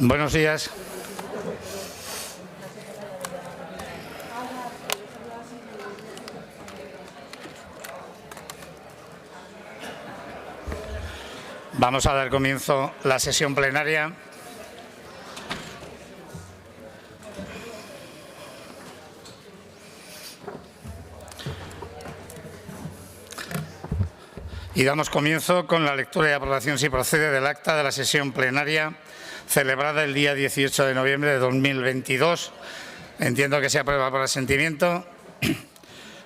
Buenos días. Vamos a dar comienzo a la sesión plenaria. Y damos comienzo con la lectura y aprobación, si procede, del acta de la sesión plenaria celebrada el día 18 de noviembre de 2022. Entiendo que se aprueba por asentimiento.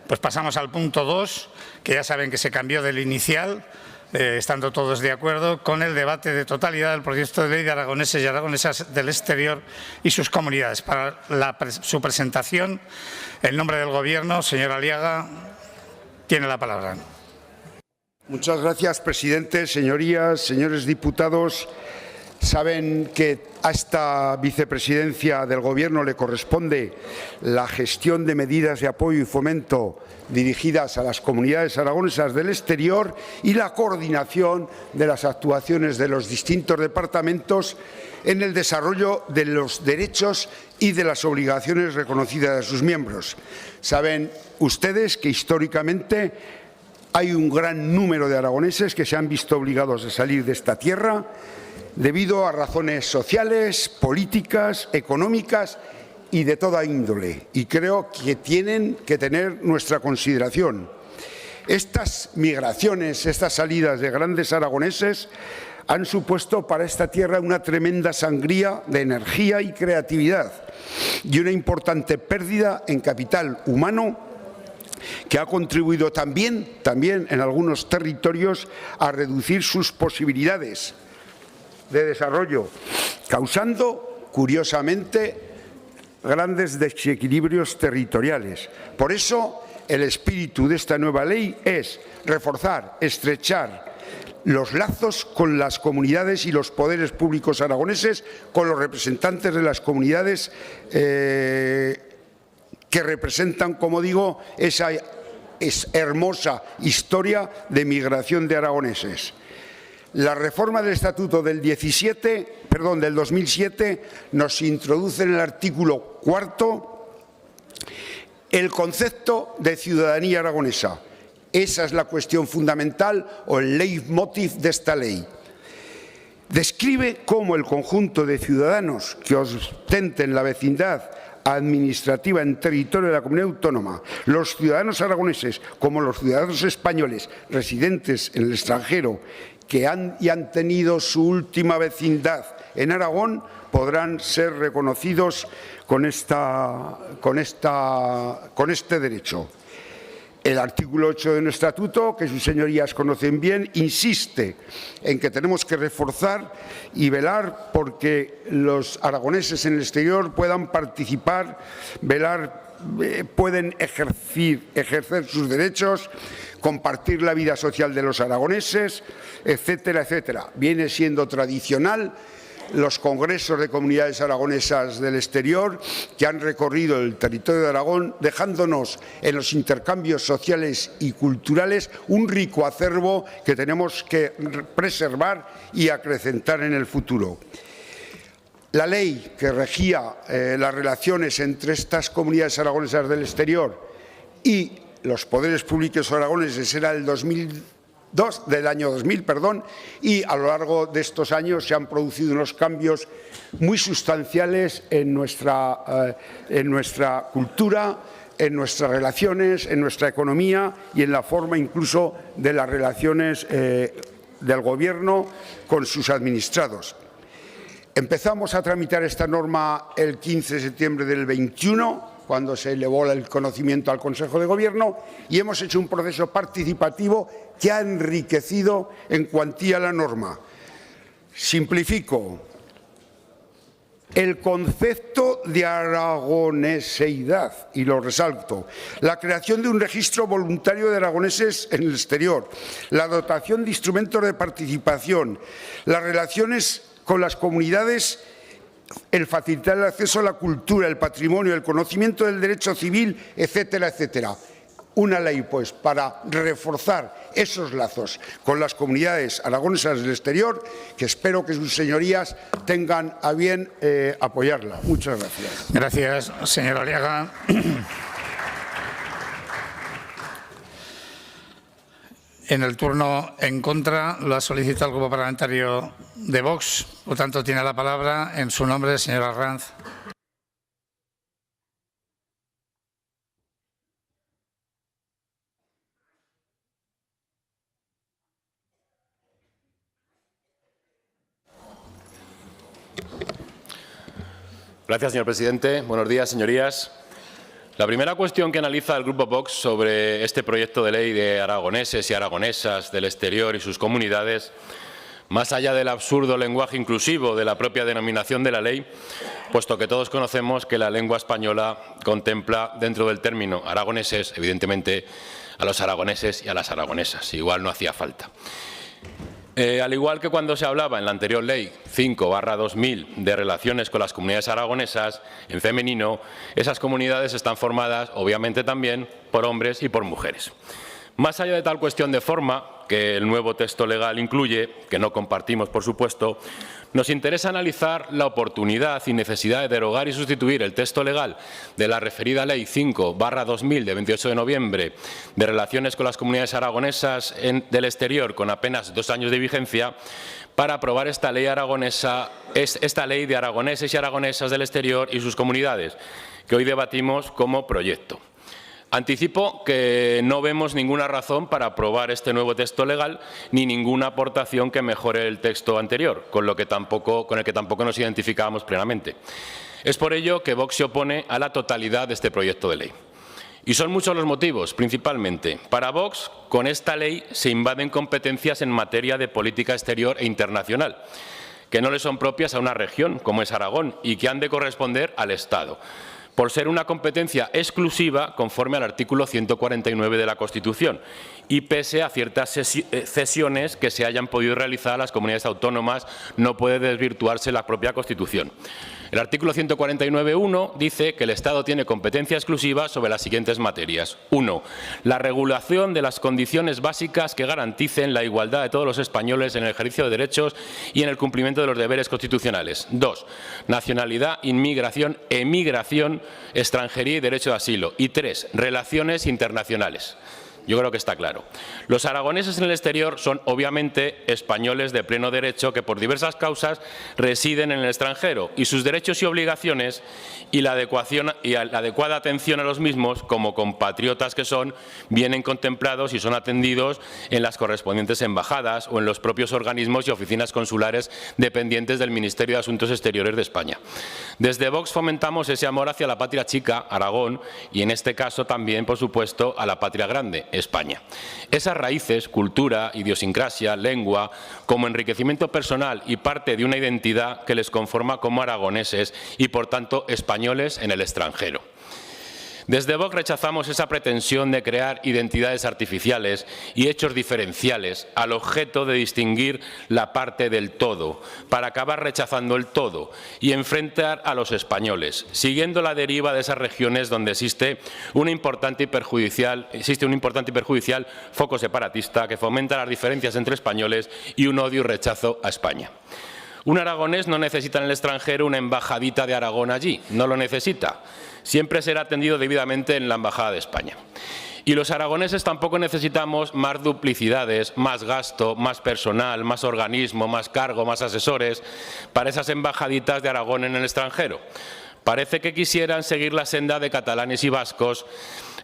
Pues pasamos al punto 2, que ya saben que se cambió del inicial, estando todos de acuerdo, con el debate de totalidad del proyecto de ley de aragoneses y aragonesas del exterior y sus comunidades. Para su presentación, en nombre del Gobierno, señor Aliaga, tiene la palabra. Muchas gracias, presidente. Señorías, señores diputados, saben que a esta vicepresidencia del Gobierno le corresponde la gestión de medidas de apoyo y fomento dirigidas a las comunidades aragonesas del exterior y la coordinación de las actuaciones de los distintos departamentos en el desarrollo de los derechos y de las obligaciones reconocidas a sus miembros. Saben ustedes que históricamente hay un gran número de aragoneses que se han visto obligados a salir de esta tierra debido a razones sociales, políticas, económicas y de toda índole. Y creo que tienen que tener nuestra consideración. Estas migraciones, estas salidas de grandes aragoneses han supuesto para esta tierra una tremenda sangría de energía y creatividad y una importante pérdida en capital humano que ha contribuido también en algunos territorios a reducir sus posibilidades de desarrollo, causando, curiosamente, grandes desequilibrios territoriales. Por eso, el espíritu de esta nueva ley es reforzar, estrechar los lazos con las comunidades y los poderes públicos aragoneses, con los representantes de las comunidades que representan, como digo, esa hermosa historia de migración de aragoneses. La reforma del Estatuto del 2007 nos introduce en el artículo 4 el concepto de ciudadanía aragonesa. Esa es la cuestión fundamental o el leitmotiv de esta ley. Describe cómo el conjunto de ciudadanos que ostenten la vecindad administrativa en territorio de la comunidad autónoma, los ciudadanos aragoneses como los ciudadanos españoles residentes en el extranjero que han tenido su última vecindad en Aragón podrán ser reconocidos con este derecho. El artículo 8 de nuestro estatuto, que sus señorías conocen bien, insiste en que tenemos que reforzar y velar porque los aragoneses en el exterior puedan participar, pueden ejercer sus derechos, compartir la vida social de los aragoneses, etcétera, etcétera. Viene siendo tradicional los congresos de comunidades aragonesas del exterior que han recorrido el territorio de Aragón, dejándonos en los intercambios sociales y culturales un rico acervo que tenemos que preservar y acrecentar en el futuro. La ley que regía las relaciones entre estas comunidades aragonesas del exterior y los poderes públicos aragoneses era el del año 2000, y a lo largo de estos años se han producido unos cambios muy sustanciales en nuestra cultura, en nuestras relaciones, en nuestra economía y en la forma incluso de las relaciones del Gobierno con sus administrados. Empezamos a tramitar esta norma el 15 de septiembre del 21, cuando se elevó el conocimiento al Consejo de Gobierno, y hemos hecho un proceso participativo que ha enriquecido en cuantía la norma. Simplifico. El concepto de aragoneseidad, y lo resalto, la creación de un registro voluntario de aragoneses en el exterior, la dotación de instrumentos de participación, las relaciones con las comunidades, el facilitar el acceso a la cultura, el patrimonio, el conocimiento del derecho civil, etcétera, etcétera. una ley pues para reforzar esos lazos con las comunidades aragonesas del exterior, que espero que sus señorías tengan a bien apoyarla. Muchas gracias. Gracias, señor Aliaga. En el turno en contra lo ha solicitado el Grupo Parlamentario de Vox. Por tanto, tiene la palabra en su nombre el señor Arranz. Gracias, señor presidente. Buenos días, señorías. La primera cuestión que analiza el Grupo Vox sobre este proyecto de ley de aragoneses y aragonesas del exterior y sus comunidades, más allá del absurdo lenguaje inclusivo de la propia denominación de la ley, puesto que todos conocemos que la lengua española contempla dentro del término aragoneses, evidentemente, a los aragoneses y a las aragonesas. Igual no hacía falta. Al igual que cuando se hablaba en la anterior ley 5/2000 de relaciones con las comunidades aragonesas, en femenino, esas comunidades están formadas, obviamente, también por hombres y por mujeres. Más allá de tal cuestión de forma, que el nuevo texto legal incluye, que no compartimos, por supuesto, nos interesa analizar la oportunidad y necesidad de derogar y sustituir el texto legal de la referida Ley 5/2000 de 28 de noviembre de relaciones con las comunidades aragonesas del exterior con apenas 2 años de vigencia para aprobar esta ley de aragoneses y aragonesas del exterior y sus comunidades, que hoy debatimos como proyecto. Anticipo que no vemos ninguna razón para aprobar este nuevo texto legal ni ninguna aportación que mejore el texto anterior, con el que tampoco nos identificábamos plenamente. Es por ello que Vox se opone a la totalidad de este proyecto de ley. Y son muchos los motivos, principalmente. Para Vox, con esta ley se invaden competencias en materia de política exterior e internacional, que no le son propias a una región, como es Aragón, y que han de corresponder al Estado, por ser una competencia exclusiva conforme al artículo 149 de la Constitución y pese a ciertas cesiones que se hayan podido realizar a las comunidades autónomas, no puede desvirtuarse la propia Constitución. El artículo 149.1 dice que el Estado tiene competencia exclusiva sobre las siguientes materias. 1. La regulación de las condiciones básicas que garanticen la igualdad de todos los españoles en el ejercicio de derechos y en el cumplimiento de los deberes constitucionales. 2. Nacionalidad, inmigración, emigración, extranjería y derecho de asilo. Y 3. Relaciones internacionales. Yo creo que está claro. Los aragoneses en el exterior son, obviamente, españoles de pleno derecho que, por diversas causas, residen en el extranjero y sus derechos y obligaciones y la adecuada atención a los mismos, como compatriotas que son, vienen contemplados y son atendidos en las correspondientes embajadas o en los propios organismos y oficinas consulares dependientes del Ministerio de Asuntos Exteriores de España. Desde Vox fomentamos ese amor hacia la patria chica, Aragón, y en este caso también, por supuesto, a la patria grande, España. Esas raíces, cultura, idiosincrasia, lengua, como enriquecimiento personal y parte de una identidad que les conforma como aragoneses y, por tanto, españoles en el extranjero. Desde Vox rechazamos esa pretensión de crear identidades artificiales y hechos diferenciales al objeto de distinguir la parte del todo, para acabar rechazando el todo y enfrentar a los españoles, siguiendo la deriva de esas regiones donde existe un importante y perjudicial foco separatista que fomenta las diferencias entre españoles y un odio y rechazo a España. Un aragonés no necesita en el extranjero una embajadita de Aragón allí, no lo necesita. Siempre será atendido debidamente en la Embajada de España. Y los aragoneses tampoco necesitamos más duplicidades, más gasto, más personal, más organismo, más cargo, más asesores para esas embajaditas de Aragón en el extranjero. Parece que quisieran seguir la senda de catalanes y vascos,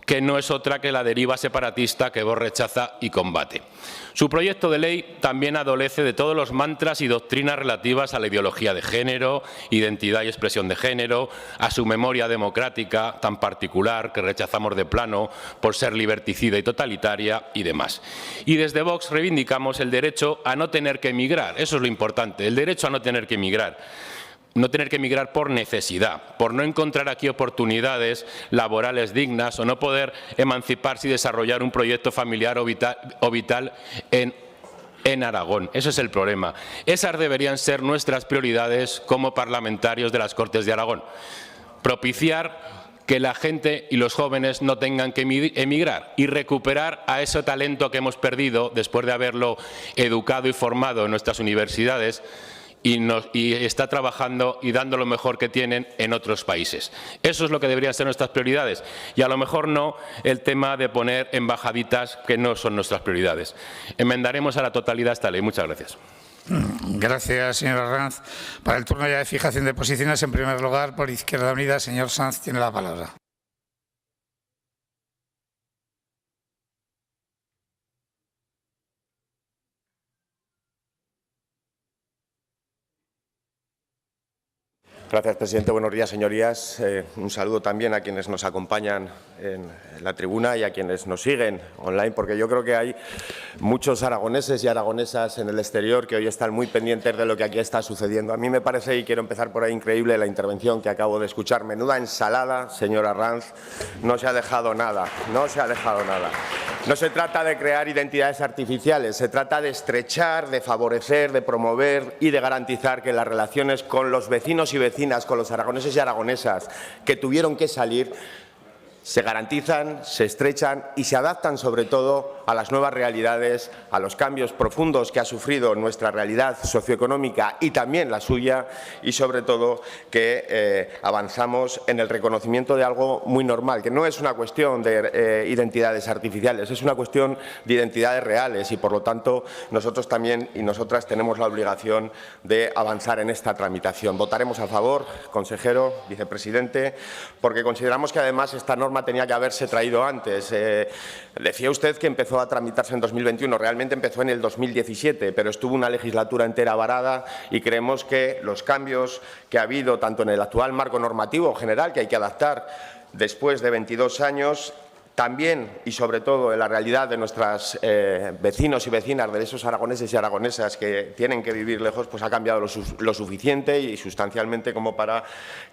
que no es otra que la deriva separatista que Vox rechaza y combate. Su proyecto de ley también adolece de todos los mantras y doctrinas relativas a la ideología de género, identidad y expresión de género, a su memoria democrática tan particular que rechazamos de plano por ser liberticida y totalitaria y demás. Y desde Vox reivindicamos el derecho a no tener que emigrar, eso es lo importante, el derecho a no tener que emigrar. No tener que emigrar por necesidad, por no encontrar aquí oportunidades laborales dignas o no poder emanciparse y desarrollar un proyecto familiar o vital en Aragón. Ese es el problema. Esas deberían ser nuestras prioridades como parlamentarios de las Cortes de Aragón. Propiciar que la gente y los jóvenes no tengan que emigrar y recuperar a ese talento que hemos perdido después de haberlo educado y formado en nuestras universidades y está trabajando y dando lo mejor que tienen en otros países. Eso es lo que deberían ser nuestras prioridades y a lo mejor no el tema de poner embajaditas que no son nuestras prioridades. Enmendaremos a la totalidad esta ley. Muchas gracias. Gracias, señor Arranz. Para el turno ya de fijación de posiciones, en primer lugar, por Izquierda Unida, señor Sanz tiene la palabra. Gracias, presidente. Buenos días, señorías. Un saludo también a quienes nos acompañan en la tribuna y a quienes nos siguen online, porque yo creo que hay muchos aragoneses y aragonesas en el exterior que hoy están muy pendientes de lo que aquí está sucediendo. A mí me parece, y quiero empezar por ahí, increíble la intervención que acabo de escuchar. Menuda ensalada, señor Arranz. No se ha dejado nada, no se ha dejado nada. No se trata de crear identidades artificiales, se trata de estrechar, de favorecer, de promover y de garantizar que las relaciones con los vecinos y vecinas, con los aragoneses y aragonesas que tuvieron que salir, se garantizan, se estrechan y se adaptan sobre todo a las nuevas realidades, a los cambios profundos que ha sufrido nuestra realidad socioeconómica y también la suya, y sobre todo que avanzamos en el reconocimiento de algo muy normal, que no es una cuestión de identidades artificiales, es una cuestión de identidades reales y, por lo tanto, nosotros también y nosotras tenemos la obligación de avanzar en esta tramitación. Votaremos a favor, consejero, vicepresidente, porque consideramos que además esta norma tenía que haberse traído antes. Decía usted que empezó a tramitarse en 2021, realmente empezó en el 2017, pero estuvo una legislatura entera varada y creemos que los cambios que ha habido tanto en el actual marco normativo general, que hay que adaptar después de 22 años, también y sobre todo en la realidad de nuestros vecinos y vecinas, de esos aragoneses y aragonesas que tienen que vivir lejos, pues ha cambiado lo suficiente y sustancialmente como para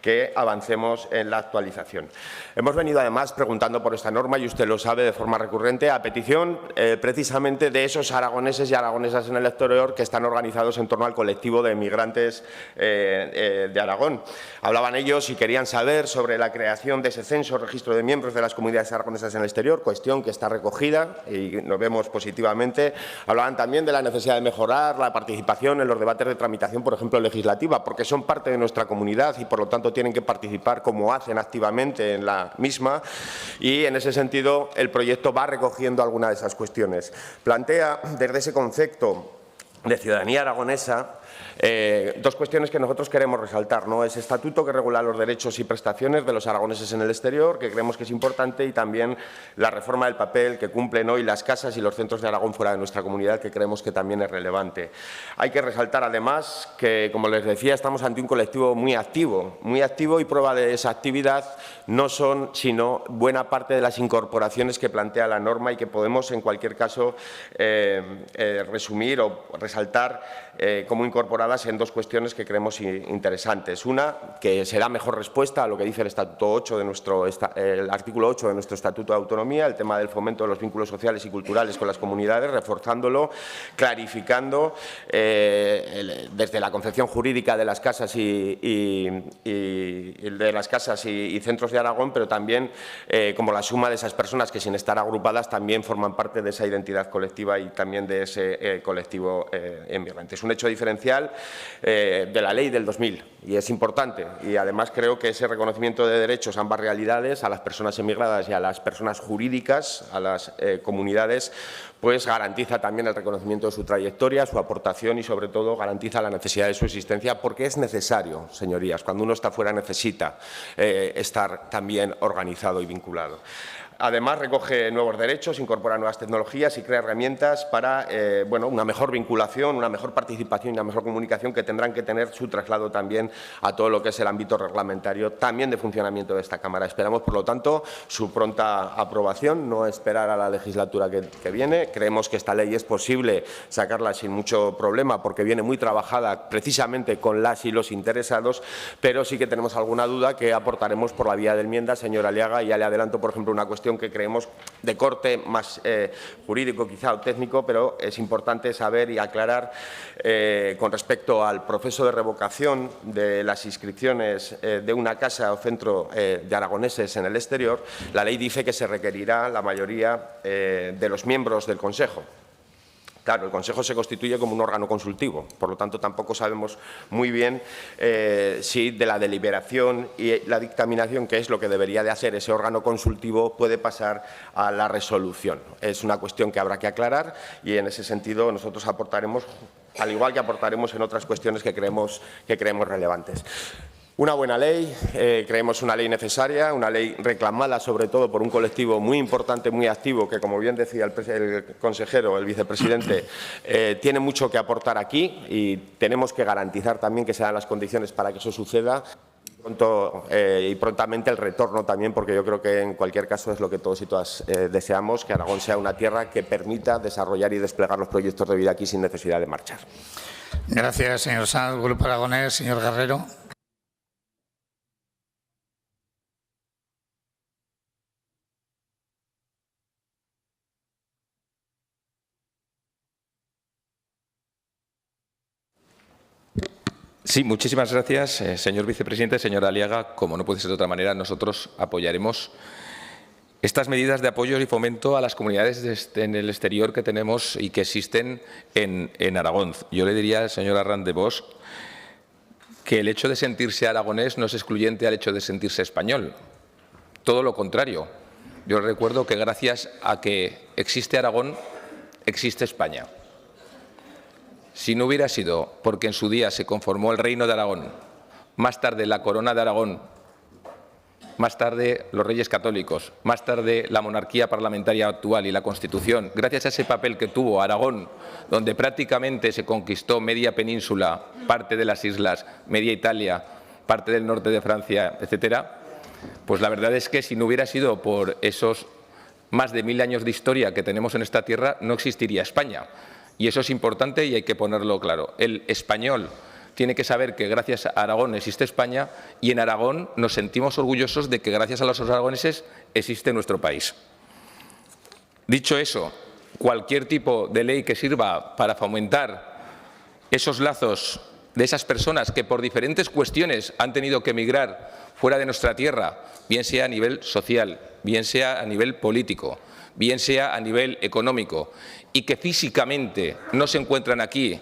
que avancemos en la actualización. Hemos venido además preguntando por esta norma, y usted lo sabe, de forma recurrente, a petición precisamente de esos aragoneses y aragonesas en el exterior que están organizados en torno al colectivo de emigrantes de Aragón. Hablaban ellos y querían saber sobre la creación de ese censo, registro de miembros de las comunidades aragonesas en el exterior, cuestión que está recogida y nos vemos positivamente. Hablaban también de la necesidad de mejorar la participación en los debates de tramitación, por ejemplo, legislativa, porque son parte de nuestra comunidad y, por lo tanto, tienen que participar como hacen activamente en la misma, y, en ese sentido, el proyecto va recogiendo algunas de esas cuestiones. Plantea, desde ese concepto de ciudadanía aragonesa, dos cuestiones que nosotros queremos resaltar, ¿no? Ese estatuto que regula los derechos y prestaciones de los aragoneses en el exterior, que creemos que es importante, y también la reforma del papel que cumplen hoy las casas y los centros de Aragón fuera de nuestra comunidad, que creemos que también es relevante. Hay que resaltar además que, como les decía, estamos ante un colectivo muy activo, y prueba de esa actividad no son sino buena parte de las incorporaciones que plantea la norma y que podemos en cualquier caso resumir o resaltar como incorporadas en dos cuestiones que creemos interesantes. Una, que será mejor respuesta a lo que dice el Estatuto 8 de el artículo 8 de nuestro Estatuto de Autonomía, el tema del fomento de los vínculos sociales y culturales con las comunidades, reforzándolo, clarificando desde la concepción jurídica de las casas y centros de Aragón, pero también como la suma de esas personas que, sin estar agrupadas, también forman parte de esa identidad colectiva y también de ese colectivo emigrante. Es un hecho diferencial de la ley del 2000 y es importante, y además creo que ese reconocimiento de derechos a ambas realidades, a las personas emigradas y a las personas jurídicas, a las comunidades, pues garantiza también el reconocimiento de su trayectoria, su aportación y, sobre todo, garantiza la necesidad de su existencia, porque es necesario, señorías, cuando uno está fuera necesita estar también organizado y vinculado. Además, recoge nuevos derechos, incorpora nuevas tecnologías y crea herramientas para una mejor vinculación, una mejor participación y una mejor comunicación, que tendrán que tener su traslado también a todo lo que es el ámbito reglamentario, también de funcionamiento de esta Cámara. Esperamos, por lo tanto, su pronta aprobación, no esperar a la legislatura que viene. Creemos que esta ley es posible sacarla sin mucho problema, porque viene muy trabajada precisamente con las y los interesados, pero sí que tenemos alguna duda que aportaremos por la vía de enmienda, señor Aliaga, y ya le adelanto, por ejemplo, una cuestión cuestión que creemos de corte más jurídico quizá o técnico, pero es importante saber y aclarar con respecto al proceso de revocación de las inscripciones de una casa o centro de aragoneses en el exterior. La ley dice que se requerirá la mayoría de los miembros del Consejo. Claro, el Consejo se constituye como un órgano consultivo, por lo tanto tampoco sabemos muy bien si de la deliberación y la dictaminación, que es lo que debería de hacer ese órgano consultivo, puede pasar a la resolución. Es una cuestión que habrá que aclarar y en ese sentido nosotros aportaremos, al igual que aportaremos en otras cuestiones que creemos relevantes. Una buena ley, creemos una ley necesaria, una ley reclamada sobre todo por un colectivo muy importante, muy activo, que como bien decía el consejero, el vicepresidente, tiene mucho que aportar aquí y tenemos que garantizar también que se dan las condiciones para que eso suceda y prontamente el retorno también, porque yo creo que en cualquier caso es lo que todos y todas deseamos, que Aragón sea una tierra que permita desarrollar y desplegar los proyectos de vida aquí sin necesidad de marchar. Gracias, señor Sanz. Grupo Aragonés, señor Guerrero. Sí, muchísimas gracias, señor vicepresidente. Señora Aliaga, como no puede ser de otra manera, nosotros apoyaremos estas medidas de apoyo y fomento a las comunidades en el exterior que tenemos y que existen en Aragón. Yo le diría al señor Arran de Bosch que el hecho de sentirse aragonés no es excluyente al hecho de sentirse español. Todo lo contrario. Yo recuerdo que gracias a que existe Aragón, existe España. Si no hubiera sido porque en su día se conformó el Reino de Aragón, más tarde la Corona de Aragón, más tarde los Reyes Católicos, más tarde la monarquía parlamentaria actual y la Constitución, gracias a ese papel que tuvo Aragón, donde prácticamente se conquistó media península, parte de las islas, media Italia, parte del norte de Francia, etcétera, pues la verdad es que si no hubiera sido por esos más de 1000 años de historia que tenemos en esta tierra, no existiría España. Y eso es importante y hay que ponerlo claro. El español tiene que saber que gracias a Aragón existe España y en Aragón nos sentimos orgullosos de que gracias a los aragoneses existe nuestro país. Dicho eso, cualquier tipo de ley que sirva para fomentar esos lazos de esas personas que por diferentes cuestiones han tenido que emigrar fuera de nuestra tierra, bien sea a nivel social, bien sea a nivel político, bien sea a nivel económico, y que físicamente no se encuentran aquí,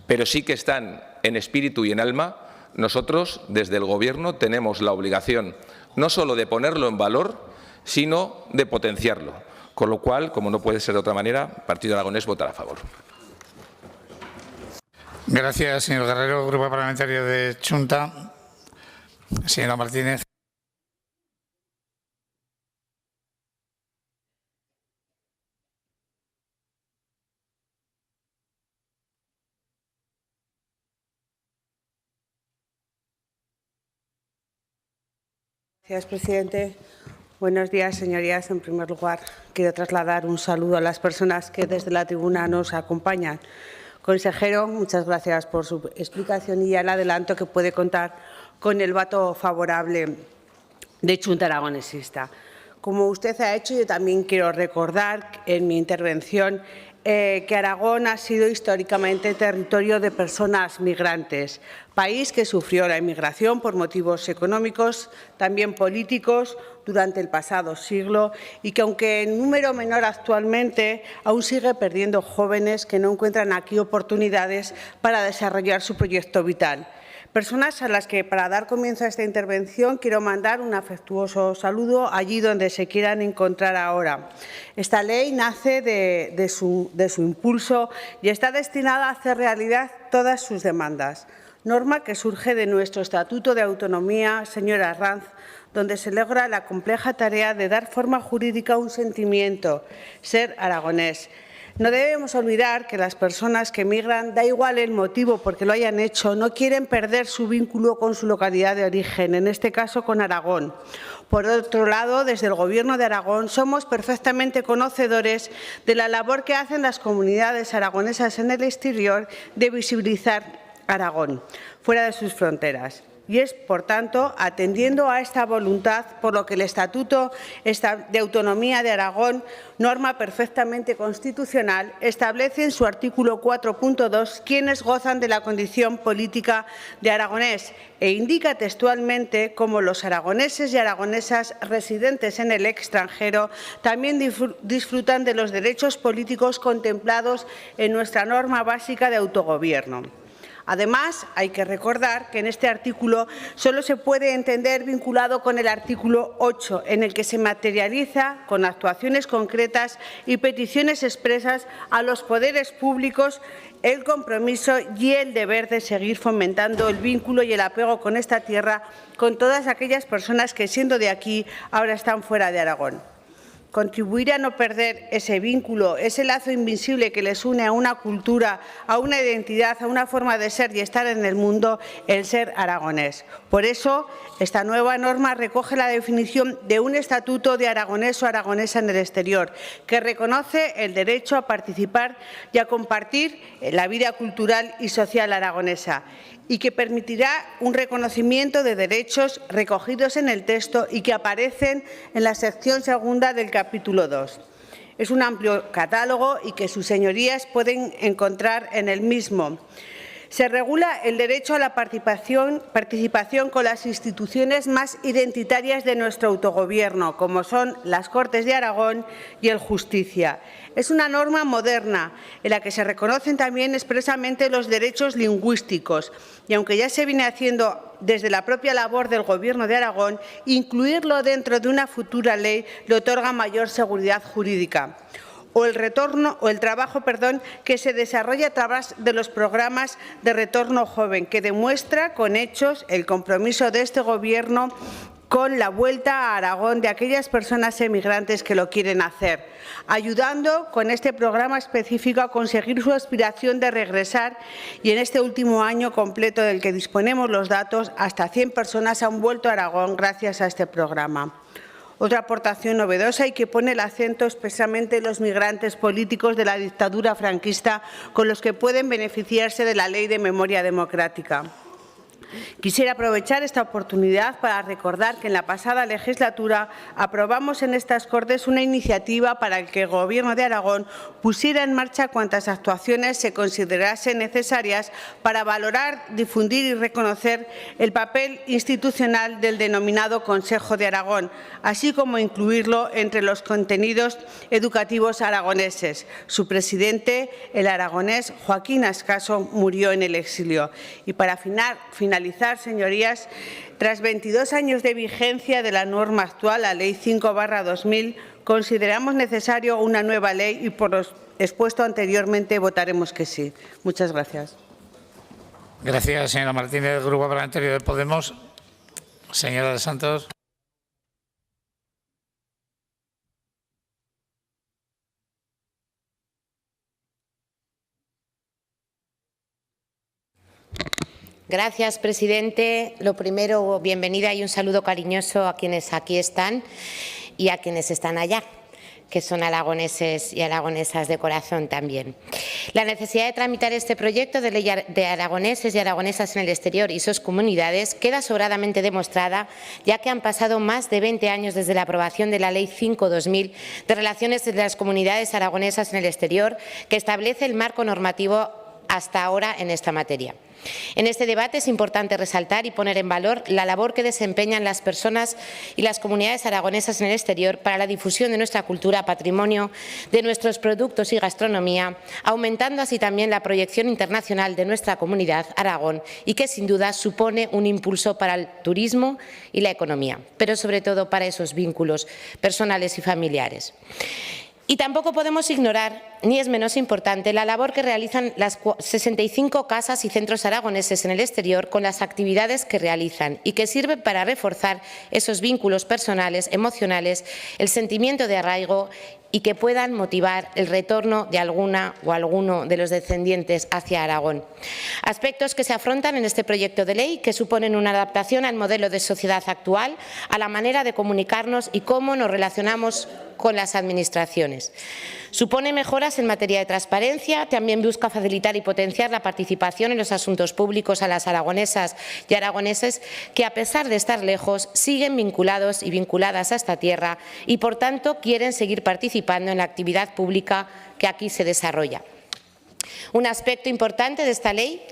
pero sí que están en espíritu y en alma, nosotros desde el Gobierno tenemos la obligación no solo de ponerlo en valor, sino de potenciarlo. Con lo cual, como no puede ser de otra manera, Partido Aragonés votará a favor. Gracias, señor Guerrero. Grupo Parlamentario de Chunta. Señora Martínez. Gracias, presidente. Buenos días, señorías. En primer lugar, quiero trasladar un saludo a las personas que desde la tribuna nos acompañan. Consejero, muchas gracias por su explicación y ya le adelanto que puede contar con el voto favorable de Chunta Aragonesista. Como usted ha hecho, yo también quiero recordar en mi intervención que Aragón ha sido históricamente territorio de personas migrantes, país que sufrió la inmigración por motivos económicos, también políticos, durante el pasado siglo y que, aunque en número menor actualmente, aún sigue perdiendo jóvenes que no encuentran aquí oportunidades para desarrollar su proyecto vital. Personas a las que, para dar comienzo a esta intervención, quiero mandar un afectuoso saludo allí donde se quieran encontrar ahora. Esta ley nace de su impulso y está destinada a hacer realidad todas sus demandas. Norma que surge de nuestro Estatuto de Autonomía, señora Arranz, donde se logra la compleja tarea de dar forma jurídica a un sentimiento, ser aragonés. No debemos olvidar que las personas que emigran, da igual el motivo por que lo hayan hecho, no quieren perder su vínculo con su localidad de origen, en este caso con Aragón. Por otro lado, desde el Gobierno de Aragón somos perfectamente conocedores de la labor que hacen las comunidades aragonesas en el exterior de visibilizar Aragón, fuera de sus fronteras. Y es, por tanto, atendiendo a esta voluntad, por lo que el Estatuto de Autonomía de Aragón, norma perfectamente constitucional, establece en su artículo 4.2 quienes gozan de la condición política de aragonés e indica textualmente cómo los aragoneses y aragonesas residentes en el extranjero también disfrutan de los derechos políticos contemplados en nuestra norma básica de autogobierno. Además, hay que recordar que en este artículo solo se puede entender vinculado con el artículo 8, en el que se materializa con actuaciones concretas y peticiones expresas a los poderes públicos el compromiso y el deber de seguir fomentando el vínculo y el apego con esta tierra con todas aquellas personas que, siendo de aquí, ahora están fuera de Aragón. Contribuir a no perder ese vínculo, ese lazo invisible que les une a una cultura, a una identidad, a una forma de ser y estar en el mundo, el ser aragonés. Por eso, esta nueva norma recoge la definición de un estatuto de aragonés o aragonesa en el exterior, que reconoce el derecho a participar y a compartir la vida cultural y social aragonesa, y que permitirá un reconocimiento de derechos recogidos en el texto y que aparecen en la sección segunda del capítulo 2. Es un amplio catálogo y que sus señorías pueden encontrar en el mismo. Se regula el derecho a la participación con las instituciones más identitarias de nuestro autogobierno, como son las Cortes de Aragón y el Justicia. Es una norma moderna en la que se reconocen también expresamente los derechos lingüísticos y, aunque ya se viene haciendo desde la propia labor del Gobierno de Aragón, incluirlo dentro de una futura ley le otorga mayor seguridad jurídica. O el trabajo que se desarrolla a través de los programas de retorno joven, que demuestra con hechos el compromiso de este Gobierno con la vuelta a Aragón de aquellas personas emigrantes que lo quieren hacer, ayudando con este programa específico a conseguir su aspiración de regresar, y en este último año completo del que disponemos los datos, hasta 100 personas han vuelto a Aragón gracias a este programa. Otra aportación novedosa y que pone el acento expresamente en los migrantes políticos de la dictadura franquista con los que pueden beneficiarse de la Ley de Memoria Democrática. Quisiera aprovechar esta oportunidad para recordar que en la pasada legislatura aprobamos en estas Cortes una iniciativa para que el Gobierno de Aragón pusiera en marcha cuantas actuaciones se considerasen necesarias para valorar, difundir y reconocer el papel institucional del denominado Consejo de Aragón, así como incluirlo entre los contenidos educativos aragoneses. Su presidente, el aragonés Joaquín Ascaso, murió en el exilio. Y para finalizar, señorías, tras 22 años de vigencia de la norma actual, la Ley 5/2000, consideramos necesario una nueva ley y, por lo expuesto anteriormente, votaremos que sí. Muchas gracias. Gracias, señora Martínez, del Grupo Parlamentario de Podemos. Señora de Santos. Gracias, presidente. Lo primero, bienvenida y un saludo cariñoso a quienes aquí están y a quienes están allá, que son aragoneses y aragonesas de corazón también. La necesidad de tramitar este proyecto de ley de aragoneses y aragonesas en el exterior y sus comunidades queda sobradamente demostrada, ya que han pasado más de 20 años desde la aprobación de la Ley 5/2000 de relaciones entre las comunidades aragonesas en el exterior, que establece el marco normativo hasta ahora en esta materia. En este debate es importante resaltar y poner en valor la labor que desempeñan las personas y las comunidades aragonesas en el exterior para la difusión de nuestra cultura, patrimonio, de nuestros productos y gastronomía, aumentando así también la proyección internacional de nuestra comunidad, Aragón, y que sin duda supone un impulso para el turismo y la economía, pero sobre todo para esos vínculos personales y familiares. Y tampoco podemos ignorar, ni es menos importante, la labor que realizan las 65 casas y centros aragoneses en el exterior con las actividades que realizan y que sirven para reforzar esos vínculos personales, emocionales, el sentimiento de arraigo y que puedan motivar el retorno de alguna o alguno de los descendientes hacia Aragón. Aspectos que se afrontan en este proyecto de ley, que suponen una adaptación al modelo de sociedad actual, a la manera de comunicarnos y cómo nos relacionamos con las administraciones. Supone mejoras medidas en materia de transparencia. También busca facilitar y potenciar la participación en los asuntos públicos a las aragonesas y aragoneses que, a pesar de estar lejos, siguen vinculados y vinculadas a esta tierra y, por tanto, quieren seguir participando en la actividad pública que aquí se desarrolla. Un aspecto importante de esta ley,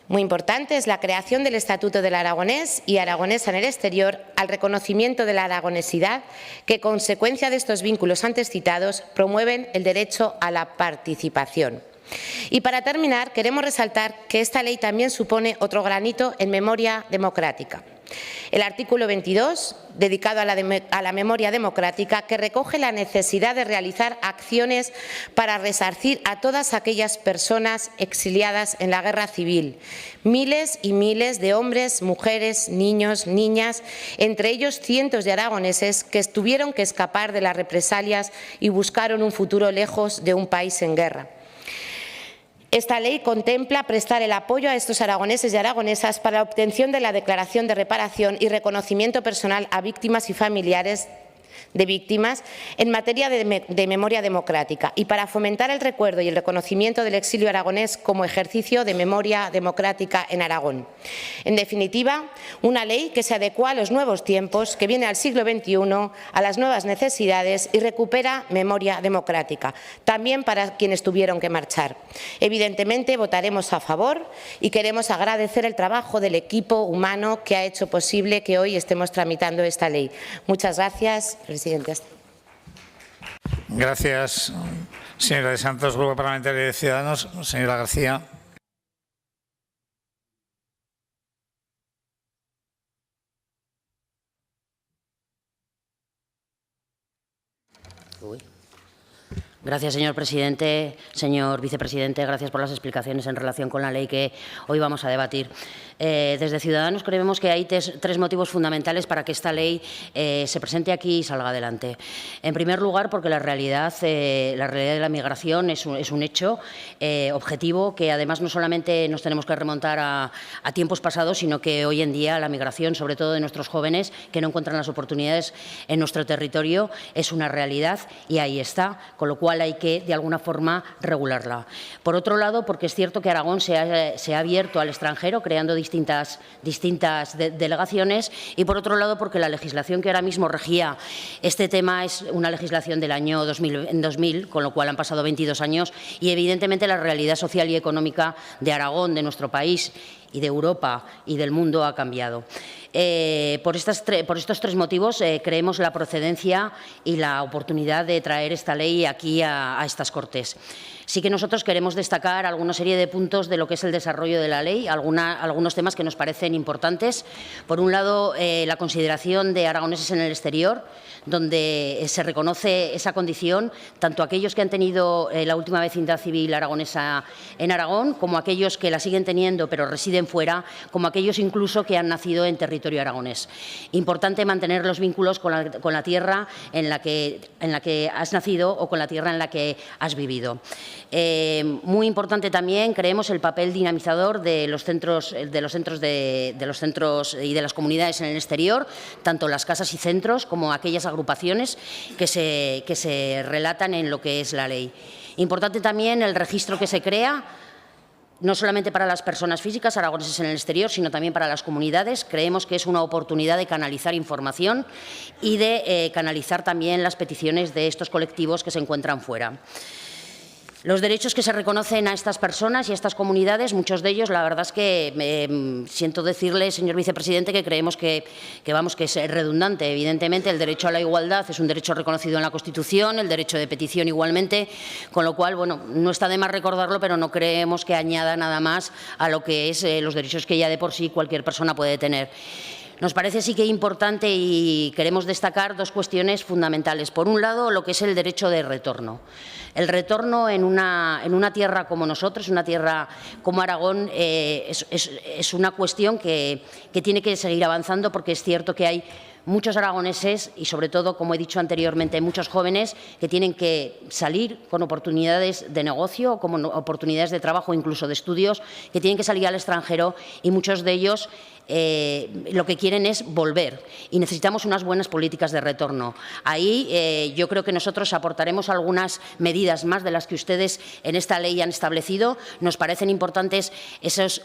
muy importante, es la creación del Estatuto del Aragonés y Aragonesa en el exterior, al reconocimiento de la aragonesidad que, consecuencia de estos vínculos antes citados, promueven el derecho a la participación. Y para terminar, queremos resaltar que esta ley también supone otro granito en memoria democrática. El artículo 22, dedicado a la memoria democrática, que recoge la necesidad de realizar acciones para resarcir a todas aquellas personas exiliadas en la guerra civil. Miles y miles de hombres, mujeres, niños, niñas, entre ellos cientos de aragoneses que tuvieron que escapar de las represalias y buscaron un futuro lejos de un país en guerra. Esta ley contempla prestar el apoyo a estos aragoneses y aragonesas para la obtención de la declaración de reparación y reconocimiento personal a víctimas y familiares de víctimas en materia de memoria democrática y para fomentar el recuerdo y el reconocimiento del exilio aragonés como ejercicio de memoria democrática en Aragón. En definitiva, una ley que se adecua a los nuevos tiempos, que viene al siglo XXI, a las nuevas necesidades y recupera memoria democrática, también para quienes tuvieron que marchar. Evidentemente, votaremos a favor y queremos agradecer el trabajo del equipo humano que ha hecho posible que hoy estemos tramitando esta ley. Muchas gracias, presidente. Gracias, señora de Santos. Grupo Parlamentario de Ciudadanos. Señora García. Gracias, señor presidente. Señor vicepresidente, gracias por las explicaciones en relación con la ley que hoy vamos a debatir. Desde Ciudadanos creemos que hay tres motivos fundamentales para que esta ley se presente aquí y salga adelante. En primer lugar, porque la realidad de la migración es un hecho objetivo, que además no solamente nos tenemos que remontar a tiempos pasados, sino que hoy en día la migración, sobre todo de nuestros jóvenes que no encuentran las oportunidades en nuestro territorio, es una realidad y ahí está, con lo cual hay que, de alguna forma, regularla. Por otro lado, porque es cierto que Aragón se ha abierto al extranjero, creando distintas delegaciones, y por otro lado, porque la legislación que ahora mismo regía este tema es una legislación del año 2000, con lo cual han pasado 22 años, y evidentemente la realidad social y económica de Aragón, de nuestro país y de Europa y del mundo ha cambiado. Por estos tres motivos creemos la procedencia y la oportunidad de traer esta ley aquí a estas Cortes. Sí que nosotros queremos destacar alguna serie de puntos de lo que es el desarrollo de la ley, algunos temas que nos parecen importantes. Por un lado, la consideración de aragoneses en el exterior, donde se reconoce esa condición, tanto aquellos que han tenido la última vecindad civil aragonesa en Aragón, como aquellos que la siguen teniendo pero residen fuera, como aquellos incluso que han nacido en territorio aragonés. Importante mantener los vínculos con la tierra en la que has nacido o con la tierra en la que has vivido. Muy importante también, creemos, el papel dinamizador de los centros y de las comunidades en el exterior, tanto las casas y centros como aquellas agrupaciones que se relatan en lo que es la ley. Importante también el registro que se crea, no solamente para las personas físicas aragoneses en el exterior, sino también para las comunidades. Creemos que es una oportunidad de canalizar información y de canalizar también las peticiones de estos colectivos que se encuentran fuera. Los derechos que se reconocen a estas personas y a estas comunidades, muchos de ellos, la verdad es que siento decirle, señor vicepresidente, que creemos que es redundante. Evidentemente, el derecho a la igualdad es un derecho reconocido en la Constitución, el derecho de petición igualmente, con lo cual, bueno, no está de más recordarlo, pero no creemos que añada nada más a lo que es los derechos que ya de por sí cualquier persona puede tener. Nos parece sí que importante y queremos destacar dos cuestiones fundamentales. Por un lado, lo que es el derecho de retorno. El retorno en una tierra como nosotros, una tierra como Aragón, es una cuestión que tiene que seguir avanzando, porque es cierto que hay muchos aragoneses y, sobre todo, como he dicho anteriormente, muchos jóvenes que tienen que salir con oportunidades de negocio, como oportunidades de trabajo, incluso de estudios, que tienen que salir al extranjero y muchos de ellos lo que quieren es volver y necesitamos unas buenas políticas de retorno. Ahí yo creo que nosotros aportaremos algunas medidas más de las que ustedes en esta ley han establecido. Nos parecen importantes esos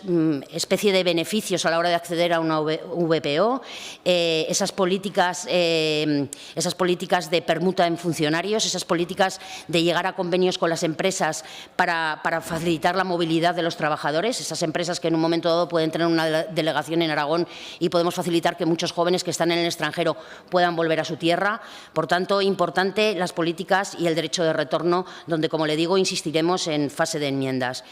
especie de beneficios a la hora de acceder a una VPO, esas políticas de permuta en funcionarios, esas políticas de llegar a convenios con las empresas para facilitar la movilidad de los trabajadores, esas empresas que en un momento dado pueden tener una delegación en Aragón y podemos facilitar que muchos jóvenes que están en el extranjero puedan volver a su tierra. Por tanto, importante las políticas y el derecho de retorno, donde, como le digo, insistiremos en fase de enmiendas.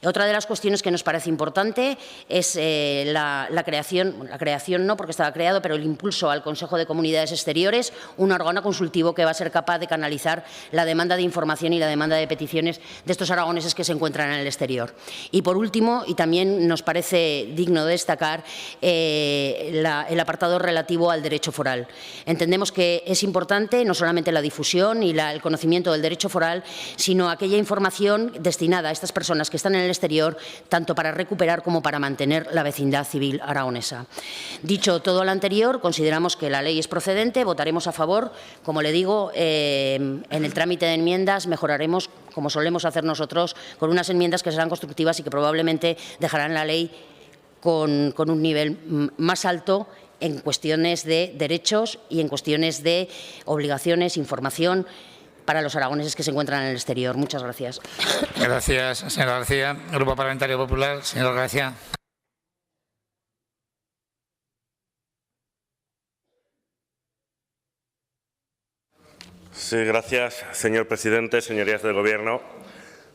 Otra de las cuestiones que nos parece importante es la creación no porque estaba creado, pero el impulso al Consejo de Comunidades Exteriores, un órgano consultivo que va a ser capaz de canalizar la demanda de información y la demanda de peticiones de estos aragoneses que se encuentran en el exterior. Y, por último, y también nos parece digno de destacar, el apartado relativo al derecho foral. Entendemos que es importante no solamente la difusión y el conocimiento del derecho foral, sino aquella información destinada a estas personas que están en el exterior, tanto para recuperar como para mantener la vecindad civil aragonesa. Dicho todo lo anterior, consideramos que la ley es procedente, votaremos a favor. Como le digo, en el trámite de enmiendas mejoraremos, como solemos hacer nosotros, con unas enmiendas que serán constructivas y que probablemente dejarán la ley con un nivel más alto en cuestiones de derechos y en cuestiones de obligaciones, información para los aragoneses que se encuentran en el exterior. Muchas gracias. Gracias, señora García. Grupo Parlamentario Popular, señor García. Sí, gracias, señor presidente, señorías del Gobierno.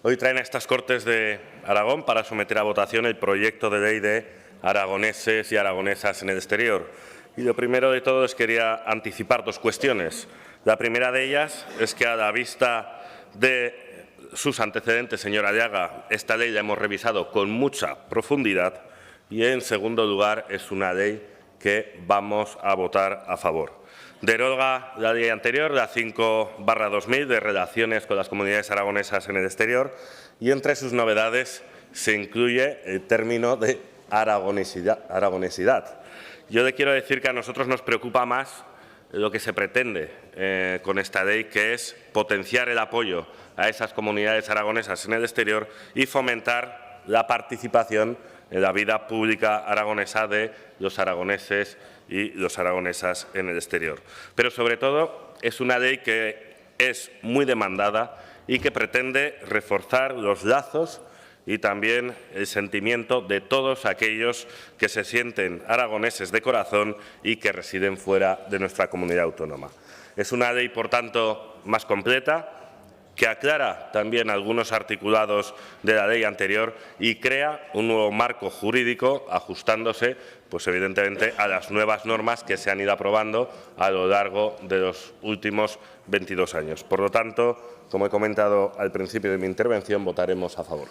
Hoy traen a estas Cortes de Aragón para someter a votación el proyecto de ley de aragoneses y aragonesas en el exterior. Y lo primero de todo es quería anticipar dos cuestiones. La primera de ellas es que, a la vista de sus antecedentes, señora Aliaga, esta ley la hemos revisado con mucha profundidad y, en segundo lugar, es una ley que vamos a votar a favor. Deroga la ley anterior, la 5/2000, de relaciones con las comunidades aragonesas en el exterior, y entre sus novedades se incluye el término de aragonesidad. Yo le quiero decir que a nosotros nos preocupa más lo que se pretende con esta ley, que es potenciar el apoyo a esas comunidades aragonesas en el exterior y fomentar la participación en la vida pública aragonesa de los aragoneses y las aragonesas en el exterior. Pero, sobre todo, es una ley que es muy demandada y que pretende reforzar los lazos y también el sentimiento de todos aquellos que se sienten aragoneses de corazón y que residen fuera de nuestra comunidad autónoma. Es una ley, por tanto, más completa, que aclara también algunos articulados de la ley anterior y crea un nuevo marco jurídico ajustándose, pues evidentemente, a las nuevas normas que se han ido aprobando a lo largo de los últimos 22 años. Por lo tanto, como he comentado al principio de mi intervención, votaremos a favor.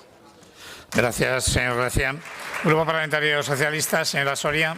Gracias, señor García. Grupo Parlamentario Socialista, señora Soria.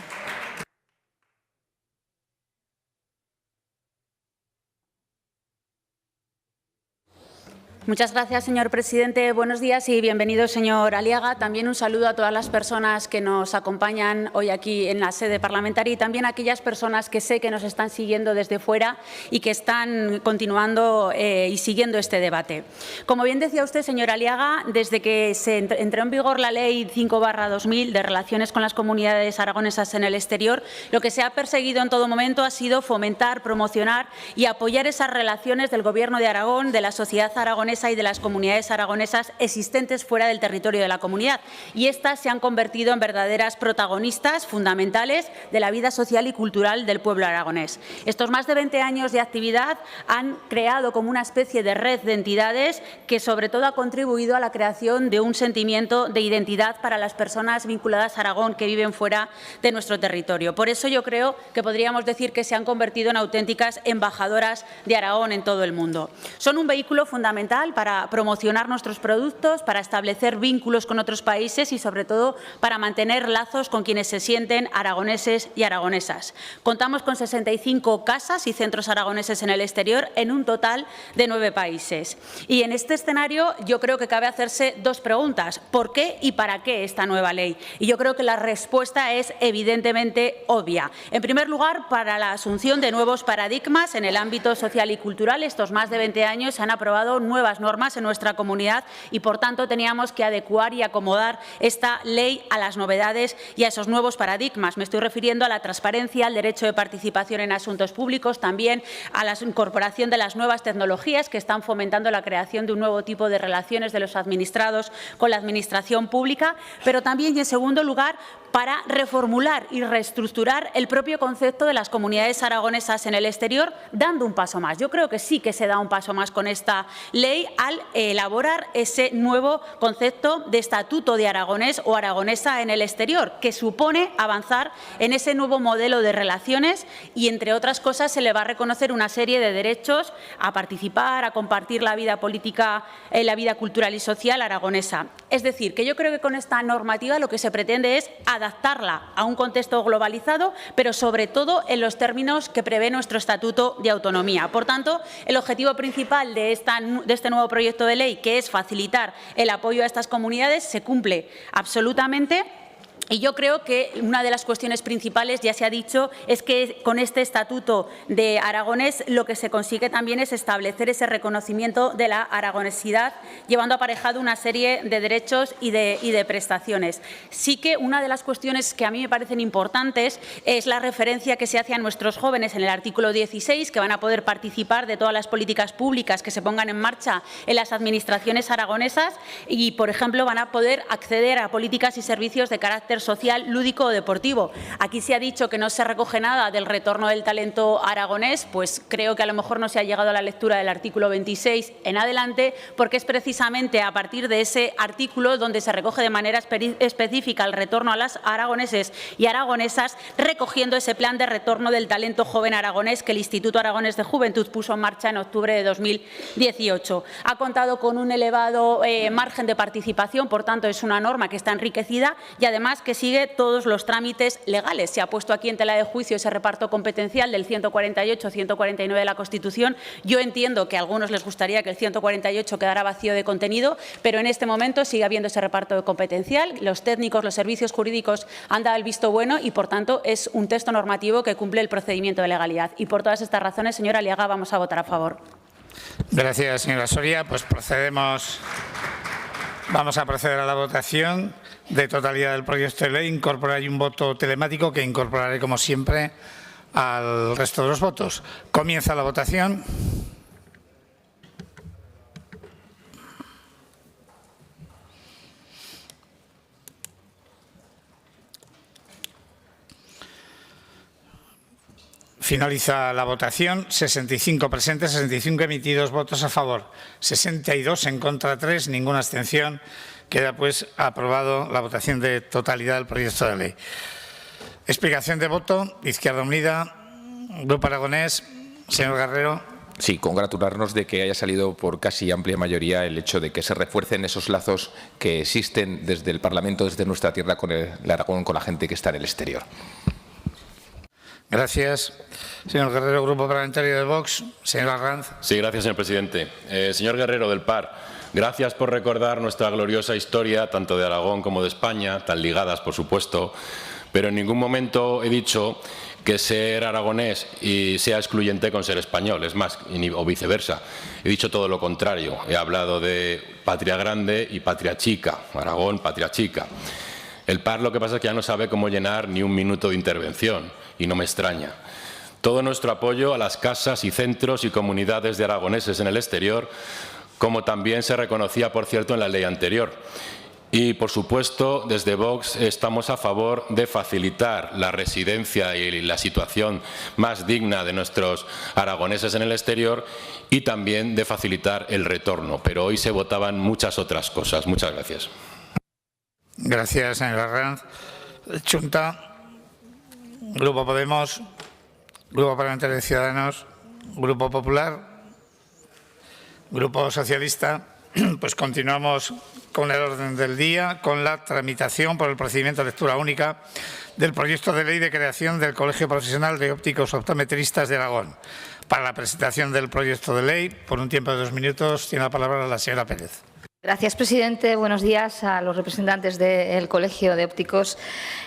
Muchas gracias, señor presidente. Buenos días y bienvenido, señor Aliaga. También un saludo a todas las personas que nos acompañan hoy aquí en la sede parlamentaria y también a aquellas personas que sé que nos están siguiendo desde fuera y que están continuando y siguiendo este debate. Como bien decía usted, señor Aliaga, desde que se entró en vigor la Ley 5/2000 de relaciones con las comunidades aragonesas en el exterior, lo que se ha perseguido en todo momento ha sido fomentar, promocionar y apoyar esas relaciones del Gobierno de Aragón, de la sociedad aragonesa y de las comunidades aragonesas existentes fuera del territorio de la comunidad. Y estas se han convertido en verdaderas protagonistas fundamentales de la vida social y cultural del pueblo aragonés. Estos más de 20 años de actividad han creado como una especie de red de entidades que, sobre todo, ha contribuido a la creación de un sentimiento de identidad para las personas vinculadas a Aragón que viven fuera de nuestro territorio. Por eso yo creo que podríamos decir que se han convertido en auténticas embajadoras de Aragón en todo el mundo. Son un vehículo fundamental fundamental para promocionar nuestros productos, para establecer vínculos con otros países y, sobre todo, para mantener lazos con quienes se sienten aragoneses y aragonesas. Contamos con 65 casas y centros aragoneses en el exterior en un total de 9 países. Y en este escenario yo creo que cabe hacerse dos preguntas. ¿Por qué y para qué esta nueva ley? Y yo creo que la respuesta es evidentemente obvia. En primer lugar, para la asunción de nuevos paradigmas en el ámbito social y cultural. Estos más de 20 años se han aprobado nuevas normas en nuestra comunidad y, por tanto, teníamos que adecuar y acomodar esta ley a las novedades y a esos nuevos paradigmas. Me estoy refiriendo a la transparencia, al derecho de participación en asuntos públicos, también a la incorporación de las nuevas tecnologías que están fomentando la creación de un nuevo tipo de relaciones de los administrados con la administración pública, pero también, y en segundo lugar, para reformular y reestructurar el propio concepto de las comunidades aragonesas en el exterior, dando un paso más. Yo creo que sí que se da un paso más con esta ley al elaborar ese nuevo concepto de estatuto de aragonés o aragonesa en el exterior, que supone avanzar en ese nuevo modelo de relaciones y, entre otras cosas, se le va a reconocer una serie de derechos a participar, a compartir la vida política, la vida cultural y social aragonesa. Es decir, que yo creo que con esta normativa lo que se pretende es adaptarla a un contexto globalizado, pero sobre todo en los términos que prevé nuestro Estatuto de Autonomía. Por tanto, el objetivo principal de este nuevo proyecto de ley, que es facilitar el apoyo a estas comunidades, se cumple absolutamente. Y yo creo que una de las cuestiones principales, ya se ha dicho, es que con este Estatuto de Aragonés lo que se consigue también es establecer ese reconocimiento de la aragonesidad, llevando aparejado una serie de derechos y de prestaciones. Sí que una de las cuestiones que a mí me parecen importantes es la referencia que se hace a nuestros jóvenes en el artículo 16, que van a poder participar de todas las políticas públicas que se pongan en marcha en las administraciones aragonesas y, por ejemplo, van a poder acceder a políticas y servicios de carácter social, lúdico o deportivo. Aquí se ha dicho que no se recoge nada del retorno del talento aragonés, pues creo que a lo mejor no se ha llegado a la lectura del artículo 26 en adelante, porque es precisamente a partir de ese artículo donde se recoge de manera específica el retorno a las aragoneses y aragonesas, recogiendo ese plan de retorno del talento joven aragonés que el Instituto Aragonés de Juventud puso en marcha en octubre de 2018. Ha contado con un elevado margen de participación, por tanto es una norma que está enriquecida y además que sigue todos los trámites legales. Se ha puesto aquí en tela de juicio ese reparto competencial del 148-149 de la Constitución. Yo entiendo que a algunos les gustaría que el 148 quedara vacío de contenido, pero en este momento sigue habiendo ese reparto competencial. Los técnicos, los servicios jurídicos han dado el visto bueno y, por tanto, es un texto normativo que cumple el procedimiento de legalidad. Y por todas estas razones, señora Aliaga, vamos a votar a favor. Gracias, señora Soria. Pues vamos a proceder a la votación de totalidad del proyecto de ley. Incorporaré un voto telemático que incorporaré, como siempre, al resto de los votos. Comienza la votación. Finaliza la votación. 65 presentes, 65 emitidos, votos a favor, 62 en contra, 3, ninguna abstención. Queda, pues, aprobado la votación de totalidad del proyecto de ley. Explicación de voto. Izquierda Unida, Grupo Aragonés. Señor Guerrero. Sí, congratularnos de que haya salido por casi amplia mayoría el hecho de que se refuercen esos lazos que existen desde el Parlamento, desde nuestra tierra, con el Aragón, con la gente que está en el exterior. Gracias. Señor Guerrero, Grupo Parlamentario de Vox. Señor Arranz. Sí, gracias, señor presidente. Señor Guerrero, del PAR, gracias por recordar nuestra gloriosa historia, tanto de Aragón como de España, tan ligadas, por supuesto, pero en ningún momento he dicho que ser aragonés y sea excluyente con ser español, es más, o viceversa. He dicho todo lo contrario. He hablado de patria grande y patria chica. Aragón, patria chica. El PAR lo que pasa es que ya no sabe cómo llenar ni un minuto de intervención, y no me extraña. Todo nuestro apoyo a las casas y centros y comunidades de aragoneses en el exterior, como también se reconocía, por cierto, en la ley anterior. Y, por supuesto, desde Vox estamos a favor de facilitar la residencia y la situación más digna de nuestros aragoneses en el exterior y también de facilitar el retorno. Pero hoy se votaban muchas otras cosas. Muchas gracias. Gracias, señor Arranz. Junta, Grupo Podemos, Grupo Parlamentario de Ciudadanos, Grupo Popular. Grupo Socialista, pues continuamos con el orden del día, con la tramitación por el procedimiento de lectura única del proyecto de ley de creación del Colegio Profesional de Ópticos Optometristas de Aragón. Para la presentación del proyecto de ley, por un tiempo de 2 minutos, tiene la palabra la señora Pérez. Gracias, presidente. Buenos días a los representantes del Colegio de Ópticos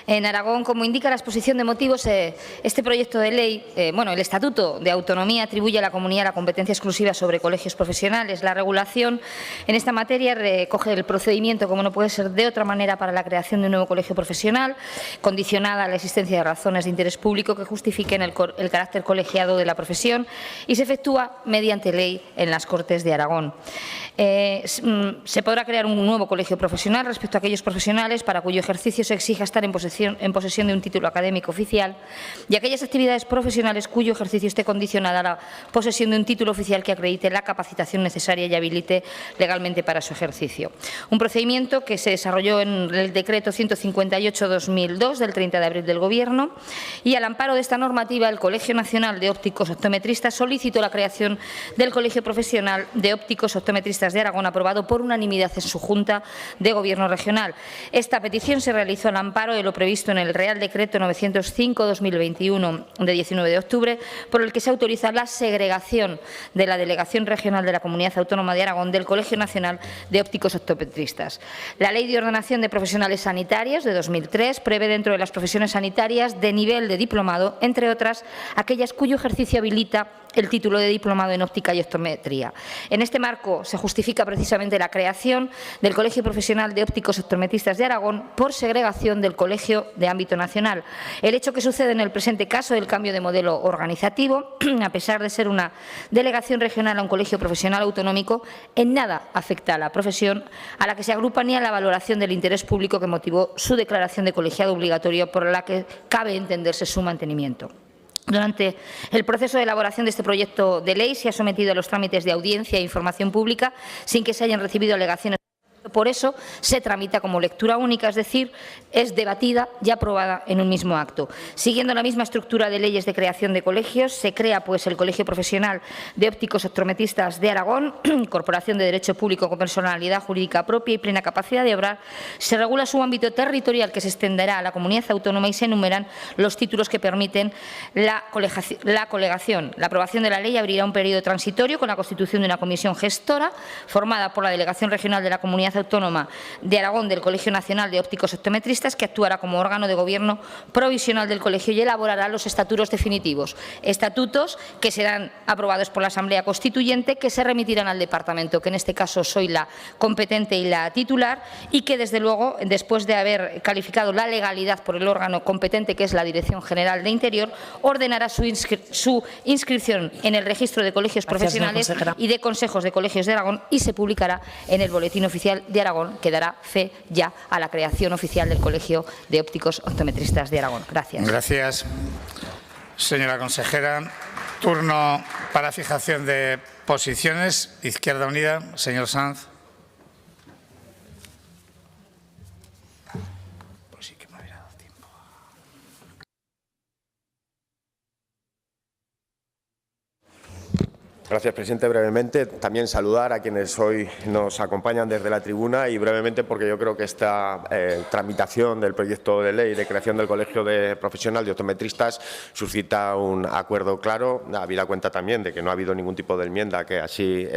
en Aragón. Como indica la exposición de motivos, este proyecto de ley, el Estatuto de Autonomía atribuye a la comunidad la competencia exclusiva sobre colegios profesionales. La regulación en esta materia recoge el procedimiento, como no puede ser de otra manera, para la creación de un nuevo colegio profesional, condicionada a la existencia de razones de interés público que justifiquen el carácter colegiado de la profesión, y se efectúa mediante ley en las Cortes de Aragón. Se podrá crear un nuevo colegio profesional respecto a aquellos profesionales para cuyo ejercicio se exija estar en posesión de un título académico oficial y aquellas actividades profesionales cuyo ejercicio esté condicionada a la posesión de un título oficial que acredite la capacitación necesaria y habilite legalmente para su ejercicio. Un procedimiento que se desarrolló en el Decreto 158/2002 del 30 de abril del Gobierno, y al amparo de esta normativa el Colegio Nacional de Ópticos Optometristas solicitó la creación del Colegio Profesional de Ópticos Optometristas de Aragón, aprobado por unanimidad en su Junta de Gobierno Regional. Esta petición se realizó al amparo de lo previsto en el Real Decreto 905/2021 de 19 de octubre, por el que se autoriza la segregación de la Delegación Regional de la Comunidad Autónoma de Aragón del Colegio Nacional de Ópticos Optometristas. La Ley de Ordenación de Profesionales Sanitarios de 2003 prevé, dentro de las profesiones sanitarias de nivel de diplomado, entre otras, aquellas cuyo ejercicio habilita el título de diplomado en óptica y optometría. En este marco se justifica precisamente la creación del Colegio Profesional de Ópticos Optometristas de Aragón por segregación del colegio de ámbito nacional. El hecho que sucede en el presente caso del cambio de modelo organizativo, a pesar de ser una delegación regional a un colegio profesional autonómico, en nada afecta a la profesión a la que se agrupa ni a la valoración del interés público que motivó su declaración de colegiado obligatorio, por la que cabe entenderse su mantenimiento. Durante el proceso de elaboración de este proyecto de ley se ha sometido a los trámites de audiencia e información pública sin que se hayan recibido alegaciones. Por eso se tramita como lectura única, es decir, es debatida y aprobada en un mismo acto. Siguiendo la misma estructura de leyes de creación de colegios, se crea pues el Colegio Profesional de Ópticos Optometristas de Aragón, corporación de derecho público con personalidad jurídica propia y plena capacidad de obrar. Se regula su ámbito territorial, que se extenderá a la comunidad autónoma, y se enumeran los títulos que permiten la colegación. La aprobación de la ley abrirá un periodo transitorio con la constitución de una comisión gestora formada por la Delegación Regional de la Comunidad Autónoma de Aragón del Colegio Nacional de Ópticos Optometristas, que actuará como órgano de gobierno provisional del colegio y elaborará los estatutos definitivos. Estatutos que serán aprobados por la Asamblea Constituyente, que se remitirán al Departamento, que en este caso soy la competente y la titular, y que desde luego, después de haber calificado la legalidad por el órgano competente, que es la Dirección General de Interior, ordenará su inscripción en el registro de colegios profesionales y de consejos de colegios de Aragón, y se publicará en el Boletín Oficial de Aragón, que dará fe ya a la creación oficial del Colegio de Ópticos Optometristas de Aragón. Gracias. Gracias, señora consejera. Turno para fijación de posiciones. Izquierda Unida, señor Sanz. Gracias, presidente. Brevemente, también saludar a quienes hoy nos acompañan desde la tribuna, y brevemente porque yo creo que esta tramitación del proyecto de ley de creación del Colegio Profesional de Optometristas suscita un acuerdo claro, habida cuenta también de que no ha habido ningún tipo de enmienda que así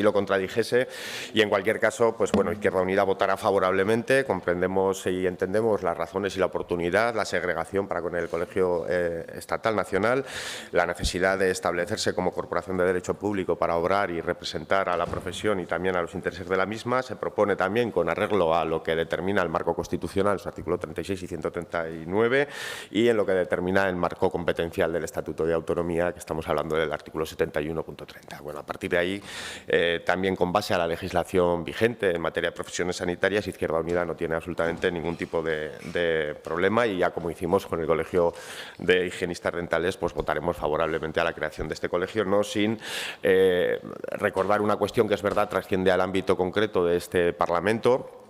lo contradijese, y en cualquier caso, pues bueno, Izquierda Unida votará favorablemente. Comprendemos y entendemos las razones y la oportunidad, la segregación para con el Colegio Estatal Nacional, la necesidad de establecerse como corporación de derecho público para obrar y representar a la profesión y también a los intereses de la misma. Se propone también, con arreglo a lo que determina el marco constitucional, su artículo 36 y 139, y en lo que determina el marco competencial del Estatuto de Autonomía, que estamos hablando del artículo 71.30. Bueno, a partir de ahí, también con base a la legislación vigente en materia de profesiones sanitarias, Izquierda Unida no tiene absolutamente ningún tipo de problema, y ya como hicimos con el Colegio de Higienistas Dentales, pues votaremos favorablemente a la creación de este colegio, no sin recordar una cuestión que, es verdad, trasciende al ámbito concreto de este Parlamento,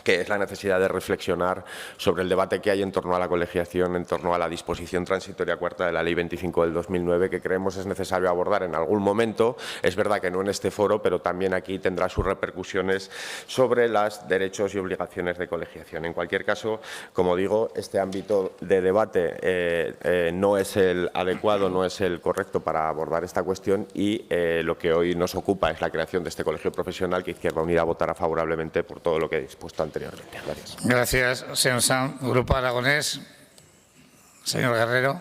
que es la necesidad de reflexionar sobre el debate que hay en torno a la colegiación, en torno a la disposición transitoria cuarta de la Ley 25 del 2009, que creemos es necesario abordar en algún momento. Es verdad que no en este foro, pero también aquí tendrá sus repercusiones sobre los derechos y obligaciones de colegiación. En cualquier caso, como digo, este ámbito de debate no es el adecuado, no es el correcto para abordar esta cuestión y lo que hoy nos ocupa es la creación de este colegio profesional, que Izquierda Unida votará favorablemente por todo lo que he dispuesto anteriormente. Gracias. Gracias, señor Sanz. Grupo Aragonés. Señor Guerrero.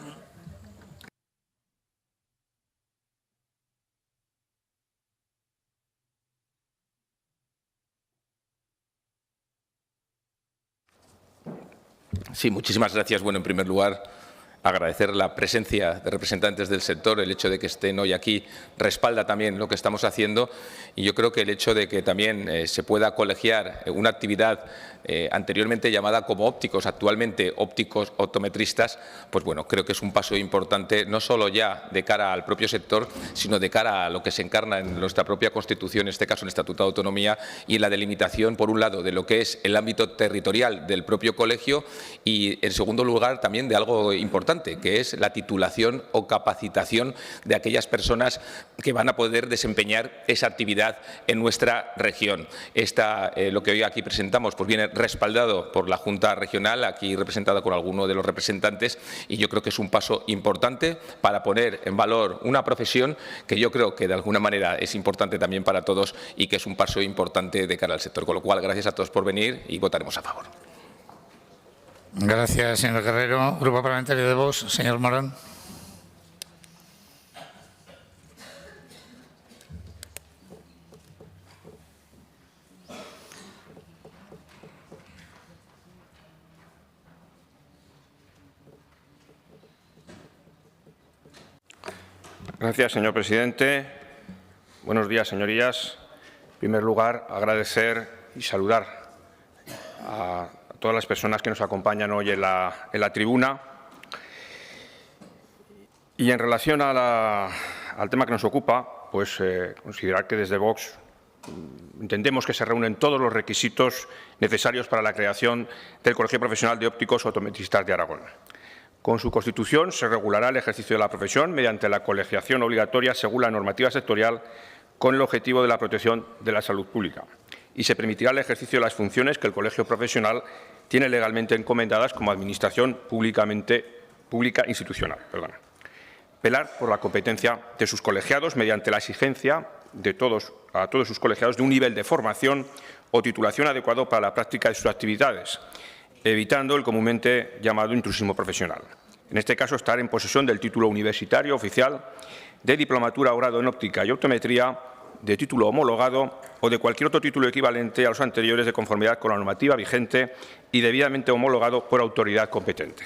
Sí, muchísimas gracias. Bueno, en primer lugar, agradecer la presencia de representantes del sector. El hecho de que estén hoy aquí respalda también lo que estamos haciendo y yo creo que el hecho de que también se pueda colegiar una actividad anteriormente llamada como ópticos, actualmente ópticos optometristas, pues bueno, creo que es un paso importante no solo ya de cara al propio sector, sino de cara a lo que se encarna en nuestra propia Constitución, en este caso el Estatuto de Autonomía, y en la delimitación, por un lado, de lo que es el ámbito territorial del propio colegio y, en segundo lugar, también de algo importante, que es la titulación o capacitación de aquellas personas que van a poder desempeñar esa actividad en nuestra región. Lo que hoy aquí presentamos pues viene respaldado por la Junta Regional, aquí representada por alguno de los representantes, y yo creo que es un paso importante para poner en valor una profesión que yo creo que de alguna manera es importante también para todos y que es un paso importante de cara al sector. Con lo cual, gracias a todos por venir y votaremos a favor. Gracias, señor Guerrero. Grupo Parlamentario de Vox, señor Morón. Gracias, señor presidente. Buenos días, señorías. En primer lugar, agradecer y saludar a todas las personas que nos acompañan hoy en la tribuna. Y en relación al tema que nos ocupa, pues considerar que desde Vox entendemos que se reúnen todos los requisitos necesarios para la creación del Colegio Profesional de Ópticos Optometristas de Aragón. Con su constitución se regulará el ejercicio de la profesión mediante la colegiación obligatoria según la normativa sectorial con el objetivo de la protección de la salud pública y se permitirá el ejercicio de las funciones que el colegio profesional tiene legalmente encomendadas como administración pública institucional. Velar por la competencia de sus colegiados mediante la exigencia a todos sus colegiados de un nivel de formación o titulación adecuado para la práctica de sus actividades, evitando el comúnmente llamado intrusismo profesional. En este caso, estar en posesión del título universitario oficial de diplomatura o grado en óptica y optometría, de título homologado o de cualquier otro título equivalente a los anteriores de conformidad con la normativa vigente y debidamente homologado por autoridad competente.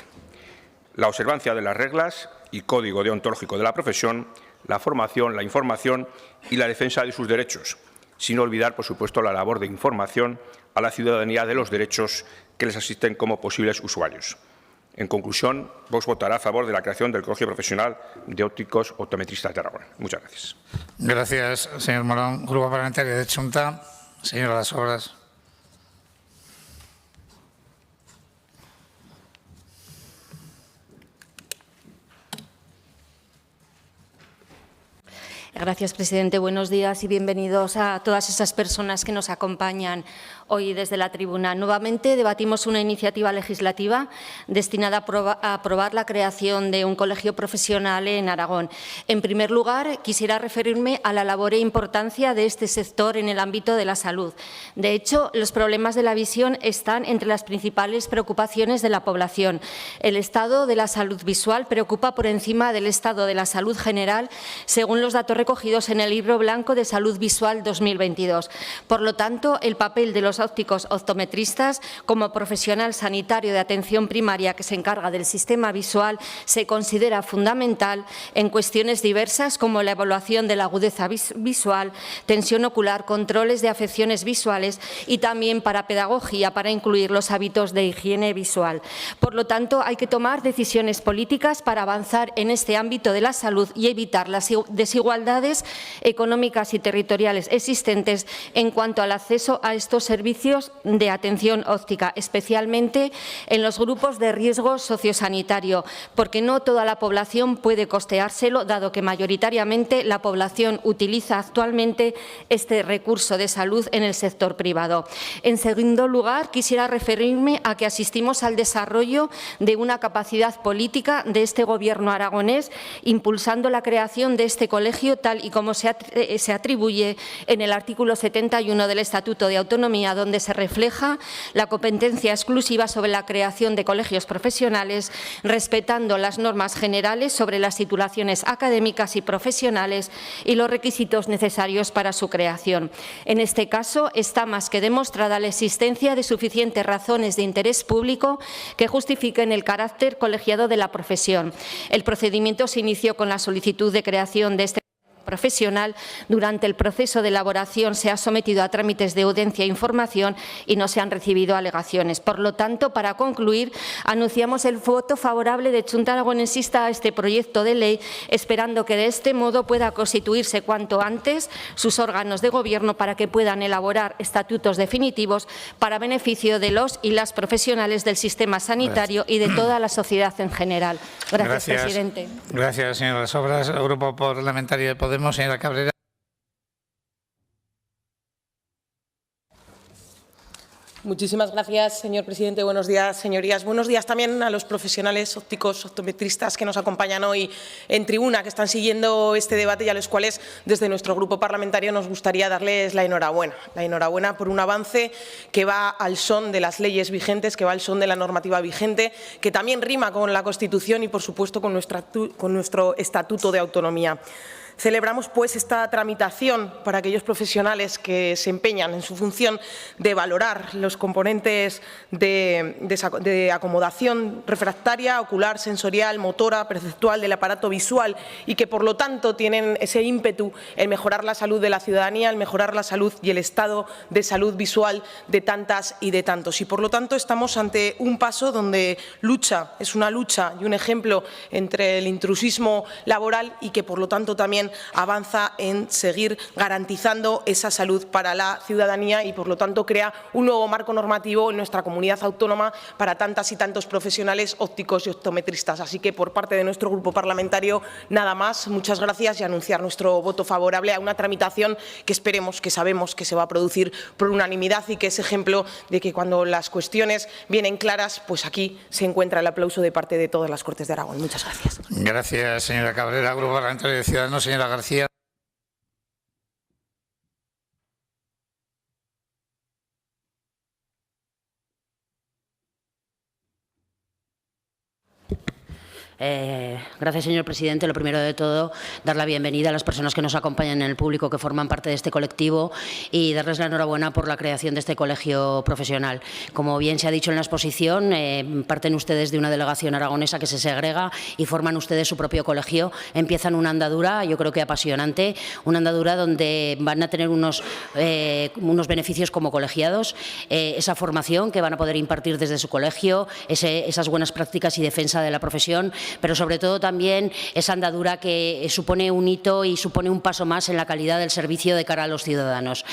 La observancia de las reglas y código deontológico de la profesión, la formación, la información y la defensa de sus derechos, sin olvidar, por supuesto, la labor de información a la ciudadanía de los derechos que les asisten como posibles usuarios. En conclusión, Vox votará a favor de la creación del Colegio Profesional de Ópticos Optometristas de Aragón. Muchas gracias. Gracias, señor Morón. Grupo Parlamentario de Chunta, señora Las Obras. Gracias, presidente. Buenos días y bienvenidos a todas esas personas que nos acompañan hoy desde la tribuna. Nuevamente debatimos una iniciativa legislativa destinada a aprobar la creación de un colegio profesional en Aragón. En primer lugar, quisiera referirme a la labor e importancia de este sector en el ámbito de la salud. De hecho, los problemas de la visión están entre las principales preocupaciones de la población. El estado de la salud visual preocupa por encima del estado de la salud general, según los datos recogidos en el Libro Blanco de Salud Visual 2022. Por lo tanto, el papel de los ópticos optometristas como profesional sanitario de atención primaria que se encarga del sistema visual se considera fundamental en cuestiones diversas como la evaluación de la agudeza visual, tensión ocular, controles de afecciones visuales y también para pedagogía, para incluir los hábitos de higiene visual. Por lo tanto, hay que tomar decisiones políticas para avanzar en este ámbito de la salud y evitar las desigualdades desigualdades económicas y territoriales existentes en cuanto al acceso a estos servicios de atención óptica, especialmente en los grupos de riesgo sociosanitario, porque no toda la población puede costeárselo, dado que mayoritariamente la población utiliza actualmente este recurso de salud en el sector privado. En segundo lugar, quisiera referirme a que asistimos al desarrollo de una capacidad política de este Gobierno aragonés, impulsando la creación de este colegio tal y como se atribuye en el artículo 71 del Estatuto de Autonomía, donde se refleja la competencia exclusiva sobre la creación de colegios profesionales, respetando las normas generales sobre las titulaciones académicas y profesionales y los requisitos necesarios para su creación. En este caso, está más que demostrada la existencia de suficientes razones de interés público que justifiquen el carácter colegiado de la profesión. El procedimiento se inició con la solicitud de creación de este profesional. Durante el proceso de elaboración se ha sometido a trámites de audiencia e información y no se han recibido alegaciones. Por lo tanto, para concluir, anunciamos el voto favorable de Junta Aragonesista a este proyecto de ley, esperando que de este modo pueda constituirse cuanto antes sus órganos de gobierno para que puedan elaborar estatutos definitivos para beneficio de los y las profesionales del sistema sanitario y de toda la sociedad en general. Gracias, presidente. Gracias, señora Sobras. El Grupo Parlamentario de Podemos, señora Cabrera. Muchísimas gracias, señor presidente. Buenos días, señorías. Buenos días también a los profesionales ópticos, optometristas que nos acompañan hoy en tribuna, que están siguiendo este debate y a los cuales desde nuestro grupo parlamentario nos gustaría darles la enhorabuena. La enhorabuena por un avance que va al son de las leyes vigentes, que va al son de la normativa vigente, que también rima con la Constitución y, por supuesto, con nuestro Estatuto de Autonomía. Celebramos, pues, esta tramitación para aquellos profesionales que se empeñan en su función de valorar los componentes de acomodación refractaria, ocular, sensorial, motora, perceptual del aparato visual y que, por lo tanto, tienen ese ímpetu en mejorar la salud de la ciudadanía, en mejorar la salud y el estado de salud visual de tantas y de tantos. Y, por lo tanto, estamos ante un paso donde es una lucha y un ejemplo entre el intrusismo laboral y que, por lo tanto, también avanza en seguir garantizando esa salud para la ciudadanía y, por lo tanto, crea un nuevo marco normativo en nuestra comunidad autónoma para tantas y tantos profesionales ópticos y optometristas. Así que, por parte de nuestro grupo parlamentario, nada más. Muchas gracias y anunciar nuestro voto favorable a una tramitación que esperemos, que sabemos que se va a producir por unanimidad y que es ejemplo de que cuando las cuestiones vienen claras, pues aquí se encuentra el aplauso de parte de todas las Cortes de Aragón. Muchas gracias. Gracias, señora Cabrera. Grupo Parlamentario de Ciudadanos, señora García. Gracias, señor presidente. Lo primero de todo, dar la bienvenida a las personas que nos acompañan en el público, que forman parte de este colectivo, y darles la enhorabuena por la creación de este colegio profesional. Como bien se ha dicho en la exposición, parten ustedes de una delegación aragonesa que se segrega y forman ustedes su propio colegio. Empiezan una andadura, yo creo que apasionante, una andadura donde van a tener unos beneficios como colegiados, esa formación que van a poder impartir desde su colegio, esas buenas prácticas y defensa de la profesión, pero sobre todo también esa andadura que supone un hito y supone un paso más en la calidad del servicio de cara a los ciudadanos.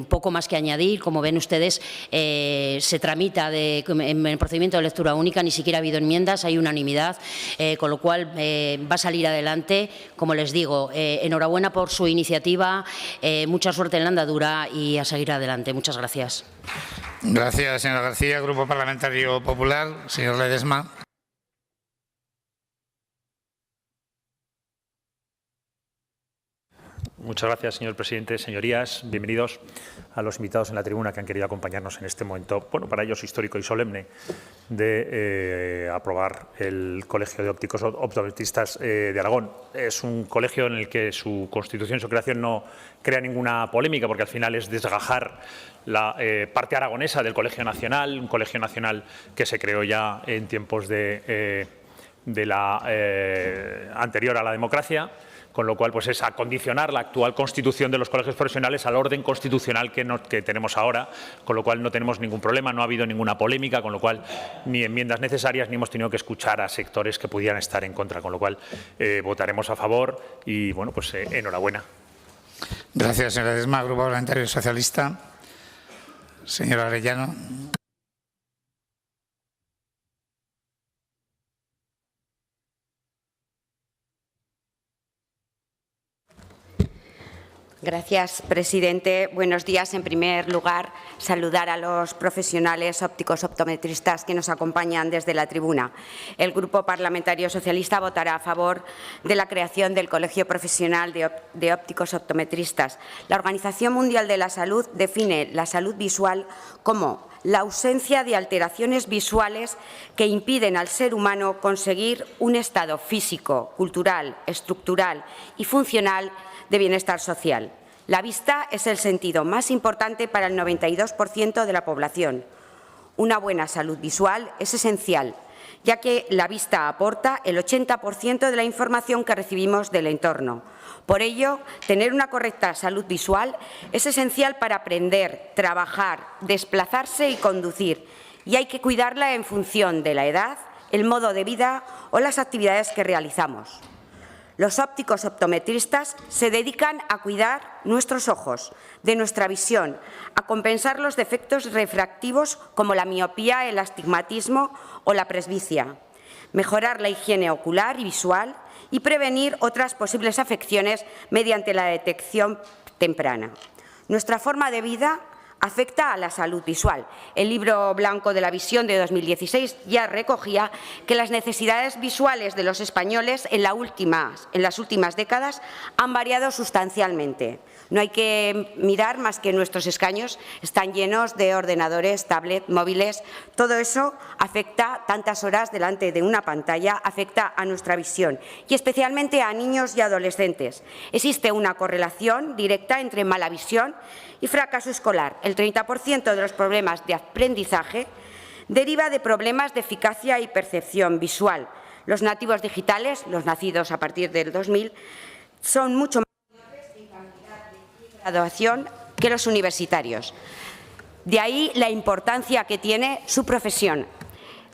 Poco más que añadir. Como ven ustedes, se tramita en el procedimiento de lectura única, ni siquiera ha habido enmiendas, hay unanimidad, con lo cual va a salir adelante. Como les digo, enhorabuena por su iniciativa, mucha suerte en la andadura y a seguir adelante. Muchas gracias. Gracias, señora García. Grupo Parlamentario Popular, señor Ledesma. Muchas gracias, señor presidente. Señorías, bienvenidos a los invitados en la tribuna que han querido acompañarnos en este momento, bueno, para ellos histórico y solemne, de aprobar el Colegio de Ópticos Optometristas de Aragón. Es un colegio en el que su constitución y su creación no crea ninguna polémica, porque al final es desgajar la parte aragonesa del Colegio Nacional, un colegio nacional que se creó ya en tiempos de la anterior a la democracia, con lo cual pues es acondicionar la actual constitución de los colegios profesionales al orden constitucional que tenemos ahora, con lo cual no tenemos ningún problema, no ha habido ninguna polémica, con lo cual ni enmiendas necesarias ni hemos tenido que escuchar a sectores que pudieran estar en contra, con lo cual votaremos a favor y bueno, pues enhorabuena. Gracias, señora Ledesma. Grupo Parlamentario Socialista. Señor Arellano. Gracias, presidente. Buenos días. En primer lugar, saludar a los profesionales ópticos optometristas que nos acompañan desde la tribuna. El Grupo Parlamentario Socialista votará a favor de la creación del Colegio Profesional de Ópticos Optometristas. La Organización Mundial de la Salud define la salud visual como la ausencia de alteraciones visuales que impiden al ser humano conseguir un estado físico, cultural, estructural y funcional de bienestar social. La vista es el sentido más importante para el 92% de la población. Una buena salud visual es esencial, ya que la vista aporta el 80% de la información que recibimos del entorno. Por ello, tener una correcta salud visual es esencial para aprender, trabajar, desplazarse y conducir, y hay que cuidarla en función de la edad, el modo de vida o las actividades que realizamos. Los ópticos optometristas se dedican a cuidar nuestros ojos, de nuestra visión, a compensar los defectos refractivos como la miopía, el astigmatismo o la presbicia, mejorar la higiene ocular y visual y prevenir otras posibles afecciones mediante la detección temprana. Nuestra forma de vida afecta a la salud visual. El Libro Blanco de la Visión de 2016 ya recogía que las necesidades visuales de los españoles en las últimas décadas han variado sustancialmente. No hay que mirar más que nuestros escaños están llenos de ordenadores, tablets, móviles. Todo eso afecta, tantas horas delante de una pantalla, afecta a nuestra visión y especialmente a niños y adolescentes. Existe una correlación directa entre mala visión y fracaso escolar. El 30% de los problemas de aprendizaje deriva de problemas de eficacia y percepción visual. Los nativos digitales, los nacidos a partir del 2000, son mucho más en cantidad de graduación que los universitarios. De ahí la importancia que tiene su profesión.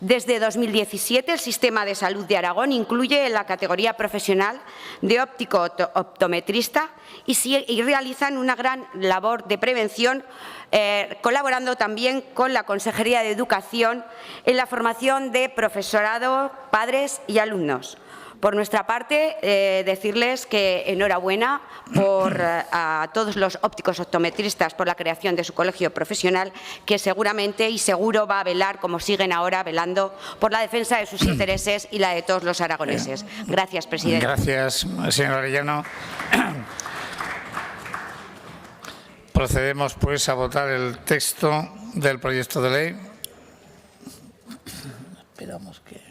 Desde 2017, el Sistema de Salud de Aragón incluye en la categoría profesional de óptico optometrista y realizan una gran labor de prevención, colaborando también con la Consejería de Educación en la formación de profesorado, padres y alumnos. Por nuestra parte, decirles que enhorabuena a todos los ópticos optometristas por la creación de su colegio profesional, que seguramente y seguro va a velar, como siguen ahora velando, por la defensa de sus intereses y la de todos los aragoneses. Gracias, presidente. Gracias, señor Arellano. Procedemos, pues, a votar el texto del proyecto de ley. Esperamos que...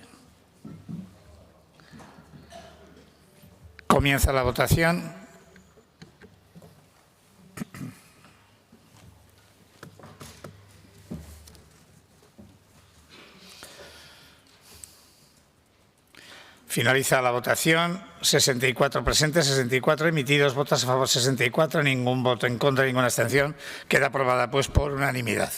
Comienza la votación. Finaliza la votación. 64 presentes, 64 emitidos, votos a favor 64, ningún voto en contra, ninguna abstención. Queda aprobada, pues, por unanimidad.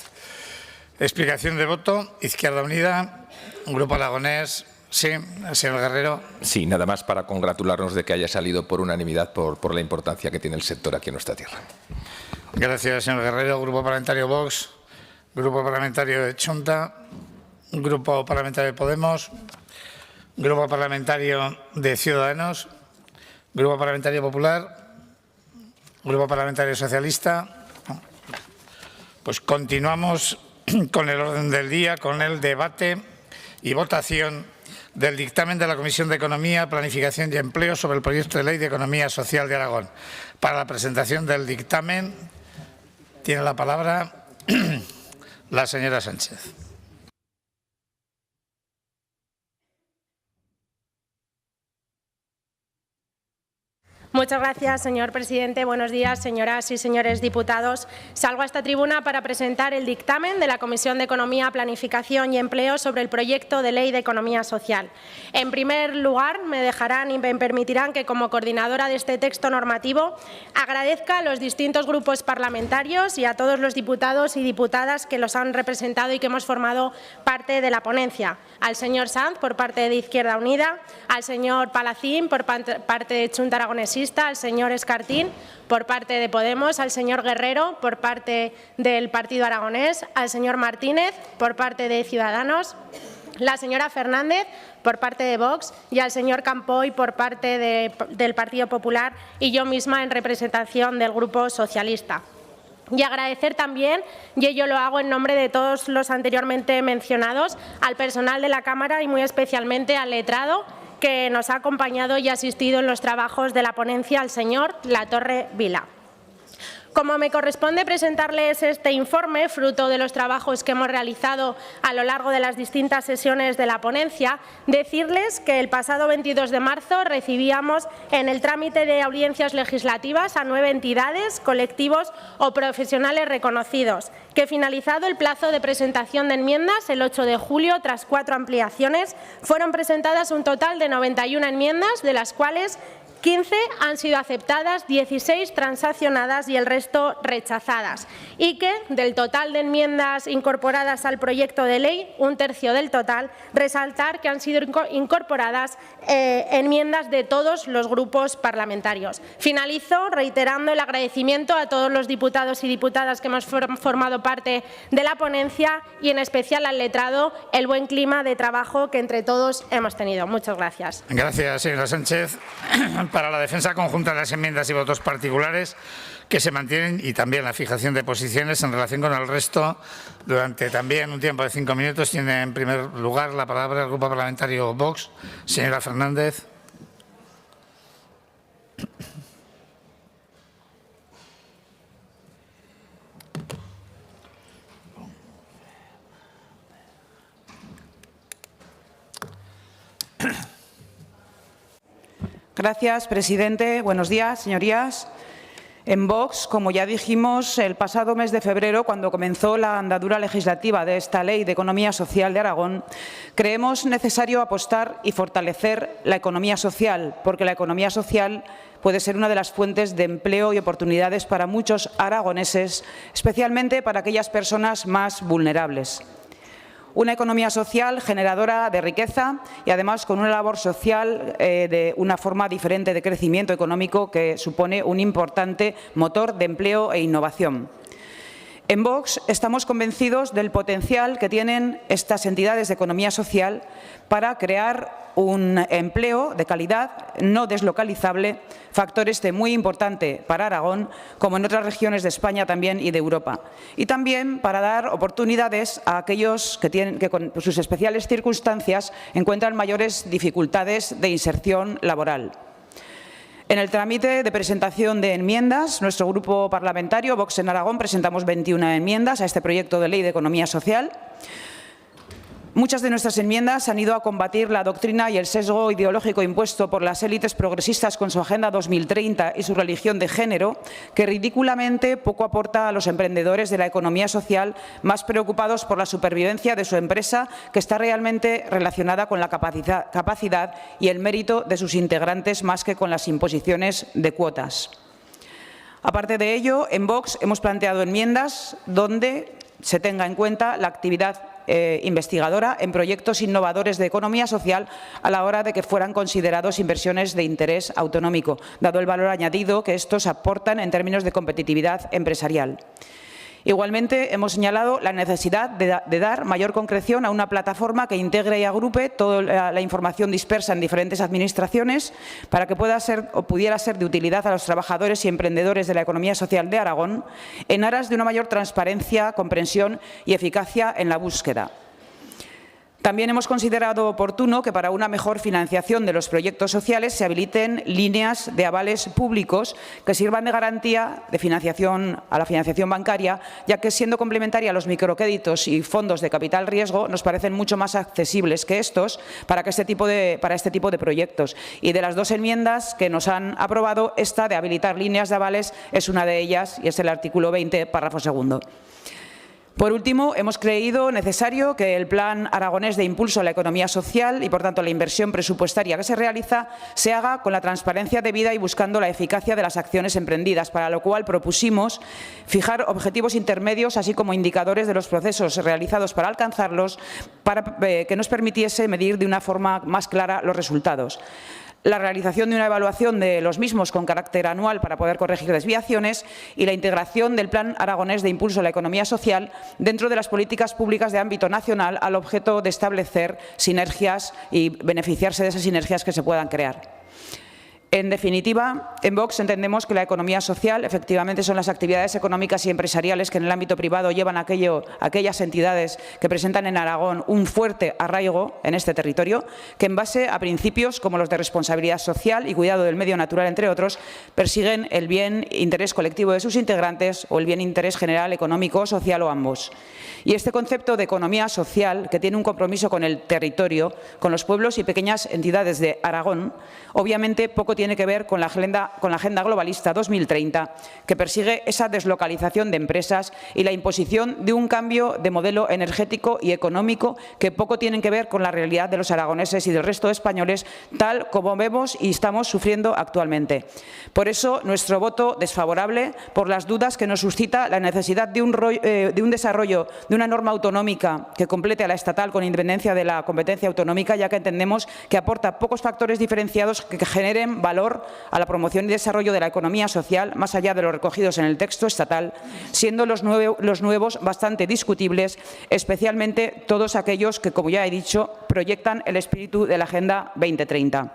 Explicación de voto. Izquierda Unida, Grupo Aragonés. Sí, señor Guerrero. Sí, nada más para congratularnos de que haya salido por unanimidad por la importancia que tiene el sector aquí en nuestra tierra. Gracias, señor Guerrero. Grupo Parlamentario Vox, Grupo Parlamentario de Chunta, Grupo Parlamentario de Podemos, Grupo Parlamentario de Ciudadanos, Grupo Parlamentario Popular, Grupo Parlamentario Socialista. Pues continuamos con el orden del día, con el debate y votación del dictamen de la Comisión de Economía, Planificación y Empleo sobre el proyecto de Ley de Economía Social de Aragón. Para la presentación del dictamen tiene la palabra la señora Sánchez. Muchas gracias, señor presidente. Buenos días, señoras y señores diputados. Salgo a esta tribuna para presentar el dictamen de la Comisión de Economía, Planificación y Empleo sobre el proyecto de Ley de Economía Social. En primer lugar, me dejarán y me permitirán que, como coordinadora de este texto normativo, agradezca a los distintos grupos parlamentarios y a todos los diputados y diputadas que los han representado y que hemos formado parte de la ponencia. Al señor Sanz, por parte de Izquierda Unida, al señor Palacín, por parte de Chunta Aragonesista, al señor Escartín, por parte de Podemos, al señor Guerrero, por parte del Partido Aragonés, al señor Martínez, por parte de Ciudadanos, la señora Fernández, por parte de Vox, y al señor Campoy, por parte del Partido Popular, y yo misma en representación del Grupo Socialista. Y agradecer también, y ello lo hago en nombre de todos los anteriormente mencionados, al personal de la Cámara y muy especialmente al letrado que nos ha acompañado y asistido en los trabajos de la ponencia, al señor Latorre Vila. Como me corresponde presentarles este informe, fruto de los trabajos que hemos realizado a lo largo de las distintas sesiones de la ponencia, decirles que el pasado 22 de marzo recibíamos en el trámite de audiencias legislativas a 9 entidades, colectivos o profesionales reconocidos, que finalizado el plazo de presentación de enmiendas, el 8 de julio, tras 4 ampliaciones, fueron presentadas un total de 91 enmiendas, de las cuales 15 han sido aceptadas, 16 transaccionadas y el resto rechazadas. Y que, del total de enmiendas incorporadas al proyecto de ley, un tercio del total, resaltar que han sido incorporadas enmiendas de todos los grupos parlamentarios. Finalizo reiterando el agradecimiento a todos los diputados y diputadas que hemos formado parte de la ponencia y en especial al letrado el buen clima de trabajo que entre todos hemos tenido. Muchas gracias. Gracias, señora Sánchez. Para la defensa conjunta de las enmiendas y votos particulares que se mantienen y también la fijación de posiciones en relación con el resto durante también un tiempo de 5 minutos. Tiene en primer lugar la palabra el Grupo Parlamentario Vox. Señora Fernández. Gracias, presidente. Buenos días, señorías. En Vox, como ya dijimos el pasado mes de febrero, cuando comenzó la andadura legislativa de esta Ley de Economía Social de Aragón, creemos necesario apostar y fortalecer la economía social, porque la economía social puede ser una de las fuentes de empleo y oportunidades para muchos aragoneses, especialmente para aquellas personas más vulnerables. Una economía social generadora de riqueza y además con una labor social de una forma diferente de crecimiento económico que supone un importante motor de empleo e innovación. En Vox estamos convencidos del potencial que tienen estas entidades de economía social para crear un empleo de calidad no deslocalizable, factor muy importante para Aragón, como en otras regiones de España también y de Europa. Y también para dar oportunidades a aquellos que con sus especiales circunstancias encuentran mayores dificultades de inserción laboral. En el trámite de presentación de enmiendas, nuestro grupo parlamentario, Vox en Aragón, presentamos 21 enmiendas a este proyecto de Ley de Economía Social. Muchas de nuestras enmiendas han ido a combatir la doctrina y el sesgo ideológico impuesto por las élites progresistas con su Agenda 2030 y su religión de género, que ridículamente poco aporta a los emprendedores de la economía social más preocupados por la supervivencia de su empresa, que está realmente relacionada con la capacidad y el mérito de sus integrantes más que con las imposiciones de cuotas. Aparte de ello, en Vox hemos planteado enmiendas donde se tenga en cuenta la actividad investigadora en proyectos innovadores de economía social a la hora de que fueran considerados inversiones de interés autonómico, dado el valor añadido que estos aportan en términos de competitividad empresarial. Igualmente, hemos señalado la necesidad de dar mayor concreción a una plataforma que integre y agrupe toda la información dispersa en diferentes administraciones para que pueda ser o pudiera ser de utilidad a los trabajadores y emprendedores de la economía social de Aragón en aras de una mayor transparencia, comprensión y eficacia en la búsqueda. También hemos considerado oportuno que para una mejor financiación de los proyectos sociales se habiliten líneas de avales públicos que sirvan de garantía de financiación a la financiación bancaria, ya que siendo complementaria a los microcréditos y fondos de capital riesgo nos parecen mucho más accesibles que estos para este tipo de proyectos. Y de las dos enmiendas que nos han aprobado, esta de habilitar líneas de avales es una de ellas y es el artículo 20, párrafo segundo. Por último, hemos creído necesario que el Plan Aragonés de Impulso a la Economía Social y, por tanto, la inversión presupuestaria que se realiza se haga con la transparencia debida y buscando la eficacia de las acciones emprendidas, para lo cual propusimos fijar objetivos intermedios, así como indicadores de los procesos realizados para alcanzarlos, para que nos permitiese medir de una forma más clara los resultados. La realización de una evaluación de los mismos con carácter anual para poder corregir desviaciones y la integración del Plan Aragonés de Impulso a la Economía Social dentro de las políticas públicas de ámbito nacional al objeto de establecer sinergias y beneficiarse de esas sinergias que se puedan crear. En definitiva, en Vox entendemos que la economía social efectivamente son las actividades económicas y empresariales que en el ámbito privado llevan aquellas entidades que presentan en Aragón un fuerte arraigo en este territorio, que en base a principios como los de responsabilidad social y cuidado del medio natural, entre otros, persiguen el bien interés colectivo de sus integrantes o el bien interés general, económico, social o ambos. Y este concepto de economía social, que tiene un compromiso con el territorio, con los pueblos y pequeñas entidades de Aragón, obviamente poco tiene que ver con la Agenda Globalista 2030, que persigue esa deslocalización de empresas y la imposición de un cambio de modelo energético y económico que poco tienen que ver con la realidad de los aragoneses y del resto de españoles, tal como vemos y estamos sufriendo actualmente. Por eso, nuestro voto desfavorable, por las dudas que nos suscita la necesidad de un desarrollo de una norma autonómica que complete a la estatal con independencia de la competencia autonómica, ya que entendemos que aporta pocos factores diferenciados que generen valor a la promoción y desarrollo de la economía social, más allá de los recogidos en el texto estatal, siendo los nuevos bastante discutibles, especialmente todos aquellos que, como ya he dicho, proyectan el espíritu de la Agenda 2030.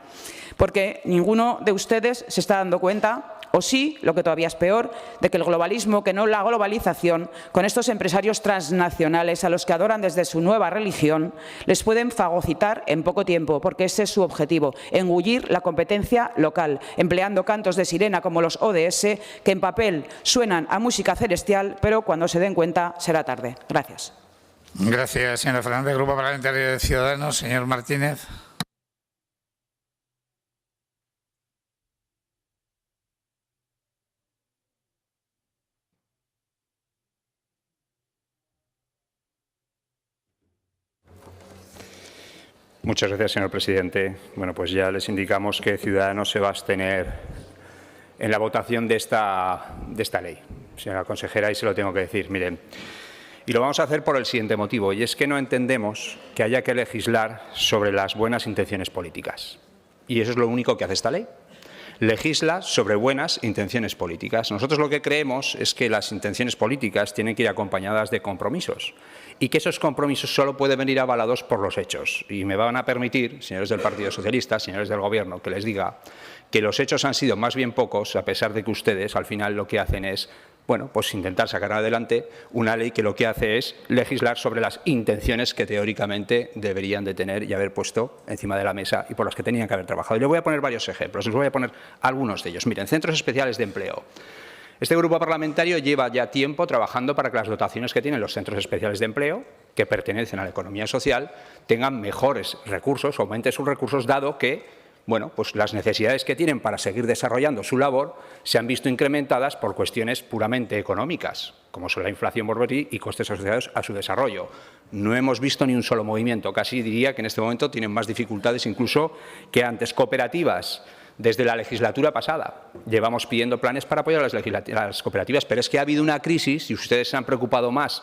Porque ninguno de ustedes se está dando cuenta, o sí, lo que todavía es peor, de que el globalismo, que no la globalización, con estos empresarios transnacionales a los que adoran desde su nueva religión, les pueden fagocitar en poco tiempo, porque ese es su objetivo, engullir la competencia local, empleando cantos de sirena como los ODS, que en papel suenan a música celestial, pero cuando se den cuenta será tarde. Gracias. Gracias, señora Fernández. Grupo Parlamentario de Ciudadanos, señor Martínez. Muchas gracias, señor presidente. Bueno, pues ya les indicamos que Ciudadanos se va a abstener en la votación de esta ley. Señora consejera, y se lo tengo que decir, miren, y lo vamos a hacer por el siguiente motivo, y es que no entendemos que haya que legislar sobre las buenas intenciones políticas. Y eso es lo único que hace esta ley. Legisla sobre buenas intenciones políticas. Nosotros lo que creemos es que las intenciones políticas tienen que ir acompañadas de compromisos y que esos compromisos solo pueden venir avalados por los hechos. Y me van a permitir, señores del Partido Socialista, señores del Gobierno, que les diga que los hechos han sido más bien pocos, a pesar de que ustedes al final lo que hacen es, bueno, pues intentar sacar adelante una ley que lo que hace es legislar sobre las intenciones que teóricamente deberían de tener y haber puesto encima de la mesa y por las que tenían que haber trabajado. Y le voy a poner varios ejemplos, les voy a poner algunos de ellos. Miren, centros especiales de empleo. Este grupo parlamentario lleva ya tiempo trabajando para que las dotaciones que tienen los centros especiales de empleo, que pertenecen a la economía social, tengan mejores recursos, aumenten sus recursos, dado que bueno, pues las necesidades que tienen para seguir desarrollando su labor se han visto incrementadas por cuestiones puramente económicas, como son la inflación borborí y costes asociados a su desarrollo. No hemos visto ni un solo movimiento, casi diría que en este momento tienen más dificultades incluso que antes. Cooperativas. Desde la legislatura pasada llevamos pidiendo planes para apoyar a las cooperativas, pero es que ha habido una crisis y ustedes se han preocupado más,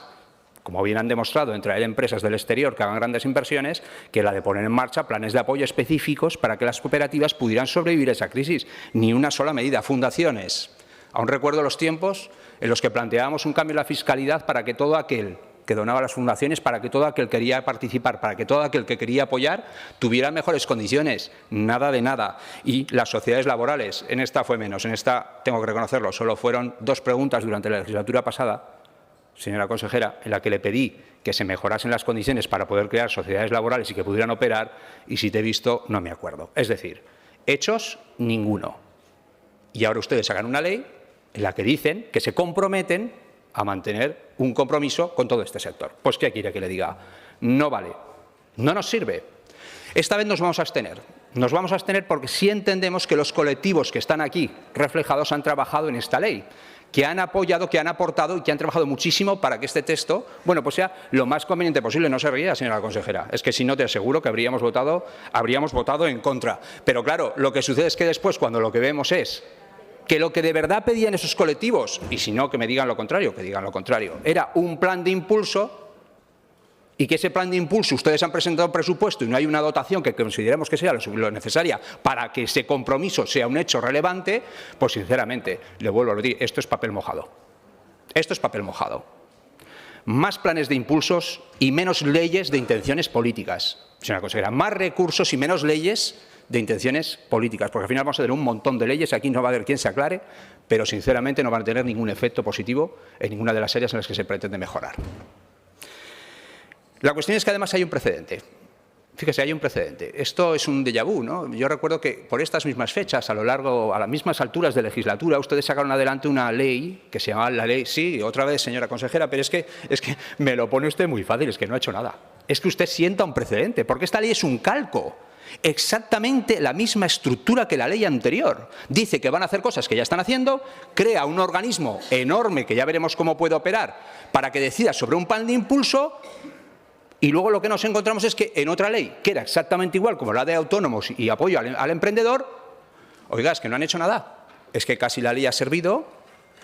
como bien han demostrado, en traer empresas del exterior que hagan grandes inversiones, que la de poner en marcha planes de apoyo específicos para que las cooperativas pudieran sobrevivir a esa crisis. Ni una sola medida. Fundaciones. Aún recuerdo los tiempos en los que planteábamos un cambio en la fiscalidad para que todo aquel que donaba las fundaciones, para que todo aquel que quería participar, para que todo aquel que quería apoyar tuviera mejores condiciones. Nada de nada. Y las sociedades laborales, en esta fue menos. En esta, tengo que reconocerlo, solo fueron 2 preguntas durante la legislatura pasada señora consejera, en la que le pedí que se mejorasen las condiciones para poder crear sociedades laborales y que pudieran operar, y si te he visto, no me acuerdo. Es decir, hechos, ninguno. Y ahora ustedes sacan una ley en la que dicen que se comprometen a mantener un compromiso con todo este sector. Pues, ¿qué quiere que le diga? No vale, no nos sirve. Esta vez nos vamos a abstener. Nos vamos a abstener porque sí entendemos que los colectivos que están aquí reflejados han trabajado en esta ley, que han apoyado, que han aportado y que han trabajado muchísimo para que este texto, bueno, pues sea lo más conveniente posible. No se ría, señora consejera. Es que si no, te aseguro que habríamos votado en contra. Pero claro, lo que sucede es que después, cuando lo que vemos es que lo que de verdad pedían esos colectivos, y si no, que me digan lo contrario, era un plan de impulso, y que ese plan de impulso ustedes han presentado un presupuesto y no hay una dotación que consideremos que sea lo necesaria para que ese compromiso sea un hecho relevante, pues sinceramente, le vuelvo a decir, esto es papel mojado. Esto es papel mojado. Más planes de impulsos y menos leyes de intenciones políticas. Señora consejera, más recursos y menos leyes de intenciones políticas, porque al final vamos a tener un montón de leyes, aquí no va a haber quien se aclare, pero sinceramente no van a tener ningún efecto positivo en ninguna de las áreas en las que se pretende mejorar. La cuestión es que además hay un precedente. Fíjese, hay un precedente. Esto es un déjà vu, ¿no? Yo recuerdo que por estas mismas fechas, a las mismas alturas de legislatura, ustedes sacaron adelante una ley que se llamaba la ley, sí, otra vez, señora consejera, pero es que me lo pone usted muy fácil, es que no ha hecho nada. Es que usted sienta un precedente, porque esta ley es un calco. Exactamente la misma estructura que la ley anterior. Dice que van a hacer cosas que ya están haciendo, crea un organismo enorme que ya veremos cómo puede operar para que decida sobre un plan de impulso. Y luego lo que nos encontramos es que en otra ley, que era exactamente igual como la de autónomos y apoyo al emprendedor, oiga, es que no han hecho nada. Es que casi la ley ha servido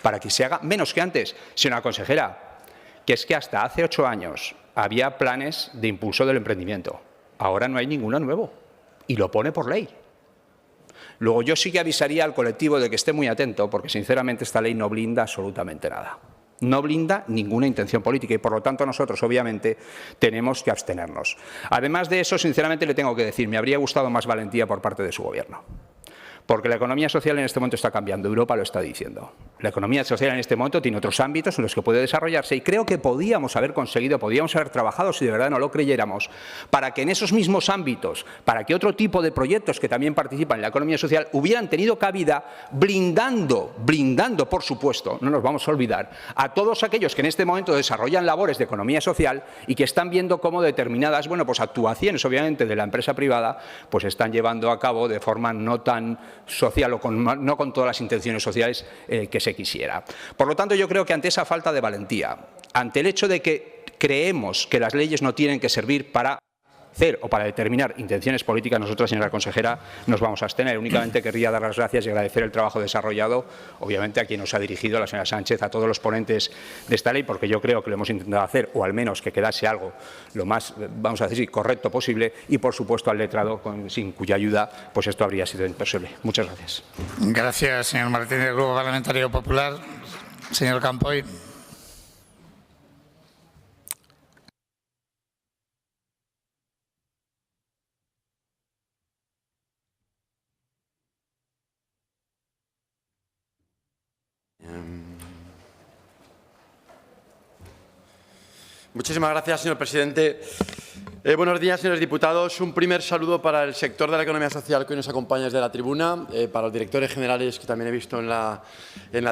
para que se haga menos que antes. Señora consejera, que es que hasta hace 8 años había planes de impulso del emprendimiento. Ahora no hay ninguno nuevo. Y lo pone por ley. Luego yo sí que avisaría al colectivo de que esté muy atento, porque sinceramente esta ley no blinda absolutamente nada. No blinda ninguna intención política y, por lo tanto, nosotros, obviamente, tenemos que abstenernos. Además de eso, sinceramente, le tengo que decir, me habría gustado más valentía por parte de su Gobierno. Porque la economía social en este momento está cambiando, Europa lo está diciendo. La economía social en este momento tiene otros ámbitos en los que puede desarrollarse y creo que podíamos haber conseguido, podíamos haber trabajado, si de verdad no lo creyéramos, para que en esos mismos ámbitos, para que otro tipo de proyectos que también participan en la economía social hubieran tenido cabida, blindando, por supuesto, no nos vamos a olvidar, a todos aquellos que en este momento desarrollan labores de economía social y que están viendo cómo determinadas, bueno, pues actuaciones, obviamente, de la empresa privada, pues están llevando a cabo de forma no tan social o no con todas las intenciones sociales que se quisiera. Por lo tanto, yo creo que ante esa falta de valentía, ante el hecho de que creemos que las leyes no tienen que servir para hacer o para determinar intenciones políticas, nosotros, señora consejera, nos vamos a abstener. Únicamente querría dar las gracias y agradecer el trabajo desarrollado, obviamente, a quien nos ha dirigido, a la señora Sánchez, a todos los ponentes de esta ley, porque yo creo que lo hemos intentado hacer, o al menos que quedase algo lo más, vamos a decir, correcto posible, y, por supuesto, al letrado, sin cuya ayuda, pues esto habría sido imposible. Muchas gracias. Gracias, señor Martínez, del Grupo Parlamentario Popular. Señor Campoy. Muchísimas gracias, señor presidente. Buenos días, señores diputados. Un primer saludo para el sector de la economía social que hoy nos acompaña desde la tribuna, para los directores generales que también he visto en la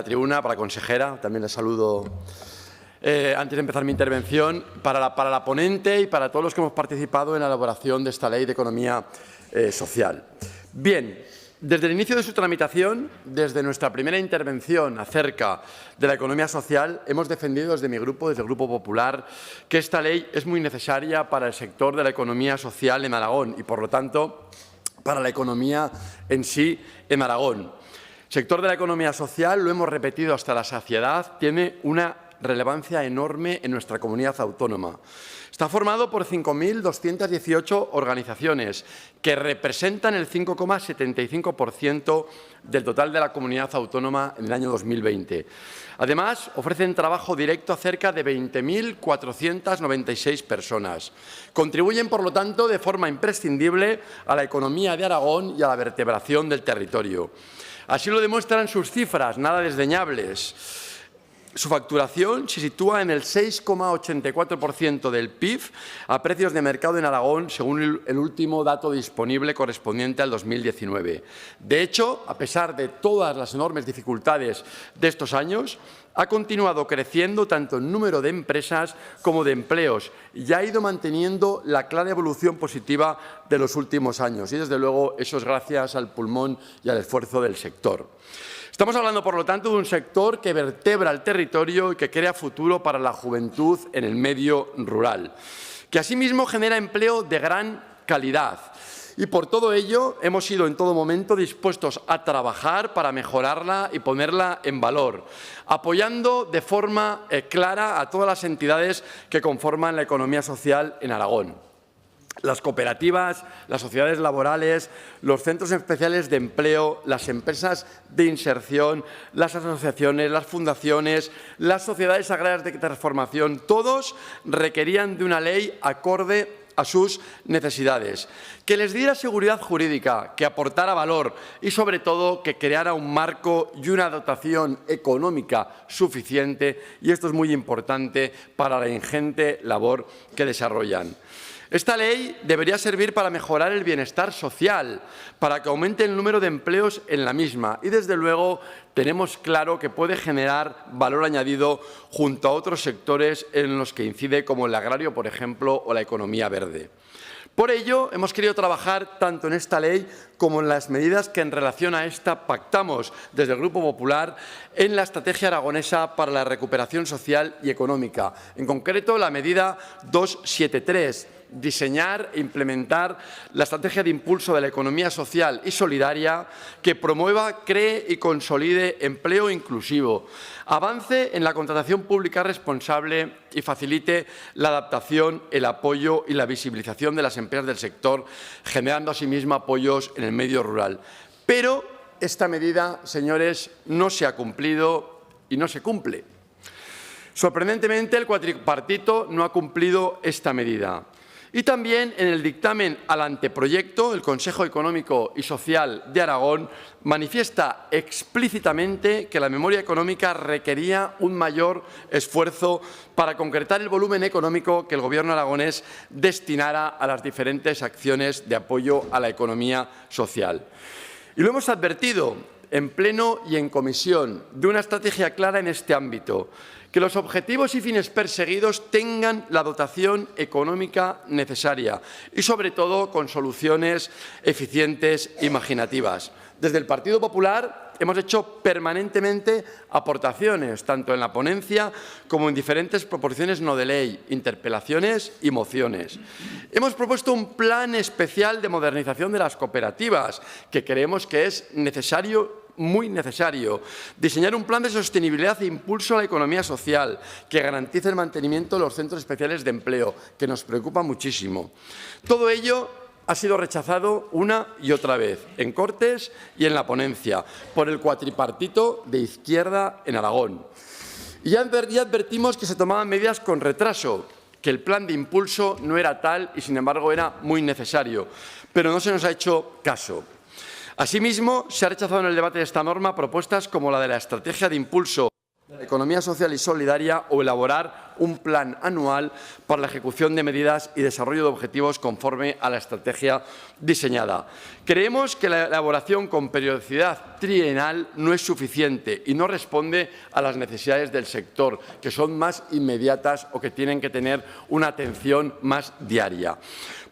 tribuna, para la consejera, también les saludo antes de empezar mi intervención, para la ponente y para todos los que hemos participado en la elaboración de esta ley de economía social. Bien. Desde el inicio de su tramitación, desde nuestra primera intervención acerca de la economía social, hemos defendido desde mi grupo, desde el Grupo Popular, que esta ley es muy necesaria para el sector de la economía social en Aragón y, por lo tanto, para la economía en sí en Aragón. El sector de la economía social, lo hemos repetido hasta la saciedad, tiene una relevancia enorme en nuestra comunidad autónoma. Está formado por 5.218 organizaciones que representan el 5,75% del total de la comunidad autónoma en el año 2020. Además, ofrecen trabajo directo a cerca de 20.496 personas. Contribuyen, por lo tanto, de forma imprescindible a la economía de Aragón y a la vertebración del territorio. Así lo demuestran sus cifras, nada desdeñables. su facturación se sitúa en el 6,84% del PIB a precios de mercado en Aragón, según el último dato disponible correspondiente al 2019. De hecho, a pesar de todas las enormes dificultades de estos años, ha continuado creciendo tanto en número de empresas como de empleos y ha ido manteniendo la clara evolución positiva de los últimos años. Y, desde luego, eso es gracias al pulmón y al esfuerzo del sector. Estamos hablando, por lo tanto, de un sector que vertebra el territorio y que crea futuro para la juventud en el medio rural, que asimismo genera empleo de gran calidad. Y por todo ello hemos sido en todo momento dispuestos a trabajar para mejorarla y ponerla en valor, apoyando de forma clara a todas las entidades que conforman la economía social en Aragón. Las cooperativas, las sociedades laborales, los centros especiales de empleo, las empresas de inserción, las asociaciones, las fundaciones, las sociedades agrarias de transformación, todos requerían de una ley acorde a sus necesidades, que les diera seguridad jurídica, que aportara valor y, sobre todo, que creara un marco y una dotación económica suficiente, y esto es muy importante para la ingente labor que desarrollan. Esta ley debería servir para mejorar el bienestar social, para que aumente el número de empleos en la misma y, desde luego, tenemos claro que puede generar valor añadido junto a otros sectores en los que incide, como el agrario, por ejemplo, o la economía verde. Por ello, hemos querido trabajar tanto en esta ley como en las medidas que en relación a esta pactamos desde el Grupo Popular en la Estrategia Aragonesa para la Recuperación Social y Económica. En concreto, la medida 273, diseñar e implementar la estrategia de impulso de la economía social y solidaria que promueva, cree y consolide empleo inclusivo, avance en la contratación pública responsable y facilite la adaptación, el apoyo y la visibilización de las empresas del sector, generando asimismo apoyos en el medio rural. Pero esta medida, señores, no se ha cumplido y no se cumple. Sorprendentemente, el cuatripartito no ha cumplido esta medida. Y también en el dictamen al anteproyecto, el Consejo Económico y Social de Aragón manifiesta explícitamente que la memoria económica requería un mayor esfuerzo para concretar el volumen económico que el Gobierno aragonés destinara a las diferentes acciones de apoyo a la economía social. Y lo hemos advertido en pleno y en comisión de una estrategia clara en este ámbito, que los objetivos y fines perseguidos tengan la dotación económica necesaria y, sobre todo, con soluciones eficientes e imaginativas. Desde el Partido Popular hemos hecho permanentemente aportaciones, tanto en la ponencia como en diferentes proposiciones no de ley, interpelaciones y mociones. Hemos propuesto un plan especial de modernización de las cooperativas, que creemos que es necesario, muy necesario. Diseñar un plan de sostenibilidad e impulso a la economía social que garantice el mantenimiento de los centros especiales de empleo, que nos preocupa muchísimo. Todo ello ha sido rechazado una y otra vez, en Cortes y en la ponencia, por el cuatripartito de izquierda en Aragón. Y ya advertimos que se tomaban medidas con retraso, que el plan de impulso no era tal y, sin embargo, era muy necesario, pero no se nos ha hecho caso. Asimismo, se ha rechazado en el debate de esta norma propuestas como la de la estrategia de impulso de la economía social y solidaria o elaborar un plan anual para la ejecución de medidas y desarrollo de objetivos conforme a la estrategia diseñada. Creemos que la elaboración con periodicidad trienal no es suficiente y no responde a las necesidades del sector, que son más inmediatas o que tienen que tener una atención más diaria.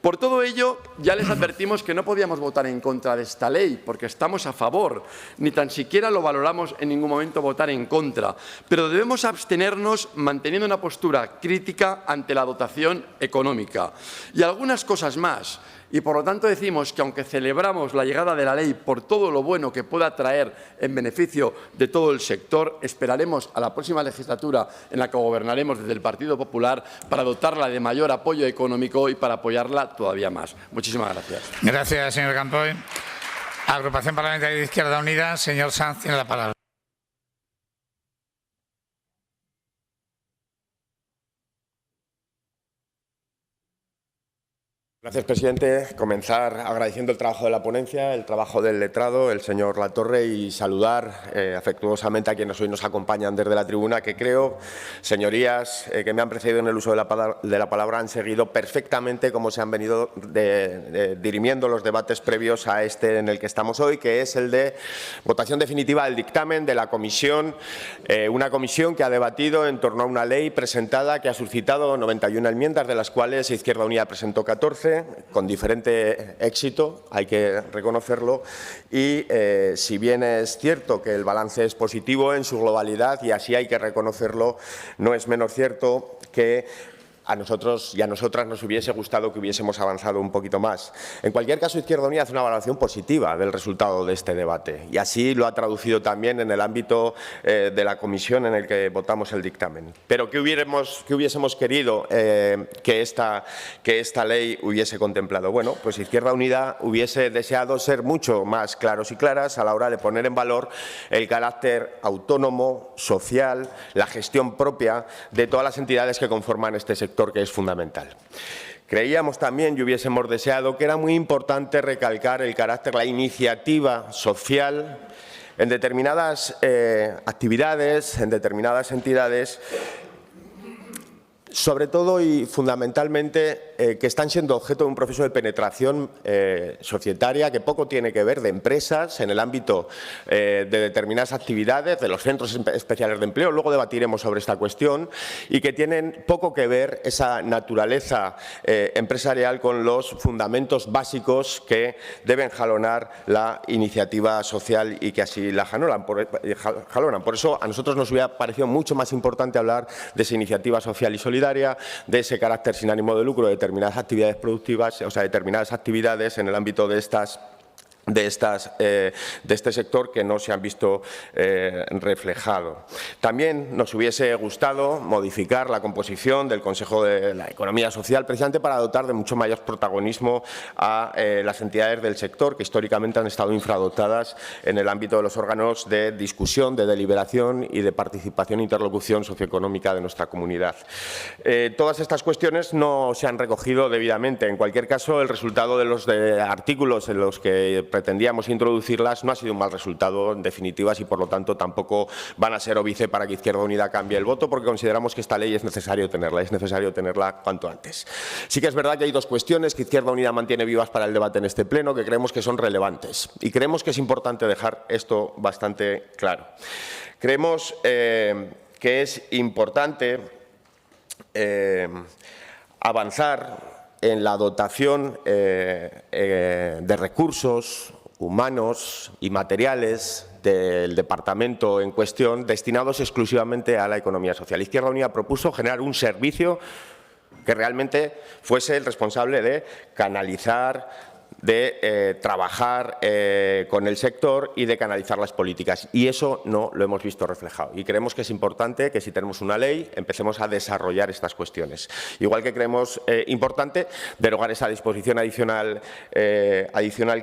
Por todo ello, ya les advertimos que no podíamos votar en contra de esta ley, porque estamos a favor, ni tan siquiera lo valoramos en ningún momento votar en contra, pero debemos abstenernos manteniendo una postura crítica ante la dotación económica. Y algunas cosas más. Y, por lo tanto, decimos que, aunque celebramos la llegada de la ley por todo lo bueno que pueda traer en beneficio de todo el sector, esperaremos a la próxima legislatura en la que gobernaremos desde el Partido Popular para dotarla de mayor apoyo económico y para apoyarla todavía más. Muchísimas gracias. Gracias, señor Campoy. Agrupación Parlamentaria de Izquierda Unida, señor Sanz, tiene la palabra. Gracias, presidente. Comenzar agradeciendo el trabajo de la ponencia, el trabajo del letrado, el señor Latorre, y saludar afectuosamente a quienes hoy nos acompañan desde la tribuna, que creo, señorías que me han precedido en el uso de la palabra, han seguido perfectamente cómo se han venido dirimiendo los debates previos a este en el que estamos hoy, que es el de votación definitiva del dictamen de la comisión, una comisión que ha debatido en torno a una ley presentada que ha suscitado 91 enmiendas, de las cuales Izquierda Unida presentó 14, con diferente éxito, hay que reconocerlo, y si bien es cierto que el balance es positivo en su globalidad, y así hay que reconocerlo, no es menos cierto que a nosotros y a nosotras nos hubiese gustado que hubiésemos avanzado un poquito más. En cualquier caso, Izquierda Unida hace una valoración positiva del resultado de este debate, y así lo ha traducido también en el ámbito de la comisión en el que votamos el dictamen. Pero ¿qué hubiésemos querido que esta ley hubiese contemplado? Bueno, pues Izquierda Unida hubiese deseado ser mucho más claros y claras a la hora de poner en valor el carácter autónomo, social, la gestión propia de todas las entidades que conforman este sector, que es fundamental. Creíamos también y hubiésemos deseado que era muy importante recalcar el carácter, la iniciativa social en determinadas actividades, en determinadas entidades, sobre todo y fundamentalmente que están siendo objeto de un proceso de penetración societaria que poco tiene que ver de empresas en el ámbito de determinadas actividades, de los centros especiales de empleo, luego debatiremos sobre esta cuestión, y que tienen poco que ver esa naturaleza empresarial con los fundamentos básicos que deben jalonar la iniciativa social y que así la jalonan. Por eso a nosotros nos hubiera parecido mucho más importante hablar de esa iniciativa social y solidaria, de ese carácter sin ánimo de lucro de determinadas actividades productivas, o sea, determinadas actividades en el ámbito de este sector que no se han visto reflejado. También nos hubiese gustado modificar la composición del Consejo de la Economía Social, precisamente para dotar de mucho mayor protagonismo a las entidades del sector que históricamente han estado infradotadas en el ámbito de los órganos de discusión, de deliberación y de participación e interlocución socioeconómica de nuestra comunidad. Todas estas cuestiones no se han recogido debidamente. En cualquier caso, el resultado de los artículos en los que pretendíamos introducirlas no ha sido un mal resultado en definitivas, y por lo tanto tampoco van a ser óbice para que Izquierda Unida cambie el voto, porque consideramos que esta ley es necesario tenerla cuanto antes. Sí que es verdad que hay dos cuestiones que Izquierda Unida mantiene vivas para el debate en este pleno, que creemos que son relevantes, y creemos que es importante dejar esto bastante claro. Creemos que es importante avanzar en la dotación de recursos humanos y materiales del departamento en cuestión destinados exclusivamente a la economía social. Izquierda Unida propuso generar un servicio que realmente fuese el responsable de canalizar, de trabajar con el sector y de canalizar las políticas. Y eso no lo hemos visto reflejado. Y creemos que es importante que, si tenemos una ley, empecemos a desarrollar estas cuestiones. Igual que creemos importante derogar esa disposición adicional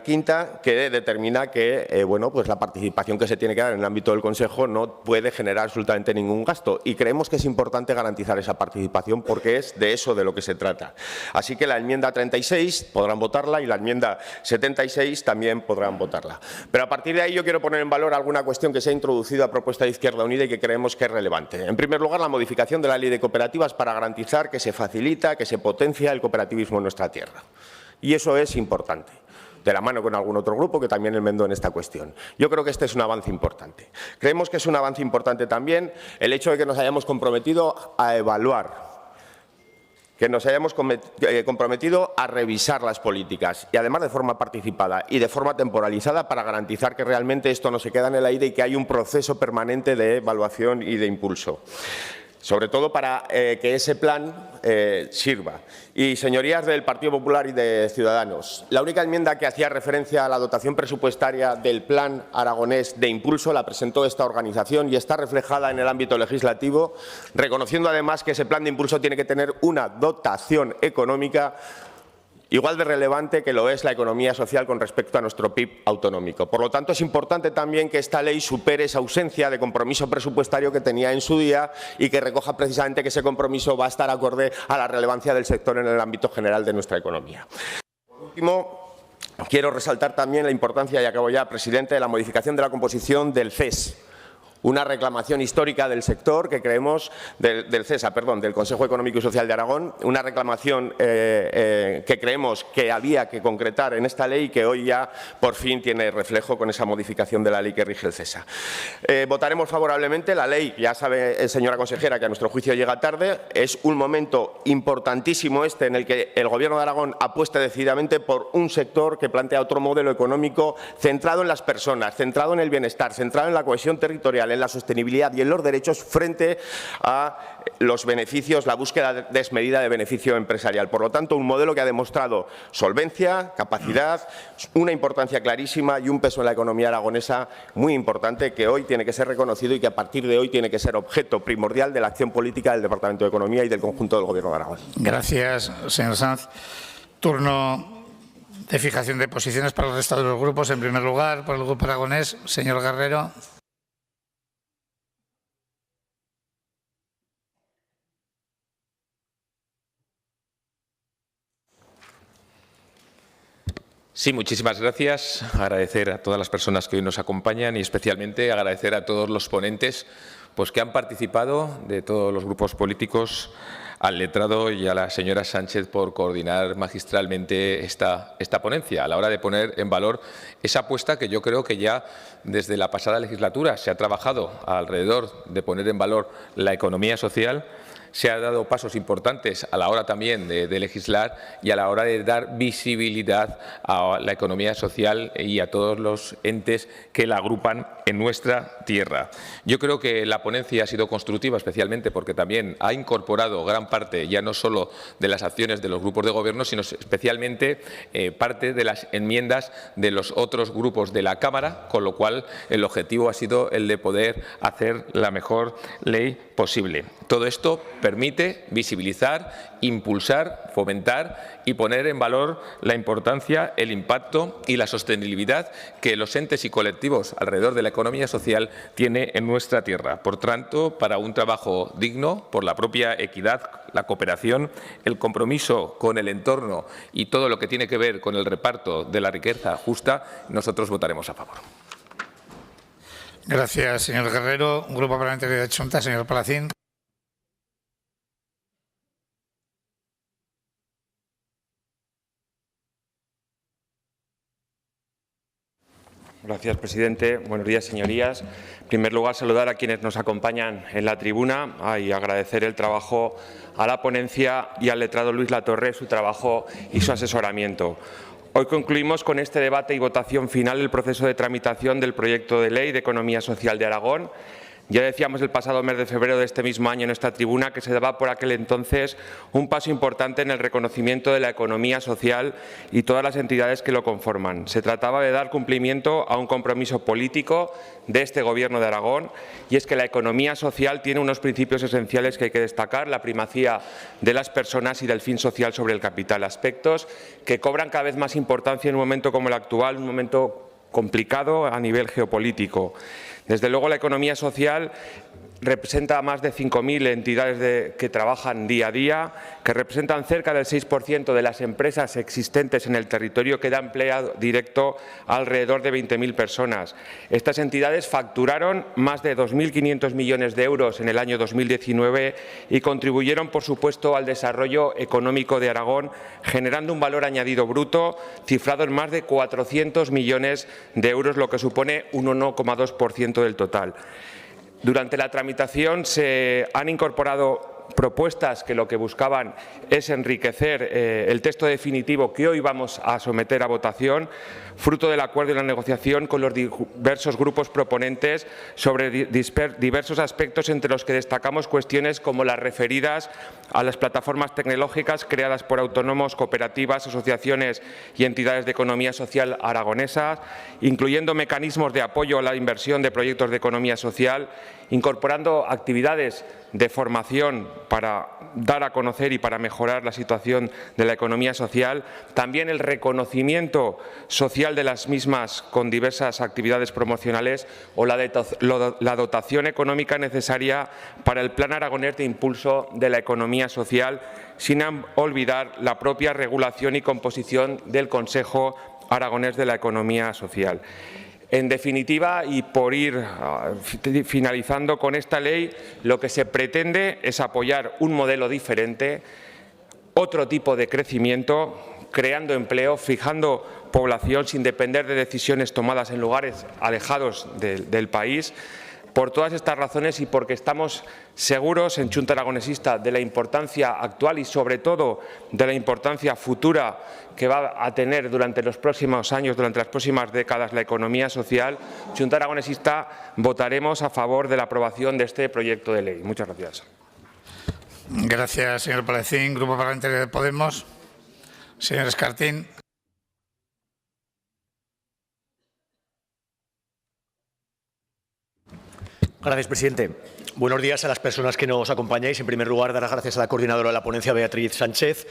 quinta, que determina que bueno, pues la participación que se tiene que dar en el ámbito del Consejo no puede generar absolutamente ningún gasto. Y creemos que es importante garantizar esa participación, porque es de eso de lo que se trata. Así que la enmienda 36 podrán votarla, y la enmienda 76 también podrán votarla. Pero a partir de ahí yo quiero poner en valor alguna cuestión que se ha introducido a propuesta de Izquierda Unida y que creemos que es relevante. En primer lugar, la modificación de la Ley de Cooperativas para garantizar que se facilita, que se potencia el cooperativismo en nuestra tierra. Y eso es importante, de la mano con algún otro grupo que también enmendó en esta cuestión. Yo creo que este es un avance importante. Creemos que es un avance importante también el hecho de que nos hayamos comprometido a evaluar, que nos hayamos comprometido a revisar las políticas, y además de forma participada y de forma temporalizada, para garantizar que realmente esto no se queda en el aire y que hay un proceso permanente de evaluación y de impulso, sobre todo para que ese plan sirva. Y, señorías del Partido Popular y de Ciudadanos, la única enmienda que hacía referencia a la dotación presupuestaria del Plan Aragonés de Impulso la presentó esta organización y está reflejada en el ámbito legislativo, reconociendo además que ese plan de impulso tiene que tener una dotación económica igual de relevante que lo es la economía social con respecto a nuestro PIB autonómico. Por lo tanto, es importante también que esta ley supere esa ausencia de compromiso presupuestario que tenía en su día y que recoja precisamente que ese compromiso va a estar acorde a la relevancia del sector en el ámbito general de nuestra economía. Por último, quiero resaltar también la importancia, y acabo ya, presidente, de la modificación de la composición del CES. Una reclamación histórica del sector que creemos, del Consejo Económico y Social de Aragón, una reclamación que creemos que había que concretar en esta ley y que hoy ya por fin tiene reflejo con esa modificación de la ley que rige el CESA. Votaremos favorablemente la ley, ya sabe, señora consejera, que a nuestro juicio llega tarde. Es un momento importantísimo en el que el Gobierno de Aragón apuesta decididamente por un sector que plantea otro modelo económico centrado en las personas, centrado en el bienestar, centrado en la cohesión territorial, en la sostenibilidad y en los derechos frente a los beneficios, la búsqueda desmedida de beneficio empresarial. Por lo tanto, un modelo que ha demostrado solvencia, capacidad, una importancia clarísima y un peso en la economía aragonesa muy importante que hoy tiene que ser reconocido y que a partir de hoy tiene que ser objeto primordial de la acción política del Departamento de Economía y del conjunto del Gobierno de Aragón. Gracias, señor Sanz. Turno de fijación de posiciones para el resto de los grupos. En primer lugar, por el Grupo Aragonés, señor Guerrero. Sí, muchísimas gracias. Agradecer a todas las personas que hoy nos acompañan y especialmente agradecer a todos los ponentes que han participado de todos los grupos políticos, al letrado y a la señora Sánchez por coordinar magistralmente esta ponencia a la hora de poner en valor esa apuesta que yo creo que ya desde la pasada legislatura se ha trabajado alrededor de poner en valor la economía social. Se han dado pasos importantes a la hora también de legislar y a la hora de dar visibilidad a la economía social y a todos los entes que la agrupan en nuestra tierra. Yo creo que la ponencia ha sido constructiva, especialmente porque también ha incorporado gran parte, ya no solo de las acciones de los grupos de gobierno, sino especialmente parte de las enmiendas de los otros grupos de la Cámara, con lo cual el objetivo ha sido el de poder hacer la mejor ley posible. Todo esto permite visibilizar, impulsar, fomentar y poner en valor la importancia, el impacto y la sostenibilidad que los entes y colectivos alrededor de la economía social tiene en nuestra tierra. Por tanto, para un trabajo digno, por la propia equidad, la cooperación, el compromiso con el entorno y todo lo que tiene que ver con el reparto de la riqueza justa, nosotros votaremos a favor. Gracias, señor Guerrero. Grupo Parlamentario de Chunta, señor Palacín. Gracias, presidente. Buenos días, señorías. En primer lugar, saludar a quienes nos acompañan en la tribuna y agradecer el trabajo a la ponencia y al letrado Luis Latorre, su trabajo y su asesoramiento. Hoy concluimos con este debate y votación final el proceso de tramitación del proyecto de ley de economía social de Aragón. Ya decíamos el pasado mes de febrero de este mismo año en esta tribuna que se daba por aquel entonces un paso importante en el reconocimiento de la economía social y todas las entidades que lo conforman. Se trataba de dar cumplimiento a un compromiso político de este Gobierno de Aragón, y es que la economía social tiene unos principios esenciales que hay que destacar: la primacía de las personas y del fin social sobre el capital, aspectos que cobran cada vez más importancia en un momento como el actual, un momento complicado a nivel geopolítico. Desde luego, la economía social representa a más de 5.000 entidades que trabajan día a día, que representan cerca del 6% de las empresas existentes en el territorio, que da empleo directo a alrededor de 20.000 personas. Estas entidades facturaron más de 2.500 millones de euros en el año 2019 y contribuyeron, por supuesto, al desarrollo económico de Aragón, generando un valor añadido bruto cifrado en más de 400 millones de euros, lo que supone un 1,2% del total. Durante la tramitación se han incorporado propuestas que lo que buscaban es enriquecer el texto definitivo que hoy vamos a someter a votación, fruto del acuerdo y la negociación con los diversos grupos proponentes sobre diversos aspectos, entre los que destacamos cuestiones como las referidas a las plataformas tecnológicas creadas por autónomos, cooperativas, asociaciones y entidades de economía social aragonesas, incluyendo mecanismos de apoyo a la inversión de proyectos de economía social, incorporando actividades de formación para dar a conocer y para mejorar la situación de la economía social, también el reconocimiento social de las mismas con diversas actividades promocionales o la dotación económica necesaria para el Plan Aragonés de impulso de la economía social, sin olvidar la propia regulación y composición del Consejo Aragonés de la Economía Social. En definitiva, y por ir finalizando con esta ley, lo que se pretende es apoyar un modelo diferente, otro tipo de crecimiento, creando empleo, fijando población sin depender de decisiones tomadas en lugares alejados del país. Por todas estas razones y porque estamos seguros en Xunta Aragonesista de la importancia actual y sobre todo de la importancia futura que va a tener durante los próximos años, durante las próximas décadas, la economía social, Xunta Aragonesista votaremos a favor de la aprobación de este proyecto de ley. Muchas gracias. Gracias, señor Palacín. Grupo Parlamentario de Podemos. Señor Escartín. Gracias, presidente. Buenos días a las personas que nos acompañáis. En primer lugar, dar las gracias a la coordinadora de la ponencia, Beatriz Sánchez,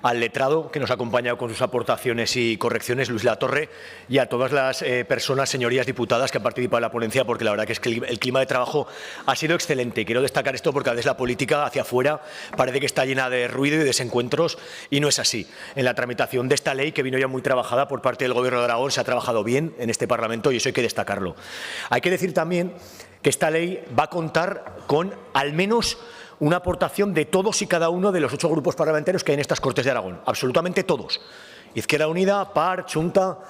al letrado que nos ha acompañado con sus aportaciones y correcciones, Luis Latorre, y a todas las personas, señorías diputadas, que han participado en la ponencia, porque la verdad que es que el clima de trabajo ha sido excelente. Quiero destacar esto porque a veces la política hacia afuera parece que está llena de ruido y desencuentros, y no es así. En la tramitación de esta ley, que vino ya muy trabajada por parte del Gobierno de Aragón, se ha trabajado bien en este Parlamento y eso hay que destacarlo. Hay que decir también que esta ley va a contar con al menos una aportación de todos y cada uno de los 8 grupos parlamentarios que hay en estas Cortes de Aragón, absolutamente todos. Izquierda Unida, PAR, Xunta,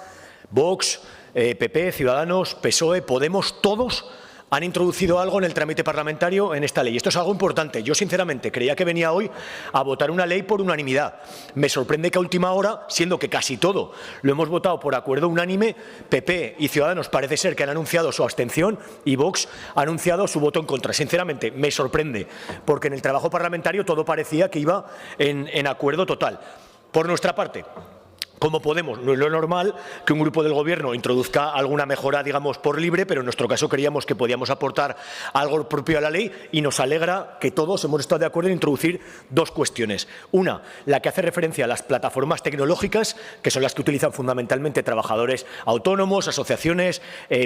Vox, PP, Ciudadanos, PSOE, Podemos, todos han introducido algo en el trámite parlamentario en esta ley. Esto es algo importante. Yo, sinceramente, creía que venía hoy a votar una ley por unanimidad. Me sorprende que a última hora, siendo que casi todo lo hemos votado por acuerdo unánime, PP y Ciudadanos parece ser que han anunciado su abstención y Vox ha anunciado su voto en contra. Sinceramente, me sorprende, porque en el trabajo parlamentario todo parecía que iba en acuerdo total. Por nuestra parte, como Podemos, no es lo normal que un grupo del Gobierno introduzca alguna mejora, digamos, por libre, pero en nuestro caso creíamos que podíamos aportar algo propio a la ley y nos alegra que todos hemos estado de acuerdo en introducir 2 cuestiones. Una, la que hace referencia a las plataformas tecnológicas, que son las que utilizan fundamentalmente trabajadores autónomos, asociaciones,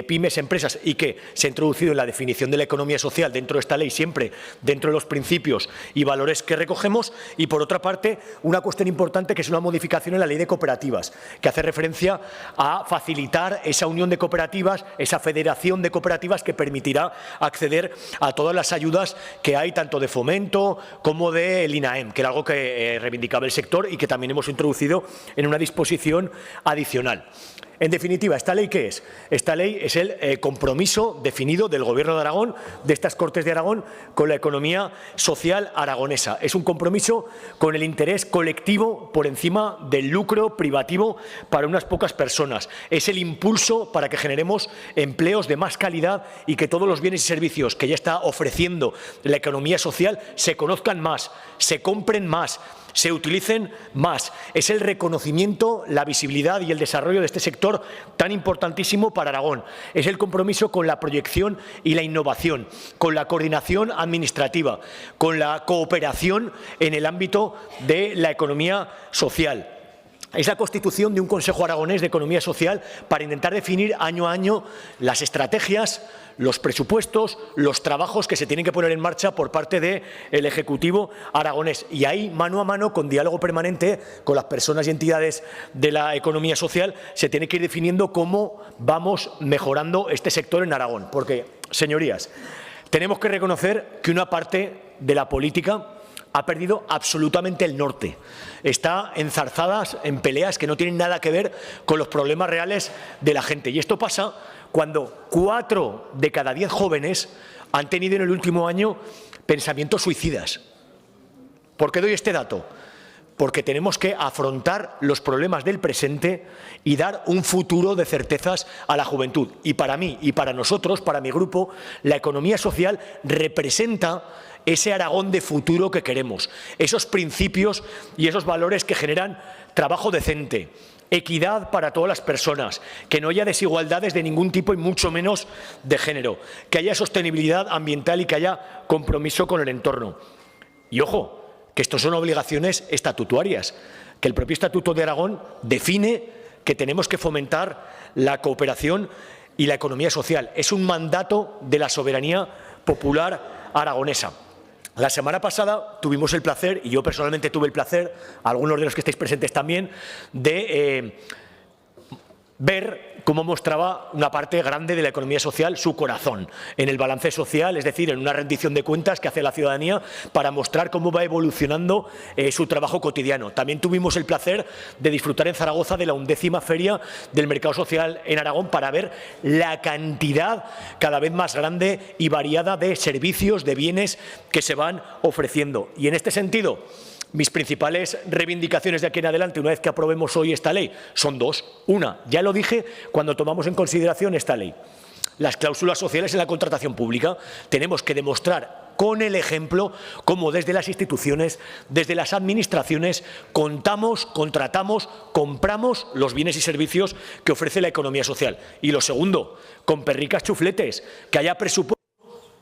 pymes, empresas, y que se ha introducido en la definición de la economía social dentro de esta ley, siempre dentro de los principios y valores que recogemos. Y, por otra parte, una cuestión importante que es una modificación en la ley de cooperativas, que hace referencia a facilitar esa unión de cooperativas, esa federación de cooperativas que permitirá acceder a todas las ayudas que hay, tanto de fomento como del INAEM, que era algo que reivindicaba el sector y que también hemos introducido en una disposición adicional. En definitiva, ¿esta ley qué es? Esta ley es el compromiso definido del Gobierno de Aragón, de estas Cortes de Aragón, con la economía social aragonesa. Es un compromiso con el interés colectivo por encima del lucro privativo para unas pocas personas. Es el impulso para que generemos empleos de más calidad y que todos los bienes y servicios que ya está ofreciendo la economía social se conozcan más, se compren más, se utilicen más. Es el reconocimiento, la visibilidad y el desarrollo de este sector tan importantísimo para Aragón. Es el compromiso con la proyección y la innovación, con la coordinación administrativa, con la cooperación en el ámbito de la economía social. Es la constitución de un Consejo Aragonés de Economía Social para intentar definir año a año las estrategias, los presupuestos, los trabajos que se tienen que poner en marcha por parte del Ejecutivo aragonés. Y ahí, mano a mano, con diálogo permanente con las personas y entidades de la economía social, se tiene que ir definiendo cómo vamos mejorando este sector en Aragón. Porque, señorías, tenemos que reconocer que una parte de la política ha perdido absolutamente el norte. Está enzarzada en peleas que no tienen nada que ver con los problemas reales de la gente. Y esto pasa cuando 4 de cada 10 jóvenes han tenido en el último año pensamientos suicidas. ¿Por qué doy este dato? Porque tenemos que afrontar los problemas del presente y dar un futuro de certezas a la juventud. Y para mí y para nosotros, para mi grupo, la economía social representa ese Aragón de futuro que queremos, esos principios y esos valores que generan trabajo decente, equidad para todas las personas, que no haya desigualdades de ningún tipo y mucho menos de género, que haya sostenibilidad ambiental y que haya compromiso con el entorno. Y ojo, que esto son obligaciones estatutarias, que el propio Estatuto de Aragón define que tenemos que fomentar la cooperación y la economía social. Es un mandato de la soberanía popular aragonesa. La semana pasada tuvimos el placer, y yo personalmente tuve el placer, algunos de los que estáis presentes también, de ver cómo mostraba una parte grande de la economía social su corazón en el balance social, es decir, en una rendición de cuentas que hace la ciudadanía para mostrar cómo va evolucionando su trabajo cotidiano. También tuvimos el placer de disfrutar en Zaragoza de la 11ª Feria del Mercado Social en Aragón para ver la cantidad cada vez más grande y variada de servicios, de bienes que se van ofreciendo. Y en este sentido, mis principales reivindicaciones de aquí en adelante, una vez que aprobemos hoy esta ley, son dos. Una, ya lo dije cuando tomamos en consideración esta ley, las cláusulas sociales en la contratación pública. Tenemos que demostrar con el ejemplo cómo desde las instituciones, desde las administraciones, contamos, contratamos, compramos los bienes y servicios que ofrece la economía social. Y lo segundo, con perricas chufletes, que haya presupuesto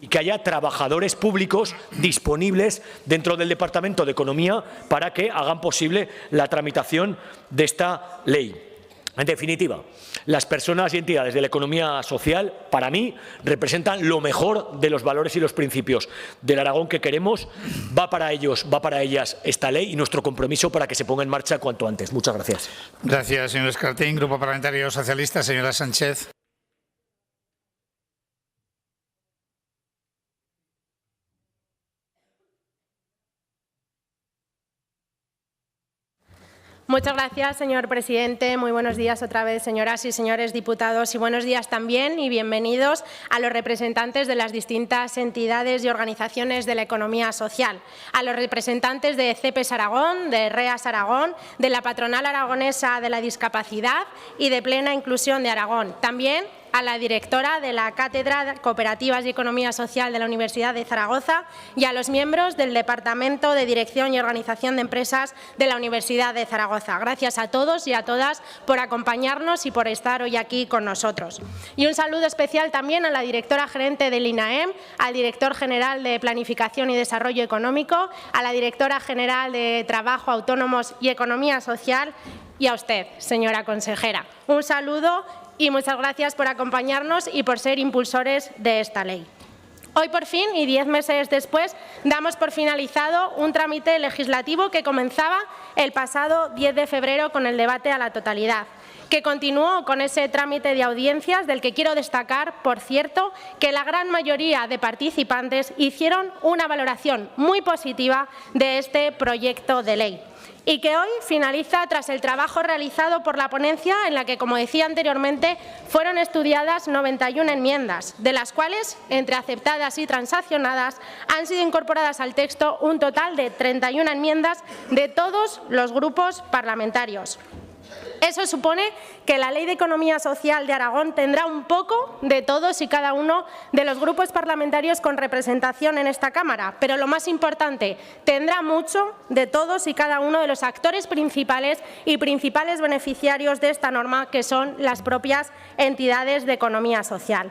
y que haya trabajadores públicos disponibles dentro del Departamento de Economía para que hagan posible la tramitación de esta ley. En definitiva, las personas y entidades de la economía social, para mí, representan lo mejor de los valores y los principios del Aragón que queremos. Va para ellos, va para ellas esta ley y nuestro compromiso para que se ponga en marcha cuanto antes. Muchas gracias. Gracias, señor Escartín. Grupo Parlamentario Socialista, señora Sánchez. Muchas gracias, señor presidente. Muy buenos días otra vez, señoras y señores diputados, y buenos días también y bienvenidos a los representantes de las distintas entidades y organizaciones de la economía social, a los representantes de CEPES Aragón, de REAS Aragón, de la Patronal Aragonesa de la Discapacidad y de Plena Inclusión de Aragón. También a la directora de la Cátedra de Cooperativas y Economía Social de la Universidad de Zaragoza y a los miembros del Departamento de Dirección y Organización de Empresas de la Universidad de Zaragoza. Gracias a todos y a todas por acompañarnos y por estar hoy aquí con nosotros. Y un saludo especial también a la directora gerente del INAEM, al director general de Planificación y Desarrollo Económico, a la directora general de Trabajo, Autónomos y Economía Social y a usted, señora consejera. Un saludo y muchas gracias por acompañarnos y por ser impulsores de esta ley. Hoy, por fin, y 10 meses después, damos por finalizado un trámite legislativo que comenzaba el pasado 10 de febrero con el debate a la totalidad, que continuó con ese trámite de audiencias del que quiero destacar, por cierto, que la gran mayoría de participantes hicieron una valoración muy positiva de este proyecto de ley, y que hoy finaliza tras el trabajo realizado por la ponencia en la que, como decía anteriormente, fueron estudiadas 91 enmiendas, de las cuales, entre aceptadas y transaccionadas, han sido incorporadas al texto un total de 31 enmiendas de todos los grupos parlamentarios. Eso supone que la Ley de Economía Social de Aragón tendrá un poco de todos y cada uno de los grupos parlamentarios con representación en esta Cámara, pero lo más importante, tendrá mucho de todos y cada uno de los actores principales y principales beneficiarios de esta norma, que son las propias entidades de economía social.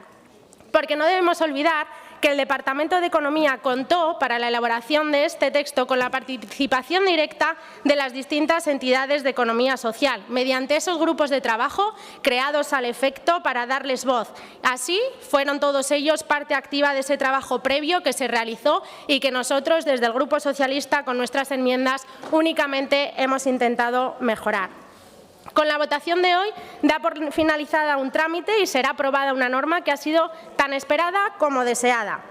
Porque no debemos olvidar que el Departamento de Economía contó para la elaboración de este texto con la participación directa de las distintas entidades de economía social, mediante esos grupos de trabajo creados al efecto para darles voz. Así, fueron todos ellos parte activa de ese trabajo previo que se realizó y que nosotros, desde el Grupo Socialista, con nuestras enmiendas, únicamente hemos intentado mejorar. Con la votación de hoy da por finalizada un trámite y será aprobada una norma que ha sido tan esperada como deseada.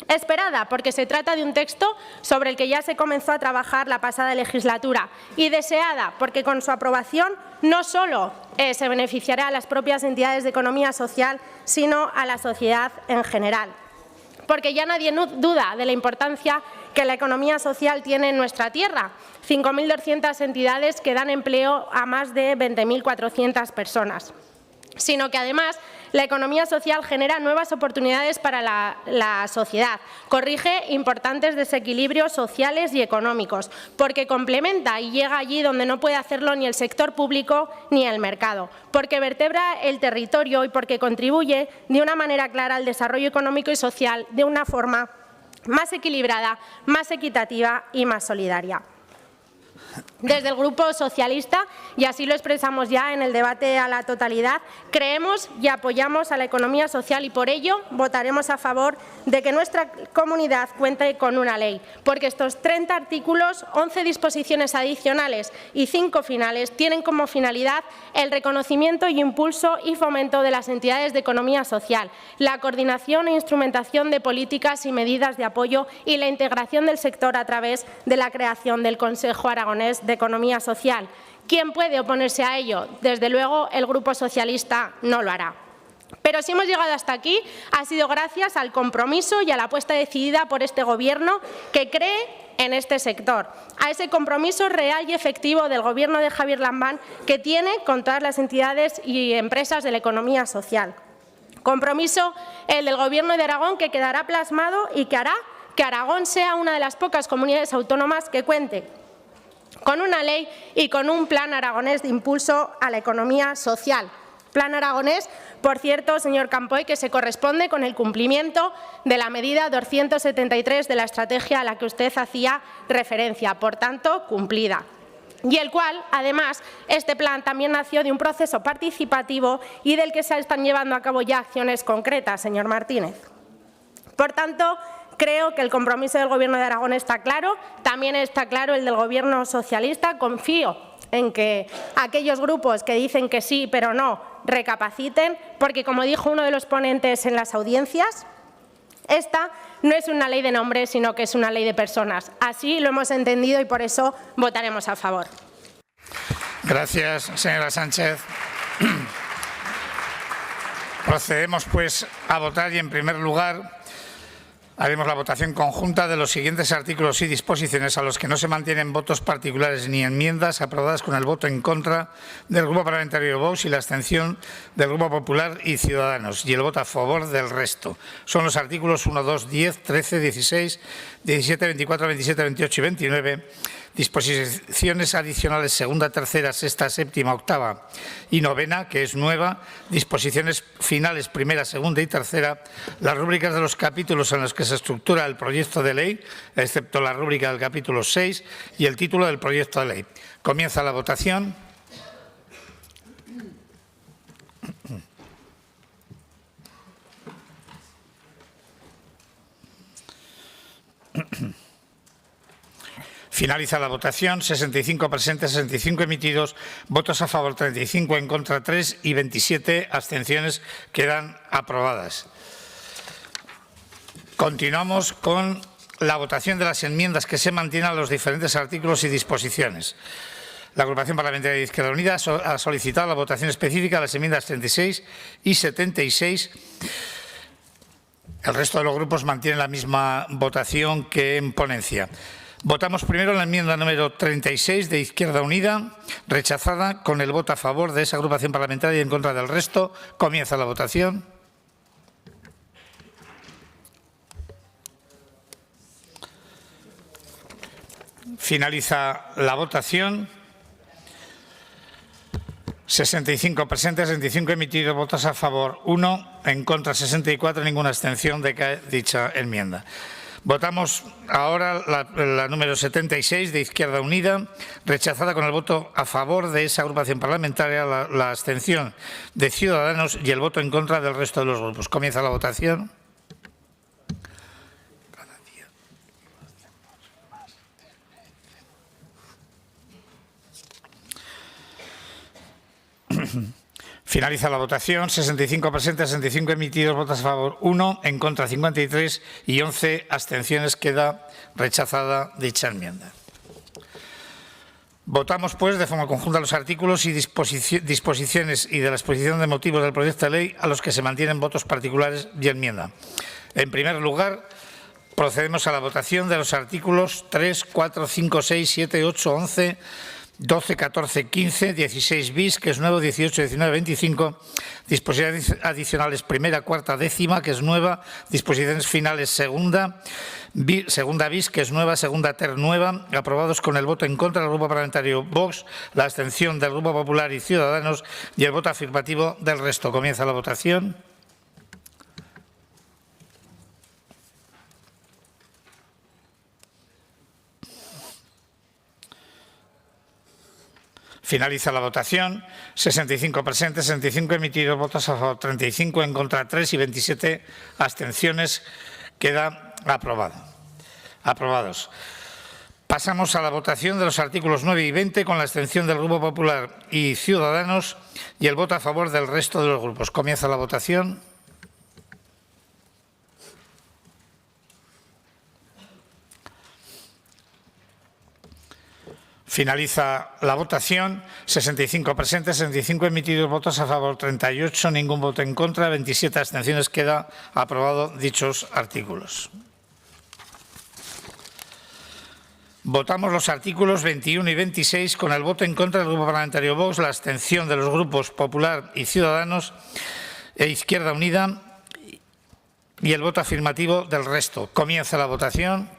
Esperada porque se trata de un texto sobre el que ya se comenzó a trabajar la pasada legislatura, y deseada porque con su aprobación no solo se beneficiará a las propias entidades de economía social, sino a la sociedad en general. Porque ya nadie duda de la importancia que la economía social tiene en nuestra tierra. 5.200 entidades que dan empleo a más de 20.400 personas. Sino que además la economía social genera nuevas oportunidades para la sociedad, corrige importantes desequilibrios sociales y económicos, porque complementa y llega allí donde no puede hacerlo ni el sector público ni el mercado, porque vertebra el territorio y porque contribuye de una manera clara al desarrollo económico y social de una forma más equilibrada, más equitativa y más solidaria. Desde el Grupo Socialista, y así lo expresamos ya en el debate a la totalidad, creemos y apoyamos a la economía social y por ello votaremos a favor de que nuestra comunidad cuente con una ley, porque estos 30 artículos, 11 disposiciones adicionales y 5 finales tienen como finalidad el reconocimiento y impulso y fomento de las entidades de economía social, la coordinación e instrumentación de políticas y medidas de apoyo y la integración del sector a través de la creación del Consejo Aragonés de Economía Social. ¿Quién puede oponerse a ello? Desde luego, el Grupo Socialista no lo hará. Pero si hemos llegado hasta aquí, ha sido gracias al compromiso y a la apuesta decidida por este Gobierno que cree en este sector, a ese compromiso real y efectivo del Gobierno de Javier Lambán que tiene con todas las entidades y empresas de la economía social. Compromiso el del Gobierno de Aragón que quedará plasmado y que hará que Aragón sea una de las pocas comunidades autónomas que cuente con una ley y con un plan aragonés de impulso a la economía social. Plan aragonés, por cierto, señor Campoy, que se corresponde con el cumplimiento de la medida 273 de la estrategia a la que usted hacía referencia, por tanto, cumplida. Y el cual, además, este plan también nació de un proceso participativo y del que se están llevando a cabo ya acciones concretas, señor Martínez. Por tanto, creo que el compromiso del Gobierno de Aragón está claro, también está claro el del Gobierno socialista. Confío en que aquellos grupos que dicen que sí pero no recapaciten, porque como dijo uno de los ponentes en las audiencias, esta no es una ley de nombres, sino que es una ley de personas. Así lo hemos entendido y por eso votaremos a favor. Gracias, señora Sánchez. Procedemos pues a votar y en primer lugar haremos la votación conjunta de los siguientes artículos y disposiciones a los que no se mantienen votos particulares ni enmiendas aprobadas con el voto en contra del Grupo Parlamentario Vox y la abstención del Grupo Popular y Ciudadanos y el voto a favor del resto. Son los artículos 1, 2, 10, 13, 16, 17, 24, 27, 28 y 29, disposiciones adicionales segunda, tercera, sexta, séptima, octava y novena, que es nueva, disposiciones finales primera, segunda y tercera, las rúbricas de los capítulos en los que se estructura el proyecto de ley, excepto la rúbrica del capítulo 6 y el título del proyecto de ley. Comienza la votación. Finaliza la votación. 65 presentes, 65 emitidos, votos a favor 35, en contra 3 y 27 abstenciones quedan aprobadas. Continuamos con la votación de las enmiendas que se mantienen a los diferentes artículos y disposiciones. La Agrupación Parlamentaria de Izquierda Unida ha solicitado la votación específica de las enmiendas 36 y 76. El resto de los grupos mantienen la misma votación que en ponencia. Votamos primero la enmienda número 36 de Izquierda Unida, rechazada con el voto a favor de esa agrupación parlamentaria y en contra del resto. Comienza la votación. Finaliza la votación. 65 presentes, 65 emitidos, votos a favor 1, en contra 64, ninguna abstención, decae dicha enmienda. Votamos ahora la número 76 de Izquierda Unida, rechazada con el voto a favor de esa agrupación parlamentaria, la abstención de Ciudadanos y el voto en contra del resto de los grupos. Comienza la votación. Finaliza la votación. 65 presentes, 65 emitidos, votos a favor 1, en contra 53 y 11 abstenciones. Queda rechazada dicha enmienda. Votamos, pues, de forma conjunta los artículos y disposiciones y de la exposición de motivos del proyecto de ley a los que se mantienen votos particulares y enmienda. En primer lugar, procedemos a la votación de los artículos 3, 4, 5, 6, 7, 8, 11, 12, 14, 15, 16 bis, que es nuevo, 18, 19, 25, disposiciones adicionales primera, cuarta, décima, que es nueva, disposiciones finales segunda bis, que es nueva, segunda ter nueva, aprobados con el voto en contra del Grupo Parlamentario Vox, la abstención del Grupo Popular y Ciudadanos y el voto afirmativo del resto. Comienza la votación. Finaliza la votación. 65 presentes, 65 emitidos, votos a favor 35, en contra 3 y 27 abstenciones. Queda aprobados. Pasamos a la votación de los artículos 9 y 20 con la abstención del Grupo Popular y Ciudadanos y el voto a favor del resto de los grupos. Comienza la votación. Finaliza la votación. 65 presentes, 65 emitidos, votos a favor 38, ningún voto en contra, 27 abstenciones. Queda aprobado dichos artículos. Votamos los artículos 21 y 26 con el voto en contra del Grupo Parlamentario Vox, la abstención de los grupos Popular y Ciudadanos e Izquierda Unida y el voto afirmativo del resto. Comienza la votación.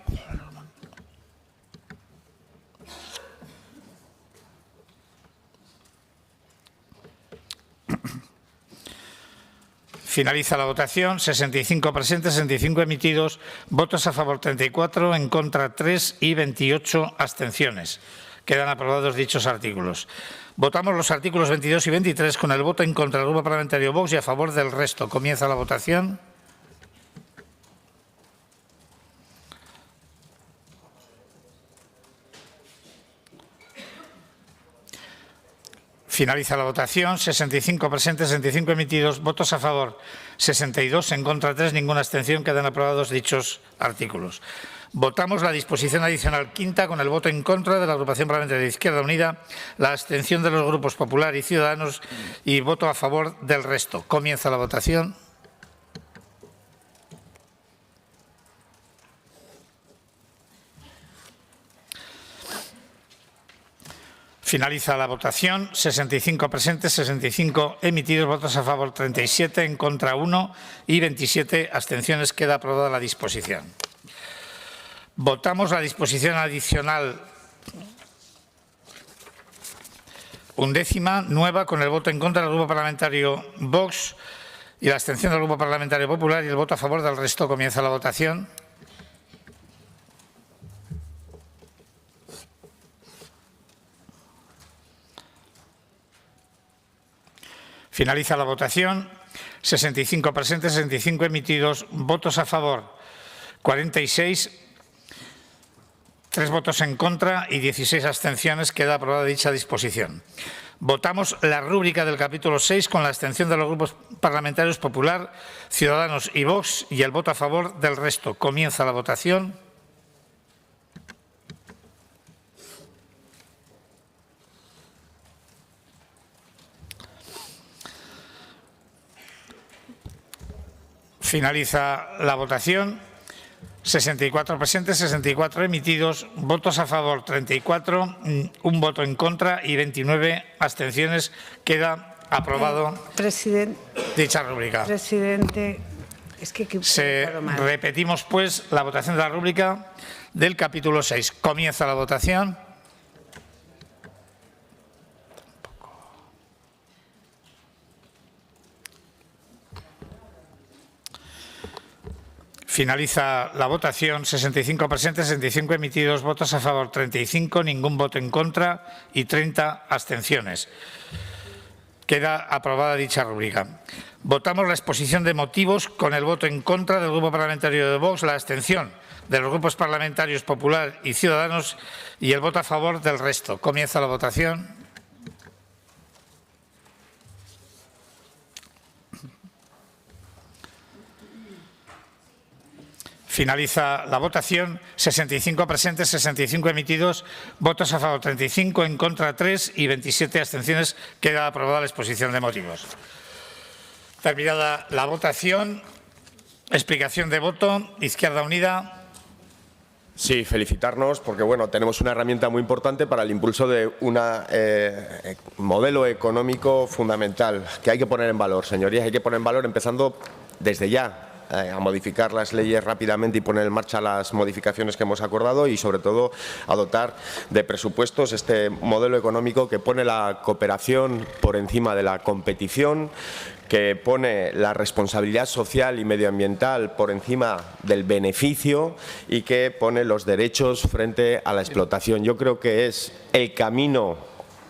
Finaliza la votación. 65 presentes, 65 emitidos, votos a favor 34, en contra 3 y 28 abstenciones. Quedan aprobados dichos artículos. Votamos los artículos 22 y 23 con el voto en contra del Grupo Parlamentario Vox y a favor del resto. Comienza la votación. Finaliza la votación. 65 presentes, 65 emitidos, votos a favor 62, en contra 3, ninguna abstención. Quedan aprobados dichos artículos. Votamos la disposición adicional quinta con el voto en contra de la Agrupación Parlamentaria de Izquierda Unida, la abstención de los grupos Popular y Ciudadanos y voto a favor del resto. Comienza la votación. Finaliza la votación. 65 presentes, 65 emitidos, votos a favor 37, en contra 1 y 27 abstenciones. Queda aprobada la disposición. Votamos la disposición adicional undécima, nueva, con el voto en contra del Grupo Parlamentario Vox y la abstención del Grupo Parlamentario Popular y el voto a favor del resto. Comienza la votación. Finaliza la votación. 65 presentes, 65 emitidos, votos a favor 46, 3 votos en contra y 16 abstenciones. Queda aprobada dicha disposición. Votamos la rúbrica del capítulo 6 con la abstención de los grupos parlamentarios Popular, Ciudadanos y Vox y el voto a favor del resto. Comienza la votación. Finaliza la votación. 64 presentes, 64 emitidos, votos a favor 34, un voto en contra y 29 abstenciones. Queda aprobado dicha rúbrica. Presidente, es que repetimos pues la votación de la rúbrica del capítulo 6. Comienza la votación. Finaliza la votación. 65 presentes, 65 emitidos, votos a favor 35, ningún voto en contra y 30 abstenciones. Queda aprobada dicha rúbrica. Votamos la exposición de motivos con el voto en contra del Grupo Parlamentario de Vox, la abstención de los grupos parlamentarios Popular y Ciudadanos y el voto a favor del resto. Comienza la votación. Finaliza la votación. 65 presentes, 65 emitidos, votos a favor 35, en contra 3 y 27 abstenciones. Queda aprobada la exposición de motivos. Terminada la votación, explicación de voto. Izquierda Unida. Sí, felicitarnos porque bueno, tenemos una herramienta muy importante para el impulso de un modelo económico fundamental que hay que poner en valor, señorías. Hay que poner en valor empezando desde ya a modificar las leyes rápidamente y poner en marcha las modificaciones que hemos acordado y, sobre todo, a dotar de presupuestos este modelo económico que pone la cooperación por encima de la competición, que pone la responsabilidad social y medioambiental por encima del beneficio y que pone los derechos frente a la explotación. Yo creo que es el camino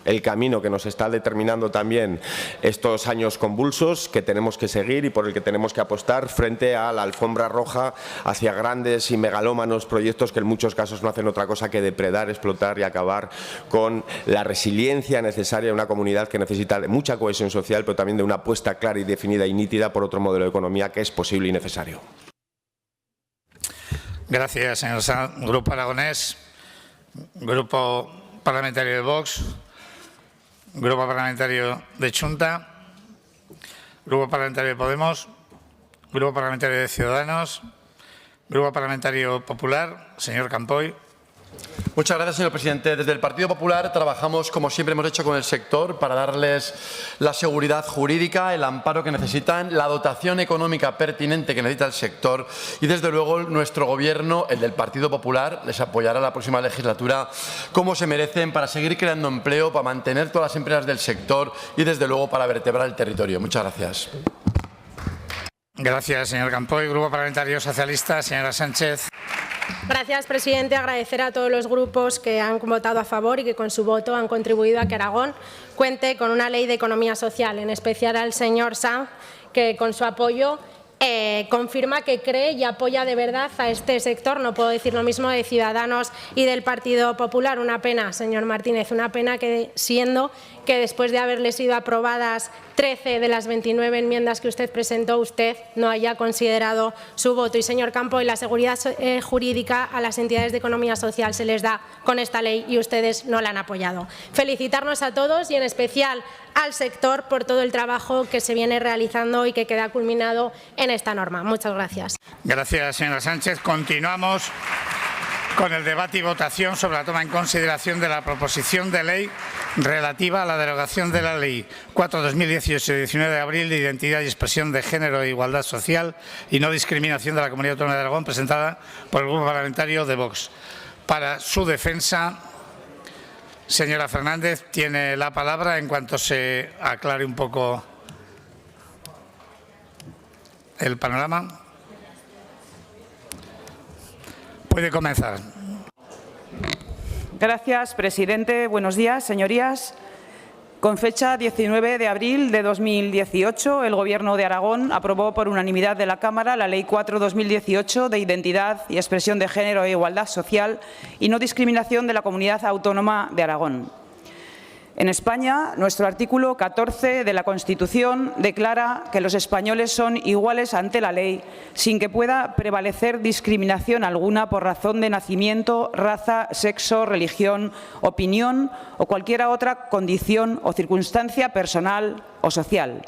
el camino que nos está determinando también estos años convulsos que tenemos que seguir y por el que tenemos que apostar frente a la alfombra roja hacia grandes y megalómanos proyectos que en muchos casos no hacen otra cosa que depredar, explotar y acabar con la resiliencia necesaria de una comunidad que necesita de mucha cohesión social, pero también de una apuesta clara y definida y nítida por otro modelo de economía que es posible y necesario. Gracias, señor Sanz. Grupo Aragonés, Grupo Parlamentario de Vox, Grupo Parlamentario de Chunta, Grupo Parlamentario de Podemos, Grupo Parlamentario de Ciudadanos, Grupo Parlamentario Popular, señor Campoy. Muchas gracias, señor presidente. Desde el Partido Popular trabajamos, como siempre hemos hecho con el sector, para darles la seguridad jurídica, el amparo que necesitan, la dotación económica pertinente que necesita el sector y, desde luego, nuestro Gobierno, el del Partido Popular, les apoyará la próxima legislatura como se merecen para seguir creando empleo, para mantener todas las empresas del sector y, desde luego, para vertebrar el territorio. Muchas gracias. Gracias, señor Campoy. Grupo Parlamentario Socialista, señora Sánchez. Gracias, presidente. Agradecer a todos los grupos que han votado a favor y que con su voto han contribuido a que Aragón cuente con una ley de economía social, en especial al señor Sanz, que con su apoyo confirma que cree y apoya de verdad a este sector. No puedo decir lo mismo de Ciudadanos y del Partido Popular. Una pena, señor Martínez, una pena que siendo que después de haberle sido aprobadas 13 de las 29 enmiendas que usted presentó, usted no haya considerado su voto. Y, señor Campoy, la seguridad jurídica a las entidades de economía social se les da con esta ley y ustedes no la han apoyado. Felicitarnos a todos y en especial al sector por todo el trabajo que se viene realizando y que queda culminado en esta norma. Muchas gracias. Gracias, señora Sánchez. Continuamos con el debate y votación sobre la toma en consideración de la proposición de ley relativa a la derogación de la Ley 4/2018 de 19 de abril de Identidad y Expresión de Género e Igualdad Social y No Discriminación de la Comunidad Autónoma de Aragón, presentada por el Grupo Parlamentario de Vox. Para su defensa, señora Fernández, tiene la palabra en cuanto se aclare un poco el panorama. Puede comenzar. Gracias, presidente. Buenos días, señorías. Con fecha 19 de abril de 2018, el Gobierno de Aragón aprobó por unanimidad de la Cámara la Ley 4/2018 de Identidad y Expresión de Género e Igualdad Social y No Discriminación de la Comunidad Autónoma de Aragón. En España, nuestro artículo 14 de la Constitución declara que los españoles son iguales ante la ley sin que pueda prevalecer discriminación alguna por razón de nacimiento, raza, sexo, religión, opinión o cualquier otra condición o circunstancia personal o social.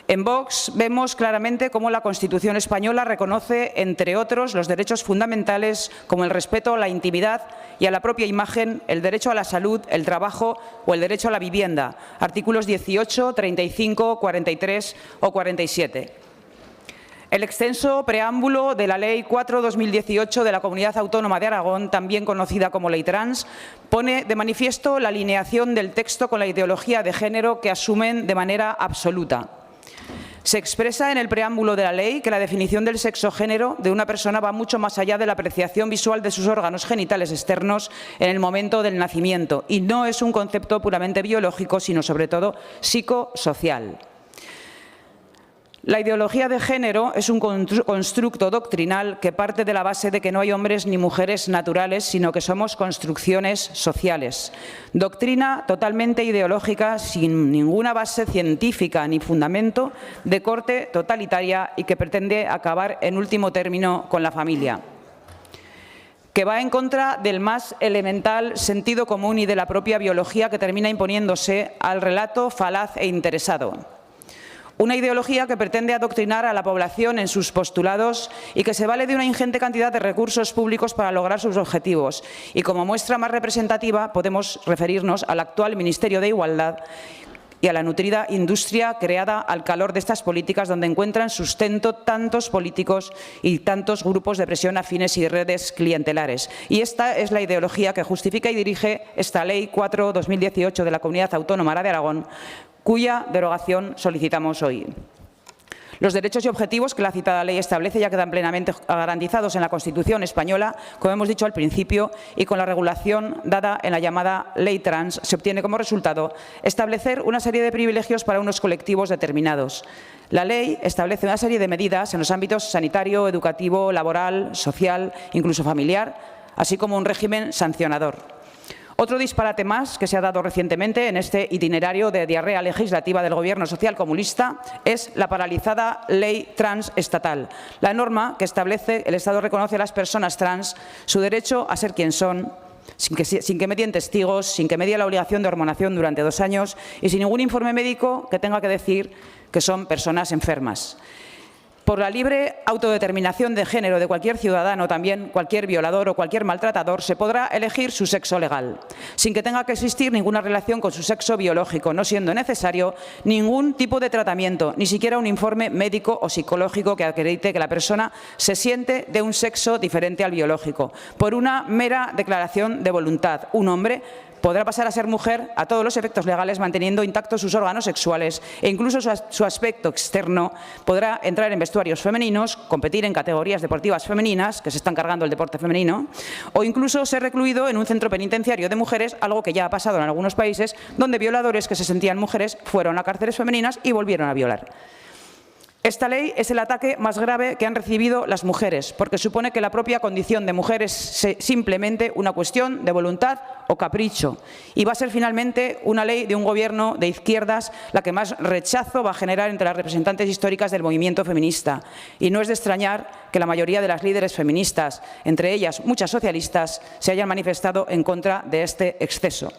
En Vox vemos claramente cómo la Constitución española reconoce, entre otros, los derechos fundamentales como el respeto a la intimidad y a la propia imagen, el derecho a la salud, el trabajo o el derecho a la vivienda, artículos 18, 35, 43 o 47. El extenso preámbulo de la Ley 4/2018 de la Comunidad Autónoma de Aragón, también conocida como Ley Trans, pone de manifiesto la alineación del texto con la ideología de género que asumen de manera absoluta. Se expresa en el preámbulo de la ley que la definición del sexo-género de una persona va mucho más allá de la apreciación visual de sus órganos genitales externos en el momento del nacimiento y no es un concepto puramente biológico, sino sobre todo psicosocial. La ideología de género es un constructo doctrinal que parte de la base de que no hay hombres ni mujeres naturales, sino que somos construcciones sociales. Doctrina totalmente ideológica, sin ninguna base científica ni fundamento, de corte totalitaria y que pretende acabar en último término con la familia, que va en contra del más elemental sentido común y de la propia biología que termina imponiéndose al relato falaz e interesado. Una ideología que pretende adoctrinar a la población en sus postulados y que se vale de una ingente cantidad de recursos públicos para lograr sus objetivos. Y como muestra más representativa podemos referirnos al actual Ministerio de Igualdad y a la nutrida industria creada al calor de estas políticas, donde encuentran sustento tantos políticos y tantos grupos de presión afines y redes clientelares. Y esta es la ideología que justifica y dirige esta Ley 4/2018 de la Comunidad Autónoma de Aragón, cuya derogación solicitamos hoy. Los derechos y objetivos que la citada ley establece ya quedan plenamente garantizados en la Constitución española, como hemos dicho al principio, y con la regulación dada en la llamada Ley Trans se obtiene como resultado establecer una serie de privilegios para unos colectivos determinados. La ley establece una serie de medidas en los ámbitos sanitario, educativo, laboral, social, incluso familiar, así como un régimen sancionador. Otro disparate más que se ha dado recientemente en este itinerario de diarrea legislativa del Gobierno socialcomunista es la paralizada Ley Trans estatal. La norma que establece el Estado reconoce a las personas trans su derecho a ser quien son, sin que medien testigos, sin que medie la obligación de hormonación durante 2 años y sin ningún informe médico que tenga que decir que son personas enfermas. Por la libre autodeterminación de género de cualquier ciudadano, también cualquier violador o cualquier maltratador, se podrá elegir su sexo legal, sin que tenga que existir ninguna relación con su sexo biológico, no siendo necesario ningún tipo de tratamiento, ni siquiera un informe médico o psicológico que acredite que la persona se siente de un sexo diferente al biológico, por una mera declaración de voluntad. Un hombre podrá pasar a ser mujer a todos los efectos legales manteniendo intactos sus órganos sexuales e incluso su aspecto externo. Podrá entrar en vestuarios femeninos, competir en categorías deportivas femeninas, que se están cargando el deporte femenino, o incluso ser recluido en un centro penitenciario de mujeres, algo que ya ha pasado en algunos países, donde violadores que se sentían mujeres fueron a cárceles femeninas y volvieron a violar. Esta ley es el ataque más grave que han recibido las mujeres, porque supone que la propia condición de mujer es simplemente una cuestión de voluntad o capricho. Y va a ser finalmente una ley de un gobierno de izquierdas la que más rechazo va a generar entre las representantes históricas del movimiento feminista. Y no es de extrañar que la mayoría de las líderes feministas, entre ellas muchas socialistas, se hayan manifestado en contra de este exceso.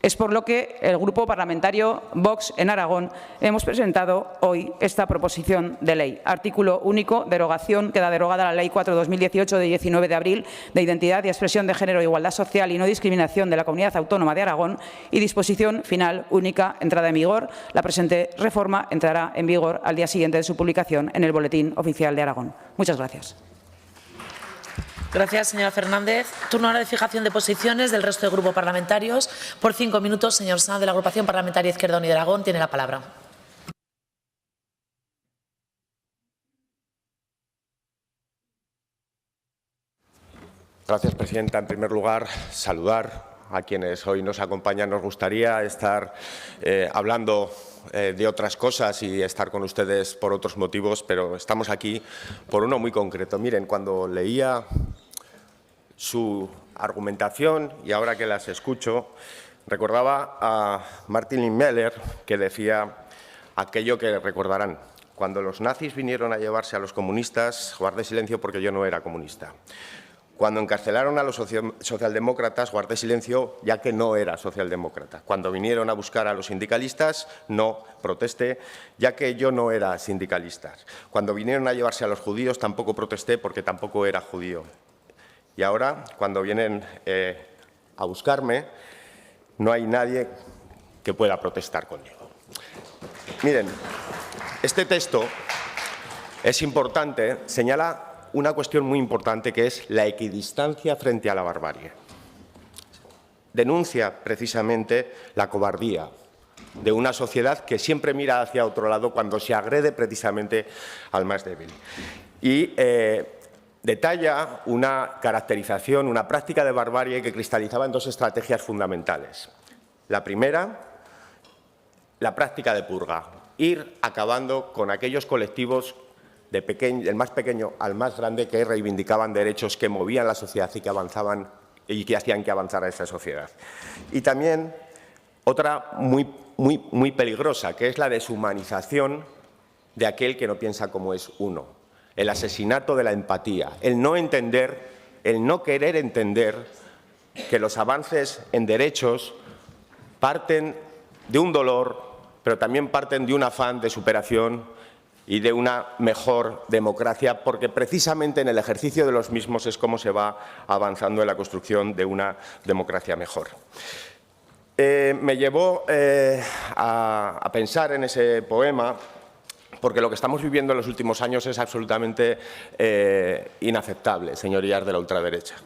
Es por lo que el Grupo Parlamentario Vox en Aragón hemos presentado hoy esta proposición de ley. Artículo único, derogación, queda derogada la Ley 4/2018 de 19 de abril de Identidad y Expresión de Género, Igualdad Social y No Discriminación de la Comunidad Autónoma de Aragón y disposición final única, entrada en vigor. La presente reforma entrará en vigor al día siguiente de su publicación en el Boletín Oficial de Aragón. Muchas gracias. Gracias, señora Fernández. Turno ahora de fijación de posiciones del resto de grupos parlamentarios. Por 5 minutos, señor Sanz, de la Agrupación Parlamentaria Izquierda Unida de Aragón, tiene la palabra. Gracias, presidenta. En primer lugar, saludar a quienes hoy nos acompañan. Nos gustaría estar hablando de otras cosas y estar con ustedes por otros motivos, pero estamos aquí por uno muy concreto. Miren, cuando leía su argumentación y ahora que las escucho, recordaba a Martin Niemöller, que decía aquello que recordarán: cuando los nazis vinieron a llevarse a los comunistas, guardé silencio porque yo no era comunista. Cuando encarcelaron a los socialdemócratas, guardé silencio ya que no era socialdemócrata. Cuando vinieron a buscar a los sindicalistas, no protesté ya que yo no era sindicalista. Cuando vinieron a llevarse a los judíos, tampoco protesté porque tampoco era judío. Y ahora, cuando vienen a buscarme, no hay nadie que pueda protestar conmigo. Miren, este texto es importante, señala una cuestión muy importante, que es la equidistancia frente a la barbarie. Denuncia precisamente la cobardía de una sociedad que siempre mira hacia otro lado cuando se agrede precisamente al más débil. Y detalla una caracterización, una práctica de barbarie que cristalizaba en 2 estrategias fundamentales. La primera, la práctica de purga, ir acabando con aquellos colectivos del más pequeño al más grande que reivindicaban derechos, que movían la sociedad y que avanzaban y que hacían que avanzara esa sociedad. Y también otra muy peligrosa, que es la deshumanización de aquel que no piensa como es uno, el asesinato de la empatía, el no entender, el no querer entender que los avances en derechos parten de un dolor, pero también parten de un afán de superación y de una mejor democracia, porque precisamente en el ejercicio de los mismos es como se va avanzando en la construcción de una democracia mejor. Me llevó a pensar en ese poema, porque lo que estamos viviendo en los últimos años es absolutamente inaceptable, señorías de la ultraderecha.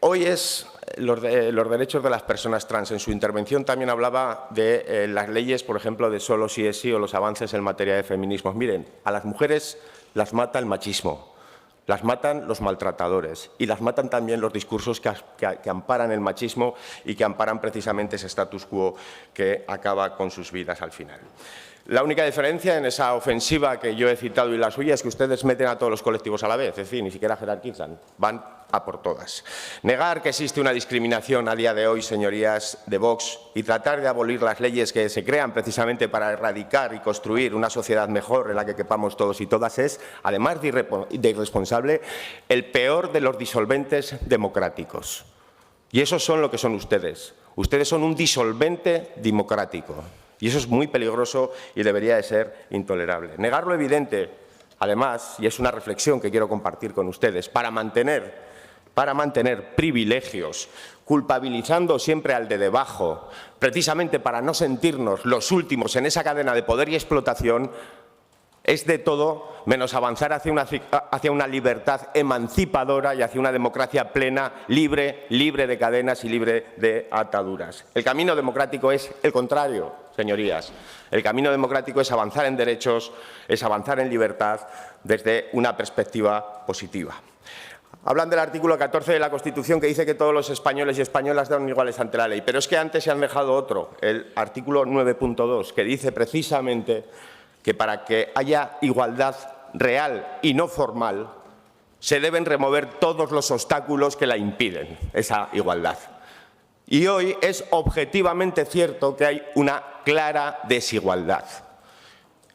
Hoy es los derechos de las personas trans. En su intervención también hablaba de las leyes, por ejemplo, de solo sí es sí o los avances en materia de feminismos. Miren, a las mujeres las mata el machismo, las matan los maltratadores y las matan también los discursos que amparan el machismo y que amparan precisamente ese status quo que acaba con sus vidas al final. La única diferencia en esa ofensiva que yo he citado y la suya es que ustedes meten a todos los colectivos a la vez, es decir, ni siquiera jerarquizan, van a por todas. Negar que existe una discriminación a día de hoy, señorías de Vox, y tratar de abolir las leyes que se crean precisamente para erradicar y construir una sociedad mejor en la que quepamos todos y todas es, además de irresponsable, el peor de los disolventes democráticos. Y esos son lo que son ustedes. Ustedes son un disolvente democrático. Y eso es muy peligroso y debería de ser intolerable. Negar lo evidente, además, y es una reflexión que quiero compartir con ustedes, para mantener privilegios, culpabilizando siempre al de debajo, precisamente para no sentirnos los últimos en esa cadena de poder y explotación, es de todo menos avanzar hacia una libertad emancipadora y hacia una democracia plena, libre de cadenas y libre de ataduras. El camino democrático es el contrario, señorías. El camino democrático es avanzar en derechos, es avanzar en libertad desde una perspectiva positiva. Hablan del artículo 14 de la Constitución que dice que todos los españoles y españolas son iguales ante la ley, pero es que antes se han dejado otro, el artículo 9.2, que dice precisamente que para que haya igualdad real y no formal, se deben remover todos los obstáculos que la impiden, esa igualdad. Y hoy es objetivamente cierto que hay una clara desigualdad.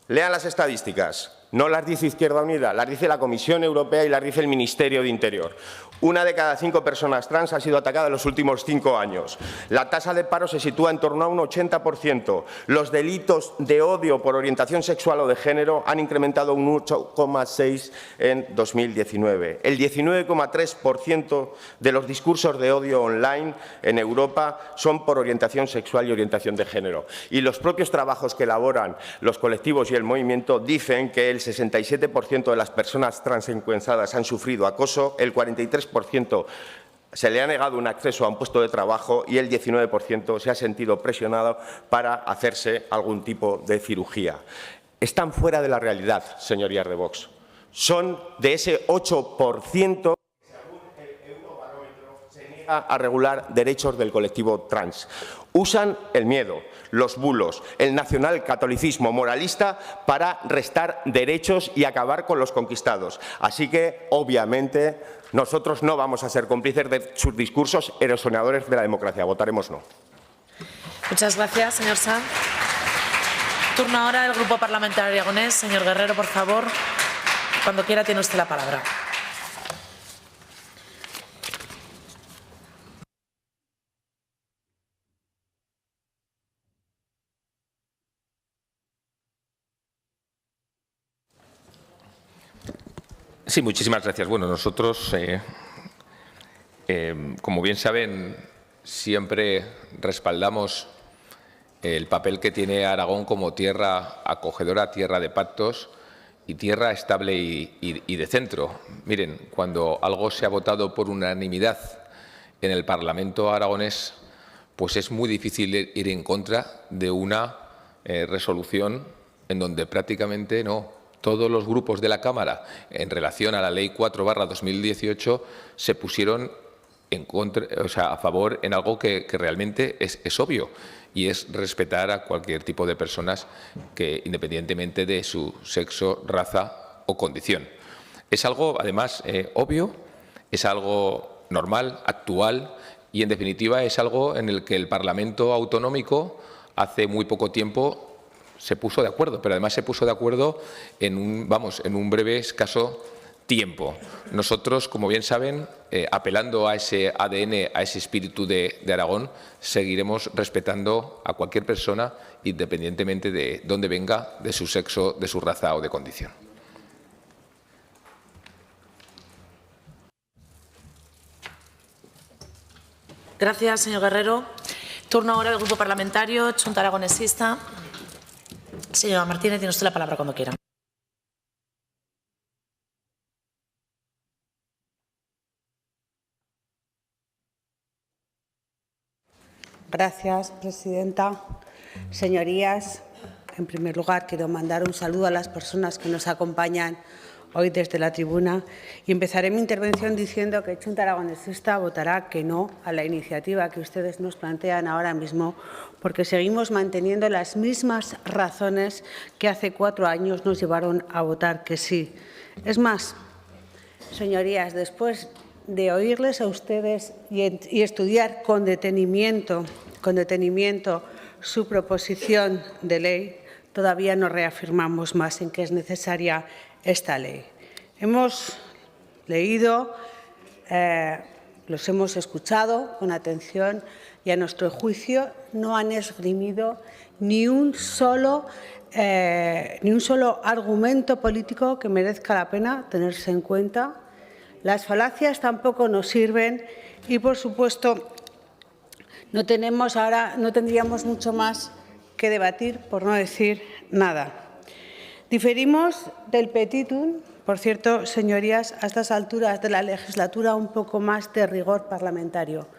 Lean las estadísticas, no las dice Izquierda Unida, las dice la Comisión Europea y las dice el Ministerio de Interior. 1 de cada 5 personas trans ha sido atacada en los últimos 5 años. La tasa de paro se sitúa en torno a un 80%. Los delitos de odio por orientación sexual o de género han incrementado un 8,6% en 2019. El 19,3% de los discursos de odio online en Europa son por orientación sexual y orientación de género. Y los propios trabajos que elaboran los colectivos y el movimiento dicen que el 67% de las personas trans encuestadas han sufrido acoso, el 43% se le ha negado un acceso a un puesto de trabajo y el 19% se ha sentido presionado para hacerse algún tipo de cirugía. Están fuera de la realidad, señorías de Vox. Son de ese 8% a regular derechos del colectivo trans. Usan el miedo, los bulos, el nacionalcatolicismo moralista para restar derechos y acabar con los conquistados. Así que, obviamente, nosotros no vamos a ser cómplices de sus discursos erosionadores de la democracia. Votaremos no. Muchas gracias, señor Sanz. Turno ahora del Grupo Parlamentario Aragonés. Señor Guerrero, por favor. Cuando quiera tiene usted la palabra. Sí, muchísimas gracias. Bueno, nosotros, como bien saben, siempre respaldamos el papel que tiene Aragón como tierra acogedora, tierra de pactos y tierra estable y de centro. Miren, cuando algo se ha votado por unanimidad en el Parlamento aragonés, pues es muy difícil ir en contra de una resolución en donde prácticamente todos los grupos de la Cámara, en relación a la Ley 4/2018, se pusieron en contra, a favor en algo que realmente es obvio, y es respetar a cualquier tipo de personas que, independientemente de su sexo, raza o condición. Es algo, además, obvio, es algo normal, actual, y, en definitiva, es algo en el que el Parlamento autonómico hace muy poco tiempo se puso de acuerdo, pero además se puso de acuerdo en un breve, escaso tiempo. Nosotros, como bien saben, apelando a ese ADN, a ese espíritu de Aragón, seguiremos respetando a cualquier persona, independientemente de dónde venga, de su sexo, de su raza o de condición. Gracias, señor Guerrero. Turno ahora del Grupo Parlamentario Chunta Aragonesista. Señora Martínez, tiene usted la palabra cuando quiera. Gracias, presidenta. Señorías, en primer lugar quiero mandar un saludo a las personas que nos acompañan hoy desde la tribuna y empezaré mi intervención diciendo que Chunta Aragonesista votará que no a la iniciativa que ustedes nos plantean ahora mismo, porque seguimos manteniendo las mismas razones que hace 4 años nos llevaron a votar que sí. Es más, señorías, después de oírles a ustedes y estudiar con detenimiento su proposición de ley, todavía nos reafirmamos más en que es necesaria esta ley. Hemos leído, los hemos escuchado con atención y, a nuestro juicio, no han esgrimido ni un solo argumento político que merezca la pena tenerse en cuenta. Las falacias tampoco nos sirven y, por supuesto, no tendríamos mucho más que debatir, por no decir nada. Diferimos del petitum, por cierto, señorías, a estas alturas de la legislatura un poco más de rigor parlamentario.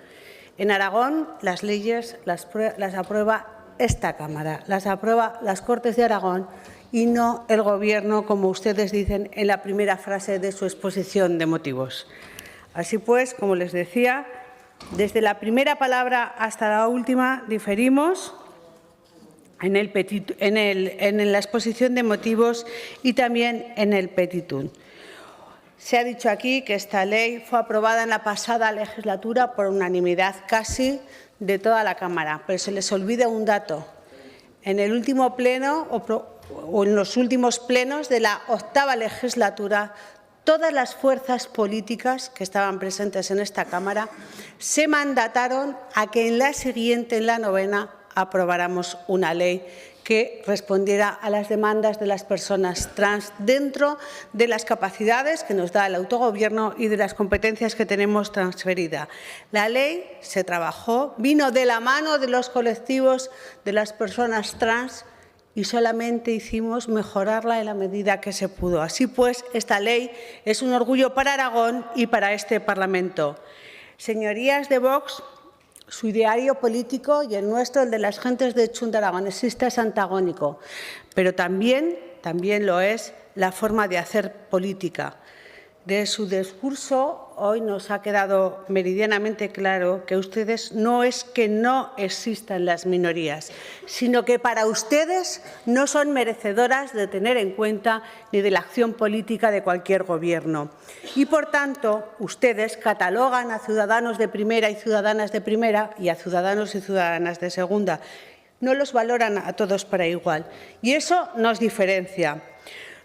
En Aragón las leyes las aprueba esta Cámara, las aprueba las Cortes de Aragón y no el Gobierno, como ustedes dicen en la primera frase de su exposición de motivos. Así pues, como les decía, desde la primera palabra hasta la última diferimos en la exposición de motivos y también en el petitum. Se ha dicho aquí que esta ley fue aprobada en la pasada legislatura por unanimidad casi de toda la Cámara, pero se les olvida un dato. En el último pleno o en los últimos plenos de la 8ª legislatura, todas las fuerzas políticas que estaban presentes en esta Cámara se mandataron a que en la siguiente, en la 9ª, aprobáramos una ley que respondiera a las demandas de las personas trans dentro de las capacidades que nos da el autogobierno y de las competencias que tenemos transferidas. La ley se trabajó, vino de la mano de los colectivos de las personas trans y solamente hicimos mejorarla en la medida que se pudo. Así pues, esta ley es un orgullo para Aragón y para este Parlamento. Señorías de Vox, su ideario político y el nuestro, el de las gentes de Chunta Aragonesista, es antagónico, pero también lo es la forma de hacer política. De su discurso hoy nos ha quedado meridianamente claro que ustedes no es que no existan las minorías, sino que para ustedes no son merecedoras de tener en cuenta ni de la acción política de cualquier gobierno. Y, por tanto, ustedes catalogan a ciudadanos de primera y ciudadanas de primera y a ciudadanos y ciudadanas de segunda. No los valoran a todos para igual. Y eso nos diferencia.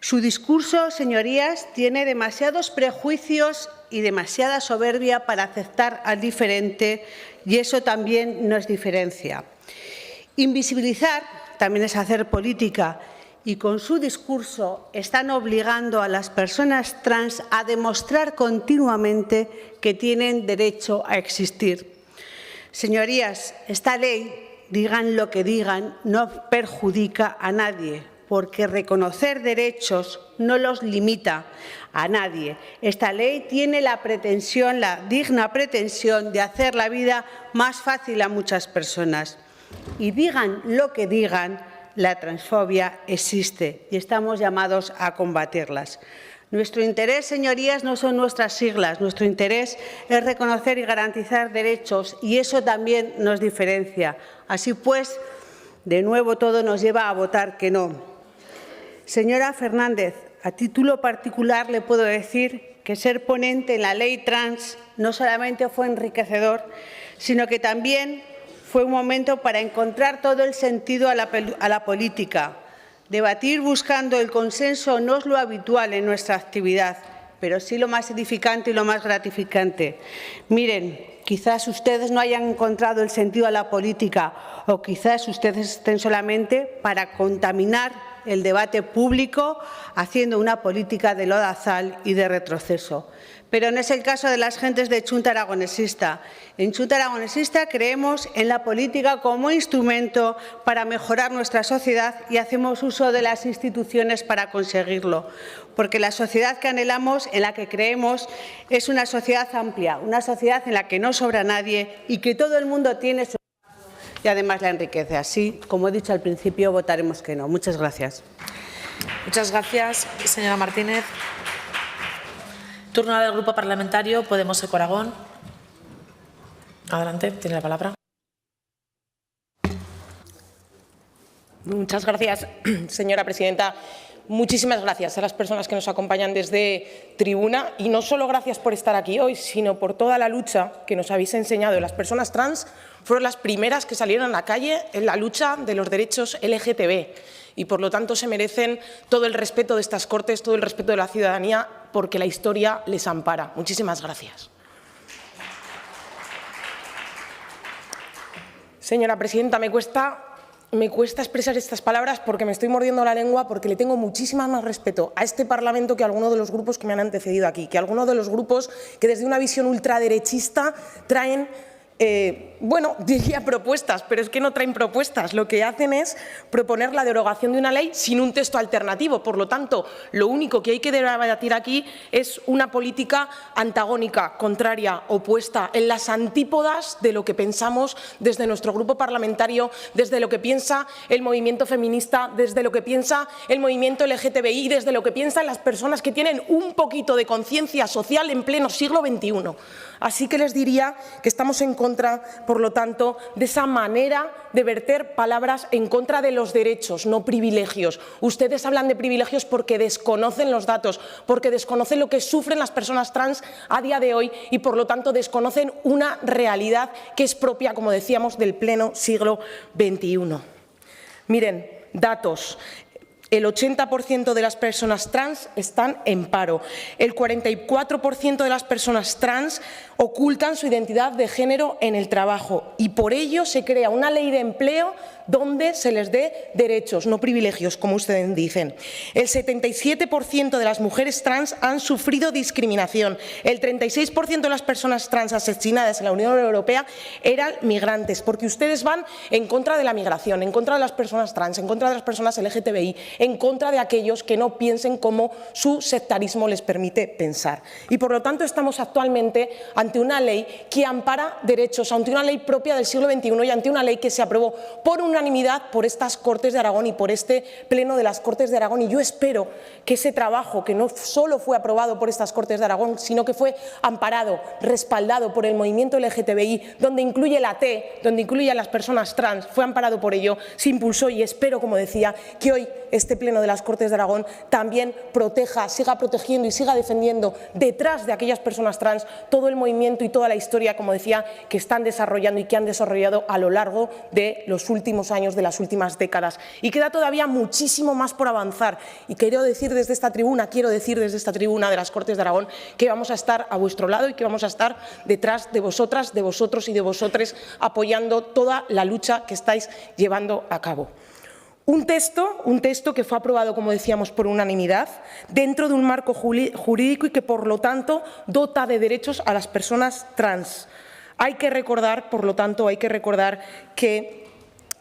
Su discurso, señorías, tiene demasiados prejuicios y demasiada soberbia para aceptar al diferente, y eso también nos diferencia. Invisibilizar también es hacer política, y con su discurso están obligando a las personas trans a demostrar continuamente que tienen derecho a existir. Señorías, esta ley, digan lo que digan, no perjudica a nadie, porque reconocer derechos no los limita a nadie. Esta ley tiene la digna pretensión de hacer la vida más fácil a muchas personas. Y digan lo que digan, la transfobia existe y estamos llamados a combatirlas. Nuestro interés, señorías, no son nuestras siglas. Nuestro interés es reconocer y garantizar derechos, y eso también nos diferencia. Así pues, de nuevo, todo nos lleva a votar que no. Señora Fernández, a título particular le puedo decir que ser ponente en la ley trans no solamente fue enriquecedor, sino que también fue un momento para encontrar todo el sentido a la política. Debatir buscando el consenso no es lo habitual en nuestra actividad, pero sí lo más edificante y lo más gratificante. Miren, quizás ustedes no hayan encontrado el sentido a la política, o quizás ustedes estén solamente para contaminar el debate público haciendo una política de lodazal y de retroceso. Pero no es el caso de las gentes de Chunta Aragonesista. En Chunta Aragonesista creemos en la política como instrumento para mejorar nuestra sociedad y hacemos uso de las instituciones para conseguirlo. Porque la sociedad que anhelamos, en la que creemos, es una sociedad amplia, una sociedad en la que no sobra nadie y que todo el mundo tiene su y además la enriquece. Así, como he dicho al principio, votaremos que no. Muchas gracias. Muchas gracias, señora Martínez. Turno del Grupo Parlamentario Podemos Eco Aragón. Adelante, tiene la palabra. Muchas gracias, señora presidenta. Muchísimas gracias a las personas que nos acompañan desde tribuna y no solo gracias por estar aquí hoy, sino por toda la lucha que nos habéis enseñado. Las personas trans fueron las primeras que salieron a la calle en la lucha de los derechos LGTB y por lo tanto se merecen todo el respeto de estas Cortes, todo el respeto de la ciudadanía, porque la historia les ampara. Muchísimas gracias. Señora presidenta, me cuesta expresar estas palabras porque me estoy mordiendo la lengua, porque le tengo muchísimo más respeto a este Parlamento que a alguno de los grupos que me han antecedido aquí, que a alguno de los grupos que desde una visión ultraderechista traen, bueno, diría propuestas, pero es que no traen propuestas. Lo que hacen es proponer la derogación de una ley sin un texto alternativo. Por lo tanto, lo único que hay que debatir aquí es una política antagónica, contraria, opuesta, en las antípodas de lo que pensamos desde nuestro grupo parlamentario, desde lo que piensa el movimiento feminista, desde lo que piensa el movimiento LGTBI, desde lo que piensan las personas que tienen un poquito de conciencia social en pleno siglo XXI. Así que les diría que estamos en contra, por lo tanto, de esa manera de verter palabras en contra de los derechos, no privilegios. Ustedes hablan de privilegios porque desconocen los datos, porque desconocen lo que sufren las personas trans a día de hoy y, por lo tanto, desconocen una realidad que es propia, como decíamos, del pleno siglo XXI. Miren, datos. El 80% de las personas trans están en paro. El 44% de las personas trans ocultan su identidad de género en el trabajo y por ello se crea una ley de empleo donde se les dé derechos, no privilegios, como ustedes dicen. El 77% de las mujeres trans han sufrido discriminación. El 36% de las personas trans asesinadas en la Unión Europea eran migrantes, porque ustedes van en contra de la migración, en contra de las personas trans, en contra de las personas LGTBI, en contra de aquellos que no piensen como su sectarismo les permite pensar. Y por lo tanto estamos actualmente ante una ley que ampara derechos, ante una ley propia del siglo XXI y ante una ley que se aprobó por unanimidad por estas Cortes de Aragón y por este Pleno de las Cortes de Aragón. Y yo espero que ese trabajo, que no solo fue aprobado por estas Cortes de Aragón, sino que fue amparado, respaldado por el movimiento LGTBI, donde incluye la T, donde incluye a las personas trans, fue amparado por ello, se impulsó y espero, como decía, que hoy este Pleno de las Cortes de Aragón también proteja, siga protegiendo y siga defendiendo detrás de aquellas personas trans todo el movimiento y toda la historia, como decía, que están desarrollando y que han desarrollado a lo largo de los últimos años, de las últimas décadas. Y queda todavía muchísimo más por avanzar. Y quiero decir desde esta tribuna de las Cortes de Aragón que vamos a estar a vuestro lado y que vamos a estar detrás de vosotras, de vosotros y de vosotres, apoyando toda la lucha que estáis llevando a cabo. Un texto que fue aprobado, como decíamos, por unanimidad, dentro de un marco jurídico y que, por lo tanto, dota de derechos a las personas trans. Hay que recordar, por lo tanto, que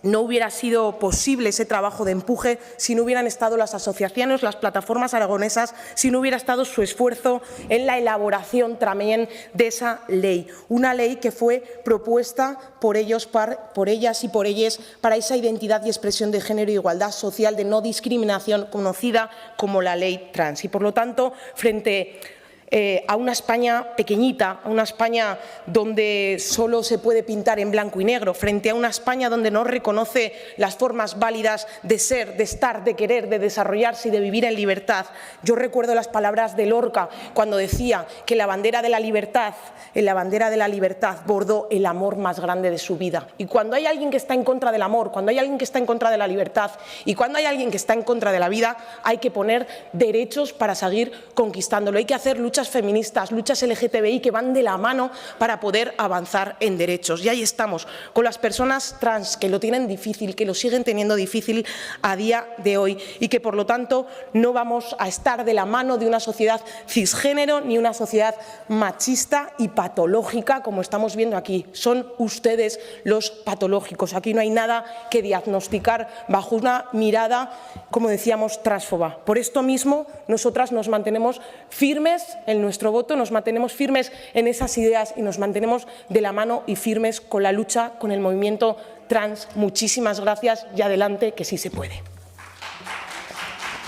no hubiera sido posible ese trabajo de empuje si no hubieran estado las asociaciones, las plataformas aragonesas, si no hubiera estado su esfuerzo en la elaboración también de esa ley. Una ley que fue propuesta por ellos, por ellas y por ellos para esa identidad y expresión de género e igualdad social de no discriminación conocida como la ley trans. Y por lo tanto, frente a una España pequeñita, a una España donde solo se puede pintar en blanco y negro, frente a una España donde no reconoce las formas válidas de ser, de estar, de querer, de desarrollarse y de vivir en libertad. Yo recuerdo las palabras de Lorca cuando decía que en la bandera de la libertad bordó el amor más grande de su vida. Y cuando hay alguien que está en contra del amor, cuando hay alguien que está en contra de la libertad y cuando hay alguien que está en contra de la vida, hay que poner derechos para seguir conquistándolo. Hay que hacer luchas feministas, luchas LGTBI que van de la mano para poder avanzar en derechos. Y ahí estamos, con las personas trans que lo tienen difícil, que lo siguen teniendo difícil a día de hoy y que, por lo tanto, no vamos a estar de la mano de una sociedad cisgénero ni una sociedad machista y patológica como estamos viendo aquí. Son ustedes los patológicos. Aquí no hay nada que diagnosticar bajo una mirada, como decíamos, transfoba. Por esto mismo, nosotras nos mantenemos firmes en nuestro voto, nos mantenemos firmes en esas ideas y nos mantenemos de la mano y firmes con la lucha con el movimiento trans. Muchísimas gracias y adelante, que sí se puede.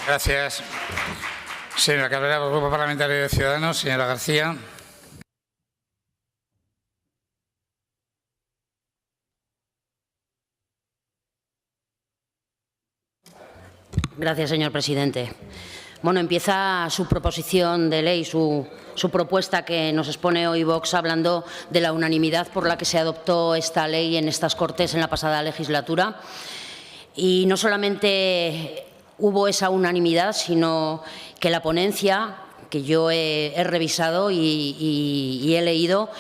Gracias. Señora Cabrera, por el Grupo Parlamentario de Ciudadanos. Señora García. Gracias, señor presidente. Bueno, empieza su proposición de ley, su propuesta que nos expone hoy Vox, hablando de la unanimidad por la que se adoptó esta ley en estas Cortes en la pasada legislatura. Y no solamente hubo esa unanimidad, sino que la ponencia, que yo he revisado y he leído,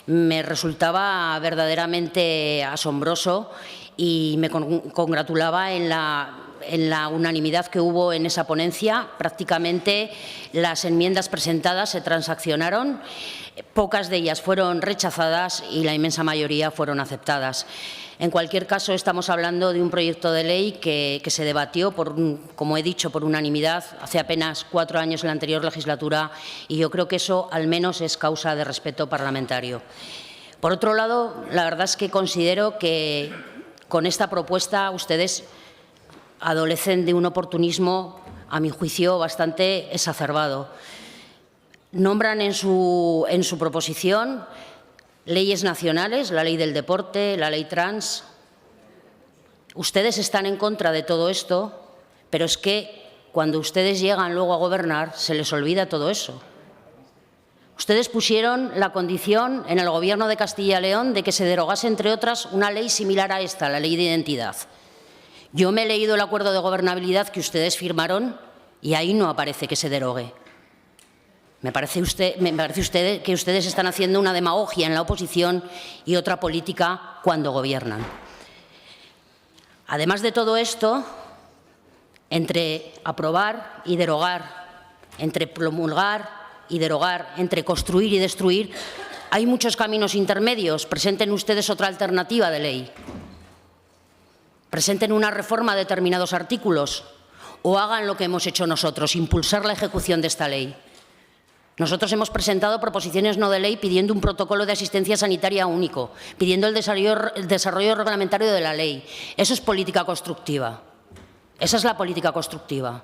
me resultaba verdaderamente asombroso y me congratulaba en la unanimidad que hubo en esa ponencia. Prácticamente las enmiendas presentadas se transaccionaron, pocas de ellas fueron rechazadas y la inmensa mayoría fueron aceptadas. En cualquier caso, estamos hablando de un proyecto de ley que se debatió, como he dicho, por unanimidad hace apenas 4 años en la anterior legislatura, y yo creo que eso al menos es causa de respeto parlamentario. Por otro lado, la verdad es que considero que con esta propuesta ustedes adolecen de un oportunismo, a mi juicio, bastante exacerbado. Nombran en su proposición leyes nacionales, la ley del deporte, la ley trans. Ustedes están en contra de todo esto, pero es que cuando ustedes llegan luego a gobernar se les olvida todo eso. Ustedes pusieron la condición en el Gobierno de Castilla y León de que se derogase, entre otras, una ley similar a esta, la Ley de Identidad. Yo me he leído el acuerdo de gobernabilidad que ustedes firmaron y ahí no aparece que se derogue. Me parece que ustedes están haciendo una demagogia en la oposición y otra política cuando gobiernan. Además de todo esto, entre aprobar y derogar, entre promulgar y derogar, entre construir y destruir, hay muchos caminos intermedios. Presenten ustedes otra alternativa de ley. Presenten una reforma a determinados artículos o hagan lo que hemos hecho nosotros, impulsar la ejecución de esta ley. Nosotros hemos presentado proposiciones no de ley pidiendo un protocolo de asistencia sanitaria único, pidiendo el desarrollo reglamentario de la ley. Eso es política constructiva. Esa es la política constructiva.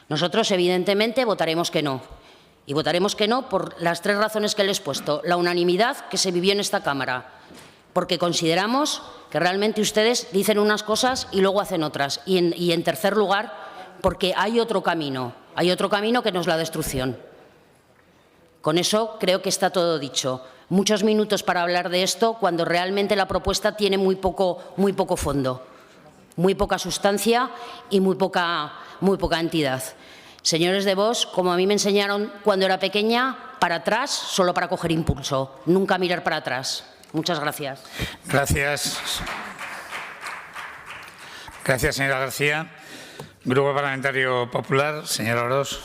Nosotros, evidentemente, votaremos que no. Y votaremos que no por las 3 razones que les he expuesto. La unanimidad que se vivió en esta Cámara, porque consideramos que realmente ustedes dicen unas cosas y luego hacen otras. Y en tercer lugar, porque hay otro camino que no es la destrucción. Con eso creo que está todo dicho. Muchos minutos para hablar de esto cuando realmente la propuesta tiene muy poco fondo, muy poca sustancia y muy poca entidad. Señores de Vox, como a mí me enseñaron cuando era pequeña, para atrás solo para coger impulso, nunca mirar para atrás. Muchas gracias. Gracias. Gracias, señora García. Grupo Parlamentario Popular, señora Orós.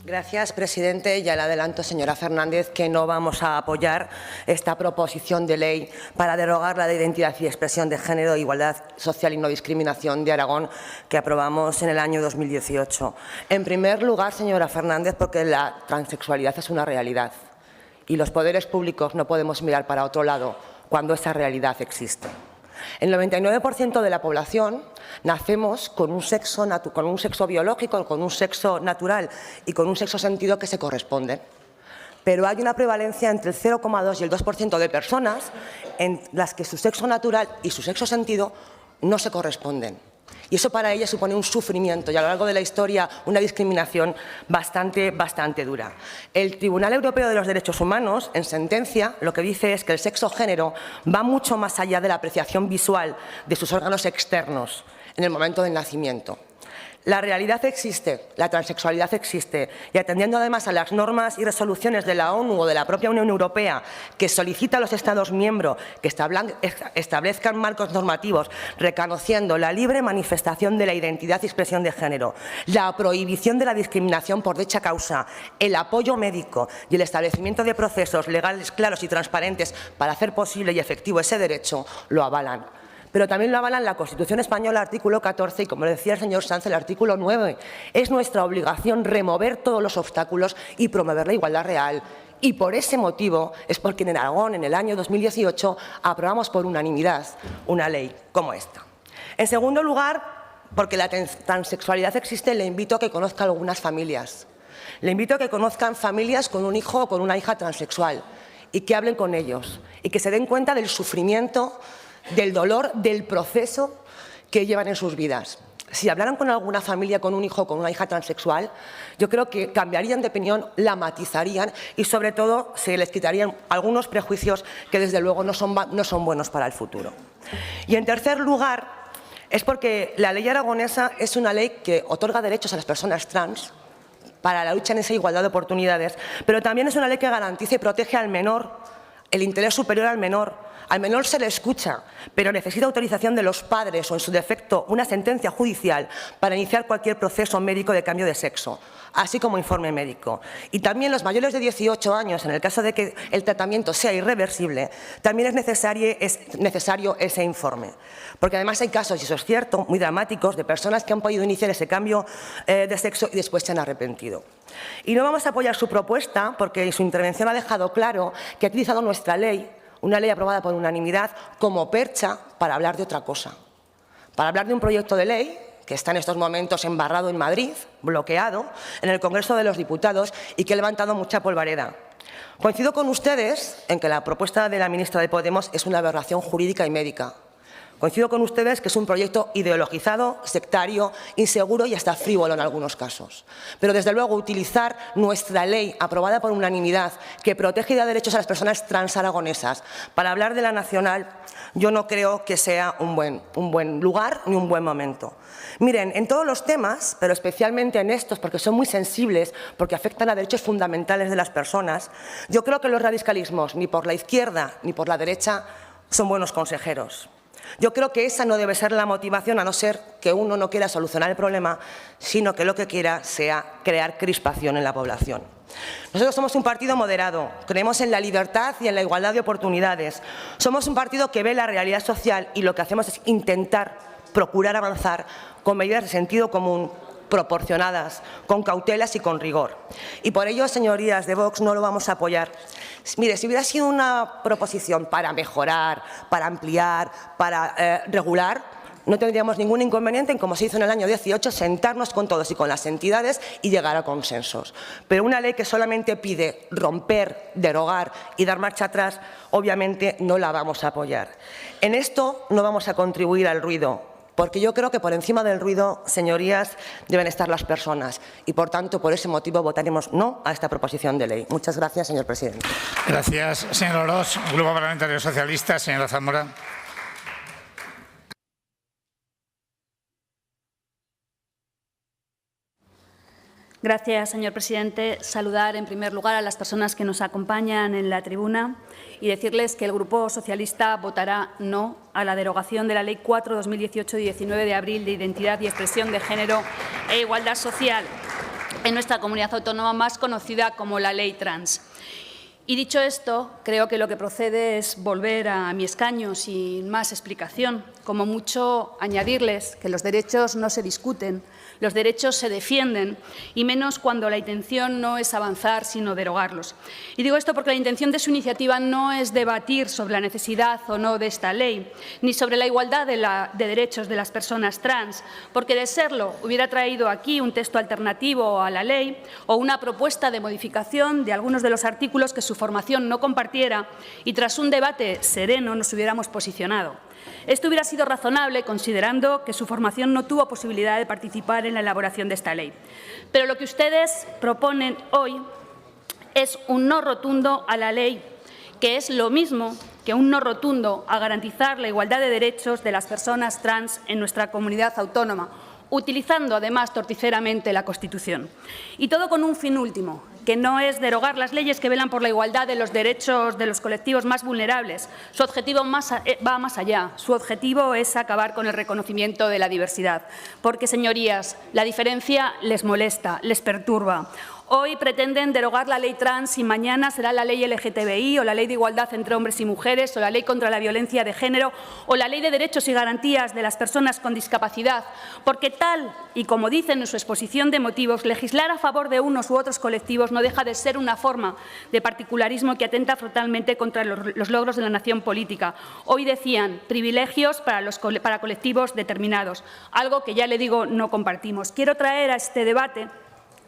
Gracias, presidente. Ya le adelanto, señora Fernández, que no vamos a apoyar esta proposición de ley para derogar la de identidad y expresión de género, igualdad social y no discriminación de Aragón que aprobamos en el año 2018. En primer lugar, señora Fernández, porque la transexualidad es una realidad y los poderes públicos no podemos mirar para otro lado cuando esa realidad existe. El 99% de la población nacemos con un sexo biológico, con un sexo natural y con un sexo sentido que se corresponden. Pero hay una prevalencia entre el 0,2 y el 2% de personas en las que su sexo natural y su sexo sentido no se corresponden. Y eso para ellas supone un sufrimiento y a lo largo de la historia una discriminación bastante dura. El Tribunal Europeo de los Derechos Humanos, en sentencia, lo que dice es que el sexo-género va mucho más allá de la apreciación visual de sus órganos externos en el momento del nacimiento. La realidad existe, la transexualidad existe, y atendiendo además a las normas y resoluciones de la ONU o de la propia Unión Europea que solicita a los Estados miembros que establezcan marcos normativos reconociendo la libre manifestación de la identidad y expresión de género, la prohibición de la discriminación por dicha causa, el apoyo médico y el establecimiento de procesos legales claros y transparentes para hacer posible y efectivo ese derecho, lo avalan. pero también lo avalan la Constitución española, artículo 14, y como decía el señor Sanz, el artículo 9. Es nuestra obligación remover todos los obstáculos y promover la igualdad real. Y por ese motivo es porque en Aragón, en el año 2018, aprobamos por unanimidad una ley como esta. En segundo lugar, porque la transexualidad existe, le invito a que conozca algunas familias. Le invito a que conozcan familias con un hijo o con una hija transexual y que hablen con ellos y que se den cuenta del sufrimiento, del dolor, del proceso que llevan en sus vidas. Si hablaran con alguna familia con un hijo o con una hija transexual, yo creo que cambiarían de opinión, la matizarían y, sobre todo, se les quitarían algunos prejuicios que, desde luego, no son buenos para el futuro. Y, en tercer lugar, es porque la ley aragonesa es una ley que otorga derechos a las personas trans para la lucha en esa igualdad de oportunidades, pero también es una ley que garantiza y protege al menor, el interés superior al menor. Al menor se le escucha, pero necesita autorización de los padres o, en su defecto, una sentencia judicial para iniciar cualquier proceso médico de cambio de sexo, así como informe médico. Y también los mayores de 18 años, en el caso de que el tratamiento sea irreversible, también es necesario ese informe. Porque además hay casos, y eso es cierto, muy dramáticos, de personas que han podido iniciar ese cambio de sexo y después se han arrepentido. Y no vamos a apoyar su propuesta porque en su intervención ha dejado claro que ha utilizado nuestra ley, una ley aprobada por unanimidad, como percha para hablar de otra cosa. Para hablar de un proyecto de ley que está en estos momentos embarrado en Madrid, bloqueado, en el Congreso de los Diputados y que ha levantado mucha polvareda. Coincido con ustedes en que la propuesta de la ministra de Podemos es una aberración jurídica y médica. Coincido con ustedes que es un proyecto ideologizado, sectario, inseguro y hasta frívolo en algunos casos. Pero, desde luego, utilizar nuestra ley aprobada por unanimidad, que protege y da derechos a las personas trans aragonesas, para hablar de la nacional, yo no creo que sea un buen lugar ni un buen momento. Miren, en todos los temas, pero especialmente en estos, porque son muy sensibles, porque afectan a derechos fundamentales de las personas, yo creo que los radicalismos, ni por la izquierda ni por la derecha, son buenos consejeros. Yo creo que esa no debe ser la motivación, a no ser que uno no quiera solucionar el problema, sino que lo que quiera sea crear crispación en la población. Nosotros somos un partido moderado, creemos en la libertad y en la igualdad de oportunidades. Somos un partido que ve la realidad social y lo que hacemos es intentar, procurar avanzar con medidas de sentido común, proporcionadas, con cautelas y con rigor. Y por ello, señorías de Vox, no lo vamos a apoyar. Mire, si hubiera sido una proposición para mejorar, para ampliar, para regular, no tendríamos ningún inconveniente en, como se hizo en el año 18, sentarnos con todos y con las entidades y llegar a consensos. Pero una ley que solamente pide romper, derogar y dar marcha atrás, obviamente no la vamos a apoyar. En esto no vamos a contribuir al ruido, porque yo creo que por encima del ruido, señorías, deben estar las personas y, por tanto, por ese motivo votaremos no a esta proposición de ley. Muchas gracias, señor presidente. Gracias, señor Orós. Grupo Parlamentario Socialista, señora Zamora. Gracias, señor presidente. Saludar, en primer lugar, a las personas que nos acompañan en la tribuna y decirles que el Grupo Socialista votará no a la derogación de la Ley 4/2018 de 19 de abril de Identidad y Expresión de Género e Igualdad Social en nuestra comunidad autónoma, más conocida como la Ley Trans. Y dicho esto, creo que lo que procede es volver a mi escaño sin más explicación. Como mucho, añadirles que los derechos no se discuten, los derechos se defienden, y menos cuando la intención no es avanzar, sino derogarlos. Y digo esto porque la intención de su iniciativa no es debatir sobre la necesidad o no de esta ley, ni sobre la igualdad de derechos de las personas trans, porque, de serlo, hubiera traído aquí un texto alternativo a la ley o una propuesta de modificación de algunos de los artículos que su formación no compartiera, y tras un debate sereno nos hubiéramos posicionado. Esto hubiera sido razonable, considerando que su formación no tuvo posibilidad de participar en la elaboración de esta ley. Pero lo que ustedes proponen hoy es un no rotundo a la ley, que es lo mismo que un no rotundo a garantizar la igualdad de derechos de las personas trans en nuestra comunidad autónoma, utilizando además torticeramente la Constitución. Y todo con un fin último, que no es derogar las leyes que velan por la igualdad de los derechos de los colectivos más vulnerables. Su objetivo va más allá. Su objetivo es acabar con el reconocimiento de la diversidad. Porque, señorías, la diferencia les molesta, les perturba. Hoy pretenden derogar la ley trans y mañana será la ley LGTBI o la ley de igualdad entre hombres y mujeres o la ley contra la violencia de género o la ley de derechos y garantías de las personas con discapacidad, porque tal y como dicen en su exposición de motivos, legislar a favor de unos u otros colectivos no deja de ser una forma de particularismo que atenta frontalmente contra los logros de la nación política. Hoy decían privilegios para colectivos determinados, algo que ya le digo no compartimos. Quiero traer a este debate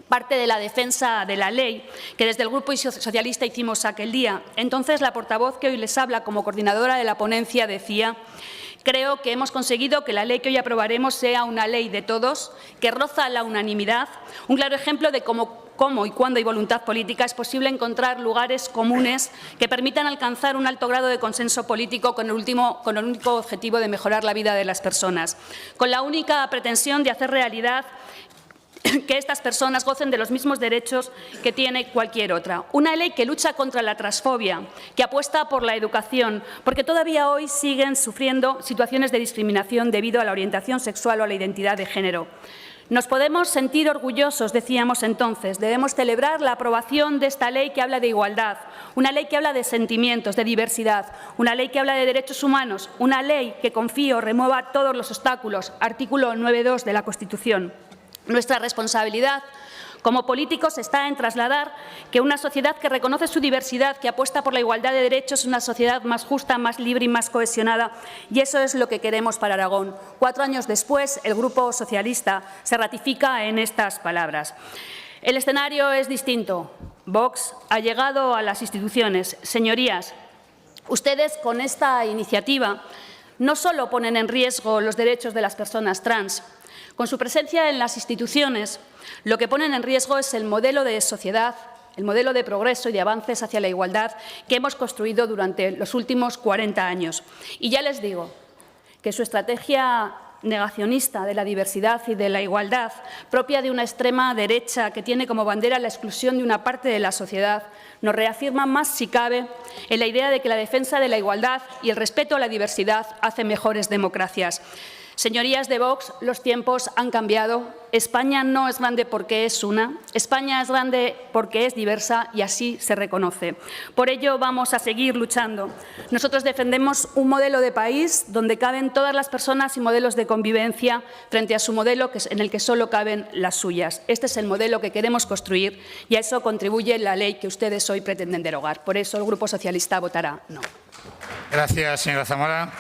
parte de la defensa de la ley que desde el Grupo Socialista hicimos aquel día. Entonces, la portavoz que hoy les habla como coordinadora de la ponencia decía: creo que hemos conseguido que la ley que hoy aprobaremos sea una ley de todos, que roza la unanimidad, un claro ejemplo de cómo y cuándo hay voluntad política es posible encontrar lugares comunes que permitan alcanzar un alto grado de consenso político con el único objetivo de mejorar la vida de las personas, con la única pretensión de hacer realidad que estas personas gocen de los mismos derechos que tiene cualquier otra. Una ley que lucha contra la transfobia, que apuesta por la educación, porque todavía hoy siguen sufriendo situaciones de discriminación debido a la orientación sexual o a la identidad de género. Nos podemos sentir orgullosos, decíamos entonces, debemos celebrar la aprobación de esta ley que habla de igualdad, una ley que habla de sentimientos, de diversidad, una ley que habla de derechos humanos, una ley que confío remueva todos los obstáculos, artículo 9.2 de la Constitución. Nuestra responsabilidad como políticos está en trasladar que una sociedad que reconoce su diversidad, que apuesta por la igualdad de derechos, es una sociedad más justa, más libre y más cohesionada, y eso es lo que queremos para Aragón. 4 años después, el Grupo Socialista se ratifica en estas palabras. El escenario es distinto. Vox ha llegado a las instituciones. Señorías, ustedes con esta iniciativa no solo ponen en riesgo los derechos de las personas trans. Con su presencia en las instituciones, lo que ponen en riesgo es el modelo de sociedad, el modelo de progreso y de avances hacia la igualdad que hemos construido durante los últimos 40 años. Y ya les digo que su estrategia negacionista de la diversidad y de la igualdad, propia de una extrema derecha que tiene como bandera la exclusión de una parte de la sociedad, nos reafirma más, si cabe, en la idea de que la defensa de la igualdad y el respeto a la diversidad hacen mejores democracias. Señorías de Vox, los tiempos han cambiado. España no es grande porque es una, España es grande porque es diversa y así se reconoce. Por ello vamos a seguir luchando. Nosotros defendemos un modelo de país donde caben todas las personas y modelos de convivencia frente a su modelo en el que solo caben las suyas. Este es el modelo que queremos construir y a eso contribuye la ley que ustedes hoy pretenden derogar. Por eso el Grupo Socialista votará no. Gracias, señora Zamora.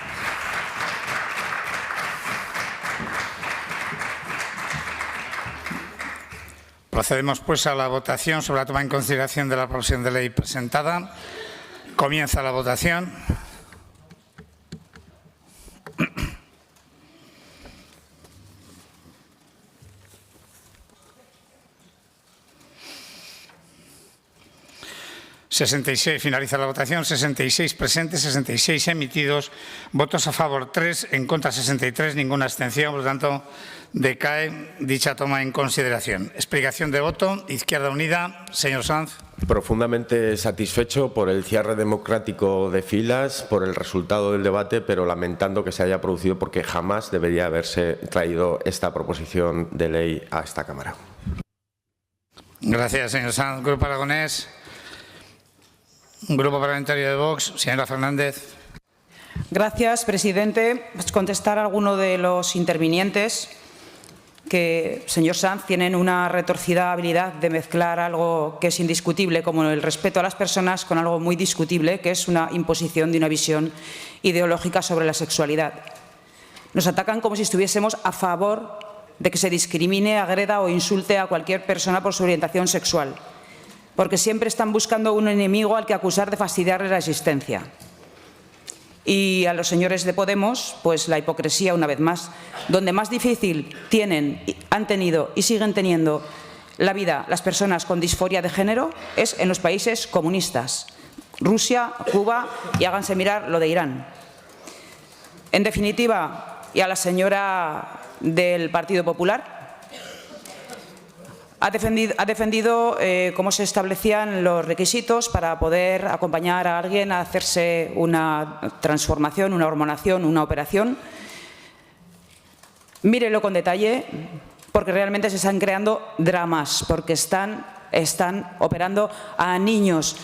Procedemos, pues, a la votación sobre la toma en consideración de la proposición de ley presentada. Comienza la votación. Finaliza la votación. 66 presentes, 66 emitidos. Votos a favor 3, en contra 63, ninguna abstención. Por lo tanto, decae dicha toma en consideración. Explicación de voto. Izquierda Unida. Señor Sanz. Profundamente satisfecho por el cierre democrático de filas, por el resultado del debate, pero lamentando que se haya producido porque jamás debería haberse traído esta proposición de ley a esta Cámara. Gracias, señor Sanz. Grupo Aragonés. Grupo Parlamentario de Vox, señora Fernández. Gracias, presidente. Pues contestar a alguno de los intervinientes que, señor Sanz, tienen una retorcida habilidad de mezclar algo que es indiscutible, como el respeto a las personas, con algo muy discutible, que es una imposición de una visión ideológica sobre la sexualidad. Nos atacan como si estuviésemos a favor de que se discrimine, agreda o insulte a cualquier persona por su orientación sexual, porque siempre están buscando un enemigo al que acusar de fastidiarle la existencia. Y a los señores de Podemos, pues la hipocresía una vez más. Donde más difícil han tenido y siguen teniendo la vida las personas con disforia de género es en los países comunistas, Rusia, Cuba y háganse mirar lo de Irán. En definitiva, y a la señora del Partido Popular, ha defendido cómo se establecían los requisitos para poder acompañar a alguien a hacerse una transformación, una hormonación, una operación. Mírelo con detalle, porque realmente se están creando dramas, porque están están operando a niños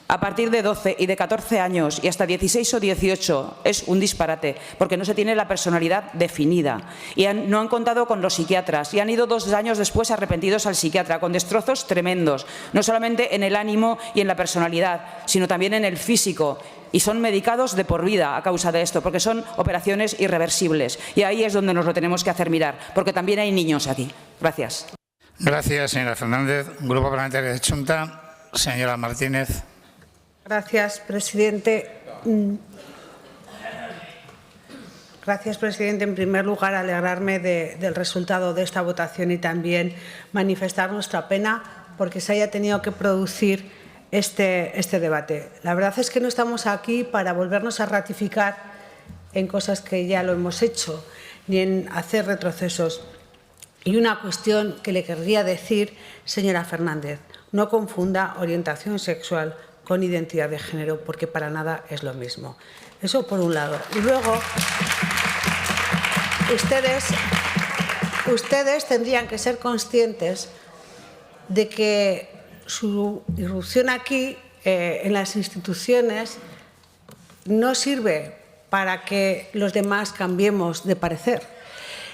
a partir de 12 y de 14 años y hasta 16 o 18. Es un disparate, porque no se tiene la personalidad definida. Y no han contado con los psiquiatras y han ido 2 años después arrepentidos al psiquiatra, con destrozos tremendos, no solamente en el ánimo y en la personalidad, sino también en el físico. Y son medicados de por vida a causa de esto, porque son operaciones irreversibles. Y ahí es donde nos lo tenemos que hacer mirar, porque también hay niños aquí. Gracias. Gracias, señora Fernández. Grupo Parlamentario de Junta, señora Martínez. Gracias, presidente. Gracias, presidente. En primer lugar, alegrarme del resultado de esta votación y también manifestar nuestra pena porque se haya tenido que producir este debate. La verdad es que no estamos aquí para volvernos a ratificar en cosas que ya lo hemos hecho, ni en hacer retrocesos. Y una cuestión que le querría decir, señora Fernández, no confunda orientación sexual con identidad de género, porque para nada es lo mismo. Eso por un lado. Y luego, ustedes tendrían que ser conscientes de que su irrupción aquí, en las instituciones, no sirve para que los demás cambiemos de parecer.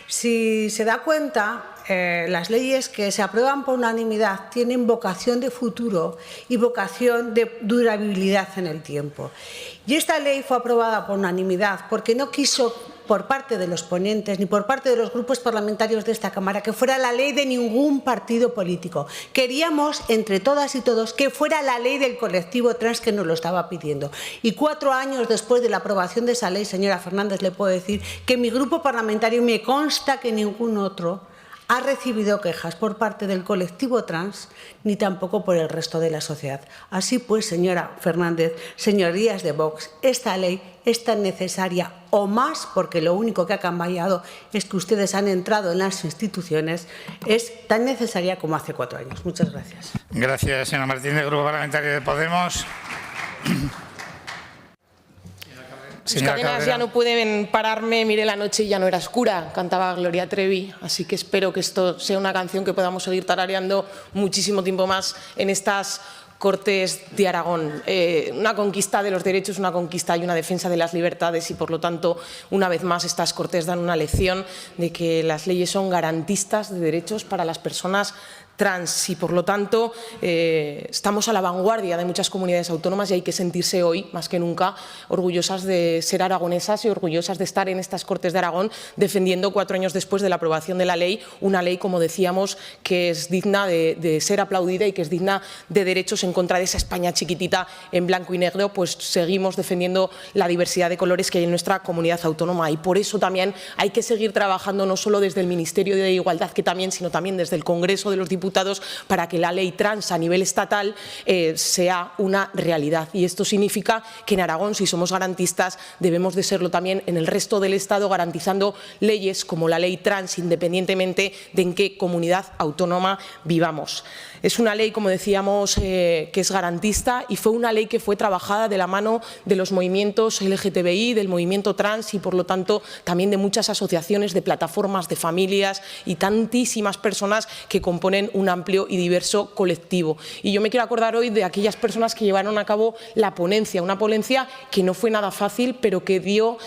Si se da cuenta, las leyes que se aprueban por unanimidad tienen vocación de futuro y vocación de durabilidad en el tiempo. Y esta ley fue aprobada por unanimidad porque no quiso, por parte de los ponentes ni por parte de los grupos parlamentarios de esta Cámara, que fuera la ley de ningún partido político. Queríamos, entre todas y todos, que fuera la ley del colectivo trans que nos lo estaba pidiendo. Y 4 años después de la aprobación de esa ley, señora Fernández, le puedo decir que mi grupo parlamentario, me consta que ningún otro, ha recibido quejas por parte del colectivo trans ni tampoco por el resto de la sociedad. Así pues, señora Fernández, señorías de Vox, esta ley es tan necesaria o más, porque lo único que ha cambiado es que ustedes han entrado en las instituciones, es tan necesaria como hace 4 años. Muchas gracias. Gracias, señora Martínez. Grupo Parlamentario de Podemos. Sus cadenas ya no pueden pararme, mire la noche y ya no era oscura, cantaba Gloria Trevi, así que espero que esto sea una canción que podamos seguir tarareando muchísimo tiempo más en estas Cortes de Aragón. Una conquista de los derechos, una conquista y una defensa de las libertades y, por lo tanto, una vez más estas Cortes dan una lección de que las leyes son garantistas de derechos para las personas trans y, por lo tanto, estamos a la vanguardia de muchas comunidades autónomas y hay que sentirse hoy, más que nunca, orgullosas de ser aragonesas y orgullosas de estar en estas Cortes de Aragón defendiendo 4 años después de la aprobación de la ley, una ley, como decíamos, que es digna de ser aplaudida y que es digna de derechos en contra de esa España chiquitita en blanco y negro, pues seguimos defendiendo la diversidad de colores que hay en nuestra comunidad autónoma y por eso también hay que seguir trabajando no solo desde el Ministerio de Igualdad, que también, sino también desde el Congreso de los Diputados, para que la ley trans a nivel estatal sea una realidad. Y esto significa que en Aragón, si somos garantistas, debemos de serlo también en el resto del Estado, garantizando leyes como la ley trans, independientemente de en qué comunidad autónoma vivamos. Es una ley, como decíamos, que es garantista y fue una ley que fue trabajada de la mano de los movimientos LGTBI, del movimiento trans y, por lo tanto, también de muchas asociaciones, de plataformas, de familias y tantísimas personas que componen un amplio y diverso colectivo. Y yo me quiero acordar hoy de aquellas personas que llevaron a cabo la ponencia, una ponencia que no fue nada fácil, pero que dio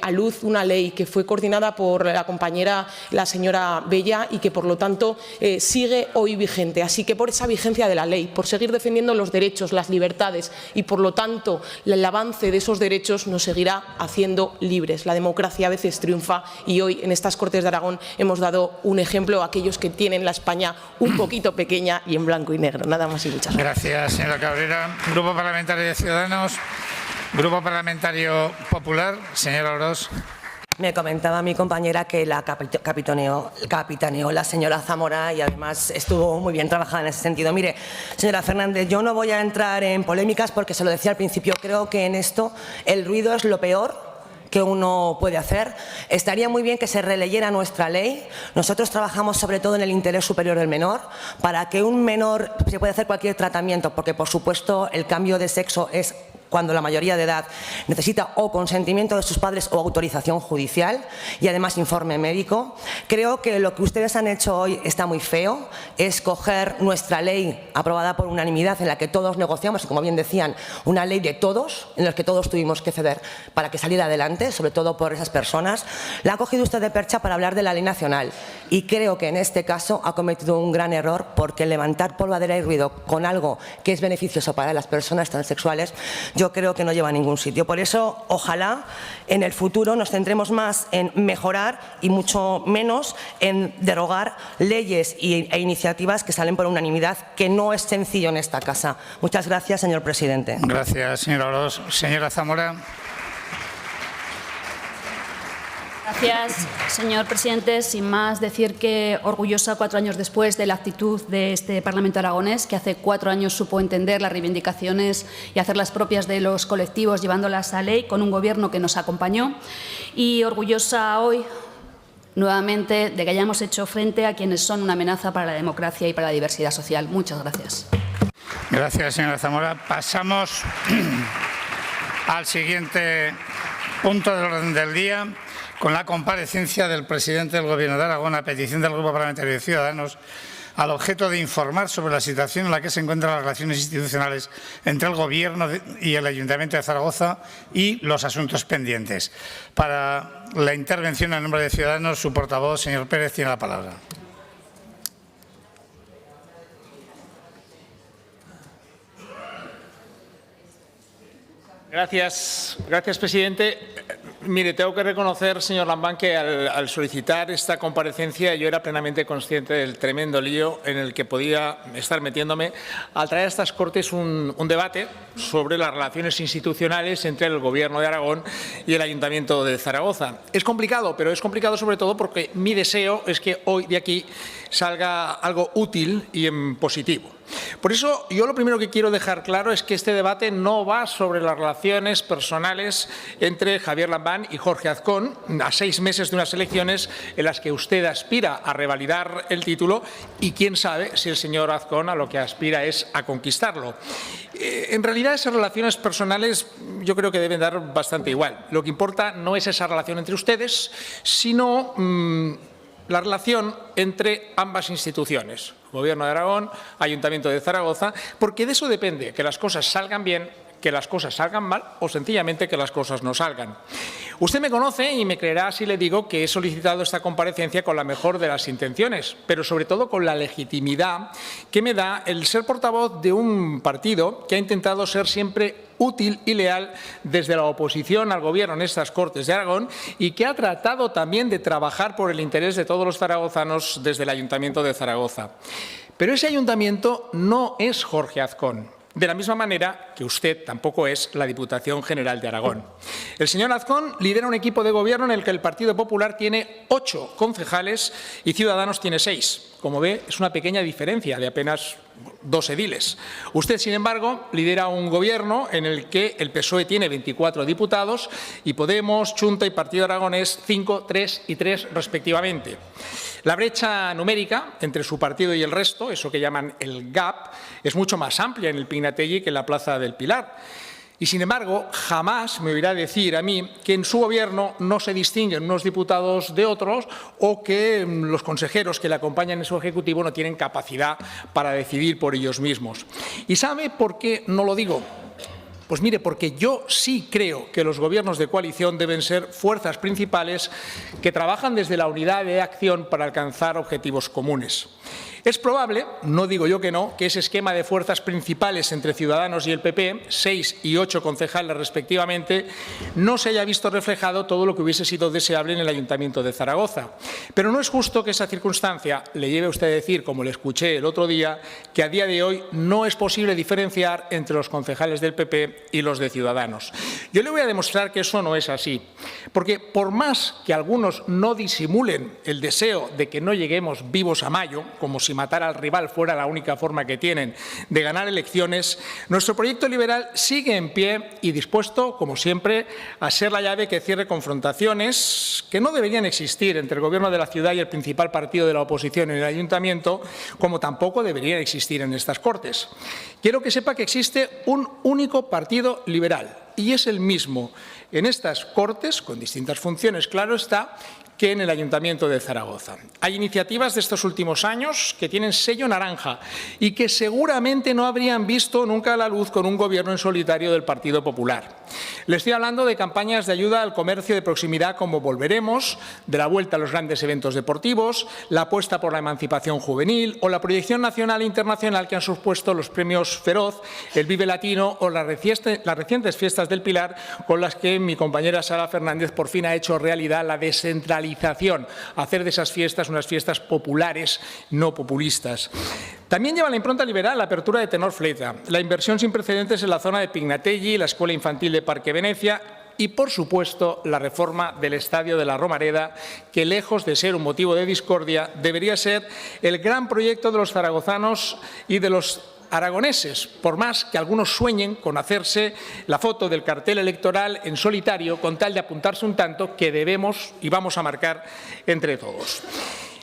a luz una ley que fue coordinada por la compañera, la señora Bella, y que, por lo tanto, sigue hoy vigente. Así que por esa vigencia de la ley, por seguir defendiendo los derechos, las libertades y, por lo tanto, el avance de esos derechos nos seguirá haciendo libres. La democracia a veces triunfa y hoy en estas Cortes de Aragón hemos dado un ejemplo a aquellos que tienen la España un poquito pequeña y en blanco y negro. Nada más y muchas gracias. Gracias, señora Cabrera. Grupo Parlamentario de Ciudadanos. Grupo Parlamentario Popular, señora Orós. Me comentaba mi compañera que la capitaneó la señora Zamora y además estuvo muy bien trabajada en ese sentido. Mire, señora Fernández, yo no voy a entrar en polémicas porque se lo decía al principio, creo que en esto el ruido es lo peor que uno puede hacer. Estaría muy bien que se releyera nuestra ley. Nosotros trabajamos sobre todo en el interés superior del menor, para que un menor se pueda hacer cualquier tratamiento, porque por supuesto el cambio de sexo es cuando la mayoría de edad necesita o consentimiento de sus padres o autorización judicial y además informe médico. Creo que lo que ustedes han hecho hoy está muy feo, es coger nuestra ley aprobada por unanimidad en la que todos negociamos, y como bien decían, una ley de todos, en la que todos tuvimos que ceder para que saliera adelante, sobre todo por esas personas. La ha cogido usted de percha para hablar de la ley nacional y creo que en este caso ha cometido un gran error, porque levantar polvadera y ruido con algo que es beneficioso para las personas transexuales yo creo que no lleva a ningún sitio. Por eso, ojalá en el futuro nos centremos más en mejorar y mucho menos en derogar leyes e iniciativas que salen por unanimidad, que no es sencillo en esta casa. Muchas gracias, señor presidente. Gracias, señora Orós. Señora Zamora. Gracias, señor presidente. Sin más, decir que orgullosa 4 años después de la actitud de este Parlamento aragonés, que hace 4 años supo entender las reivindicaciones y hacerlas propias de los colectivos, llevándolas a ley con un Gobierno que nos acompañó. Y orgullosa hoy, nuevamente, de que hayamos hecho frente a quienes son una amenaza para la democracia y para la diversidad social. Muchas gracias. Gracias, señora Zamora. Pasamos al siguiente punto del orden del día, con la comparecencia del presidente del Gobierno de Aragón a petición del Grupo Parlamentario de Ciudadanos, al objeto de informar sobre la situación en la que se encuentran las relaciones institucionales entre el Gobierno y el Ayuntamiento de Zaragoza y los asuntos pendientes. Para la intervención en nombre de Ciudadanos, su portavoz, señor Pérez, tiene la palabra. Gracias, presidente. Mire, tengo que reconocer, señor Lambán, que al solicitar esta comparecencia yo era plenamente consciente del tremendo lío en el que podía estar metiéndome al traer a estas Cortes un debate sobre las relaciones institucionales entre el Gobierno de Aragón y el Ayuntamiento de Zaragoza. Es complicado, pero es complicado sobre todo porque mi deseo es que hoy de aquí salga algo útil y en positivo. Por eso, yo lo primero que quiero dejar claro es que este debate no va sobre las relaciones personales entre Javier Lambán y Jorge Azcón, a 6 meses de unas elecciones en las que usted aspira a revalidar el título y quién sabe si el señor Azcón a lo que aspira es a conquistarlo. En realidad, esas relaciones personales yo creo que deben dar bastante igual. Lo que importa no es esa relación entre ustedes, sino la relación entre ambas instituciones, Gobierno de Aragón, Ayuntamiento de Zaragoza, porque de eso depende que las cosas salgan bien, que las cosas salgan mal o sencillamente que las cosas no salgan. Usted me conoce y me creerá si le digo que he solicitado esta comparecencia con la mejor de las intenciones, pero sobre todo con la legitimidad que me da el ser portavoz de un partido que ha intentado ser siempre útil y leal desde la oposición al Gobierno en estas Cortes de Aragón y que ha tratado también de trabajar por el interés de todos los zaragozanos desde el Ayuntamiento de Zaragoza. Pero ese ayuntamiento no es Jorge Azcón, de la misma manera que usted tampoco es la Diputación General de Aragón. El señor Azcón lidera un equipo de gobierno en el que el Partido Popular tiene 8 concejales y Ciudadanos tiene 6. Como ve, es una pequeña diferencia de apenas 2 ediles. Usted, sin embargo, lidera un gobierno en el que el PSOE tiene 24 diputados y Podemos, Chunta y Partido Aragonés 5, 3 y 3 respectivamente. La brecha numérica entre su partido y el resto, eso que llaman el gap, es mucho más amplia en el Pinategui que en la Plaza del Pilar. Y, sin embargo, jamás me oirá decir a mí que en su gobierno no se distinguen unos diputados de otros o que los consejeros que le acompañan en su ejecutivo no tienen capacidad para decidir por ellos mismos. ¿Y sabe por qué no lo digo? Pues mire, porque yo sí creo que los gobiernos de coalición deben ser fuerzas principales que trabajan desde la unidad de acción para alcanzar objetivos comunes. Es probable, no digo yo que no, que ese esquema de fuerzas principales entre Ciudadanos y el PP, 6 y 8 concejales respectivamente, no se haya visto reflejado todo lo que hubiese sido deseable en el Ayuntamiento de Zaragoza. Pero no es justo que esa circunstancia le lleve a usted a decir, como le escuché el otro día, que a día de hoy no es posible diferenciar entre los concejales del PP y los de Ciudadanos. Yo le voy a demostrar que eso no es así, porque por más que algunos no disimulen el deseo de que no lleguemos vivos a mayo, como si matar al rival fuera la única forma que tienen de ganar elecciones, nuestro proyecto liberal sigue en pie y dispuesto, como siempre, a ser la llave que cierre confrontaciones que no deberían existir entre el Gobierno de la ciudad y el principal partido de la oposición en el Ayuntamiento, como tampoco deberían existir en estas Cortes. Quiero que sepa que existe un único partido Partido Liberal y es el mismo en estas Cortes, con distintas funciones, claro está, que en el Ayuntamiento de Zaragoza. Hay iniciativas de estos últimos años que tienen sello naranja y que seguramente no habrían visto nunca la luz con un gobierno en solitario del Partido Popular. Le estoy hablando de campañas de ayuda al comercio de proximidad como Volveremos, de la vuelta a los grandes eventos deportivos, la apuesta por la emancipación juvenil o la proyección nacional e internacional que han supuesto los premios Feroz, el Vive Latino o las recientes fiestas del Pilar, con las que mi compañera Sara Fernández por fin ha hecho realidad la descentralización, hacer de esas fiestas unas fiestas populares, no populistas. También lleva la impronta liberal la apertura de Tenor Fleta, la inversión sin precedentes en la zona de Pignatelli, la Escuela Infantil de Parque Venecia y, por supuesto, la reforma del Estadio de la Romareda, que, lejos de ser un motivo de discordia, debería ser el gran proyecto de los zaragozanos y de los aragoneses, por más que algunos sueñen con hacerse la foto del cartel electoral en solitario con tal de apuntarse un tanto que debemos y vamos a marcar entre todos.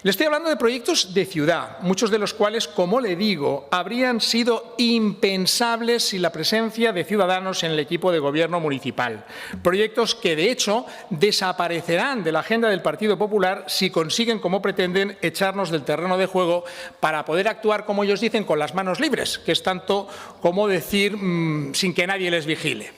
Le estoy hablando de proyectos de ciudad, muchos de los cuales, como le digo, habrían sido impensables sin la presencia de Ciudadanos en el equipo de gobierno municipal. Proyectos que, de hecho, desaparecerán de la agenda del Partido Popular si consiguen, como pretenden, echarnos del terreno de juego para poder actuar, como ellos dicen, con las manos libres, que es tanto como decir sin que nadie les vigile.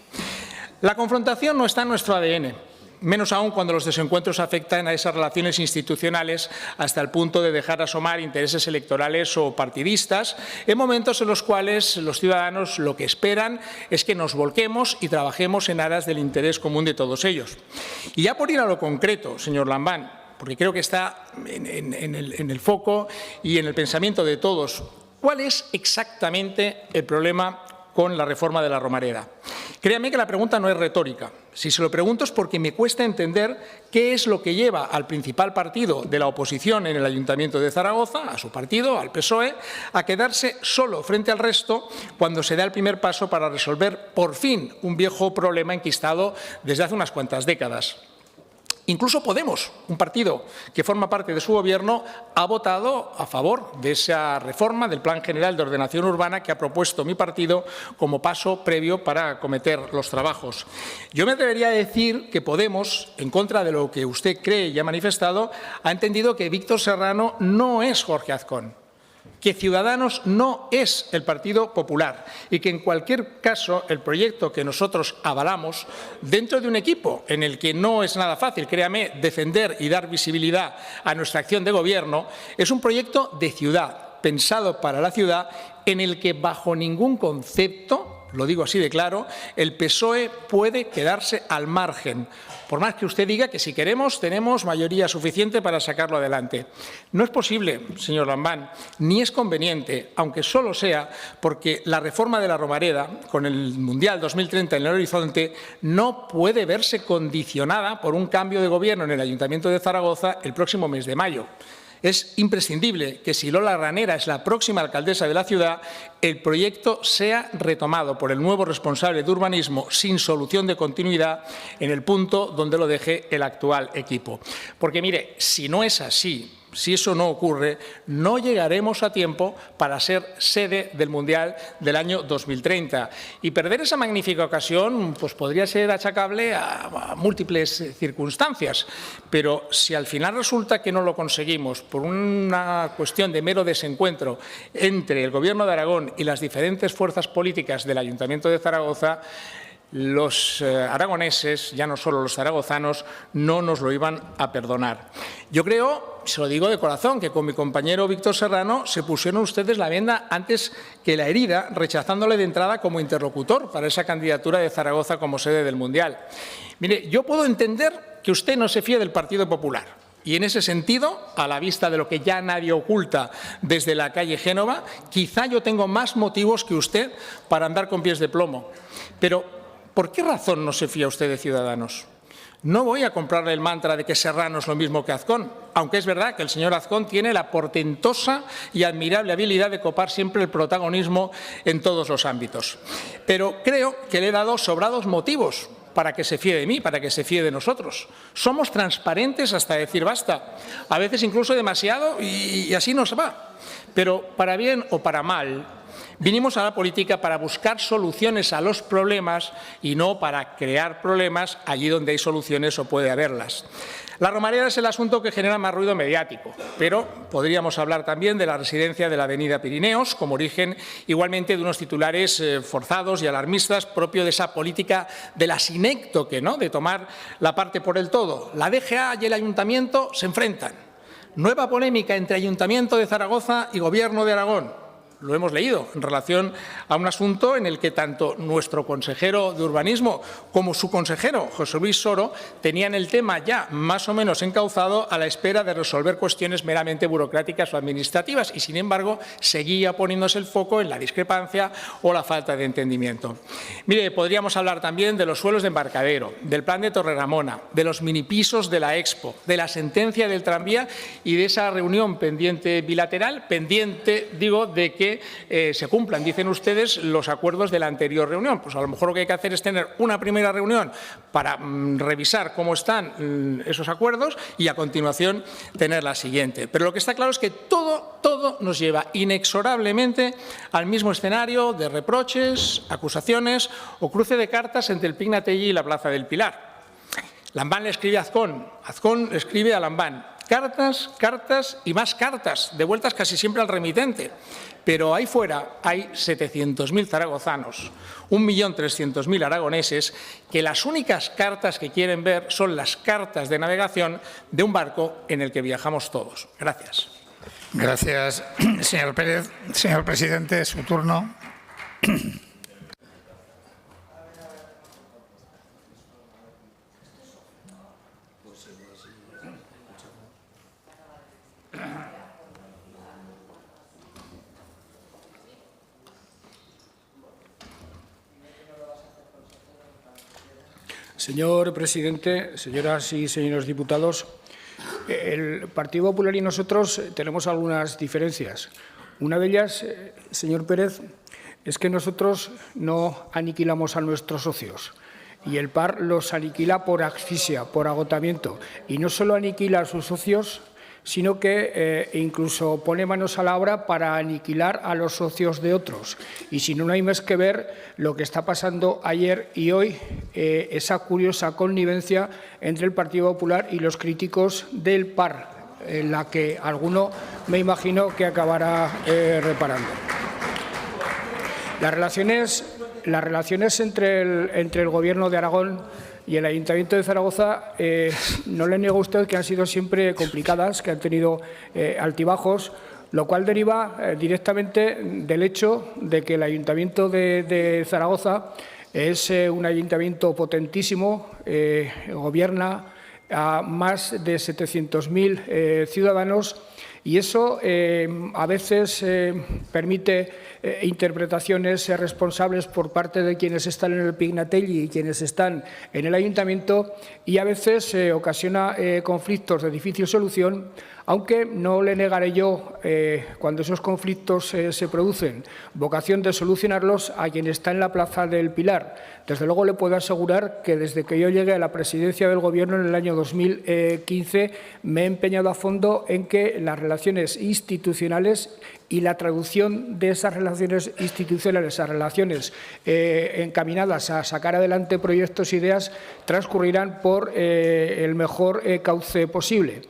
La confrontación no está en nuestro ADN. Menos aún cuando los desencuentros afectan a esas relaciones institucionales hasta el punto de dejar asomar intereses electorales o partidistas en momentos en los cuales los ciudadanos lo que esperan es que nos volquemos y trabajemos en aras del interés común de todos ellos. Y ya por ir a lo concreto, señor Lambán, porque creo que está en el foco y en el pensamiento de todos, ¿cuál es exactamente el problema con la reforma de la Romareda? Créame que la pregunta no es retórica. Si se lo pregunto es porque me cuesta entender qué es lo que lleva al principal partido de la oposición en el Ayuntamiento de Zaragoza, a su partido, al PSOE, a quedarse solo frente al resto cuando se da el primer paso para resolver por fin un viejo problema enquistado desde hace unas cuantas décadas. Incluso Podemos, un partido que forma parte de su gobierno, ha votado a favor de esa reforma del Plan General de Ordenación Urbana que ha propuesto mi partido como paso previo para acometer los trabajos. Yo me atrevería a decir que Podemos, en contra de lo que usted cree y ha manifestado, ha entendido que Víctor Serrano no es Jorge Azcón, que Ciudadanos no es el Partido Popular y que, en cualquier caso, el proyecto que nosotros avalamos dentro de un equipo en el que no es nada fácil, créame, defender y dar visibilidad a nuestra acción de gobierno, es un proyecto de ciudad, pensado para la ciudad, en el que bajo ningún concepto, lo digo así de claro, el PSOE puede quedarse al margen, por más que usted diga que si queremos tenemos mayoría suficiente para sacarlo adelante. No es posible, señor Lambán, ni es conveniente, aunque solo sea porque la reforma de la Romareda, con el Mundial 2030 en el horizonte, no puede verse condicionada por un cambio de gobierno en el Ayuntamiento de Zaragoza el próximo mes de mayo. Es imprescindible que, si Lola Ranera es la próxima alcaldesa de la ciudad, el proyecto sea retomado por el nuevo responsable de urbanismo sin solución de continuidad en el punto donde lo deje el actual equipo. Porque, mire, si no es así, si eso no ocurre, no llegaremos a tiempo para ser sede del Mundial del año 2030. Y perder esa magnífica ocasión pues podría ser achacable a múltiples circunstancias. Pero si al final resulta que no lo conseguimos por una cuestión de mero desencuentro entre el Gobierno de Aragón y las diferentes fuerzas políticas del Ayuntamiento de Zaragoza, los aragoneses, ya no solo los zaragozanos, no nos lo iban a perdonar. Yo creo, se lo digo de corazón, que con mi compañero Víctor Serrano se pusieron ustedes la venda antes que la herida, rechazándole de entrada como interlocutor para esa candidatura de Zaragoza como sede del Mundial. Mire, yo puedo entender que usted no se fíe del Partido Popular. Y en ese sentido, a la vista de lo que ya nadie oculta desde la calle Génova, quizá yo tengo más motivos que usted para andar con pies de plomo. Pero, ¿por qué razón no se fía usted de Ciudadanos? No voy a comprarle el mantra de que Serrano es lo mismo que Azcón, aunque es verdad que el señor Azcón tiene la portentosa y admirable habilidad de copar siempre el protagonismo en todos los ámbitos. Pero creo que le he dado sobrados motivos para que se fíe de mí, para que se fíe de nosotros. Somos transparentes hasta decir basta, a veces incluso demasiado, y así nos va. Pero para bien o para mal, Vinimos a la política para buscar soluciones a los problemas y no para crear problemas allí donde hay soluciones o puede haberlas. La Romareda es el asunto que genera más ruido mediático, pero podríamos hablar también de la residencia de la avenida Pirineos como origen igualmente de unos titulares forzados y alarmistas propio de esa política de la sinéctoque, ¿no?, de tomar la parte por el todo. La DGA y el Ayuntamiento se enfrentan. Nueva polémica entre Ayuntamiento de Zaragoza y Gobierno de Aragón. Lo hemos leído en relación a un asunto en el que tanto nuestro consejero de Urbanismo como su consejero, José Luis Soro, tenían el tema ya más o menos encauzado a la espera de resolver cuestiones meramente burocráticas o administrativas y, sin embargo, seguía poniéndose el foco en la discrepancia o la falta de entendimiento. Mire, podríamos hablar también de los suelos de embarcadero, del plan de Torreramona, de los minipisos de la Expo, de la sentencia del tranvía y de esa reunión pendiente bilateral, pendiente, digo, de que se cumplan, dicen ustedes, los acuerdos de la anterior reunión. Pues a lo mejor lo que hay que hacer es tener una primera reunión para revisar cómo están esos acuerdos y a continuación tener la siguiente. Pero lo que está claro es que todo nos lleva inexorablemente al mismo escenario de reproches, acusaciones o cruce de cartas entre el Pignatelli y la Plaza del Pilar. Lambán le escribe a Azcón, Azcón le escribe a Lambán. Cartas, cartas y más cartas, devueltas casi siempre al remitente. Pero ahí fuera hay 700.000 zaragozanos, 1.300.000 aragoneses, que las únicas cartas que quieren ver son las cartas de navegación de un barco en el que viajamos todos. Gracias. Gracias, señor Pérez. Señor presidente, su turno. Señor presidente, señoras y señores diputados, el Partido Popular y nosotros tenemos algunas diferencias. Una de ellas, señor Pérez, es que nosotros no aniquilamos a nuestros socios y el PAR los aniquila por asfixia, por agotamiento. Y no solo aniquila a sus socios, sino que incluso pone manos a la obra para aniquilar a los socios de otros. Y si no, no hay más que ver lo que está pasando ayer y hoy, esa curiosa connivencia entre el Partido Popular y los críticos del PAR, en la que alguno me imagino que acabará reparando. Las relaciones entre el Gobierno de Aragón y el Ayuntamiento de Zaragoza, no le niego a usted que han sido siempre complicadas, que han tenido altibajos, lo cual deriva directamente del hecho de que el Ayuntamiento de Zaragoza es un ayuntamiento potentísimo, gobierna a más de 700.000 ciudadanos y eso a veces permite interpretaciones responsables por parte de quienes están en el Pignatelli y quienes están en el Ayuntamiento y a veces ocasiona conflictos de difícil solución, aunque no le negaré yo, cuando esos conflictos se producen, vocación de solucionarlos a quien está en la Plaza del Pilar. Desde luego le puedo asegurar que desde que yo llegué a la presidencia del Gobierno en el año 2015 me he empeñado a fondo en que las relaciones institucionales y la traducción de esas relaciones institucionales a relaciones encaminadas a sacar adelante proyectos e ideas transcurrirán por el mejor cauce posible.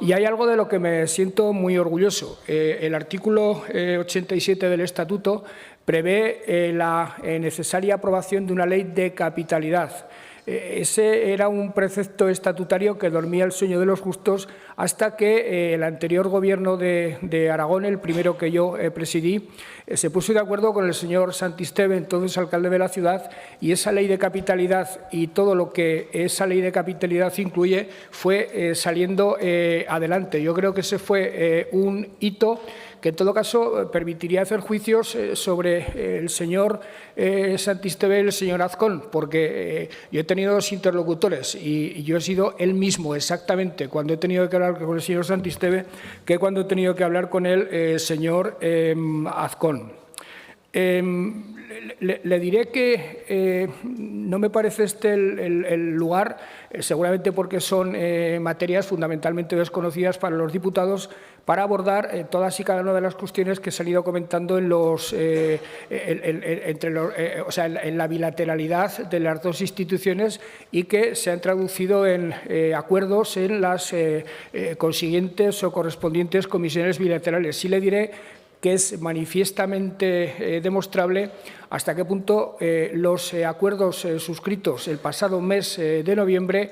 Y hay algo de lo que me siento muy orgulloso. El artículo 87 del Estatuto prevé la necesaria aprobación de una ley de capitalidad. Ese era un precepto estatutario que dormía el sueño de los justos hasta que el anterior Gobierno de Aragón, el primero que yo presidí, se puso de acuerdo con el señor Santisteve, entonces alcalde de la ciudad, y esa ley de capitalidad y todo lo que esa ley de capitalidad incluye fue saliendo adelante. Yo creo que ese fue un hito que en todo caso permitiría hacer juicios sobre el señor Santisteve y el señor Azcón, porque yo he tenido dos interlocutores y yo he sido él mismo exactamente cuando he tenido que hablar con el señor Santisteve que cuando he tenido que hablar con el señor Azcón. Le diré que no me parece este el lugar, seguramente porque son materias fundamentalmente desconocidas para los diputados, para abordar todas y cada una de las cuestiones que se han ido comentando en la bilateralidad de las dos instituciones y que se han traducido en acuerdos en las consiguientes o correspondientes comisiones bilaterales. Sí le diré que es manifiestamente demostrable hasta qué punto los acuerdos suscritos el pasado mes de noviembre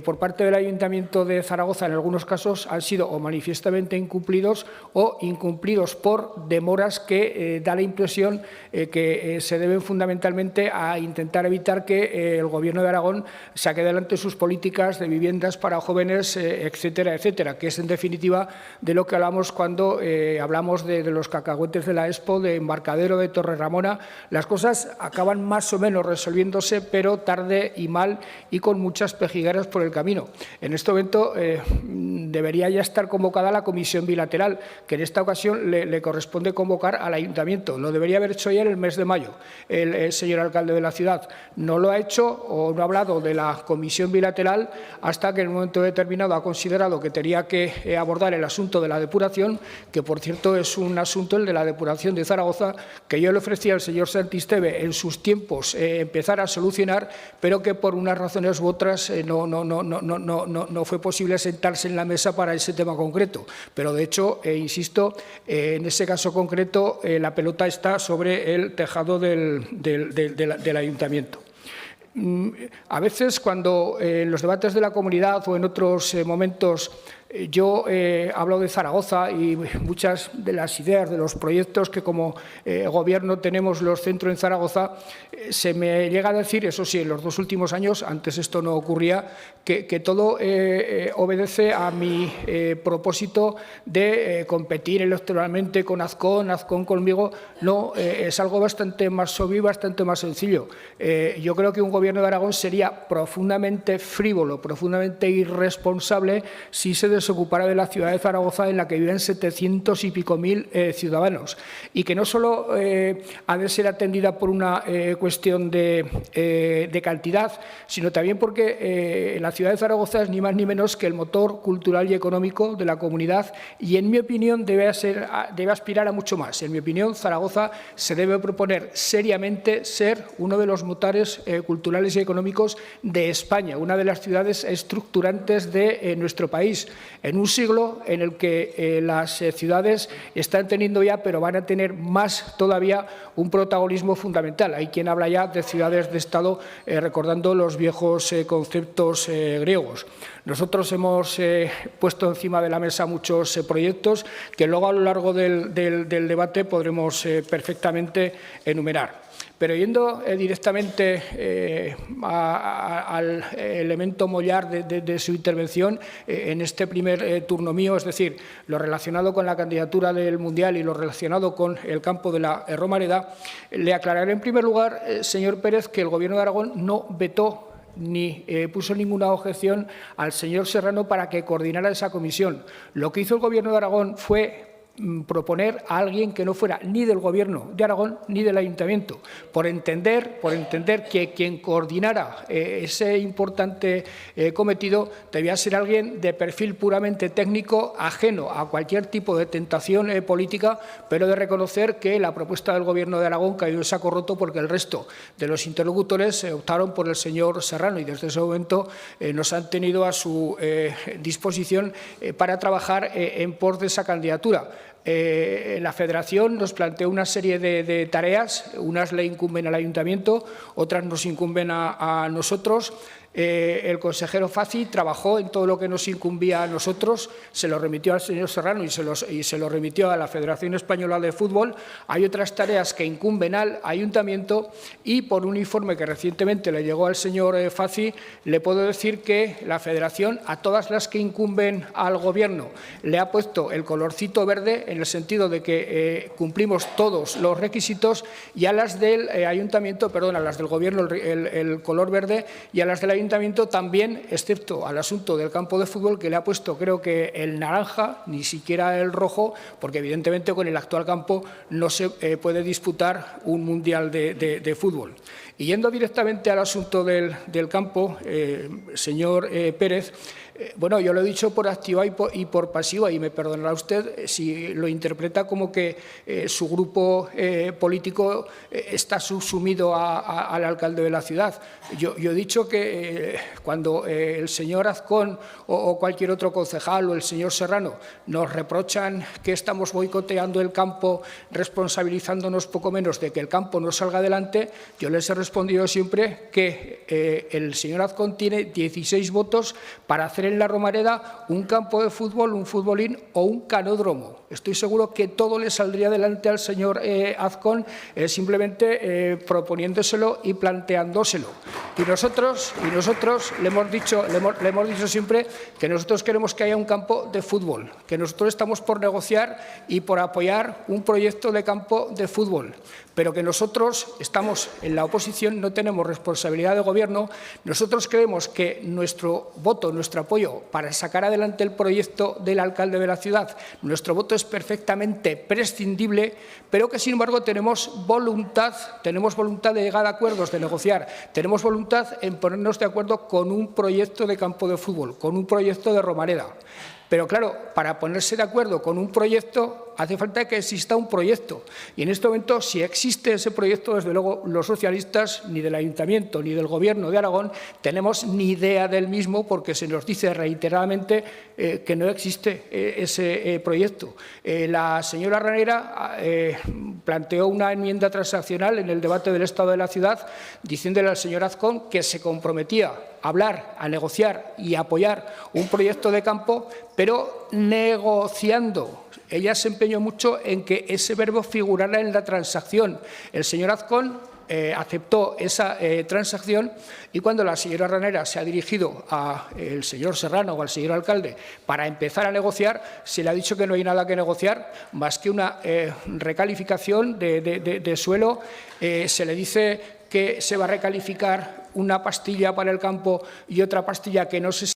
por parte del Ayuntamiento de Zaragoza, en algunos casos, han sido o manifiestamente incumplidos o incumplidos por demoras que da la impresión que se deben fundamentalmente a intentar evitar que el Gobierno de Aragón saque adelante sus políticas de viviendas para jóvenes, etcétera, etcétera, que es en definitiva de lo que hablamos cuando hablamos de los cacahuetes de la Expo, de Embarcadero, de Torreramona. Las cosas acaban más o menos resolviéndose, pero tarde y mal y con muchas pejigueras por el camino. En este momento debería ya estar convocada la comisión bilateral, que en esta ocasión le corresponde convocar al Ayuntamiento. Lo debería haber hecho ya en el mes de mayo el señor alcalde de la ciudad. No lo ha hecho o no ha hablado de la comisión bilateral hasta que en un momento determinado ha considerado que tenía que abordar el asunto de la depuración, que por cierto es un asunto, el de la depuración de Zaragoza, que yo le ofrecía al señor Santisteve en sus tiempos empezar a solucionar, pero que por unas razones u otras no fue posible sentarse en la mesa para ese tema concreto. Pero de hecho, insisto, en ese caso concreto la pelota está sobre el tejado del Ayuntamiento. A veces, cuando en los debates de la comunidad o en otros momentos yo hablo de Zaragoza y muchas de las ideas, de los proyectos que como Gobierno tenemos los centros en Zaragoza, se me llega a decir, eso sí, en los 2 últimos años, antes esto no ocurría, que todo obedece a mi propósito de competir electoralmente con Azcón, Azcón conmigo. No, es algo bastante más obvio y bastante más sencillo. Yo creo que un Gobierno de Aragón sería profundamente frívolo, profundamente irresponsable si se desocupara de la ciudad de Zaragoza, en la que viven 700 y pico mil ciudadanos, y que no solo ha de ser atendida por una cuestión de cantidad, sino también porque la ciudad de Zaragoza es ni más ni menos que el motor cultural y económico de la comunidad y, en mi opinión, debe aspirar a mucho más. En mi opinión, Zaragoza se debe proponer seriamente ser uno de los motores culturales y económicos de España, una de las ciudades estructurantes de nuestro país, en un siglo en el que las ciudades están teniendo ya, pero van a tener más todavía, un protagonismo fundamental. Hay quien habla ya de ciudades de Estado, recordando los viejos conceptos griegos. Nosotros hemos puesto encima de la mesa muchos proyectos que luego a lo largo del debate podremos perfectamente enumerar. Pero yendo directamente al elemento mollar de su intervención, en este primer turno mío, es decir, lo relacionado con la candidatura del Mundial y lo relacionado con el campo de la Romareda, le aclararé en primer lugar, señor Pérez, que el Gobierno de Aragón no vetó ni puso ninguna objeción al señor Serrano para que coordinara esa comisión. Lo que hizo el Gobierno de Aragón fue proponer a alguien que no fuera ni del Gobierno de Aragón ni del Ayuntamiento, por entender que quien coordinara ese importante cometido debía ser alguien de perfil puramente técnico, ajeno a cualquier tipo de tentación política, pero de reconocer que la propuesta del Gobierno de Aragón cayó en saco roto porque el resto de los interlocutores optaron por el señor Serrano, y desde ese momento nos han tenido a su disposición para trabajar en pos de esa candidatura. La Federación nos planteó una serie de tareas, unas le incumben al Ayuntamiento, otras nos incumben a nosotros. El consejero Fazi trabajó en todo lo que nos incumbía a nosotros, se lo remitió al señor Serrano y se lo remitió a la Federación Española de Fútbol. Hay otras tareas que incumben al Ayuntamiento y, por un informe que recientemente le llegó al señor Fazi, le puedo decir que la Federación, a todas las que incumben al Gobierno, le ha puesto el colorcito verde en el sentido de que cumplimos todos los requisitos, y a las del Ayuntamiento, perdón, a las del Gobierno el color verde, y a las del Ayuntamiento también, excepto al asunto del campo de fútbol, que le ha puesto creo que el naranja, ni siquiera el rojo, porque evidentemente con el actual campo no se puede disputar un mundial de fútbol. Y yendo directamente al asunto del campo, señor Pérez, bueno, yo lo he dicho por activa y por pasiva, y me perdonará usted si lo interpreta como que su grupo político está subsumido al alcalde de la ciudad. Yo he dicho que cuando el señor Azcón o cualquier otro concejal o el señor Serrano nos reprochan que estamos boicoteando el campo, responsabilizándonos poco menos de que el campo no salga adelante, yo les he respondido siempre que el señor Azcón tiene 16 votos para hacer en la Romareda un campo de fútbol, un futbolín o un canódromo. Estoy seguro que todo le saldría adelante al señor Azcón simplemente proponiéndoselo y planteándoselo. Y nosotros le hemos dicho siempre que nosotros queremos que haya un campo de fútbol, que nosotros estamos por negociar y por apoyar un proyecto de campo de fútbol, pero que nosotros estamos en la oposición, no tenemos responsabilidad de gobierno. Nosotros creemos que nuestro voto, nuestro apoyo para sacar adelante el proyecto del alcalde de la ciudad, nuestro voto es perfectamente prescindible, pero que sin embargo tenemos voluntad de llegar a acuerdos, de negociar, tenemos voluntad en ponernos de acuerdo con un proyecto de campo de fútbol, con un proyecto de Romareda. Pero claro, para ponerse de acuerdo con un proyecto hace falta que exista un proyecto. Y en este momento, si existe ese proyecto, desde luego los socialistas, ni del Ayuntamiento ni del Gobierno de Aragón, tenemos ni idea del mismo, porque se nos dice reiteradamente que no existe ese proyecto. La señora Ranera planteó una enmienda transaccional en el debate del Estado de la ciudad, diciéndole al señor Azcón que se comprometía a hablar, a negociar y a apoyar un proyecto de campo, pero negociando. Ella se empeñó mucho en que ese verbo figurara en la transacción. El señor Azcón aceptó esa transacción, y cuando la señora Ranera se ha dirigido al señor Serrano o al señor alcalde para empezar a negociar, se le ha dicho que no hay nada que negociar más que una recalificación de suelo. Se le dice que se va a recalificar una pastilla para el campo y otra pastilla que no se sabe,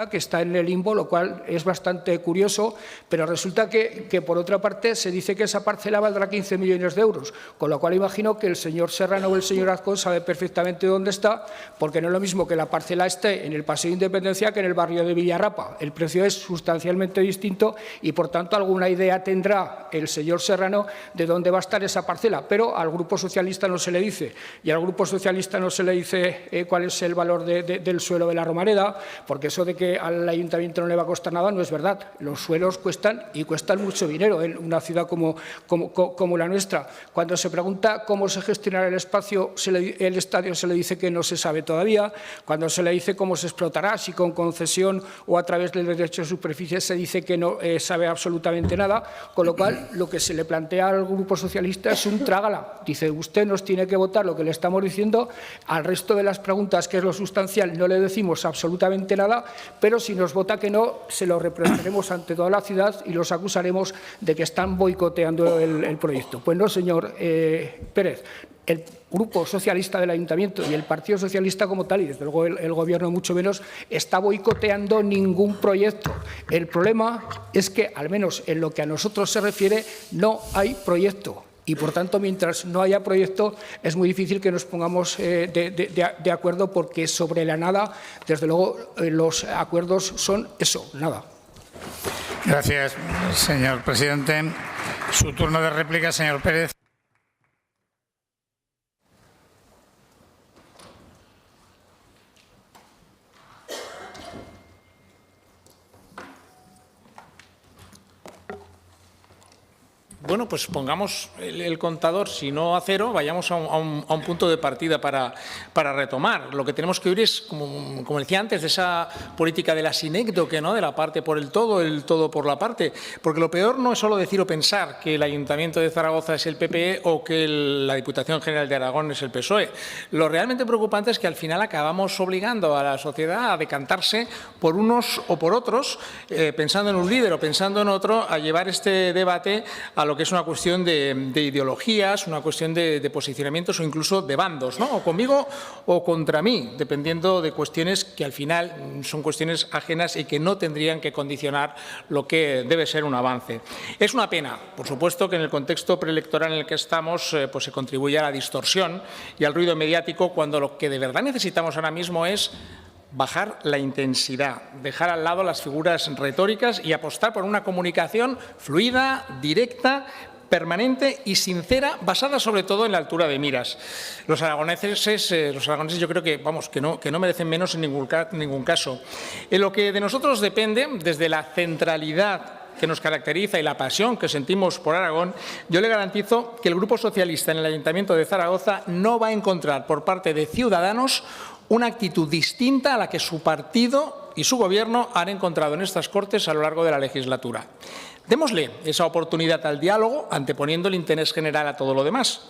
que está en el limbo, lo cual es bastante curioso, pero resulta que por otra parte se dice que esa parcela valdrá 15 millones de euros, con lo cual imagino que el señor Serrano o el señor Azcón sabe perfectamente dónde está, porque no es lo mismo que la parcela esté en el Paseo de Independencia que en el barrio de Villarrapa. El precio es sustancialmente distinto y, por tanto, alguna idea tendrá el señor Serrano de dónde va a estar esa parcela, pero al Grupo Socialista no se le dice, y al Grupo Socialista no se le dice cuál es el valor del suelo de la Romareda, porque eso de que al Ayuntamiento no le va a costar nada no es verdad. Los suelos cuestan, y cuestan mucho dinero en una ciudad como la nuestra. Cuando se pregunta cómo se gestionará el estadio, se le dice que no se sabe todavía. Cuando se le dice cómo se explotará, si con concesión o a través del derecho de superficie, se dice que no sabe absolutamente nada, con lo cual lo que se le plantea al Grupo Socialista es un trágala. Dice, usted nos tiene que votar lo que le estamos diciendo, al resto de las preguntas, que es lo sustancial, no le decimos absolutamente nada, pero si nos vota que no, se lo representaremos ante toda la ciudad y los acusaremos de que están boicoteando el proyecto. Pues no, señor Pérez. El Grupo Socialista del Ayuntamiento y el Partido Socialista como tal, y desde luego el Gobierno mucho menos, está boicoteando ningún proyecto. El problema es que, al menos en lo que a nosotros se refiere, no hay proyecto. Y, por tanto, mientras no haya proyecto, es muy difícil que nos pongamos de acuerdo, porque sobre la nada, desde luego, los acuerdos son eso, nada. Gracias, señor presidente. Su turno de réplica, señor Pérez. bueno, pues pongamos el contador, si no a cero, vayamos a un punto de partida para retomar. Lo que tenemos que oír es, como decía antes, de esa política de la sinécdoque, ¿no? De la parte por el todo por la parte. Porque lo peor no es solo decir o pensar que el Ayuntamiento de Zaragoza es el PPE o que la Diputación General de Aragón es el PSOE. Lo realmente preocupante es que al final acabamos obligando a la sociedad a decantarse por unos o por otros, pensando en un líder o pensando en otro, a llevar este debate a lo que es una cuestión de ideologías, una cuestión de posicionamientos o incluso de bandos, ¿no? O conmigo o contra mí, dependiendo de cuestiones que al final son cuestiones ajenas y que no tendrían que condicionar lo que debe ser un avance. Es una pena, por supuesto, que en el contexto preelectoral en el que estamos pues se contribuye a la distorsión y al ruido mediático, cuando lo que de verdad necesitamos ahora mismo es bajar la intensidad, dejar al lado las figuras retóricas y apostar por una comunicación fluida, directa, permanente y sincera, basada sobre todo en la altura de miras. Los aragoneses yo creo que, vamos, que no merecen menos en ningún caso. En lo que de nosotros depende, desde la centralidad que nos caracteriza y la pasión que sentimos por Aragón, yo le garantizo que el Grupo Socialista en el Ayuntamiento de Zaragoza no va a encontrar por parte de Ciudadanos una actitud distinta a la que su partido y su Gobierno han encontrado en estas Cortes a lo largo de la legislatura. Démosle esa oportunidad al diálogo, anteponiendo el interés general a todo lo demás.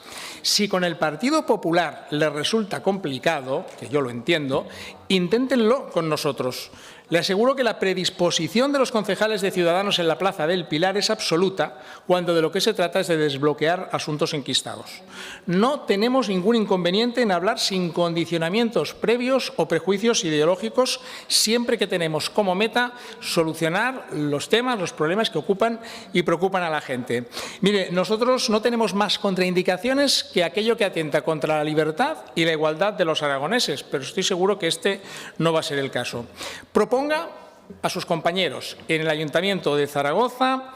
Si con el Partido Popular les resulta complicado, que yo lo entiendo, inténtenlo con nosotros. Le aseguro que la predisposición de los concejales de Ciudadanos en la Plaza del Pilar es absoluta cuando de lo que se trata es de desbloquear asuntos enquistados. No tenemos ningún inconveniente en hablar sin condicionamientos previos o prejuicios ideológicos, siempre que tenemos como meta solucionar los temas, los problemas que ocupan y preocupan a la gente. Mire, nosotros no tenemos más contraindicaciones que aquello que atenta contra la libertad y la igualdad de los aragoneses, pero estoy seguro que este no va a ser el caso. Proponga a sus compañeros en el Ayuntamiento de Zaragoza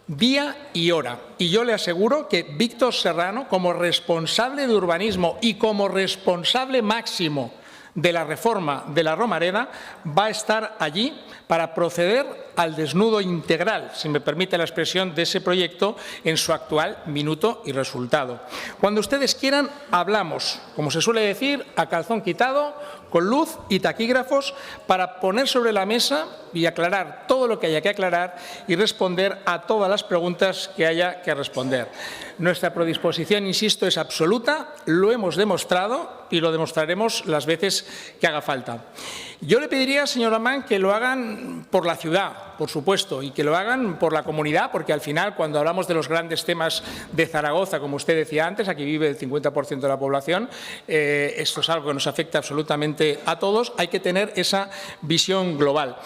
día y hora. Y yo le aseguro que Víctor Serrano, como responsable de urbanismo y como responsable máximo de la reforma de la Romareda, va a estar allí para proceder al desnudo integral, si me permite la expresión, de ese proyecto en su actual minuto y resultado. Cuando ustedes quieran, hablamos, como se suele decir, a calzón quitado, con luz y taquígrafos, para poner sobre la mesa y aclarar todo lo que haya que aclarar y responder a todas las preguntas que haya que responder. Nuestra predisposición, insisto, es absoluta, lo hemos demostrado y lo demostraremos las veces que haga falta. Yo le pediría, señor Lamán, que lo hagan por la ciudad, por supuesto, y que lo hagan por la comunidad, porque al final, cuando hablamos de los grandes temas de Zaragoza, como usted decía antes, aquí vive el 50% de la población, esto es algo que nos afecta absolutamente a todos, hay que tener esa visión global.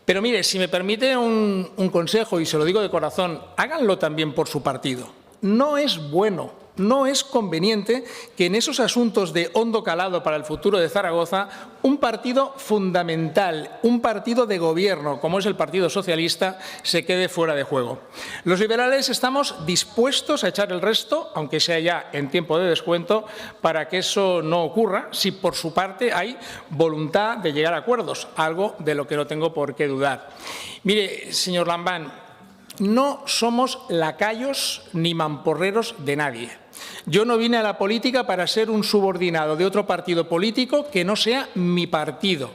Pero mire, si me permite un consejo, y se lo digo de corazón, háganlo también por su partido. No es bueno, no es conveniente que en esos asuntos de hondo calado para el futuro de Zaragoza, un partido fundamental, un partido de gobierno, como es el Partido Socialista, se quede fuera de juego. Los liberales estamos dispuestos a echar el resto, aunque sea ya en tiempo de descuento, para que eso no ocurra, si por su parte hay voluntad de llegar a acuerdos, algo de lo que no tengo por qué dudar. Mire, señor Lambán, no somos lacayos ni mamporreros de nadie. Yo no vine a la política para ser un subordinado de otro partido político que no sea mi partido.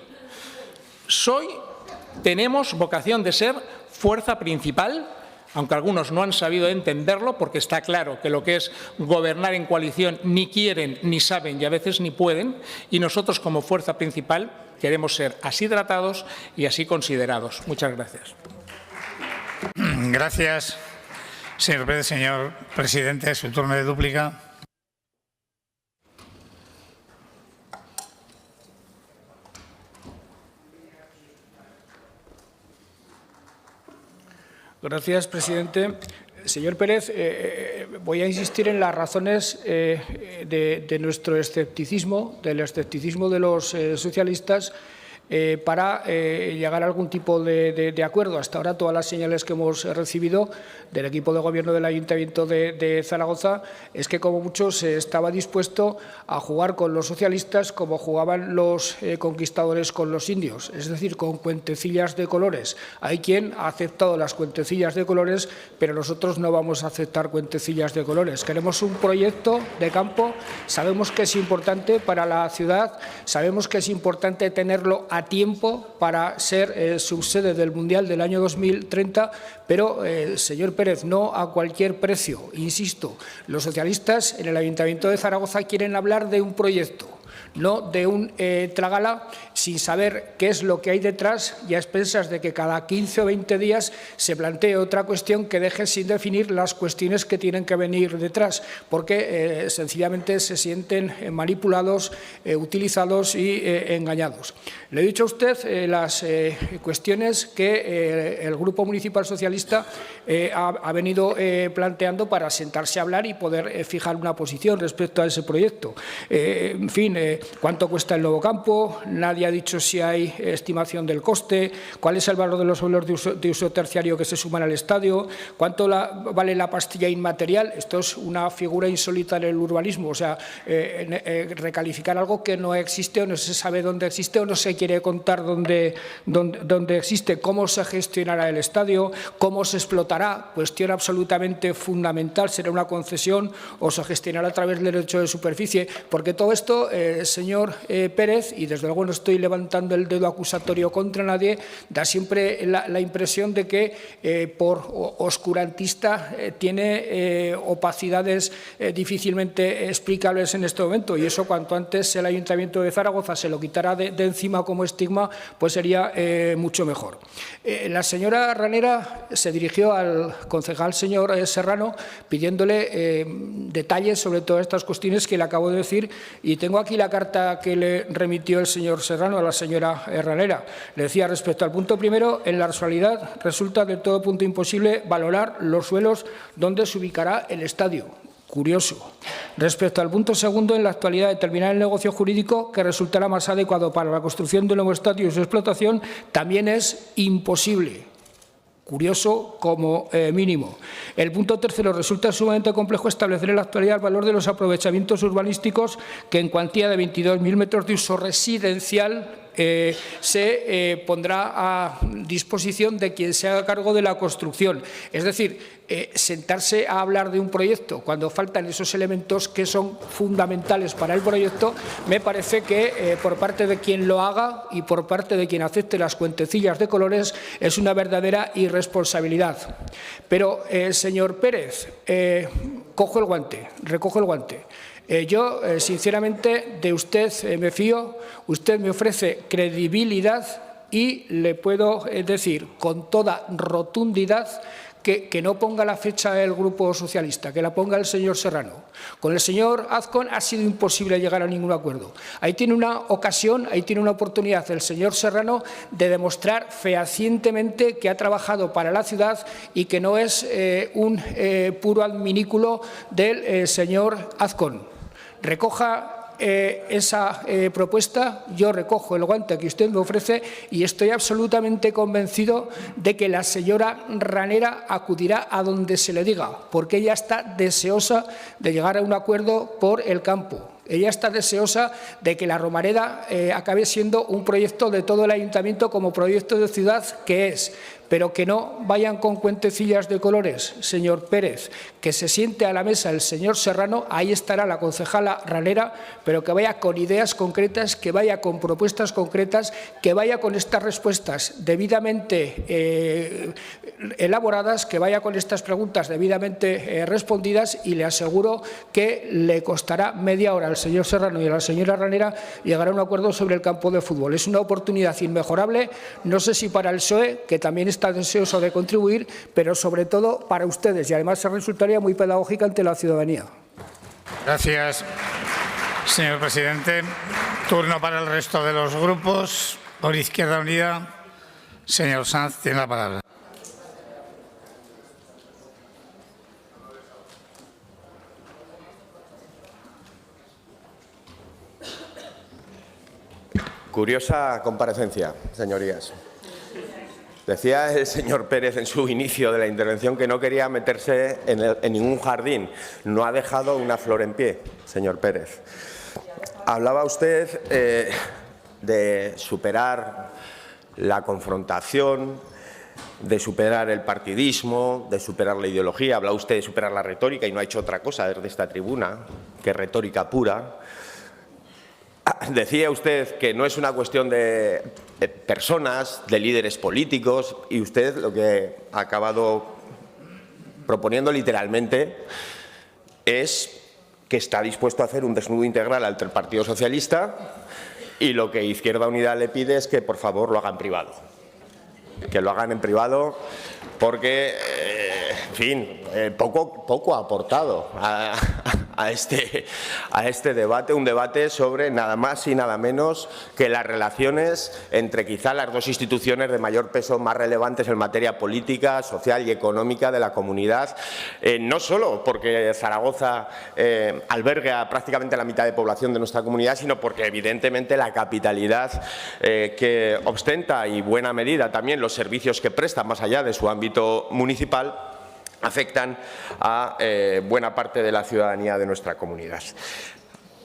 Tenemos vocación de ser fuerza principal, aunque algunos no han sabido entenderlo, porque está claro que lo que es gobernar en coalición ni quieren, ni saben y a veces ni pueden, y nosotros como fuerza principal queremos ser así tratados y así considerados. Muchas gracias. Gracias, señor Pérez. Señor presidente, su turno de dúplica. Gracias, presidente. Señor Pérez, voy a insistir en las razones de nuestro escepticismo, del escepticismo de los socialistas para llegar a algún tipo de acuerdo. Hasta ahora todas las señales que hemos recibido del equipo de gobierno del Ayuntamiento de Zaragoza es que como mucho se estaba dispuesto a jugar con los socialistas como jugaban los conquistadores con los indios, es decir, con cuentecillas de colores. Hay quien ha aceptado las cuentecillas de colores, pero nosotros no vamos a aceptar cuentecillas de colores. Queremos un proyecto de campo, sabemos que es importante para la ciudad, sabemos que es importante tenerlo a tiempo para ser subsede del Mundial del año 2030, pero, señor Pérez, no a cualquier precio. Insisto, los socialistas en el Ayuntamiento de Zaragoza quieren hablar de un proyecto, no de un trágala sin saber qué es lo que hay detrás y a expensas de que cada 15 o 20 días se plantee otra cuestión que deje sin definir las cuestiones que tienen que venir detrás, porque sencillamente se sienten manipulados, utilizados y engañados. Le he dicho a usted las cuestiones que el Grupo Municipal Socialista ha venido planteando para sentarse a hablar y poder fijar una posición respecto a ese proyecto. En fin, cuánto cuesta el nuevo campo, nadie ha dicho si hay estimación del coste, cuál es el valor de los suelos de uso terciario que se suman al estadio, cuánto vale la pastilla inmaterial. Esto es una figura insólita en el urbanismo, o sea, recalificar algo que no existe o no se sabe dónde existe o no se quiere contar dónde existe, cómo se gestionará el estadio, cómo se explotará, cuestión absolutamente fundamental, será una concesión o se gestionará a través del derecho de superficie, porque todo esto, señor Pérez, y desde luego no estoy levantando el dedo acusatorio contra nadie, da siempre la impresión de que por oscurantista tiene opacidades difícilmente explicables en este momento, y eso cuanto antes el Ayuntamiento de Zaragoza se lo quitara de encima como estigma, pues sería mucho mejor. La señora Ranera se dirigió al concejal señor Serrano pidiéndole detalles sobre todas estas cuestiones que le acabo de decir, y tengo aquí la carta que le remitió el señor Serrano a la señora Ranera. Le decía: respecto al punto primero, en la actualidad resulta de todo punto imposible valorar los suelos donde se ubicará el estadio. Curioso. Respecto al punto segundo, en la actualidad determinar el negocio jurídico que resultará más adecuado para la construcción del nuevo estadio y su explotación también es imposible. Curioso como mínimo. El punto tercero, resulta sumamente complejo establecer en la actualidad el valor de los aprovechamientos urbanísticos que en cuantía de 22.000 metros de uso residencial se pondrá a disposición de quien se haga cargo de la construcción. Es decir, sentarse a hablar de un proyecto cuando faltan esos elementos que son fundamentales para el proyecto, me parece que por parte de quien lo haga y por parte de quien acepte las cuentecillas de colores es una verdadera irresponsabilidad. Pero, señor Pérez, cojo el guante, recojo el guante. Yo, sinceramente, de usted me fío, usted me ofrece credibilidad y le puedo decir con toda rotundidad que no ponga la fecha del Grupo Socialista, que la ponga el señor Serrano. Con el señor Azcón ha sido imposible llegar a ningún acuerdo. Ahí tiene una ocasión, ahí tiene una oportunidad el señor Serrano de demostrar fehacientemente que ha trabajado para la ciudad y que no es un puro adminículo del señor Azcón. Recoja esa propuesta, yo recojo el guante que usted me ofrece y estoy absolutamente convencido de que la señora Ranera acudirá a donde se le diga, porque ella está deseosa de llegar a un acuerdo por el campo. Ella está deseosa de que la Romareda acabe siendo un proyecto de todo el Ayuntamiento como proyecto de ciudad que es, pero que no vayan con cuentecillas de colores, señor Pérez, que se siente a la mesa el señor Serrano, ahí estará la concejala Ranera, pero que vaya con ideas concretas, que vaya con propuestas concretas, que vaya con estas respuestas debidamente elaboradas, que vaya con estas preguntas debidamente respondidas, y le aseguro que le costará media hora al señor Serrano y a la señora Ranera llegar a un acuerdo sobre el campo de fútbol. Es una oportunidad inmejorable, no sé si para el PSOE, que también está deseoso de contribuir, pero sobre todo para ustedes, y además se resultaría muy pedagógica ante la ciudadanía. Gracias, señor presidente. Turno para el resto de los grupos. Por Izquierda Unida, señor Sanz tiene la palabra. Curiosa comparecencia, señorías. Decía el señor Pérez en su inicio de la intervención que no quería meterse en ningún jardín. No ha dejado una flor en pie, señor Pérez. Hablaba usted de superar la confrontación, de superar el partidismo, de superar la ideología. Habla usted de superar la retórica y no ha hecho otra cosa desde esta tribuna que retórica pura. Decía usted que no es una cuestión de personas, de líderes políticos, y usted lo que ha acabado proponiendo literalmente es que está dispuesto a hacer un desnudo integral ante el Partido Socialista, y lo que Izquierda Unida le pide es que, por favor, lo haga en privado. Que lo hagan en privado porque, en fin, poco ha aportado a este debate, un debate sobre nada más y nada menos que las relaciones entre quizá las dos instituciones de mayor peso, más relevantes en materia política, social y económica de la comunidad, no solo porque Zaragoza alberga prácticamente la mitad de población de nuestra comunidad, sino porque evidentemente la capitalidad que ostenta y buena medida también los servicios que presta más allá de su ámbito municipal afectan a buena parte de la ciudadanía de nuestra comunidad.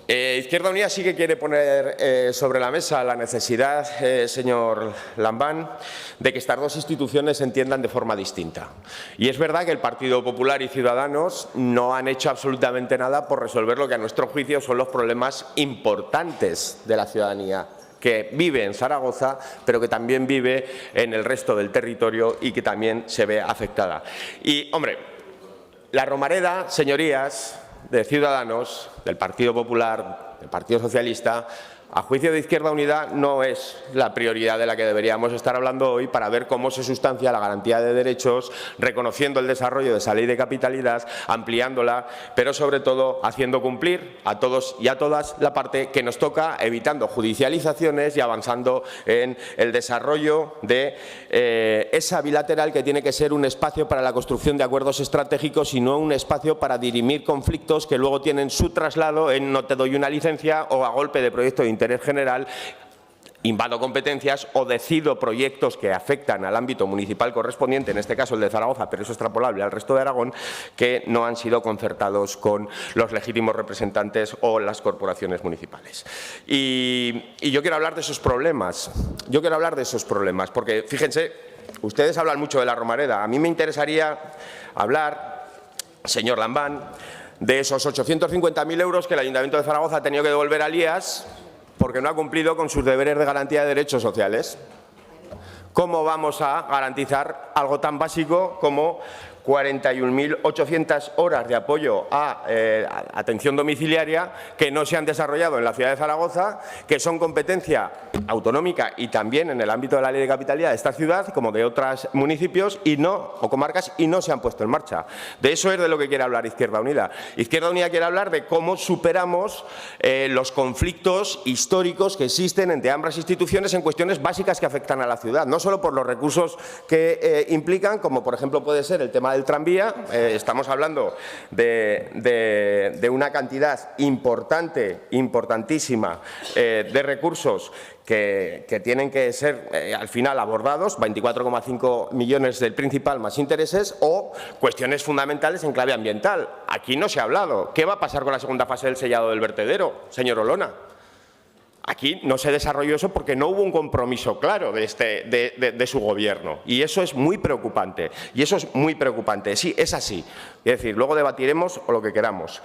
Izquierda Unida sí que quiere poner sobre la mesa la necesidad, señor Lambán, de que estas dos instituciones se entiendan de forma distinta. Y es verdad que el Partido Popular y Ciudadanos no han hecho absolutamente nada por resolver lo que a nuestro juicio son los problemas importantes de la ciudadanía que vive en Zaragoza, pero que también vive en el resto del territorio y que también se ve afectada. Y, hombre, la Romareda, señorías, de Ciudadanos, del Partido Popular, del Partido Socialista, a juicio de Izquierda Unida, no es la prioridad de la que deberíamos estar hablando hoy para ver cómo se sustancia la garantía de derechos, reconociendo el desarrollo de esa ley de capitalidad, ampliándola, pero sobre todo haciendo cumplir a todos y a todas la parte que nos toca, evitando judicializaciones y avanzando en el desarrollo de esa bilateral que tiene que ser un espacio para la construcción de acuerdos estratégicos y no un espacio para dirimir conflictos que luego tienen su traslado en no te doy una licencia o a golpe de proyecto de interés general invado competencias o decido proyectos que afectan al ámbito municipal correspondiente, en este caso el de Zaragoza, pero eso es extrapolable al resto de Aragón, que no han sido concertados con los legítimos representantes o las corporaciones municipales. Y yo quiero hablar de esos problemas. Yo quiero hablar de esos problemas, porque fíjense, ustedes hablan mucho de la Romareda. A mí me interesaría hablar, señor Lambán, de esos 850.000 euros que el Ayuntamiento de Zaragoza ha tenido que devolver a Lías porque no ha cumplido con sus deberes de garantía de derechos sociales. ¿Cómo vamos a garantizar algo tan básico como 41.800 horas de apoyo a atención domiciliaria que no se han desarrollado en la ciudad de Zaragoza, que son competencia autonómica y también en el ámbito de la ley de capitalidad de esta ciudad, como de otros municipios o comarcas, y no se han puesto en marcha? De eso es de lo que quiere hablar Izquierda Unida. Izquierda Unida quiere hablar de cómo superamos los conflictos históricos que existen entre ambas instituciones en cuestiones básicas que afectan a la ciudad, no solo por los recursos que implican, como por ejemplo puede ser el tema del tranvía. Estamos hablando de una cantidad importante, importantísima de recursos que tienen que ser al final abordados, 24,5 millones del principal más intereses, o cuestiones fundamentales en clave ambiental. Aquí no se ha hablado. ¿Qué va a pasar con la segunda fase del sellado del vertedero, señor Olona? Aquí no se desarrolló eso porque no hubo un compromiso claro de su gobierno, y eso es muy preocupante. Sí, es así. Es decir, luego debatiremos lo que queramos.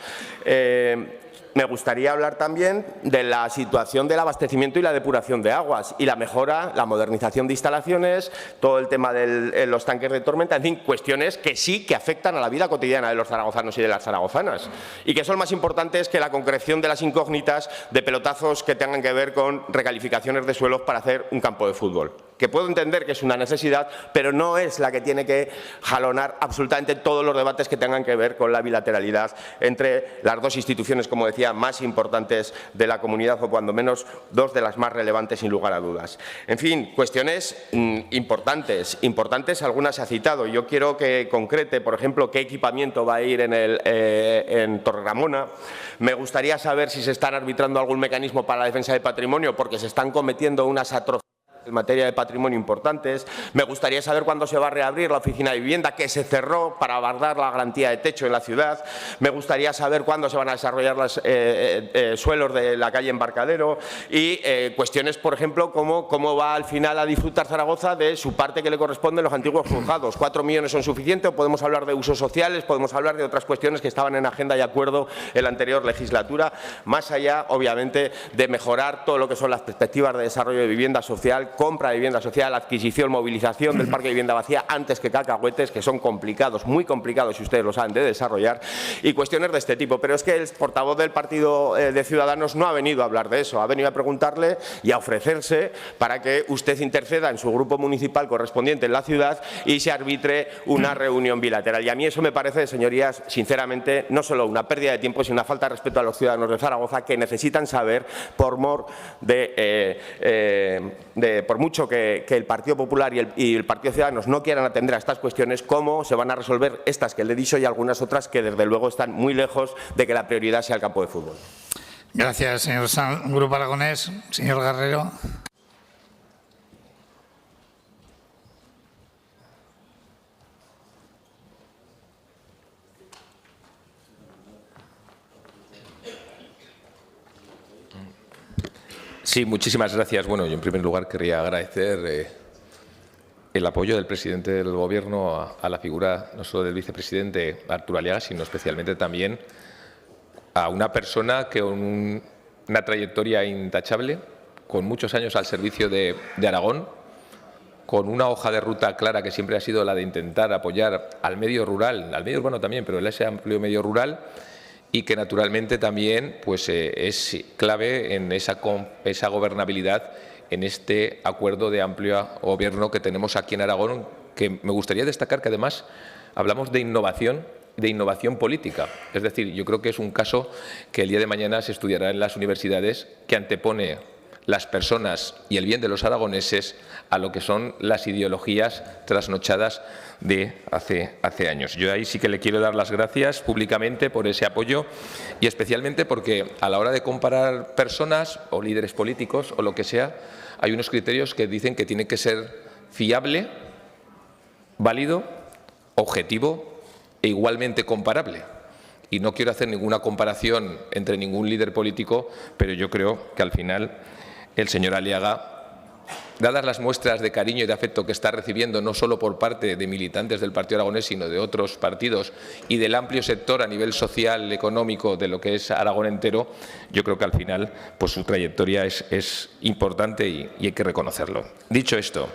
Me gustaría hablar también de la situación del abastecimiento y la depuración de aguas y la mejora, la modernización de instalaciones, todo el tema de los tanques de tormenta, en fin, cuestiones que sí que afectan a la vida cotidiana de los zaragozanos y de las zaragozanas, y que son más importantes que la concreción de las incógnitas de pelotazos que tengan que ver con recalificaciones de suelos para hacer un campo de fútbol. que puedo entender que es una necesidad, pero no es la que tiene que jalonar absolutamente todos los debates que tengan que ver con la bilateralidad entre las dos instituciones, como decía, más importantes de la comunidad, o cuando menos dos de las más relevantes, sin lugar a dudas. En fin, cuestiones importantes, algunas se ha citado. Yo quiero que concrete, por ejemplo, qué equipamiento va a ir en Torreramona. Me gustaría saber si se están arbitrando algún mecanismo para la defensa del patrimonio, porque se están cometiendo unas atrocidades en materia de patrimonio importantes. Me gustaría saber cuándo se va a reabrir la oficina de vivienda, que se cerró para abordar la garantía de techo en la ciudad. Me gustaría saber cuándo se van a desarrollar los suelos de la calle Embarcadero y cuestiones, por ejemplo, como cómo va al final a disfrutar Zaragoza de su parte que le corresponde en los antiguos juzgados. 4 millones son suficientes, o podemos hablar de usos sociales, podemos hablar de otras cuestiones que estaban en agenda y acuerdo en la anterior legislatura, más allá, obviamente, de mejorar todo lo que son las perspectivas de desarrollo de vivienda social, compra de vivienda social, adquisición, movilización del parque de vivienda vacía antes que cacahuetes, que son complicados, muy complicados, si ustedes lo saben, de desarrollar, y cuestiones de este tipo. Pero es que el portavoz del Partido de Ciudadanos no ha venido a hablar de eso, ha venido a preguntarle y a ofrecerse para que usted interceda en su grupo municipal correspondiente en la ciudad y se arbitre una reunión bilateral. Y a mí eso me parece, señorías, sinceramente, no solo una pérdida de tiempo, sino una falta de respeto a los ciudadanos de Zaragoza, que necesitan saber, por mucho que el Partido Popular y el Partido Ciudadanos no quieran atender a estas cuestiones, cómo se van a resolver estas que le he dicho y algunas otras que desde luego están muy lejos de que la prioridad sea el campo de fútbol. Gracias, señor Sanz. Grupo Aragonés, señor Guerrero. Sí, muchísimas gracias. Bueno, yo en primer lugar querría agradecer el apoyo del presidente del Gobierno a la figura no solo del vicepresidente Arturo Aliaga, sino especialmente también a una persona con una trayectoria intachable, con muchos años al servicio de Aragón, con una hoja de ruta clara que siempre ha sido la de intentar apoyar al medio rural, al medio urbano también, pero ese amplio medio rural, y que naturalmente también pues, es clave en esa gobernabilidad, en este acuerdo de amplio gobierno que tenemos aquí en Aragón, que me gustaría destacar que además hablamos de innovación política. Es decir, yo creo que es un caso que el día de mañana se estudiará en las universidades, que antepone las personas y el bien de los aragoneses a lo que son las ideologías trasnochadas de hace años. Yo ahí sí que le quiero dar las gracias públicamente por ese apoyo y especialmente porque a la hora de comparar personas o líderes políticos o lo que sea, hay unos criterios que dicen que tiene que ser fiable, válido, objetivo e igualmente comparable. Y no quiero hacer ninguna comparación entre ningún líder político, pero yo creo que al final el señor Aliaga, dadas las muestras de cariño y de afecto que está recibiendo no solo por parte de militantes del Partido Aragonés, sino de otros partidos y del amplio sector a nivel social, económico, de lo que es Aragón entero, yo creo que al final pues, su trayectoria es importante y hay que reconocerlo. Dicho esto,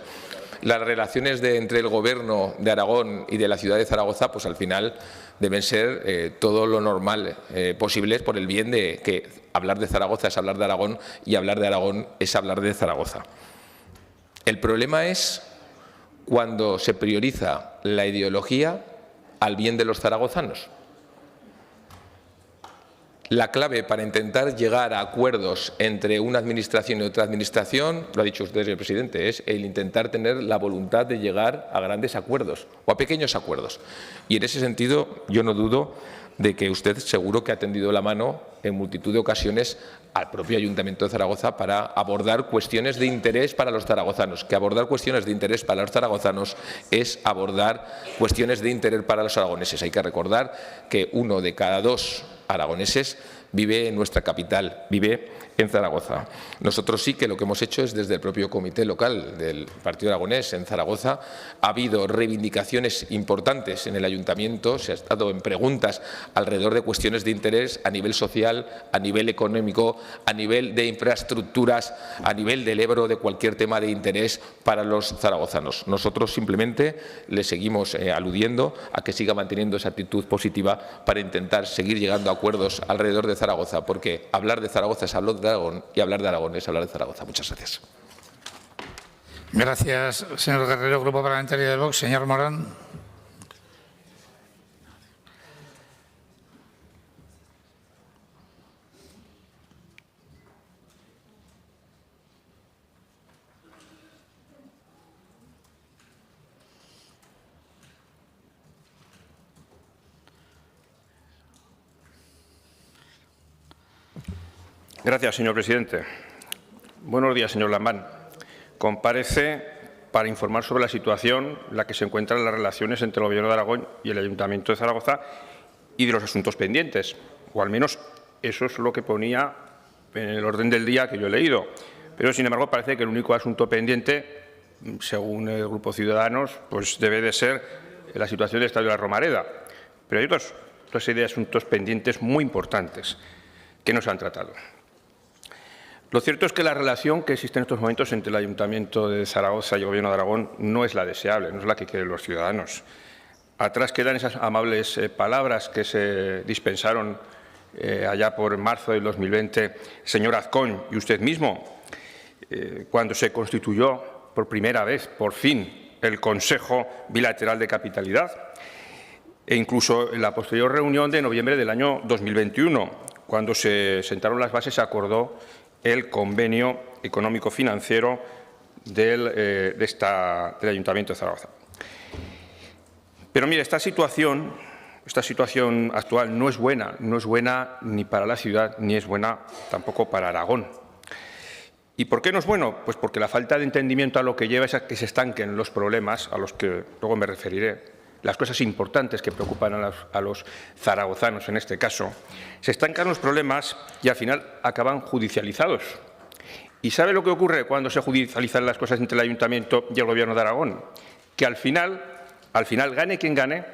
las relaciones entre el Gobierno de Aragón y de la ciudad de Zaragoza, pues al final deben ser todo lo normal posible por el bien de que hablar de Zaragoza es hablar de Aragón y hablar de Aragón es hablar de Zaragoza. El problema es cuando se prioriza la ideología al bien de los zaragozanos. La clave para intentar llegar a acuerdos entre una administración y otra administración, lo ha dicho usted, señor presidente, es el intentar tener la voluntad de llegar a grandes acuerdos o a pequeños acuerdos. Y en ese sentido yo no dudo de que usted seguro que ha tendido la mano en multitud de ocasiones al propio Ayuntamiento de Zaragoza para abordar cuestiones de interés para los zaragozanos, que abordar cuestiones de interés para los zaragozanos es abordar cuestiones de interés para los aragoneses. Hay que recordar que 1 de cada 2 aragoneses vive en nuestra capital, vive en Zaragoza. Nosotros sí que lo que hemos hecho es desde el propio comité local del Partido Aragonés en Zaragoza ha habido reivindicaciones importantes en el ayuntamiento, se ha estado en preguntas alrededor de cuestiones de interés a nivel social, a nivel económico, a nivel de infraestructuras, a nivel del Ebro, de cualquier tema de interés para los zaragozanos. Nosotros simplemente le seguimos aludiendo a que siga manteniendo esa actitud positiva para intentar seguir llegando a acuerdos alrededor de Zaragoza, porque hablar de Zaragoza es hablar de Aragón y hablar de Aragón es hablar de Zaragoza. Muchas gracias. Gracias, señor Guerrero. Grupo Parlamentario de Vox. Señor Morán. Gracias, señor presidente. Buenos días, señor Lambán. Comparece para informar sobre la situación en la que se encuentran las relaciones entre el Gobierno de Aragón y el Ayuntamiento de Zaragoza y de los asuntos pendientes, o al menos eso es lo que ponía en el orden del día que yo he leído. Pero, sin embargo, parece que el único asunto pendiente, según el Grupo Ciudadanos, pues debe de ser la situación del Estadio de la Romareda. Pero hay otra serie de asuntos pendientes muy importantes que no se han tratado. Lo cierto es que la relación que existe en estos momentos entre el Ayuntamiento de Zaragoza y el Gobierno de Aragón no es la deseable, no es la que quieren los ciudadanos. Atrás quedan esas amables palabras que se dispensaron allá por marzo del 2020, señor Azcón y usted mismo, cuando se constituyó por primera vez, por fin, el Consejo Bilateral de Capitalidad, e incluso en la posterior reunión de noviembre del año 2021, cuando se sentaron las bases, se acordó el convenio económico-financiero del Ayuntamiento de Zaragoza. Pero mire, esta situación actual no es buena ni para la ciudad, ni es buena tampoco para Aragón. ¿Y por qué no es bueno? Pues porque la falta de entendimiento a lo que lleva es a que se estanquen los problemas, a los que luego me referiré, las cosas importantes que preocupan a los zaragozanos en este caso, se estancan los problemas y al final acaban judicializados. ¿Y sabe lo que ocurre cuando se judicializan las cosas entre el Ayuntamiento y el Gobierno de Aragón? Que al final, gane quien gane,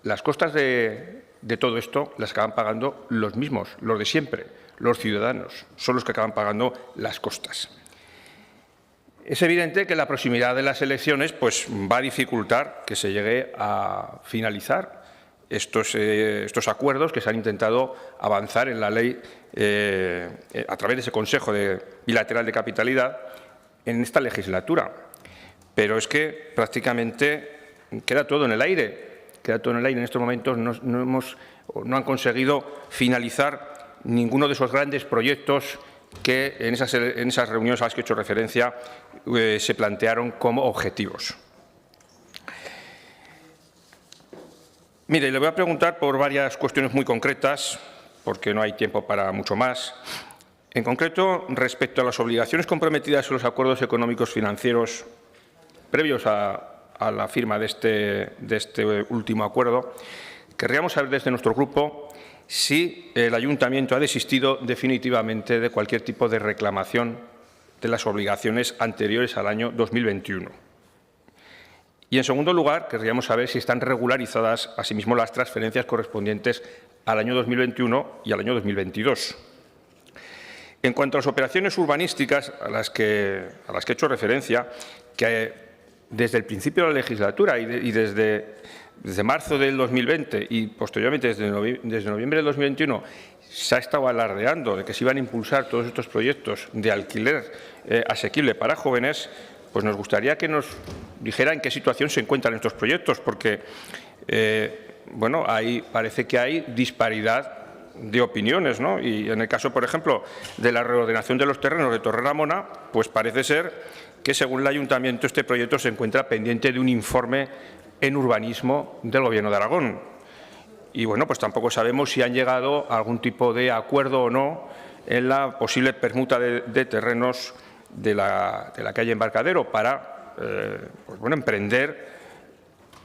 las costas de todo esto las acaban pagando los mismos, los de siempre, los ciudadanos, son los que acaban pagando las costas. Es evidente que la proximidad de las elecciones pues, va a dificultar que se llegue a finalizar estos acuerdos que se han intentado avanzar en la ley a través de ese Consejo Bilateral de Capitalidad en esta legislatura. Pero es que prácticamente queda todo en el aire. Queda todo en el aire. En estos momentos no han conseguido finalizar ninguno de esos grandes proyectos que en esas reuniones a las que he hecho referencia se plantearon como objetivos. Mire, le voy a preguntar por varias cuestiones muy concretas, porque no hay tiempo para mucho más. En concreto, respecto a las obligaciones comprometidas en los acuerdos económicos financieros previos a la firma de este último acuerdo, querríamos saber desde nuestro grupo si el Ayuntamiento ha desistido definitivamente de cualquier tipo de reclamación de las obligaciones anteriores al año 2021. Y, en segundo lugar, querríamos saber si están regularizadas asimismo las transferencias correspondientes al año 2021 y al año 2022. En cuanto a las operaciones urbanísticas a las que he hecho referencia, que desde el principio de la legislatura y desde marzo del 2020 y posteriormente desde noviembre del 2021 se ha estado alardeando de que se iban a impulsar todos estos proyectos de alquiler asequible para jóvenes, pues nos gustaría que nos dijera en qué situación se encuentran estos proyectos, porque bueno, parece que hay disparidad de opiniones, ¿no? Y en el caso, por ejemplo, de la reordenación de los terrenos de Torrelamona, pues parece ser que, según el Ayuntamiento, este proyecto se encuentra pendiente de un informe en urbanismo del Gobierno de Aragón. Y, bueno, pues tampoco sabemos si han llegado a algún tipo de acuerdo o no en la posible permuta de terrenos de la calle Embarcadero para pues, bueno, emprender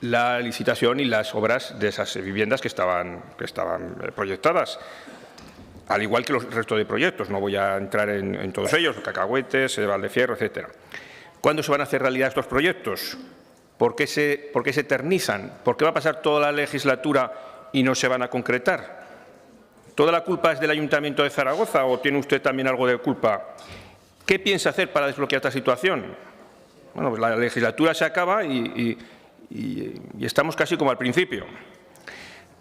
la licitación y las obras de esas viviendas que estaban proyectadas, al igual que los restos de proyectos. No voy a entrar en todos ellos, Cacahuetes, Valdefierro, etcétera. ¿Cuándo se van a hacer realidad estos proyectos? ¿Por qué se eternizan? ¿Por qué va a pasar toda la legislatura y no se van a concretar? ¿Toda la culpa es del Ayuntamiento de Zaragoza o tiene usted también algo de culpa? ¿Qué piensa hacer para desbloquear esta situación? Bueno, pues la legislatura se acaba y estamos casi como al principio.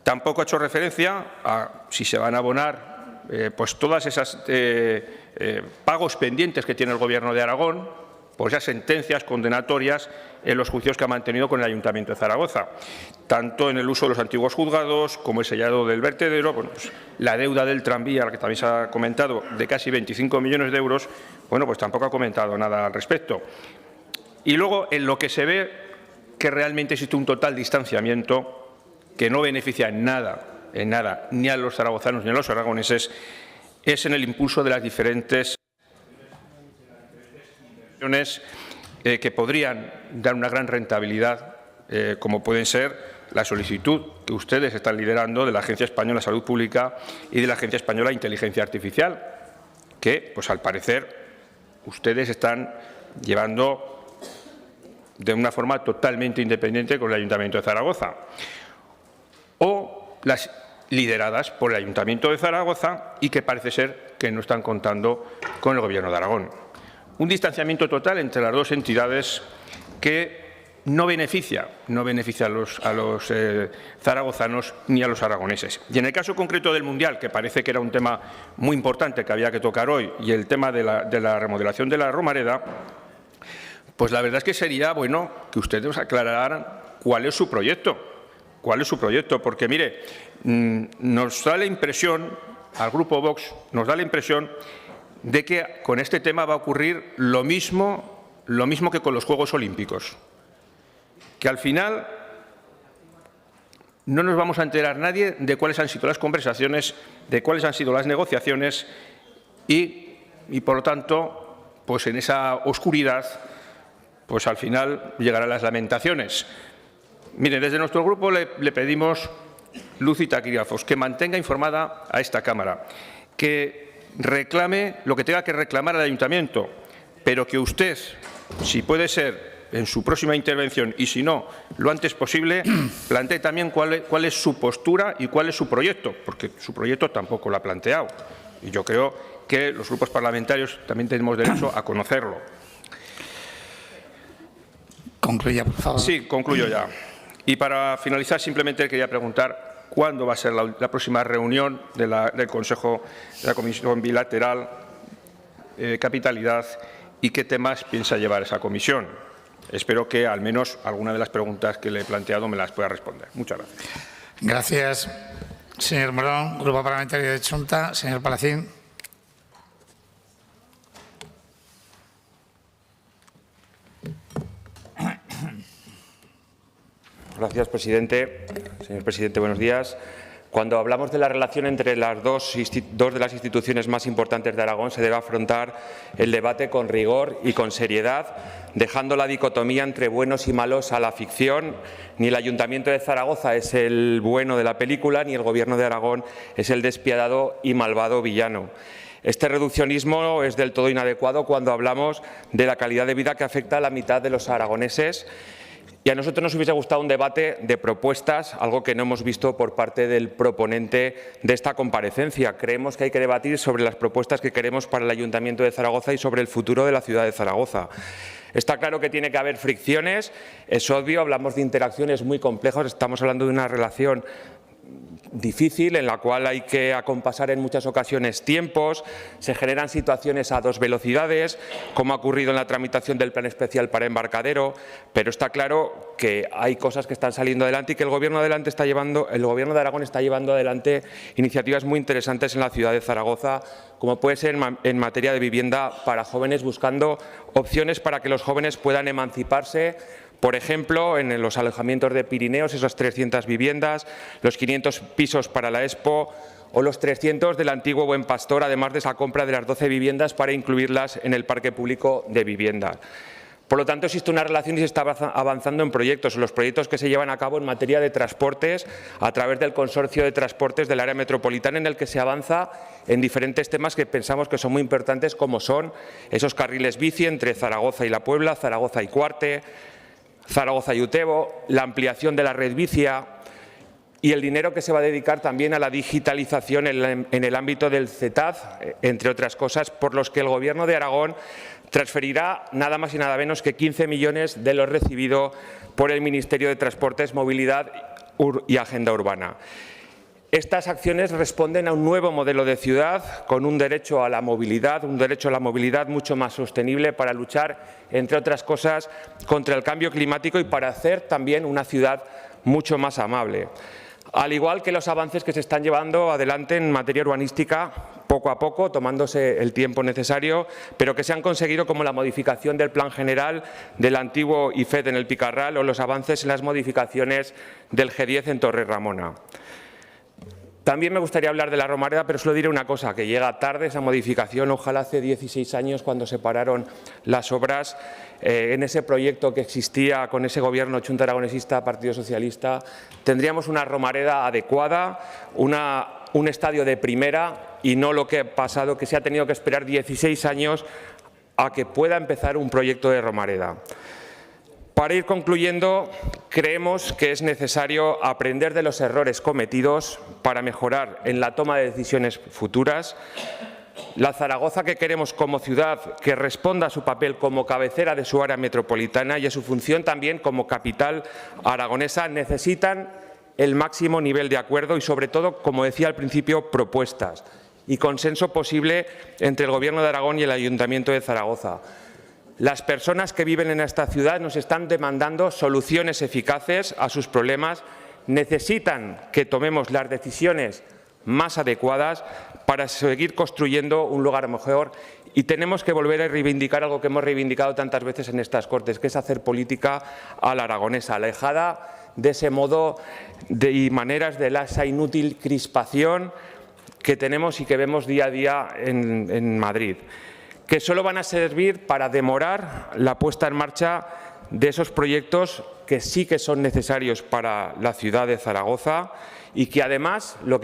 Tampoco ha hecho referencia a si se van a abonar pues todas esas pagos pendientes que tiene el Gobierno de Aragón, por esas sentencias condenatorias en los juicios que ha mantenido con el Ayuntamiento de Zaragoza, tanto en el uso de los antiguos juzgados como el sellado del vertedero, bueno, pues la deuda del tranvía, que también se ha comentado, de casi 25 millones de euros, bueno, pues tampoco ha comentado nada al respecto. Y luego, en lo que se ve que realmente existe un total distanciamiento que no beneficia en nada, ni a los zaragozanos ni a los aragoneses, es en el impulso de las diferentes que podrían dar una gran rentabilidad, como pueden ser la solicitud que ustedes están liderando de la Agencia Española de Salud Pública y de la Agencia Española de Inteligencia Artificial, que, pues al parecer, ustedes están llevando de una forma totalmente independiente con el Ayuntamiento de Zaragoza, o las lideradas por el Ayuntamiento de Zaragoza y que parece ser que no están contando con el Gobierno de Aragón. Un distanciamiento total entre las dos entidades que no beneficia a los zaragozanos ni a los aragoneses. Y en el caso concreto del Mundial, que parece que era un tema muy importante que había que tocar hoy, y el tema de la remodelación de la Romareda, pues la verdad es que sería bueno que ustedes nos aclararan cuál es su proyecto. ¿Cuál es su proyecto? Porque, mire, nos da la impresión, al Grupo Vox, nos da la impresión de que con este tema va a ocurrir lo mismo que con los Juegos Olímpicos, que al final no nos vamos a enterar nadie de cuáles han sido las conversaciones, de cuáles han sido las negociaciones y por lo tanto, pues en esa oscuridad, pues al final llegarán las lamentaciones. Mire, desde nuestro grupo le pedimos luz y taquígrafos, que mantenga informada a esta Cámara, que reclame lo que tenga que reclamar al Ayuntamiento, pero que usted, si puede ser en su próxima intervención y si no, lo antes posible, plantee también cuál es su postura y cuál es su proyecto, porque su proyecto tampoco lo ha planteado. Y yo creo que los grupos parlamentarios también tenemos derecho a conocerlo. Concluya, por favor. Sí, concluyo ya. Y para finalizar, simplemente quería preguntar cuándo va a ser la próxima reunión del Consejo de la Comisión Bilateral Capitalidad y qué temas piensa llevar esa comisión. Espero que al menos alguna de las preguntas que le he planteado me las pueda responder. Muchas gracias. Gracias, señor Morón. Grupo Parlamentario de Chunta, señor Palacín. Gracias, presidente. Señor presidente, buenos días. Cuando hablamos de la relación entre las dos de las instituciones más importantes de Aragón, se debe afrontar el debate con rigor y con seriedad, dejando la dicotomía entre buenos y malos a la ficción. Ni el Ayuntamiento de Zaragoza es el bueno de la película, ni el Gobierno de Aragón es el despiadado y malvado villano. Este reduccionismo es del todo inadecuado cuando hablamos de la calidad de vida que afecta a la mitad de los aragoneses. Y a nosotros nos hubiese gustado un debate de propuestas, algo que no hemos visto por parte del proponente de esta comparecencia. Creemos que hay que debatir sobre las propuestas que queremos para el Ayuntamiento de Zaragoza y sobre el futuro de la ciudad de Zaragoza. Está claro que tiene que haber fricciones, es obvio, hablamos de interacciones muy complejas, estamos hablando de una relación difícil en la cual hay que acompasar en muchas ocasiones tiempos, se generan situaciones a dos velocidades, como ha ocurrido en la tramitación del Plan Especial para Embarcadero, pero está claro que hay cosas que están saliendo adelante y que el Gobierno de Aragón está llevando adelante iniciativas muy interesantes en la ciudad de Zaragoza, como puede ser en materia de vivienda para jóvenes, buscando opciones para que los jóvenes puedan emanciparse. Por ejemplo, en los alojamientos de Pirineos, esas 300 viviendas, los 500 pisos para la Expo o los 300 del antiguo Buen Pastor, además de esa compra de las 12 viviendas para incluirlas en el parque público de vivienda. Por lo tanto, existe una relación y se está avanzando en proyectos, los proyectos que se llevan a cabo en materia de transportes a través del Consorcio de Transportes del Área Metropolitana, en el que se avanza en diferentes temas que pensamos que son muy importantes, como son esos carriles bici entre Zaragoza y La Puebla, Zaragoza y Cuarte, Zaragoza y Utebo, la ampliación de la red vicia y el dinero que se va a dedicar también a la digitalización en el ámbito del CETAD, entre otras cosas, por los que el Gobierno de Aragón transferirá nada más y nada menos que 15 millones de los recibidos por el Ministerio de Transportes, Movilidad y Agenda Urbana. Estas acciones responden a un nuevo modelo de ciudad con un derecho a la movilidad mucho más sostenible para luchar, entre otras cosas, contra el cambio climático y para hacer también una ciudad mucho más amable. Al igual que los avances que se están llevando adelante en materia urbanística, poco a poco, tomándose el tiempo necesario, pero que se han conseguido como la modificación del Plan General del antiguo IFED en el Picarral o los avances en las modificaciones del G10 en Torreramona. También me gustaría hablar de la Romareda, pero solo diré una cosa, que llega tarde esa modificación. Ojalá hace 16 años, cuando se pararon las obras, en ese proyecto que existía con ese gobierno Chunta Aragonesista, Partido Socialista, tendríamos una Romareda adecuada, un estadio de primera y no lo que ha pasado, que se ha tenido que esperar 16 años a que pueda empezar un proyecto de Romareda. Para ir concluyendo, creemos que es necesario aprender de los errores cometidos para mejorar en la toma de decisiones futuras. La Zaragoza que queremos como ciudad que responda a su papel como cabecera de su área metropolitana y a su función también como capital aragonesa necesitan el máximo nivel de acuerdo y, sobre todo, como decía al principio, propuestas y consenso posible entre el Gobierno de Aragón y el Ayuntamiento de Zaragoza. Las personas que viven en esta ciudad nos están demandando soluciones eficaces a sus problemas, necesitan que tomemos las decisiones más adecuadas para seguir construyendo un lugar mejor y tenemos que volver a reivindicar algo que hemos reivindicado tantas veces en estas Cortes, que es hacer política a la aragonesa, alejada de ese modo y maneras de esa inútil crispación que tenemos y que vemos día a día en Madrid, que solo van a servir para demorar la puesta en marcha de esos proyectos que sí que son necesarios para la ciudad de Zaragoza y que además lo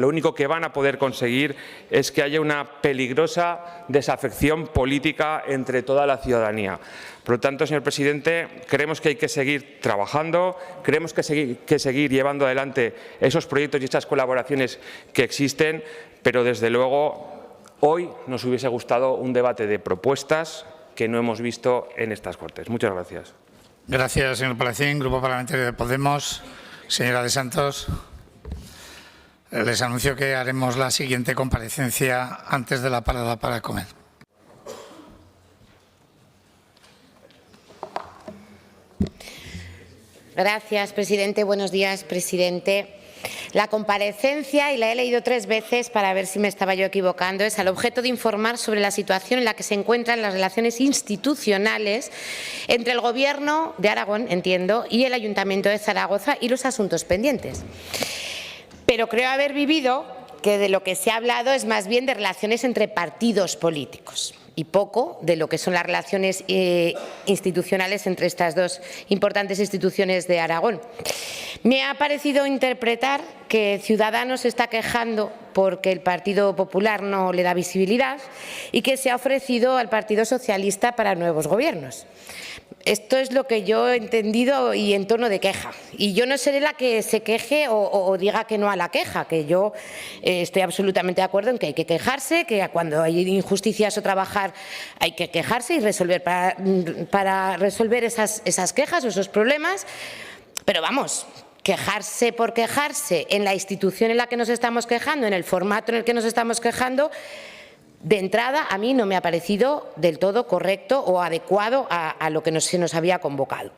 único que van a poder conseguir es que haya una peligrosa desafección política entre toda la ciudadanía. Por lo tanto, señor presidente, creemos que hay que seguir trabajando, creemos que seguir llevando adelante esos proyectos y esas colaboraciones que existen, pero desde luego hoy nos hubiese gustado un debate de propuestas que no hemos visto en estas Cortes. Muchas gracias. Gracias, señor Palacín. Grupo Parlamentario de Podemos. Señora de Santos, les anuncio que haremos la siguiente comparecencia antes de la parada para comer. Gracias, presidente. Buenos días, presidente. La comparecencia, y la he leído 3 veces para ver si me estaba yo equivocando, es al objeto de informar sobre la situación en la que se encuentran las relaciones institucionales entre el Gobierno de Aragón, entiendo, y el Ayuntamiento de Zaragoza y los asuntos pendientes. Pero creo haber vivido que de lo que se ha hablado es más bien de relaciones entre partidos políticos y poco de lo que son las relaciones institucionales entre estas dos importantes instituciones de Aragón. Me ha parecido interpretar que Ciudadanos se está quejando porque el Partido Popular no le da visibilidad y que se ha ofrecido al Partido Socialista para nuevos gobiernos. Esto es lo que yo he entendido y en tono de queja. Y yo no seré la que se queje o diga que no a la queja, que yo estoy absolutamente de acuerdo en que hay que quejarse, que cuando hay injusticias o trabajar hay que quejarse y resolver para resolver esas quejas o esos problemas. Pero vamos, quejarse por quejarse en la institución en la que nos estamos quejando, en el formato en el que nos estamos quejando, de entrada, a mí no me ha parecido del todo correcto o adecuado a lo que se nos había convocado.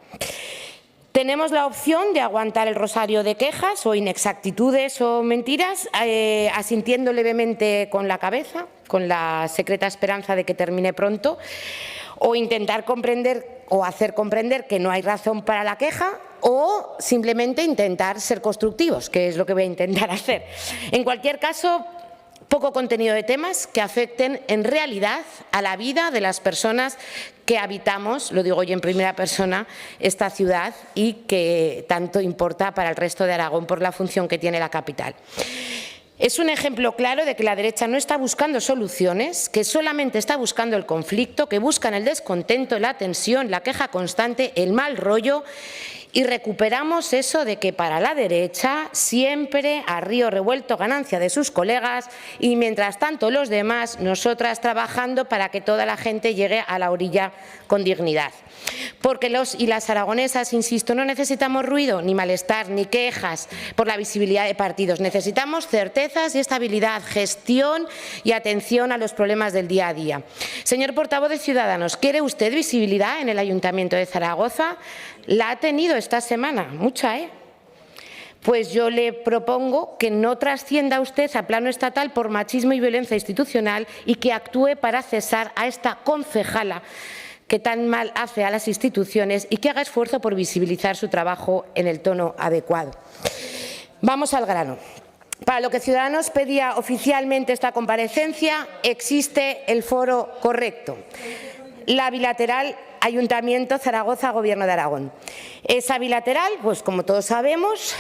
Tenemos la opción de aguantar el rosario de quejas o inexactitudes o mentiras, asintiendo levemente con la cabeza, con la secreta esperanza de que termine pronto, o intentar comprender o hacer comprender que no hay razón para la queja, o simplemente intentar ser constructivos, que es lo que voy a intentar hacer. En cualquier caso, poco contenido de temas que afecten en realidad a la vida de las personas que habitamos, lo digo yo en primera persona, esta ciudad y que tanto importa para el resto de Aragón por la función que tiene la capital. Es un ejemplo claro de que la derecha no está buscando soluciones, que solamente está buscando el conflicto, que buscan el descontento, la tensión, la queja constante, el mal rollo y recuperamos eso de que para la derecha siempre a río revuelto ganancia de sus colegas y mientras tanto los demás, nosotras trabajando para que toda la gente llegue a la orilla con dignidad. Porque los y las aragonesas, insisto, no necesitamos ruido, ni malestar, ni quejas por la visibilidad de partidos. Necesitamos certezas y estabilidad, gestión y atención a los problemas del día a día. Señor portavoz de Ciudadanos, ¿quiere usted visibilidad en el Ayuntamiento de Zaragoza? La ha tenido esta semana, mucha, ¿eh? Pues yo le propongo que no trascienda usted a plano estatal por machismo y violencia institucional y que actúe para cesar a esta concejala que tan mal hace a las instituciones y que haga esfuerzo por visibilizar su trabajo en el tono adecuado. Vamos al grano. Para lo que Ciudadanos pedía oficialmente esta comparecencia, existe el foro correcto. La bilateral Ayuntamiento Zaragoza-Gobierno de Aragón. Esa bilateral, pues como todos sabemos,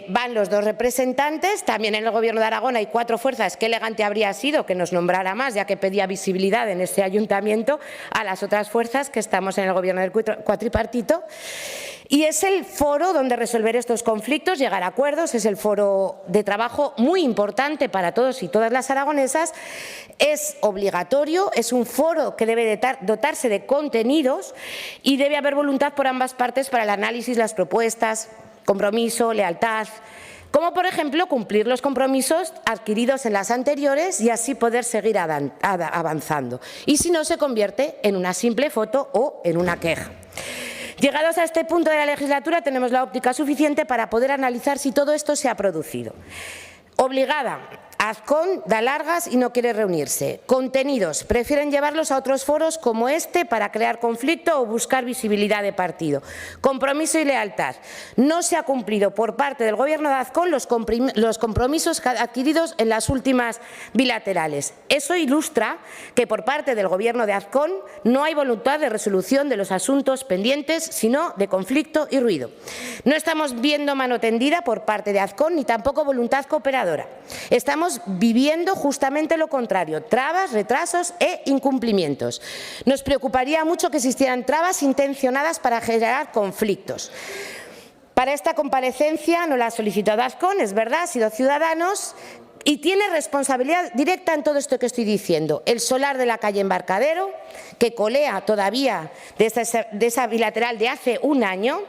van los dos representantes. También en el Gobierno de Aragón hay 4 fuerzas. Qué elegante habría sido que nos nombrara más, ya que pedía visibilidad en ese ayuntamiento a las otras fuerzas que estamos en el Gobierno del cuatripartito. Y es el foro donde resolver estos conflictos, llegar a acuerdos, es el foro de trabajo muy importante para todos y todas las aragonesas. Es obligatorio, es un foro que debe dotarse de contenidos y debe haber voluntad por ambas partes para el análisis, las propuestas, compromiso, lealtad, como por ejemplo cumplir los compromisos adquiridos en las anteriores y así poder seguir avanzando. Y si no, se convierte en una simple foto o en una queja. Llegados a este punto de la legislatura, tenemos la óptica suficiente para poder analizar si todo esto se ha producido. Obligada, Azcón da largas y no quiere reunirse. Contenidos, prefieren llevarlos a otros foros como este para crear conflicto o buscar visibilidad de partido. Compromiso y lealtad. No se ha cumplido por parte del Gobierno de Azcón los compromisos adquiridos en las últimas bilaterales. Eso ilustra que por parte del Gobierno de Azcón no hay voluntad de resolución de los asuntos pendientes, sino de conflicto y ruido. No estamos viendo mano tendida por parte de Azcón ni tampoco voluntad cooperadora. Estamos viviendo justamente lo contrario, trabas, retrasos e incumplimientos. Nos preocuparía mucho que existieran trabas intencionadas para generar conflictos. Para esta comparecencia no la ha solicitado Azcón, es verdad, ha sido Ciudadanos y tiene responsabilidad directa en todo esto que estoy diciendo. El solar de la calle Embarcadero, que colea todavía de esa bilateral de hace un año,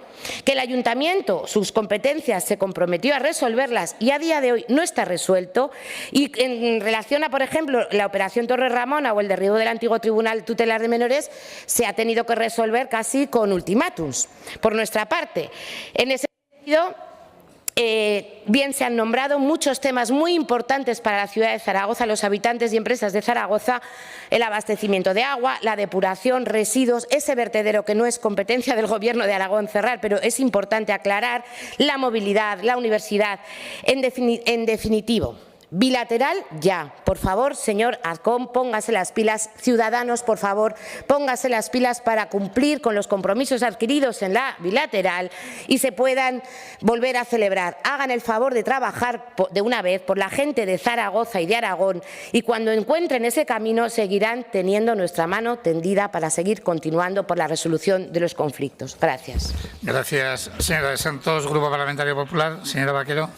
que el Ayuntamiento, sus competencias, se comprometió a resolverlas y a día de hoy no está resuelto. Y en relación a, por ejemplo, la operación Torre Ramona o el derribo del antiguo Tribunal Tutelar de Menores, se ha tenido que resolver casi con ultimátums por nuestra parte. En ese sentido, bien se han nombrado muchos temas muy importantes para la ciudad de Zaragoza, los habitantes y empresas de Zaragoza: el abastecimiento de agua, la depuración, residuos, ese vertedero que no es competencia del Gobierno de Aragón cerrar, pero es importante aclarar, la movilidad, la universidad. En definitivo, bilateral ya. Por favor, señor Azcón, póngase las pilas. Ciudadanos, por favor, póngase las pilas para cumplir con los compromisos adquiridos en la bilateral y se puedan volver a celebrar. Hagan el favor de trabajar de una vez por la gente de Zaragoza y de Aragón y cuando encuentren ese camino seguirán teniendo nuestra mano tendida para seguir continuando por la resolución de los conflictos. Gracias. Gracias, señora de Santos. Grupo Parlamentario Popular. Señora Vaquero.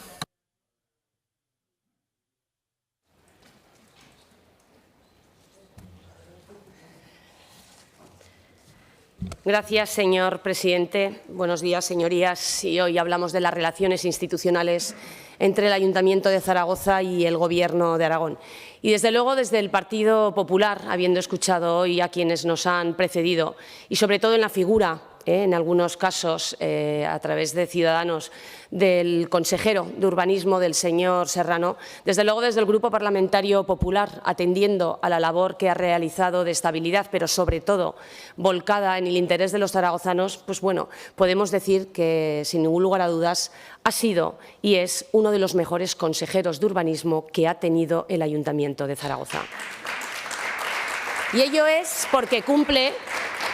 Gracias, señor presidente. Buenos días, señorías. Y hoy hablamos de las relaciones institucionales entre el Ayuntamiento de Zaragoza y el Gobierno de Aragón. Y, desde luego, desde el Partido Popular, habiendo escuchado hoy a quienes nos han precedido, y sobre todo en la figura, en algunos casos, a través de Ciudadanos, del consejero de Urbanismo, del señor Serrano, desde luego desde el Grupo Parlamentario Popular, atendiendo a la labor que ha realizado de estabilidad, pero sobre todo volcada en el interés de los zaragozanos, pues bueno, podemos decir que sin ningún lugar a dudas ha sido y es uno de los mejores consejeros de urbanismo que ha tenido el Ayuntamiento de Zaragoza. Y ello es porque cumple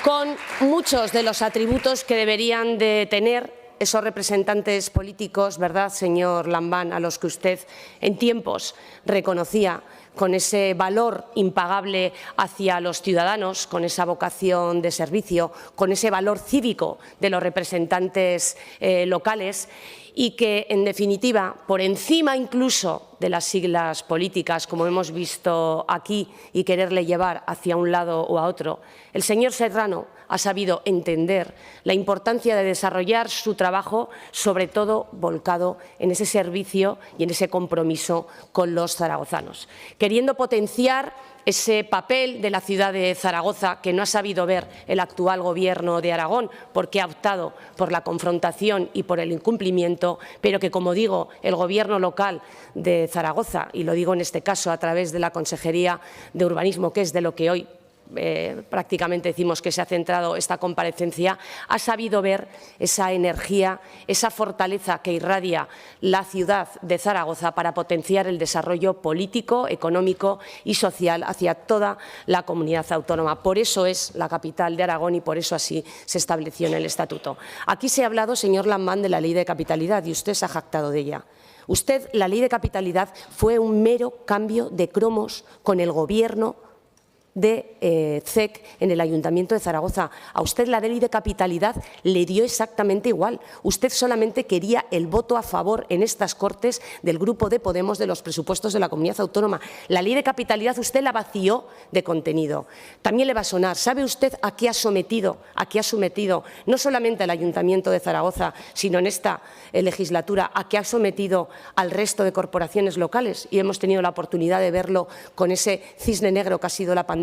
con muchos de los atributos que deberían de tener esos representantes políticos, ¿verdad, señor Lambán?, a los que usted en tiempos reconocía con ese valor impagable hacia los ciudadanos, con esa vocación de servicio, con ese valor cívico de los representantes locales y que, en definitiva, por encima incluso de las siglas políticas, como hemos visto aquí, y quererle llevar hacia un lado o a otro, el señor Serrano ha sabido entender la importancia de desarrollar su trabajo, sobre todo volcado en ese servicio y en ese compromiso con los zaragozanos, queriendo potenciar ese papel de la ciudad de Zaragoza que no ha sabido ver el actual Gobierno de Aragón, porque ha optado por la confrontación y por el incumplimiento, pero que, como digo, el Gobierno local de Zaragoza, y lo digo en este caso a través de la Consejería de Urbanismo, que es de lo que hoy prácticamente decimos que se ha centrado esta comparecencia, ha sabido ver esa energía, esa fortaleza que irradia la ciudad de Zaragoza para potenciar el desarrollo político, económico y social hacia toda la comunidad autónoma. Por eso es la capital de Aragón y por eso así se estableció en el Estatuto. Aquí se ha hablado, señor Lambán, de la Ley de Capitalidad y usted se ha jactado de ella. Usted, la Ley de Capitalidad fue un mero cambio de cromos con el Gobierno de CEC en el Ayuntamiento de Zaragoza. A usted la Ley de Capitalidad le dio exactamente igual. Usted solamente quería el voto a favor en estas Cortes del Grupo de Podemos de los presupuestos de la Comunidad Autónoma. La Ley de Capitalidad usted la vació de contenido. También le va a sonar. ¿Sabe usted a qué ha sometido no solamente al Ayuntamiento de Zaragoza, sino en esta legislatura, a qué ha sometido al resto de corporaciones locales? Y hemos tenido la oportunidad de verlo con ese cisne negro que ha sido la pandemia.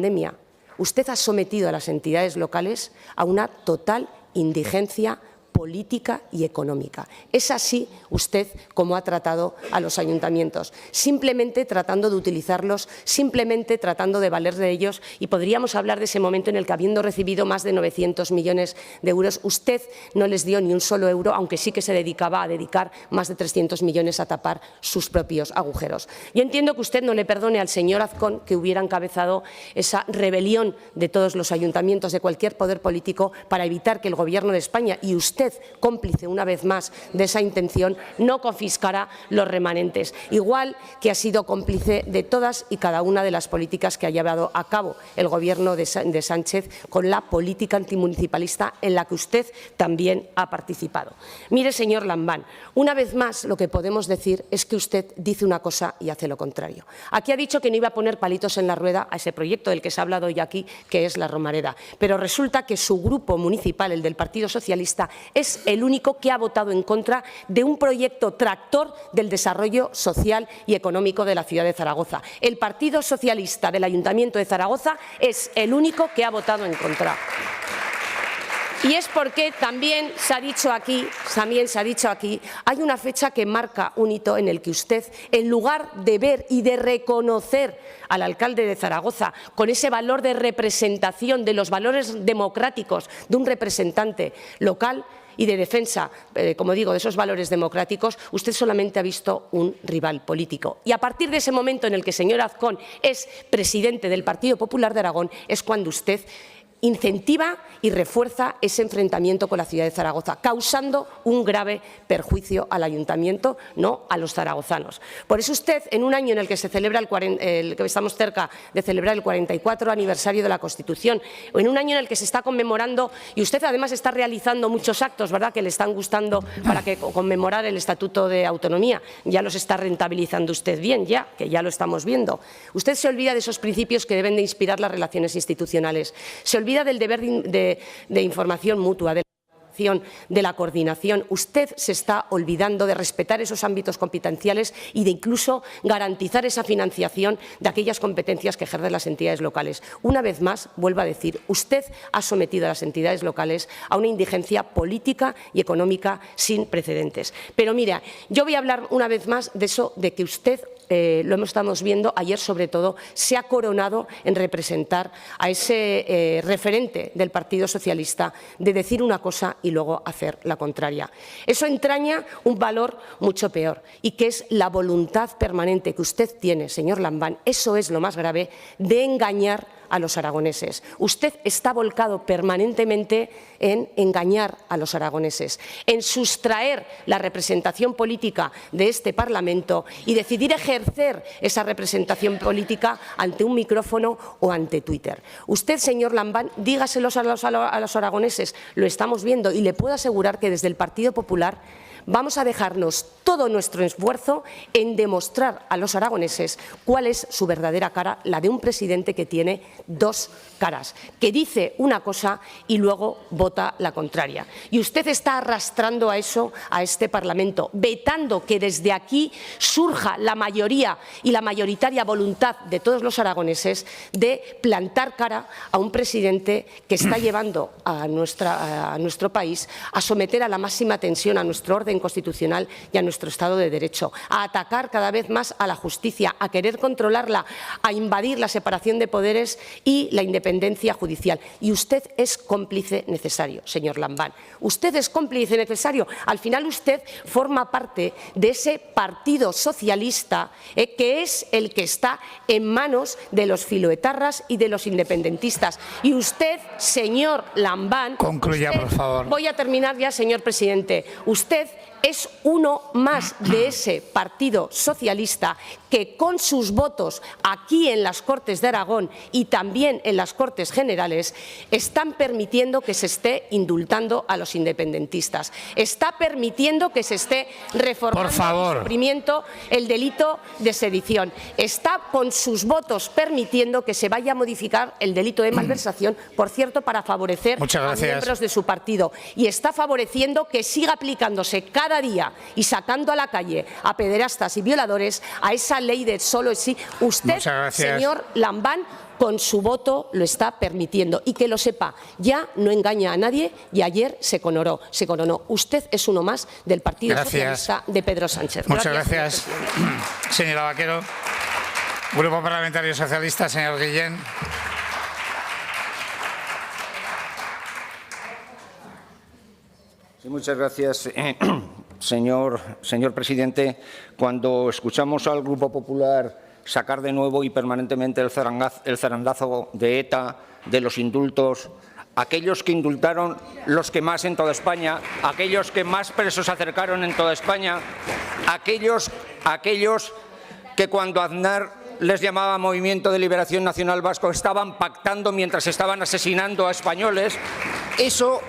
Usted ha sometido a las entidades locales a una total indigencia política y económica. Es así usted como ha tratado a los ayuntamientos, simplemente tratando de utilizarlos, simplemente tratando de valer de ellos, y podríamos hablar de ese momento en el que, habiendo recibido más de 900 millones de euros, usted no les dio ni un solo euro, aunque sí que se dedicaba a dedicar más de 300 millones a tapar sus propios agujeros. Yo entiendo que usted no le perdone al señor Azcón que hubiera encabezado esa rebelión de todos los ayuntamientos, de cualquier poder político, para evitar que el Gobierno de España, y usted, cómplice una vez más de esa intención, no confiscará los remanentes, igual que ha sido cómplice de todas y cada una de las políticas que ha llevado a cabo el Gobierno de Sánchez con la política antimunicipalista en la que usted también ha participado. Mire, señor Lambán, una vez más lo que podemos decir es que usted dice una cosa y hace lo contrario. Aquí ha dicho que no iba a poner palitos en la rueda a ese proyecto del que se ha hablado hoy aquí, que es la Romareda, pero resulta que su grupo municipal, el del Partido Socialista, es el único que ha votado en contra de un proyecto tractor del desarrollo social y económico de la ciudad de Zaragoza. El Partido Socialista del Ayuntamiento de Zaragoza es el único que ha votado en contra. Y es porque también se ha dicho aquí, hay una fecha que marca un hito en el que usted, en lugar de ver y de reconocer al alcalde de Zaragoza con ese valor de representación de los valores democráticos de un representante local y de defensa, como digo, de esos valores democráticos, usted solamente ha visto un rival político. Y a partir de ese momento en el que el señor Azcón es presidente del Partido Popular de Aragón, es cuando usted incentiva y refuerza ese enfrentamiento con la ciudad de Zaragoza, causando un grave perjuicio al ayuntamiento, no a los zaragozanos. Por eso usted, en un año en el que se celebra que estamos cerca de celebrar el 44 aniversario de la Constitución, o en un año en el que se está conmemorando, y usted además está realizando muchos actos, ¿verdad?, que le están gustando para conmemorar el Estatuto de Autonomía, ya los está rentabilizando usted bien, que ya lo estamos viendo. Usted se olvida de esos principios que deben de inspirar las relaciones institucionales. Se olvida del deber de información mutua, de la coordinación. Usted se está olvidando de respetar esos ámbitos competenciales y de incluso garantizar esa financiación de aquellas competencias que ejercen las entidades locales. Una vez más, vuelvo a decir, usted ha sometido a las entidades locales a una indigencia política y económica sin precedentes. Pero mira, yo voy a hablar una vez más de eso, de que usted, lo estamos viendo ayer sobre todo, se ha coronado en representar a ese referente del Partido Socialista de decir una cosa y y luego hacer la contraria. Eso entraña un valor mucho peor y que es la voluntad permanente que usted tiene, señor Lambán, eso es lo más grave, de engañar a los aragoneses. Usted está volcado permanentemente en engañar a los aragoneses, en sustraer la representación política de este Parlamento y decidir ejercer esa representación política ante un micrófono o ante Twitter. Usted, señor Lambán, dígaselos a los aragoneses, lo estamos viendo y le puedo asegurar que desde el Partido Popular vamos a dejarnos todo nuestro esfuerzo en demostrar a los aragoneses cuál es su verdadera cara, la de un presidente que tiene dos caras, que dice una cosa y luego vota la contraria. Y usted está arrastrando a eso a este Parlamento, vetando que desde aquí surja la mayoría y la mayoritaria voluntad de todos los aragoneses de plantar cara a un presidente que está llevando a nuestro país a someter a la máxima tensión a nuestro orden constitucional y a nuestro Estado de Derecho, a atacar cada vez más a la justicia, a querer controlarla, a invadir la separación de poderes y la independencia judicial. Y usted es cómplice necesario, señor Lambán. Usted es cómplice necesario. Al final usted forma parte de ese partido socialista que es el que está en manos de los filoetarras y de los independentistas. Y usted, señor Lambán… Concluya, por favor. Voy a terminar ya, señor presidente. Usted es uno más de ese partido socialista que con sus votos aquí en las Cortes de Aragón y también en las Cortes Generales están permitiendo que se esté indultando a los independentistas. Está permitiendo que se esté reformando y suprimiendo el delito de sedición. Está con sus votos permitiendo que se vaya a modificar el delito de malversación, por cierto, para favorecer a miembros de su partido. Y está favoreciendo que siga aplicándose cada día y sacando a la calle a pederastas y violadores a esa ley de solo sí. Usted, señor Lambán, con su voto lo está permitiendo. Y que lo sepa, ya no engaña a nadie y ayer se coronó. Usted es uno más del Partido Socialista de Pedro Sánchez. Muchas gracias, señora Vaquero. Grupo Parlamentario Socialista, señor Guillén. Sí, muchas gracias, señor presidente. Cuando escuchamos al Grupo Popular sacar de nuevo y permanentemente el zarandazo de ETA, de los indultos, aquellos que indultaron los que más en toda España, aquellos que más presos acercaron en toda España, aquellos que cuando Aznar les llamaba Movimiento de Liberación Nacional Vasco estaban pactando mientras estaban asesinando a españoles. Eso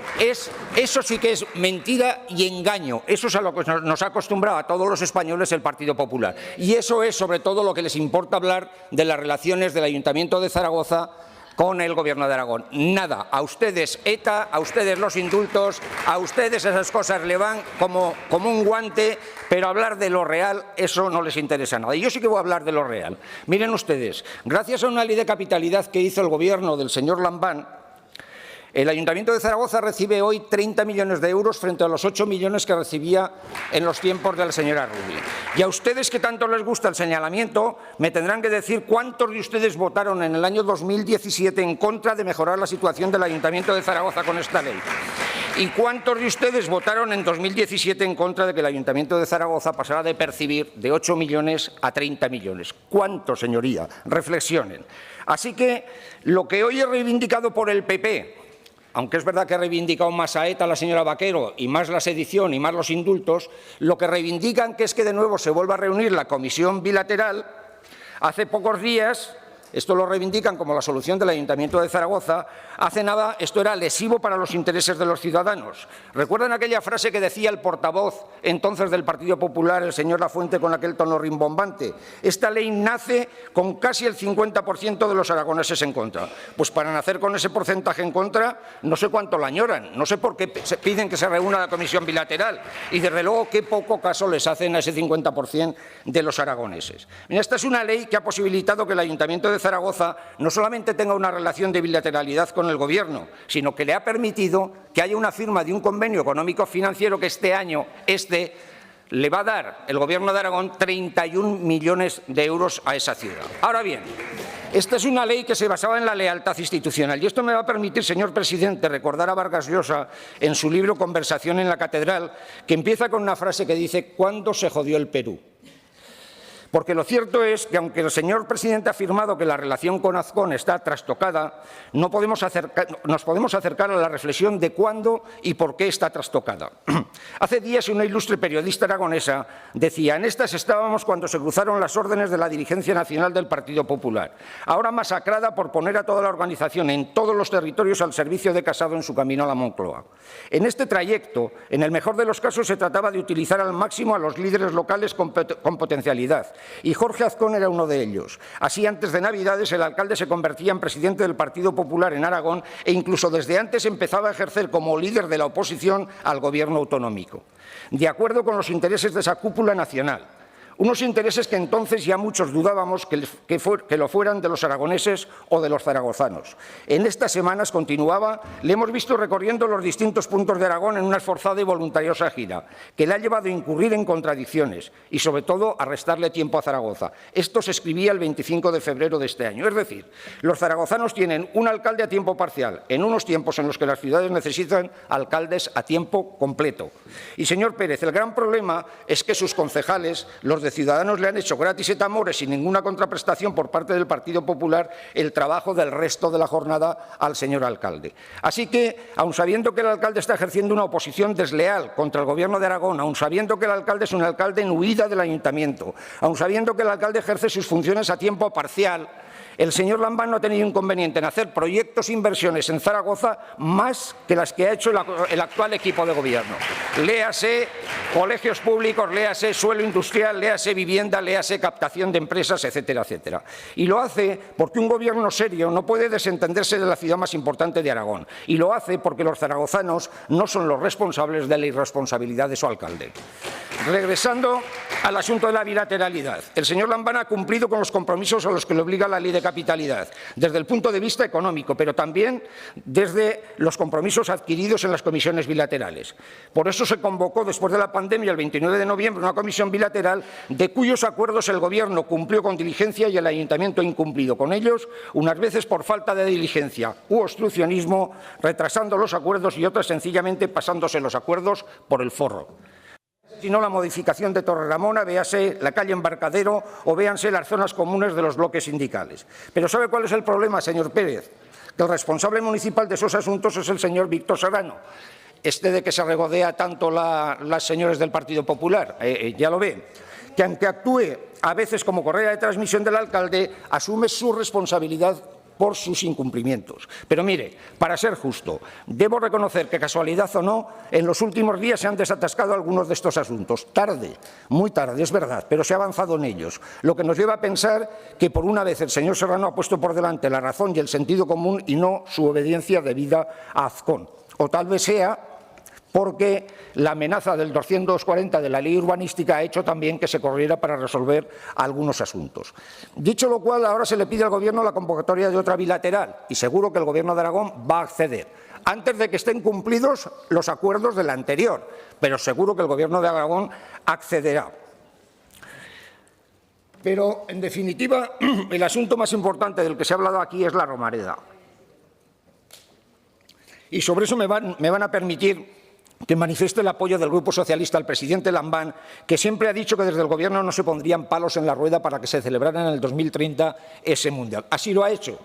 sí que es mentira y engaño. Eso es a lo que nos ha acostumbrado a todos los españoles el Partido Popular. Y eso es sobre todo lo que les importa hablar de las relaciones del Ayuntamiento de Zaragoza con el Gobierno de Aragón. Nada, a ustedes ETA, a ustedes los indultos, a ustedes esas cosas le van como un guante, pero hablar de lo real, eso no les interesa nada. Y yo sí que voy a hablar de lo real. Miren ustedes, gracias a una ley de capitalidad que hizo el Gobierno del señor Lambán, el Ayuntamiento de Zaragoza recibe hoy 30 millones de euros frente a los 8 millones que recibía en los tiempos de la señora Rubí. Y a ustedes que tanto les gusta el señalamiento, me tendrán que decir cuántos de ustedes votaron en el año 2017 en contra de mejorar la situación del Ayuntamiento de Zaragoza con esta ley. ¿Y cuántos de ustedes votaron en 2017 en contra de que el Ayuntamiento de Zaragoza pasara de percibir de 8 millones a 30 millones? ¿Cuántos, señoría? Reflexionen. Así que lo que hoy es reivindicado por el PP, aunque es verdad que ha reivindicado más a ETA la señora Vaquero y más la sedición y más los indultos, lo que reivindican que es que de nuevo se vuelva a reunir la comisión bilateral. Hace pocos días, esto lo reivindican como la solución del Ayuntamiento de Zaragoza, hace nada esto era lesivo para los intereses de los ciudadanos. ¿Recuerdan aquella frase que decía el portavoz entonces del Partido Popular, el señor Lafuente, con aquel tono rimbombante? Esta ley nace con casi el 50% de los aragoneses en contra. Pues para nacer con ese porcentaje en contra, no sé cuánto la añoran, no sé por qué piden que se reúna la comisión bilateral y desde luego qué poco caso les hacen a ese 50% de los aragoneses. Mira, esta es una ley que ha posibilitado que el Ayuntamiento de Zaragoza no solamente tenga una relación de bilateralidad con el Gobierno, sino que le ha permitido que haya una firma de un convenio económico-financiero que este año le va a dar el Gobierno de Aragón 31 millones de euros a esa ciudad. Ahora bien, Esta es una ley que se basaba en la lealtad institucional. Y esto me va a permitir, señor presidente, recordar a Vargas Llosa en su libro Conversación en la Catedral, que empieza con una frase que dice «¿Cuándo se jodió el Perú?». Porque lo cierto es que, aunque el señor presidente ha afirmado que la relación con Azcón está trastocada, nos podemos acercar a la reflexión de cuándo y por qué está trastocada. Hace días una ilustre periodista aragonesa decía: «En estas estábamos cuando se cruzaron las órdenes de la dirigencia nacional del Partido Popular, ahora masacrada por poner a toda la organización en todos los territorios al servicio de Casado en su camino a la Moncloa. En este trayecto, en el mejor de los casos, se trataba de utilizar al máximo a los líderes locales con potencialidad. Y Jorge Azcón era uno de ellos. Así, antes de Navidades, el alcalde se convertía en presidente del Partido Popular en Aragón e incluso desde antes empezaba a ejercer como líder de la oposición al gobierno autonómico, de acuerdo con los intereses de esa cúpula nacional. Unos intereses que entonces ya muchos dudábamos que lo fueran de los aragoneses o de los zaragozanos. En estas semanas, continuaba, le hemos visto recorriendo los distintos puntos de Aragón en una esforzada y voluntariosa gira, que le ha llevado a incurrir en contradicciones y, sobre todo, a restarle tiempo a Zaragoza. Esto se escribía el 25 de febrero de este año. Es decir, los zaragozanos tienen un alcalde a tiempo parcial, en unos tiempos en los que las ciudades necesitan alcaldes a tiempo completo. Y, señor Pérez, el gran problema es que sus concejales, los de Ciudadanos, le han hecho gratis et amore, sin ninguna contraprestación por parte del Partido Popular, el trabajo del resto de la jornada al señor alcalde. Así que, aun sabiendo que el alcalde está ejerciendo una oposición desleal contra el Gobierno de Aragón, aun sabiendo que el alcalde es un alcalde en huida del ayuntamiento, aun sabiendo que el alcalde ejerce sus funciones a tiempo parcial, el señor Lambán no ha tenido inconveniente en hacer proyectos e inversiones en Zaragoza más que las que ha hecho el actual equipo de gobierno. Léase colegios públicos, léase suelo industrial, léase vivienda, léase captación de empresas, etcétera, etcétera. Y lo hace porque un gobierno serio no puede desentenderse de la ciudad más importante de Aragón. Y lo hace porque los zaragozanos no son los responsables de la irresponsabilidad de su alcalde. Regresando al asunto de la bilateralidad, el señor Lambán ha cumplido con los compromisos a los que le obliga la ley de capitalidad, desde el punto de vista económico, pero también desde los compromisos adquiridos en las comisiones bilaterales. Por eso se convocó, después de la pandemia, el 29 de noviembre, una comisión bilateral de cuyos acuerdos el Gobierno cumplió con diligencia y el Ayuntamiento ha incumplido con ellos, unas veces por falta de diligencia u obstruccionismo, retrasando los acuerdos y otras sencillamente pasándose los acuerdos por el forro. Sino la modificación de Torreramona, véase la calle Embarcadero o véanse las zonas comunes de los bloques sindicales. Pero ¿sabe cuál es el problema, señor Pérez? Que el responsable municipal de esos asuntos es el señor Víctor Serrano, de que se regodea tanto las señores del Partido Popular, ya lo ve, que aunque actúe a veces como correa de transmisión del alcalde, asume su responsabilidad por sus incumplimientos. Pero mire, para ser justo, debo reconocer que, casualidad o no, en los últimos días se han desatascado algunos de estos asuntos. Tarde, muy tarde, es verdad, pero se ha avanzado en ellos, lo que nos lleva a pensar que por una vez el señor Serrano ha puesto por delante la razón y el sentido común y no su obediencia debida a Azcón. O tal vez sea porque la amenaza del 240 de la ley urbanística ha hecho también que se corriera para resolver algunos asuntos. Dicho lo cual, ahora se le pide al Gobierno la convocatoria de otra bilateral y seguro que el Gobierno de Aragón va a acceder, antes de que estén cumplidos los acuerdos de la anterior, pero seguro que el Gobierno de Aragón accederá. Pero, en definitiva, el asunto más importante del que se ha hablado aquí es la Romareda. Y sobre eso me van a permitir que manifieste el apoyo del Grupo Socialista al presidente Lambán, que siempre ha dicho que desde el Gobierno no se pondrían palos en la rueda para que se celebrara en el 2030 ese Mundial. Así lo ha hecho,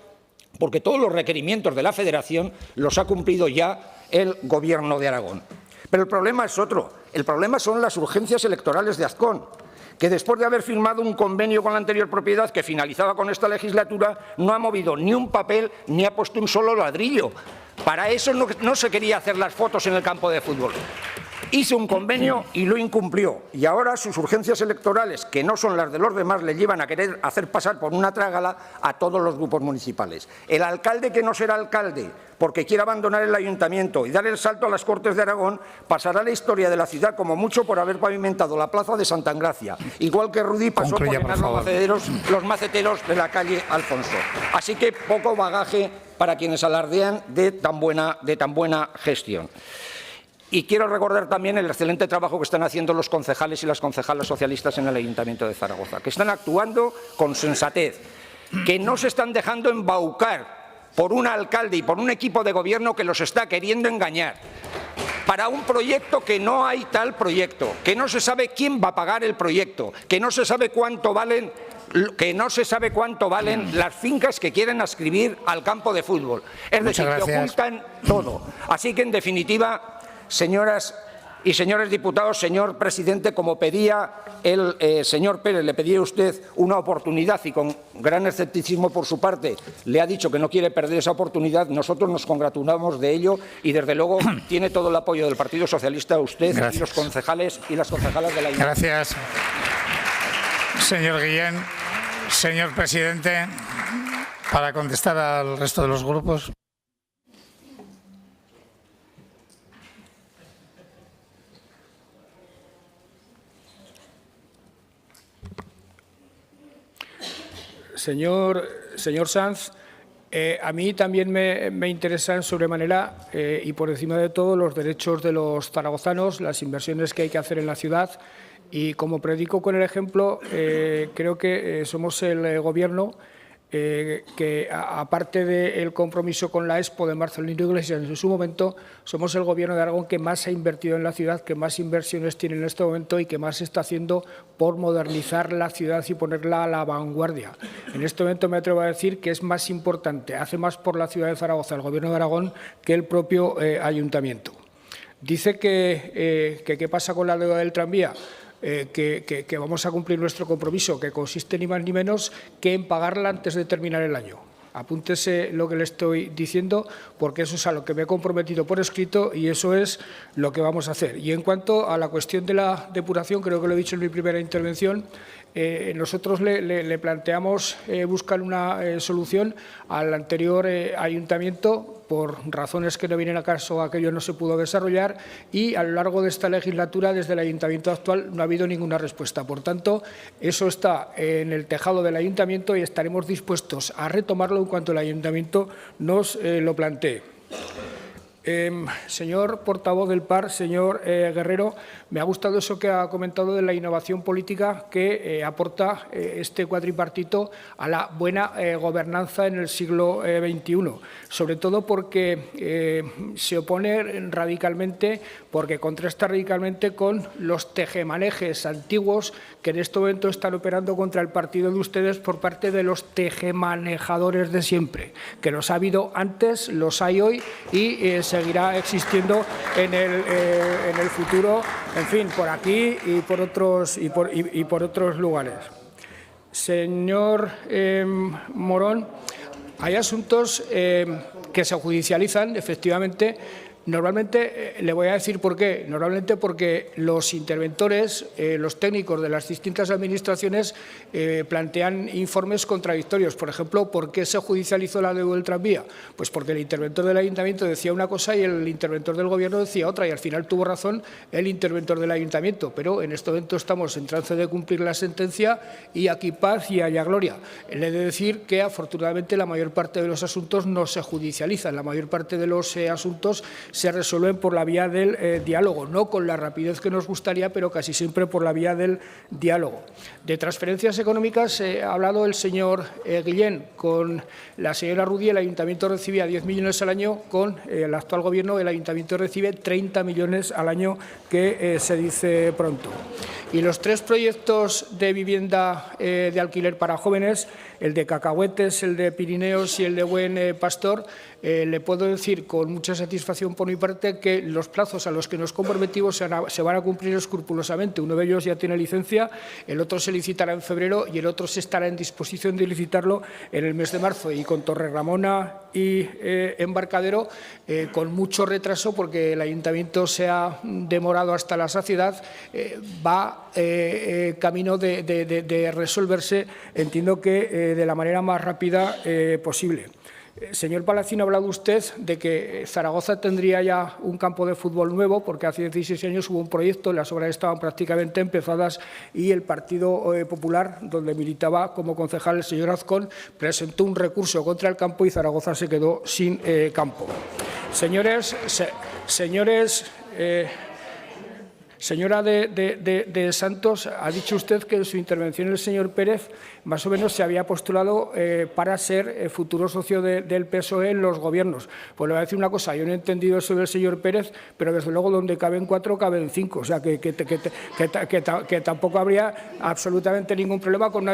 porque todos los requerimientos de la Federación los ha cumplido ya el Gobierno de Aragón. Pero el problema es otro. El problema son las urgencias electorales de Azcón, que después de haber firmado un convenio con la anterior propiedad que finalizaba con esta legislatura, no ha movido ni un papel ni ha puesto un solo ladrillo. Para eso no se quería hacer las fotos en el campo de fútbol. Hizo un convenio y lo incumplió. Y ahora sus urgencias electorales, que no son las de los demás, le llevan a querer hacer pasar por una trágala a todos los grupos municipales. El alcalde que no será alcalde porque quiere abandonar el ayuntamiento y dar el salto a las Cortes de Aragón, pasará a la historia de la ciudad como mucho por haber pavimentado la plaza de Santa Engracia, igual que Rudy pasó por llenar los maceteros de la calle Alfonso. Así que poco bagaje para quienes alardean de tan buena gestión. Y quiero recordar también el excelente trabajo que están haciendo los concejales y las concejalas socialistas en el Ayuntamiento de Zaragoza, que están actuando con sensatez, que no se están dejando embaucar por un alcalde y por un equipo de gobierno que los está queriendo engañar para un proyecto que no hay tal proyecto, que no se sabe quién va a pagar el proyecto, que no se sabe cuánto valen las fincas que quieren adscribir al campo de fútbol. Es decir, que ocultan todo. Así que, en definitiva, señoras y señores diputados, señor presidente, como pedía el señor Pérez, le pedía a usted una oportunidad y con gran escepticismo por su parte le ha dicho que no quiere perder esa oportunidad. Nosotros nos congratulamos de ello y, desde luego, tiene todo el apoyo del Partido Socialista, usted y los concejales y las concejalas de la Ayuntamiento. Gracias, señor Guillén. Señor presidente, para contestar al resto de los grupos. Señor Sanz, a mí también me interesan sobremanera y por encima de todo los derechos de los zaragozanos, las inversiones que hay que hacer en la ciudad y, como predico con el ejemplo, creo que somos el Gobierno que, aparte del compromiso con la Expo de Marcelino Iglesias en su momento, somos el Gobierno de Aragón que más ha invertido en la ciudad, que más inversiones tiene en este momento y que más está haciendo por modernizar la ciudad y ponerla a la vanguardia. En este momento me atrevo a decir que es más importante, hace más por la ciudad de Zaragoza el Gobierno de Aragón que el propio Ayuntamiento. Dice que qué pasa con la deuda del tranvía. Que vamos a cumplir nuestro compromiso, que consiste ni más ni menos que en pagarla antes de terminar el año. Apúntese lo que le estoy diciendo, porque eso es a lo que me he comprometido por escrito y eso es lo que vamos a hacer. Y en cuanto a la cuestión de la depuración, creo que lo he dicho en mi primera intervención, nosotros le planteamos buscar una solución al anterior ayuntamiento. Por razones que no vienen a caso, aquello no se pudo desarrollar y a lo largo de esta legislatura, desde el ayuntamiento actual, no ha habido ninguna respuesta. Por tanto, eso está en el tejado del ayuntamiento y estaremos dispuestos a retomarlo en cuanto el ayuntamiento nos lo plantee. Señor portavoz del PAR, señor Guerrero, me ha gustado eso que ha comentado de la innovación política que aporta este cuatripartito a la buena gobernanza en el siglo XXI, sobre todo porque se opone radicalmente, porque contrasta radicalmente con los tejemanejes antiguos que en este momento están operando contra el partido de ustedes por parte de los tejemanejadores de siempre, que los ha habido antes, los hay hoy y seguirá existiendo en el futuro, en fin, por aquí y por otros lugares. Señor Morón, hay asuntos que se judicializan, efectivamente. Normalmente, le voy a decir por qué. Normalmente porque los interventores, los técnicos de las distintas administraciones plantean informes contradictorios. Por ejemplo, ¿por qué se judicializó la deuda del tranvía? Pues porque el interventor del ayuntamiento decía una cosa y el interventor del gobierno decía otra y al final tuvo razón el interventor del ayuntamiento. Pero en este momento estamos en trance de cumplir la sentencia y aquí paz y haya gloria. Le he de decir que afortunadamente la mayor parte de los asuntos no se judicializan. La mayor parte de los asuntos se resuelven por la vía del diálogo, no con la rapidez que nos gustaría, pero casi siempre por la vía del diálogo. De transferencias económicas ha hablado el señor Guillén. Con la señora Rudi el ayuntamiento recibía 10 millones al año, con el actual gobierno el ayuntamiento recibe 30 millones al año, que se dice pronto. Y los 3 proyectos de vivienda de alquiler para jóvenes, el de Cacahuetes, el de Pirineos y el de Buen Pastor, le puedo decir con mucha satisfacción por mi parte que los plazos a los que nos comprometimos se van a cumplir escrupulosamente. Uno de ellos ya tiene licencia, el otro se licitará en febrero y el otro se estará en disposición de licitarlo en el mes de marzo. Y con Torreramona y Embarcadero, con mucho retraso, porque el ayuntamiento se ha demorado hasta la saciedad, va camino de resolverse, entiendo que de la manera más rápida posible. Señor Palacín, ha hablado usted de que Zaragoza tendría ya un campo de fútbol nuevo, porque hace 16 años hubo un proyecto, las obras estaban prácticamente empezadas y el Partido Popular, donde militaba como concejal el señor Azcón, presentó un recurso contra el campo y Zaragoza se quedó sin campo. Señores Señora de Santos, ha dicho usted que en su intervención el señor Pérez más o menos se había postulado para ser futuro socio del PSOE en los gobiernos. Pues le voy a decir una cosa, yo no he entendido eso del señor Pérez, pero desde luego donde caben 4 caben 5, o sea que tampoco habría absolutamente ningún problema con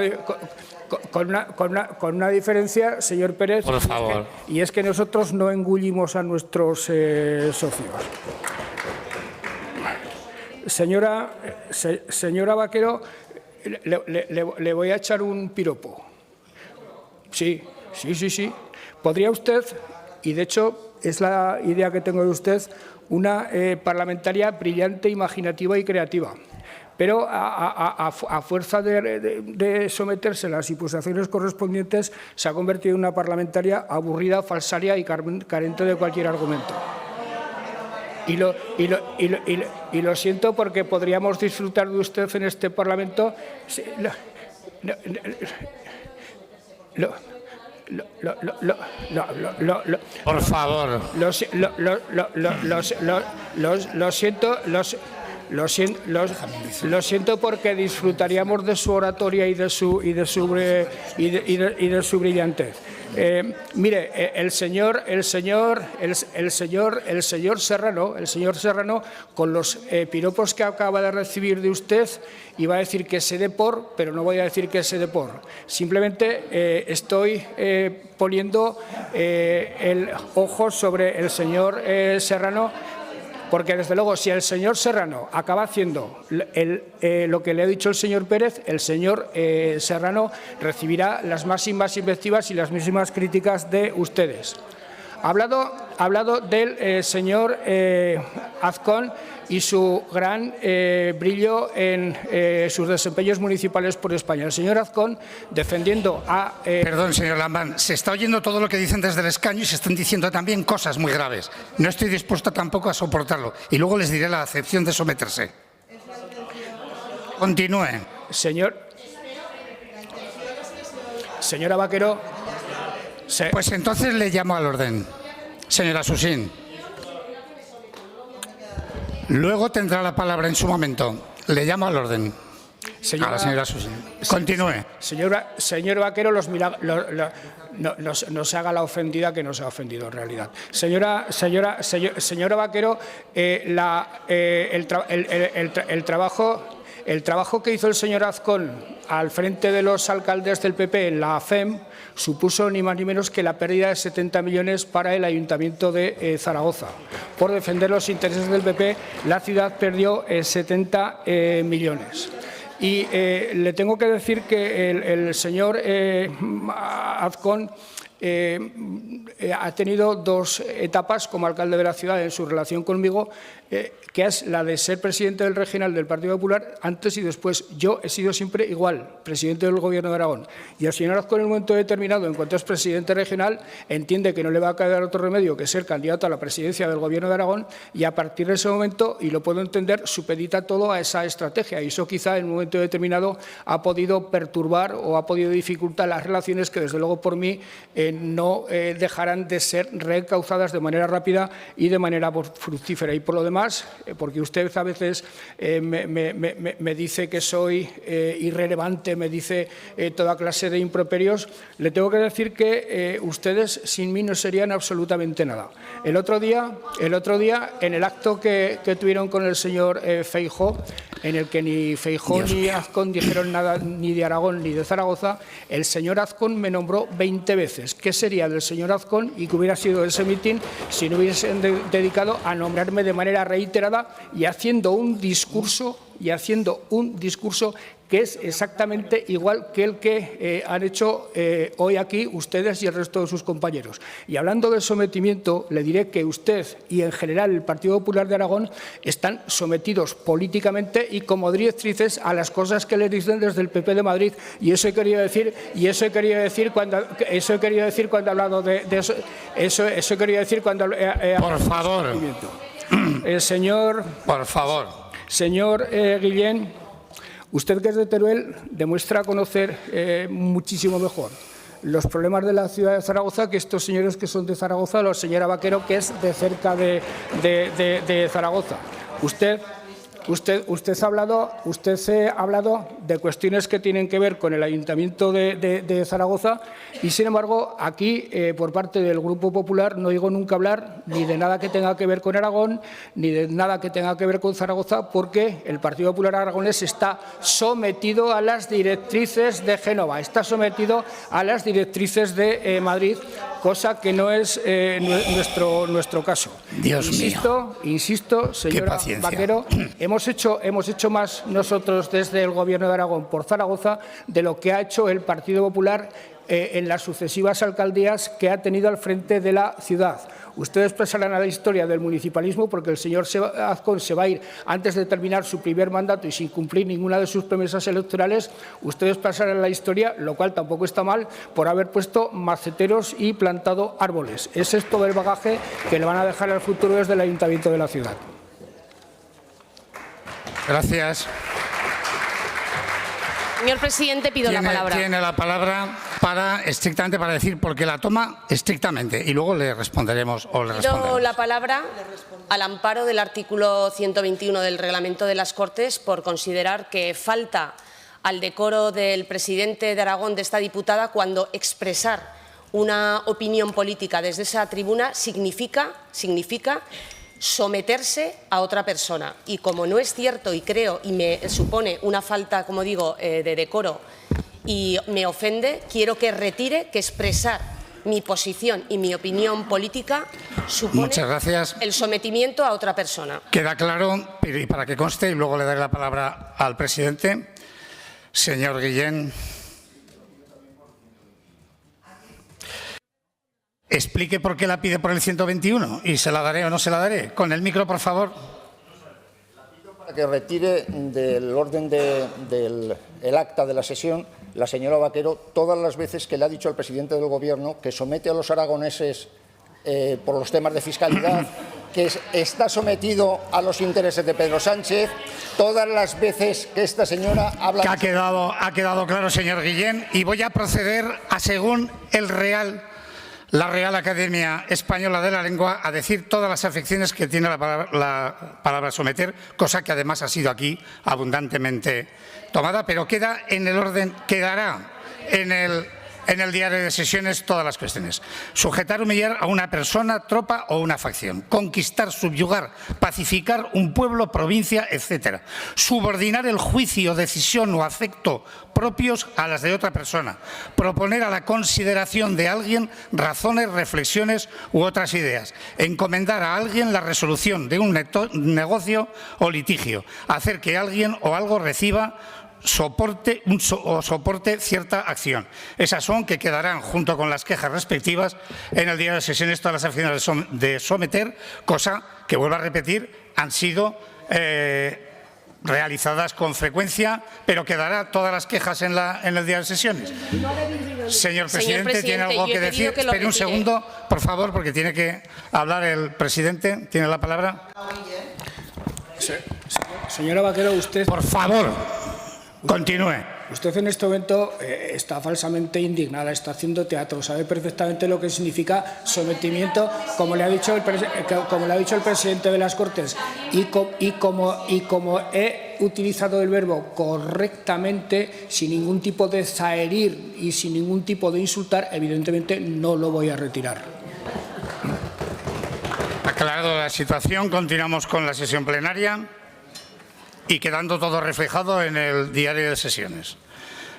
una diferencia, señor Pérez. Por favor. Y es que nosotros no engullimos a nuestros socios. Señora Vaquero, le voy a echar un piropo. Sí. Podría usted, y de hecho es la idea que tengo de usted, una parlamentaria brillante, imaginativa y creativa. Pero a fuerza de someterse a las imposiciones correspondientes, se ha convertido en una parlamentaria aburrida, falsaria y carente de cualquier argumento. Y lo siento porque podríamos disfrutar de usted en este Parlamento. Por favor. Lo siento porque disfrutaríamos de su oratoria y de su brillantez. Mire, el señor Serrano, con los piropos que acaba de recibir de usted, iba a decir que se dé por, pero no voy a decir que se dé por. Simplemente estoy poniendo el ojo sobre el señor Serrano, porque desde luego si el señor Serrano acaba haciendo lo que le ha dicho el señor Pérez, el señor Serrano recibirá las máximas invectivas y las máximas críticas de ustedes. Ha hablado del señor Azcón y su gran brillo en sus desempeños municipales por España. El señor Azcón defendiendo a... Perdón, señor Lambán, se está oyendo todo lo que dicen desde el escaño y se están diciendo también cosas muy graves. No estoy dispuesto tampoco a soportarlo. Y luego les diré la acepción de someterse. Continúe. Señora Vaquero... Pues entonces le llamo al orden. Señora Susín. Luego tendrá la palabra en su momento. Le llamo al orden. A la señora Susín. Continúe. Señor Vaquero, no se haga la ofendida que no se ha ofendido en realidad. Señora Vaquero, el trabajo que hizo el señor Azcón al frente de los alcaldes del PP en la FEM supuso ni más ni menos que la pérdida de 70 millones para el Ayuntamiento de Zaragoza. Por defender los intereses del PP, la ciudad perdió 70 millones. Y le tengo que decir que el señor Azcón ha tenido 2 etapas como alcalde de la ciudad en su relación conmigo, que es la de ser presidente del regional del Partido Popular antes y después. Yo he sido siempre igual, presidente del Gobierno de Aragón. Y el señor Azcón en un momento determinado, en cuanto es presidente regional, entiende que no le va a quedar otro remedio que ser candidato a la presidencia del Gobierno de Aragón y a partir de ese momento, y lo puedo entender, supedita todo a esa estrategia. Y eso quizá en un momento determinado ha podido perturbar o ha podido dificultar las relaciones que desde luego por mí no dejarán de ser reencauzadas de manera rápida y de manera fructífera. Y por lo demás, porque usted a veces me dice que soy irrelevante, me dice toda clase de improperios, le tengo que decir que ustedes sin mí no serían absolutamente nada. El otro día en el acto que tuvieron con el señor Feijóo, en el que ni Feijóo ni Azcón dijeron nada ni de Aragón ni de Zaragoza, el señor Azcón me nombró 20 veces. ¿Qué sería del señor Azcón y que hubiera sido ese mitin si no hubiesen dedicado a nombrarme de manera reiterada y haciendo un discurso que es exactamente igual que el que han hecho hoy aquí ustedes y el resto de sus compañeros? Y hablando del sometimiento, le diré que usted y en general el Partido Popular de Aragón están sometidos políticamente y como directrices a las cosas que les dicen desde el PP de Madrid. Y eso he querido decir cuando he hablado de eso. Eso he querido decir cuando por favor. Por favor. Señor Guillén, usted que es de Teruel demuestra conocer muchísimo mejor los problemas de la ciudad de Zaragoza que estos señores que son de Zaragoza, la señora Vaquero, que es de cerca de Zaragoza. Usted ha hablado de cuestiones que tienen que ver con el Ayuntamiento de Zaragoza y, sin embargo, aquí, por parte del Grupo Popular, no oigo nunca hablar ni de nada que tenga que ver con Aragón, ni de nada que tenga que ver con Zaragoza, porque el Partido Popular Aragonés está sometido a las directrices de Génova, está sometido a las directrices de Madrid, cosa que no es nuestro caso. Dios mío. Insisto, señora Vaquero, hemos hecho más nosotros desde el Gobierno de Aragón por Zaragoza de lo que ha hecho el Partido Popular en las sucesivas alcaldías que ha tenido al frente de la ciudad. Ustedes pasarán a la historia del municipalismo porque el señor Azcón se va a ir antes de terminar su primer mandato y sin cumplir ninguna de sus promesas electorales. Ustedes pasarán a la historia, lo cual tampoco está mal, por haber puesto maceteros y plantado árboles. Ese es todo el bagaje que le van a dejar al futuro desde el Ayuntamiento de la ciudad. Gracias. Señor presidente, pido la palabra. Tiene la palabra estrictamente para decir por qué la toma estrictamente y luego le responderemos o le responderemos. Pido la palabra al amparo del artículo 121 del Reglamento de las Cortes por considerar que falta al decoro del presidente de Aragón, de esta diputada, cuando expresar una opinión política desde esa tribuna significa someterse a otra persona. Y como no es cierto, y creo, y me supone una falta, como digo, de decoro y me ofende, quiero que retire que expresar mi posición y mi opinión política supone el sometimiento a otra persona. Queda claro, y para que conste, y luego le daré la palabra al presidente. Señor Guillén. Explique por qué la pide por el 121 y se la daré o no se la daré. Con el micro, por favor. La pido para que retire del orden del acta de la sesión la señora Vaquero todas las veces que le ha dicho al presidente del Gobierno que somete a los aragoneses por los temas de fiscalidad, que está sometido a los intereses de Pedro Sánchez, todas las veces que esta señora habla... Ha quedado claro, señor Guillén, y voy a proceder a, según la Real Academia Española de la Lengua, a decir todas las afecciones que tiene la palabra someter, cosa que además ha sido aquí abundantemente tomada, pero queda en el orden, quedará en el diario de sesiones todas las cuestiones. Sujetar, humillar a una persona, tropa o una facción. Conquistar, subyugar, pacificar un pueblo, provincia, etc. Subordinar el juicio, decisión o afecto propios a las de otra persona. Proponer a la consideración de alguien razones, reflexiones u otras ideas. Encomendar a alguien la resolución de un negocio o litigio. Hacer que alguien o algo reciba soporte cierta acción. Esas son que quedarán junto con las quejas respectivas en el diario de sesiones todas las acciones de someter, cosa que, vuelvo a repetir, han sido realizadas con frecuencia, pero quedará todas las quejas en el diario de sesiones. Señor presidente, ¿tiene algo que decir? Espere un segundo, por favor, porque tiene que hablar el presidente. ¿Tiene la palabra? Señora Vaquero, usted... Por favor. Continúe. Usted en este momento está falsamente indignada, está haciendo teatro, sabe perfectamente lo que significa sometimiento, como le ha dicho el presidente de las Cortes, y como he utilizado el verbo correctamente, sin ningún tipo de zaherir y sin ningún tipo de insultar, evidentemente no lo voy a retirar. Aclarado la situación, continuamos con la sesión plenaria. Y quedando todo reflejado en el diario de sesiones.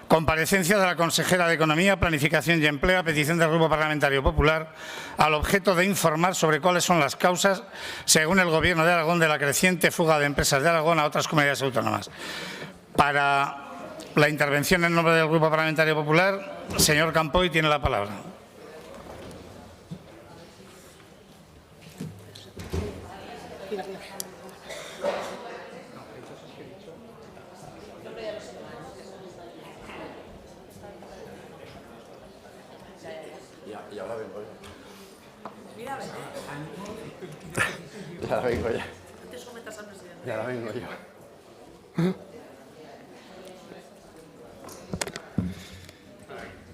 Comparecencia de la consejera de Economía, Planificación y Empleo a petición del Grupo Parlamentario Popular al objeto de informar sobre cuáles son las causas, según el Gobierno de Aragón, de la creciente fuga de empresas de Aragón a otras comunidades autónomas. Para la intervención en nombre del Grupo Parlamentario Popular, señor Campoy tiene la palabra. Ya la vengo ya. Ya la vengo yo.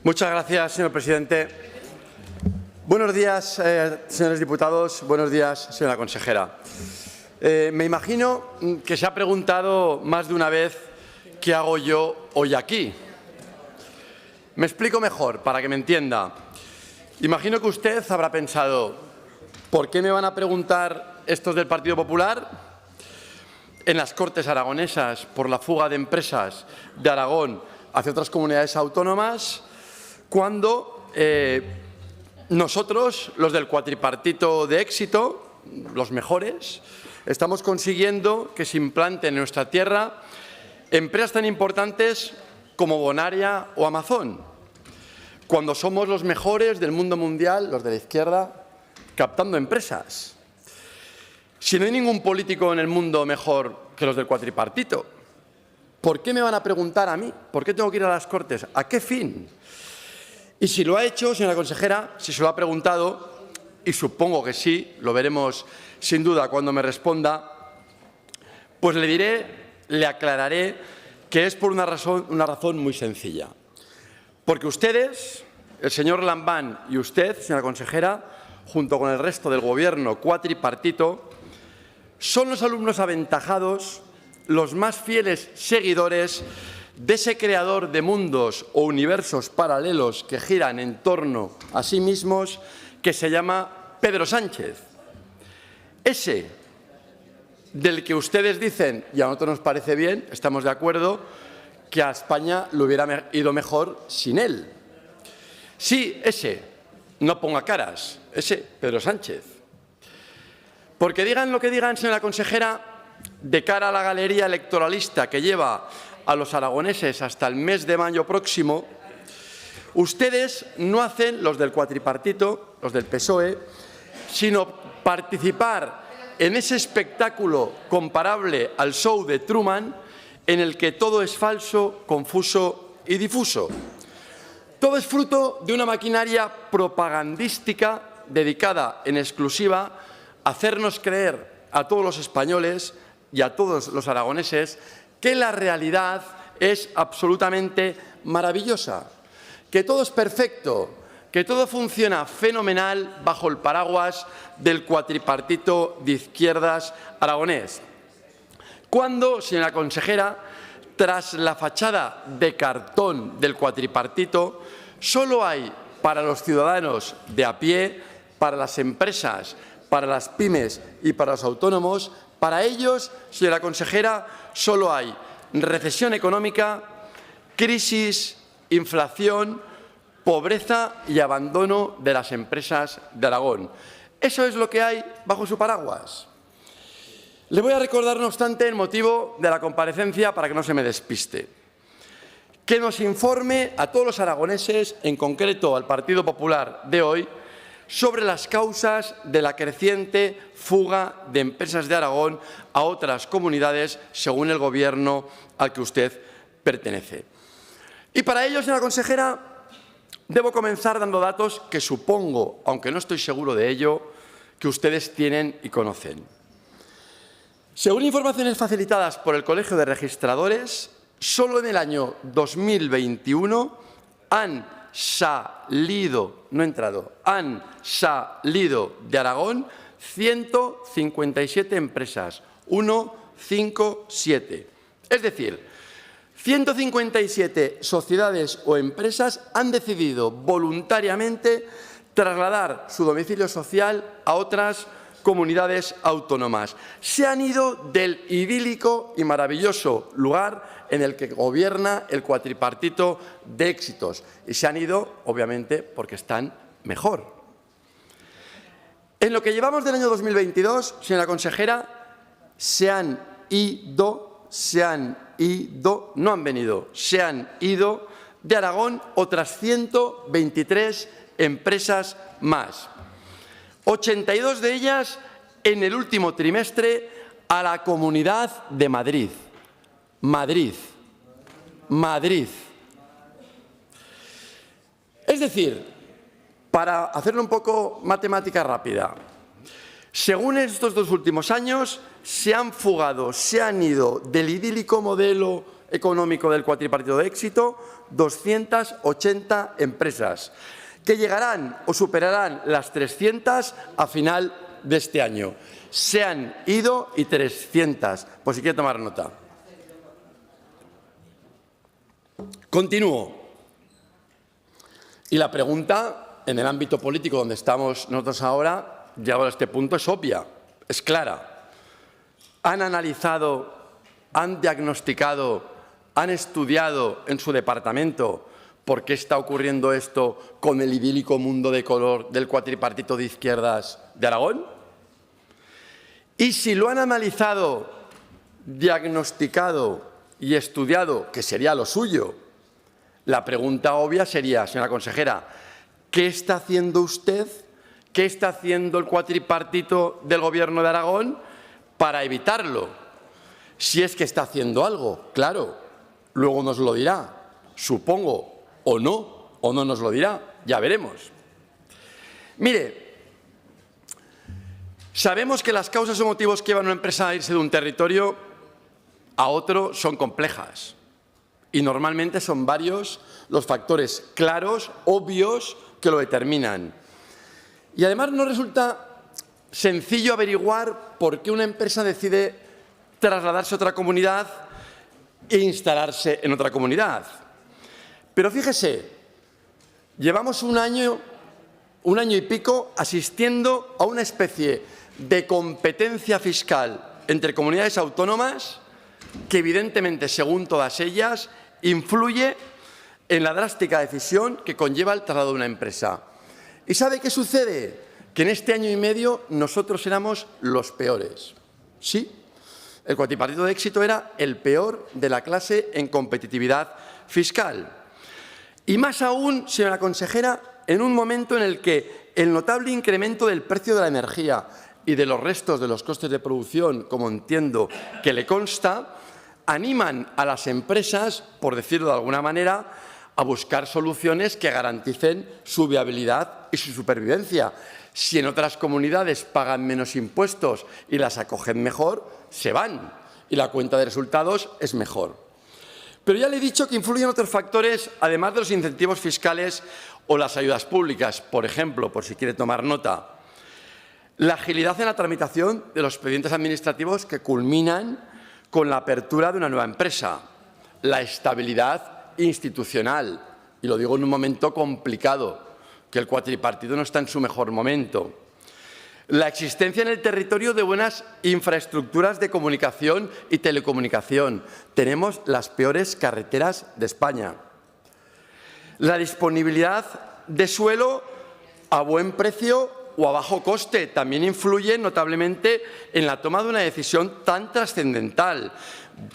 Muchas gracias, señor presidente. Buenos días, señores diputados. Buenos días, señora consejera. Me imagino que se ha preguntado más de una vez qué hago yo hoy aquí. Me explico mejor, para que me entienda. Imagino que usted habrá pensado, ¿por qué me van a preguntar estos del Partido Popular en las Cortes aragonesas por la fuga de empresas de Aragón hacia otras comunidades autónomas, cuando nosotros, los del cuatripartito de éxito, los mejores, estamos consiguiendo que se implanten en nuestra tierra empresas tan importantes como Bonaria o Amazon, cuando somos los mejores del mundo mundial, los de la izquierda, captando empresas? Si no hay ningún político en el mundo mejor que los del cuatripartito, ¿por qué me van a preguntar a mí? ¿Por qué tengo que ir a las Cortes? ¿A qué fin? Y si lo ha hecho, señora consejera, si se lo ha preguntado, y supongo que sí, lo veremos sin duda cuando me responda, pues le diré, le aclararé que es por una razón muy sencilla. Porque ustedes, el señor Lambán y usted, señora consejera, junto con el resto del Gobierno cuatripartito, son los alumnos aventajados, los más fieles seguidores de ese creador de mundos o universos paralelos que giran en torno a sí mismos, que se llama Pedro Sánchez. Ese del que ustedes dicen, y a nosotros nos parece bien, estamos de acuerdo, que a España le hubiera ido mejor sin él. Sí, ese, no ponga caras, ese Pedro Sánchez. Porque digan lo que digan, señora consejera, de cara a la galería electoralista que lleva a los aragoneses hasta el mes de mayo próximo, ustedes no hacen, los del cuatripartito, los del PSOE, sino participar en ese espectáculo comparable al show de Truman, en el que todo es falso, confuso y difuso. Todo es fruto de una maquinaria propagandística dedicada en exclusiva a hacernos creer a todos los españoles y a todos los aragoneses que la realidad es absolutamente maravillosa, que todo es perfecto, que todo funciona fenomenal bajo el paraguas del cuatripartito de izquierdas aragonés. Cuando, señora consejera, tras la fachada de cartón del cuatripartito, solo hay para los ciudadanos de a pie, para las empresas, para las pymes y para los autónomos, para ellos, señora consejera, solo hay recesión económica, crisis, inflación, pobreza y abandono de las empresas de Aragón. Eso es lo que hay bajo su paraguas. Le voy a recordar, no obstante, el motivo de la comparecencia para que no se me despiste. Que nos informe a todos los aragoneses, en concreto al Partido Popular de hoy, sobre las causas de la creciente fuga de empresas de Aragón a otras comunidades, según el Gobierno al que usted pertenece. Y para ello, señora consejera, debo comenzar dando datos que supongo, aunque no estoy seguro de ello, que ustedes tienen y conocen. Según informaciones facilitadas por el Colegio de Registradores, solo en el año 2021 han salido de Aragón 157 empresas, 157. Es decir, 157 sociedades o empresas han decidido voluntariamente trasladar su domicilio social a otras comunidades autónomas. Se han ido del idílico y maravilloso lugar en el que gobierna el cuatripartito de éxitos. Y se han ido, obviamente, porque están mejor. En lo que llevamos del año 2022, señora consejera, se han ido, no han venido, se han ido de Aragón otras 123 empresas más. 82 de ellas en el último trimestre a la Comunidad de Madrid. Madrid. Es decir, para hacerlo un poco matemática rápida, según estos dos últimos años, se han fugado, se han ido del idílico modelo económico del cuatripartito de éxito, 280 empresas, que llegarán o superarán las 300 a final de este año. Se han ido y 300, por si quiere tomar nota. Continúo. Y la pregunta, en el ámbito político donde estamos nosotros ahora, llegado a este punto, es obvia, es clara. ¿Han analizado, han diagnosticado, han estudiado en su departamento por qué está ocurriendo esto con el idílico mundo de color del cuatripartito de izquierdas de Aragón? Y si lo han analizado, diagnosticado y estudiado, que sería lo suyo, la pregunta obvia sería, señora consejera, ¿qué está haciendo usted, qué está haciendo el cuatripartito del Gobierno de Aragón para evitarlo? Si es que está haciendo algo, claro, luego nos lo dirá, supongo, o no nos lo dirá, ya veremos. Mire, sabemos que las causas o motivos que llevan a una empresa a irse de un territorio a otro son complejas y normalmente son varios los factores claros, obvios, que lo determinan. Y además no resulta sencillo averiguar por qué una empresa decide trasladarse a otra comunidad e instalarse en otra comunidad. Pero fíjese, llevamos un año y pico asistiendo a una especie de competencia fiscal entre comunidades autónomas que evidentemente, según todas ellas, influye en la drástica decisión que conlleva el traslado de una empresa. ¿Y sabe qué sucede? Que en este año y medio nosotros éramos los peores. Sí, el cuatripartito de éxito era el peor de la clase en competitividad fiscal. Y más aún, señora consejera, en un momento en el que el notable incremento del precio de la energía y de los restos de los costes de producción, como entiendo que le consta, animan a las empresas, por decirlo de alguna manera, a buscar soluciones que garanticen su viabilidad y su supervivencia. Si en otras comunidades pagan menos impuestos y las acogen mejor, se van y la cuenta de resultados es mejor. Pero ya le he dicho que influyen otros factores, además de los incentivos fiscales o las ayudas públicas. Por ejemplo, por si quiere tomar nota, la agilidad en la tramitación de los expedientes administrativos que culminan con la apertura de una nueva empresa, la estabilidad institucional, y lo digo en un momento complicado, que el cuatripartito no está en su mejor momento. La existencia en el territorio de buenas infraestructuras de comunicación y telecomunicación. Tenemos las peores carreteras de España. La disponibilidad de suelo a buen precio o a bajo coste también influye notablemente en la toma de una decisión tan trascendental.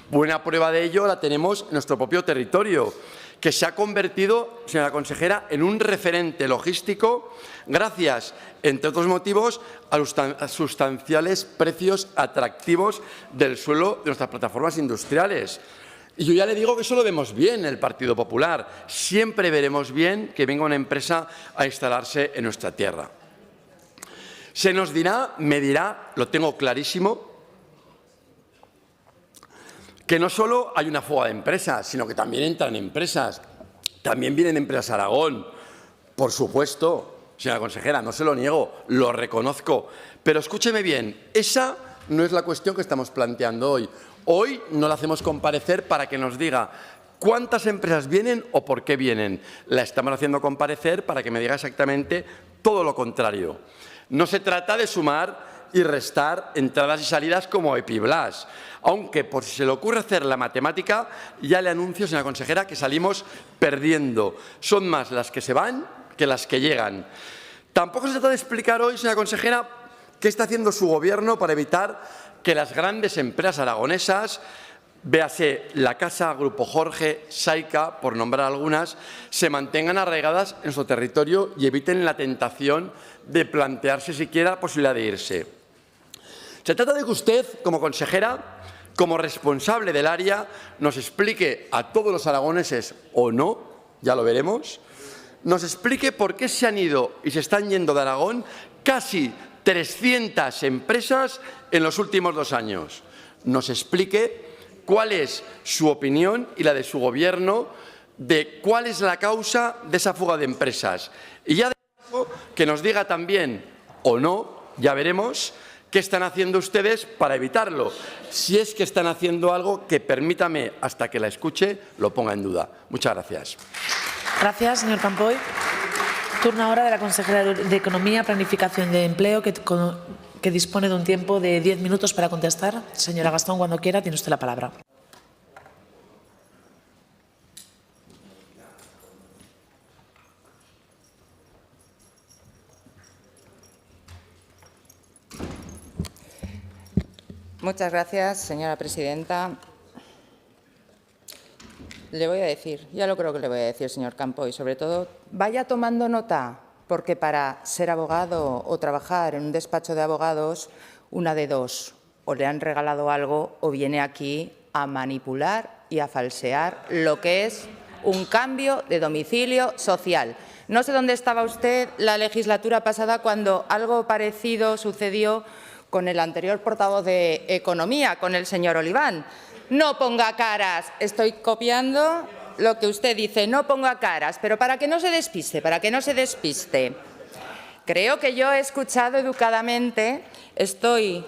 Buena prueba de ello la tenemos en nuestro propio territorio, que se ha convertido, señora consejera, en un referente logístico gracias, entre otros motivos, a los sustanciales precios atractivos del suelo de nuestras plataformas industriales. Y yo ya le digo que eso lo vemos bien en el Partido Popular. Siempre veremos bien que venga una empresa a instalarse en nuestra tierra. Se nos dirá, me dirá, lo tengo clarísimo, que no solo hay una fuga de empresas, sino que también entran empresas. También vienen empresas a Aragón. Por supuesto, señora consejera, no se lo niego, lo reconozco. Pero escúcheme bien, esa no es la cuestión que estamos planteando hoy. Hoy no la hacemos comparecer para que nos diga cuántas empresas vienen o por qué vienen. La estamos haciendo comparecer para que me diga exactamente todo lo contrario. No se trata de sumar y restar entradas y salidas como Epiblas. Aunque, por si se le ocurre hacer la matemática, ya le anuncio, señora consejera, que salimos perdiendo. Son más las que se van que las que llegan. Tampoco se trata de explicar hoy, señora consejera, qué está haciendo su Gobierno para evitar que las grandes empresas aragonesas, véase la Casa, Grupo Jorge, Saica, por nombrar algunas, se mantengan arraigadas en su territorio y eviten la tentación de plantearse siquiera la posibilidad de irse. Se trata de que usted, como consejera, como responsable del área, nos explique a todos los aragoneses, o no, ya lo veremos, nos explique por qué se han ido y se están yendo de Aragón casi 300 empresas en los últimos 2 años. Nos explique cuál es su opinión y la de su Gobierno de cuál es la causa de esa fuga de empresas. Y ya de paso, que nos diga también, o no, ya veremos, qué están haciendo ustedes para evitarlo. Si es que están haciendo algo que, permítame, hasta que la escuche, lo ponga en duda. Muchas gracias. Gracias, señor Campoy. Turno ahora de la consejera de Economía, Planificación de Empleo, que dispone de un tiempo de 10 minutos para contestar. Señora Gastón, cuando quiera, tiene usted la palabra. Muchas gracias, señora presidenta. Le voy a decir, ya lo creo que le voy a decir, señor Campoy, sobre todo, vaya tomando nota, porque para ser abogado o trabajar en un despacho de abogados, una de dos, o le han regalado algo o viene aquí a manipular y a falsear lo que es un cambio de domicilio social. No sé dónde estaba usted la legislatura pasada cuando algo parecido sucedió con el anterior portavoz de Economía, con el señor Oliván. No ponga caras, estoy copiando lo que usted dice, no ponga caras, pero para que no se despiste, creo que yo he escuchado educadamente, estoy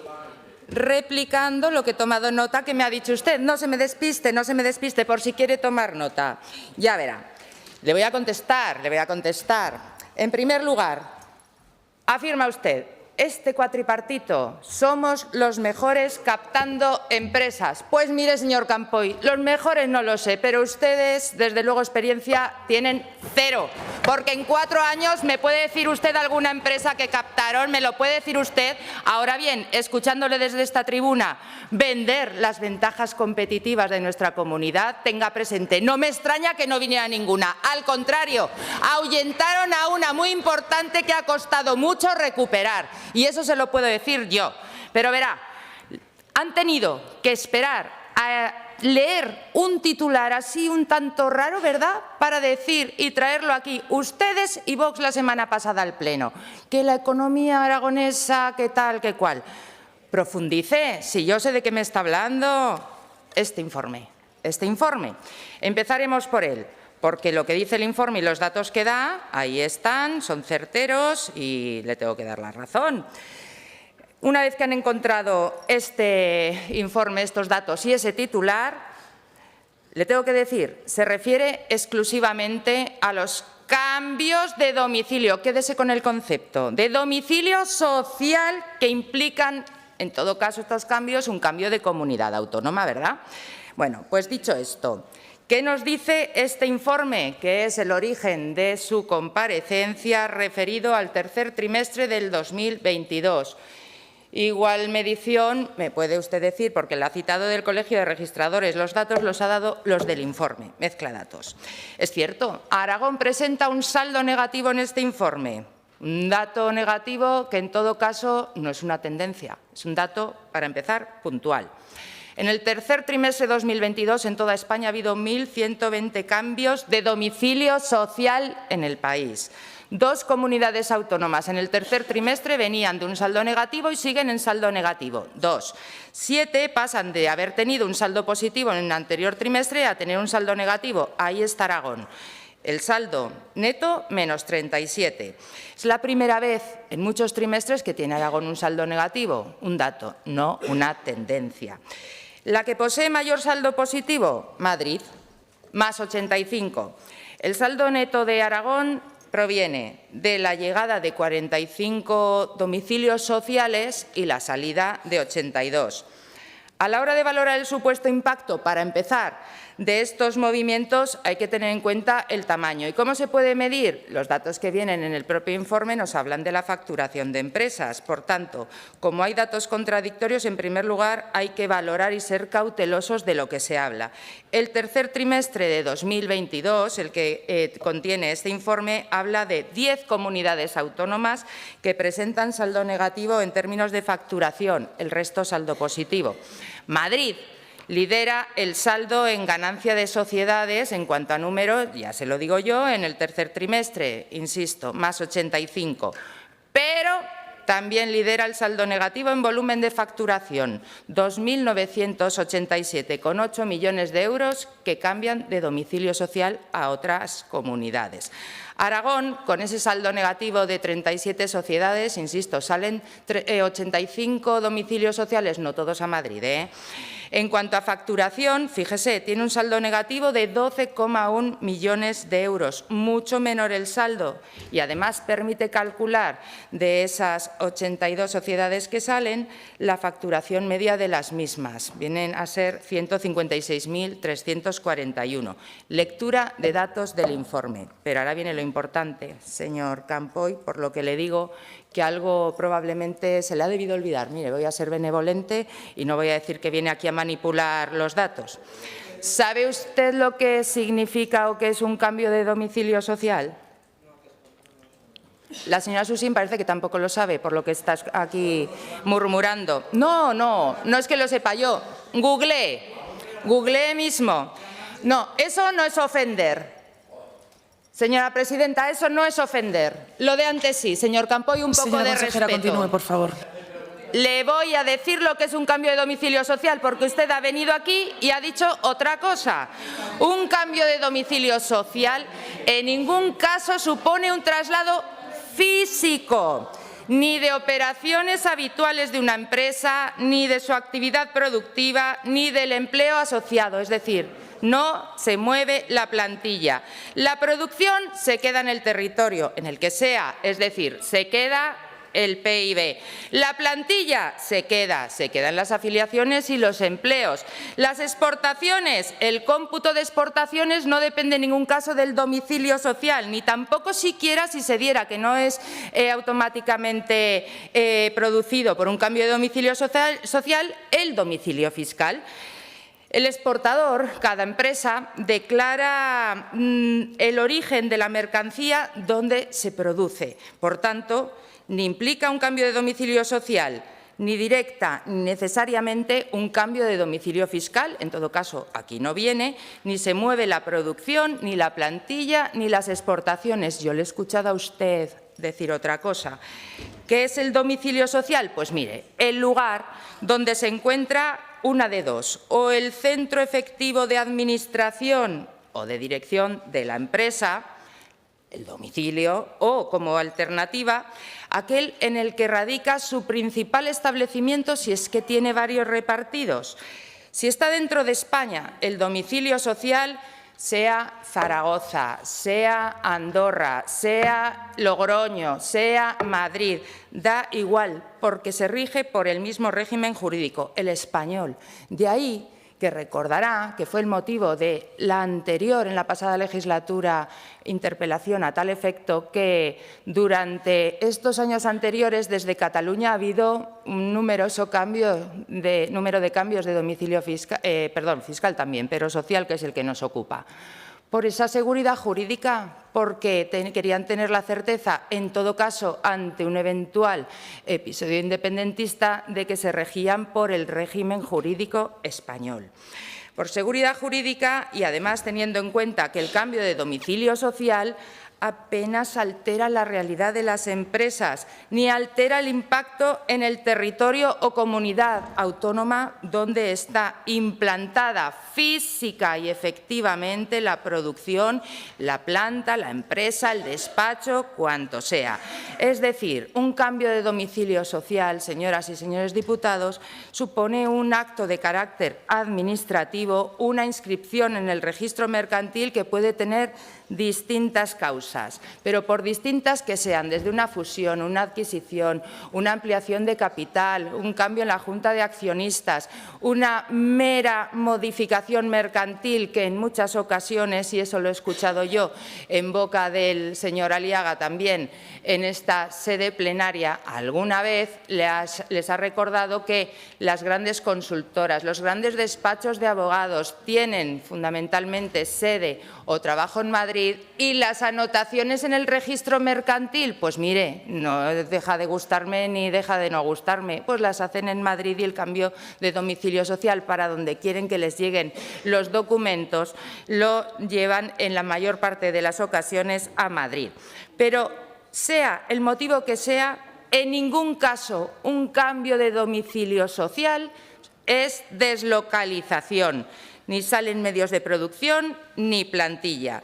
replicando lo que he tomado nota que me ha dicho usted. No se me despiste, por si quiere tomar nota. Ya verá. Le voy a contestar. En primer lugar, afirma usted, este cuatripartito, somos los mejores captando empresas. Pues mire, señor Campoy, los mejores no lo sé, pero ustedes, desde luego, experiencia tienen cero. Porque en 4 años me puede decir usted alguna empresa que captaron, me lo puede decir usted. Ahora bien, escuchándole desde esta tribuna vender las ventajas competitivas de nuestra comunidad, tenga presente, no me extraña que no viniera ninguna. Al contrario, ahuyentaron a una muy importante que ha costado mucho recuperar. Y eso se lo puedo decir yo. Pero verá, han tenido que esperar a leer un titular así un tanto raro, ¿verdad?, para decir y traerlo aquí ustedes y Vox la semana pasada al Pleno. Que la economía aragonesa, que tal, que cual. Profundice, si yo sé de qué me está hablando este informe. Empezaremos por él. Porque lo que dice el informe y los datos que da, ahí están, son certeros y le tengo que dar la razón. Una vez que han encontrado este informe, estos datos y ese titular, le tengo que decir, se refiere exclusivamente a los cambios de domicilio. Quédese con el concepto de domicilio social que implican, en todo caso, estos cambios, un cambio de comunidad autónoma, ¿verdad? Bueno, pues dicho esto, ¿qué nos dice este informe, que es el origen de su comparecencia referido al tercer trimestre del 2022? Igual medición, me puede usted decir, porque le ha citado del Colegio de Registradores, los datos los ha dado los del informe, mezcla datos. Es cierto, Aragón presenta un saldo negativo en este informe, un dato negativo que en todo caso no es una tendencia, es un dato, para empezar, puntual. En el tercer trimestre de 2022, en toda España, ha habido 1.120 cambios de domicilio social en el país. 2 comunidades autónomas en el tercer trimestre venían de un saldo negativo y siguen en saldo negativo. 2. 7 pasan de haber tenido un saldo positivo en el anterior trimestre a tener un saldo negativo. Ahí está Aragón. El saldo neto, menos 37. Es la primera vez en muchos trimestres que tiene Aragón un saldo negativo. Un dato, no una tendencia. La que posee mayor saldo positivo, Madrid, más 85. El saldo neto de Aragón proviene de la llegada de 45 domicilios sociales y la salida de 82. A la hora de valorar el supuesto impacto, para empezar, de estos movimientos hay que tener en cuenta el tamaño. ¿Y cómo se puede medir? Los datos que vienen en el propio informe nos hablan de la facturación de empresas. Por tanto, como hay datos contradictorios, en primer lugar hay que valorar y ser cautelosos de lo que se habla. El tercer trimestre de 2022, el que contiene este informe, habla de 10 comunidades autónomas que presentan saldo negativo en términos de facturación, el resto saldo positivo. Madrid lidera el saldo en ganancia de sociedades en cuanto a números, ya se lo digo yo, en el tercer trimestre, insisto, más 85. Pero también lidera el saldo negativo en volumen de facturación, 2.987,8 millones de euros que cambian de domicilio social a otras comunidades. Aragón, con ese saldo negativo de 37 sociedades, insisto, salen 85 domicilios sociales, no todos a Madrid, ¿eh? En cuanto a facturación, fíjese, tiene un saldo negativo de 12,1 millones de euros, mucho menor el saldo y además permite calcular de esas 82 sociedades que salen la facturación media de las mismas. Vienen a ser 156.341. Lectura de datos del informe. Pero ahora viene lo importante, señor Campoy, por lo que le digo que algo probablemente se le ha debido olvidar. Mire, voy a ser benevolente y no voy a decir que viene aquí a manipular los datos. ¿Sabe usted lo que significa o qué es un cambio de domicilio social? La señora Susín parece que tampoco lo sabe, por lo que está aquí murmurando. No es que lo sepa yo. Googleé mismo. No, eso no es ofender. Señora presidenta, eso no es ofender. Lo de antes sí. Señor Campoy, un poco de respeto. Señora consejera, continúe, por favor. Le voy a decir lo que es un cambio de domicilio social, porque usted ha venido aquí y ha dicho otra cosa. Un cambio de domicilio social en ningún caso supone un traslado físico, ni de operaciones habituales de una empresa, ni de su actividad productiva, ni del empleo asociado. Es decir, no se mueve la plantilla. La producción se queda en el territorio, en el que sea, es decir, se queda el PIB. La plantilla se queda en las afiliaciones y los empleos. Las exportaciones, el cómputo de exportaciones no depende en ningún caso del domicilio social, ni tampoco siquiera si se diera, que no es automáticamente producido por un cambio de domicilio social, el domicilio fiscal. El exportador, cada empresa, declara el origen de la mercancía donde se produce. Por tanto, ni implica un cambio de domicilio social, ni directa ni necesariamente un cambio de domicilio fiscal. En todo caso, aquí no viene, ni se mueve la producción, ni la plantilla, ni las exportaciones. Yo le he escuchado a usted decir otra cosa. ¿Qué es el domicilio social? Pues mire, el lugar donde se encuentra una de dos, o el centro efectivo de administración o de dirección de la empresa, el domicilio, o, como alternativa, aquel en el que radica su principal establecimiento si es que tiene varios repartidos. Si está dentro de España, el domicilio social, sea Zaragoza, sea Andorra, sea Logroño, sea Madrid, da igual, porque se rige por el mismo régimen jurídico, el español. De ahí que recordará que fue el motivo de la anterior, en la pasada legislatura, interpelación a tal efecto, que durante estos años anteriores, desde Cataluña, ha habido un numeroso número de cambios de domicilio fiscal, fiscal también, pero social, que es el que nos ocupa. Por esa seguridad jurídica, porque querían tener la certeza, en todo caso, ante un eventual episodio independentista, de que se regían por el régimen jurídico español. Por seguridad jurídica y, además, teniendo en cuenta que el cambio de domicilio social apenas altera la realidad de las empresas, ni altera el impacto en el territorio o comunidad autónoma donde está implantada física y efectivamente la producción, la planta, la empresa, el despacho, cuanto sea. Es decir, un cambio de domicilio social, señoras y señores diputados, supone un acto de carácter administrativo, una inscripción en el registro mercantil que puede tener distintas causas, pero por distintas que sean, desde una fusión, una adquisición, una ampliación de capital, un cambio en la Junta de Accionistas, una mera modificación mercantil que en muchas ocasiones, y eso lo he escuchado yo en boca del señor Aliaga también en esta sede plenaria, alguna vez les ha recordado que las grandes consultoras, los grandes despachos de abogados tienen fundamentalmente sede o trabajo en Madrid, y las anotaciones en el registro mercantil, pues mire, no deja de gustarme ni deja de no gustarme, pues las hacen en Madrid, y el cambio de domicilio social para donde quieren que les lleguen los documentos lo llevan en la mayor parte de las ocasiones a Madrid. Pero sea el motivo que sea, en ningún caso un cambio de domicilio social es deslocalización. Ni salen medios de producción ni plantilla.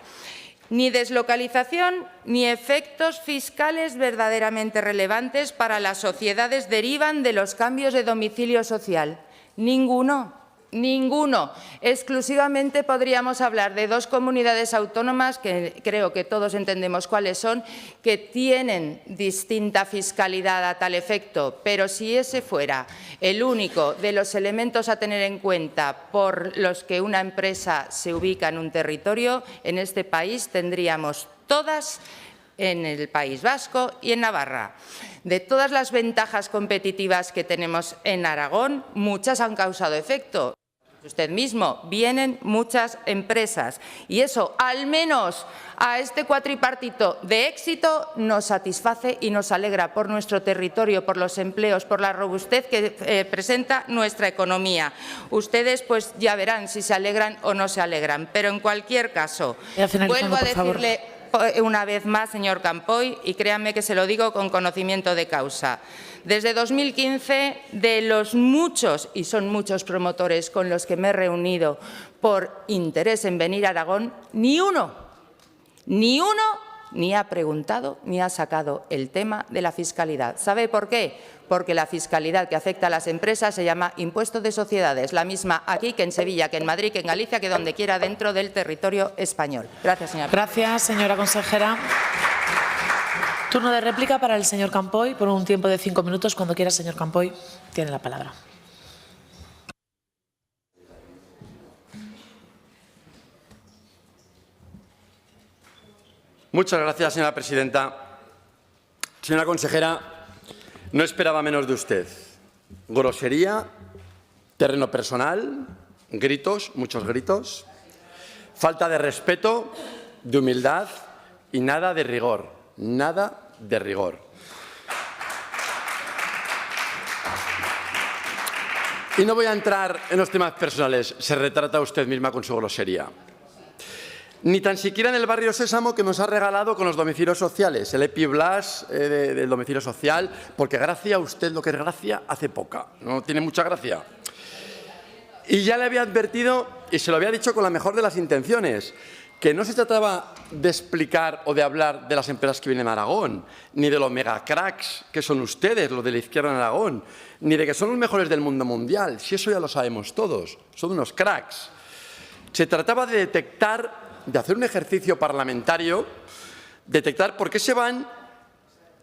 Ni deslocalización ni efectos fiscales verdaderamente relevantes para las sociedades derivan de los cambios de domicilio social. Ninguno. Ninguno. Exclusivamente podríamos hablar de dos comunidades autónomas, que creo que todos entendemos cuáles son, que tienen distinta fiscalidad a tal efecto, pero si ese fuera el único de los elementos a tener en cuenta por los que una empresa se ubica en un territorio, en este país tendríamos todas en el País Vasco y en Navarra. De todas las ventajas competitivas que tenemos en Aragón, muchas han causado efecto. Usted mismo, vienen muchas empresas y eso, al menos a este cuatripartito de éxito, nos satisface y nos alegra por nuestro territorio, por los empleos, por la robustez que presenta nuestra economía. Ustedes pues ya verán si se alegran o no se alegran, pero en cualquier caso, vuelvo a decirle una vez más, señor Campoy, y créanme que se lo digo con conocimiento de causa. Desde 2015, de los muchos, y son muchos promotores con los que me he reunido por interés en venir a Aragón, ni uno ni ha preguntado ni ha sacado el tema de la fiscalidad. ¿Sabe por qué? Porque la fiscalidad que afecta a las empresas se llama impuesto de sociedades, la misma aquí que en Sevilla, que en Madrid, que en Galicia, que donde quiera dentro del territorio español. Gracias, señora. Gracias, señora consejera. Turno de réplica para el señor Campoy por un tiempo de 5 minutos. Cuando quiera, señor Campoy, tiene la palabra. Muchas gracias, señora presidenta. Señora consejera, no esperaba menos de usted. Grosería, terreno personal, gritos, muchos gritos, falta de respeto, de humildad y nada de rigor. Nada de rigor. Y no voy a entrar en los temas personales. Se retrata usted misma con su grosería. Ni tan siquiera en el barrio Sésamo que nos ha regalado con los domicilios sociales, el EpiBlas del domicilio social, porque gracia, usted lo que es gracia hace poca, no tiene mucha gracia. Y ya le había advertido, y se lo había dicho con la mejor de las intenciones, que no se trataba de explicar o de hablar de las empresas que vienen a Aragón, ni de los megacracks que son ustedes, los de la izquierda en Aragón, ni de que son los mejores del mundo mundial, si eso ya lo sabemos todos, son unos cracks. Se trataba de detectar, de hacer un ejercicio parlamentario, detectar por qué se van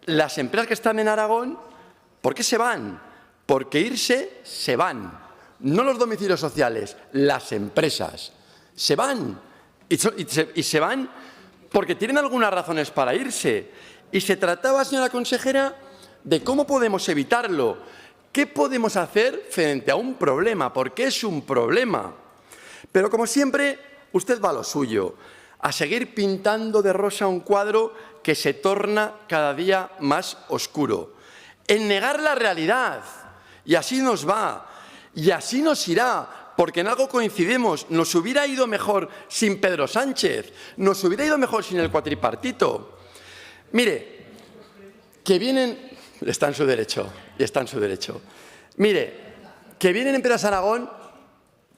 las empresas que están en Aragón, por qué se van, porque irse se van, no los domicilios sociales, las empresas se van. Y se van porque tienen algunas razones para irse. Y se trataba, señora consejera, de cómo podemos evitarlo. ¿Qué podemos hacer frente a un problema? Porque es un problema. Pero, como siempre, usted va a lo suyo, a seguir pintando de rosa un cuadro que se torna cada día más oscuro. En negar la realidad. Y así nos va. Y así nos irá. Porque en algo coincidimos, nos hubiera ido mejor sin Pedro Sánchez, nos hubiera ido mejor sin el cuatripartito. Mire, que vienen, está en su derecho, y está en su derecho. Mire, que vienen empresas a Aragón,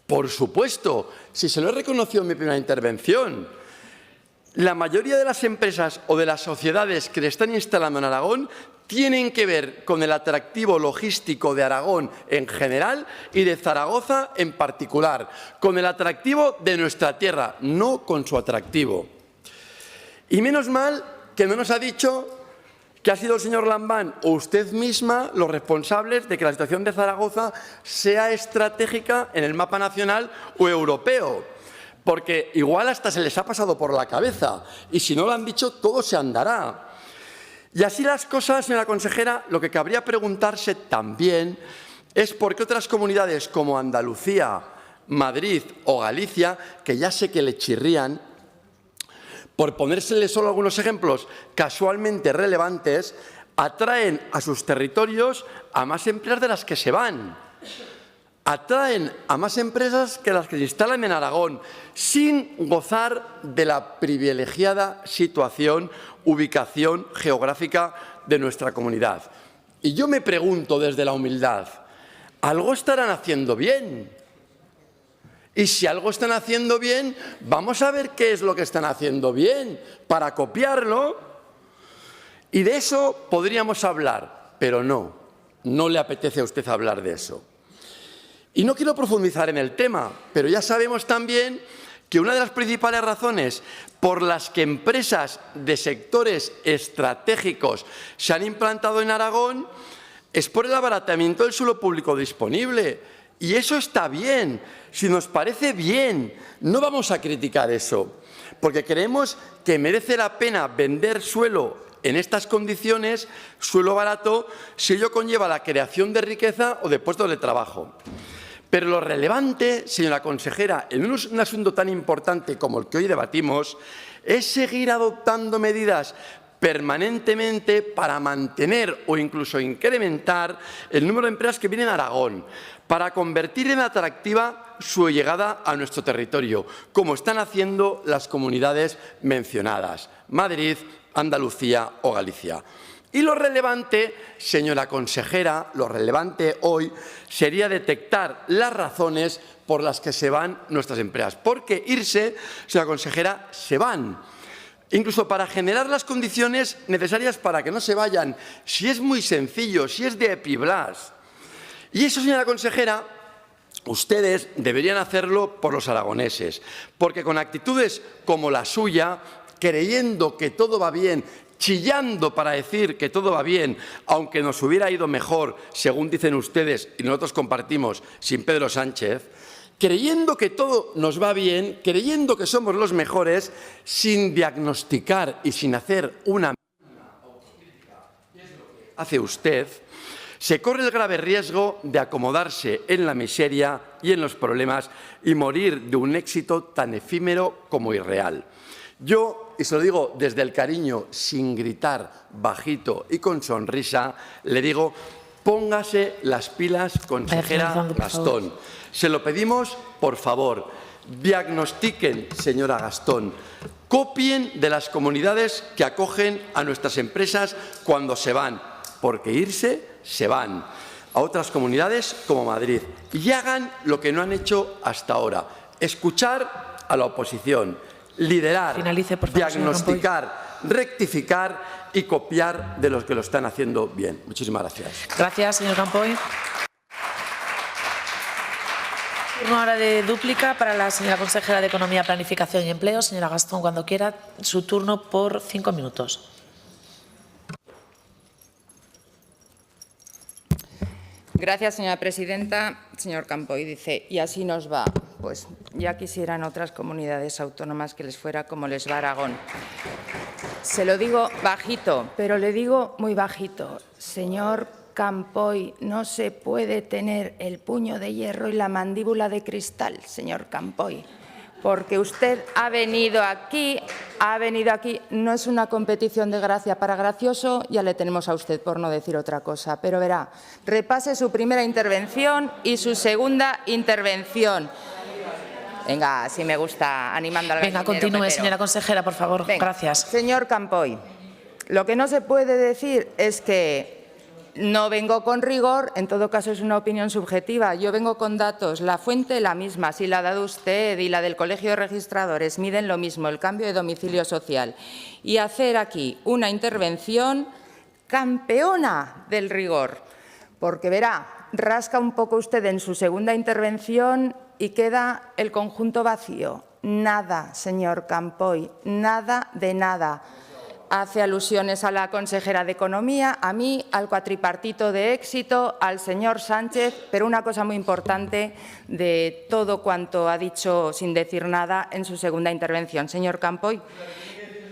por supuesto, si se lo he reconocido en mi primera intervención. La mayoría de las empresas o de las sociedades que le están instalando en Aragón tienen que ver con el atractivo logístico de Aragón en general y de Zaragoza en particular, con el atractivo de nuestra tierra, no con su atractivo. Y menos mal que no nos ha dicho que ha sido el señor Lambán o usted misma los responsables de que la situación de Zaragoza sea estratégica en el mapa nacional o europeo. Porque igual hasta se les ha pasado por la cabeza y si no lo han dicho todo se andará. Y así las cosas, señora consejera, lo que cabría preguntarse también es por qué otras comunidades como Andalucía, Madrid o Galicia, que ya sé que le chirrían, por ponérsele solo algunos ejemplos casualmente relevantes, atraen a sus territorios a más empresas de las que se van. Atraen a más empresas que las que se instalan en Aragón, sin gozar de la privilegiada situación, ubicación geográfica de nuestra comunidad. Y yo me pregunto desde la humildad, ¿algo estarán haciendo bien? Y si algo están haciendo bien, vamos a ver qué es lo que están haciendo bien para copiarlo. Y de eso podríamos hablar, pero no le apetece a usted hablar de eso. Y no quiero profundizar en el tema, pero ya sabemos también que una de las principales razones por las que empresas de sectores estratégicos se han implantado en Aragón es por el abaratamiento del suelo público disponible. Y eso está bien, si nos parece bien, no vamos a criticar eso, porque creemos que merece la pena vender suelo en estas condiciones, suelo barato, si ello conlleva la creación de riqueza o de puestos de trabajo. Pero lo relevante, señora consejera, en un asunto tan importante como el que hoy debatimos, es seguir adoptando medidas permanentemente para mantener o incluso incrementar el número de empresas que vienen a Aragón, para convertir en atractiva su llegada a nuestro territorio, como están haciendo las comunidades mencionadas, Madrid, Andalucía o Galicia. Y lo relevante, señora consejera, lo relevante hoy sería detectar las razones por las que se van nuestras empresas. Porque irse, señora consejera, se van. Incluso para generar las condiciones necesarias para que no se vayan. Si es muy sencillo, si es de epiblas. Y eso, señora consejera, ustedes deberían hacerlo por los aragoneses. Porque con actitudes como la suya, creyendo que todo va bien, chillando para decir que todo va bien, aunque nos hubiera ido mejor, según dicen ustedes, y nosotros compartimos, sin Pedro Sánchez, creyendo que todo nos va bien, creyendo que somos los mejores, sin diagnosticar y sin hacer una autocrítica, que es lo que hace usted, se corre el grave riesgo de acomodarse en la miseria y en los problemas y morir de un éxito tan efímero como irreal. Yo, y se lo digo desde el cariño, sin gritar, bajito y con sonrisa, le digo, póngase las pilas, consejera Gastón. Se lo pedimos, por favor, diagnostiquen, señora Gastón, copien de las comunidades que acogen a nuestras empresas cuando se van, porque irse, se van a otras comunidades como Madrid, y hagan lo que no han hecho hasta ahora, escuchar a la oposición, liderar, diagnosticar, rectificar y copiar de los que lo están haciendo bien. Muchísimas gracias. Gracias, señor Campoy. Turno ahora de dúplica para la señora consejera de Economía, Planificación y Empleo. Señora Gastón, cuando quiera, su turno por 5 minutos. Gracias, señora presidenta. Señor Campoy dice, y así nos va. Pues ya quisieran otras comunidades autónomas que les fuera como les va a Aragón. Se lo digo bajito, pero le digo muy bajito. Señor Campoy, no se puede tener el puño de hierro y la mandíbula de cristal, señor Campoy. Porque usted ha venido aquí, no es una competición de gracia para gracioso, ya le tenemos a usted por no decir otra cosa, pero verá, repase su primera intervención y su segunda intervención. Venga, si me gusta, animando al Venga, continúe, señora consejera, por favor. Venga. Gracias. Señor Campoy, lo que no se puede decir es que no vengo con rigor, en todo caso es una opinión subjetiva. Yo vengo con datos, la fuente la misma, si la ha dado usted y la del Colegio de Registradores miden lo mismo, el cambio de domicilio social. Y hacer aquí una intervención campeona del rigor, porque verá, rasca un poco usted en su segunda intervención y queda el conjunto vacío. Nada, señor Campoy, nada de nada. Hace alusiones a la consejera de Economía, a mí, al cuatripartito de éxito, al señor Sánchez, pero una cosa muy importante de todo cuanto ha dicho sin decir nada en su segunda intervención. Señor Campoy,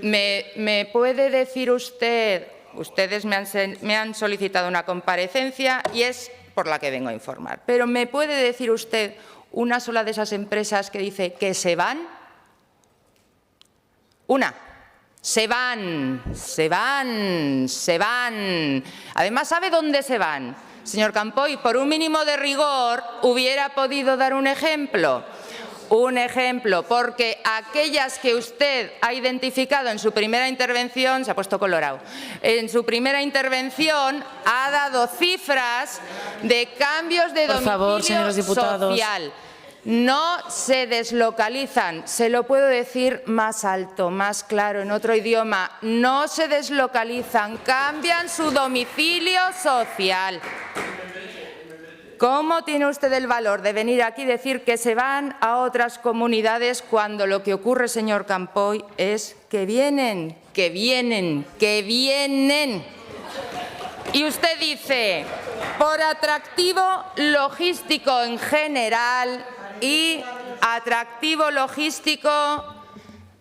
¿me puede decir usted, ustedes me han solicitado una comparecencia y es por la que vengo a informar, pero ¿me puede decir usted una sola de esas empresas que dice que se van? Una. Se van, se van, se van. Además, ¿sabe dónde se van? Señor Campoy, por un mínimo de rigor, hubiera podido dar un ejemplo. Un ejemplo, porque aquellas que usted ha identificado en su primera intervención, se ha puesto colorado, en su primera intervención ha dado cifras de cambios de domicilio favor, señores diputados. social. No se deslocalizan, se lo puedo decir más alto, más claro, en otro idioma, no se deslocalizan, cambian su domicilio social. ¿Cómo tiene usted el valor de venir aquí y decir que se van a otras comunidades cuando lo que ocurre, señor Campoy, es que vienen, que vienen, que vienen? Y usted dice, por atractivo logístico en general y atractivo logístico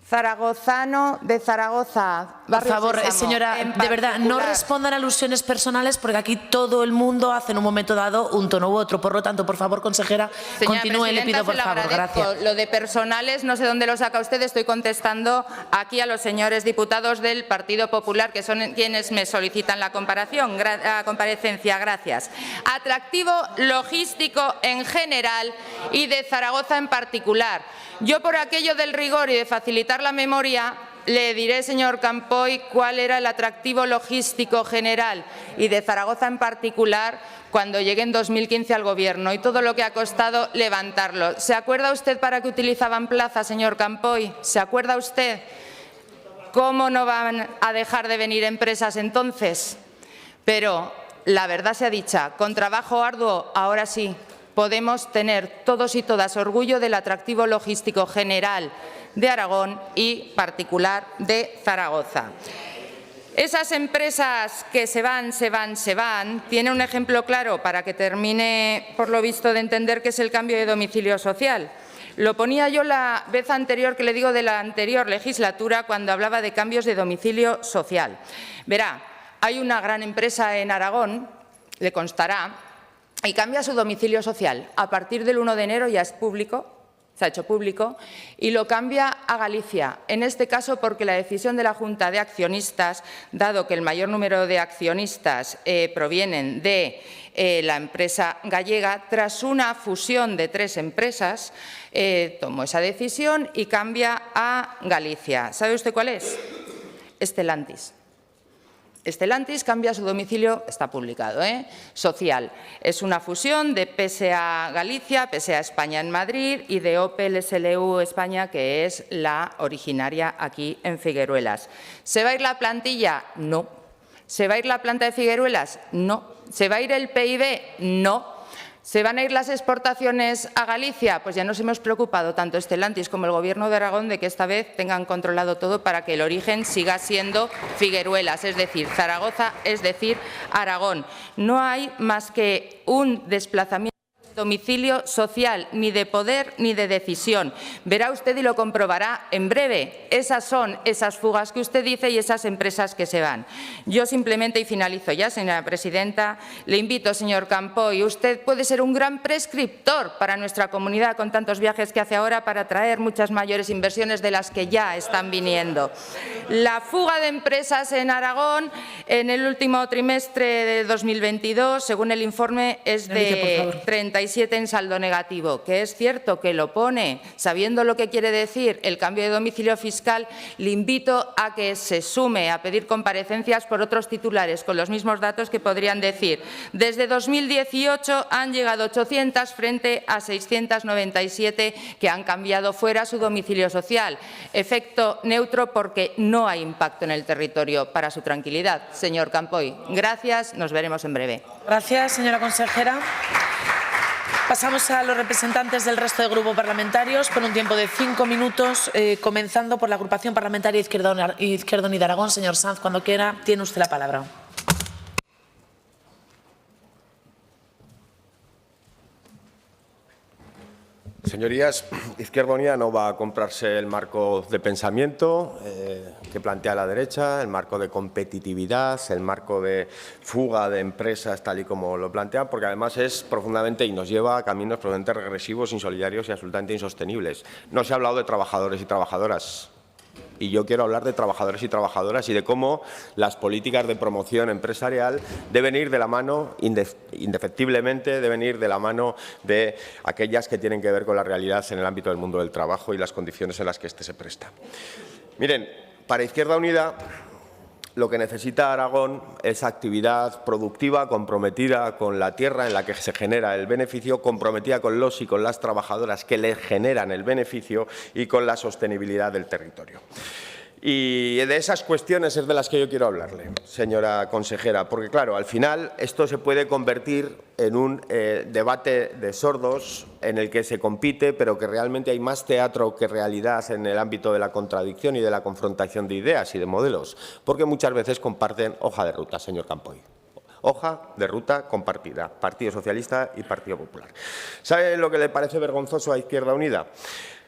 zaragozano de Zaragoza. Por favor, señora, de verdad, no respondan a alusiones personales porque aquí todo el mundo hace en un momento dado un tono u otro. Por lo tanto, por favor, consejera, continúe, le pido por favor. Gracias. Lo de personales, no sé dónde lo saca usted, estoy contestando aquí a los señores diputados del Partido Popular, que son quienes me solicitan la comparecencia. Gracias. Atractivo logístico en general y de Zaragoza en particular. Yo, por aquello del rigor y de facilitar la memoria, le diré, señor Campoy, cuál era el atractivo logístico general y de Zaragoza en particular cuando llegué en 2015 al Gobierno y todo lo que ha costado levantarlo. ¿Se acuerda usted para qué utilizaban plaza, señor Campoy? ¿Se acuerda usted? ¿Cómo no van a dejar de venir empresas entonces? Pero la verdad sea dicha, con trabajo arduo, ahora sí, podemos tener todos y todas orgullo del atractivo logístico general de Aragón y particular de Zaragoza. Esas empresas que se van, tiene un ejemplo claro para que termine, por lo visto, de entender qué es el cambio de domicilio social. Lo ponía yo la vez anterior, que le digo de la anterior legislatura, cuando hablaba de cambios de domicilio social. Verá, hay una gran empresa en Aragón, le constará, y cambia su domicilio social. A partir del 1 de enero ya es público, se ha hecho público, y lo cambia a Galicia. En este caso porque la decisión de la Junta de Accionistas, dado que el mayor número de accionistas provienen de la empresa gallega, tras una fusión de 3 empresas, tomó esa decisión y cambia a Galicia. ¿Sabe usted cuál es? Stellantis. Stellantis cambia su domicilio, está publicado, social. Es una fusión de PSA Galicia, PSA España en Madrid y de Opel SLU España, que es la originaria aquí en Figueruelas. ¿Se va a ir la plantilla? No. ¿Se va a ir la planta de Figueruelas? No. ¿Se va a ir el PIB? No. ¿Se van a ir las exportaciones a Galicia? Pues ya nos hemos preocupado tanto Stellantis como el Gobierno de Aragón de que esta vez tengan controlado todo para que el origen siga siendo Figueruelas, es decir, Zaragoza, es decir, Aragón. No hay más que un desplazamiento de domicilio social, ni de poder ni de decisión. Verá usted y lo comprobará en breve. Esas son esas fugas que usted dice y esas empresas que se van. Yo simplemente, y finalizo ya, señora presidenta, le invito, señor Campoy, usted puede ser un gran prescriptor para nuestra comunidad con tantos viajes que hace ahora para atraer muchas mayores inversiones de las que ya están viniendo. La fuga de empresas en Aragón en el último trimestre de 2022, según el informe, es de 37 en saldo negativo, que es cierto que lo pone, sabiendo lo que quiere decir el cambio de domicilio fiscal, le invito a que se sume a pedir comparecencias por otros titulares con los mismos datos que podrían decir. Desde 2018 han llegado 800 frente a 697 que han cambiado fuera su domicilio social. Efecto neutro porque no hay impacto en el territorio para su tranquilidad. Señor Campoy, gracias, nos veremos en breve. Gracias, señora consejera. Pasamos a los representantes del resto de grupos parlamentarios por un tiempo de 5 minutos, comenzando por la agrupación parlamentaria Izquierda Unida Aragón. Señor Sanz, cuando quiera, tiene usted la palabra. Señorías, Izquierda Unida no va a comprarse el marco de pensamiento que plantea la derecha, el marco de competitividad, el marco de fuga de empresas tal y como lo plantean, porque además es profundamente y nos lleva a caminos profundamente regresivos, insolidarios y absolutamente insostenibles. No se ha hablado de trabajadores y trabajadoras. Y yo quiero hablar de trabajadores y trabajadoras y de cómo las políticas de promoción empresarial deben ir de la mano, indefectiblemente, deben ir de la mano de aquellas que tienen que ver con la realidad en el ámbito del mundo del trabajo y las condiciones en las que éste se presta. Miren, para Izquierda Unida, lo que necesita Aragón es actividad productiva comprometida con la tierra en la que se genera el beneficio, comprometida con los y con las trabajadoras que le generan el beneficio y con la sostenibilidad del territorio. Y de esas cuestiones es de las que yo quiero hablarle, señora consejera, porque claro, al final esto se puede convertir en un debate de sordos en el que se compite, pero que realmente hay más teatro que realidad en el ámbito de la contradicción y de la confrontación de ideas y de modelos, porque muchas veces comparten hoja de ruta, señor Campoy. Hoja de ruta compartida, Partido Socialista y Partido Popular. ¿Sabe lo que le parece vergonzoso a Izquierda Unida?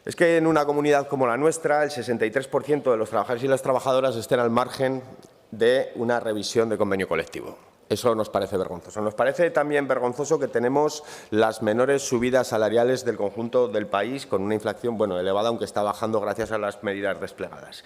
Es que en una comunidad como la nuestra, el 63% de los trabajadores y las trabajadoras estén al margen de una revisión de convenio colectivo. Eso nos parece vergonzoso. Nos parece también vergonzoso que tenemos las menores subidas salariales del conjunto del país, con una inflación elevada, aunque está bajando gracias a las medidas desplegadas.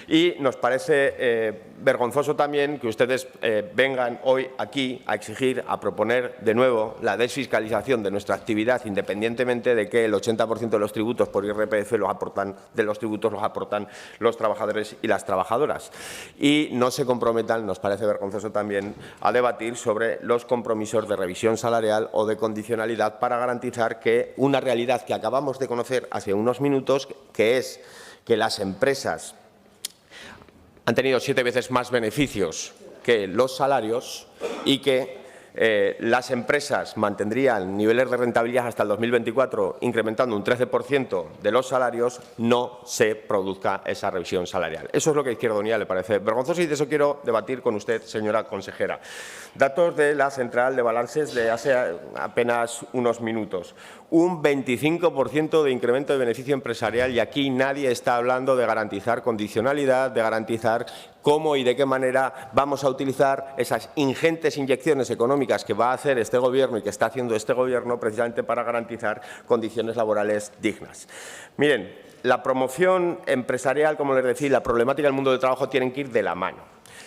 Y nos parece vergonzoso también que ustedes vengan hoy aquí a exigir, a proponer de nuevo la desfiscalización de nuestra actividad, independientemente de que el 80% de los tributos por IRPF los aportan los trabajadores y las trabajadoras. Y no se comprometan, nos parece vergonzoso también, a debatir sobre los compromisos de revisión salarial o de condicionalidad para garantizar que una realidad que acabamos de conocer hace unos minutos, que es que las empresas han tenido 7 veces más beneficios que los salarios y que las empresas mantendrían niveles de rentabilidad hasta el 2024, incrementando un 13% de los salarios, no se produzca esa revisión salarial. Eso es lo que a Izquierda Unida le parece vergonzoso y de eso quiero debatir con usted, señora consejera. Datos de la Central de Balances de hace apenas unos minutos. Un 25% de incremento de beneficio empresarial y aquí nadie está hablando de garantizar condicionalidad, de garantizar cómo y de qué manera vamos a utilizar esas ingentes inyecciones económicas que va a hacer este Gobierno y que está haciendo este Gobierno precisamente para garantizar condiciones laborales dignas. Miren, la promoción empresarial, como les decía, y la problemática del mundo del trabajo tienen que ir de la mano.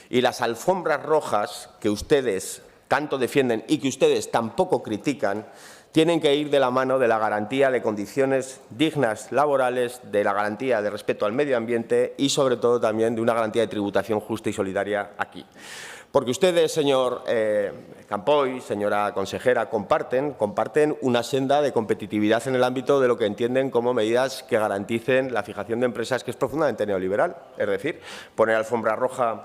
Y las alfombras rojas que ustedes tanto defienden y que ustedes tampoco critican, tienen que ir de la mano de la garantía de condiciones dignas laborales, de la garantía de respeto al medio ambiente y, sobre todo, también de una garantía de tributación justa y solidaria aquí. Porque ustedes, señor Campoy, señora consejera, comparten una senda de competitividad en el ámbito de lo que entienden como medidas que garanticen la fijación de empresas, que es profundamente neoliberal. Es decir, poner alfombra roja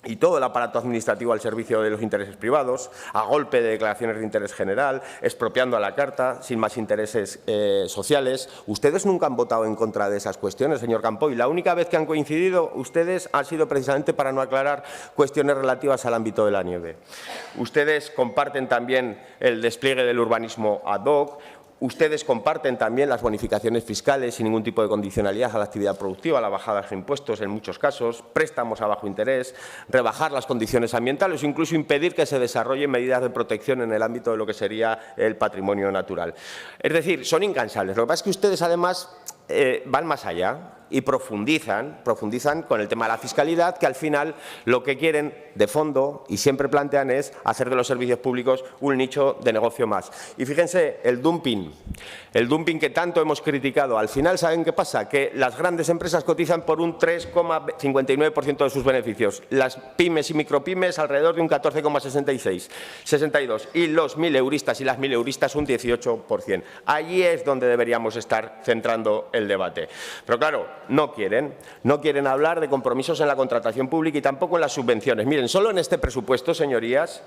y todo el aparato administrativo al servicio de los intereses privados, a golpe de declaraciones de interés general, expropiando a la carta, sin más intereses sociales. Ustedes nunca han votado en contra de esas cuestiones, señor Campoy. La única vez que han coincidido ustedes ha sido precisamente para no aclarar cuestiones relativas al ámbito de la nieve. Ustedes comparten también el despliegue del urbanismo ad hoc. Ustedes comparten también las bonificaciones fiscales sin ningún tipo de condicionalidad a la actividad productiva, la bajada de impuestos en muchos casos, préstamos a bajo interés, rebajar las condiciones ambientales o incluso impedir que se desarrollen medidas de protección en el ámbito de lo que sería el patrimonio natural. Es decir, son incansables. Lo que pasa es que ustedes, además, van más allá y profundizan con el tema de la fiscalidad, que al final lo que quieren de fondo y siempre plantean es hacer de los servicios públicos un nicho de negocio más. Y fíjense, el dumping que tanto hemos criticado, al final, ¿saben qué pasa? Que las grandes empresas cotizan por un 3,59% de sus beneficios, las pymes y micropymes alrededor de un 14,62% y los mileuristas y las mileuristas un 18%. Allí es donde deberíamos estar centrando el debate. Pero claro, no quieren hablar de compromisos en la contratación pública y tampoco en las subvenciones. Miren, solo en este presupuesto, señorías,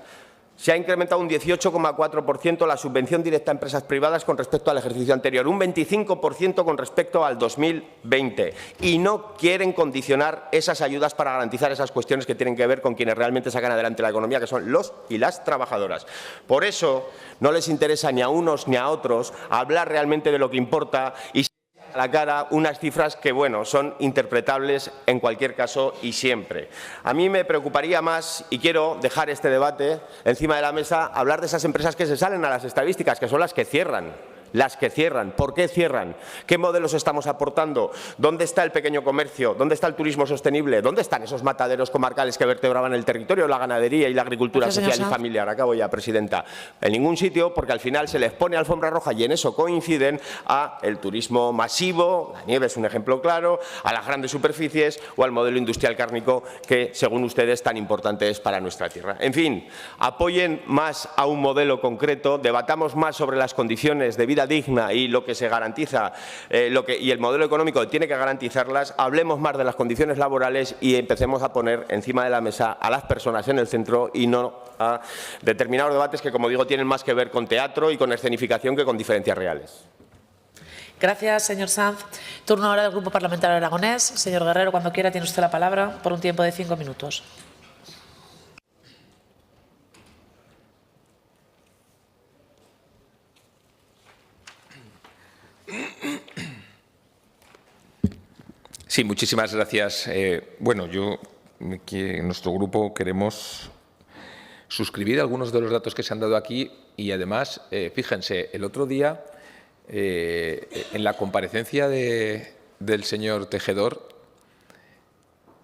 se ha incrementado un 18,4% la subvención directa a empresas privadas con respecto al ejercicio anterior, un 25% con respecto al 2020. Y no quieren condicionar esas ayudas para garantizar esas cuestiones que tienen que ver con quienes realmente sacan adelante la economía, que son los y las trabajadoras. Por eso no les interesa ni a unos ni a otros hablar realmente de lo que importa y a la cara unas cifras que, bueno, son interpretables en cualquier caso y siempre. A mí me preocuparía más, y quiero dejar este debate encima de la mesa, hablar de esas empresas que se salen a las estadísticas, que son las que cierran. las que cierran. ¿Por qué cierran? ¿Qué modelos estamos aportando? ¿Dónde está el pequeño comercio? ¿Dónde está el turismo sostenible? ¿Dónde están esos mataderos comarcales que vertebraban el territorio, la ganadería y la agricultura social y familiar? Acabo ya, presidenta. En ningún sitio, porque al final se les pone alfombra roja y en eso coinciden a el turismo masivo, la nieve es un ejemplo claro, a las grandes superficies o al modelo industrial cárnico que, según ustedes, tan importante es para nuestra tierra. En fin, apoyen más a un modelo concreto, debatamos más sobre las condiciones de vida digna y lo que se garantiza y el modelo económico que tiene que garantizarlas, hablemos más de las condiciones laborales y empecemos a poner encima de la mesa a las personas en el centro y no a determinados debates que, como digo, tienen más que ver con teatro y con escenificación que con diferencias reales. Gracias, señor Sanz. Turno ahora del Grupo Parlamentario Aragonés. Señor Guerrero, cuando quiera, tiene usted la palabra por un tiempo de 5 minutos. Sí, muchísimas gracias. Bueno, nuestro grupo queremos suscribir algunos de los datos que se han dado aquí y, además, fíjense, el otro día, en la comparecencia del señor Tejedor,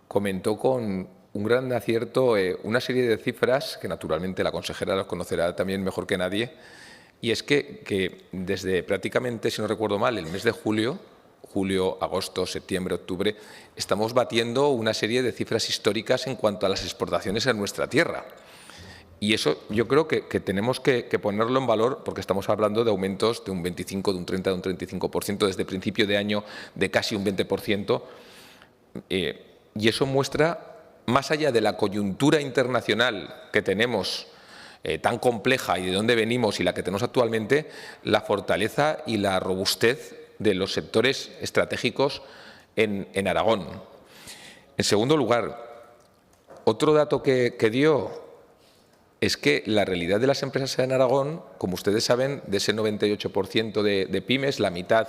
comentó con un gran acierto una serie de cifras que, naturalmente, la consejera las conocerá también mejor que nadie, y es que desde prácticamente, si no recuerdo mal, el mes de julio, agosto, septiembre, octubre, estamos batiendo una serie de cifras históricas en cuanto a las exportaciones en nuestra tierra. Y eso yo creo que tenemos que ponerlo en valor, porque estamos hablando de aumentos de un 25, de un 30, de un 35%, desde principio de año de casi un 20%. Y eso muestra, más allá de la coyuntura internacional que tenemos tan compleja y de dónde venimos y la que tenemos actualmente, la fortaleza y la robustez de los sectores estratégicos en Aragón. En segundo lugar, otro dato que dio es que la realidad de las empresas en Aragón, como ustedes saben, de ese 98% de pymes, la mitad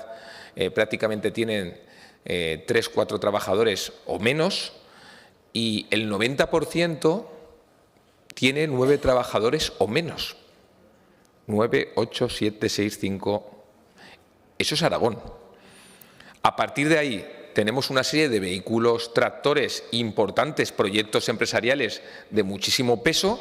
prácticamente tienen 3 o 4 trabajadores o menos, y el 90% tiene 9 trabajadores o menos. 9, 8, 7, 6, 5... Eso es Aragón. A partir de ahí tenemos una serie de vehículos, tractores, importantes proyectos empresariales de muchísimo peso,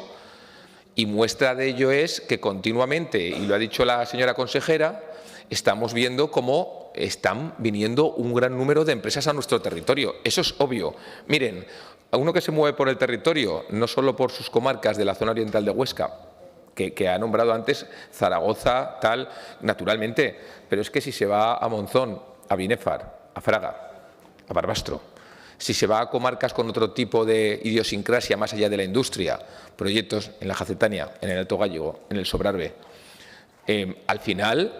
y muestra de ello es que continuamente, y lo ha dicho la señora consejera, estamos viendo cómo están viniendo un gran número de empresas a nuestro territorio. Eso es obvio. Miren, a uno que se mueve por el territorio, no solo por sus comarcas de la zona oriental de Huesca, que ha nombrado antes, Zaragoza, tal, naturalmente, pero es que si se va a Monzón, a Binéfar, a Fraga, a Barbastro, si se va a comarcas con otro tipo de idiosincrasia más allá de la industria, proyectos en la Jacetania, en el Alto Gállego, en el Sobrarbe, al final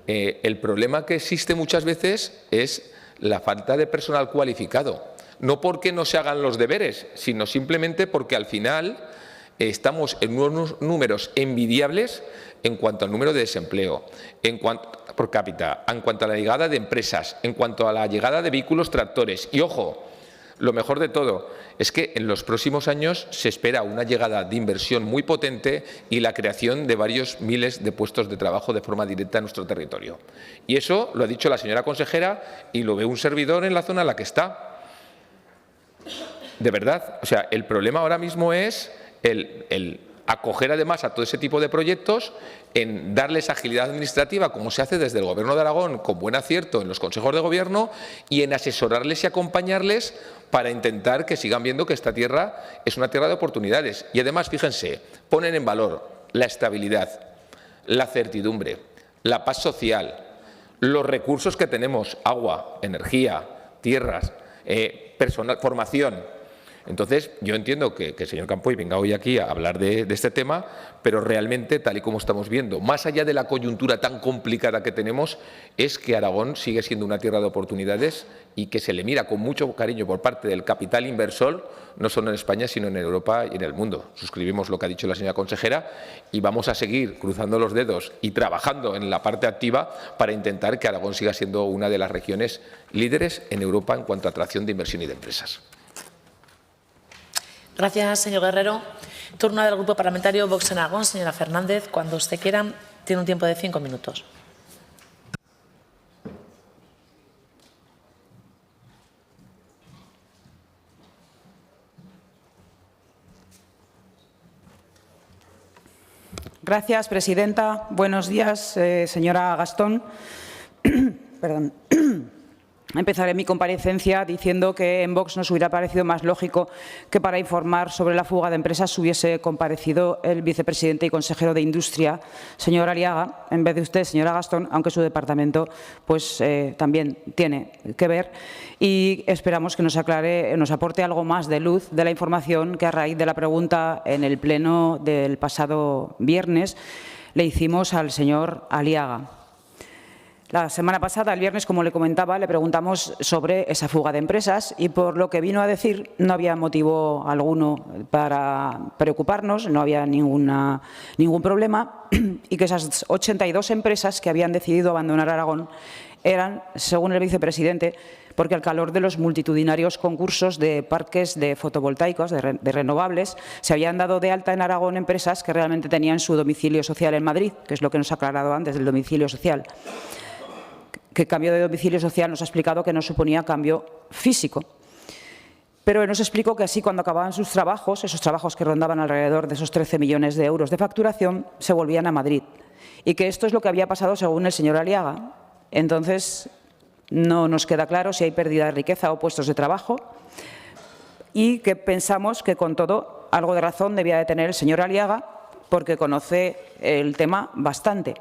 el problema que existe muchas veces es la falta de personal cualificado. No porque no se hagan los deberes, sino simplemente porque al final estamos en unos números envidiables en cuanto al número de desempleo, por cápita, en cuanto a la llegada de empresas, en cuanto a la llegada de vehículos tractores. Y ojo, lo mejor de todo es que en los próximos años se espera una llegada de inversión muy potente y la creación de varios miles de puestos de trabajo de forma directa en nuestro territorio. Y eso lo ha dicho la señora consejera y lo ve un servidor en la zona en la que está. De verdad, o sea, el problema ahora mismo es el acoger además a todo ese tipo de proyectos, en darles agilidad administrativa, como se hace desde el Gobierno de Aragón, con buen acierto en los consejos de gobierno, y en asesorarles y acompañarles para intentar que sigan viendo que esta tierra es una tierra de oportunidades. Y además, fíjense, ponen en valor la estabilidad, la certidumbre, la paz social, los recursos que tenemos, agua, energía, tierras, personal, formación. Entonces, yo entiendo que el señor Campoy venga hoy aquí a hablar de este tema, pero realmente, tal y como estamos viendo, más allá de la coyuntura tan complicada que tenemos, es que Aragón sigue siendo una tierra de oportunidades y que se le mira con mucho cariño por parte del capital inversor, no solo en España, sino en Europa y en el mundo. Suscribimos lo que ha dicho la señora consejera y vamos a seguir cruzando los dedos y trabajando en la parte activa para intentar que Aragón siga siendo una de las regiones líderes en Europa en cuanto a atracción de inversión y de empresas. Gracias, señor Guerrero. Turno del Grupo Parlamentario Vox en Aragón. Señora Fernández, cuando usted quiera, tiene un tiempo de 5 minutos. Gracias, presidenta. Buenos días, señora Gastón. Perdón. Empezaré mi comparecencia diciendo que en Vox nos hubiera parecido más lógico que para informar sobre la fuga de empresas hubiese comparecido el vicepresidente y consejero de Industria, señor Aliaga, en vez de usted, señora Gastón, aunque su departamento pues, también tiene que ver. Y esperamos que nos aclare, nos aporte algo más de luz de la información que a raíz de la pregunta en el pleno del pasado viernes le hicimos al señor Aliaga. La semana pasada, el viernes, como le comentaba, le preguntamos sobre esa fuga de empresas y por lo que vino a decir no había motivo alguno para preocuparnos, no había ningún problema y que esas 82 empresas que habían decidido abandonar Aragón eran, según el vicepresidente, porque al calor de los multitudinarios concursos de parques de fotovoltaicos, de renovables, se habían dado de alta en Aragón empresas que realmente tenían su domicilio social en Madrid, que es lo que nos ha aclarado antes del domicilio social. Que cambio de domicilio social nos ha explicado que no suponía cambio físico. Pero nos explicó que así, cuando acababan sus trabajos, esos trabajos que rondaban alrededor de esos 13 millones de euros de facturación, se volvían a Madrid. Y que esto es lo que había pasado según el señor Aliaga. Entonces, no nos queda claro si hay pérdida de riqueza o puestos de trabajo y que pensamos que, con todo, algo de razón debía de tener el señor Aliaga porque conoce el tema bastante.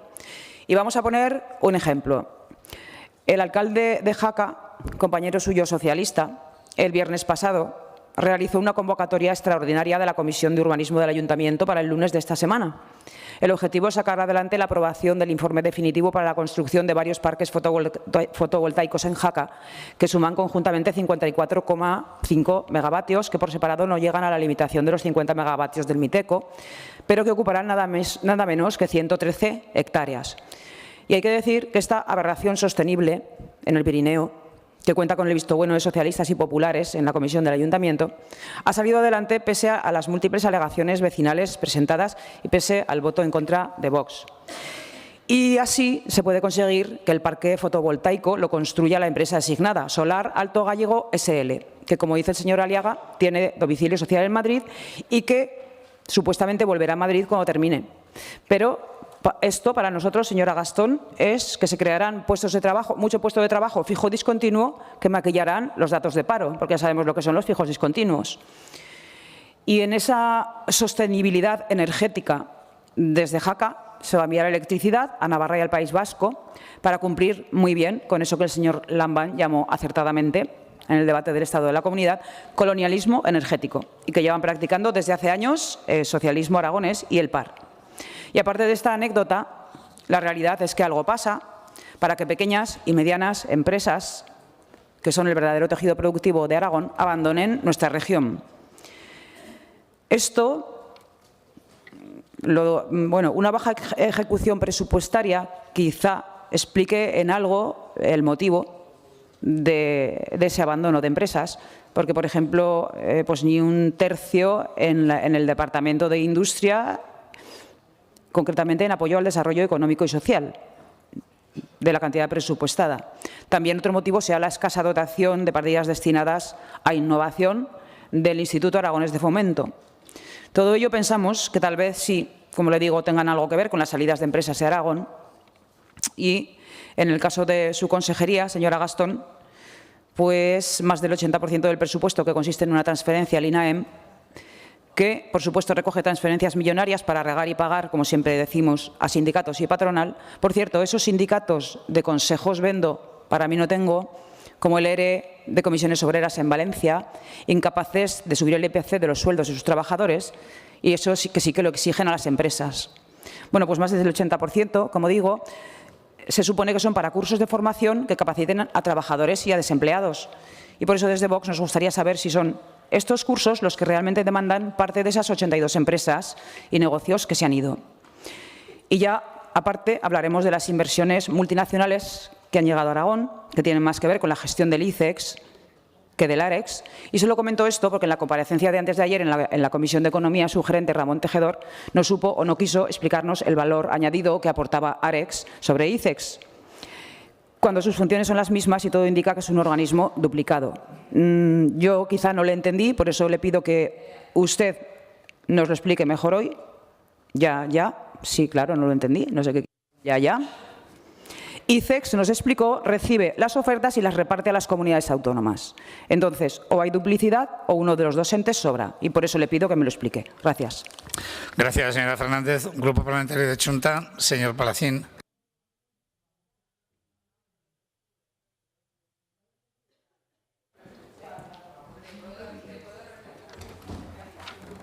Y vamos a poner un ejemplo. El alcalde de Jaca, compañero suyo socialista, el viernes pasado realizó una convocatoria extraordinaria de la Comisión de Urbanismo del Ayuntamiento para el lunes de esta semana. El objetivo es sacar adelante la aprobación del informe definitivo para la construcción de varios parques fotovoltaicos en Jaca, que suman conjuntamente 54,5 megavatios, que por separado no llegan a la limitación de los 50 megavatios del Miteco, pero que ocuparán nada menos que 113 hectáreas. Y hay que decir que esta aberración sostenible en el Pirineo, que cuenta con el visto bueno de socialistas y populares en la comisión del Ayuntamiento, ha salido adelante pese a las múltiples alegaciones vecinales presentadas y pese al voto en contra de Vox. Y así se puede conseguir que el parque fotovoltaico lo construya la empresa designada, Solar Alto Gallego SL, que, como dice el señor Aliaga, tiene domicilio social en Madrid y que supuestamente volverá a Madrid cuando termine. Pero esto para nosotros, señora Gastón, es que se crearán puestos de trabajo, mucho puesto de trabajo fijo discontinuo que maquillarán los datos de paro, porque ya sabemos lo que son los fijos discontinuos. Y en esa sostenibilidad energética desde Jaca se va a enviar electricidad a Navarra y al País Vasco para cumplir muy bien con eso que el señor Lambán llamó acertadamente en el debate del Estado de la Comunidad, colonialismo energético, y que llevan practicando desde hace años socialismo aragonés y el PAR. Y aparte de esta anécdota, la realidad es que algo pasa para que pequeñas y medianas empresas, que son el verdadero tejido productivo de Aragón, abandonen nuestra región. Esto, una baja ejecución presupuestaria quizá explique en algo el motivo de ese abandono de empresas, porque, por ejemplo, pues ni un tercio en el Departamento de Industria, concretamente en apoyo al desarrollo económico y social, de la cantidad presupuestada. También otro motivo sea la escasa dotación de partidas destinadas a innovación del Instituto Aragonés de Fomento. Todo ello pensamos que tal vez sí, como le digo, tengan algo que ver con las salidas de empresas de Aragón y, en el caso de su consejería, señora Gastón, pues más del 80% del presupuesto, que consiste en una transferencia al INAEM, que, por supuesto, recoge transferencias millonarias para regar y pagar, como siempre decimos, a sindicatos y patronal. Por cierto, esos sindicatos de consejos vendo, para mí no tengo, como el ERE de comisiones obreras en Valencia, incapaces de subir el IPC de los sueldos de sus trabajadores, y eso sí que lo exigen a las empresas. Bueno, pues más del 80%, como digo, se supone que son para cursos de formación que capaciten a trabajadores y a desempleados. Y por eso desde Vox nos gustaría saber si son estos cursos los que realmente demandan parte de esas 82 empresas y negocios que se han ido. Y ya, aparte, hablaremos de las inversiones multinacionales que han llegado a Aragón, que tienen más que ver con la gestión del ICEX que del AREX. Y solo comento esto porque en la comparecencia de antes de ayer en la Comisión de Economía, su gerente Ramón Tejedor no supo o no quiso explicarnos el valor añadido que aportaba AREX sobre ICEX, cuando sus funciones son las mismas y todo indica que es un organismo duplicado. Yo quizá no le entendí, por eso le pido que usted nos lo explique mejor hoy, ya, Sí, claro, no lo entendí, no sé qué. Ya. ICEX nos explicó, recibe las ofertas y las reparte a las comunidades autónomas. Entonces, o hay duplicidad o uno de los dos entes sobra. Y por eso le pido que me lo explique. Gracias. Gracias, señora Fernández. Grupo Parlamentario de Chunta, señor Palacín.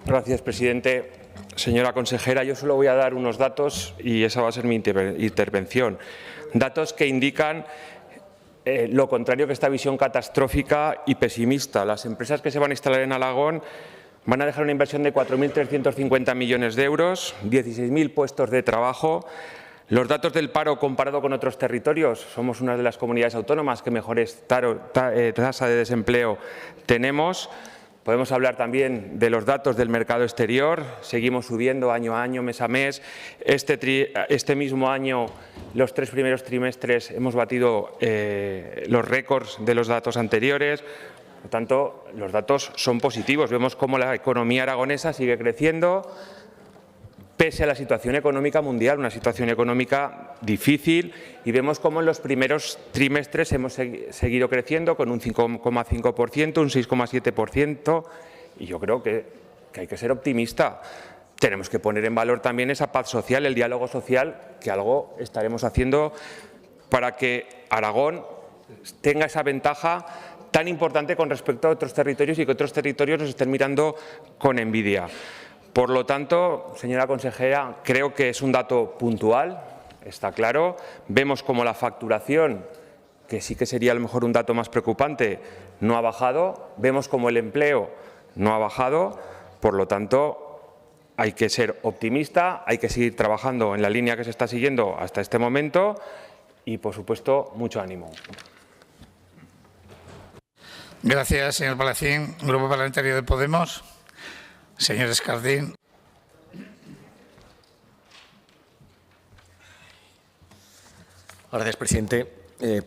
Gracias, presidente. Señora consejera, yo solo voy a dar unos datos y esa va a ser mi intervención. Datos que indican lo contrario que esta visión catastrófica y pesimista. Las empresas que se van a instalar en Aragón van a dejar una inversión de 4.350 millones de euros, 16.000 puestos de trabajo. Los datos del paro comparado con otros territorios, somos una de las comunidades autónomas que mejores tasa de desempleo tenemos. Podemos hablar también de los datos del mercado exterior. Seguimos subiendo año a año, mes a mes. Este mismo año, los 3 primeros trimestres, hemos batido los récords de los datos anteriores. Por lo tanto, los datos son positivos. Vemos cómo la economía aragonesa sigue creciendo, pese a la situación económica mundial, una situación económica difícil, y vemos cómo en los primeros trimestres hemos seguido creciendo con un 5,5%, un 6,7%, y yo creo que hay que ser optimista. Tenemos que poner en valor también esa paz social, el diálogo social, que algo estaremos haciendo para que Aragón tenga esa ventaja tan importante con respecto a otros territorios y que otros territorios nos estén mirando con envidia. Por lo tanto, señora consejera, creo que es un dato puntual, está claro. Vemos como la facturación, que sí que sería a lo mejor un dato más preocupante, no ha bajado. Vemos como el empleo no ha bajado. Por lo tanto, hay que ser optimista, hay que seguir trabajando en la línea que se está siguiendo hasta este momento y, por supuesto, mucho ánimo. Gracias, señor Palacín. Grupo Parlamentario de Podemos. Señor Escardín. Gracias, presidente.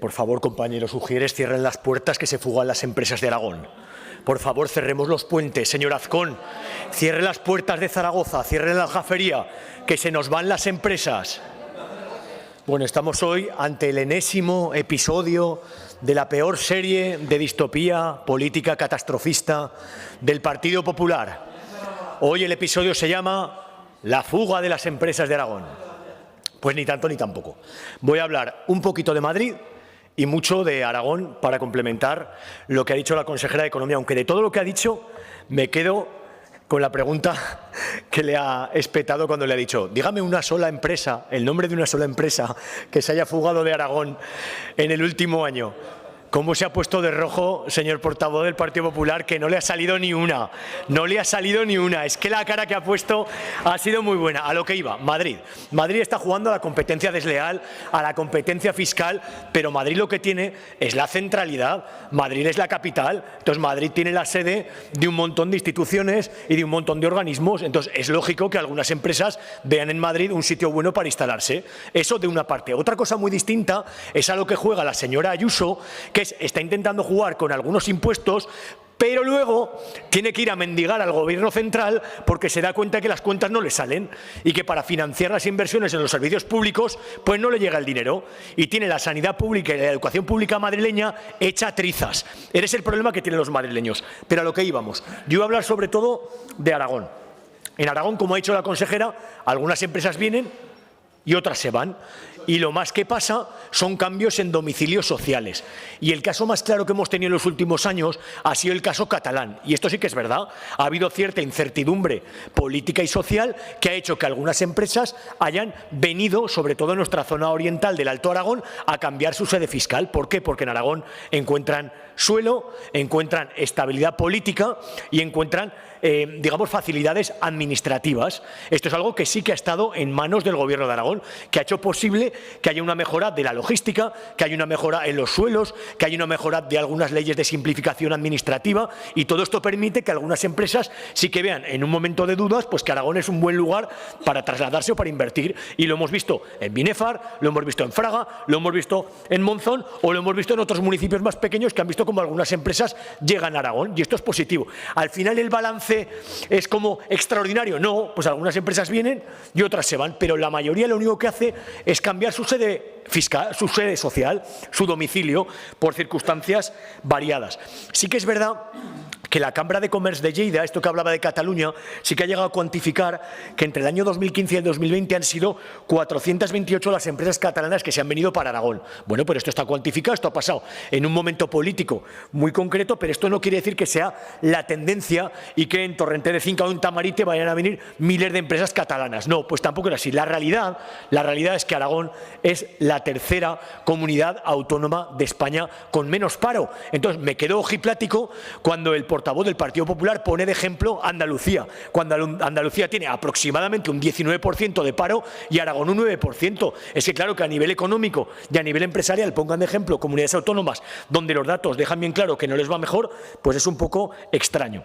Por favor, compañeros Ujieres, cierren las puertas que se fugan las empresas de Aragón. Por favor, cerremos los puentes. Señor Azcón, cierre las puertas de Zaragoza, cierre la aljafería, que se nos van las empresas. Bueno, estamos hoy ante el enésimo episodio de la peor serie de distopía política catastrofista del Partido Popular. Hoy el episodio se llama La fuga de las empresas de Aragón. Pues ni tanto ni tampoco. Voy a hablar un poquito de Madrid y mucho de Aragón para complementar lo que ha dicho la consejera de Economía, aunque de todo lo que ha dicho me quedo con la pregunta que le ha espetado cuando le ha dicho: dígame una sola empresa, el nombre de una sola empresa que se haya fugado de Aragón en el último año. ¿Cómo se ha puesto de rojo, señor portavoz del Partido Popular, que no le ha salido ni una? No le ha salido ni una. Es que la cara que ha puesto ha sido muy buena. A lo que iba, Madrid. Madrid está jugando a la competencia desleal, a la competencia fiscal, pero Madrid lo que tiene es la centralidad. Madrid es la capital. Entonces Madrid tiene la sede de un montón de instituciones y de un montón de organismos. Entonces es lógico que algunas empresas vean en Madrid un sitio bueno para instalarse. Eso de una parte. Otra cosa muy distinta es a lo que juega la señora Ayuso, que está intentando jugar con algunos impuestos, pero luego tiene que ir a mendigar al gobierno central porque se da cuenta que las cuentas no le salen y que para financiar las inversiones en los servicios públicos pues no le llega el dinero, y tiene la sanidad pública y la educación pública madrileña hecha trizas. Eres el problema que tienen los madrileños. Pero a lo que íbamos, yo iba a hablar sobre todo de Aragón. En Aragón, como ha dicho la consejera, algunas empresas vienen y otras se van. Y lo más que pasa son cambios en domicilios sociales. Y el caso más claro que hemos tenido en los últimos años ha sido el caso catalán. Y esto sí que es verdad. Ha habido cierta incertidumbre política y social que ha hecho que algunas empresas hayan venido, sobre todo en nuestra zona oriental del Alto Aragón, a cambiar su sede fiscal. ¿Por qué? Porque en Aragón encuentran suelo, encuentran estabilidad política y encuentran digamos, facilidades administrativas. Esto es algo que sí que ha estado en manos del Gobierno de Aragón, que ha hecho posible que haya una mejora de la logística, que haya una mejora en los suelos, que haya una mejora de algunas leyes de simplificación administrativa, y todo esto permite que algunas empresas sí que vean en un momento de dudas pues que Aragón es un buen lugar para trasladarse o para invertir. Y lo hemos visto en Binefar, lo hemos visto en Fraga, lo hemos visto en Monzón o lo hemos visto en otros municipios más pequeños que han visto como algunas empresas llegan a Aragón, y esto es positivo. Al final el balance es como extraordinario. No, pues algunas empresas vienen y otras se van, pero la mayoría lo único que hace es cambiar su sede fiscal, su sede social, su domicilio, por circunstancias variadas. Sí que es verdad que la Cámara de Comercio de Lleida, esto que hablaba de Cataluña, sí que ha llegado a cuantificar que entre el año 2015 y el 2020 han sido 428 las empresas catalanas que se han venido para Aragón. Bueno, pero esto está cuantificado, esto ha pasado en un momento político muy concreto, pero esto no quiere decir que sea la tendencia y que en Torrente de Cinca o en Tamarite vayan a venir miles de empresas catalanas. No, pues tampoco es así. La realidad es que Aragón es la tercera comunidad autónoma de España con menos paro. Entonces me quedo ojiplático cuando el portavoz del Partido Popular pone de ejemplo Andalucía, cuando Andalucía tiene aproximadamente un 19% de paro y Aragón un 9%. Es que claro que a nivel económico y a nivel empresarial pongan de ejemplo comunidades autónomas donde los datos dejan bien claro que no les va mejor, pues es un poco extraño.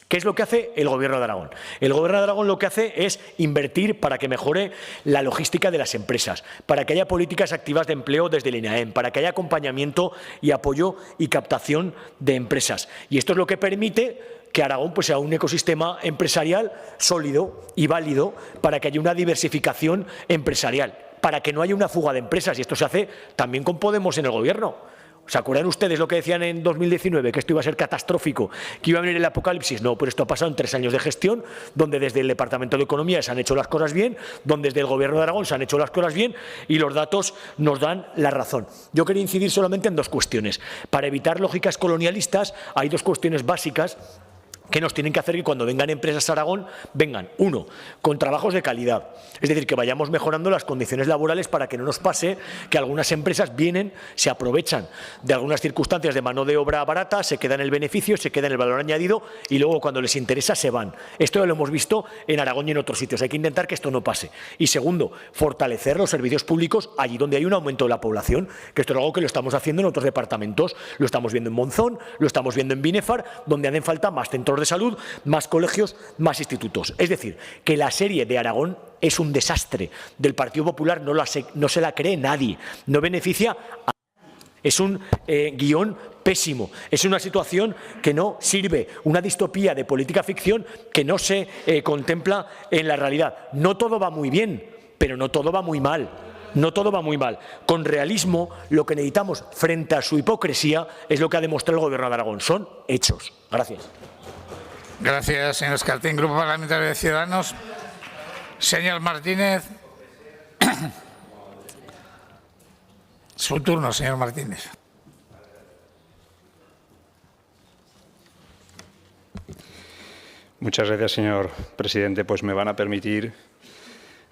¿Qué es lo que hace el Gobierno de Aragón? El Gobierno de Aragón lo que hace es invertir para que mejore la logística de las empresas, para que haya políticas activas de empleo desde el INAEM, para que haya acompañamiento y apoyo y captación de empresas. Y esto es lo que permite que Aragón pues, sea un ecosistema empresarial sólido y válido para que haya una diversificación empresarial, para que no haya una fuga de empresas. Y esto se hace también con Podemos en el Gobierno. ¿Se acuerdan ustedes lo que decían en 2019? Que esto iba a ser catastrófico, que iba a venir el apocalipsis. No, pero esto ha pasado en 3 años de gestión, donde desde el Departamento de Economía se han hecho las cosas bien, donde desde el Gobierno de Aragón se han hecho las cosas bien y los datos nos dan la razón. Yo quería incidir solamente en 2 cuestiones. Para evitar lógicas colonialistas hay 2 cuestiones básicas que nos tienen que hacer que cuando vengan empresas a Aragón, vengan, 1, con trabajos de calidad. Es decir, que vayamos mejorando las condiciones laborales para que no nos pase que algunas empresas vienen, se aprovechan de algunas circunstancias de mano de obra barata, se quedan el beneficio, se quedan el valor añadido y luego cuando les interesa se van. Esto ya lo hemos visto en Aragón y en otros sitios. Hay que intentar que esto no pase. Y segundo, fortalecer los servicios públicos allí donde hay un aumento de la población, que esto es algo que lo estamos haciendo en otros departamentos. Lo estamos viendo en Monzón, lo estamos viendo en Binefar, donde hacen falta más centros de salud, más colegios, más institutos. Es decir, que la serie de Aragón es un desastre del Partido Popular, no se la cree nadie, no beneficia a nadie. Es un guión pésimo, es una situación que no sirve, una distopía de política ficción que no se contempla en la realidad. No todo va muy bien, pero no todo va muy mal. No todo va muy mal. Con realismo, lo que necesitamos frente a su hipocresía es lo que ha demostrado el Gobierno de Aragón. Son hechos. Gracias. Gracias, señor Escartín. Grupo Parlamentario de Ciudadanos. Señor Martínez. Su turno, señor Martínez. Muchas gracias, señor presidente. Pues me van a permitir.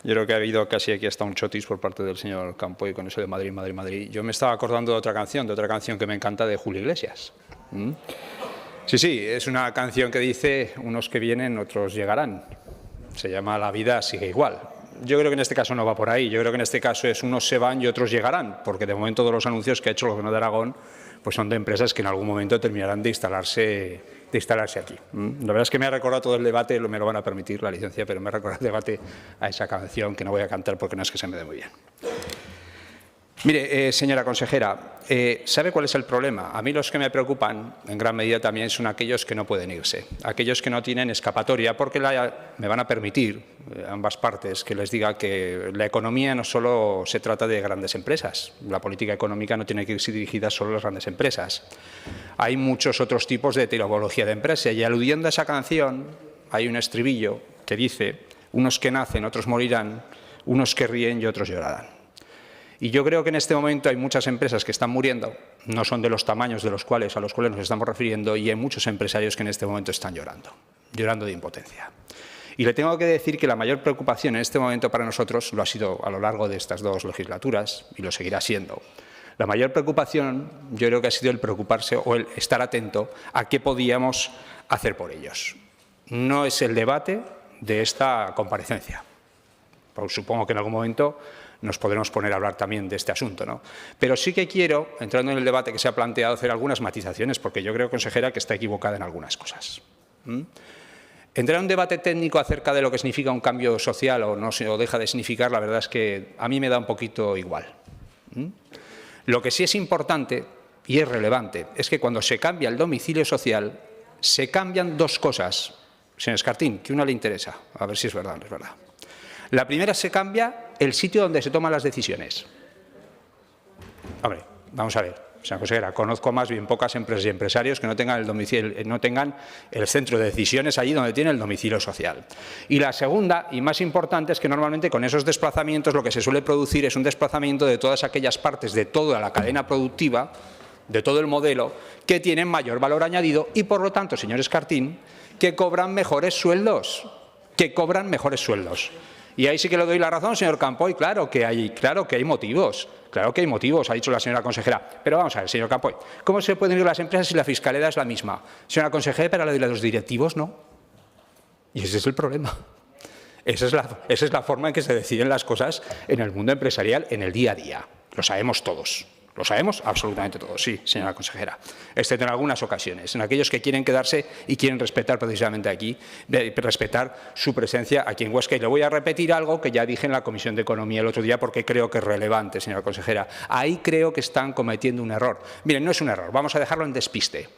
Yo creo que ha habido casi aquí hasta un chotis por parte del señor Campoy con eso de Madrid, Madrid, Madrid. Yo me estaba acordando de otra canción que me encanta de Julio Iglesias. Sí, es una canción que dice unos que vienen, otros llegarán. Se llama La vida sigue igual. Yo creo que en este caso no va por ahí. Yo creo que en este caso es unos se van y otros llegarán, porque de momento todos los anuncios que ha hecho el Gobierno de Aragón pues son de empresas que en algún momento terminarán de instalarse aquí. La verdad es que me ha recordado todo el debate, me lo van a permitir la licencia, pero me ha recordado el debate a esa canción que no voy a cantar porque no es que se me dé muy bien. Mire, señora consejera, ¿sabe cuál es el problema? A mí los que me preocupan en gran medida también son aquellos que no pueden irse, aquellos que no tienen escapatoria, porque me van a permitir, ambas partes, que les diga que la economía no solo se trata de grandes empresas, la política económica no tiene que ir dirigida solo a las grandes empresas. Hay muchos otros tipos de tipología de empresa y aludiendo a esa canción hay un estribillo que dice unos que nacen, otros morirán, unos que ríen y otros llorarán. Y yo creo que en este momento hay muchas empresas que están muriendo, no son de los tamaños a los cuales nos estamos refiriendo, y hay muchos empresarios que en este momento están llorando de impotencia. Y le tengo que decir que la mayor preocupación en este momento para nosotros lo ha sido a lo largo de estas 2 legislaturas y lo seguirá siendo. La mayor preocupación yo creo que ha sido el preocuparse o el estar atento a qué podíamos hacer por ellos. No es el debate de esta comparecencia. Pues supongo que en algún momento nos podremos poner a hablar también de este asunto, ¿no? Pero sí que quiero, entrando en el debate que se ha planteado, hacer algunas matizaciones, porque yo creo, consejera, que está equivocada en algunas cosas. Entrar en un debate técnico acerca de lo que significa un cambio social o no o deja de significar, la verdad es que a mí me da un poquito igual. Lo que sí es importante y es relevante, es que cuando se cambia el domicilio social, se cambian dos cosas. Señor Escartín, que una le interesa, a ver si es verdad o no es verdad. La primera, se cambia el sitio donde se toman las decisiones. Hombre, vamos a ver, señora consejera, conozco más bien pocas empresas y empresarios que no tengan el domicilio, no tengan el centro de decisiones allí donde tiene el domicilio social. Y la segunda, y más importante, es que normalmente con esos desplazamientos lo que se suele producir es un desplazamiento de todas aquellas partes de toda la cadena productiva, de todo el modelo, que tienen mayor valor añadido y, por lo tanto, señor Escartín, que cobran mejores sueldos, Y ahí sí que le doy la razón, señor Campoy, claro que hay motivos, ha dicho la señora consejera. Pero vamos a ver, señor Campoy, ¿cómo se pueden ir las empresas si la fiscalidad es la misma? Señora consejera, para la de los directivos no. Y ese es el problema. Esa es la forma en que se deciden las cosas en el mundo empresarial, en el día a día. Lo sabemos todos. Lo sabemos absolutamente todos, sí, señora consejera, excepto en algunas ocasiones, en aquellos que quieren quedarse y quieren respetar precisamente aquí, respetar su presencia aquí en Huesca. Y le voy a repetir algo que ya dije en la Comisión de Economía el otro día porque creo que es relevante, señora consejera. Ahí creo que están cometiendo un error. Miren, no es un error, vamos a dejarlo en despiste.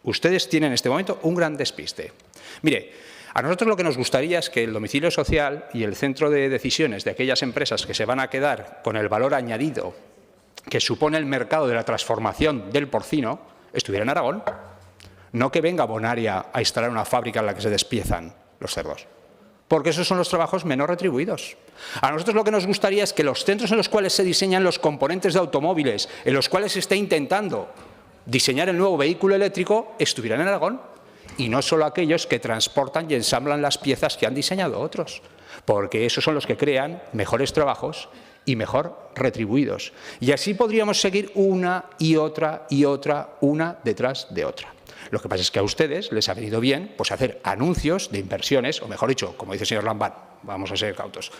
Ustedes tienen en este momento un gran despiste. Mire, a nosotros lo que nos gustaría es que el domicilio social y el centro de decisiones de aquellas empresas que se van a quedar con el valor añadido que supone el mercado de la transformación del porcino, estuviera en Aragón. No que venga Bonaria a instalar una fábrica en la que se despiezan los cerdos, porque esos son los trabajos menos retribuidos. A nosotros lo que nos gustaría es que los centros en los cuales se diseñan los componentes de automóviles, en los cuales se está intentando diseñar el nuevo vehículo eléctrico, estuvieran en Aragón, y no solo aquellos que transportan y ensamblan las piezas que han diseñado otros, porque esos son los que crean mejores trabajos y mejor retribuidos. Y así podríamos seguir una y otra, una detrás de otra. Lo que pasa es que a ustedes les ha venido bien pues, hacer anuncios de inversiones, o mejor dicho, como dice el señor Lambán, vamos a ser cautos,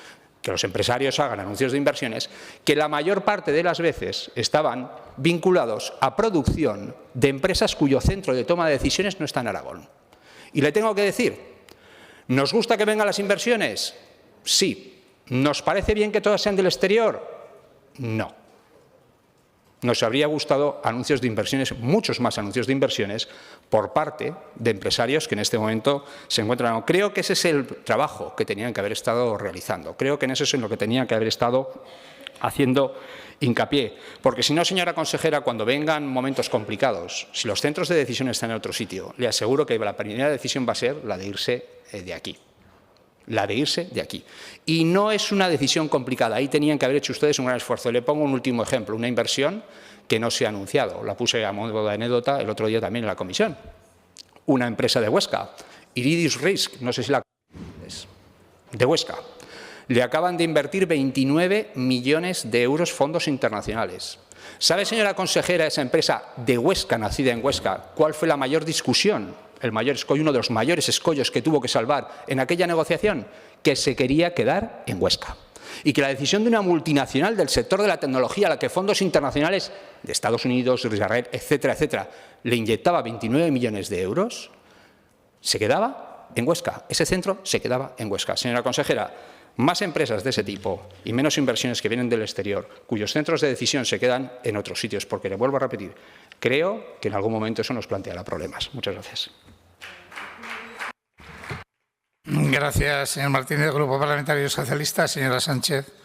que los empresarios hagan anuncios de inversiones que la mayor parte de las veces estaban vinculados a producción de empresas cuyo centro de toma de decisiones no está en Aragón. Y le tengo que decir, ¿nos gusta que vengan las inversiones? Sí. ¿Nos parece bien que todas sean del exterior? No. Nos habría gustado anuncios de inversiones, muchos más anuncios de inversiones, por parte de empresarios que en este momento se encuentran. Creo que ese es el trabajo que tenían que haber estado realizando. Creo que en eso es en lo que tenían que haber estado haciendo hincapié. Porque si no, señora consejera, cuando vengan momentos complicados, si los centros de decisión están en otro sitio, le aseguro que la primera decisión va a ser la de irse de aquí. Y no es una decisión complicada. Ahí tenían que haber hecho ustedes un gran esfuerzo. Le pongo un último ejemplo, una inversión que no se ha anunciado. La puse a modo de anécdota el otro día también en la comisión. Una empresa de Huesca, Iridis Risk, no sé si la conoces, de Huesca. Le acaban de invertir 29 millones de euros fondos internacionales. ¿Sabe, señora consejera, esa empresa de Huesca, nacida en Huesca, cuál fue la mayor discusión? El mayor escollo, uno de los mayores escollos que tuvo que salvar en aquella negociación, que se quería quedar en Huesca. Y que la decisión de una multinacional del sector de la tecnología, a la que fondos internacionales de Estados Unidos, Israel, etcétera, etcétera, le inyectaba 29 millones de euros, se quedaba en Huesca. Ese centro se quedaba en Huesca. Señora consejera, más empresas de ese tipo y menos inversiones que vienen del exterior, cuyos centros de decisión se quedan en otros sitios, porque le vuelvo a repetir, creo que en algún momento eso nos planteará problemas. Muchas gracias. Gracias, señor Martínez. Grupo Parlamentario Socialista, señora Sánchez.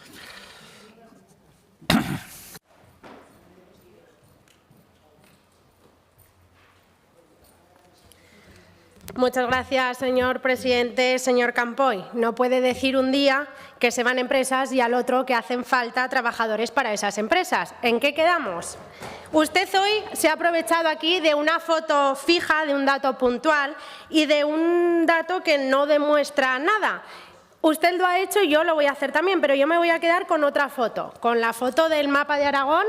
Muchas gracias, señor presidente. Señor Campoy, no puede decir un día que se van empresas y al otro que hacen falta trabajadores para esas empresas. ¿En qué quedamos? Usted hoy se ha aprovechado aquí de una foto fija, de un dato puntual y de un dato que no demuestra nada. Usted lo ha hecho y yo lo voy a hacer también, pero yo me voy a quedar con otra foto, con la foto del mapa de Aragón,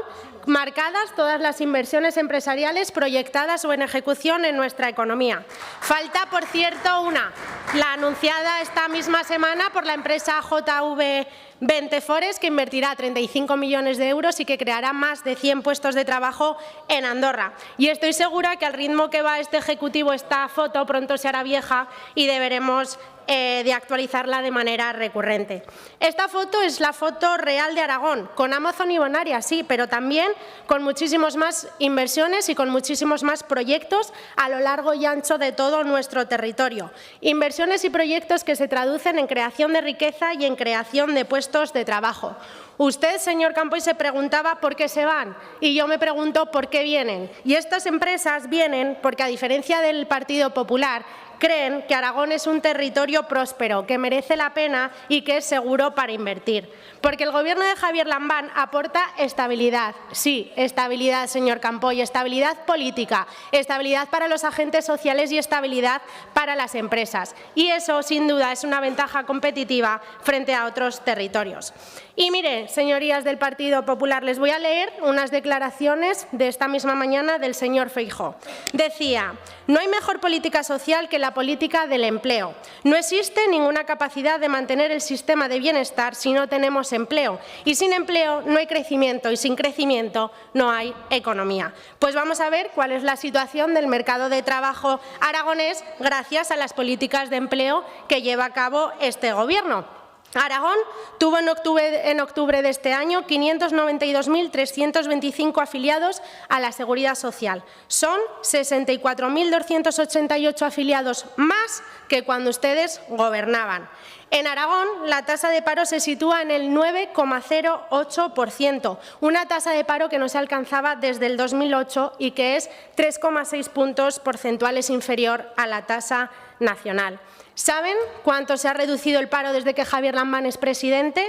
marcadas todas las inversiones empresariales proyectadas o en ejecución en nuestra economía. Falta, por cierto, una, la anunciada esta misma semana por la empresa JV Ventefores, que invertirá 35 millones de euros y que creará más de 100 puestos de trabajo en Andorra. Y estoy segura que al ritmo que va este Ejecutivo, esta foto pronto se hará vieja y deberemos de actualizarla de manera recurrente. Esta foto es la foto real de Aragón, con Amazon y Bonaria, sí, pero también con muchísimas más inversiones y con muchísimos más proyectos a lo largo y ancho de todo nuestro territorio. Inversiones y proyectos que se traducen en creación de riqueza y en creación de puestos de trabajo. Usted, señor Campoy, se preguntaba por qué se van y yo me pregunto por qué vienen. Y estas empresas vienen porque, a diferencia del Partido Popular, creen que Aragón es un territorio próspero, que merece la pena y que es seguro para invertir. Porque el Gobierno de Javier Lambán aporta estabilidad. Sí, estabilidad, señor Campoy, estabilidad política, estabilidad para los agentes sociales y estabilidad para las empresas. Y eso, sin duda, es una ventaja competitiva frente a otros territorios. Y mire, señorías del Partido Popular, les voy a leer unas declaraciones de esta misma mañana del señor Feijóo. Decía: no hay mejor política social que la política del empleo. No existe ninguna capacidad de mantener el sistema de bienestar si no tenemos empleo. Y sin empleo no hay crecimiento y sin crecimiento no hay economía. Pues vamos a ver cuál es la situación del mercado de trabajo aragonés gracias a las políticas de empleo que lleva a cabo este Gobierno. Aragón tuvo en octubre de este año 592.325 afiliados a la Seguridad Social. Son 64.288 afiliados más que cuando ustedes gobernaban. En Aragón, la tasa de paro se sitúa en el 9,08%, una tasa de paro que no se alcanzaba desde el 2008 y que es 3,6 puntos porcentuales inferior a la tasa nacional. ¿Saben cuánto se ha reducido el paro desde que Javier Lambán es presidente?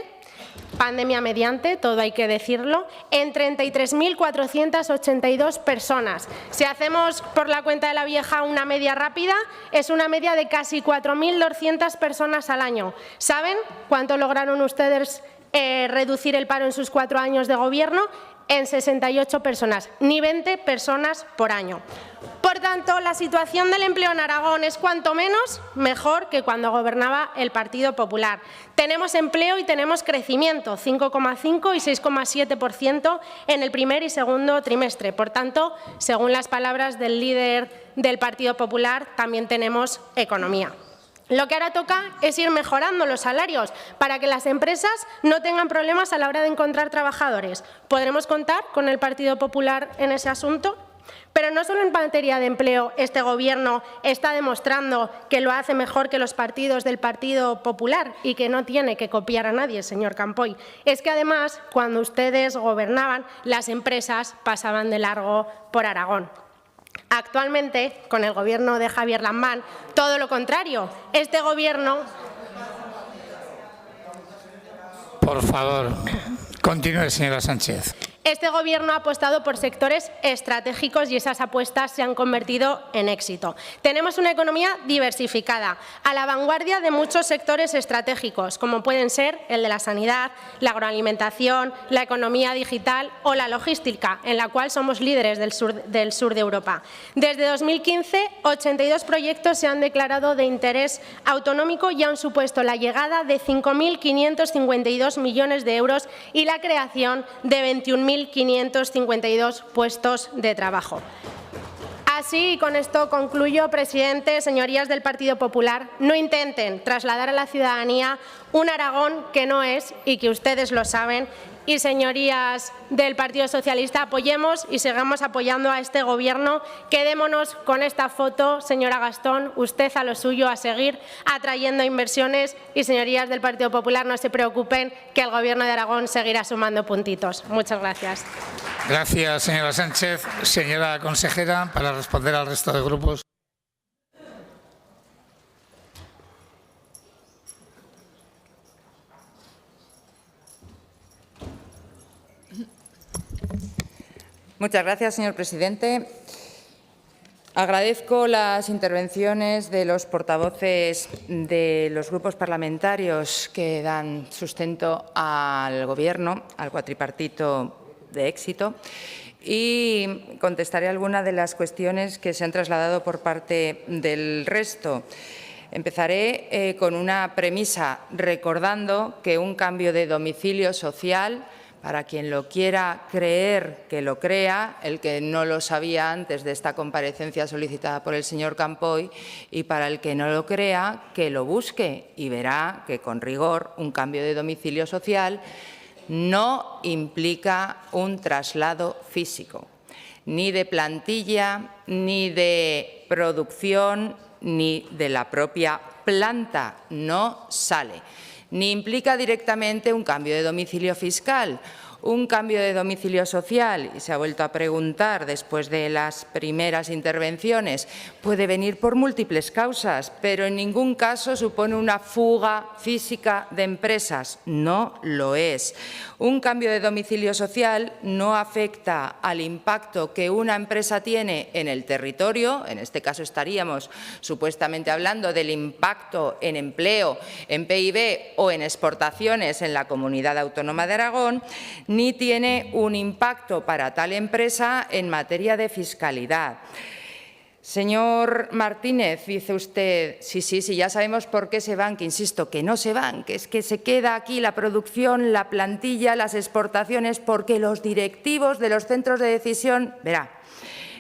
Pandemia mediante, todo hay que decirlo, en 33.482 personas. Si hacemos por la cuenta de la vieja una media rápida, es una media de casi 4.200 personas al año. ¿Saben cuánto lograron ustedes reducir el paro en sus 4 años de gobierno? En 68 personas, ni 20 personas por año. Por tanto, la situación del empleo en Aragón es cuanto menos mejor que cuando gobernaba el Partido Popular. Tenemos empleo y tenemos crecimiento, 5,5 y 6,7% en el primer y segundo trimestre. Por tanto, según las palabras del líder del Partido Popular, también tenemos economía. Lo que ahora toca es ir mejorando los salarios para que las empresas no tengan problemas a la hora de encontrar trabajadores. ¿Podremos contar con el Partido Popular en ese asunto? Pero no solo en materia de empleo este Gobierno está demostrando que lo hace mejor que los partidos del Partido Popular y que no tiene que copiar a nadie, señor Campoy. Es que además, cuando ustedes gobernaban, las empresas pasaban de largo por Aragón. Actualmente, con el Gobierno de Javier Lambán, todo lo contrario. Este Gobierno... Por favor, continúe, señora Sánchez. Este Gobierno ha apostado por sectores estratégicos y esas apuestas se han convertido en éxito. Tenemos una economía diversificada, a la vanguardia de muchos sectores estratégicos, como pueden ser el de la sanidad, la agroalimentación, la economía digital o la logística, en la cual somos líderes del sur de Europa. Desde 2015, 82 proyectos se han declarado de interés autonómico y han supuesto la llegada de 5.552 millones de euros y la creación de 21.552 puestos de trabajo. Así, y con esto concluyo, presidente, señorías del Partido Popular, no intenten trasladar a la ciudadanía un Aragón que no es y que ustedes lo saben. Y, señorías del Partido Socialista, apoyemos y sigamos apoyando a este Gobierno. Quedémonos con esta foto, señora Gastón, usted a lo suyo, a seguir atrayendo inversiones. Y, señorías del Partido Popular, no se preocupen, que el Gobierno de Aragón seguirá sumando puntitos. Muchas gracias. Gracias, señora Sánchez. Señora consejera, para responder al resto de grupos. Muchas gracias, señor presidente. Agradezco las intervenciones de los portavoces de los grupos parlamentarios que dan sustento al Gobierno, al cuatripartito de éxito, y contestaré algunas de las cuestiones que se han trasladado por parte del resto. Empezaré con una premisa, recordando que un cambio de domicilio social Para quien lo quiera creer, que lo crea, el que no lo sabía antes de esta comparecencia solicitada por el señor Campoy, y para el que no lo crea, que lo busque y verá que, con rigor, un cambio de domicilio social no implica un traslado físico, ni de plantilla, ni de producción, ni de la propia planta, no sale. Ni implica directamente un cambio de domicilio fiscal, un cambio de domicilio social, y se ha vuelto a preguntar después de las primeras intervenciones, puede venir por múltiples causas, pero en ningún caso supone una fuga física de empresas, no lo es. Un cambio de domicilio social no afecta al impacto que una empresa tiene en el territorio, en este caso estaríamos supuestamente hablando del impacto en empleo, en PIB o en exportaciones en la Comunidad Autónoma de Aragón, ni tiene un impacto para tal empresa en materia de fiscalidad. Señor Martínez, dice usted, sí, ya sabemos por qué se van, que insisto, que no se van, que es que se queda aquí la producción, la plantilla, las exportaciones, porque los directivos de los centros de decisión, verá,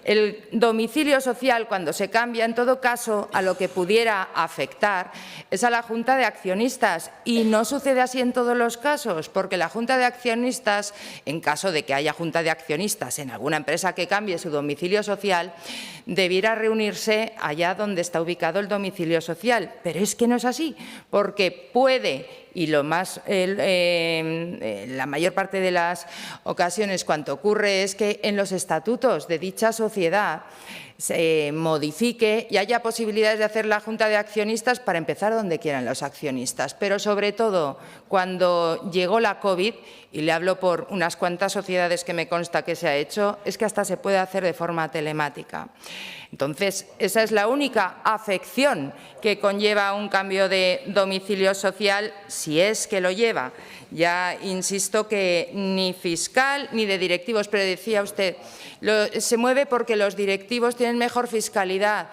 el domicilio social, cuando se cambia, en todo caso, a lo que pudiera afectar es a la Junta de Accionistas. Y no sucede así en todos los casos, porque la Junta de Accionistas, en caso de que haya Junta de Accionistas en alguna empresa que cambie su domicilio social, debiera reunirse allá donde está ubicado el domicilio social. Pero es que no es así, porque puede, y la mayor parte de las ocasiones cuanto ocurre es que en los estatutos de dicha sociedad se modifique y haya posibilidades de hacer la Junta de Accionistas para empezar donde quieran los accionistas. Pero sobre todo, cuando llegó la COVID, y le hablo por unas cuantas sociedades que me consta que se ha hecho, es que hasta se puede hacer de forma telemática. Entonces, esa es la única afección que conlleva un cambio de domicilio social, si es que lo lleva. Ya insisto que ni fiscal ni de directivos, pero decía usted, se mueve porque los directivos tienen mejor fiscalidad.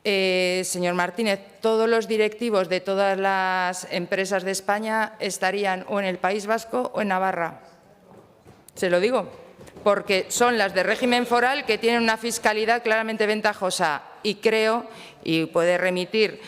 Señor Martínez, todos los directivos de todas las empresas de España estarían o en el País Vasco o en Navarra. Se lo digo, porque son las de régimen foral que tienen una fiscalidad claramente ventajosa, y creo, y puede remitirse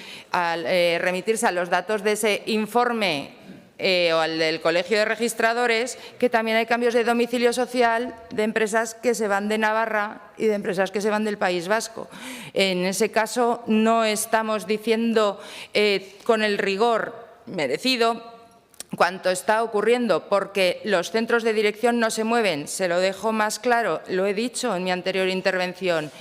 a los datos de ese informe o al del Colegio de Registradores, que también hay cambios de domicilio social de empresas que se van de Navarra y de empresas que se van del País Vasco. En ese caso no estamos diciendo con el rigor merecido cuanto está ocurriendo, porque los centros de dirección no se mueven. Se lo dejo más claro, lo he dicho en mi anterior intervención,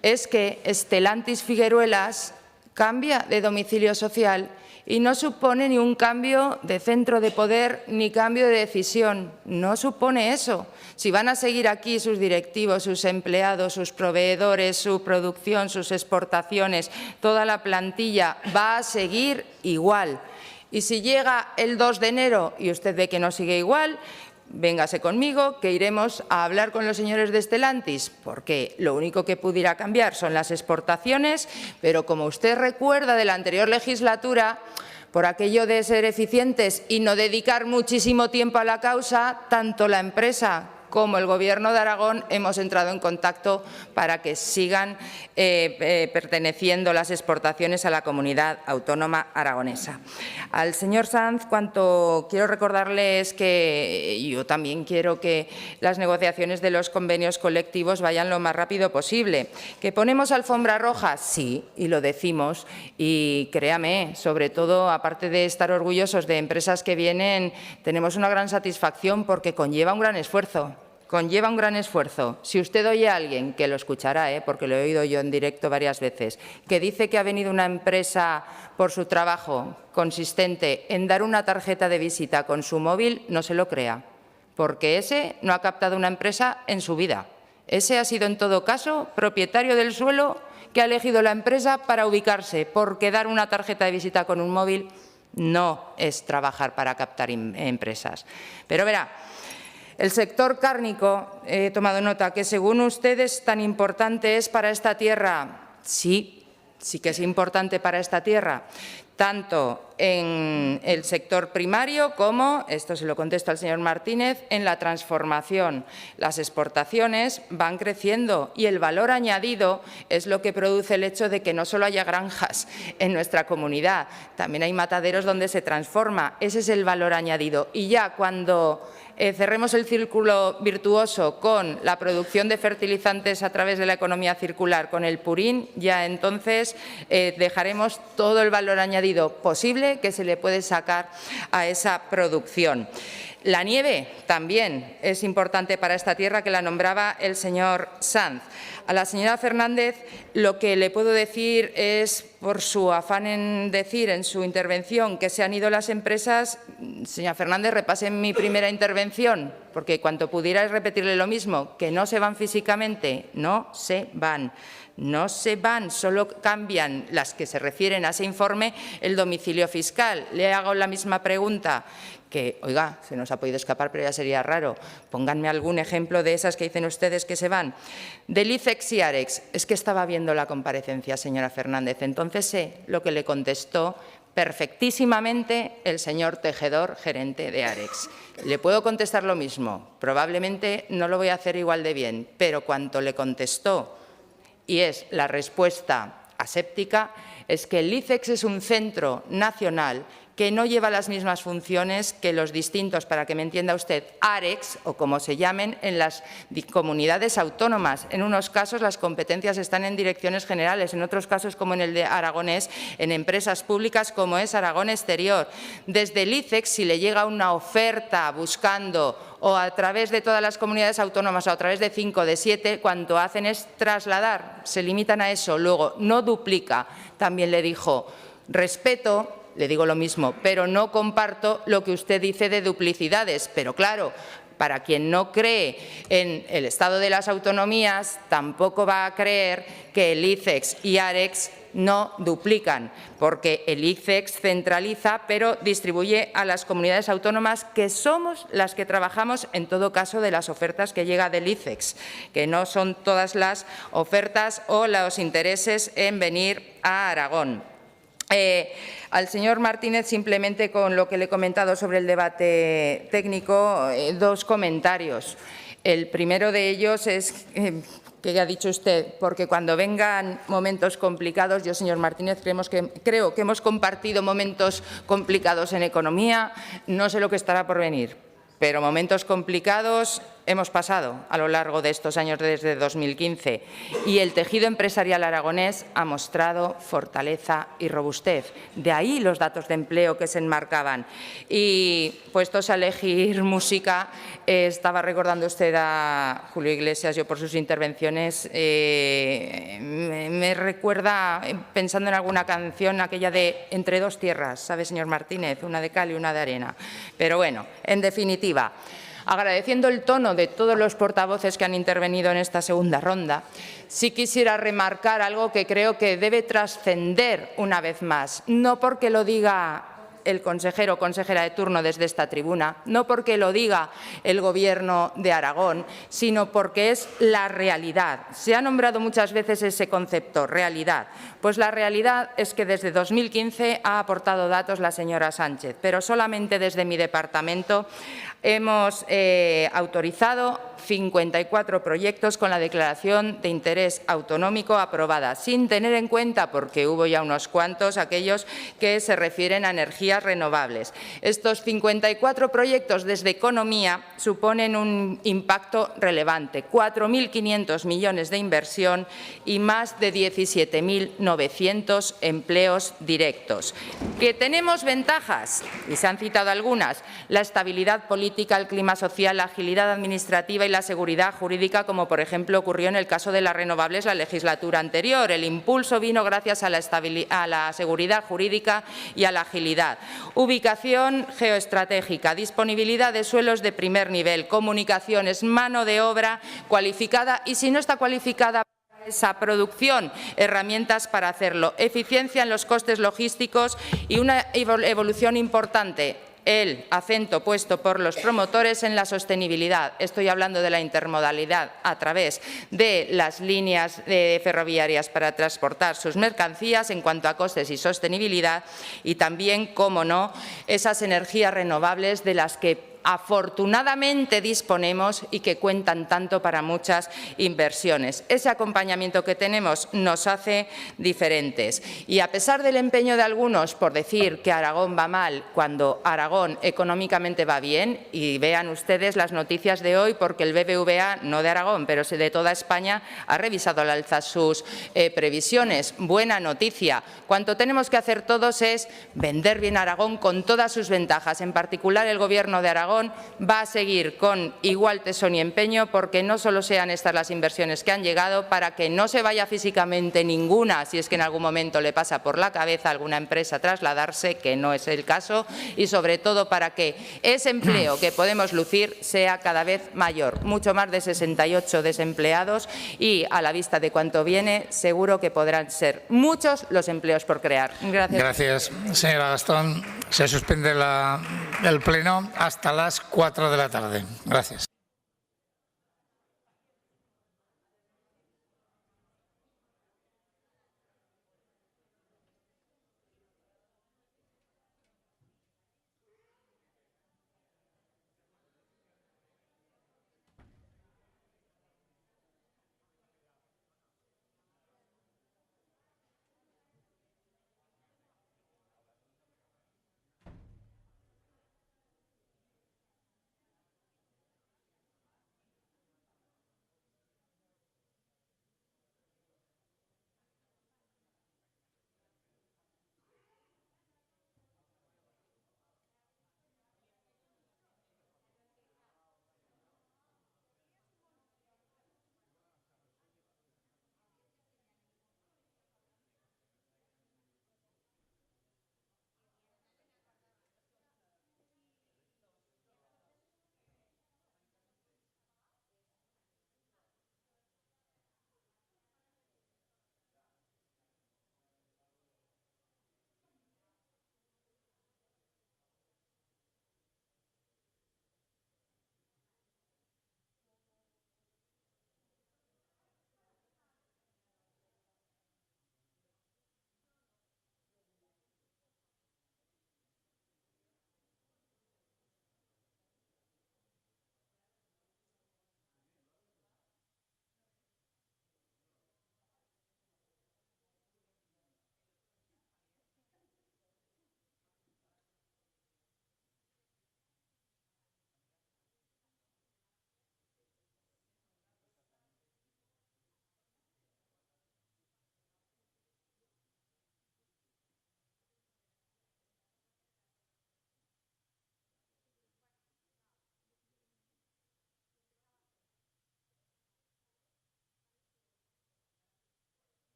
es que Stellantis Figueruelas cambia de domicilio social y no supone ni un cambio de centro de poder ni cambio de decisión. No supone eso. Si van a seguir aquí sus directivos, sus empleados, sus proveedores, su producción, sus exportaciones, toda la plantilla va a seguir igual. Y si llega el 2 de enero y usted ve que no sigue igual, véngase conmigo, que iremos a hablar con los señores de Stellantis, porque lo único que pudiera cambiar son las exportaciones, pero como usted recuerda de la anterior legislatura, por aquello de ser eficientes y no dedicar muchísimo tiempo a la causa, tanto la empresa como el Gobierno de Aragón hemos entrado en contacto para que sigan perteneciendo las exportaciones a la Comunidad Autónoma Aragonesa. Al señor Sanz, cuanto quiero recordarle es que yo también quiero que las negociaciones de los convenios colectivos vayan lo más rápido posible. ¿Que ponemos alfombra roja? Sí, y lo decimos. Y créame, sobre todo, aparte de estar orgullosos de empresas que vienen, tenemos una gran satisfacción porque conlleva un gran esfuerzo. Conlleva un gran esfuerzo. Si usted oye a alguien, que lo escuchará, porque lo he oído yo en directo varias veces, que dice que ha venido una empresa por su trabajo consistente en dar una tarjeta de visita con su móvil, no se lo crea, porque ese no ha captado una empresa en su vida. Ese ha sido, en todo caso, propietario del suelo que ha elegido la empresa para ubicarse, porque dar una tarjeta de visita con un móvil no es trabajar para captar empresas. Pero verá, el sector cárnico, he tomado nota, que según ustedes tan importante es para esta tierra. Sí, sí que es importante para esta tierra, tanto en el sector primario como, esto se lo contesto al señor Martínez, en la transformación. Las exportaciones van creciendo y el valor añadido es lo que produce el hecho de que no solo haya granjas en nuestra comunidad, también hay mataderos donde se transforma. Ese es el valor añadido. Y ya cuando cerremos el círculo virtuoso con la producción de fertilizantes a través de la economía circular, con el purín, ya entonces dejaremos todo el valor añadido posible que se le puede sacar a esa producción. La nieve también es importante para esta tierra, que la nombraba el señor Sanz. A la señora Fernández lo que le puedo decir es, por su afán en decir en su intervención que se han ido las empresas, señora Fernández, repase mi primera intervención, porque cuanto pudiera es repetirle lo mismo, que no se van físicamente, no se van. No se van, solo cambian las que se refieren a ese informe el domicilio fiscal. Le hago la misma pregunta que, oiga, se nos ha podido escapar, pero ya sería raro. Pónganme algún ejemplo de esas que dicen ustedes que se van. Del ICEX y Arex, es que estaba viendo la comparecencia, señora Fernández, entonces sé lo que le contestó perfectísimamente el señor Tejedor, gerente de Arex. Le puedo contestar lo mismo, probablemente no lo voy a hacer igual de bien, pero cuanto le contestó, y es la respuesta aséptica, es que el ICEX es un centro nacional que no lleva las mismas funciones que los distintos, para que me entienda usted, Arex, o como se llamen, en las comunidades autónomas. En unos casos las competencias están en direcciones generales, en otros casos, como en el de Aragonés, en empresas públicas como es Aragón Exterior. Desde el ICEX, si le llega una oferta buscando, o a través de todas las comunidades autónomas, o a través de 5, de 7, cuanto hacen es trasladar, se limitan a eso. Luego, no duplica. También le dijo, respeto, le digo lo mismo, pero no comparto lo que usted dice de duplicidades. Pero claro, para quien no cree en el estado de las autonomías, tampoco va a creer que el ICEX y Arex no duplican, porque el ICEX centraliza, pero distribuye a las comunidades autónomas, que somos las que trabajamos en todo caso de las ofertas que llega del ICEX, que no son todas las ofertas o los intereses en venir a Aragón. Al señor Martínez, simplemente con lo que le he comentado sobre el debate técnico, dos comentarios. El primero de ellos es que ya ha dicho usted, porque cuando vengan momentos complicados, yo, señor Martínez, creo que hemos compartido momentos complicados en economía, no sé lo que estará por venir, pero momentos complicados hemos pasado a lo largo de estos años desde 2015, y el tejido empresarial aragonés ha mostrado fortaleza y robustez. De ahí los datos de empleo que se enmarcaban. Y puestos a elegir música, estaba recordando usted a Julio Iglesias, yo por sus intervenciones, me recuerda, pensando en alguna canción, aquella de Entre dos tierras, ¿sabe, señor Martínez? Una de cal y una de arena. Pero bueno, en definitiva, agradeciendo el tono de todos los portavoces que han intervenido en esta segunda ronda, sí quisiera remarcar algo que creo que debe trascender una vez más, no porque lo diga el consejero o consejera de turno desde esta tribuna, no porque lo diga el Gobierno de Aragón, sino porque es la realidad. Se ha nombrado muchas veces ese concepto, realidad. Pues la realidad es que desde 2015 ha aportado datos la señora Sánchez, pero solamente desde mi departamento hemos autorizado 54 proyectos con la declaración de interés autonómico aprobada, sin tener en cuenta, porque hubo ya unos cuantos, aquellos que se refieren a energías renovables. Estos 54 proyectos desde Economía suponen un impacto relevante, 4.500 millones de inversión y más de 17.900 empleos directos. ¿Que tenemos ventajas? Y se han citado algunas: la estabilidad política, el clima social, la agilidad administrativa y la seguridad jurídica, como por ejemplo ocurrió en el caso de las renovables la legislatura anterior. El impulso vino gracias a la seguridad jurídica y a la agilidad. Ubicación geoestratégica, disponibilidad de suelos de primer nivel, comunicaciones, mano de obra cualificada y, si no está cualificada, esa producción, herramientas para hacerlo, eficiencia en los costes logísticos y una evolución importante el acento puesto por los promotores en la sostenibilidad. Estoy hablando de la intermodalidad a través de las líneas ferroviarias para transportar sus mercancías en cuanto a costes y sostenibilidad, y también, cómo no, esas energías renovables de las que afortunadamente disponemos y que cuentan tanto para muchas inversiones. Ese acompañamiento que tenemos nos hace diferentes. Y a pesar del empeño de algunos por decir que Aragón va mal, cuando Aragón económicamente va bien, y vean ustedes las noticias de hoy, porque el BBVA, no de Aragón, pero sí de toda España, ha revisado al alza sus previsiones. Buena noticia. Cuanto tenemos que hacer todos es vender bien Aragón con todas sus ventajas. En particular, el Gobierno de Aragón va a seguir con igual tesón y empeño, porque no solo sean estas las inversiones que han llegado, para que no se vaya físicamente ninguna, si es que en algún momento le pasa por la cabeza a alguna empresa trasladarse, que no es el caso, y sobre todo para que ese empleo que podemos lucir sea cada vez mayor. Mucho más de 68 desempleados, y a la vista de cuánto viene, seguro que podrán ser muchos los empleos por crear. Gracias. Gracias, señora Gastón. Se suspende el pleno hasta las 4 de la tarde. Gracias.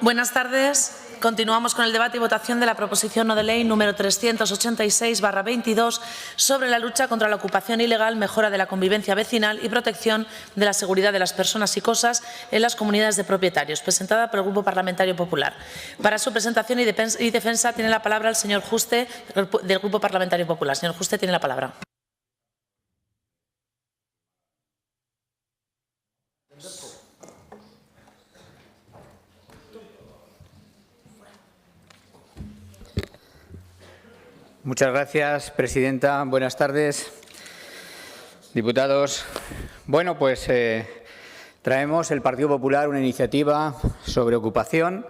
Buenas tardes. Continuamos con el debate y votación de la proposición no de ley número 386/22 sobre la lucha contra la ocupación ilegal, mejora de la convivencia vecinal y protección de la seguridad de las personas y cosas en las comunidades de propietarios, presentada por el Grupo Parlamentario Popular. Para su presentación y defensa tiene la palabra el señor Juste, del Grupo Parlamentario Popular. Señor Juste, tiene la palabra. Muchas gracias, presidenta. Buenas tardes, diputados. Bueno, pues traemos el Partido Popular una iniciativa sobre ocupación.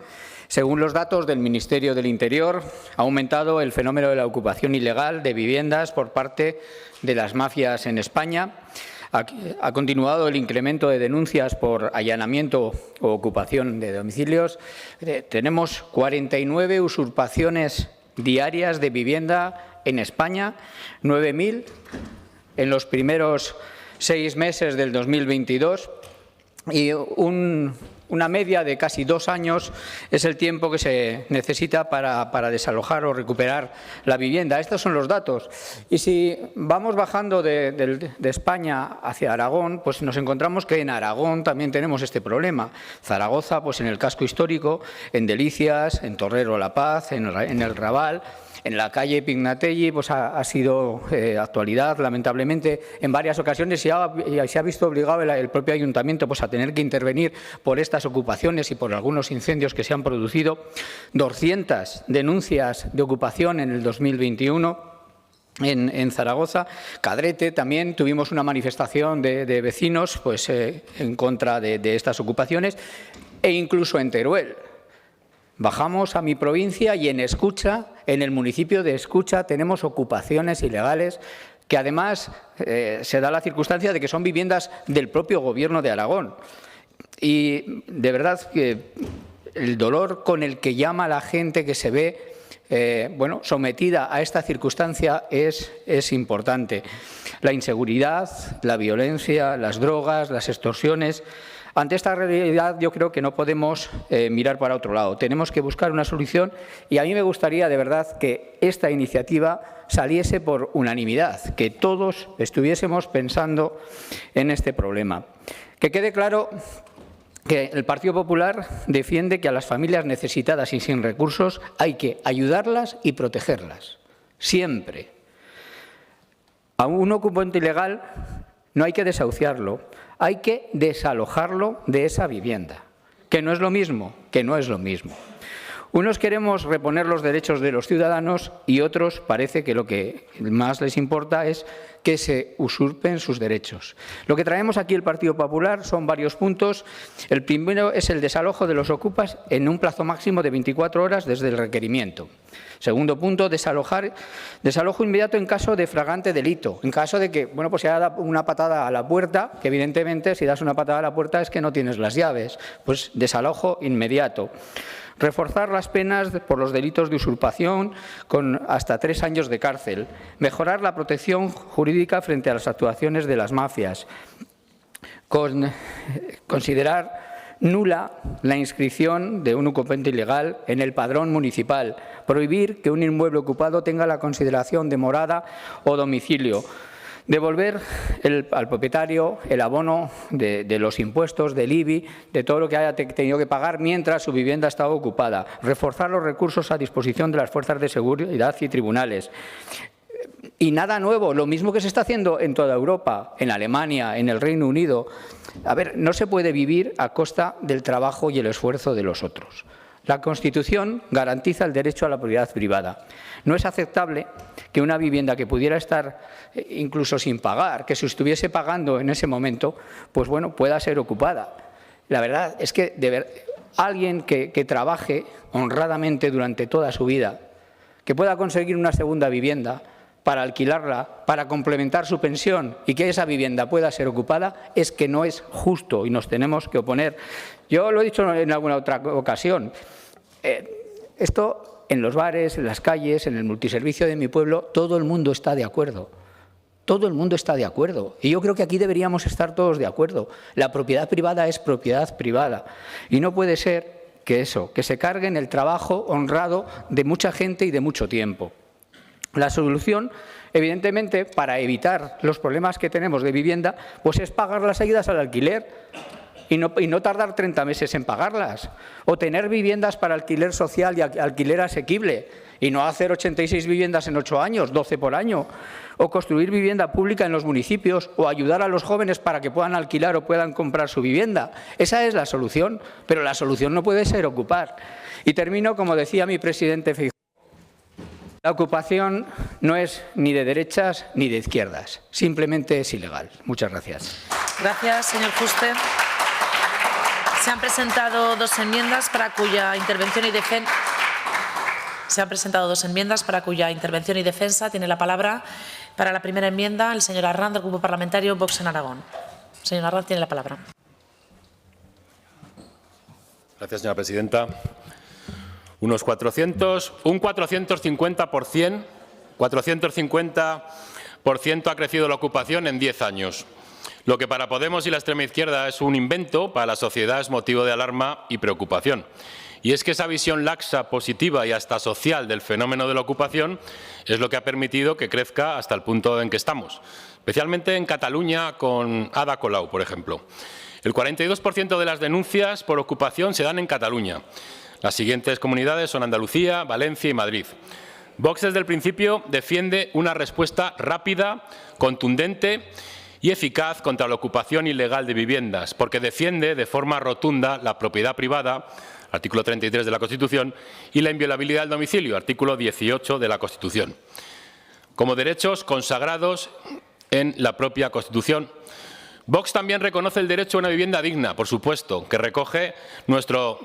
Según los datos del Ministerio del Interior, ha aumentado el fenómeno de la ocupación ilegal de viviendas por parte de las mafias en España. Ha continuado el incremento de denuncias por allanamiento o ocupación de domicilios. Tenemos 49 usurpaciones diarias de vivienda en España, 9.000 en los primeros 6 meses del 2022 y una media de casi 2 años es el tiempo que se necesita para desalojar o recuperar la vivienda. Estos son los datos. Y si vamos bajando de España hacia Aragón, pues nos encontramos que en Aragón también tenemos este problema. Zaragoza, pues en el casco histórico, en Delicias, en Torrero La Paz, en el Raval. En la calle Pignatelli pues ha sido actualidad, lamentablemente, en varias ocasiones y se ha visto obligado el propio ayuntamiento pues, a tener que intervenir por estas ocupaciones y por algunos incendios que se han producido. 200 denuncias de ocupación en el 2021. En Zaragoza, Cadrete, también tuvimos una manifestación de vecinos pues, en contra de estas ocupaciones e incluso en Teruel. Bajamos a mi provincia y en Escucha, en el municipio de Escucha, tenemos ocupaciones ilegales que además se da la circunstancia de que son viviendas del propio Gobierno de Aragón. Y de verdad que el dolor con el que llama la gente que se ve sometida a esta circunstancia es importante. La inseguridad, la violencia, las drogas, las extorsiones. Ante esta realidad yo creo que no podemos mirar para otro lado. Tenemos que buscar una solución y a mí me gustaría de verdad que esta iniciativa saliese por unanimidad, que todos estuviésemos pensando en este problema. Que quede claro que el Partido Popular defiende que a las familias necesitadas y sin recursos hay que ayudarlas y protegerlas, siempre. A un ocupante ilegal no hay que desahuciarlo, hay que desalojarlo de esa vivienda, que no es lo mismo, Unos queremos reponer los derechos de los ciudadanos y otros parece que lo que más les importa es que se usurpen sus derechos. Lo que traemos aquí el Partido Popular son varios puntos. El primero es el desalojo de los ocupas en un plazo máximo de 24 horas desde el requerimiento. Segundo punto, desalojo inmediato en caso de flagrante delito. En caso de que pues se haga una patada a la puerta, que evidentemente si das una patada a la puerta es que no tienes las llaves, pues desalojo inmediato. Reforzar las penas por los delitos de usurpación con hasta 3 años de cárcel. Mejorar la protección jurídica frente a las actuaciones de las mafias. Considerar nula la inscripción de un ocupante ilegal en el padrón municipal. Prohibir que un inmueble ocupado tenga la consideración de morada o domicilio. Devolver al propietario el abono de los impuestos, del IBI, de todo lo que haya tenido que pagar mientras su vivienda estaba ocupada. Reforzar los recursos a disposición de las fuerzas de seguridad y tribunales. Y nada nuevo, lo mismo que se está haciendo en toda Europa, en Alemania, en el Reino Unido. A ver, no se puede vivir a costa del trabajo y el esfuerzo de los otros. La Constitución garantiza el derecho a la propiedad privada. No es aceptable que una vivienda que pudiera estar incluso sin pagar, que se estuviese pagando en ese momento, pues pueda ser ocupada. La verdad es que alguien que trabaje honradamente durante toda su vida, que pueda conseguir una segunda vivienda para alquilarla, para complementar su pensión y que esa vivienda pueda ser ocupada, es que no es justo y nos tenemos que oponer. Yo lo he dicho en alguna otra ocasión. Esto en los bares, en las calles, en el multiservicio de mi pueblo, todo el mundo está de acuerdo. Todo el mundo está de acuerdo. Y yo creo que aquí deberíamos estar todos de acuerdo. La propiedad privada es propiedad privada. Y no puede ser que se carguen el trabajo honrado de mucha gente y de mucho tiempo. La solución, evidentemente, para evitar los problemas que tenemos de vivienda, pues es pagar las ayudas al alquiler y no tardar 30 meses en pagarlas. O tener viviendas para alquiler social y alquiler asequible y no hacer 86 viviendas en 8 años, 12 por año. O construir vivienda pública en los municipios o ayudar a los jóvenes para que puedan alquilar o puedan comprar su vivienda. Esa es la solución, pero la solución no puede ser ocupar. Y termino, como decía mi presidente Feijóo. La ocupación no es ni de derechas ni de izquierdas, simplemente es ilegal. Muchas gracias. Gracias, señor Fuster. Se han presentado dos enmiendas para cuya intervención y defensa tiene la palabra para la primera enmienda el señor Arranz del Grupo Parlamentario Vox en Aragón. Señor Arranz, tiene la palabra. Gracias, señora presidenta. Un 450% ha crecido la ocupación en 10 años. Lo que para Podemos y la extrema izquierda es un invento, para la sociedad es motivo de alarma y preocupación. Y es que esa visión laxa, positiva y hasta social del fenómeno de la ocupación es lo que ha permitido que crezca hasta el punto en que estamos, especialmente en Cataluña con Ada Colau, por ejemplo. El 42% de las denuncias por ocupación se dan en Cataluña. Las siguientes comunidades son Andalucía, Valencia y Madrid. Vox desde el principio defiende una respuesta rápida, contundente y eficaz contra la ocupación ilegal de viviendas, porque defiende de forma rotunda la propiedad privada, artículo 33 de la Constitución, y la inviolabilidad del domicilio, artículo 18 de la Constitución, como derechos consagrados en la propia Constitución. Vox también reconoce el derecho a una vivienda digna, por supuesto, que recoge nuestra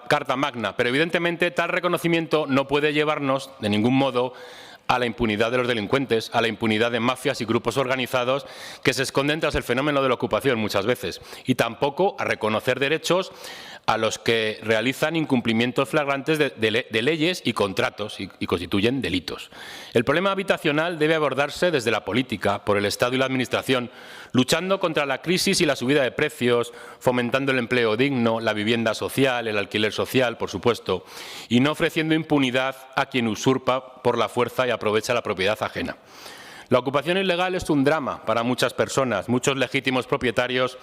Carta Magna, pero evidentemente tal reconocimiento no puede llevarnos de ningún modo a la impunidad de los delincuentes, a la impunidad de mafias y grupos organizados que se esconden tras el fenómeno de la ocupación muchas veces, y tampoco a reconocer derechos a los que realizan incumplimientos flagrantes de leyes y contratos y constituyen delitos. El problema habitacional debe abordarse desde la política, por el Estado y la Administración, luchando contra la crisis y la subida de precios, fomentando el empleo digno, la vivienda social, el alquiler social, por supuesto, y no ofreciendo impunidad a quien usurpa por la fuerza y aprovecha la propiedad ajena. La ocupación ilegal es un drama para muchas personas, muchos legítimos propietarios,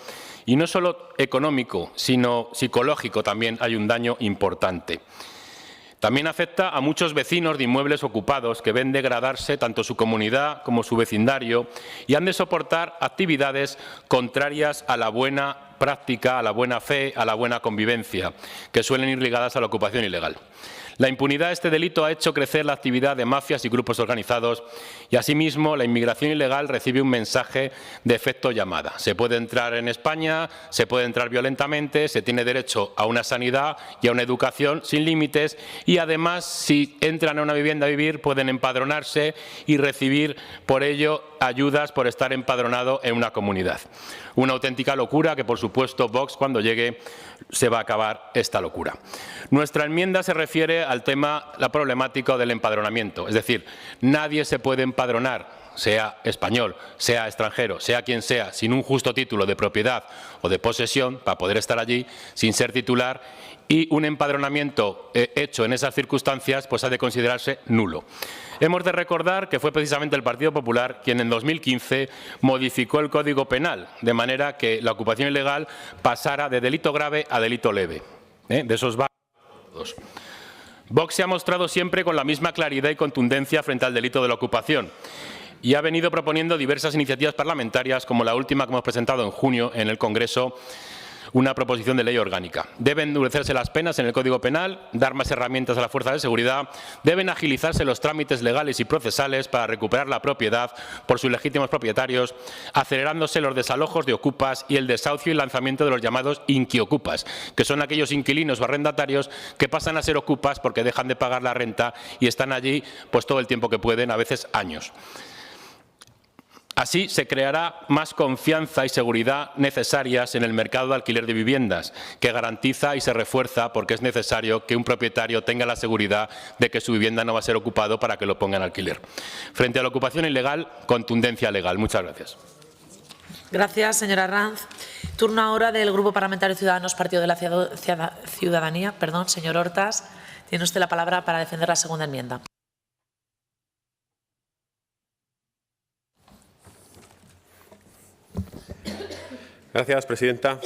y no solo económico, sino psicológico también hay un daño importante. También afecta a muchos vecinos de inmuebles ocupados que ven degradarse tanto su comunidad como su vecindario y han de soportar actividades contrarias a la buena práctica, a la buena fe, a la buena convivencia, que suelen ir ligadas a la ocupación ilegal. La impunidad de este delito ha hecho crecer la actividad de mafias y grupos organizados y, asimismo, la inmigración ilegal recibe un mensaje de efecto llamada. Se puede entrar en España, se puede entrar violentamente, se tiene derecho a una sanidad y a una educación sin límites y, además, si entran a una vivienda a vivir, pueden empadronarse y recibir por ello ayudas por estar empadronado en una comunidad. Una auténtica locura que, por supuesto, Vox, cuando llegue, se va a acabar esta locura. Nuestra enmienda se refiere al tema, la problemática del empadronamiento. Es decir, nadie se puede empadronar, sea español, sea extranjero, sea quien sea, sin un justo título de propiedad o de posesión para poder estar allí, sin ser titular, y un empadronamiento hecho en esas circunstancias pues ha de considerarse nulo. Hemos de recordar que fue precisamente el Partido Popular quien en 2015 modificó el Código Penal, de manera que la ocupación ilegal pasara de delito grave a delito leve. De esos varios. Vox se ha mostrado siempre con la misma claridad y contundencia frente al delito de la ocupación y ha venido proponiendo diversas iniciativas parlamentarias, como la última que hemos presentado en junio en el Congreso, una proposición de ley orgánica. Deben endurecerse las penas en el Código Penal, dar más herramientas a la fuerza de seguridad, deben agilizarse los trámites legales y procesales para recuperar la propiedad por sus legítimos propietarios, acelerándose los desalojos de ocupas y el desahucio y lanzamiento de los llamados inquiocupas, que son aquellos inquilinos o arrendatarios que pasan a ser ocupas porque dejan de pagar la renta y están allí pues todo el tiempo que pueden, a veces años. Así se creará más confianza y seguridad necesarias en el mercado de alquiler de viviendas, que garantiza y se refuerza porque es necesario que un propietario tenga la seguridad de que su vivienda no va a ser ocupado para que lo ponga en alquiler. Frente a la ocupación ilegal, contundencia legal. Muchas gracias. Gracias, señora Arranz. Turno ahora del Grupo Parlamentario Ciudadanos, Partido de la Ciudadanía. Señor Hortas, tiene usted la palabra para defender la segunda enmienda. Gracias, presidenta.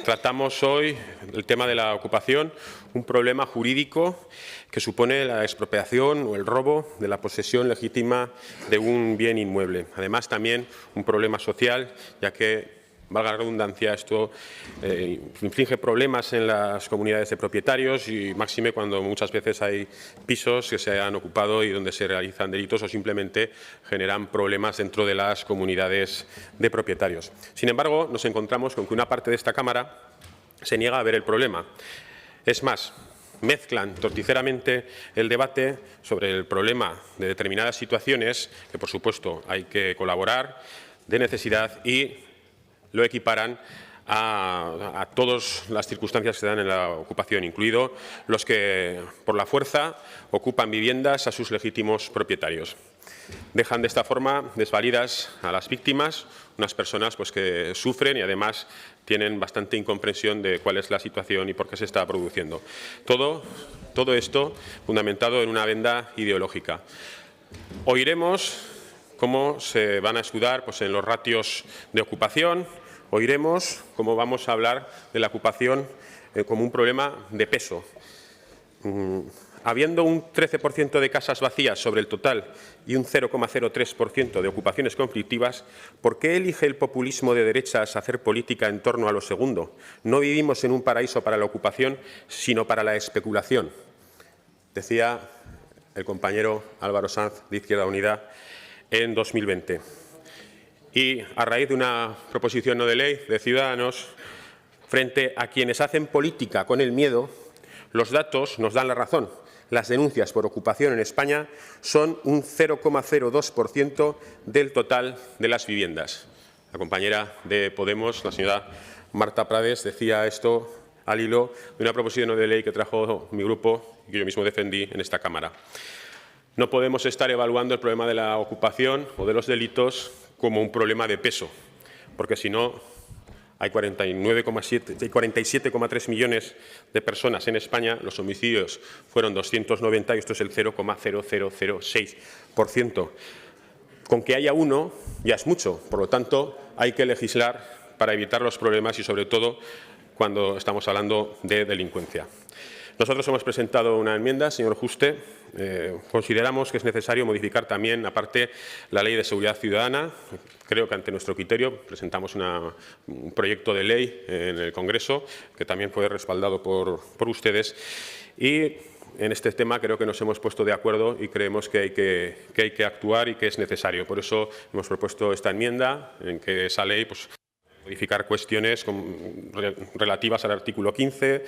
Tratamos hoy el tema de la ocupación, un problema jurídico que supone la expropiación o el robo de la posesión legítima de un bien inmueble. Además, también un problema social, ya que, valga la redundancia, esto inflige problemas en las comunidades de propietarios y máxime cuando muchas veces hay pisos que se han ocupado y donde se realizan delitos o simplemente generan problemas dentro de las comunidades de propietarios. Sin embargo, nos encontramos con que una parte de esta Cámara se niega a ver el problema. Es más, mezclan torticeramente el debate sobre el problema de determinadas situaciones, que por supuesto hay que colaborar, de necesidad, y lo equiparan a todas las circunstancias que se dan en la ocupación, incluido los que por la fuerza ocupan viviendas a sus legítimos propietarios. Dejan de esta forma desvalidas a las víctimas, unas personas pues, que sufren y además tienen bastante incomprensión de cuál es la situación y por qué se está produciendo. Todo esto fundamentado en una venda ideológica. Oiremos cómo se van a escudar pues, en los ratios de ocupación, oiremos cómo vamos a hablar de la ocupación como un problema de peso. Habiendo un 13% de casas vacías sobre el total y un 0,03% de ocupaciones conflictivas, ¿por qué elige el populismo de derechas hacer política en torno a lo segundo? No vivimos en un paraíso para la ocupación, sino para la especulación. Decía el compañero Álvaro Sanz, de Izquierda Unida, en 2020. Y a raíz de una proposición no de ley de Ciudadanos, frente a quienes hacen política con el miedo, los datos nos dan la razón. Las denuncias por ocupación en España son un 0,02% del total de las viviendas. La compañera de Podemos, la señora Marta Prades, decía esto al hilo de una proposición no de ley que trajo mi grupo y que yo mismo defendí en esta Cámara. No podemos estar evaluando el problema de la ocupación o de los delitos como un problema de peso, porque si no, hay 47,3 millones de personas en España, los homicidios fueron 290 y esto es el 0,0006%. Con que haya uno ya es mucho, por lo tanto hay que legislar para evitar los problemas y sobre todo cuando estamos hablando de delincuencia. Nosotros hemos presentado una enmienda, señor Juste. Consideramos que es necesario modificar también, aparte, la Ley de Seguridad Ciudadana. Creo que ante nuestro criterio presentamos un proyecto de ley en el Congreso que también fue respaldado por ustedes. Y en este tema creo que nos hemos puesto de acuerdo y creemos que hay que actuar y que es necesario. Por eso hemos propuesto esta enmienda en que esa ley pues, modificar cuestiones relativas al artículo 15,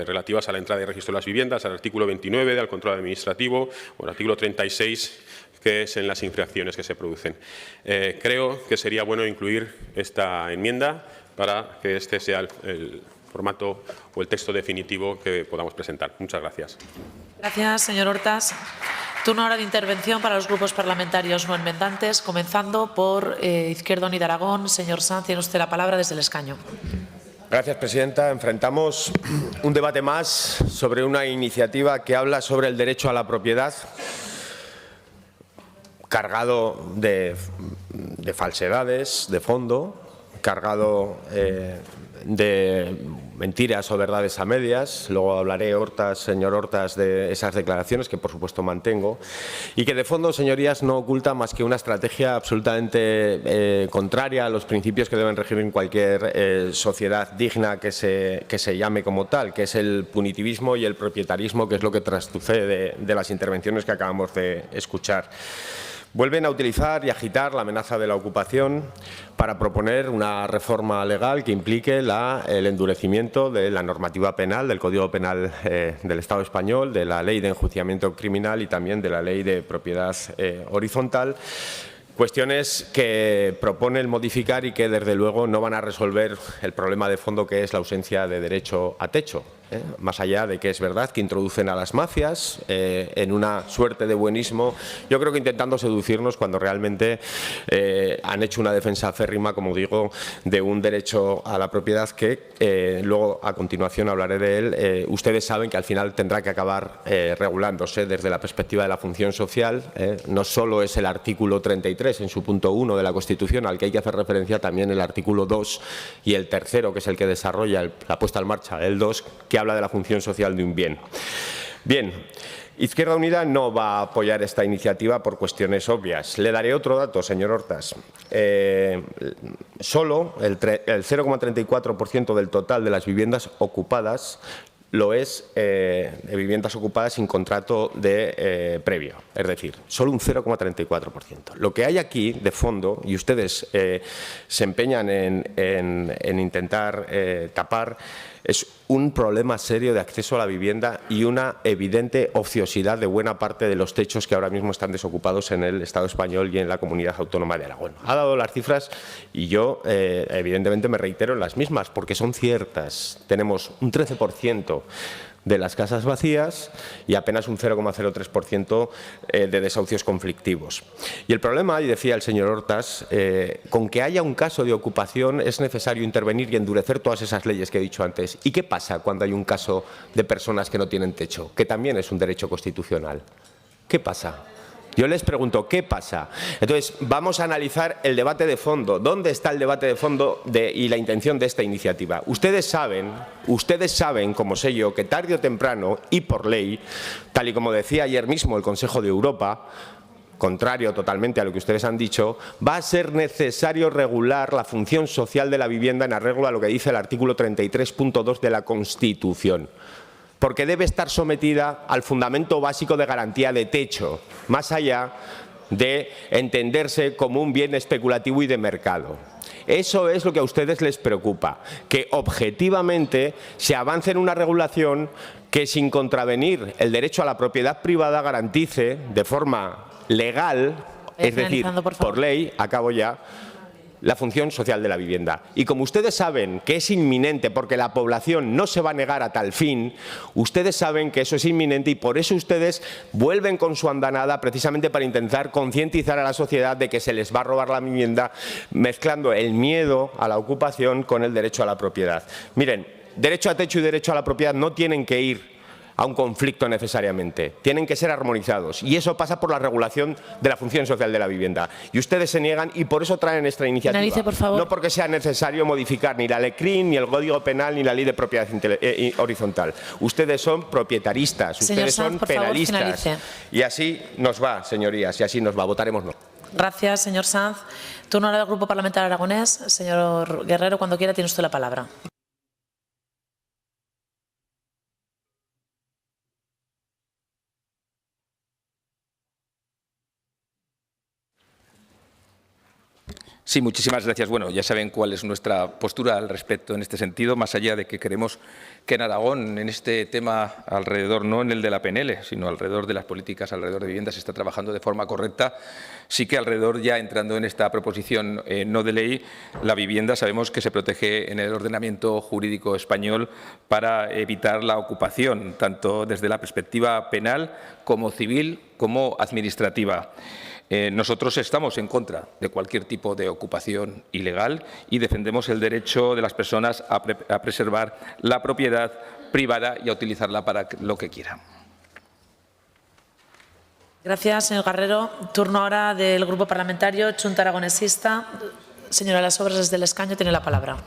relativas a la entrada y registro de las viviendas, al artículo 29 del control administrativo o al artículo 36, que es en las infracciones que se producen. Creo que sería bueno incluir esta enmienda para que este sea el formato o el texto definitivo que podamos presentar. Muchas gracias. Gracias, señor Hortas. Turno ahora de intervención para los grupos parlamentarios no enmendantes, comenzando por Izquierda Unida Aragón. Señor Sanz, tiene usted la palabra desde el escaño. Gracias, presidenta. Enfrentamos un debate más sobre una iniciativa que habla sobre el derecho a la propiedad, cargado de falsedades de fondo, cargado de mentiras o verdades a medias. Luego hablaré, señor Hortas, de esas declaraciones que, por supuesto, mantengo y que, de fondo, señorías, no oculta más que una estrategia absolutamente contraria a los principios que deben regir en cualquier sociedad digna que se llame como tal, que es el punitivismo y el propietarismo, que es lo que trasluce de las intervenciones que acabamos de escuchar. Vuelven a utilizar y agitar la amenaza de la ocupación para proponer una reforma legal que implique el endurecimiento de la normativa penal, del Código Penal del Estado español, de la Ley de Enjuiciamiento Criminal y también de la Ley de Propiedad Horizontal, Cuestiones que proponen modificar y que, desde luego, no van a resolver el problema de fondo que es la ausencia de derecho a techo. Más allá de que es verdad que introducen a las mafias en una suerte de buenismo, yo creo que intentando seducirnos cuando realmente han hecho una defensa acérrima, como digo, de un derecho a la propiedad que luego a continuación hablaré de él. Ustedes saben que al final tendrá que acabar regulándose desde la perspectiva de la función social. No solo es el artículo 33 en su punto 1 de la Constitución al que hay que hacer referencia, también el artículo 2 y el tercero, que es el que desarrolla la puesta en marcha, el 2, que habla de la función social de un bien. Bien, Izquierda Unida no va a apoyar esta iniciativa por cuestiones obvias. Le daré otro dato, señor Hortas. Solo el 0,34% del total de las viviendas ocupadas lo es de viviendas ocupadas sin contrato previo, es decir, solo un 0,34%. Lo que hay aquí de fondo, y ustedes se empeñan en intentar tapar, es un problema serio de acceso a la vivienda y una evidente ociosidad de buena parte de los techos que ahora mismo están desocupados en el Estado español y en la Comunidad Autónoma de Aragón. Ha dado las cifras y yo evidentemente me reitero en las mismas porque son ciertas. Tenemos un 13% de las casas vacías y apenas un 0,03% de desahucios conflictivos. Y el problema, y decía el señor Hortas, con que haya un caso de ocupación es necesario intervenir y endurecer todas esas leyes que he dicho antes. ¿Y qué pasa cuando hay un caso de personas que no tienen techo? Que también es un derecho constitucional. ¿Qué pasa? Yo les pregunto, ¿qué pasa? Entonces, vamos a analizar el debate de fondo. ¿Dónde está el debate de fondo y la intención de esta iniciativa? Ustedes saben, como sé yo, que tarde o temprano y por ley, tal y como decía ayer mismo el Consejo de Europa, contrario totalmente a lo que ustedes han dicho, va a ser necesario regular la función social de la vivienda en arreglo a lo que dice el artículo 33.2 de la Constitución. Porque debe estar sometida al fundamento básico de garantía de techo, más allá de entenderse como un bien especulativo y de mercado. Eso es lo que a ustedes les preocupa, que objetivamente se avance en una regulación que, sin contravenir el derecho a la propiedad privada, garantice de forma legal, es decir, por ley, acabo ya, la función social de la vivienda. Y como ustedes saben que es inminente, porque la población no se va a negar a tal fin, ustedes saben que eso es inminente y por eso ustedes vuelven con su andanada precisamente para intentar concientizar a la sociedad de que se les va a robar la vivienda, mezclando el miedo a la ocupación con el derecho a la propiedad. Miren, derecho a techo y derecho a la propiedad no tienen que ir a un conflicto necesariamente, tienen que ser armonizados y eso pasa por la regulación de la función social de la vivienda. Y ustedes se niegan y por eso traen esta iniciativa. Finalice, por favor. No porque sea necesario modificar ni la ley CRIM, ni el Código Penal, ni la Ley de Propiedad Horizontal. Ustedes son propietaristas, ustedes son penalistas. Y así nos va, señorías, y así nos va. Votaremos no. Gracias, señor Sanz. Turno ahora del Grupo Parlamentario Aragonés. Señor Guerrero, cuando quiera tiene usted la palabra. Sí, muchísimas gracias. Bueno, ya saben cuál es nuestra postura al respecto en este sentido, más allá de que queremos que en Aragón, en este tema alrededor, no en el de la PNL, sino alrededor de las políticas, alrededor de vivienda, se está trabajando de forma correcta. Sí que alrededor, ya entrando en esta proposición no de ley, la vivienda sabemos que se protege en el ordenamiento jurídico español para evitar la ocupación, tanto desde la perspectiva penal como civil como administrativa. Nosotros estamos en contra de cualquier tipo de ocupación ilegal y defendemos el derecho de las personas a preservar la propiedad privada y a utilizarla para lo que quieran. Gracias, señor Guerrero. Turno ahora del Grupo Parlamentario Chunta Aragonesista. Señora Las Obras, desde el escaño tiene la palabra.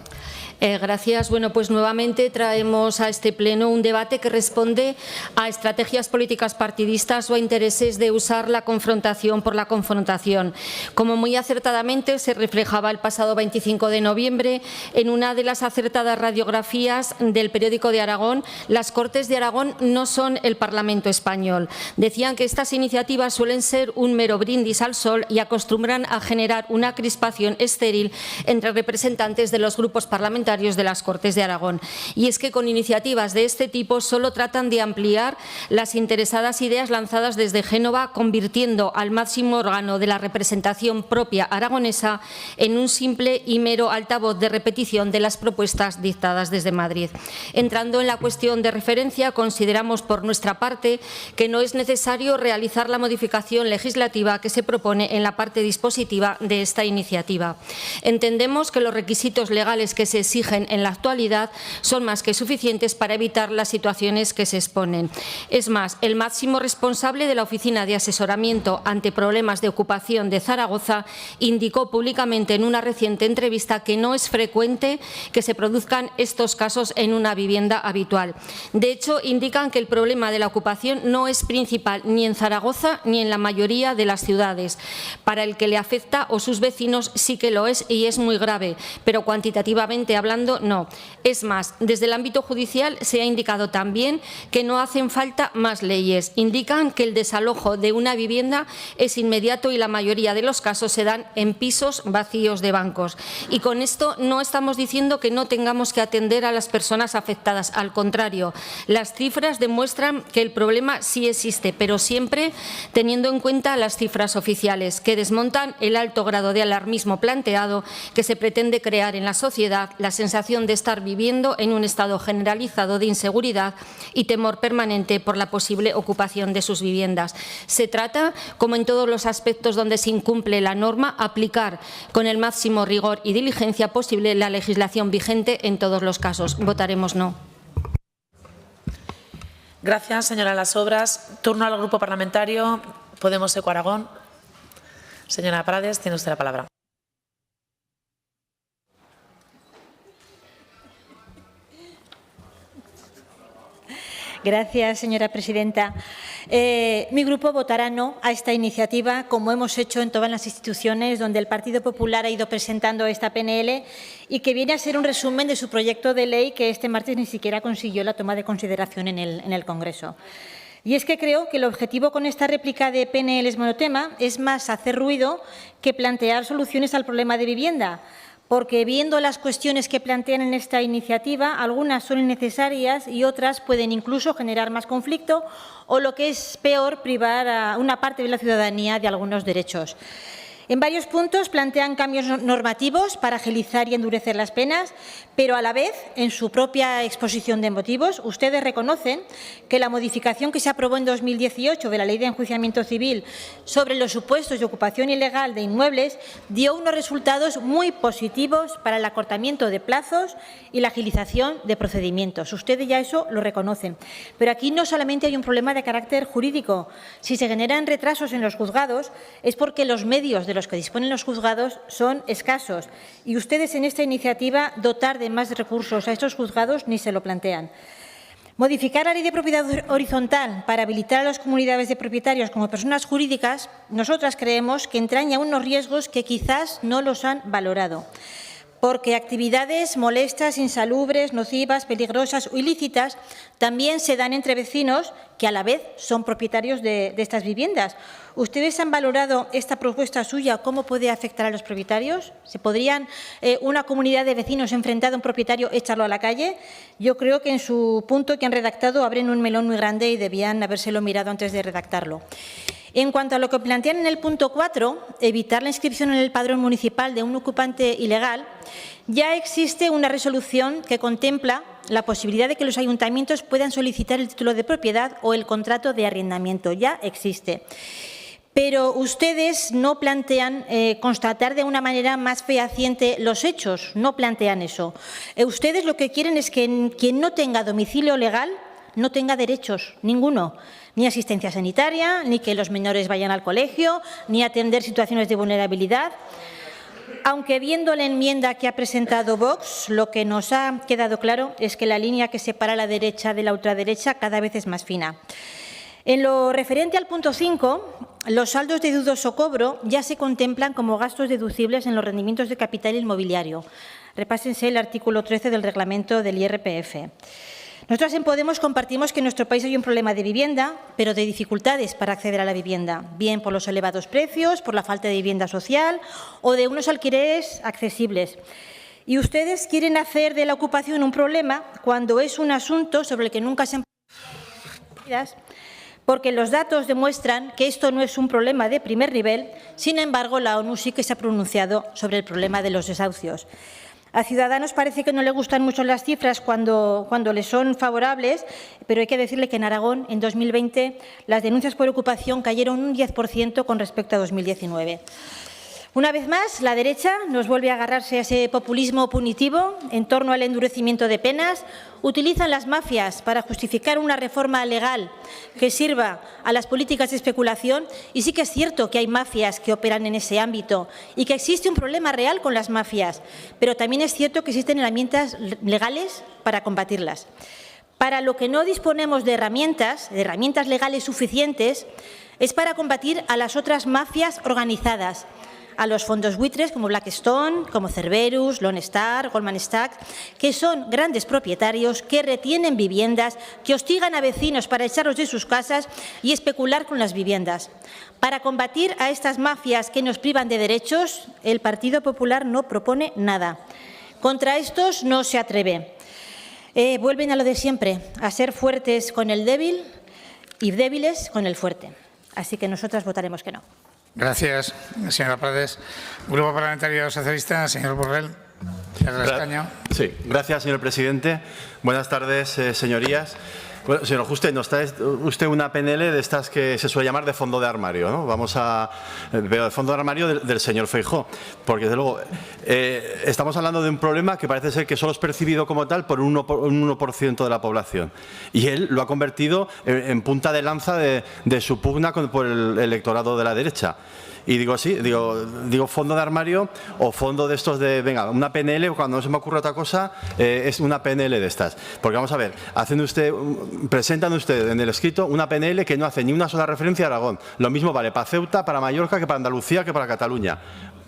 Gracias. Bueno, pues nuevamente traemos a este pleno un debate que responde a estrategias políticas partidistas o a intereses de usar la confrontación por la confrontación. Como muy acertadamente se reflejaba el pasado 25 de noviembre en una de las acertadas radiografías del periódico de Aragón, las Cortes de Aragón no son el Parlamento español. Decían que estas iniciativas suelen ser un mero brindis al sol y acostumbran a generar una crispación estéril entre representantes de los grupos parlamentarios parlamentarios de las Cortes de Aragón. Y es que con iniciativas de este tipo solo tratan de ampliar las interesadas ideas lanzadas desde Génova, convirtiendo al máximo órgano de la representación propia aragonesa en un simple y mero altavoz de repetición de las propuestas dictadas desde Madrid. Entrando en la cuestión de referencia, consideramos por nuestra parte que no es necesario realizar la modificación legislativa que se propone en la parte dispositiva de esta iniciativa. Entendemos que los requisitos legales que se exigen en la actualidad son más que suficientes para evitar las situaciones que se exponen. Es más, el máximo responsable de la Oficina de Asesoramiento ante Problemas de Ocupación de Zaragoza indicó públicamente en una reciente entrevista que no es frecuente que se produzcan estos casos en una vivienda habitual. De hecho, indican que el problema de la ocupación no es principal ni en Zaragoza ni en la mayoría de las ciudades. Para el que le afecta o sus vecinos sí que lo es y es muy grave, pero cuantitativamente hablando no. Es más, desde el ámbito judicial se ha indicado también que no hacen falta más leyes. Indican que el desalojo de una vivienda es inmediato y la mayoría de los casos se dan en pisos vacíos de bancos. Y con esto no estamos diciendo que no tengamos que atender a las personas afectadas. Al contrario, las cifras demuestran que el problema sí existe, pero siempre teniendo en cuenta las cifras oficiales, que desmontan el alto grado de alarmismo planteado que se pretende crear en la sociedad, la sensación de estar viviendo en un estado generalizado de inseguridad y temor permanente por la posible ocupación de sus viviendas. Se trata, como en todos los aspectos donde se incumple la norma, aplicar con el máximo rigor y diligencia posible la legislación vigente en todos los casos. Votaremos no. Gracias, señora Las Obras. Turno al Grupo Parlamentario Podemos Eco Aragón. Señora Prades, tiene usted la palabra. Gracias, señora presidenta. Mi grupo votará no a esta iniciativa, como hemos hecho en todas las instituciones donde el Partido Popular ha ido presentando esta PNL y que viene a ser un resumen de su proyecto de ley que este martes ni siquiera consiguió la toma de consideración en el Congreso. Y es que creo que el objetivo con esta réplica de PNLs monotema es más hacer ruido que plantear soluciones al problema de vivienda, porque viendo las cuestiones que plantean en esta iniciativa, algunas son innecesarias y otras pueden incluso generar más conflicto o, lo que es peor, privar a una parte de la ciudadanía de algunos derechos. En varios puntos plantean cambios normativos para agilizar y endurecer las penas, pero a la vez, en su propia exposición de motivos, ustedes reconocen que la modificación que se aprobó en 2018 de la Ley de Enjuiciamiento Civil sobre los supuestos de ocupación ilegal de inmuebles dio unos resultados muy positivos para el acortamiento de plazos y la agilización de procedimientos. Ustedes ya eso lo reconocen. Pero aquí no solamente hay un problema de carácter jurídico. Si se generan retrasos en los juzgados es porque los medios de los que disponen los juzgados son escasos y ustedes en esta iniciativa dotar de más recursos a estos juzgados ni se lo plantean. Modificar la Ley de Propiedad Horizontal para habilitar a las comunidades de propietarios como personas jurídicas, nosotras creemos que entraña unos riesgos que quizás no los han valorado, porque actividades molestas, insalubres, nocivas, peligrosas o ilícitas también se dan entre vecinos que a la vez son propietarios de estas viviendas. ¿Ustedes han valorado esta propuesta suya? ¿Cómo puede afectar a los propietarios? ¿Se podrían una comunidad de vecinos enfrentada a un propietario echarlo a la calle? Yo creo que en su punto que han redactado abren un melón muy grande y debían habérselo mirado antes de redactarlo. En cuanto a lo que plantean en el punto 4, evitar la inscripción en el padrón municipal de un ocupante ilegal, ya existe una resolución que contempla la posibilidad de que los ayuntamientos puedan solicitar el título de propiedad o el contrato de arrendamiento. Ya existe. Pero ustedes no plantean constatar de una manera más fehaciente los hechos, no plantean eso. Ustedes lo que quieren es que quien no tenga domicilio legal no tenga derechos, ninguno, ni asistencia sanitaria, ni que los menores vayan al colegio, ni atender situaciones de vulnerabilidad. Aunque viendo la enmienda que ha presentado Vox, lo que nos ha quedado claro es que la línea que separa la derecha de la ultraderecha cada vez es más fina. En lo referente al punto 5, los saldos de dudoso cobro ya se contemplan como gastos deducibles en los rendimientos de capital inmobiliario. Repásense el artículo 13 del reglamento del IRPF. Nosotras en Podemos compartimos que en nuestro país hay un problema de vivienda, pero de dificultades para acceder a la vivienda, bien por los elevados precios, por la falta de vivienda social o de unos alquileres accesibles. Y ustedes quieren hacer de la ocupación un problema cuando es un asunto sobre el que nunca se han porque los datos demuestran que esto no es un problema de primer nivel. Sin embargo, la ONU sí que se ha pronunciado sobre el problema de los desahucios. A Ciudadanos parece que no le gustan mucho las cifras cuando le son favorables, pero hay que decirle que en Aragón, en 2020, las denuncias por ocupación cayeron un 10% con respecto a 2019. Una vez más, la derecha nos vuelve a agarrarse a ese populismo punitivo en torno al endurecimiento de penas. Utilizan las mafias para justificar una reforma legal que sirva a las políticas de especulación. Y sí que es cierto que hay mafias que operan en ese ámbito y que existe un problema real con las mafias, pero también es cierto que existen herramientas legales para combatirlas. Para lo que no disponemos de herramientas legales suficientes es para combatir a las otras mafias organizadas, a los fondos buitres como Blackstone, como Cerberus, Lone Star, Goldman Sachs, que son grandes propietarios que retienen viviendas, que hostigan a vecinos para echarlos de sus casas y especular con las viviendas. Para combatir a estas mafias que nos privan de derechos, el Partido Popular no propone nada. Contra estos no se atreve. Vuelven a lo de siempre, a ser fuertes con el débil y débiles con el fuerte. Así que nosotras votaremos que no. Gracias, señora Prades. Grupo Parlamentario Socialista, señor Borrell. Sí, gracias, señor presidente. Buenas tardes, señorías. Bueno, señor Juste, nos trae usted una PNL de estas que se suele llamar de fondo de armario, ¿no? Pero de fondo de armario del señor Feijóo, porque desde luego estamos hablando de un problema que parece ser que solo es percibido como tal por un 1% de la población. Y él lo ha convertido en punta de lanza de su pugna por el electorado de la derecha. Y digo así, digo fondo de armario o fondo de estos de, venga, una PNL, cuando no se me ocurre otra cosa, es una PNL de estas. Porque vamos a ver, presentan ustedes en el escrito una PNL que no hace ni una sola referencia a Aragón. Lo mismo vale para Ceuta, para Mallorca, que para Andalucía, que para Cataluña.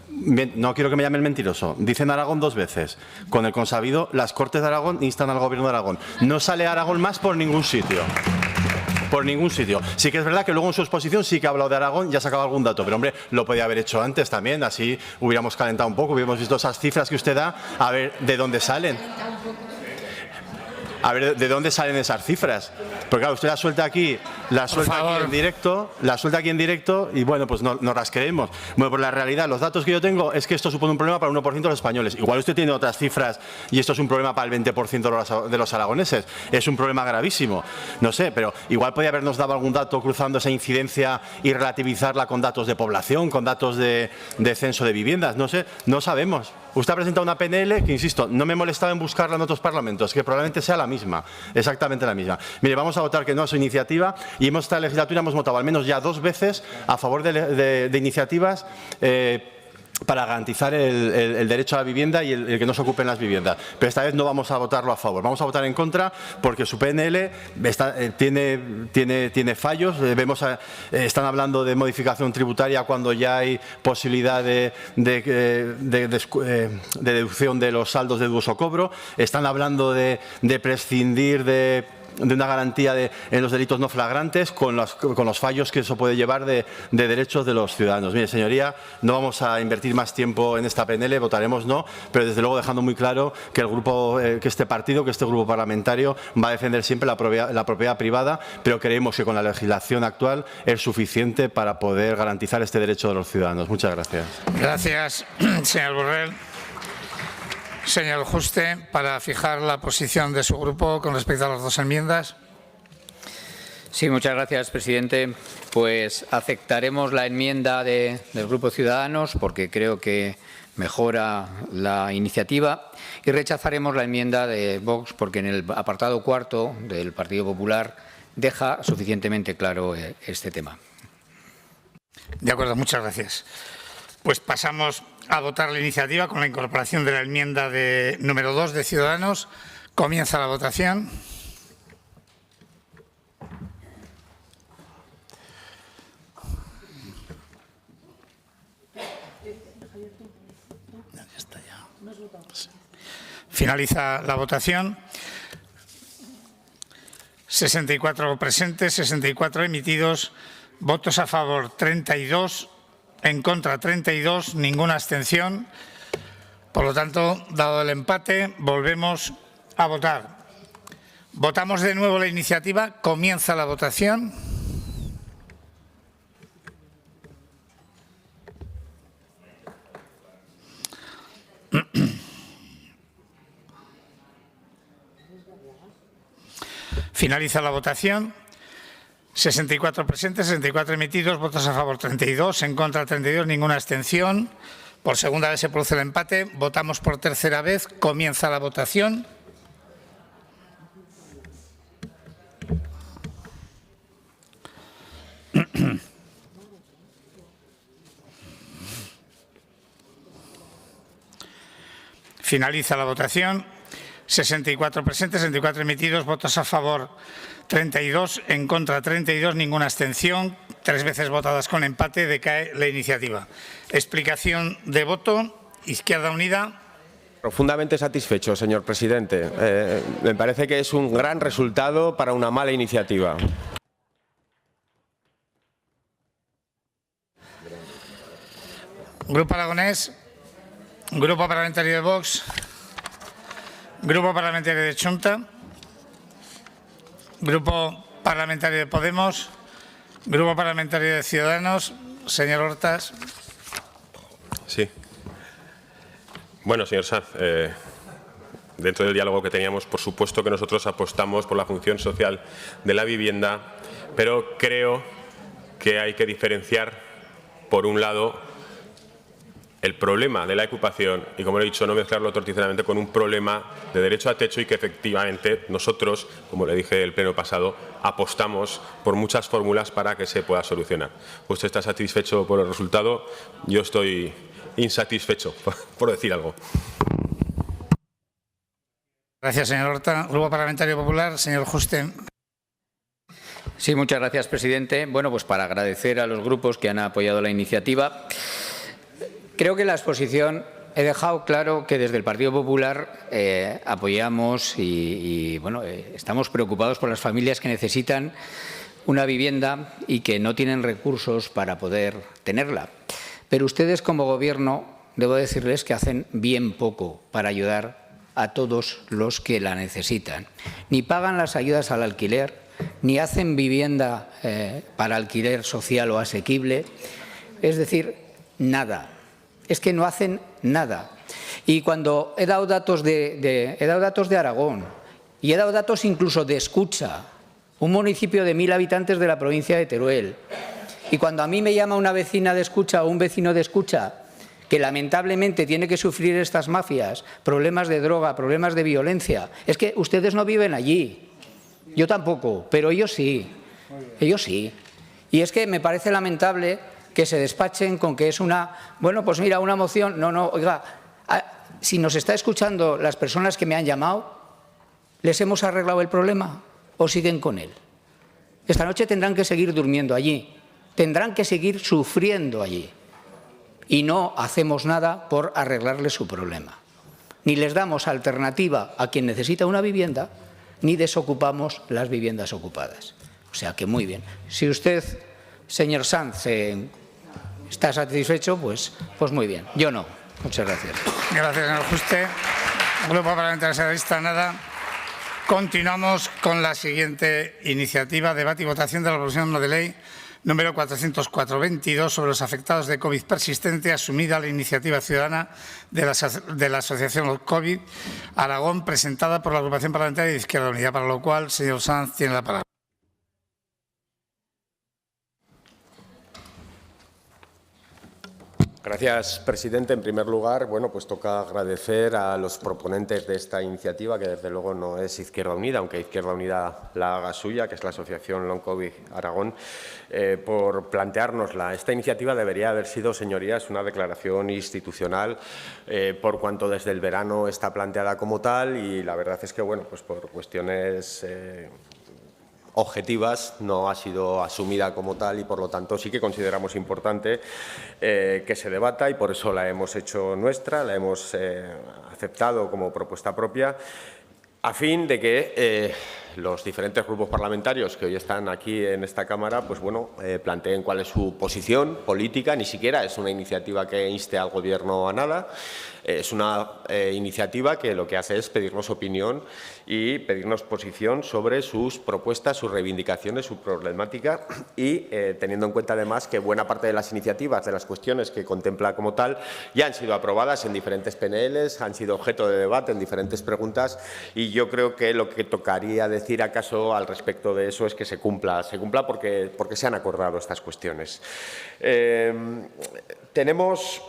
No quiero que me llamen mentiroso. Dicen Aragón 2 veces. Con el consabido, las Cortes de Aragón instan al Gobierno de Aragón. No sale Aragón más por ningún sitio. Por ningún sitio. Sí que es verdad que luego en su exposición sí que ha hablado de Aragón y ha sacado algún dato, pero hombre, lo podía haber hecho antes también, así hubiéramos calentado un poco, hubiéramos visto esas cifras que usted da, a ver de dónde salen. A ver de dónde salen esas cifras. Porque claro, usted la suelta aquí en directo y bueno, pues no las creemos. Bueno, pues la realidad, los datos que yo tengo es que esto supone un problema para el 1% de los españoles. Igual usted tiene otras cifras y esto es un problema para el 20% de los aragoneses. Es un problema gravísimo. No sé, pero igual podría habernos dado algún dato cruzando esa incidencia y relativizarla con datos de población, con datos de censo de viviendas. No sé, no sabemos. Usted ha presentado una PNL que, insisto, no me molestaba en buscarla en otros parlamentos, que probablemente sea la misma, exactamente la misma. Mire, vamos a votar que no a su iniciativa y esta legislatura hemos votado al menos ya 2 veces a favor de iniciativas para garantizar el derecho a la vivienda y el que no se ocupen las viviendas. Pero esta vez no vamos a votarlo a favor, vamos a votar en contra porque su PNL tiene fallos. Están hablando de modificación tributaria cuando ya hay posibilidad de deducción de los saldos de dudoso cobro. Están hablando de prescindir de una garantía en los delitos no flagrantes con los fallos que eso puede llevar de derechos de los ciudadanos. Mire, señoría, no vamos a invertir más tiempo en esta PNL, votaremos no, pero desde luego dejando muy claro que este grupo parlamentario va a defender siempre la propiedad privada, pero creemos que con la legislación actual es suficiente para poder garantizar este derecho de los ciudadanos. Muchas gracias. Gracias, señor Borrell. Señor Juste, para fijar la posición de su grupo con respecto a las 2 enmiendas. Sí, muchas gracias, presidente. Pues aceptaremos la enmienda del Grupo Ciudadanos porque creo que mejora la iniciativa y rechazaremos la enmienda de Vox porque en el apartado 4 del Partido Popular deja suficientemente claro este tema. De acuerdo, muchas gracias. Pues pasamos a votar la iniciativa con la incorporación de la enmienda número 2 de Ciudadanos. Comienza la votación. Finaliza la votación. 64 presentes, 64 emitidos, votos a favor 32, en contra 32, ninguna abstención. Por lo tanto, dado el empate, volvemos a votar. Votamos de nuevo la iniciativa. Comienza la votación. Finaliza la votación. 64 presentes, 64 emitidos, votos a favor 32, en contra 32, ninguna abstención. Por segunda vez se produce el empate. Votamos por tercera vez. Comienza la votación. Finaliza la votación. 64 presentes, 64 emitidos, votos a favor 32, en contra 32, ninguna abstención. 3 veces votadas con empate, decae la iniciativa. Explicación de voto. Izquierda Unida. Profundamente satisfecho, señor presidente. Me parece que es un gran resultado para una mala iniciativa. Grupo Aragonés. Grupo Parlamentario de Vox. Grupo Parlamentario de Chunta. Grupo Parlamentario de Podemos. Grupo Parlamentario de Ciudadanos. Señor Hortas. Sí. Bueno, señor Sanz, dentro del diálogo que teníamos, por supuesto que nosotros apostamos por la función social de la vivienda, pero creo que hay que diferenciar, por un lado, el problema de la ocupación y, como he dicho, no mezclarlo torticeramente con un problema de derecho a techo y que efectivamente nosotros, como le dije el pleno pasado, apostamos por muchas fórmulas para que se pueda solucionar. Usted está satisfecho por el resultado, yo estoy insatisfecho, por decir algo. Gracias, señor Horta. Grupo Parlamentario Popular, señor Juste. Sí, muchas gracias, presidente. Bueno, pues para agradecer a los grupos que han apoyado la iniciativa. Creo que en la exposición he dejado claro que desde el Partido Popular apoyamos y bueno, estamos preocupados por las familias que necesitan una vivienda y que no tienen recursos para poder tenerla. Pero ustedes, como Gobierno, debo decirles que hacen bien poco para ayudar a todos los que la necesitan. Ni pagan las ayudas al alquiler, ni hacen vivienda para alquiler social o asequible. Es decir, nada. Es que no hacen nada. Y cuando he dado datos de Aragón y he dado datos incluso de Escucha, un municipio de 1000 habitantes de la provincia de Teruel, y cuando a mí me llama una vecina de Escucha o un vecino de Escucha que lamentablemente tiene que sufrir estas mafias, problemas de droga, problemas de violencia, es que ustedes no viven allí. Yo tampoco, pero ellos sí. Ellos sí. Y es que me parece lamentable que se despachen con que es una, bueno, pues mira, una moción. No, oiga, si nos está escuchando las personas que me han llamado, ¿les hemos arreglado el problema o siguen con él? Esta noche tendrán que seguir durmiendo allí, tendrán que seguir sufriendo allí. Y no hacemos nada por arreglarles su problema. Ni les damos alternativa a quien necesita una vivienda, ni desocupamos las viviendas ocupadas. O sea que muy bien. Si usted, señor Sanz, está satisfecho, pues muy bien. Yo no. Muchas gracias. Gracias, señor Juste. Grupo Parlamentario Socialista, nada. Continuamos con la siguiente iniciativa, debate y votación de la proposición no de ley número 404/22 sobre los afectados de COVID persistente, asumida la iniciativa ciudadana de la Asociación COVID Aragón, presentada por la agrupación parlamentaria de Izquierda Unida, para lo cual, señor Sanz, tiene la palabra. Gracias, presidente. En primer lugar, bueno, pues toca agradecer a los proponentes de esta iniciativa, que desde luego no es Izquierda Unida, aunque Izquierda Unida la haga suya, que es la Asociación Long COVID Aragón, por planteárnosla. Esta iniciativa debería haber sido, señorías, una declaración institucional, por cuanto desde el verano está planteada como tal, y la verdad es que, bueno, pues por cuestiones objetivas no ha sido asumida como tal y, por lo tanto, sí que consideramos importante que se debata, y por eso la hemos hecho nuestra, la hemos aceptado como propuesta propia, a fin de que los diferentes grupos parlamentarios que hoy están aquí en esta Cámara, pues bueno, planteen cuál es su posición política. Ni siquiera es una iniciativa que inste al Gobierno a nada. Es una iniciativa que lo que hace es pedirnos opinión y pedirnos posición sobre sus propuestas, sus reivindicaciones, su problemática y teniendo en cuenta además que buena parte de las iniciativas, de las cuestiones que contempla como tal, ya han sido aprobadas en diferentes PNLs, han sido objeto de debate en diferentes preguntas y yo creo que lo que tocaría decir acaso al respecto de eso es que se cumpla porque se han acordado estas cuestiones. Tenemos,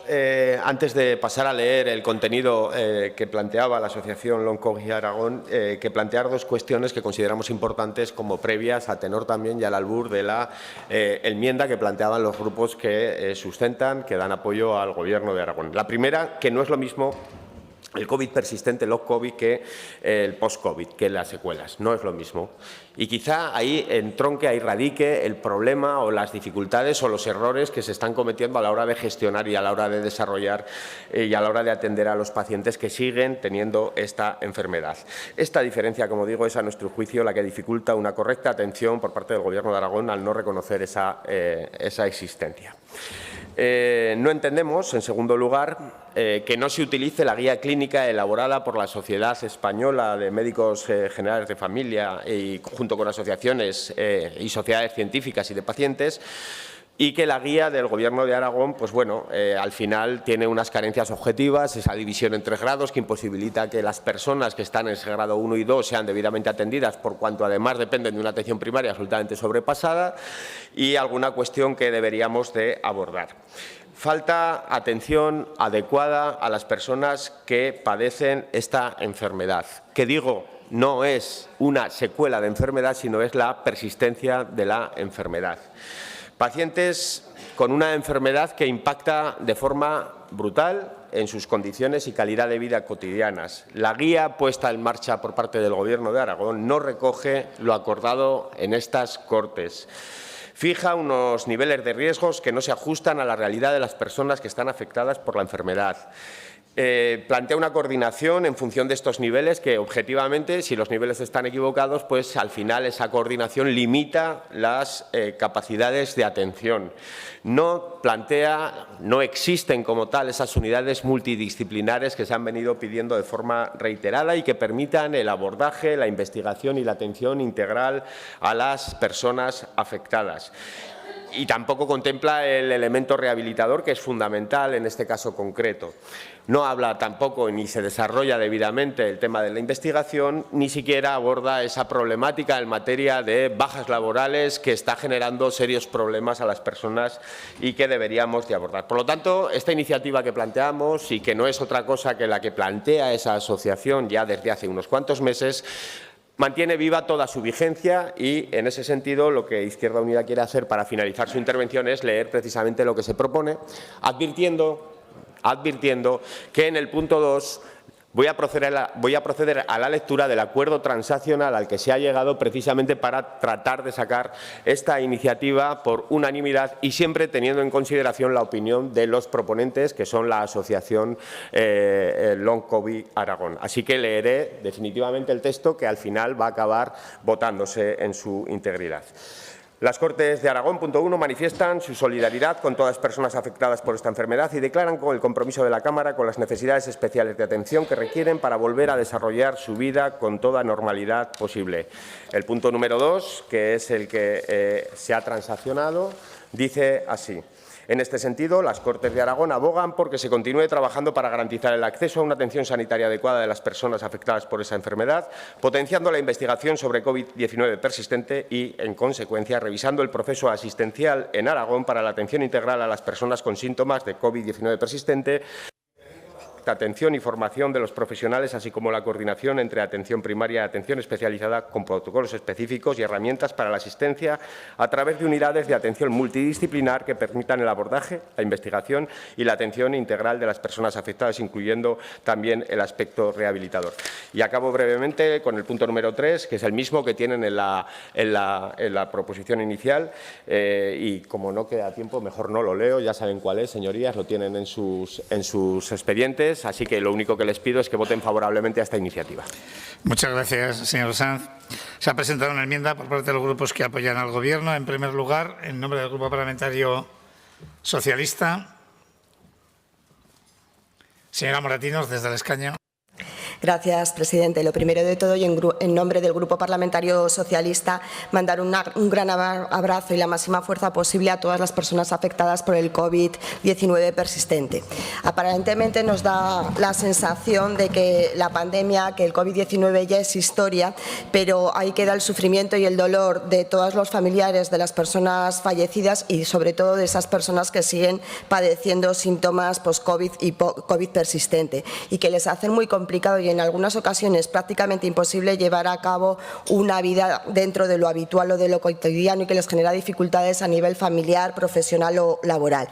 antes de pasar a leer el contenido que planteaba la Asociación Long COVID Aragón, que plantear dos cuestiones que consideramos importantes como previas a tenor también y al albur de la enmienda que planteaban los grupos que sustentan, que dan apoyo al Gobierno de Aragón. La primera, que no es lo mismo el COVID persistente, el long-COVID, que el post-COVID, que las secuelas. No es lo mismo. Y quizá ahí entronque, ahí radique el problema o las dificultades o los errores que se están cometiendo a la hora de gestionar y a la hora de desarrollar y a la hora de atender a los pacientes que siguen teniendo esta enfermedad. Esta diferencia, como digo, es a nuestro juicio la que dificulta una correcta atención por parte del Gobierno de Aragón al no reconocer esa existencia. No entendemos, en segundo lugar, que no se utilice la guía clínica elaborada por la Sociedad Española de Médicos Generales de Familia y junto con asociaciones y sociedades científicas y de pacientes, y que la guía del Gobierno de Aragón, pues bueno, al final tiene unas carencias objetivas, esa división en 3 grados que imposibilita que las personas que están en ese grado 1 y 2 sean debidamente atendidas, por cuanto además dependen de una atención primaria absolutamente sobrepasada y alguna cuestión que deberíamos de abordar. Falta atención adecuada a las personas que padecen esta enfermedad, que digo, no es una secuela de enfermedad, sino es la persistencia de la enfermedad. Pacientes con una enfermedad que impacta de forma brutal en sus condiciones y calidad de vida cotidianas. La guía puesta en marcha por parte del Gobierno de Aragón no recoge lo acordado en estas Cortes. Fija unos niveles de riesgos que no se ajustan a la realidad de las personas que están afectadas por la enfermedad. Plantea una coordinación en función de estos niveles que, objetivamente, si los niveles están equivocados, pues al final esa coordinación limita las capacidades de atención. No existen como tal esas unidades multidisciplinares que se han venido pidiendo de forma reiterada y que permitan el abordaje, la investigación y la atención integral a las personas afectadas. Y tampoco contempla el elemento rehabilitador, que es fundamental en este caso concreto. No habla tampoco ni se desarrolla debidamente el tema de la investigación, ni siquiera aborda esa problemática en materia de bajas laborales que está generando serios problemas a las personas y que deberíamos de abordar. Por lo tanto, esta iniciativa que planteamos y que no es otra cosa que la que plantea esa asociación ya desde hace unos cuantos meses, mantiene viva toda su vigencia y, en ese sentido, lo que Izquierda Unida quiere hacer para finalizar su intervención es leer precisamente lo que se propone, advirtiendo que en el punto 2 voy a proceder a la lectura del acuerdo transaccional al que se ha llegado precisamente para tratar de sacar esta iniciativa por unanimidad y siempre teniendo en consideración la opinión de los proponentes, que son la Asociación Long COVID Aragón. Así que leeré definitivamente el texto que al final va a acabar votándose en su integridad. Las Cortes de Aragón, punto 1, manifiestan su solidaridad con todas las personas afectadas por esta enfermedad y declaran con el compromiso de la Cámara con las necesidades especiales de atención que requieren para volver a desarrollar su vida con toda normalidad posible. El punto número 2, que es el que se ha transaccionado, dice así. En este sentido, las Cortes de Aragón abogan por que se continúe trabajando para garantizar el acceso a una atención sanitaria adecuada de las personas afectadas por esa enfermedad, potenciando la investigación sobre COVID-19 persistente y, en consecuencia, revisando el proceso asistencial en Aragón para la atención integral a las personas con síntomas de COVID-19 persistente, atención y formación de los profesionales, así como la coordinación entre atención primaria y atención especializada con protocolos específicos y herramientas para la asistencia a través de unidades de atención multidisciplinar que permitan el abordaje, la investigación y la atención integral de las personas afectadas, incluyendo también el aspecto rehabilitador. Y acabo brevemente con el punto número 3, que es el mismo que tienen en la proposición inicial y como no queda tiempo, mejor no lo leo, ya saben cuál es, señorías, lo tienen en sus expedientes. pacientes, así que lo único que les pido es que voten favorablemente a esta iniciativa. Muchas gracias, señor Sanz. Se ha presentado una enmienda por parte de los grupos que apoyan al Gobierno. En primer lugar, en nombre del Grupo Parlamentario Socialista, señora Moratinos, desde el escaño. Gracias, presidente. Lo primero de todo, y en nombre del Grupo Parlamentario Socialista, mandar un gran abrazo y la máxima fuerza posible a todas las personas afectadas por el COVID-19 persistente. Aparentemente nos da la sensación de que la pandemia, que el COVID-19 ya es historia, pero ahí queda el sufrimiento y el dolor de todos los familiares de las personas fallecidas y sobre todo de esas personas que siguen padeciendo síntomas post-COVID y COVID persistente y que les hacen muy complicado y en algunas ocasiones prácticamente imposible llevar a cabo una vida dentro de lo habitual o de lo cotidiano y que les genera dificultades a nivel familiar, profesional o laboral.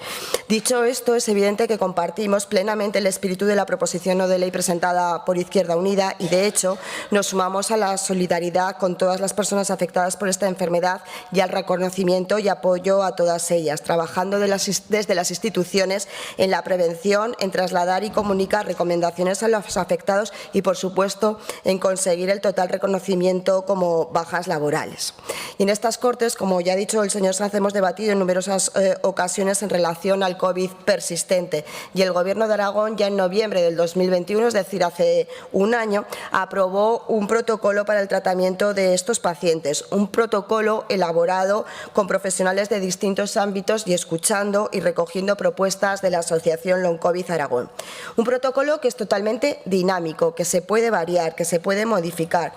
Dicho esto, es evidente que compartimos plenamente el espíritu de la proposición no de ley presentada por Izquierda Unida y, de hecho, nos sumamos a la solidaridad con todas las personas afectadas por esta enfermedad y al reconocimiento y apoyo a todas ellas, trabajando desde las instituciones en la prevención, en trasladar y comunicar recomendaciones a los afectados y, por supuesto, en conseguir el total reconocimiento como bajas laborales. Y en estas Cortes, como ya ha dicho el señor Sanz, hemos debatido en numerosas ocasiones en relación al COVID persistente y el Gobierno de Aragón ya en noviembre del 2021, es decir, hace un año, aprobó un protocolo para el tratamiento de estos pacientes, un protocolo elaborado con profesionales de distintos ámbitos y escuchando y recogiendo propuestas de la Asociación Long COVID Aragón. Un protocolo que es totalmente dinámico, que se puede variar, que se puede modificar,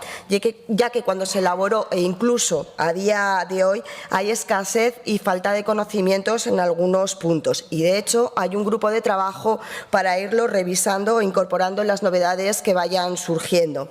ya que cuando se elaboró e incluso a día de hoy hay escasez y falta de conocimientos en algunos puntos y de hecho hay un grupo de trabajo para irlo revisando e incorporando las novedades que vayan surgiendo.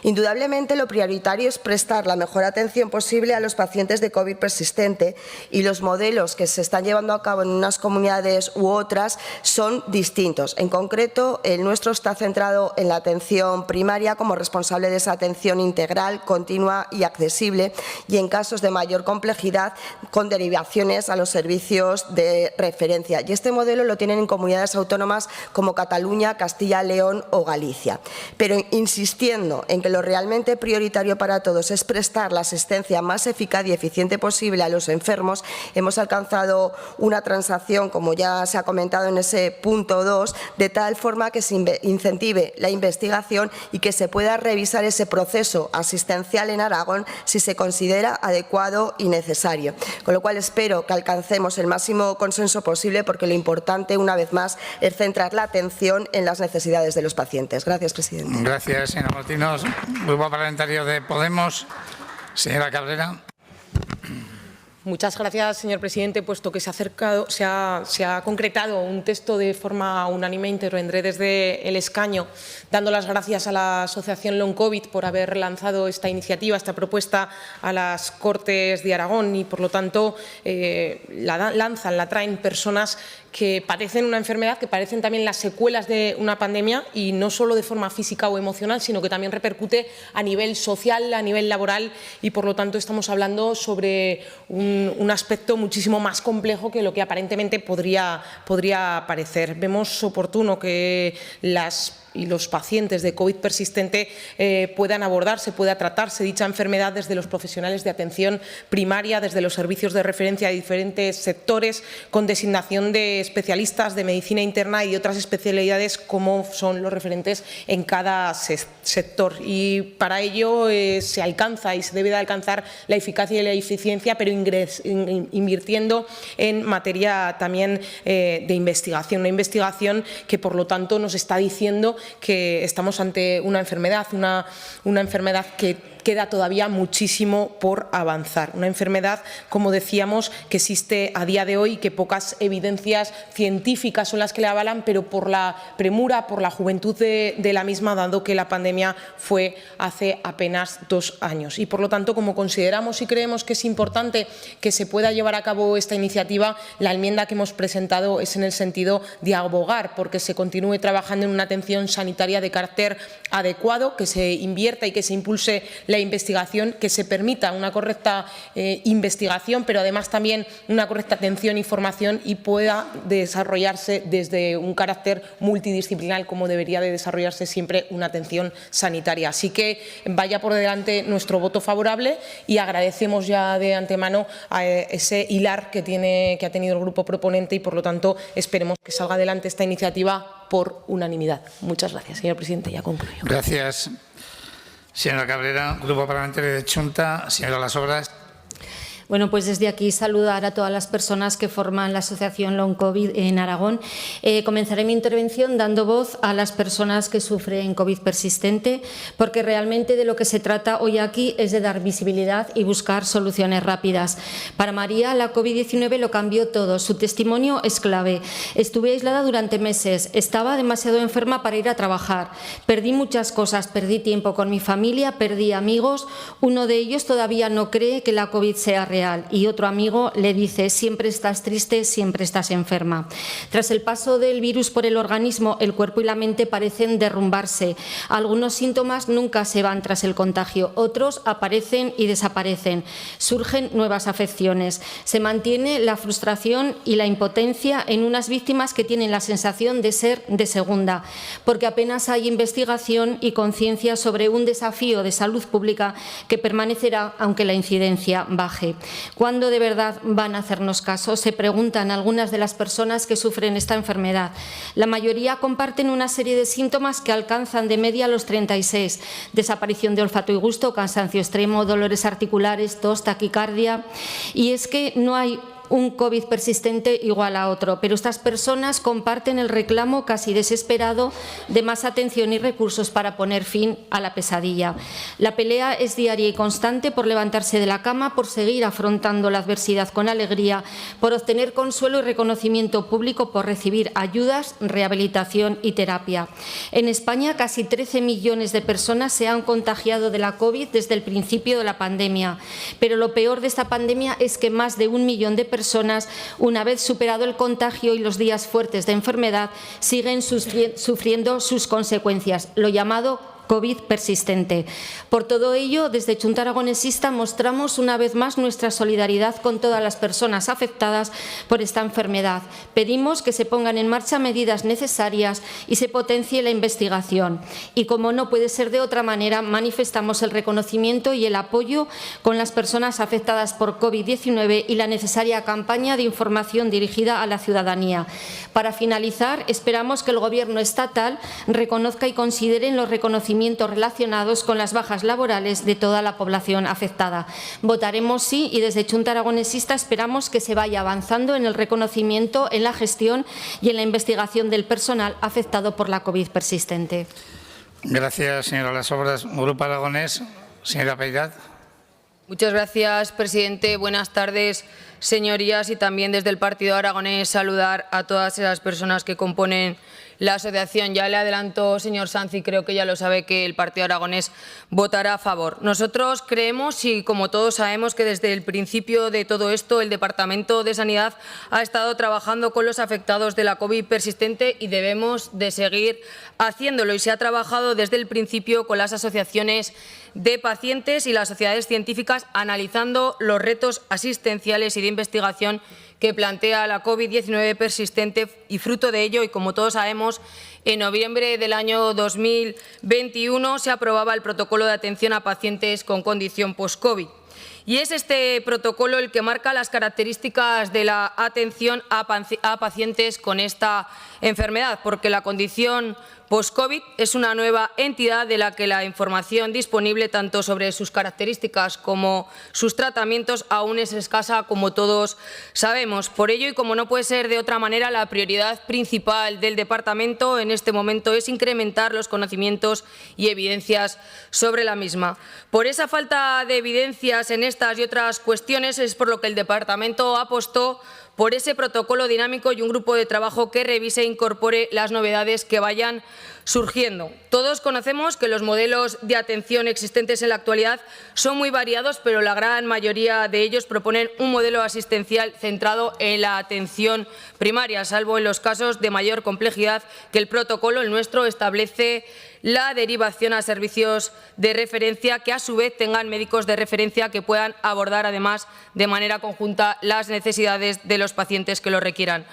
Indudablemente lo prioritario es prestar la mejor atención posible a los pacientes de COVID persistente y los modelos que se están llevando a cabo en unas comunidades u otras son distintos. En concreto, el nuestro está centrado en la atención primaria como responsable de esa atención integral, continua y accesible y en casos de mayor complejidad con derivaciones a los servicios de referencia. Y este modelo lo tienen en comunidades autónomas como Cataluña, Castilla, León o Galicia. Pero insistiendo en que lo realmente prioritario para todos es prestar la asistencia más eficaz y eficiente posible a los enfermos, hemos alcanzado una transacción, como ya se ha comentado en ese punto 2, de tal forma que se incentive la investigación y que se pueda revisar ese proceso asistencial en Aragón si se considera adecuado y necesario. Con lo cual espero que alcancemos el máximo consenso posible porque lo importante, una vez más, es centrar la atención en las necesidades de los pacientes. Gracias, presidente. Gracias, señora Martínez. Grupo Parlamentario de Podemos, señora Cabrera. Muchas gracias, señor presidente. Puesto que se ha concretado un texto de forma unánime, intervendré desde el escaño dando las gracias a la Asociación Long COVID por haber lanzado esta iniciativa, esta propuesta a las Cortes de Aragón y, por lo tanto, la traen personas que padecen una enfermedad, que padecen también las secuelas de una pandemia y no solo de forma física o emocional, sino que también repercute a nivel social, a nivel laboral y, por lo tanto, estamos hablando sobre un aspecto muchísimo más complejo que lo que aparentemente podría parecer. Vemos oportuno que los pacientes de COVID persistente puedan abordarse, pueda tratarse dicha enfermedad desde los profesionales de atención primaria, desde los servicios de referencia de diferentes sectores, con designación de especialistas de medicina interna y de otras especialidades como son los referentes en cada sector. Y para ello se alcanza y se debe de alcanzar la eficacia y la eficiencia, pero invirtiendo en materia también de investigación. Una investigación que, por lo tanto, nos está diciendo que estamos ante una enfermedad que queda todavía muchísimo por avanzar. Una enfermedad, como decíamos, que existe a día de hoy y que pocas evidencias científicas son las que le avalan, pero por la premura, por la juventud de la misma, dado que la pandemia fue hace apenas 2 años. Y, por lo tanto, como consideramos y creemos que es importante que se pueda llevar a cabo esta iniciativa, la enmienda que hemos presentado es en el sentido de abogar porque se continúe trabajando en una atención sanitaria de carácter adecuado, que se invierta y que se impulse la investigación, que se permita una correcta investigación, pero además también una correcta atención y formación, y pueda desarrollarse desde un carácter multidisciplinar, como debería de desarrollarse siempre una atención sanitaria. Así que vaya por delante nuestro voto favorable y agradecemos ya de antemano a ese hilar que ha tenido el grupo proponente, y por lo tanto esperemos que salga adelante esta iniciativa por unanimidad. Muchas gracias, señor presidente. Ya concluyo. Gracias, señora Cabrera. Grupo Parlamentario de Chunta, señora Las Obras. Bueno, pues desde aquí saludar a todas las personas que forman la Asociación Long COVID en Aragón. Comenzaré mi intervención dando voz a las personas que sufren COVID persistente, porque realmente de lo que se trata hoy aquí es de dar visibilidad y buscar soluciones rápidas. Para María, la COVID-19 lo cambió todo. Su testimonio es clave. Estuve aislada durante meses, estaba demasiado enferma para ir a trabajar. Perdí muchas cosas, perdí tiempo con mi familia, perdí amigos. Uno de ellos todavía no cree que la COVID sea real, y otro amigo le dice: siempre estás triste, siempre estás enferma. Tras el paso del virus por el organismo, el cuerpo y la mente parecen derrumbarse. Algunos síntomas nunca se van tras el contagio, otros aparecen y desaparecen. Surgen nuevas afecciones. Se mantiene la frustración y la impotencia en unas víctimas que tienen la sensación de ser de segunda, porque apenas hay investigación y conciencia sobre un desafío de salud pública que permanecerá aunque la incidencia baje. ¿Cuándo de verdad van a hacernos caso?, se preguntan algunas de las personas que sufren esta enfermedad. La mayoría comparten una serie de síntomas que alcanzan de media los 36. Desaparición de olfato y gusto, cansancio extremo, dolores articulares, tos, taquicardia. Y es que no hay un COVID persistente igual a otro, pero estas personas comparten el reclamo casi desesperado de más atención y recursos para poner fin a la pesadilla. La pelea es diaria y constante por levantarse de la cama, por seguir afrontando la adversidad con alegría, por obtener consuelo y reconocimiento público, por recibir ayudas, rehabilitación y terapia. En España, casi 13 millones de personas se han contagiado de la COVID desde el principio de la pandemia, pero lo peor de esta pandemia es que más de 1 millón de personas, una vez superado el contagio y los días fuertes de enfermedad, siguen sufriendo sus consecuencias, lo llamado COVID persistente. Por todo ello, desde Chunta Aragonesista mostramos una vez más nuestra solidaridad con todas las personas afectadas por esta enfermedad. Pedimos que se pongan en marcha medidas necesarias y se potencie la investigación. Y como no puede ser de otra manera, manifestamos el reconocimiento y el apoyo con las personas afectadas por COVID-19 y la necesaria campaña de información dirigida a la ciudadanía. Para finalizar, esperamos que el Gobierno estatal reconozca y considere los reconocimientos relacionados con las bajas laborales de toda la población afectada. Votaremos sí, y desde Chunta Aragonesista esperamos que se vaya avanzando en el reconocimiento, en la gestión y en la investigación del personal afectado por la COVID persistente. Gracias, señora Las Obras. Grupo Aragonés, señora Peirad. Muchas gracias, presidente. Buenas tardes, señorías, y también desde el Partido Aragonés saludar a todas esas personas que componen la asociación. Ya le adelanto, señor Sanz, y creo que ya lo sabe, que el Partido Aragonés votará a favor. Nosotros creemos, y como todos sabemos, que desde el principio de todo esto el Departamento de Sanidad ha estado trabajando con los afectados de la COVID persistente y debemos de seguir haciéndolo. Y se ha trabajado desde el principio con las asociaciones de pacientes y las sociedades científicas, analizando los retos asistenciales y de investigación que plantea la COVID-19 persistente, y fruto de ello, y como todos sabemos, en noviembre del año 2021 se aprobaba el protocolo de atención a pacientes con condición post-COVID. Y es este protocolo el que marca las características de la atención a pacientes con esta enfermedad, porque la condición post-COVID es una nueva entidad de la que la información disponible, tanto sobre sus características como sus tratamientos, aún es escasa, como todos sabemos. Por ello, y como no puede ser de otra manera, la prioridad principal del Departamento en este momento es incrementar los conocimientos y evidencias sobre la misma. Por esa falta de evidencias en estas y otras cuestiones es por lo que el Departamento apostó por ese protocolo dinámico y un grupo de trabajo que revise e incorpore las novedades que vayan surgiendo. Todos conocemos que los modelos de atención existentes en la actualidad son muy variados, pero la gran mayoría de ellos proponen un modelo asistencial centrado en la atención primaria, salvo en los casos de mayor complejidad que el protocolo, el nuestro, establece la derivación a servicios de referencia que a su vez tengan médicos de referencia que puedan abordar además de manera conjunta las necesidades de los pacientes que lo requieran.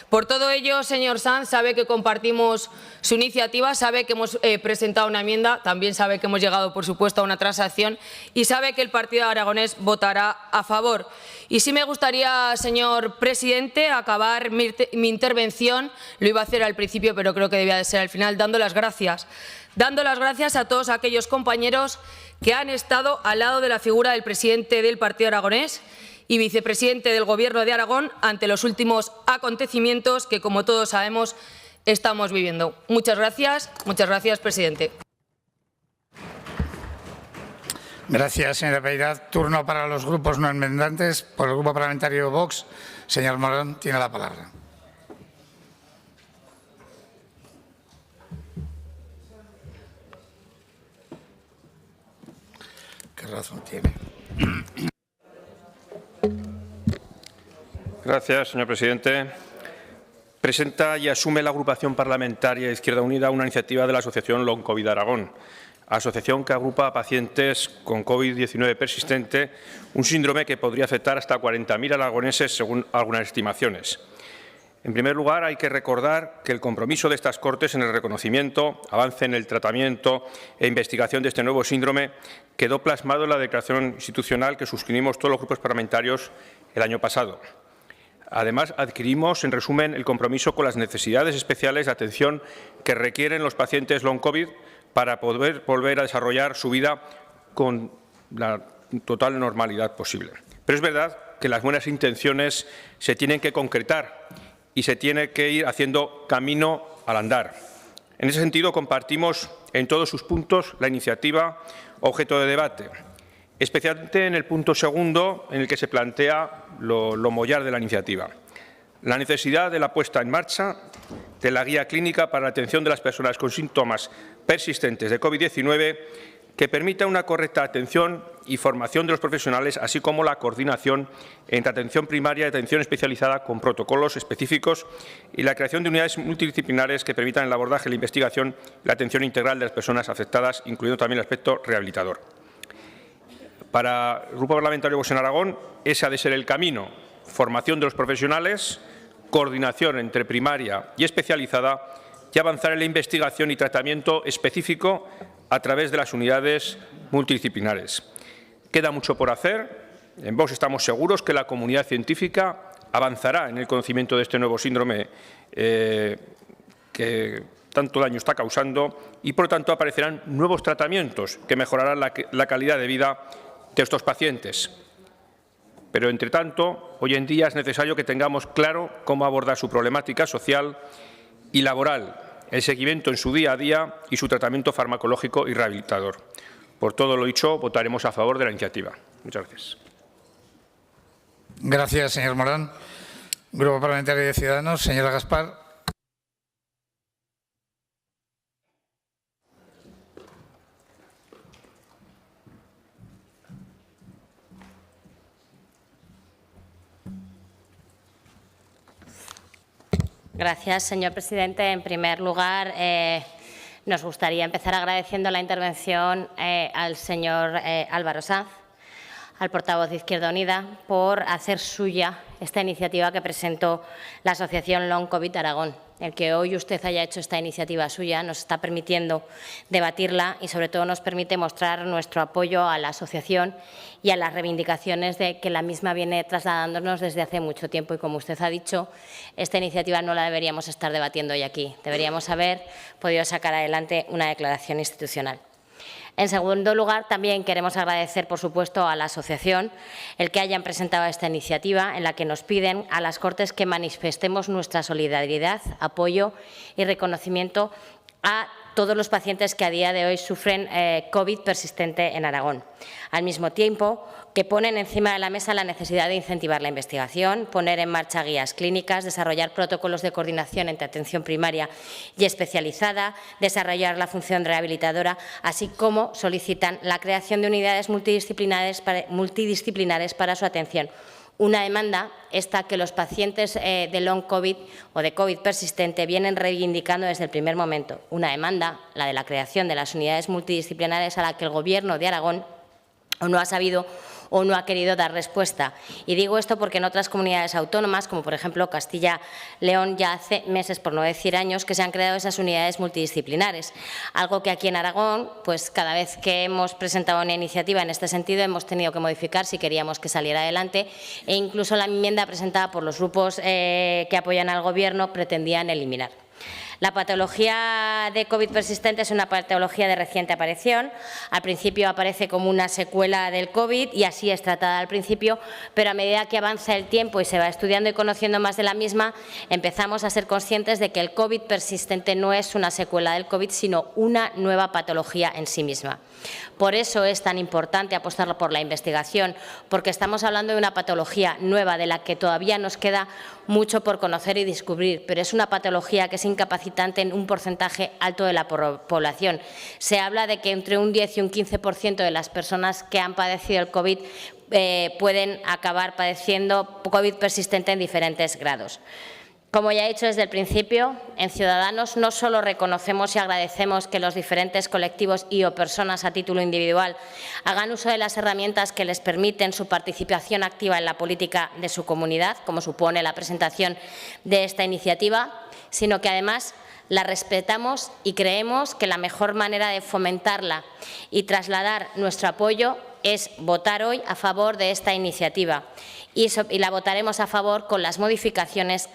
Por todo ello, señor Sanz, sabe que compartimos su iniciativa, sabe que hemos presentado una enmienda, también sabe que hemos llegado, por supuesto, a una transacción y sabe que el Partido Aragonés votará a favor. Y sí me gustaría, señor presidente, acabar mi intervención, lo iba a hacer al principio, pero creo que debía de ser al final, dando las gracias a todos aquellos compañeros que han estado al lado de la figura del presidente del Partido Aragonés y vicepresidente del Gobierno de Aragón ante los últimos acontecimientos que, como todos sabemos, estamos viviendo. Muchas gracias, presidente. Gracias, señora Peirad. Turno para los grupos no enmendantes. Por el Grupo Parlamentario Vox, señor Morón, tiene la palabra. ¿Qué razón tiene? Gracias, señor presidente. Presenta y asume la agrupación parlamentaria Izquierda Unida una iniciativa de la Asociación Long COVID Aragón, asociación que agrupa a pacientes con COVID-19 persistente, un síndrome que podría afectar hasta 40.000 aragoneses según algunas estimaciones. En primer lugar, hay que recordar que el compromiso de estas Cortes en el reconocimiento, avance en el tratamiento e investigación de este nuevo síndrome quedó plasmado en la declaración institucional que suscribimos todos los grupos parlamentarios el año pasado. Además, adquirimos, en resumen, el compromiso con las necesidades especiales de atención que requieren los pacientes long COVID para poder volver a desarrollar su vida con la total normalidad posible. Pero es verdad que las buenas intenciones se tienen que concretar y se tiene que ir haciendo camino al andar. En ese sentido, compartimos en todos sus puntos la iniciativa objeto de debate, especialmente en el punto segundo, en el que se plantea lo mollar de la iniciativa. La necesidad de la puesta en marcha de la guía clínica para la atención de las personas con síntomas persistentes de COVID-19 que permita una correcta atención y formación de los profesionales, así como la coordinación entre atención primaria y atención especializada con protocolos específicos y la creación de unidades multidisciplinares que permitan el abordaje, la investigación y la atención integral de las personas afectadas, incluyendo también el aspecto rehabilitador. Para el Grupo Parlamentario Vox en Aragón, ese ha de ser el camino: formación de los profesionales, coordinación entre primaria y especializada y avanzar en la investigación y tratamiento específico a través de las unidades multidisciplinares. Queda mucho por hacer. En Vox estamos seguros que la comunidad científica avanzará en el conocimiento de este nuevo síndrome que tanto daño está causando y, por lo tanto, aparecerán nuevos tratamientos que mejorarán la calidad de vida de estos pacientes. Pero, entre tanto, hoy en día es necesario que tengamos claro cómo abordar su problemática social y laboral, el seguimiento en su día a día y su tratamiento farmacológico y rehabilitador. Por todo lo dicho, votaremos a favor de la iniciativa. Muchas gracias. Gracias, señor Morón. Grupo Parlamentario de Ciudadanos, señora Gaspar. Gracias, señor presidente. En primer lugar, nos gustaría empezar agradeciendo la intervención al señor Álvaro Sanz, al portavoz de Izquierda Unida, por hacer suya esta iniciativa que presentó la Asociación Long COVID Aragón. El que hoy usted haya hecho esta iniciativa suya nos está permitiendo debatirla y, sobre todo, nos permite mostrar nuestro apoyo a la asociación y a las reivindicaciones de que la misma viene trasladándonos desde hace mucho tiempo. Y, como usted ha dicho, esta iniciativa no la deberíamos estar debatiendo hoy aquí. Deberíamos haber podido sacar adelante una declaración institucional. En segundo lugar, también queremos agradecer, por supuesto, a la asociación el que hayan presentado esta iniciativa en la que nos piden a las Cortes que manifestemos nuestra solidaridad, apoyo y reconocimiento a todos los pacientes que a día de hoy sufren COVID persistente en Aragón. Al mismo tiempo que ponen encima de la mesa la necesidad de incentivar la investigación, poner en marcha guías clínicas, desarrollar protocolos de coordinación entre atención primaria y especializada, desarrollar la función rehabilitadora, así como solicitan la creación de unidades multidisciplinares para su atención. Una demanda esta que los pacientes de long COVID o de COVID persistente vienen reivindicando desde el primer momento. Una demanda, la de la creación de las unidades multidisciplinares, a la que el Gobierno de Aragón no ha sabido o no ha querido dar respuesta. Y digo esto porque en otras comunidades autónomas, como por ejemplo Castilla-León, ya hace meses, por no decir años, que se han creado esas unidades multidisciplinares. Algo que aquí en Aragón, pues cada vez que hemos presentado una iniciativa en este sentido, hemos tenido que modificar si queríamos que saliera adelante, e incluso la enmienda presentada por los grupos que apoyan al Gobierno pretendían eliminar. La patología de COVID persistente es una patología de reciente aparición. Al principio aparece como una secuela del COVID y así es tratada al principio, pero a medida que avanza el tiempo y se va estudiando y conociendo más de la misma, empezamos a ser conscientes de que el COVID persistente no es una secuela del COVID, sino una nueva patología en sí misma. Por eso es tan importante apostar por la investigación, porque estamos hablando de una patología nueva de la que todavía nos queda mucho por conocer y descubrir, pero es una patología que es incapacitante en un porcentaje alto de la población. Se habla de que entre un 10 y un 15% de las personas que han padecido el COVID pueden acabar padeciendo COVID persistente en diferentes grados. Como ya he dicho desde el principio, en Ciudadanos no solo reconocemos y agradecemos que los diferentes colectivos y o personas a título individual hagan uso de las herramientas que les permiten su participación activa en la política de su comunidad, como supone la presentación de esta iniciativa, sino que además la respetamos y creemos que la mejor manera de fomentarla y trasladar nuestro apoyo es votar hoy a favor de esta iniciativa y la votaremos a favor con las modificaciones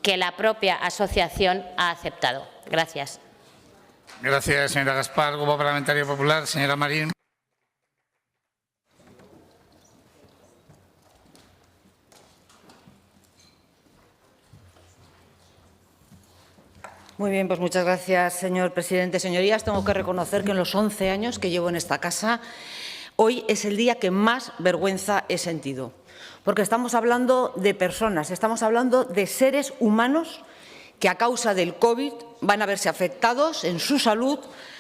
que la propia asociación ha aceptado. Gracias. Gracias, señora Gaspar. Grupo Parlamentario Popular, señora Marín. Muy bien, pues muchas gracias, señor presidente. Señorías, tengo que reconocer que en los 11 años que llevo en esta casa, hoy es el día que más vergüenza he sentido. Porque estamos hablando de personas, estamos hablando de seres humanos que a causa del COVID van a verse afectados en su salud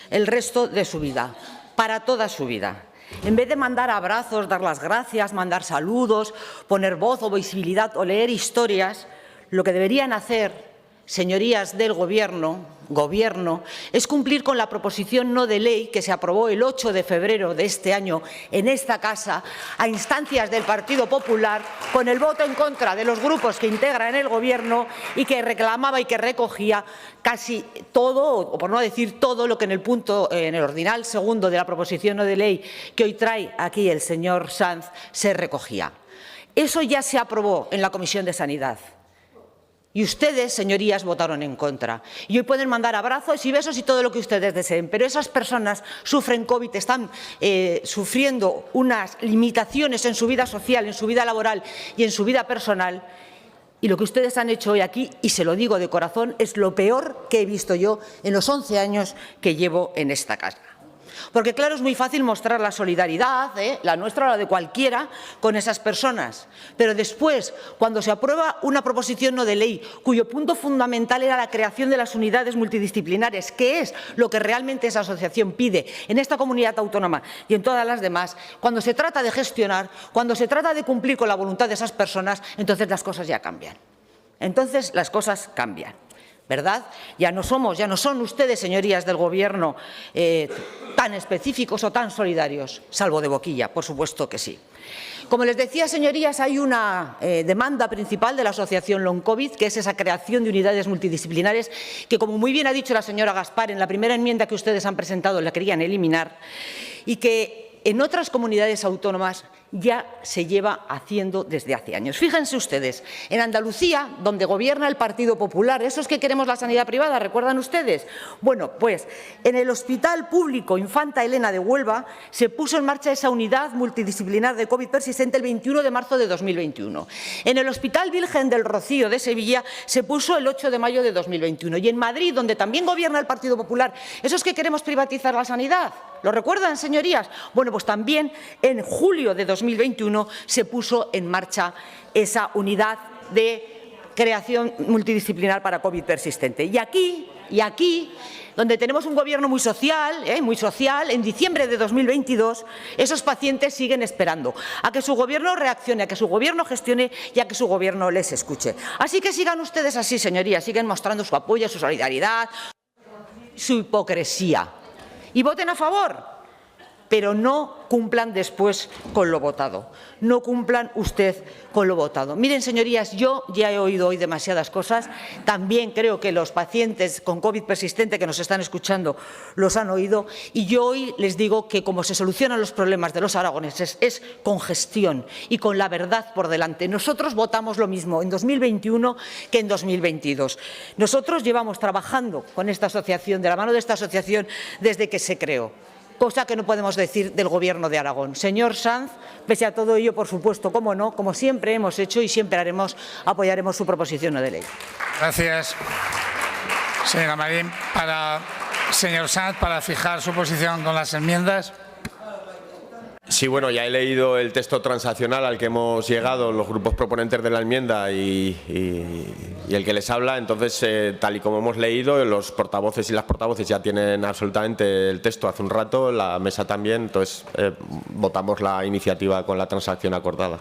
el resto de su vida, para toda su vida. En vez de mandar abrazos, dar las gracias, mandar saludos, poner voz o visibilidad o leer historias, lo que deberían hacer, señorías del Gobierno, es cumplir con la proposición no de ley que se aprobó el 8 de febrero de este año en esta casa, a instancias del Partido Popular, con el voto en contra de los grupos que integran el Gobierno y que reclamaba y que recogía casi todo, o por no decir todo, lo que en el ordinal segundo de la proposición no de ley que hoy trae aquí el señor Sanz se recogía. Eso ya se aprobó en la Comisión de Sanidad. Y ustedes, señorías, votaron en contra. Y hoy pueden mandar abrazos y besos y todo lo que ustedes deseen, pero esas personas sufren COVID, están sufriendo unas limitaciones en su vida social, en su vida laboral y en su vida personal. Y lo que ustedes han hecho hoy aquí, y se lo digo de corazón, es lo peor que he visto yo en los 11 años que llevo en esta casa. Porque, claro, es muy fácil mostrar la solidaridad, la nuestra o la de cualquiera, con esas personas. Pero después, cuando se aprueba una proposición no de ley, cuyo punto fundamental era la creación de las unidades multidisciplinares, que es lo que realmente esa asociación pide en esta comunidad autónoma y en todas las demás, cuando se trata de gestionar, cuando se trata de cumplir con la voluntad de esas personas, entonces las cosas ya cambian. Entonces las cosas cambian. ¿Verdad? Ya no son ustedes, señorías del Gobierno, tan específicos o tan solidarios, salvo de boquilla, por supuesto que sí. Como les decía, señorías, hay una demanda principal de la asociación Long COVID, que es esa creación de unidades multidisciplinares, que, como muy bien ha dicho la señora Gaspar, en la primera enmienda que ustedes han presentado la querían eliminar, y que en otras comunidades autónomas ya se lleva haciendo desde hace años. Fíjense ustedes, en Andalucía, donde gobierna el Partido Popular, esos que queremos la sanidad privada, ¿recuerdan ustedes? Bueno, pues en el Hospital Público Infanta Elena de Huelva se puso en marcha esa unidad multidisciplinar de COVID persistente el 21 de marzo de 2021. En el Hospital Virgen del Rocío de Sevilla se puso el 8 de mayo de 2021. Y en Madrid, donde también gobierna el Partido Popular, esos que queremos privatizar la sanidad, ¿lo recuerdan, señorías? Bueno, pues también en julio de 2021 se puso en marcha esa unidad de creación multidisciplinar para COVID persistente. Y aquí, donde tenemos un gobierno muy social, en diciembre de 2022, esos pacientes siguen esperando a que su gobierno reaccione, a que su gobierno gestione y a que su gobierno les escuche. Así que sigan ustedes así, señorías, siguen mostrando su apoyo, su solidaridad, su hipocresía. Y voten a favor, pero no cumplan después con lo votado. No cumplan usted con lo votado. Miren, señorías, yo ya he oído hoy demasiadas cosas. También creo que los pacientes con COVID persistente que nos están escuchando los han oído. Y yo hoy les digo que como se solucionan los problemas de los aragoneses es con gestión y con la verdad por delante. Nosotros votamos lo mismo en 2021 que en 2022. Nosotros llevamos trabajando con esta asociación, de la mano de esta asociación, desde que se creó. Cosa que no podemos decir del Gobierno de Aragón. Señor Sanz, pese a todo ello, por supuesto, cómo no, como siempre hemos hecho y siempre haremos, apoyaremos su proposición no de ley. Gracias, señora Marín. Señor Sanz, para fijar su posición con las enmiendas. Sí, bueno, ya he leído el texto transaccional al que hemos llegado los grupos proponentes de la enmienda y el que les habla. Entonces, tal y como hemos leído, los portavoces y las portavoces ya tienen absolutamente el texto hace un rato, la mesa también. Entonces, votamos la iniciativa con la transacción acordada.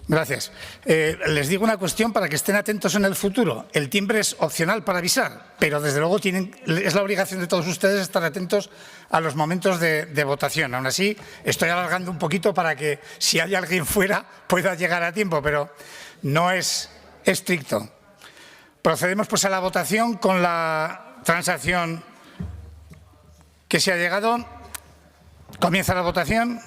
Gracias. Les digo una cuestión para que estén atentos en el futuro. El timbre es opcional para avisar, pero desde luego es la obligación de todos ustedes estar atentos a los momentos de votación. Aún así, estoy alargando un poquito para que si hay alguien fuera pueda llegar a tiempo, pero no es estricto. Procedemos pues a la votación con la transacción que se ha llegado. Comienza la votación.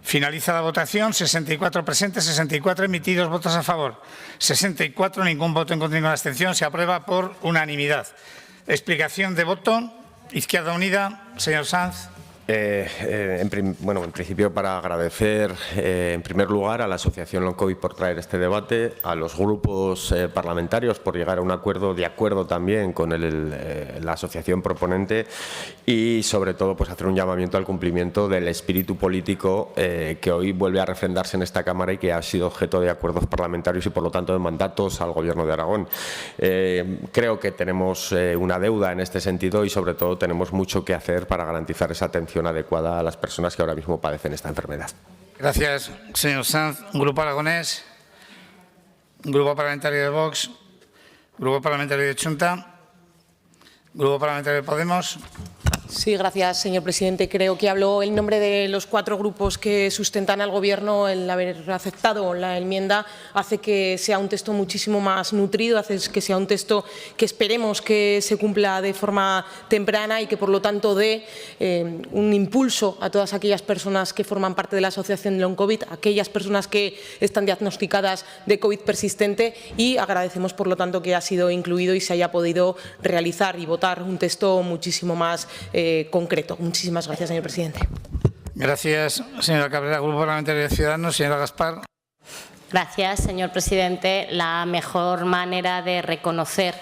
Finaliza la votación. 64 presentes, 64 emitidos, votos a favor, 64, ningún voto en contra, ninguna abstención. Se aprueba por unanimidad. Explicación de voto. Izquierda Unida, señor Sanz. En principio para agradecer en primer lugar a la Asociación Long COVID por traer este debate, a los grupos parlamentarios por llegar a un acuerdo, también con la asociación proponente y sobre todo pues hacer un llamamiento al cumplimiento del espíritu político que hoy vuelve a refrendarse en esta Cámara y que ha sido objeto de acuerdos parlamentarios y por lo tanto de mandatos al Gobierno de Aragón. Creo que tenemos una deuda en este sentido y sobre todo tenemos mucho que hacer para garantizar esa atención adecuada a las personas que ahora mismo padecen esta enfermedad. Gracias, señor Sanz. Grupo Aragonés, Grupo Parlamentario de Vox, Grupo Parlamentario de Chunta, Grupo Parlamentario de Podemos. Sí, gracias, señor presidente. Creo que hablo en nombre de los 4 grupos que sustentan al Gobierno. El haber aceptado la enmienda hace que sea un texto muchísimo más nutrido, hace que sea un texto que esperemos que se cumpla de forma temprana y que, por lo tanto, dé un impulso a todas aquellas personas que forman parte de la asociación de Long COVID, aquellas personas que están diagnosticadas de COVID persistente, y agradecemos, por lo tanto, que ha sido incluido y se haya podido realizar y votar un texto muchísimo más concreto. Muchísimas gracias, señor presidente. Gracias, señora Cabrera. Grupo Parlamentario de Ciudadanos, señora Gaspar. Gracias, señor presidente. La mejor manera de reconocer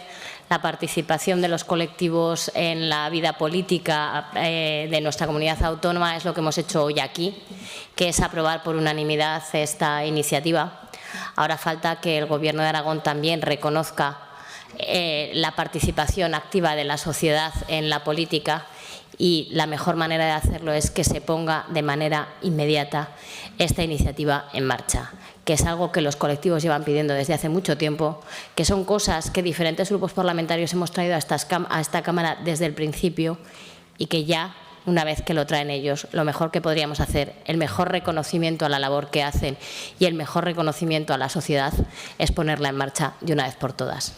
la participación de los colectivos en la vida política de nuestra comunidad autónoma es lo que hemos hecho hoy aquí, que es aprobar por unanimidad esta iniciativa. Ahora falta que el Gobierno de Aragón también reconozca la participación activa de la sociedad en la política, y la mejor manera de hacerlo es que se ponga de manera inmediata esta iniciativa en marcha, que es algo que los colectivos llevan pidiendo desde hace mucho tiempo, que son cosas que diferentes grupos parlamentarios hemos traído a esta Cámara desde el principio y que ya una vez que lo traen ellos. Lo mejor que podríamos hacer, el mejor reconocimiento a la labor que hacen y el mejor reconocimiento a la sociedad es ponerla en marcha de una vez por todas.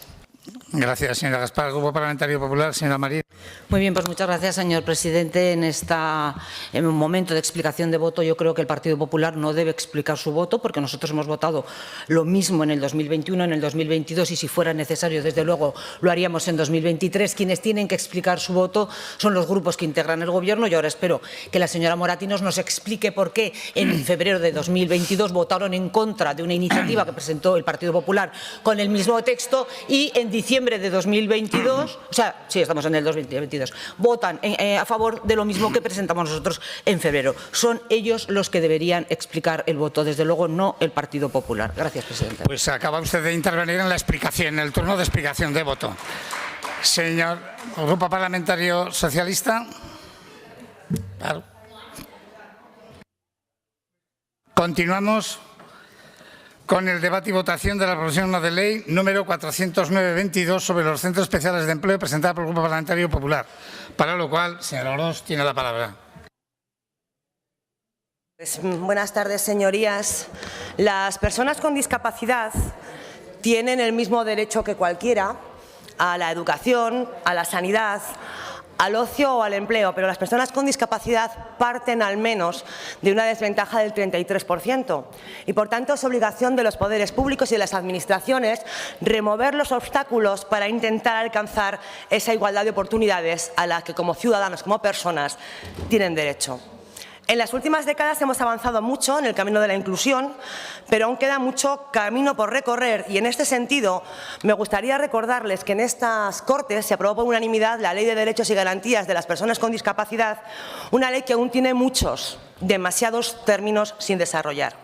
Gracias, señora Gaspar. Grupo Parlamentario Popular, señora Marín. Muy bien, pues muchas gracias, señor presidente. En un momento de explicación de voto, yo creo que el Partido Popular no debe explicar su voto, porque nosotros hemos votado lo mismo en el 2021, en el 2022, y si fuera necesario, desde luego, lo haríamos en 2023. Quienes tienen que explicar su voto son los grupos que integran el Gobierno, y ahora espero que la señora Moratinos nos explique por qué en febrero de 2022 votaron en contra de una iniciativa que presentó el Partido Popular con el mismo texto, y en diciembre de 2022, o sea, sí, estamos en el 2022, votan a favor de lo mismo que presentamos nosotros en febrero. Son ellos los que deberían explicar el voto, desde luego no el Partido Popular. Gracias, presidente. Pues acaba usted de intervenir en la explicación, en el turno de explicación de voto. Señor Grupo Parlamentario Socialista. Continuamos con el debate y votación de la proposición no de ley número 409-22 sobre los centros especiales de empleo presentada por el Grupo Parlamentario Popular, para lo cual, señora Orós, tiene la palabra. Buenas tardes, señorías. Las personas con discapacidad tienen el mismo derecho que cualquiera a la educación, a la sanidad, al ocio o al empleo, pero las personas con discapacidad parten al menos de una desventaja del 33%, y por tanto es obligación de los poderes públicos y de las administraciones remover los obstáculos para intentar alcanzar esa igualdad de oportunidades a la que como ciudadanos, como personas, tienen derecho. En las últimas décadas hemos avanzado mucho en el camino de la inclusión, pero aún queda mucho camino por recorrer, y en este sentido me gustaría recordarles que en estas Cortes se aprobó por unanimidad la Ley de Derechos y Garantías de las Personas con Discapacidad, una ley que aún tiene demasiados términos sin desarrollar.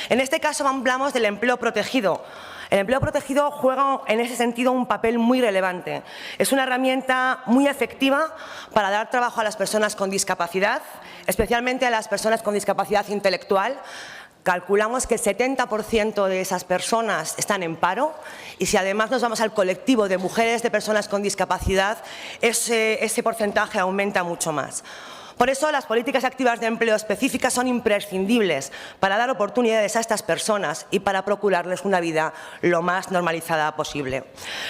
En este caso hablamos del empleo protegido. El empleo protegido juega en ese sentido un papel muy relevante. Es una herramienta muy efectiva para dar trabajo a las personas con discapacidad, especialmente a las personas con discapacidad intelectual. Calculamos que el 70% de esas personas están en paro, y si además nos vamos al colectivo de mujeres de personas con discapacidad, ese porcentaje aumenta mucho más. Por eso, las políticas activas de empleo específicas son imprescindibles para dar oportunidades a estas personas y para procurarles una vida lo más normalizada posible.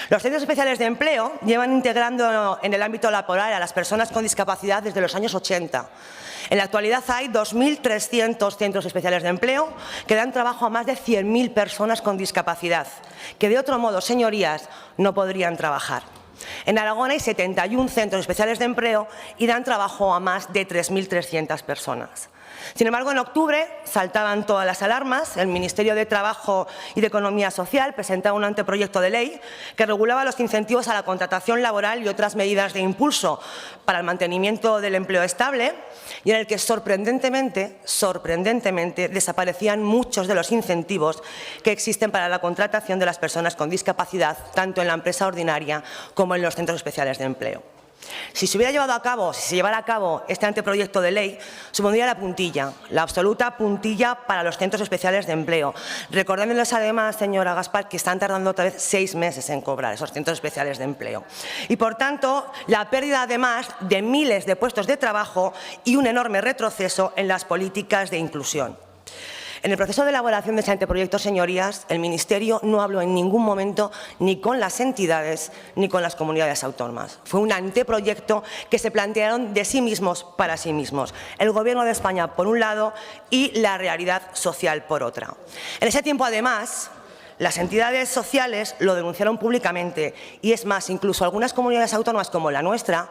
Los centros especiales de empleo llevan integrando en el ámbito laboral a las personas con discapacidad desde los años 80. En la actualidad hay 2.300 centros especiales de empleo que dan trabajo a más de 100.000 personas con discapacidad, que de otro modo, señorías, no podrían trabajar. En Aragón hay 71 centros especiales de empleo y dan trabajo a más de 3.300 personas. Sin embargo, en octubre saltaban todas las alarmas. El Ministerio de Trabajo y de Economía Social presentaba un anteproyecto de ley que regulaba los incentivos a la contratación laboral y otras medidas de impulso para el mantenimiento del empleo estable, y en el que sorprendentemente desaparecían muchos de los incentivos que existen para la contratación de las personas con discapacidad, tanto en la empresa ordinaria como en los centros especiales de empleo. Si se llevara a cabo este anteproyecto de ley, supondría la puntilla, la absoluta puntilla para los centros especiales de empleo. Recordándoles además, señora Gaspar, que están tardando otra vez 6 meses en cobrar esos centros especiales de empleo. Y por tanto, la pérdida además de miles de puestos de trabajo y un enorme retroceso en las políticas de inclusión. En el proceso de elaboración de ese anteproyecto, señorías, el Ministerio no habló en ningún momento ni con las entidades ni con las comunidades autónomas. Fue un anteproyecto que se plantearon de sí mismos para sí mismos. El Gobierno de España, por un lado, y la realidad social, por otra. En ese tiempo, además, las entidades sociales lo denunciaron públicamente, y es más, incluso algunas comunidades autónomas como la nuestra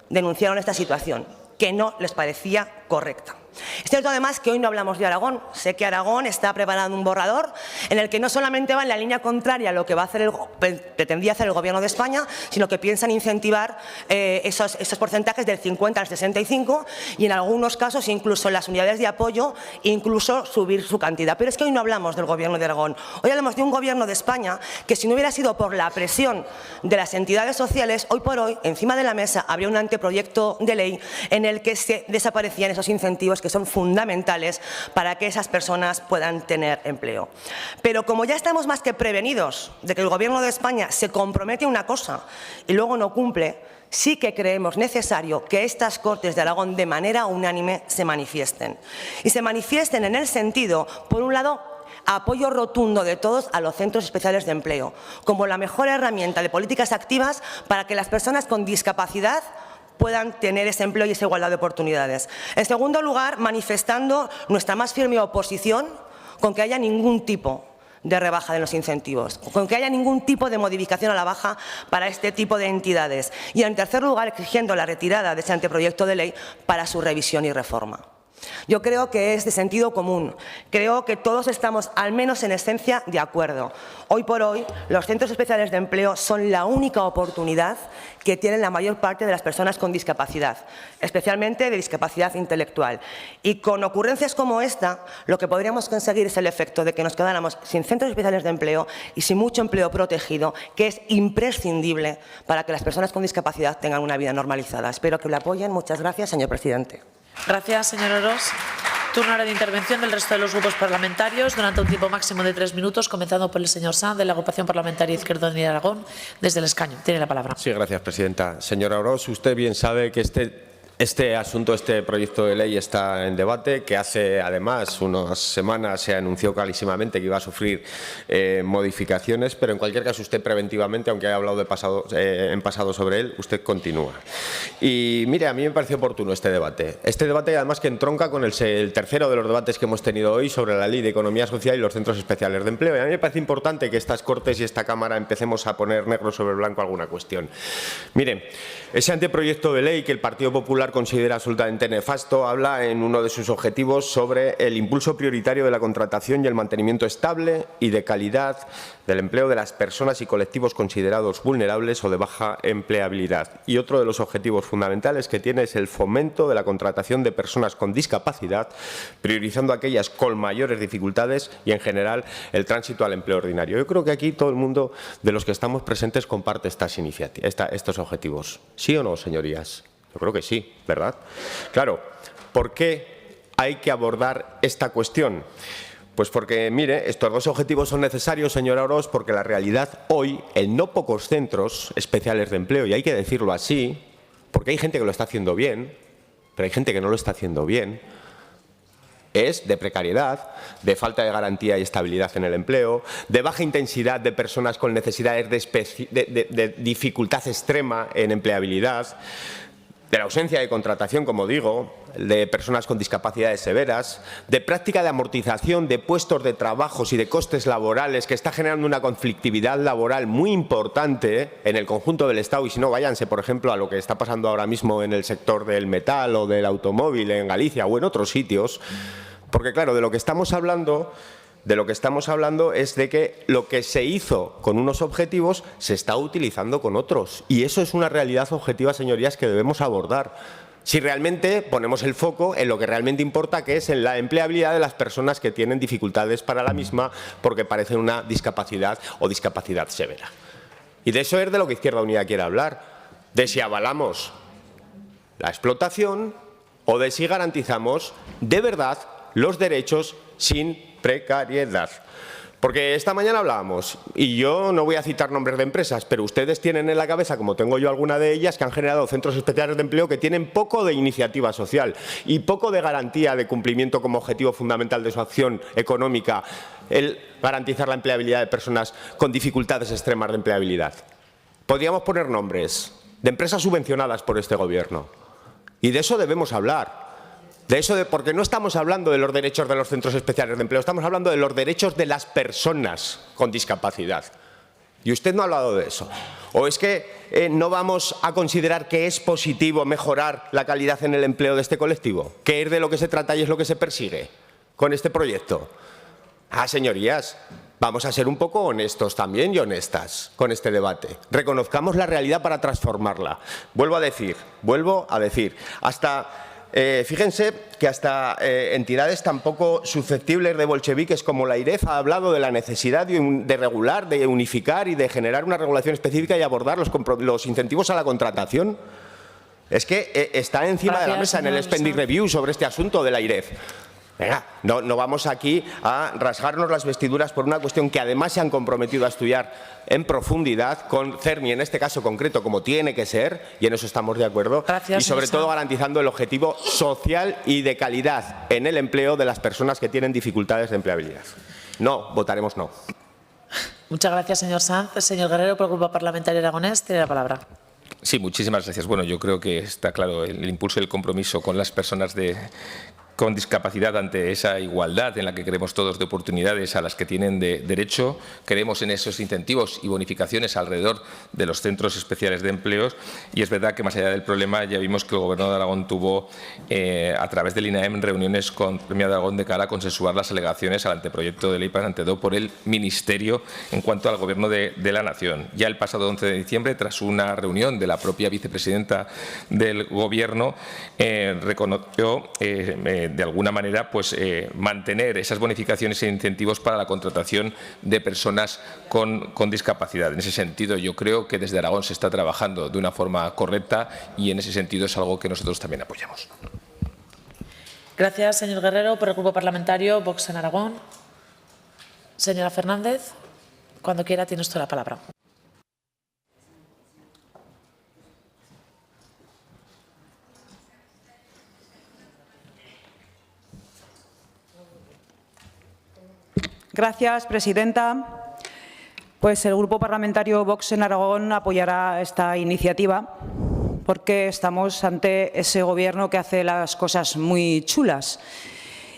denunciaron esta situación, que no les parecía correcta. Es cierto además que hoy no hablamos de Aragón. Sé que Aragón está preparando un borrador en el que no solamente va en la línea contraria a lo que pretendía hacer el Gobierno de España, sino que piensan incentivar esos porcentajes del 50 al 65 y en algunos casos incluso en las unidades de apoyo incluso subir su cantidad. Pero es que hoy no hablamos del Gobierno de Aragón. Hoy hablamos de un Gobierno de España que, si no hubiera sido por la presión de las entidades sociales, hoy por hoy encima de la mesa habría un anteproyecto de ley en el que se desaparecían esos incentivos que son fundamentales para que esas personas puedan tener empleo. Pero como ya estamos más que prevenidos de que el Gobierno de España se compromete a una cosa y luego no cumple, sí que creemos necesario que estas Cortes de Aragón de manera unánime se manifiesten. Y se manifiesten en el sentido, por un lado, apoyo rotundo de todos a los centros especiales de empleo, como la mejor herramienta de políticas activas para que las personas con discapacidad puedan tener ese empleo y esa igualdad de oportunidades. En segundo lugar, manifestando nuestra más firme oposición con que haya ningún tipo de rebaja de los incentivos, con que haya ningún tipo de modificación a la baja para este tipo de entidades. Y en tercer lugar, exigiendo la retirada de ese anteproyecto de ley para su revisión y reforma. Yo creo que es de sentido común. Creo que todos estamos, al menos en esencia, de acuerdo. Hoy por hoy, los centros especiales de empleo son la única oportunidad que tienen la mayor parte de las personas con discapacidad, especialmente de discapacidad intelectual. Y con ocurrencias como esta, lo que podríamos conseguir es el efecto de que nos quedáramos sin centros especiales de empleo y sin mucho empleo protegido, que es imprescindible para que las personas con discapacidad tengan una vida normalizada. Espero que lo apoyen. Muchas gracias, señor presidente. Gracias, señor Orós. Turno ahora de intervención del resto de los grupos parlamentarios durante un tiempo máximo de 3 minutos, comenzando por el señor Sanz, de la Agrupación Parlamentaria Izquierda Unida de Aragón, desde el escaño. Tiene la palabra. Sí, gracias, presidenta. Señora Orós, usted bien sabe que este asunto, este proyecto de ley está en debate, que hace además unas semanas se anunció clarísimamente que iba a sufrir modificaciones, pero en cualquier caso usted preventivamente, aunque haya hablado en pasado sobre él, usted continúa. Y mire, a mí me parece oportuno este debate además que entronca con el tercero de los debates que hemos tenido hoy sobre la Ley de Economía Social y los centros especiales de empleo. Y a mí me parece importante que estas Cortes y esta Cámara empecemos a poner negro sobre blanco alguna cuestión. Mire, ese anteproyecto de ley que el Partido Popular considera absolutamente nefasto habla en uno de sus objetivos sobre el impulso prioritario de la contratación y el mantenimiento estable y de calidad del empleo de las personas y colectivos considerados vulnerables o de baja empleabilidad. Y otro de los objetivos fundamentales que tiene es el fomento de la contratación de personas con discapacidad, priorizando aquellas con mayores dificultades y, en general, el tránsito al empleo ordinario. Yo creo que aquí todo el mundo de los que estamos presentes comparte estos objetivos. ¿Sí o no, señorías? Yo creo que sí, ¿verdad? Claro, ¿por qué hay que abordar esta cuestión? Pues porque, mire, estos dos objetivos son necesarios, señora Orós, porque la realidad hoy, en no pocos centros especiales de empleo, y hay que decirlo así, porque hay gente que lo está haciendo bien, pero hay gente que no lo está haciendo bien, es de precariedad, de falta de garantía y estabilidad en el empleo, de baja intensidad de personas con necesidades de dificultad extrema en empleabilidad, de la ausencia de contratación, como digo, de personas con discapacidades severas, de práctica de amortización de puestos de trabajos y de costes laborales que está generando una conflictividad laboral muy importante en el conjunto del Estado. Y si no, váyanse, por ejemplo, a lo que está pasando ahora mismo en el sector del metal o del automóvil en Galicia o en otros sitios. Porque, claro, de lo que estamos hablando es de que lo que se hizo con unos objetivos se está utilizando con otros. Y eso es una realidad objetiva, señorías, que debemos abordar. Si realmente ponemos el foco en lo que realmente importa, que es en la empleabilidad de las personas que tienen dificultades para la misma porque padecen una discapacidad o discapacidad severa. Y de eso es de lo que Izquierda Unida quiere hablar, de si avalamos la explotación o de si garantizamos de verdad los derechos sin precariedad. Porque esta mañana hablábamos, y yo no voy a citar nombres de empresas, pero ustedes tienen en la cabeza, como tengo yo alguna de ellas, que han generado centros especiales de empleo que tienen poco de iniciativa social y poco de garantía de cumplimiento como objetivo fundamental de su acción económica, el garantizar la empleabilidad de personas con dificultades extremas de empleabilidad. Podríamos poner nombres de empresas subvencionadas por este Gobierno. Y de eso debemos hablar. Porque no estamos hablando de los derechos de los centros especiales de empleo, estamos hablando de los derechos de las personas con discapacidad. Y usted no ha hablado de eso. ¿O es que no vamos a considerar que es positivo mejorar la calidad en el empleo de este colectivo? ¿Que es de lo que se trata y es lo que se persigue con este proyecto? Señorías, vamos a ser un poco honestos también y honestas con este debate. Reconozcamos la realidad para transformarla. Vuelvo a decir, fíjense que hasta entidades tan poco susceptibles de bolcheviques como la IREF ha hablado de la necesidad de regular, de unificar y de generar una regulación específica y abordar los incentivos a la contratación. Es que está encima de la mesa en el Spending Review sobre este asunto de la IREF. Venga, no vamos aquí a rasgarnos las vestiduras por una cuestión que además se han comprometido a estudiar en profundidad con CERMI, en este caso concreto, como tiene que ser, y en eso estamos de acuerdo, y sobre todo garantizando el objetivo social y de calidad en el empleo de las personas que tienen dificultades de empleabilidad. No, votaremos no. Muchas gracias, señor Sanz. Señor Guerrero, por el Grupo Parlamentario Aragonés, tiene la palabra. Sí, muchísimas gracias. Bueno, yo creo que está claro el impulso y el compromiso con las personas con discapacidad ante esa igualdad en la que creemos todos de oportunidades a las que tienen derecho. Creemos en esos incentivos y bonificaciones alrededor de los centros especiales de empleos y es verdad que más allá del problema ya vimos que el Gobierno de Aragón tuvo a través del INAEM reuniones con Premia de Aragón de cara a consensuar las alegaciones al anteproyecto de ley planteado por el Ministerio en cuanto al Gobierno de la Nación. Ya el pasado 11 de diciembre, tras una reunión de la propia vicepresidenta del Gobierno, reconoció de alguna manera mantener esas bonificaciones e incentivos para la contratación de personas con discapacidad. En ese sentido, yo creo que desde Aragón se está trabajando de una forma correcta y en ese sentido es algo que nosotros también apoyamos. Gracias, señor Guerrero. Por el Grupo Parlamentario Vox en Aragón. Señora Fernández, cuando quiera tiene usted la palabra. Gracias, presidenta. Pues el Grupo Parlamentario Vox en Aragón apoyará esta iniciativa porque estamos ante ese Gobierno que hace las cosas muy chulas.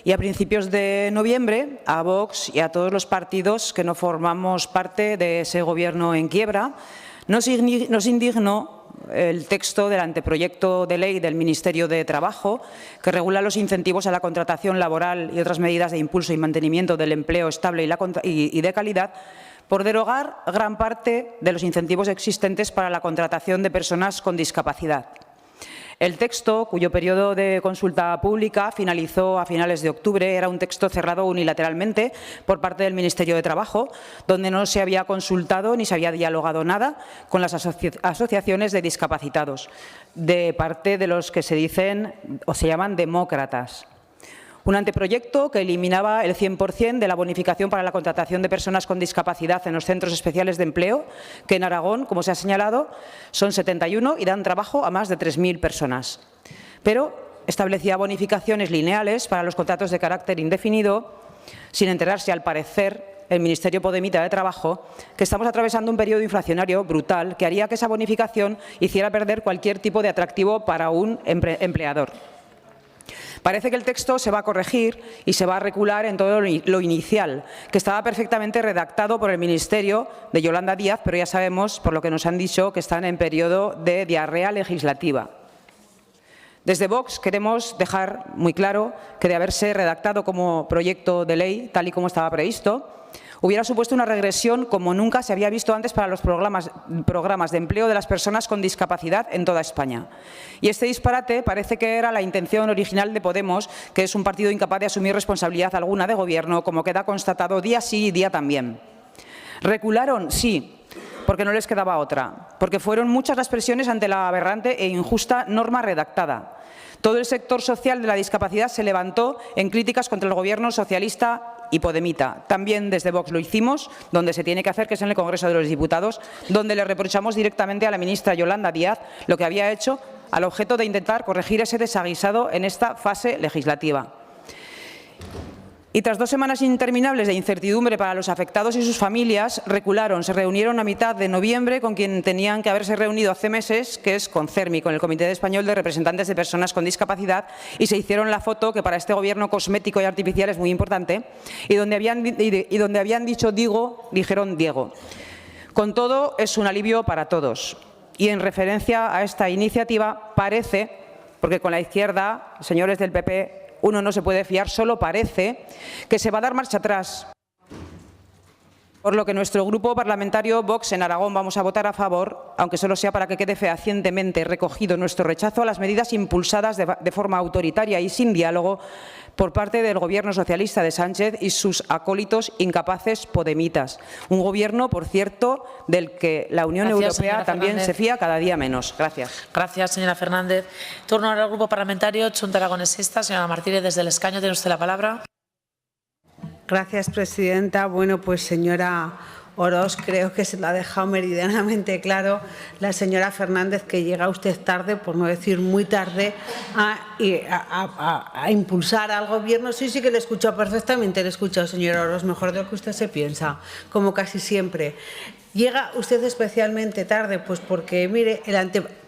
Y a principios de noviembre, a Vox y a todos los partidos que no formamos parte de ese Gobierno en quiebra, nos indignó el texto del anteproyecto de ley del Ministerio de Trabajo que regula los incentivos a la contratación laboral y otras medidas de impulso y mantenimiento del empleo estable y de calidad por derogar gran parte de los incentivos existentes para la contratación de personas con discapacidad. El texto, cuyo periodo de consulta pública finalizó a finales de octubre, era un texto cerrado unilateralmente por parte del Ministerio de Trabajo, donde no se había consultado ni se había dialogado nada con las asociaciones de discapacitados, de parte de los que se dicen o se llaman demócratas. Un anteproyecto que eliminaba el 100% de la bonificación para la contratación de personas con discapacidad en los centros especiales de empleo, que en Aragón, como se ha señalado, son 71 y dan trabajo a más de 3.000 personas. Pero establecía bonificaciones lineales para los contratos de carácter indefinido, sin enterarse, al parecer, el Ministerio Podemita de Trabajo, que estamos atravesando un periodo inflacionario brutal que haría que esa bonificación hiciera perder cualquier tipo de atractivo para un empleador. Parece que el texto se va a corregir y se va a recular en todo lo inicial, que estaba perfectamente redactado por el Ministerio de Yolanda Díaz, pero ya sabemos, por lo que nos han dicho, que están en periodo de diarrea legislativa. Desde Vox queremos dejar muy claro que de haberse redactado como proyecto de ley, tal y como estaba previsto, hubiera supuesto una regresión como nunca se había visto antes para los programas de empleo de las personas con discapacidad en toda España. Y este disparate parece que era la intención original de Podemos, que es un partido incapaz de asumir responsabilidad alguna de gobierno, como queda constatado día sí y día también. ¿Recularon? Sí, porque no les quedaba otra, porque fueron muchas las presiones ante la aberrante e injusta norma redactada. Todo el sector social de la discapacidad se levantó en críticas contra el Gobierno socialista y podemita. También desde Vox lo hicimos, donde se tiene que hacer, que es en el Congreso de los Diputados, donde le reprochamos directamente a la ministra Yolanda Díaz lo que había hecho al objeto de intentar corregir ese desaguisado en esta fase legislativa. Y tras 2 semanas interminables de incertidumbre para los afectados y sus familias, recularon, se reunieron a mitad de noviembre con quien tenían que haberse reunido hace meses, que es con CERMI, con el Comité Español de Representantes de Personas con Discapacidad, y se hicieron la foto, que para este Gobierno cosmético y artificial es muy importante, y donde habían dicho dijeron Diego. Con todo, es un alivio para todos. Y en referencia a esta iniciativa, parece, porque con la izquierda, señores del PP, uno no se puede fiar, solo parece que se va a dar marcha atrás. Por lo que nuestro grupo parlamentario Vox en Aragón vamos a votar a favor, aunque solo sea para que quede fehacientemente recogido nuestro rechazo a las medidas impulsadas de forma autoritaria y sin diálogo por parte del Gobierno socialista de Sánchez y sus acólitos incapaces podemitas. Un Gobierno, por cierto, del que la Unión Europea también se fía cada día menos. Gracias. Gracias, señora Fernández. Turno ahora al Grupo Parlamentario Junta Aragonesista. Señora Martínez, desde el escaño tiene usted la palabra. Gracias, presidenta. Bueno, pues señora Orós, creo que se lo ha dejado meridianamente claro la señora Fernández, que llega usted tarde, por no decir muy tarde, a impulsar al Gobierno. Sí que le he escuchado perfectamente, le he escuchado, señora Orós, mejor de lo que usted se piensa, como casi siempre. Llega usted especialmente tarde, pues porque, mire,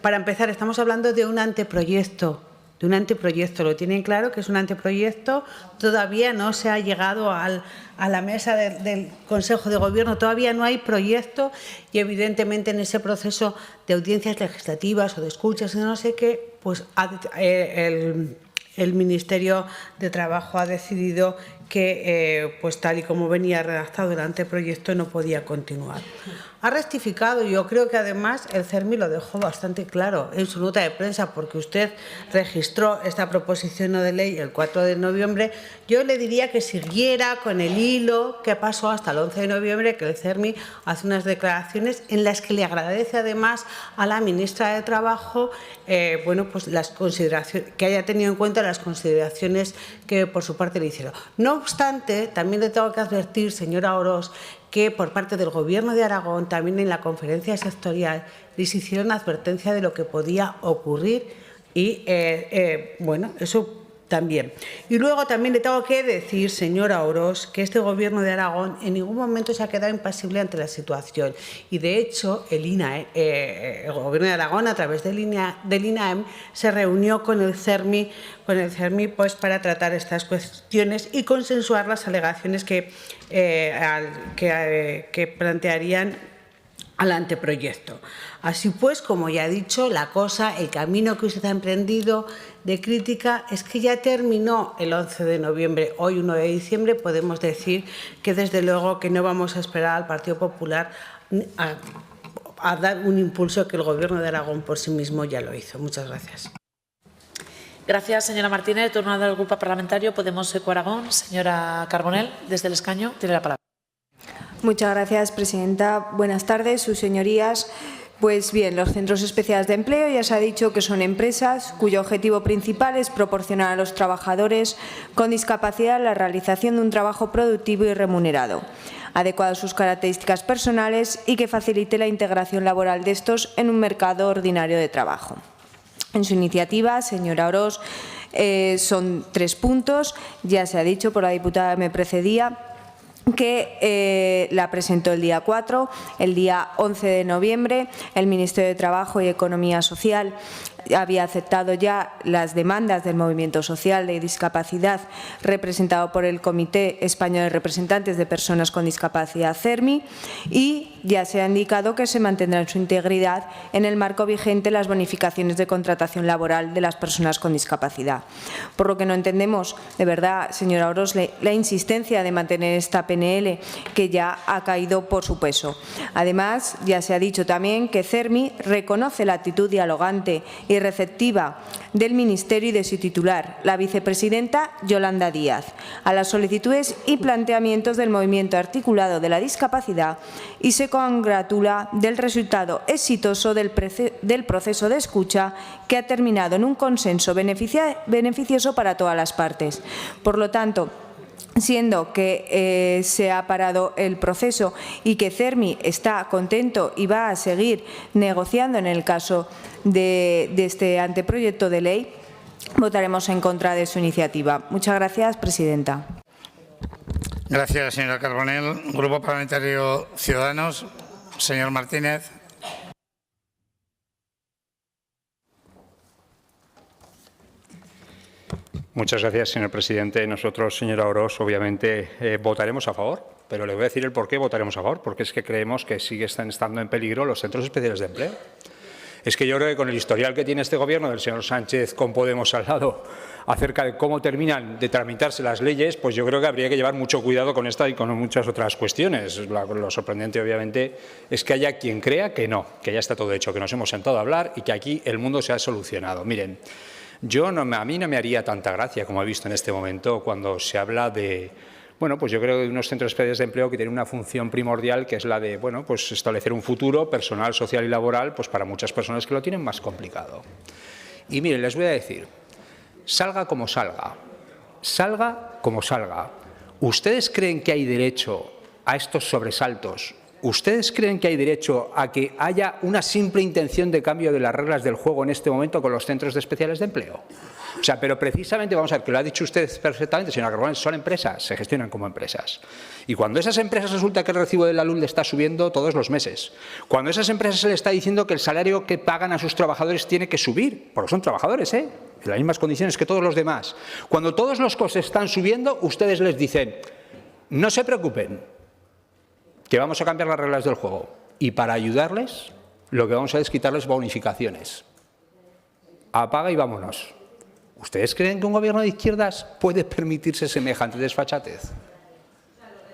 para empezar, estamos hablando de un anteproyecto. Lo tienen claro que es un anteproyecto, todavía no se ha llegado a la mesa del Consejo de Gobierno, todavía no hay proyecto y evidentemente en ese proceso de audiencias legislativas o de escuchas, no sé qué, pues el Ministerio de Trabajo ha decidido que, pues tal y como venía redactado el anteproyecto, no podía continuar. Ha rectificado, yo creo que además el CERMI lo dejó bastante claro en su nota de prensa, porque usted registró esta proposición no de ley el 4 de noviembre. Yo le diría que siguiera con el hilo que pasó hasta el 11 de noviembre, que el CERMI hace unas declaraciones en las que le agradece además a la ministra de Trabajo bueno, pues las consideraciones, que haya tenido en cuenta las consideraciones que por su parte le hicieron. No obstante, también le tengo que advertir, señora Orós, que por parte del Gobierno de Aragón, también en la conferencia sectorial, les hicieron advertencia de lo que podía ocurrir y, bueno, eso también. Y luego también le tengo que decir, señora Orós, que este Gobierno de Aragón en ningún momento se ha quedado impasible ante la situación. Y, de hecho, el Gobierno de Aragón, a través del INAEM, se reunió con el CERMI pues, para tratar estas cuestiones y consensuar las alegaciones que plantearían al anteproyecto. Así pues, como ya he dicho, el camino que usted ha emprendido de crítica es que ya terminó el 11 de noviembre. Hoy, 1 de diciembre, podemos decir que desde luego que no vamos a esperar al Partido Popular a dar un impulso que el Gobierno de Aragón por sí mismo ya lo hizo. Muchas gracias. Gracias, señora Martínez. Turno del Grupo Parlamentario Podemos Eco Aragón. Señora Carbonell, desde el escaño, tiene la palabra. Muchas gracias, presidenta. Buenas tardes, sus señorías. Pues bien, los centros especiales de empleo ya se ha dicho que son empresas cuyo objetivo principal es proporcionar a los trabajadores con discapacidad la realización de un trabajo productivo y remunerado, adecuado a sus características personales y que facilite la integración laboral de estos en un mercado ordinario de trabajo. En su iniciativa, señora Orós, son 3 puntos. Ya se ha dicho por la diputada que me precedía que la presentó el día 4, el día 11 de noviembre, el Ministerio de Trabajo y Economía Social había aceptado ya las demandas del movimiento social de discapacidad representado por el Comité Español de Representantes de Personas con Discapacidad, CERMI, y ya se ha indicado que se mantendrá en su integridad en el marco vigente las bonificaciones de contratación laboral de las personas con discapacidad. Por lo que no entendemos, de verdad, señora Orós, la insistencia de mantener esta PNL que ya ha caído por su peso. Además, ya se ha dicho también que CERMI reconoce la actitud dialogante y receptiva del Ministerio y de su titular, la vicepresidenta Yolanda Díaz, a las solicitudes y planteamientos del movimiento articulado de la discapacidad y se congratula del resultado exitoso del proceso de escucha que ha terminado en un consenso beneficioso para todas las partes. Por lo tanto, siendo que se ha parado el proceso y que CERMI está contento y va a seguir negociando en el caso de este anteproyecto de ley, votaremos en contra de su iniciativa. Muchas gracias, presidenta. Gracias, señora Carbonell. Grupo Parlamentario Ciudadanos, señor Martínez. Muchas gracias, señor presidente. Nosotros, señora Orós, obviamente votaremos a favor, pero le voy a decir el por qué votaremos a favor, porque es que creemos que siguen estando en peligro los centros especiales de empleo. Es que yo creo que con el historial que tiene este Gobierno del señor Sánchez con Podemos al lado acerca de cómo terminan de tramitarse las leyes, pues yo creo que habría que llevar mucho cuidado con esta y con muchas otras cuestiones. Lo sorprendente, obviamente, es que haya quien crea que no, que ya está todo hecho, que nos hemos sentado a hablar y que aquí el mundo se ha solucionado. Miren, a mí no me haría tanta gracia, como he visto en este momento, cuando se habla de, bueno, pues yo creo que unos centros especiales de empleo que tienen una función primordial, que es la de, bueno, pues establecer un futuro personal, social y laboral, pues para muchas personas que lo tienen más complicado. Y miren, les voy a decir, salga como salga, ¿ustedes creen que hay derecho a estos sobresaltos? ¿Ustedes creen que hay derecho a que haya una simple intención de cambio de las reglas del juego en este momento con los centros especiales de empleo? O sea, pero precisamente, vamos a ver, que lo ha dicho usted perfectamente, señora Carbonell, son empresas, se gestionan como empresas. Y cuando esas empresas resulta que el recibo de la luz le está subiendo todos los meses, cuando a esas empresas se le está diciendo que el salario que pagan a sus trabajadores tiene que subir, porque son trabajadores, en las mismas condiciones que todos los demás, cuando todos los costes están subiendo, ustedes les dicen, no se preocupen, que vamos a cambiar las reglas del juego. Y para ayudarles, lo que vamos a hacer es quitarles bonificaciones. Apaga y vámonos. ¿Ustedes creen que un gobierno de izquierdas puede permitirse semejante desfachatez?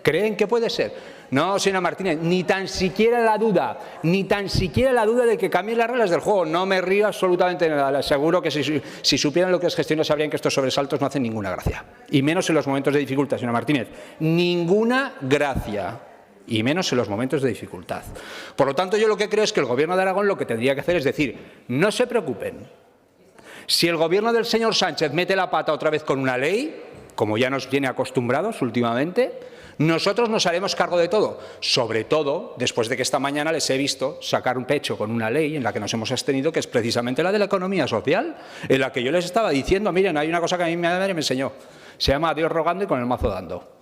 ¿Creen que puede ser? No, señora Martínez, ni tan siquiera la duda de que cambien las reglas del juego. No me río absolutamente de nada. Les aseguro que si supieran lo que es gestión, sabrían que estos sobresaltos no hacen ninguna gracia. Y menos en los momentos de dificultad, señora Martínez. Ninguna gracia. Y menos en los momentos de dificultad. Por lo tanto, yo lo que creo es que el Gobierno de Aragón lo que tendría que hacer es decir, no se preocupen. Si el Gobierno del señor Sánchez mete la pata otra vez con una ley, como ya nos viene acostumbrados últimamente, nosotros nos haremos cargo de todo. Sobre todo, después de que esta mañana les he visto sacar un pecho con una ley en la que nos hemos abstenido, que es precisamente la de la economía social, en la que yo les estaba diciendo, miren, hay una cosa que a mí mi madre me enseñó, se llama a Dios rogando y con el mazo dando.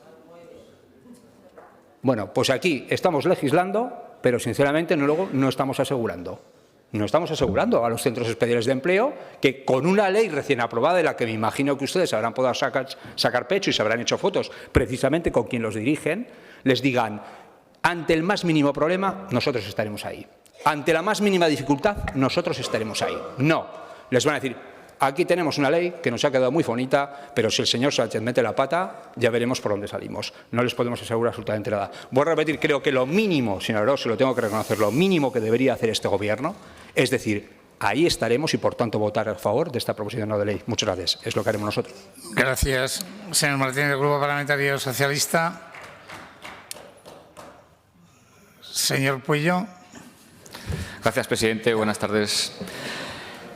Bueno, pues aquí estamos legislando, pero sinceramente luego no estamos asegurando. No estamos asegurando a los centros especiales de empleo que con una ley recién aprobada, de la que me imagino que ustedes habrán podido sacar pecho y se habrán hecho fotos precisamente con quien los dirigen, les digan, ante el más mínimo problema, nosotros estaremos ahí. Ante la más mínima dificultad, nosotros estaremos ahí. No, les van a decir, aquí tenemos una ley que nos ha quedado muy bonita, pero si el señor Sánchez mete la pata, ya veremos por dónde salimos. No les podemos asegurar absolutamente nada. Voy a repetir, creo que lo mínimo, señor Ros, se lo tengo que reconocer, lo mínimo que debería hacer este Gobierno es decir, ahí estaremos y, por tanto, votar a favor de esta proposición no de ley. Muchas gracias. Es lo que haremos nosotros. Gracias, señor Martínez, del Grupo Parlamentario Socialista. Señor Pueyo. Gracias, presidente. Buenas tardes.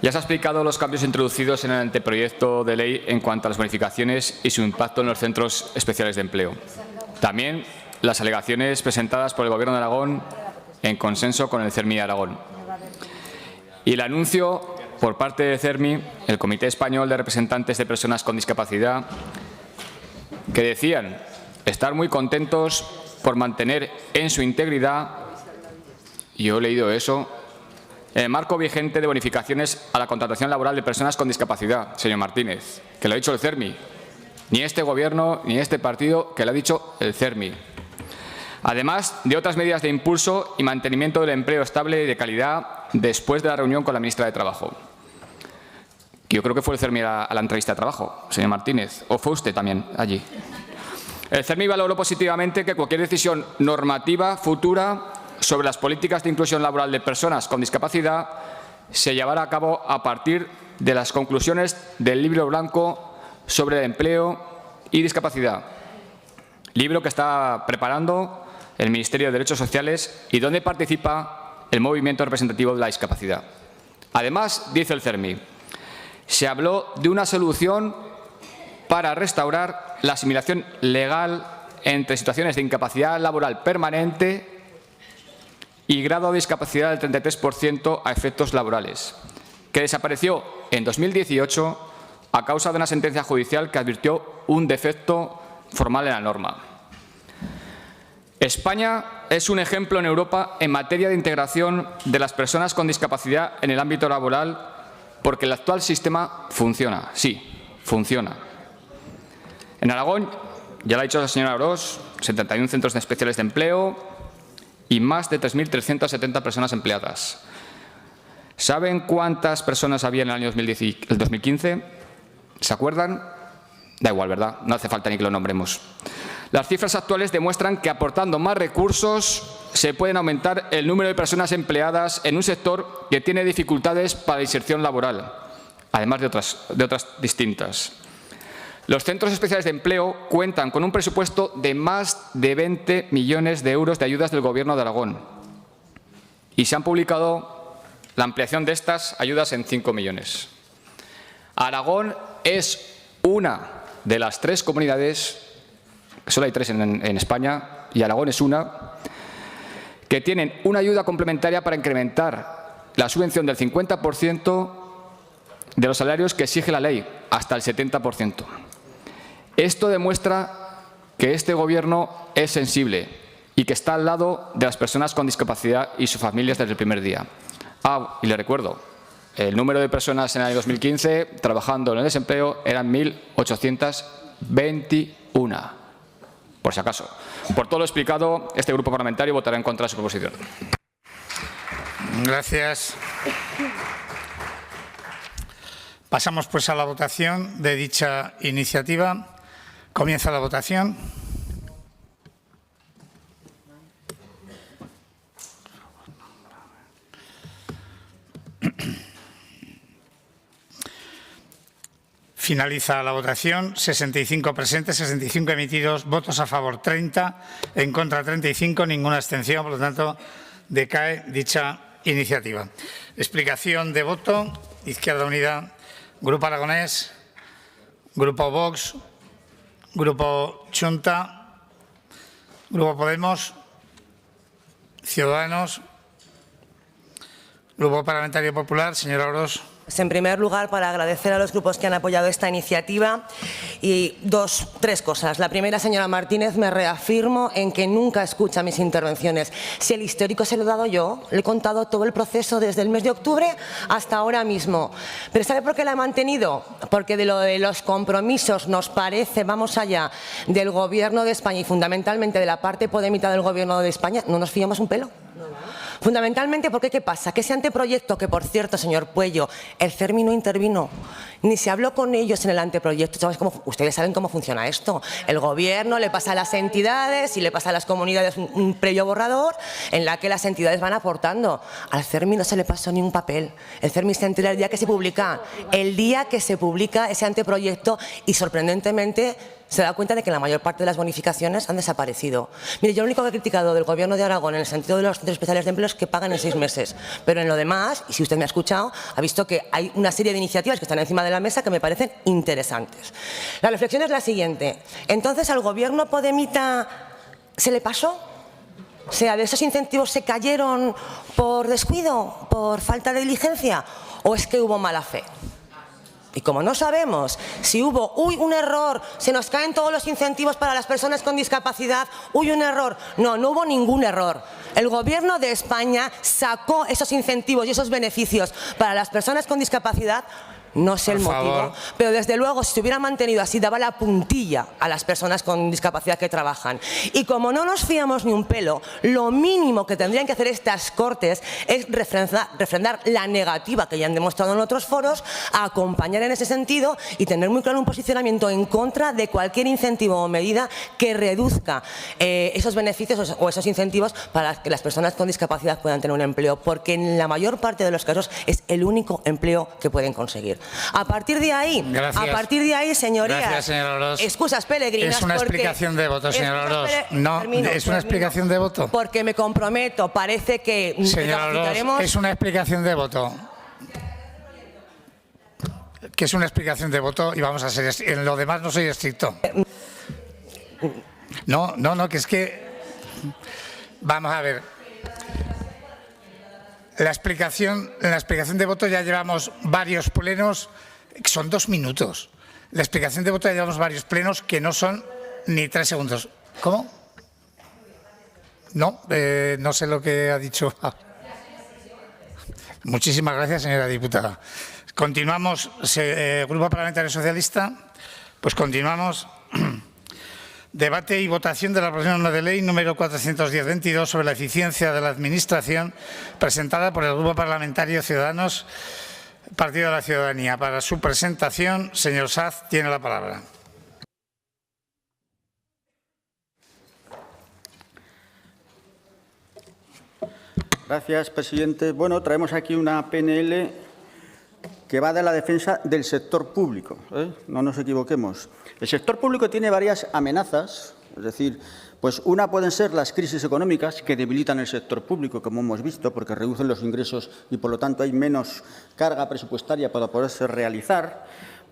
Ya se ha explicado los cambios introducidos en el anteproyecto de ley en cuanto a las bonificaciones y su impacto en los centros especiales de empleo. También las alegaciones presentadas por el Gobierno de Aragón en consenso con el CERMI de Aragón. Y el anuncio por parte del CERMI, el Comité Español de Representantes de Personas con Discapacidad, que decían estar muy contentos por mantener en su integridad, y yo he leído eso, el marco vigente de bonificaciones a la contratación laboral de personas con discapacidad, señor Martínez, que lo ha dicho el CERMI. Ni este Gobierno ni este partido, que lo ha dicho el CERMI. Además de otras medidas de impulso y mantenimiento del empleo estable y de calidad después de la reunión con la ministra de Trabajo. Yo creo que fue el CERMI a la entrevista de trabajo, señor Martínez, o fue usted también allí. El CERMI valoró positivamente que cualquier decisión normativa futura sobre las políticas de inclusión laboral de personas con discapacidad se llevará a cabo a partir de las conclusiones del Libro Blanco sobre el empleo y discapacidad, libro que está preparando el Ministerio de Derechos Sociales y donde participa el movimiento representativo de la discapacidad. Además, dice el CERMI, se habló de una solución para restaurar la asimilación legal entre situaciones de incapacidad laboral permanente y grado de discapacidad del 33% a efectos laborales, que desapareció en 2018 a causa de una sentencia judicial que advirtió un defecto formal en la norma. España es un ejemplo en Europa en materia de integración de las personas con discapacidad en el ámbito laboral porque el actual sistema funciona, sí, funciona. En Aragón, ya lo ha dicho la señora Ros, 71 centros especiales de empleo y más de 3.370 personas empleadas. ¿Saben cuántas personas había en el año 2015? ¿Se acuerdan? Da igual, ¿verdad? No hace falta ni que lo nombremos. Las cifras actuales demuestran que aportando más recursos se pueden aumentar el número de personas empleadas en un sector que tiene dificultades para la inserción laboral, además de otras distintas. Los centros especiales de empleo cuentan con un presupuesto de más de 20 millones de euros de ayudas del Gobierno de Aragón y se han publicado la ampliación de estas ayudas en 5 millones. Aragón es una de las 3 comunidades, solo hay 3 en España, y Aragón es una, que tienen una ayuda complementaria para incrementar la subvención del 50% de los salarios que exige la ley, hasta el 70%. Esto demuestra que este Gobierno es sensible y que está al lado de las personas con discapacidad y sus familias desde el primer día. Y le recuerdo, el número de personas en el año 2015 trabajando en el desempleo eran 1.821, por si acaso. Por todo lo explicado, este grupo parlamentario votará en contra de su proposición. Gracias. Pasamos pues a la votación de dicha iniciativa. Comienza la votación. Finaliza la votación. 65 presentes, 65 emitidos, votos a favor 30, en contra 35, ninguna abstención. Por lo tanto, decae dicha iniciativa. Explicación de voto. Izquierda Unida, Grupo Aragonés, Grupo Vox, Grupo Chunta, Grupo Podemos, Ciudadanos, Grupo Parlamentario Popular. Señora Orós. En primer lugar, para agradecer a los grupos que han apoyado esta iniciativa y tres cosas. La primera, señora Martínez, me reafirmo en que nunca escucha mis intervenciones. Si el histórico se lo he dado yo, le he contado todo el proceso desde el mes de octubre hasta ahora mismo. ¿Pero sabe por qué la he mantenido? Porque de lo de los compromisos nos parece, vamos allá, del Gobierno de España y fundamentalmente de la parte podémica del Gobierno de España, no nos fiamos un pelo. Fundamentalmente porque, ¿qué pasa? Que ese anteproyecto, que por cierto, señor Puello, el CERMI no intervino, ni se habló con ellos en el anteproyecto. Ustedes saben cómo funciona esto. El Gobierno le pasa a las entidades y le pasa a las comunidades un previo borrador en la que las entidades van aportando. Al CERMI no se le pasó ni un papel. El CERMI se entera el día que se publica. El día que se publica ese anteproyecto y, sorprendentemente, se da cuenta de que la mayor parte de las bonificaciones han desaparecido. Mire, yo lo único que he criticado del Gobierno de Aragón en el sentido de los centros especiales de empleo es que pagan en 6 meses. Pero en lo demás, y si usted me ha escuchado, ha visto que hay una serie de iniciativas que están encima de la mesa que me parecen interesantes. La reflexión es la siguiente. Entonces, ¿al Gobierno podemita se le pasó? O sea, ¿de esos incentivos se cayeron por descuido, por falta de diligencia? ¿O es que hubo mala fe? Y como no sabemos si hubo, un error, se nos caen todos los incentivos para las personas con discapacidad, un error. No, no hubo ningún error. El Gobierno de España sacó esos incentivos y esos beneficios para las personas con discapacidad. No sé el motivo, pero desde luego si se hubiera mantenido así daba la puntilla a las personas con discapacidad que trabajan. Y como no nos fiamos ni un pelo, lo mínimo que tendrían que hacer estas Cortes es refrendar la negativa que ya han demostrado en otros foros, a acompañar en ese sentido y tener muy claro un posicionamiento en contra de cualquier incentivo o medida que reduzca esos beneficios o esos incentivos para que las personas con discapacidad puedan tener un empleo, porque en la mayor parte de los casos es el único empleo que pueden conseguir. A partir de ahí, señorías, gracias, señora Orós. Excusas peregrinas. Es una explicación de voto, señora Orós. No, es una explicación de voto. Porque me comprometo, parece que señora Orós, es una explicación de voto. Que es una explicación de voto y vamos a ser, en lo demás no soy estricto. No, que es que, vamos a ver. En la explicación de voto ya llevamos varios plenos, son 2 minutos. La explicación de voto ya llevamos varios plenos que no son ni 3 segundos. ¿Cómo? No, no sé lo que ha dicho. Muchísimas gracias, señora diputada. Continuamos, Grupo Parlamentario Socialista, pues continuamos. Debate y votación de la proposición de ley número 410-22 sobre la eficiencia de la Administración, presentada por el Grupo Parlamentario Ciudadanos, Partido de la Ciudadanía. Para su presentación, señor Saz, tiene la palabra. Gracias, presidente. Bueno, traemos aquí una PNL que va de la defensa del sector público. No nos equivoquemos. El sector público tiene varias amenazas, es decir, pues una pueden ser las crisis económicas que debilitan el sector público, como hemos visto, porque reducen los ingresos y, por lo tanto, hay menos carga presupuestaria para poderse realizar.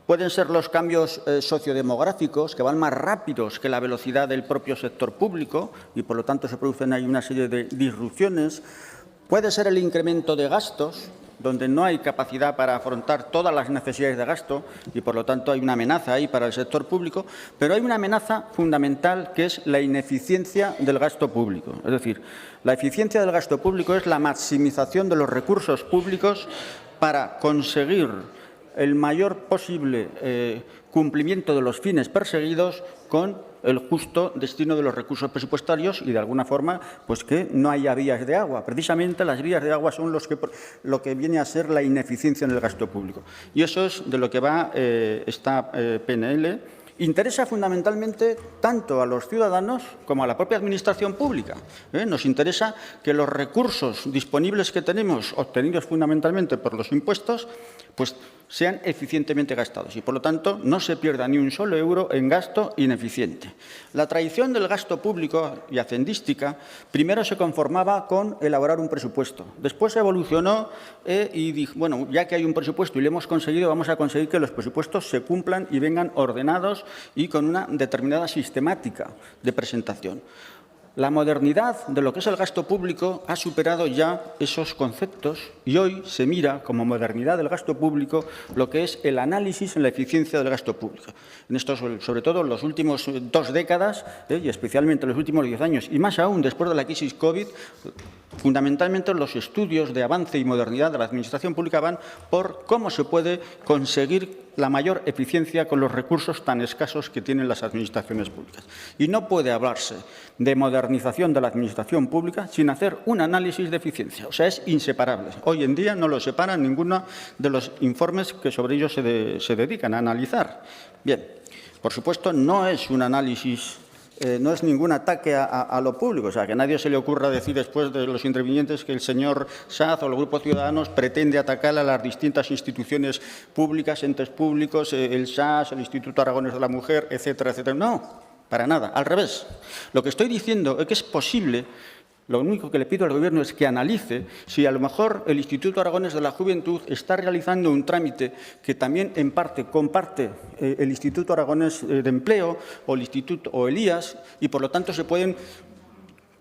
Pueden ser los cambios sociodemográficos, que van más rápidos que la velocidad del propio sector público y, por lo tanto, se producen ahí una serie de disrupciones. Puede ser el incremento de gastos, donde no hay capacidad para afrontar todas las necesidades de gasto y, por lo tanto, hay una amenaza ahí para el sector público, pero hay una amenaza fundamental que es la ineficiencia del gasto público. Es decir, la eficiencia del gasto público es la maximización de los recursos públicos para conseguir el mayor posible cumplimiento de los fines perseguidos con el justo destino de los recursos presupuestarios y, de alguna forma, pues que no haya vías de agua. Precisamente las vías de agua son lo que viene a ser la ineficiencia en el gasto público. Y eso es de lo que va esta PNL. Interesa fundamentalmente tanto a los ciudadanos como a la propia Administración pública. Nos interesa que los recursos disponibles que tenemos, obtenidos fundamentalmente por los impuestos, pues sean eficientemente gastados y, por lo tanto, no se pierda ni un solo euro en gasto ineficiente. La tradición del gasto público y hacendística primero se conformaba con elaborar un presupuesto. Después evolucionó y dijo, bueno, ya que hay un presupuesto y lo hemos conseguido, vamos a conseguir que los presupuestos se cumplan y vengan ordenados y con una determinada sistemática de presentación. La modernidad de lo que es el gasto público ha superado ya esos conceptos y hoy se mira como modernidad del gasto público lo que es el análisis en la eficiencia del gasto público. En estos, sobre todo en las últimas 2 décadas y especialmente en los últimos 10 años y más aún después de la crisis COVID, fundamentalmente los estudios de avance y modernidad de la Administración pública van por cómo se puede conseguir la mayor eficiencia con los recursos tan escasos que tienen las administraciones públicas. Y no puede hablarse de modernización de la Administración pública sin hacer un análisis de eficiencia. O sea, es inseparable. Hoy en día no lo separan ninguno de los informes que sobre ello se dedican a analizar. Bien, por supuesto, no es un análisis no es ningún ataque a lo público. O sea, que a nadie se le ocurra decir después de los intervinientes que el señor Saz o el Grupo Ciudadanos pretende atacar a las distintas instituciones públicas, entes públicos, el SAS, el Instituto Aragonés de la Mujer, etcétera, etcétera. No, para nada. Al revés. Lo que estoy diciendo es que es posible. Lo único que le pido al Gobierno es que analice si a lo mejor el Instituto Aragonés de la Juventud está realizando un trámite que también en parte comparte el Instituto Aragonés de Empleo o el Instituto o el IAS y por lo tanto se pueden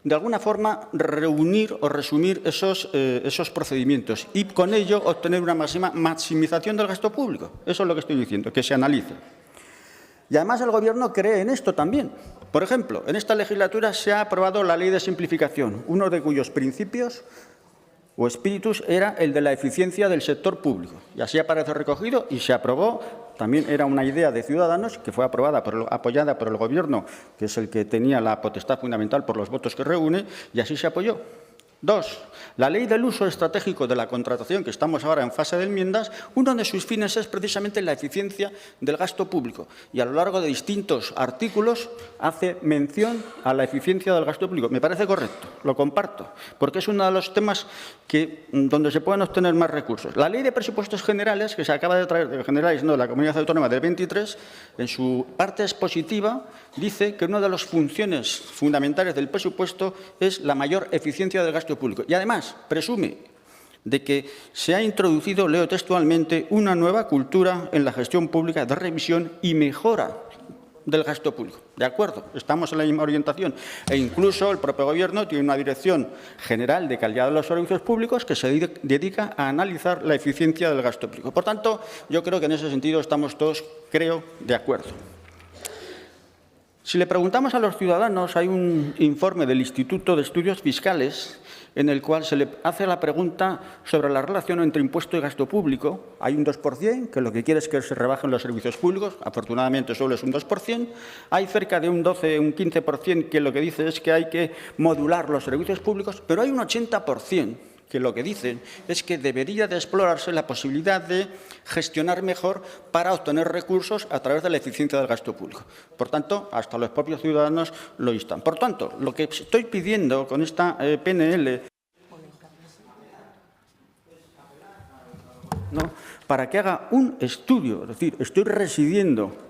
de alguna forma reunir o resumir esos procedimientos y con ello obtener una maximización del gasto público. Eso es lo que estoy diciendo, que se analice. Y además el Gobierno cree en esto también. Por ejemplo, en esta legislatura se ha aprobado la Ley de Simplificación, uno de cuyos principios o espíritus era el de la eficiencia del sector público. Y así aparece recogido y se aprobó. También era una idea de Ciudadanos que fue apoyada por el Gobierno, que es el que tenía la potestad fundamental por los votos que reúne, y así se apoyó. 2. La Ley del Uso Estratégico de la Contratación, que estamos ahora en fase de enmiendas, uno de sus fines es precisamente la eficiencia del gasto público. Y a lo largo de distintos artículos hace mención a la eficiencia del gasto público. Me parece correcto, lo comparto, porque es uno de los temas donde se pueden obtener más recursos. La Ley de Presupuestos Generales, que se acaba de traer de Generales de la Comunidad Autónoma del 23, en su parte expositiva, dice que una de las funciones fundamentales del presupuesto es la mayor eficiencia del gasto público. Y además presume de que se ha introducido, leo textualmente, una nueva cultura en la gestión pública de revisión y mejora del gasto público. De acuerdo, estamos en la misma orientación. E incluso el propio Gobierno tiene una Dirección General de Calidad de los Servicios Públicos que se dedica a analizar la eficiencia del gasto público. Por tanto, yo creo que en ese sentido estamos todos, creo, de acuerdo. Si le preguntamos a los ciudadanos, hay un informe del Instituto de Estudios Fiscales en el cual se le hace la pregunta sobre la relación entre impuesto y gasto público. Hay un 2%, que lo que quiere es que se rebajen los servicios públicos. Afortunadamente, solo es un 2%. Hay cerca de un 12, un 15%, que lo que dice es que hay que modular los servicios públicos, pero hay un 80% que lo que dicen es que debería de explorarse la posibilidad de gestionar mejor para obtener recursos a través de la eficiencia del gasto público. Por tanto, hasta los propios ciudadanos lo instan. Por tanto, lo que estoy pidiendo con esta PNL, para que haga un estudio, es decir, estoy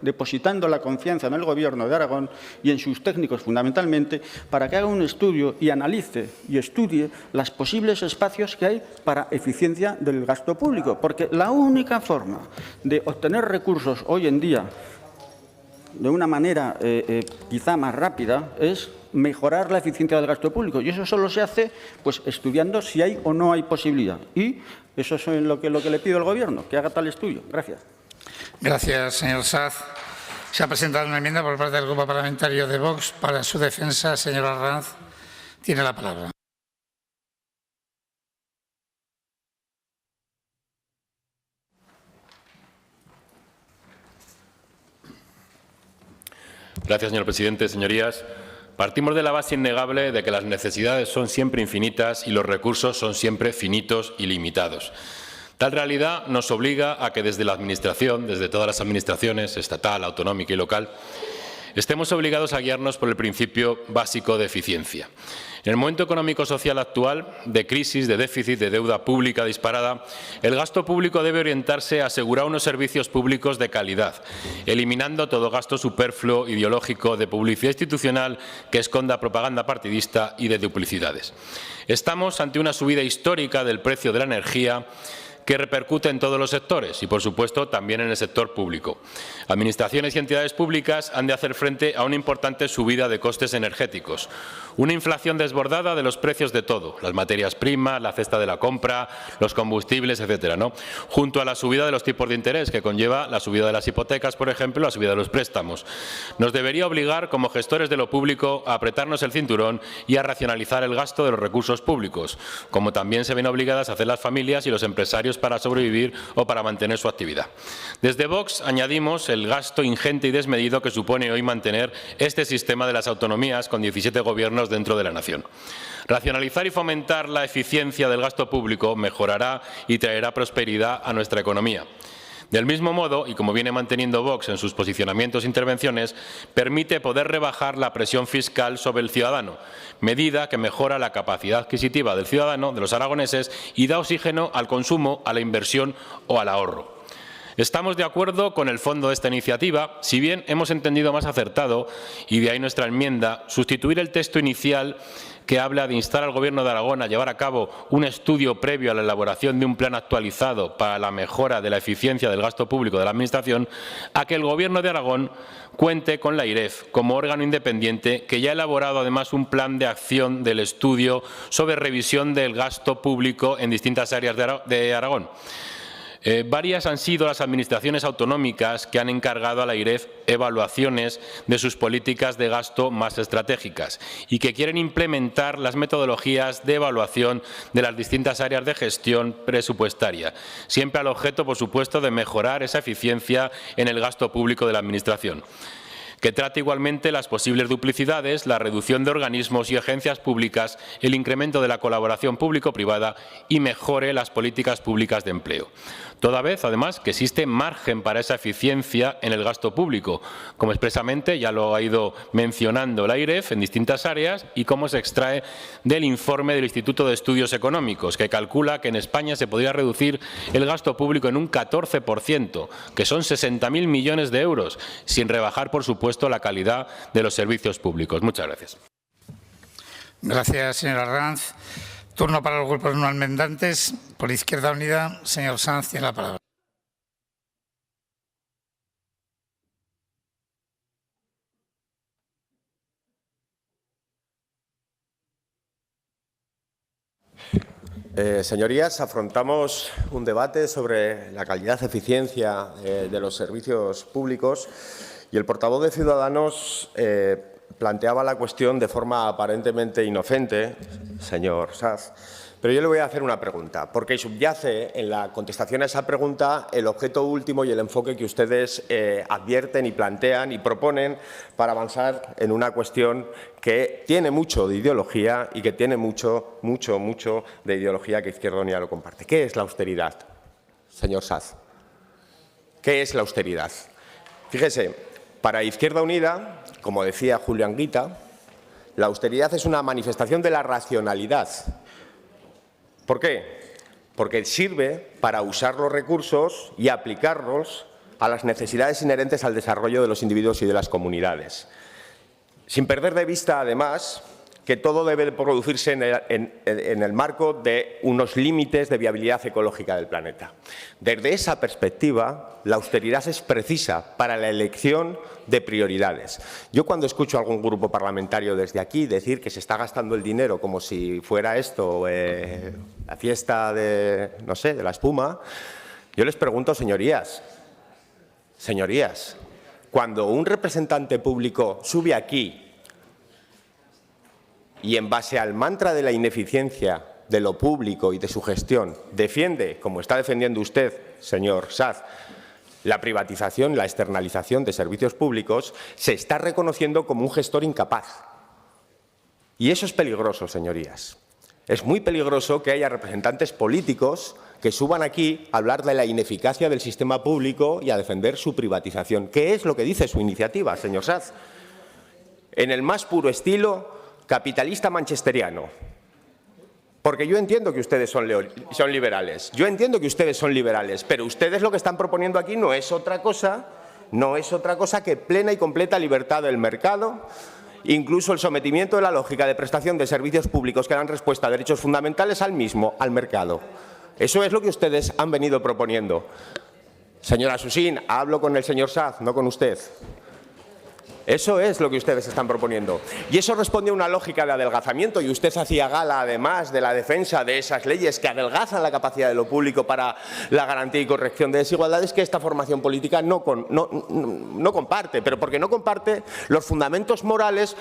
depositando la confianza en el Gobierno de Aragón y en sus técnicos fundamentalmente, para que haga un estudio y analice y estudie los posibles espacios que hay para eficiencia del gasto público, porque la única forma de obtener recursos hoy en día de una manera quizá más rápida es mejorar la eficiencia del gasto público, y eso solo se hace pues estudiando si hay o no hay posibilidad. Y eso es lo que le pido al Gobierno, que haga tal estudio. Gracias. Gracias, señor Saz. Se ha presentado una enmienda por parte del Grupo Parlamentario de Vox. Para su defensa, señora Arranz, tiene la palabra. Gracias, señor presidente. Señorías, partimos de la base innegable de que las necesidades son siempre infinitas y los recursos son siempre finitos y limitados. Tal realidad nos obliga a que desde la Administración, desde todas las administraciones, estatal, autonómica y local, estemos obligados a guiarnos por el principio básico de eficiencia. En el momento económico-social actual, de crisis, de déficit, de deuda pública disparada, el gasto público debe orientarse a asegurar unos servicios públicos de calidad, eliminando todo gasto superfluo, ideológico, de publicidad institucional que esconda propaganda partidista y de duplicidades. Estamos ante una subida histórica del precio de la energía que repercute en todos los sectores y, por supuesto, también en el sector público. Administraciones y entidades públicas han de hacer frente a una importante subida de costes energéticos, una inflación desbordada de los precios de todo, las materias primas, la cesta de la compra, los combustibles, etcétera, ¿no? Junto a la subida de los tipos de interés que conlleva la subida de las hipotecas, por ejemplo, la subida de los préstamos. Nos debería obligar, como gestores de lo público, a apretarnos el cinturón y a racionalizar el gasto de los recursos públicos, como también se ven obligadas a hacer las familias y los empresarios para sobrevivir o para mantener su actividad. Desde Vox añadimos el gasto ingente y desmedido que supone hoy mantener este sistema de las autonomías con 17 gobiernos dentro de la nación. Racionalizar y fomentar la eficiencia del gasto público mejorará y traerá prosperidad a nuestra economía. Del mismo modo, y como viene manteniendo Vox en sus posicionamientos e intervenciones, permite poder rebajar la presión fiscal sobre el ciudadano, medida que mejora la capacidad adquisitiva del ciudadano, de los aragoneses, y da oxígeno al consumo, a la inversión o al ahorro. Estamos de acuerdo con el fondo de esta iniciativa, si bien hemos entendido más acertado, y de ahí nuestra enmienda, sustituir el texto inicial que habla de instar al Gobierno de Aragón a llevar a cabo un estudio previo a la elaboración de un plan actualizado para la mejora de la eficiencia del gasto público de la Administración, a que el Gobierno de Aragón cuente con la AIREF como órgano independiente que ya ha elaborado además un plan de acción del estudio sobre revisión del gasto público en distintas áreas de Aragón. Varias han sido las administraciones autonómicas que han encargado a la AIREF evaluaciones de sus políticas de gasto más estratégicas y que quieren implementar las metodologías de evaluación de las distintas áreas de gestión presupuestaria, siempre al objeto, por supuesto, de mejorar esa eficiencia en el gasto público de la Administración, que trata igualmente las posibles duplicidades, la reducción de organismos y agencias públicas, el incremento de la colaboración público-privada y mejore las políticas públicas de empleo. Toda vez, además, que existe margen para esa eficiencia en el gasto público, como expresamente ya lo ha ido mencionando la AIREF en distintas áreas y como se extrae del informe del Instituto de Estudios Económicos, que calcula que en España se podría reducir el gasto público en un 14%, que son 60.000 millones de euros, sin rebajar, por supuesto, la calidad de los servicios públicos. Muchas gracias. Gracias, señora Arranz. Turno para los grupos no enmendantes. Por Izquierda Unida, señor Sanz, tiene la palabra. Señorías, afrontamos un debate sobre la calidad y eficiencia de los servicios públicos y el portavoz de Ciudadanos planteaba la cuestión de forma aparentemente inocente, señor Saz, pero yo le voy a hacer una pregunta, porque subyace en la contestación a esa pregunta el objeto último y el enfoque que ustedes advierten y plantean y proponen para avanzar en una cuestión que tiene mucho de ideología y que tiene mucho de ideología que Izquierda Unida lo comparte. ¿Qué es la austeridad, señor Saz? ¿Qué es la austeridad? Fíjese, para Izquierda Unida, como decía Julio Anguita, la austeridad es una manifestación de la racionalidad. ¿Por qué? Porque sirve para usar los recursos y aplicarlos a las necesidades inherentes al desarrollo de los individuos y de las comunidades. Sin perder de vista, además, que todo debe producirse en el marco de unos límites de viabilidad ecológica del planeta. Desde esa perspectiva, la austeridad es precisa para la elección de prioridades. Yo cuando escucho a algún grupo parlamentario desde aquí decir que se está gastando el dinero como si fuera esto la fiesta de, no sé, de la espuma, yo les pregunto, señorías, cuando un representante público sube aquí y en base al mantra de la ineficiencia de lo público y de su gestión defiende, como está defendiendo usted, señor Saz, la privatización, la externalización de servicios públicos, se está reconociendo como un gestor incapaz. Y eso es peligroso, señorías. Es muy peligroso que haya representantes políticos que suban aquí a hablar de la ineficacia del sistema público y a defender su privatización. ¿Qué es lo que dice su iniciativa, señor Saz? En el más puro estilo capitalista manchesteriano. Porque yo entiendo que ustedes son liberales. Yo entiendo que ustedes son liberales, pero ustedes lo que están proponiendo aquí no es otra cosa que plena y completa libertad del mercado, incluso el sometimiento de la lógica de prestación de servicios públicos que dan respuesta a derechos fundamentales al mercado. Eso es lo que ustedes han venido proponiendo. Señora Susín, hablo con el señor Saz, no con usted. Eso es lo que ustedes están proponiendo. Y eso responde a una lógica de adelgazamiento, y usted hacía gala, además, de la defensa de esas leyes que adelgazan la capacidad de lo público para la garantía y corrección de desigualdades que esta formación política no comparte, pero porque no comparte los fundamentos morales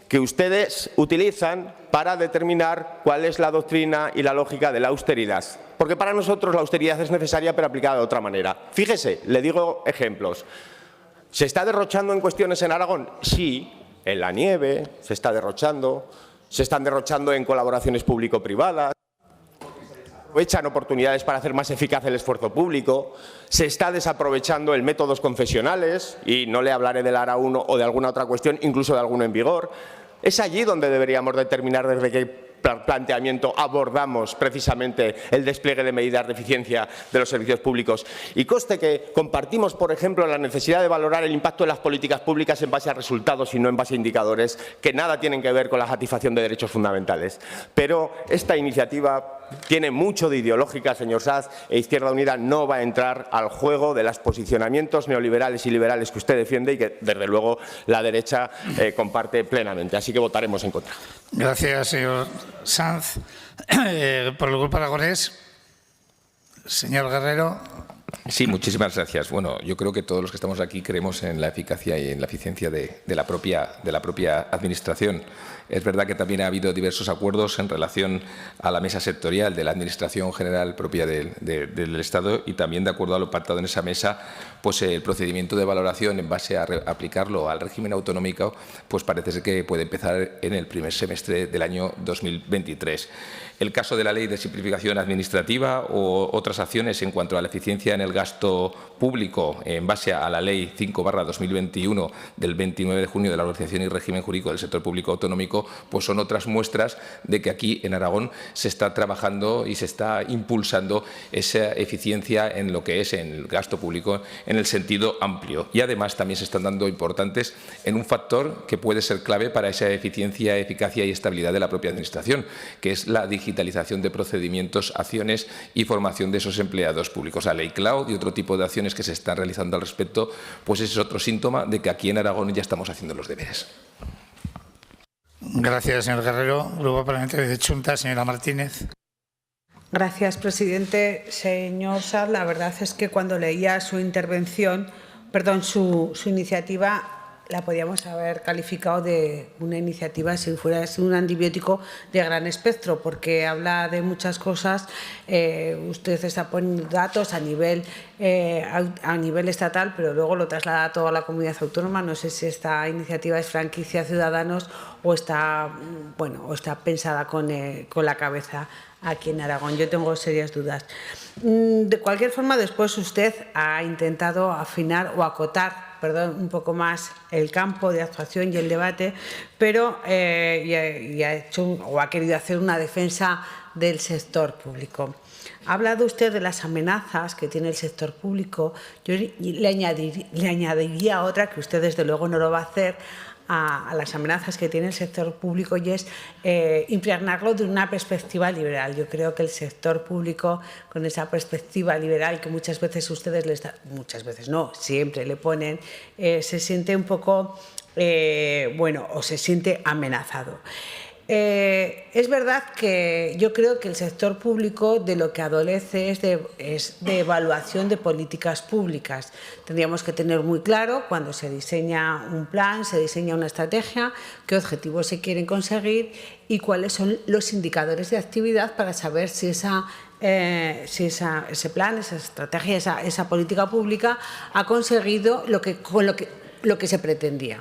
que ustedes utilizan para determinar cuál es la doctrina y la lógica de la austeridad. Porque para nosotros la austeridad es necesaria, pero aplicada de otra manera. Fíjese, le digo ejemplos. ¿Se está derrochando en cuestiones en Aragón? Sí, en la nieve se está derrochando, se están derrochando en colaboraciones público-privadas, se aprovechan oportunidades para hacer más eficaz el esfuerzo público, se está desaprovechando en métodos confesionales, y no le hablaré del ARA 1 o de alguna otra cuestión, incluso de alguno en vigor. Es allí donde deberíamos determinar desde qué planteamiento abordamos precisamente el despliegue de medidas de eficiencia de los servicios públicos. Y conste que compartimos, por ejemplo, la necesidad de valorar el impacto de las políticas públicas en base a resultados y no en base a indicadores que nada tienen que ver con la satisfacción de derechos fundamentales. Pero esta iniciativa tiene mucho de ideológica, señor Saz, e Izquierda Unida no va a entrar al juego de los posicionamientos neoliberales y liberales que usted defiende y que, desde luego, la derecha comparte plenamente. Así que votaremos en contra. Gracias, señor Sanz. Por el Grupo Aragonés, señor Guerrero. Sí, muchísimas gracias. Bueno, yo creo que todos los que estamos aquí creemos en la eficacia y en la eficiencia de la propia Administración. Es verdad que también ha habido diversos acuerdos en relación a la mesa sectorial de la Administración General propia del Estado, y también, de acuerdo a lo pactado en esa mesa, pues el procedimiento de valoración en base a aplicarlo al régimen autonómico, pues parece ser que puede empezar en el primer semestre del año 2023. El caso de la Ley de Simplificación Administrativa o otras acciones en cuanto a la eficiencia en el gasto público en base a la Ley 5/2021 del 29 de junio de la Organización y Régimen Jurídico del Sector Público Autonómico, pues son otras muestras de que aquí en Aragón se está trabajando y se está impulsando esa eficiencia en lo que es en el gasto público en el sentido amplio. Y además también se están dando importantes en un factor que puede ser clave para esa eficiencia, eficacia y estabilidad de la propia Administración, que es la digitalización de procedimientos, acciones y formación de esos empleados públicos. La Ley Cloud y otro tipo de acciones que se están realizando al respecto, pues ese es otro síntoma de que aquí en Aragón ya estamos haciendo los deberes. Gracias, señor Guerrero. Grupo Parlamentario de Chunta, señora Martínez. Gracias, presidente. Señor Saz, la verdad es que cuando leía su intervención, su iniciativa, la podíamos haber calificado de una iniciativa si fuera un antibiótico de gran espectro, porque habla de muchas cosas. Usted está poniendo datos a nivel estatal, pero luego lo traslada a toda la comunidad autónoma. No sé si esta iniciativa es franquicia Ciudadanos o está pensada con la cabeza aquí en Aragón. Yo tengo serias dudas. De cualquier forma, después usted ha intentado afinar o acotar un poco más el campo de actuación y el debate, pero ha querido hacer una defensa del sector público. Ha hablado usted de las amenazas que tiene el sector público. Yo le añadiría otra que usted desde luego no lo va a hacer, a las amenazas que tiene el sector público, y es impregnarlo de una perspectiva liberal. Yo creo que el sector público, con esa perspectiva liberal que muchas veces ustedes siempre le ponen, se siente un poco, o se siente amenazado. Es verdad que yo creo que el sector público de lo que adolece es de evaluación de políticas públicas. Tendríamos que tener muy claro cuando se diseña un plan, se diseña una estrategia, qué objetivos se quieren conseguir y cuáles son los indicadores de actividad para saber si ese plan, esa estrategia, esa política pública ha conseguido lo que se pretendía.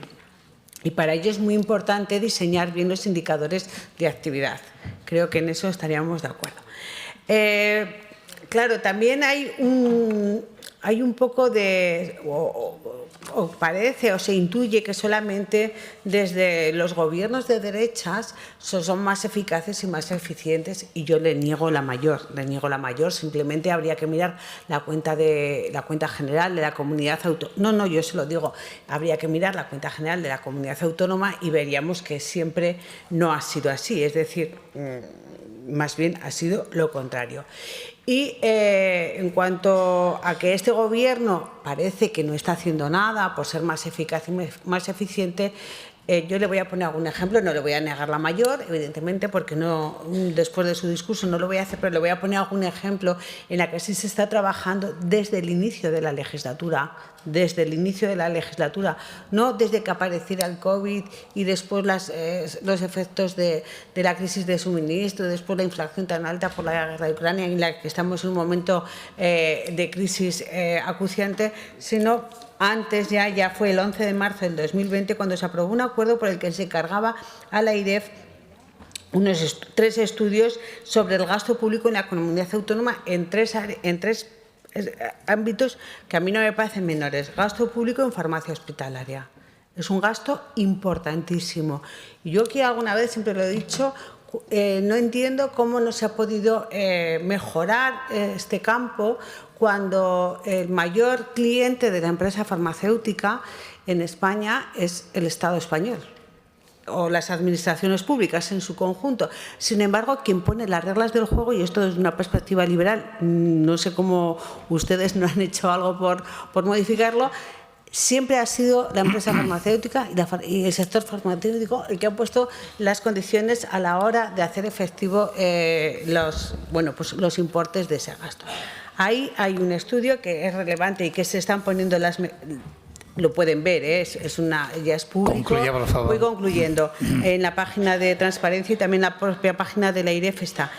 Y para ello es muy importante diseñar bien los indicadores de actividad. Creo que en eso estaríamos de acuerdo. Claro, también hay un poco de, parece o se intuye que solamente desde los gobiernos de derechas son más eficaces y más eficientes, y yo le niego la mayor. Simplemente habría que mirar la cuenta general de la comunidad autónoma. No, yo se lo digo, habría que mirar la cuenta general de la comunidad autónoma y veríamos que siempre no ha sido así, es decir, más bien ha sido lo contrario. Y en cuanto a que este Gobierno parece que no está haciendo nada por ser más eficaz y más eficiente, yo le voy a poner algún ejemplo, no le voy a negar la mayor, evidentemente, porque después de su discurso no lo voy a hacer, pero le voy a poner algún ejemplo en la que sí se está trabajando desde el inicio de la legislatura, no desde que apareciera el COVID y después los efectos de la crisis de suministro, después la inflación tan alta por la guerra de Ucrania, en la que estamos en un momento de crisis acuciante, sino antes, ya fue el 11 de marzo del 2020 cuando se aprobó un acuerdo por el que se encargaba a la AIREF unos 3 estudios sobre el gasto público en la comunidad autónoma en tres ámbitos que a mí no me parecen menores. Gasto público en farmacia hospitalaria. Es un gasto importantísimo. Y yo aquí alguna vez, siempre lo he dicho, no entiendo cómo no se ha podido mejorar este campo cuando el mayor cliente de la empresa farmacéutica en España es el Estado español o las administraciones públicas en su conjunto. Sin embargo, quien pone las reglas del juego, y esto desde una perspectiva liberal, no sé cómo ustedes no han hecho algo por modificarlo, siempre ha sido la empresa farmacéutica y el sector farmacéutico el que ha puesto las condiciones a la hora de hacer efectivo los importes de ese gasto. Ahí hay un estudio que es relevante y que se están poniendo lo pueden ver, ya es público. Concluya, por favor. Voy concluyendo. En la página de transparencia y también en la propia página de la AIREF está.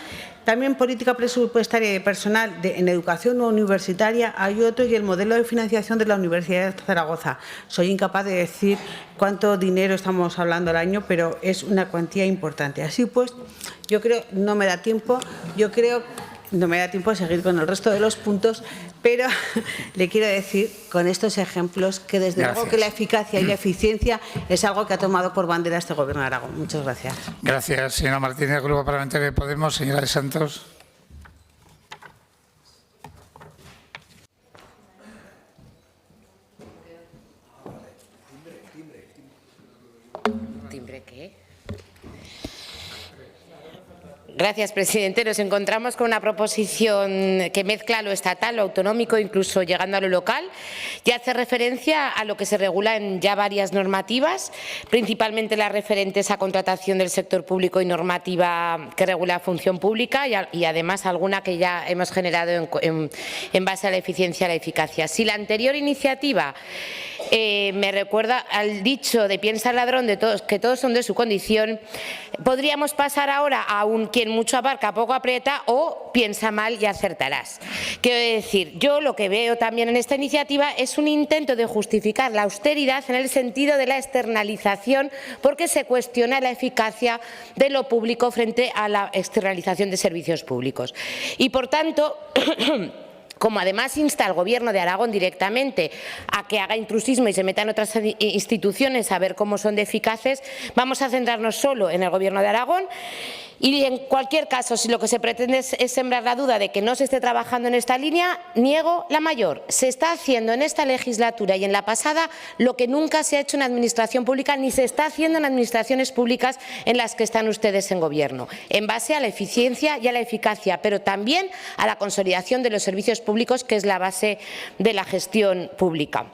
También política presupuestaria y de personal en educación universitaria hay otro, y el modelo de financiación de la Universidad de Zaragoza. Soy incapaz de decir cuánto dinero estamos hablando al año, pero es una cuantía importante. Así pues, yo creo, no me da tiempo a seguir con el resto de los puntos, pero le quiero decir con estos ejemplos que desde luego que la eficacia y la eficiencia es algo que ha tomado por bandera este Gobierno de Aragón. Muchas gracias. Gracias, señora Martínez. Grupo Parlamentario de Podemos, señora de Santos. ¿Timbre qué? Gracias, presidente. Nos encontramos con una proposición que mezcla lo estatal, lo autonómico, incluso llegando a lo local, y hace referencia a lo que se regula en ya varias normativas, principalmente las referentes a contratación del sector público y normativa que regula función pública, y además alguna que ya hemos generado en base a la eficiencia y la eficacia. Si la anterior iniciativa me recuerda al dicho de piensa el ladrón de todos, que todos son de su condición. Podríamos pasar ahora a un quien mucho abarca poco aprieta o piensa mal y acertarás. Quiero decir, yo lo que veo también en esta iniciativa es un intento de justificar la austeridad en el sentido de la externalización, porque se cuestiona la eficacia de lo público frente a la externalización de servicios públicos. Y por tanto, como además insta al Gobierno de Aragón directamente a que haga intrusismo y se meta en otras instituciones a ver cómo son de eficaces, vamos a centrarnos solo en el Gobierno de Aragón. Y en cualquier caso, si lo que se pretende es sembrar la duda de que no se esté trabajando en esta línea, niego la mayor. Se está haciendo en esta legislatura y en la pasada lo que nunca se ha hecho en administración pública, ni se está haciendo en administraciones públicas en las que están ustedes en gobierno, en base a la eficiencia y a la eficacia, pero también a la consolidación de los servicios públicos, que es la base de la gestión pública.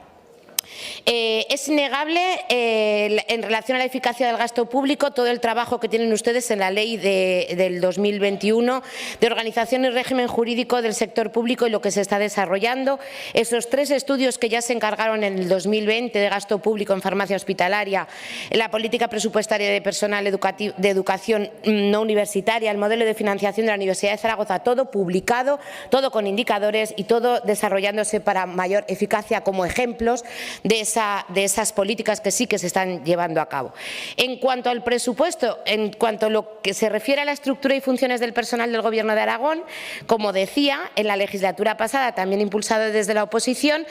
Es innegable en relación a la eficacia del gasto público todo el trabajo que tienen ustedes en la ley del 2021 de organización y régimen jurídico del sector público y lo que se está desarrollando. Esos 3 estudios que ya se encargaron en el 2020 de gasto público en farmacia hospitalaria, la política presupuestaria de personal de educación no universitaria, el modelo de financiación de la Universidad de Zaragoza, todo publicado, todo con indicadores y todo desarrollándose para mayor eficacia como ejemplos de esas políticas que sí que se están llevando a cabo. En cuanto al presupuesto, en cuanto a lo que se refiere a la estructura y funciones del personal del Gobierno de Aragón, como decía, en la legislatura pasada, también impulsado desde la oposición,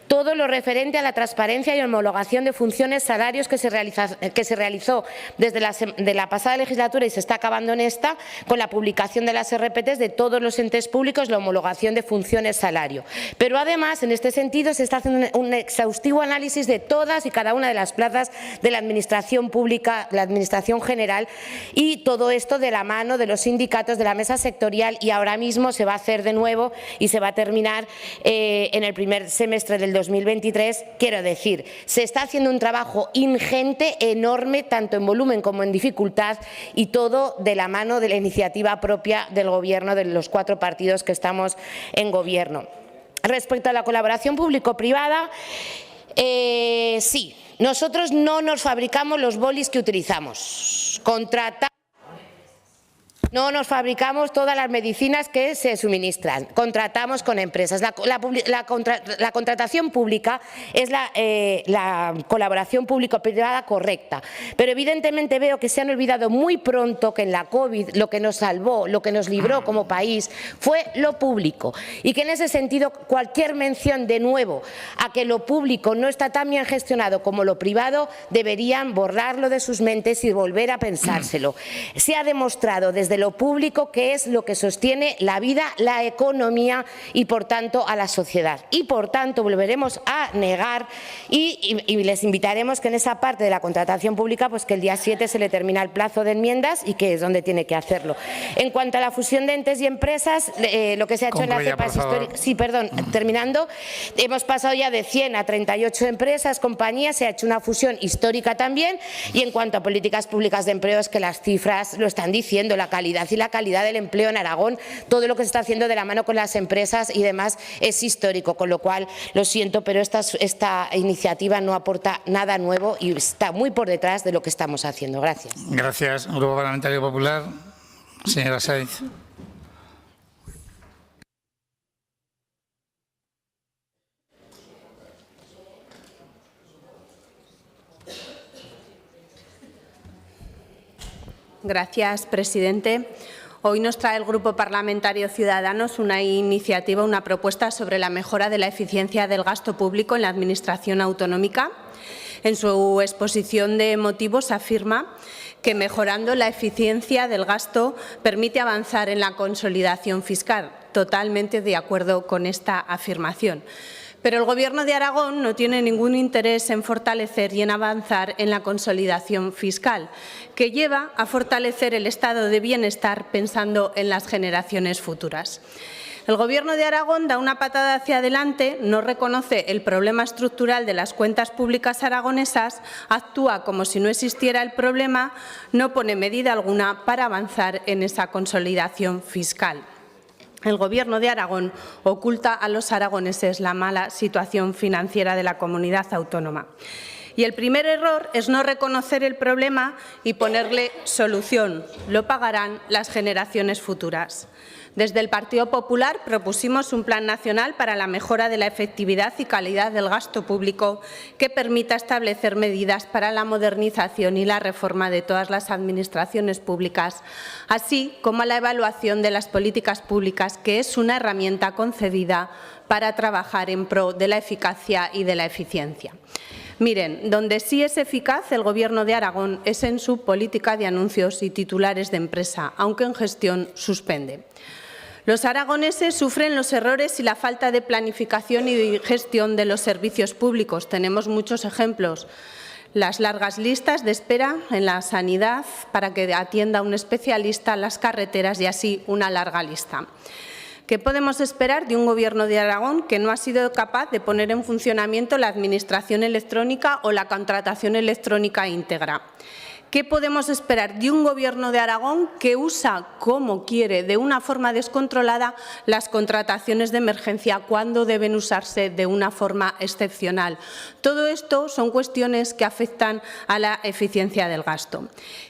todo lo referente a la transparencia y homologación de funciones, salarios que se realizó desde la pasada legislatura y se está acabando en esta, con la publicación de las RPTs de todos los entes públicos, la homologación de funciones, salario. Pero además, en este sentido, se está haciendo un exhaustivo análisis de todas y cada una de las plazas de la administración pública, la administración general, y todo esto de la mano de los sindicatos, de la mesa sectorial, y ahora mismo se va a hacer de nuevo y se va a terminar en el primer semestre del 2023. Quiero decir, se está haciendo un trabajo ingente, enorme, tanto en volumen como en dificultad, y todo de la mano de la iniciativa propia del Gobierno, de los 4 partidos que estamos en Gobierno. Respecto a la colaboración público-privada, sí, nosotros no nos fabricamos los bolis que utilizamos, no nos fabricamos todas las medicinas que se suministran, contratamos con empresas. La contratación pública es la colaboración público-privada correcta, pero evidentemente veo que se han olvidado muy pronto que en la COVID lo que nos salvó, lo que nos libró como país fue lo público, y que en ese sentido cualquier mención de nuevo a que lo público no está tan bien gestionado como lo privado deberían borrarlo de sus mentes y volver a pensárselo. Se ha demostrado desde lo público que es lo que sostiene la vida, la economía y por tanto a la sociedad, y por tanto volveremos a negar y les invitaremos que en esa parte de la contratación pública, pues que el día 7 se le termina el plazo de enmiendas y que es donde tiene que hacerlo. En cuanto a la fusión de entes y empresas, lo que se ha hecho en la cepa es histórico. Sí, perdón, terminando, hemos pasado ya de 100 a 38 empresas, compañías, se ha hecho una fusión histórica también, y en cuanto a políticas públicas de empleo es que las cifras lo están diciendo, la calidad y la calidad del empleo en Aragón, todo lo que se está haciendo de la mano con las empresas y demás es histórico, con lo cual lo siento, pero esta iniciativa no aporta nada nuevo y está muy por detrás de lo que estamos haciendo. Gracias. Gracias. Grupo Parlamentario Popular, señora Sáenz. Gracias, presidente. Hoy nos trae el Grupo Parlamentario Ciudadanos una iniciativa, una propuesta sobre la mejora de la eficiencia del gasto público en la Administración autonómica. En su exposición de motivos afirma que mejorando la eficiencia del gasto permite avanzar en la consolidación fiscal. Totalmente de acuerdo con esta afirmación. Pero el Gobierno de Aragón no tiene ningún interés en fortalecer y en avanzar en la consolidación fiscal, que lleva a fortalecer el estado de bienestar pensando en las generaciones futuras. El Gobierno de Aragón da una patada hacia adelante, no reconoce el problema estructural de las cuentas públicas aragonesas, actúa como si no existiera el problema, no pone medida alguna para avanzar en esa consolidación fiscal. el Gobierno de Aragón oculta a los aragoneses la mala situación financiera de la comunidad autónoma. Y el primer error es no reconocer el problema y ponerle solución. Lo pagarán las generaciones futuras. Desde el Partido Popular propusimos un plan nacional para la mejora de la efectividad y calidad del gasto público que permita establecer medidas para la modernización y la reforma de todas las administraciones públicas, así como la evaluación de las políticas públicas, que es una herramienta concebida para trabajar en pro de la eficacia y de la eficiencia. Miren, donde sí es eficaz el Gobierno de Aragón es en su política de anuncios y titulares de empresa, aunque en gestión suspende. Los aragoneses sufren los errores y la falta de planificación y de gestión de los servicios públicos. Tenemos muchos ejemplos. Las largas listas de espera en la sanidad para que atienda un especialista, las carreteras y así una larga lista. ¿Qué podemos esperar de un Gobierno de Aragón que no ha sido capaz de poner en funcionamiento la administración electrónica o la contratación electrónica íntegra? ¿Qué podemos esperar de un Gobierno de Aragón que usa como quiere, de una forma descontrolada, las contrataciones de emergencia cuando deben usarse de una forma excepcional? Todo esto son cuestiones que afectan a la eficiencia del gasto.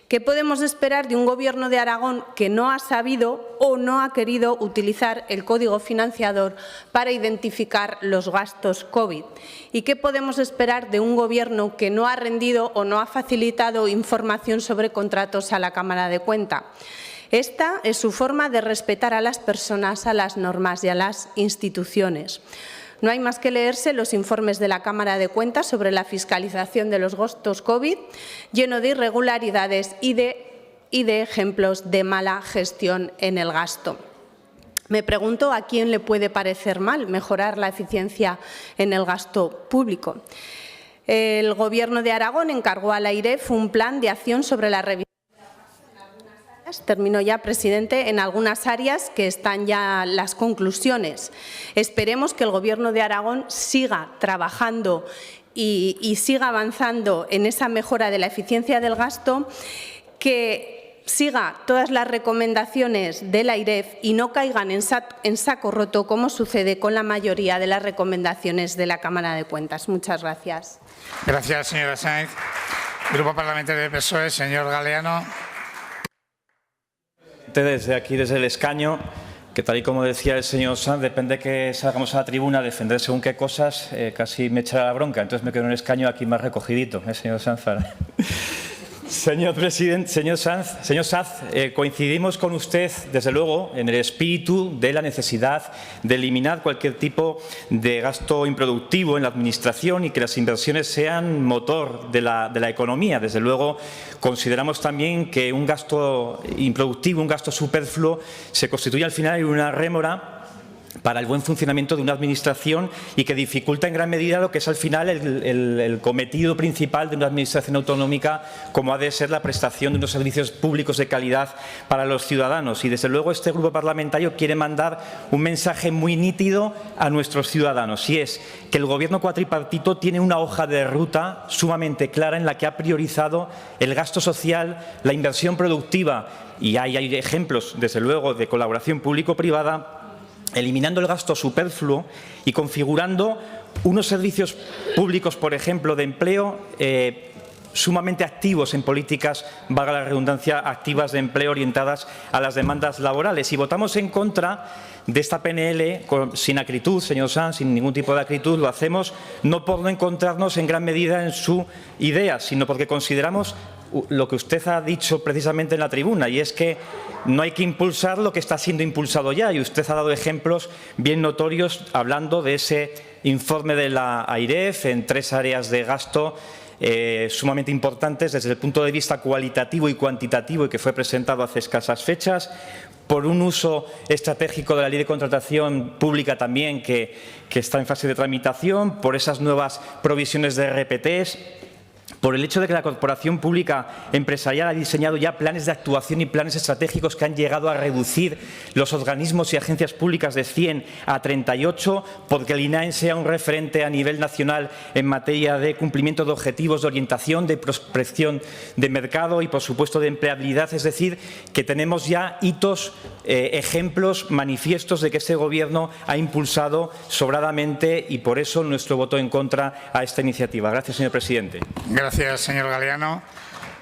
¿Qué podemos esperar de un Gobierno de Aragón que no ha sabido o no ha querido utilizar el código financiador para identificar los gastos COVID? ¿Y qué podemos esperar de un Gobierno que no ha rendido o no ha facilitado información sobre contratos a la Cámara de Cuentas? Esta es su forma de respetar a las personas, a las normas y a las instituciones. No hay más que leerse los informes de la Cámara de Cuentas sobre la fiscalización de los gastos COVID, lleno de irregularidades y de ejemplos de mala gestión en el gasto. Me pregunto a quién le puede parecer mal mejorar la eficiencia en el gasto público. El Gobierno de Aragón encargó a la AIREF un plan de acción sobre la revisión. Termino ya, presidente, en algunas áreas que están ya las conclusiones. Esperemos que el Gobierno de Aragón siga trabajando y siga avanzando en esa mejora de la eficiencia del gasto, que siga todas las recomendaciones de la AIREF y no caigan en saco roto, como sucede con la mayoría de las recomendaciones de la Cámara de Cuentas. Muchas gracias. Gracias, señora Sáenz. Grupo Parlamentario del PSOE, señor Galeano. Desde aquí, desde el escaño, que tal y como decía el señor Sanz, depende que salgamos a la tribuna a defender según qué cosas, casi me echa la bronca, entonces me quedo en el escaño aquí más recogidito, señor Sanz. Señor presidente, señor Sanz, coincidimos con usted, desde luego, en el espíritu de la necesidad de eliminar cualquier tipo de gasto improductivo en la administración y que las inversiones sean motor de la economía. Desde luego, consideramos también que un gasto improductivo, un gasto superfluo, se constituye al final en una rémora para el buen funcionamiento de una administración y que dificulta en gran medida lo que es al final el cometido principal de una administración autonómica, como ha de ser la prestación de unos servicios públicos de calidad para los ciudadanos. Y desde luego este grupo parlamentario quiere mandar un mensaje muy nítido a nuestros ciudadanos, y es que el Gobierno cuatripartito tiene una hoja de ruta sumamente clara en la que ha priorizado el gasto social, la inversión productiva, y hay ejemplos desde luego de colaboración público-privada, eliminando el gasto superfluo y configurando unos servicios públicos, por ejemplo, de empleo sumamente activos en políticas, valga la redundancia, activas de empleo orientadas a las demandas laborales. Y votamos en contra de esta PNL sin acritud, señor Sanz, sin ningún tipo de acritud. Lo hacemos no por no encontrarnos en gran medida en su idea, sino porque consideramos lo que usted ha dicho precisamente en la tribuna, y es que no hay que impulsar lo que está siendo impulsado ya, y usted ha dado ejemplos bien notorios hablando de ese informe de la AIREF en 3 áreas de gasto sumamente importantes desde el punto de vista cualitativo y cuantitativo, y que fue presentado hace escasas fechas, por un uso estratégico de la Ley de Contratación Pública también que está en fase de tramitación, por esas nuevas provisiones de RPTs, por el hecho de que la corporación pública empresarial ha diseñado ya planes de actuación y planes estratégicos que han llegado a reducir los organismos y agencias públicas de 100 a 38, porque el INAE sea un referente a nivel nacional en materia de cumplimiento de objetivos de orientación, de prospección de mercado y, por supuesto, de empleabilidad. Es decir, que tenemos ya hitos, ejemplos manifiestos de que este Gobierno ha impulsado sobradamente y por eso nuestro voto en contra a esta iniciativa. Gracias, señor presidente. Gracias, señor Galeano.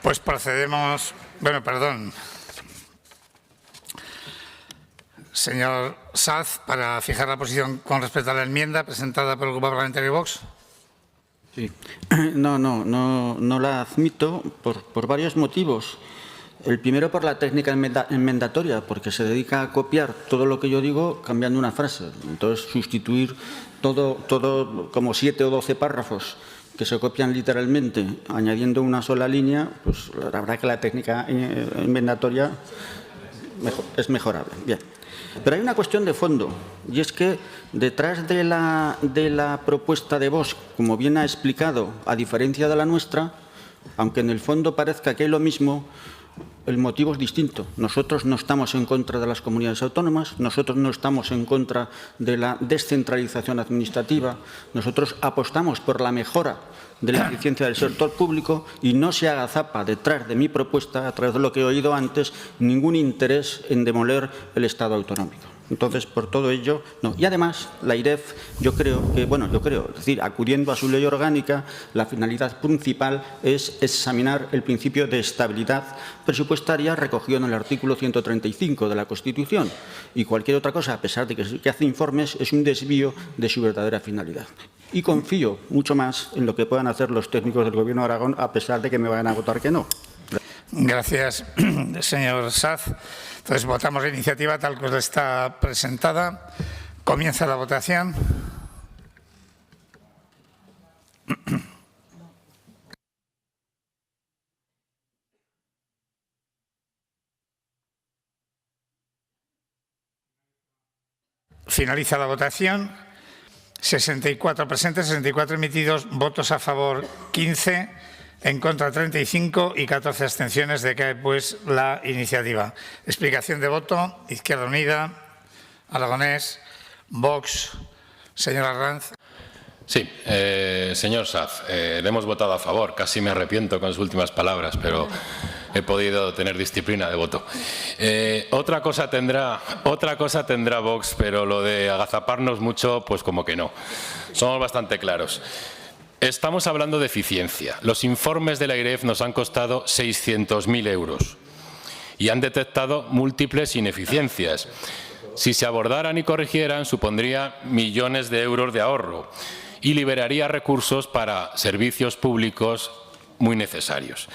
Pues procedemos. Bueno, perdón. Señor Sanz, para fijar la posición con respecto a la enmienda presentada por el Grupo Parlamentario Vox. Sí. No la admito por varios motivos. El primero, por la técnica enmendatoria, porque se dedica a copiar todo lo que yo digo cambiando una frase. Entonces, sustituir todo como 7 o 12 párrafos que se copian literalmente, añadiendo una sola línea, pues la verdad que la técnica enmendatoria es mejorable. Bien. Pero hay una cuestión de fondo, y es que detrás de la propuesta de Vox, como bien ha explicado, a diferencia de la nuestra, aunque en el fondo parezca que es lo mismo, el motivo es distinto. Nosotros no estamos en contra de las comunidades autónomas, nosotros no estamos en contra de la descentralización administrativa, nosotros apostamos por la mejora de la eficiencia del sector público y no se agazapa detrás de mi propuesta, a través de lo que he oído antes, ningún interés en demoler el Estado autonómico. Entonces, por todo ello, no. Y además, la IREF, es decir, acudiendo a su ley orgánica, la finalidad principal es examinar el principio de estabilidad presupuestaria recogido en el artículo 135 de la Constitución. Y cualquier otra cosa, a pesar de que hace informes, es un desvío de su verdadera finalidad. Y confío mucho más en lo que puedan hacer los técnicos del Gobierno de Aragón, a pesar de que me vayan a votar que no. Gracias, señor Sanz. Entonces, votamos la iniciativa tal como está presentada. Comienza la votación. Finaliza la votación. 64 presentes, 64 emitidos, votos a favor 15, en contra 35 y 14 abstenciones. Decae pues la iniciativa. Explicación de voto. Izquierda Unida, Aragonés, Vox. Señor Arranz. Sí, señor Sanz, le hemos votado a favor. Casi me arrepiento con sus últimas palabras, pero he podido tener disciplina de voto. Otra cosa tendrá Vox, pero lo de agazaparnos mucho, pues como que no. Somos bastante claros. Estamos hablando de eficiencia. Los informes de la IREF nos han costado 600.000 euros y han detectado múltiples ineficiencias. Si se abordaran y corrigieran, supondría millones de euros de ahorro y liberaría recursos para servicios públicos muy necesarios.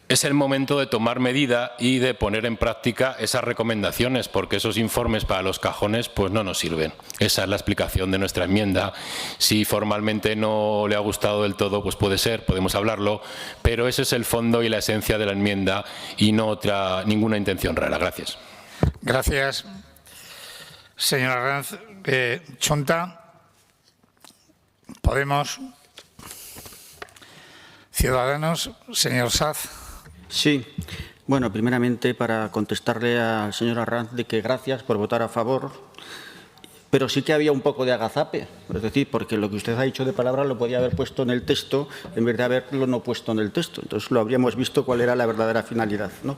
Es el momento de tomar medida y de poner en práctica esas recomendaciones, porque esos informes para los cajones pues no nos sirven. Esa es la explicación de nuestra enmienda. Si formalmente no le ha gustado del todo, pues puede ser, podemos hablarlo, pero ese es el fondo y la esencia de la enmienda y no ninguna intención rara. Gracias. Gracias. Señor Arranz, Chonta, Podemos, Ciudadanos, señor Sanz. Sí. Bueno, primeramente para contestarle al señor Arranz de que gracias por votar a favor, pero sí que había un poco de agazape, es decir, porque lo que usted ha dicho de palabra lo podía haber puesto en el texto en vez de haberlo no puesto en el texto. Entonces lo habríamos visto cuál era la verdadera finalidad, ¿no?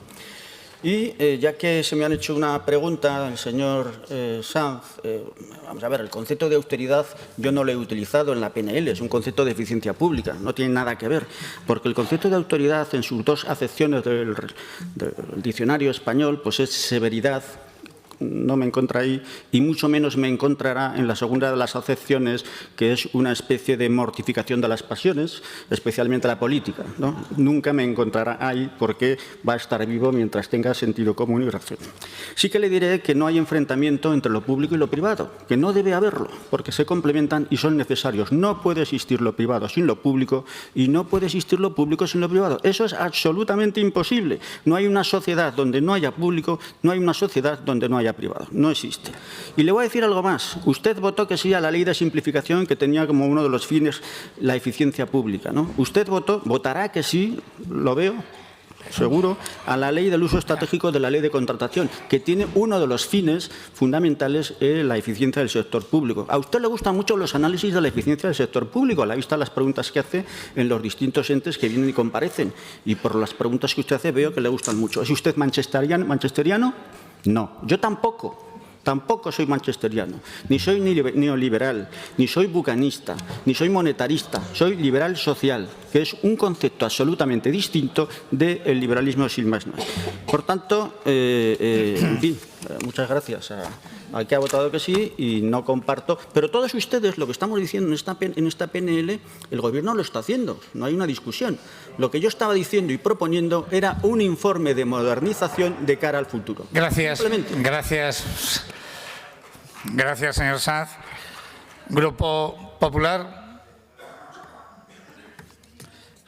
Y ya que se me han hecho una pregunta al señor Sanz, vamos a ver, el concepto de austeridad yo no lo he utilizado en la PNL, es un concepto de eficiencia pública, no tiene nada que ver, porque el concepto de autoridad en sus dos acepciones del diccionario español pues es severidad. No me encuentra ahí y mucho menos me encontrará en la segunda de las acepciones, que es una especie de mortificación de las pasiones, especialmente la política, ¿no? Nunca me encontrará ahí porque va a estar vivo mientras tenga sentido común y razón. Sí que le diré que no hay enfrentamiento entre lo público y lo privado, que no debe haberlo, porque se complementan y son necesarios. No puede existir lo privado sin lo público y no puede existir lo público sin lo privado. Eso es absolutamente imposible. No hay una sociedad donde no haya público, no hay una sociedad donde no haya vía privada. No existe. Y le voy a decir algo más. Usted votó que sí a la ley de simplificación que tenía como uno de los fines la eficiencia pública, ¿no? Usted votará que sí, lo veo, seguro, a la ley del uso estratégico de la ley de contratación, que tiene uno de los fines fundamentales la eficiencia del sector público. A usted le gustan mucho los análisis de la eficiencia del sector público, a la vista de las preguntas que hace en los distintos entes que vienen y comparecen. Y por las preguntas que usted hace veo que le gustan mucho. ¿Es usted manchesteriano? No, yo tampoco. Tampoco soy manchesteriano, ni soy neoliberal, ni soy bucanista, ni soy monetarista, soy liberal social, que es un concepto absolutamente distinto del liberalismo sin más nada. Por tanto, en fin, muchas gracias al que ha votado que sí y no comparto. Pero todos ustedes, lo que estamos diciendo en esta PNL, el Gobierno lo está haciendo, no hay una discusión. Lo que yo estaba diciendo y proponiendo era un informe de modernización de cara al futuro. Gracias. Gracias, señor Sanz. Grupo Popular.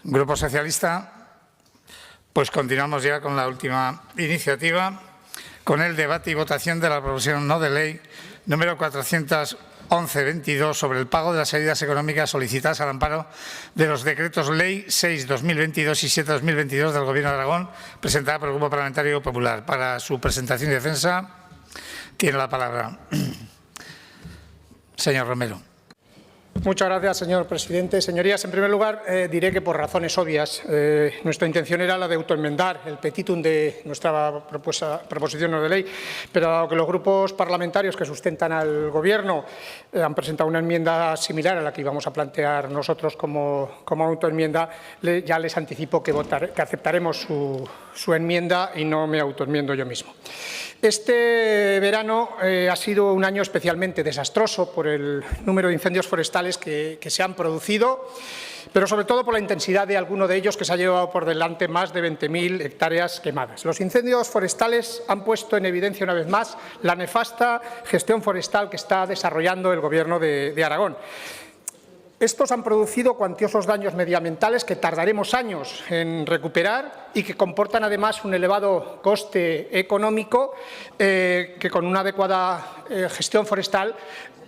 Grupo Socialista. Pues continuamos ya con la última iniciativa, con el debate y votación de la proposición no de ley número 411-22 sobre el pago de las ayudas económicas solicitadas al amparo de los decretos Ley 6-2022 y 7-2022 del Gobierno de Aragón, presentada por el Grupo Parlamentario Popular. Para su presentación y defensa tiene la palabra señor Romero. Muchas gracias, señor presidente. Señorías, en primer lugar, diré que por razones obvias nuestra intención era la de autoenmendar el petitum de nuestra proposición no de ley, pero dado que los grupos parlamentarios que sustentan al Gobierno han presentado una enmienda similar a la que íbamos a plantear nosotros como autoenmienda, ya les anticipo que aceptaremos su enmienda y no me autoenmiendo yo mismo. Este verano ha sido un año especialmente desastroso por el número de incendios forestales que se han producido, pero sobre todo por la intensidad de alguno de ellos, que se ha llevado por delante más de 20.000 hectáreas quemadas. Los incendios forestales han puesto en evidencia una vez más la nefasta gestión forestal que está desarrollando el Gobierno de Aragón. Estos han producido cuantiosos daños medioambientales que tardaremos años en recuperar y que comportan además un elevado coste económico que con una adecuada gestión forestal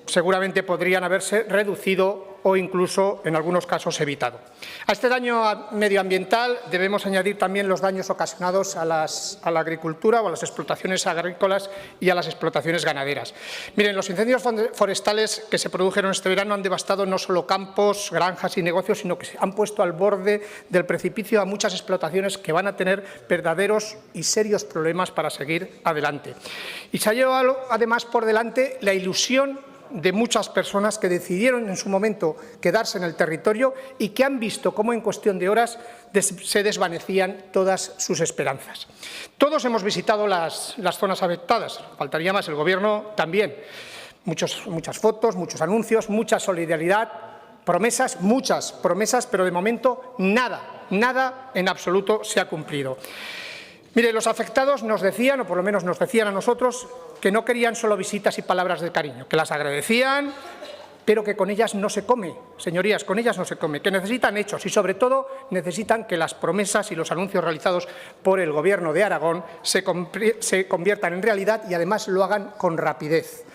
seguramente podrían haberse reducido o incluso en algunos casos evitado. A este daño medioambiental debemos añadir también los daños ocasionados a la agricultura o a las explotaciones agrícolas y a las explotaciones ganaderas. Miren, los incendios forestales que se produjeron este verano han devastado no solo campos, granjas y negocios, sino que se han puesto al borde del precipicio a muchas explotaciones que van a tener verdaderos y serios problemas para seguir adelante. Y se ha llevado además por delante la ilusión de muchas personas que decidieron en su momento quedarse en el territorio y que han visto cómo en cuestión de horas se desvanecían todas sus esperanzas. Todos hemos visitado las zonas afectadas, faltaría más, el Gobierno también. Muchas fotos, muchos anuncios, mucha solidaridad, promesas, muchas promesas, pero de momento nada en absoluto se ha cumplido. Mire, los afectados nos decían, o por lo menos nos decían a nosotros, que no querían solo visitas y palabras de cariño, que las agradecían, pero que con ellas no se come, señorías, con ellas no se come, que necesitan hechos y, sobre todo, necesitan que las promesas y los anuncios realizados por el Gobierno de Aragón se conviertan en realidad y, además, lo hagan con rapidez.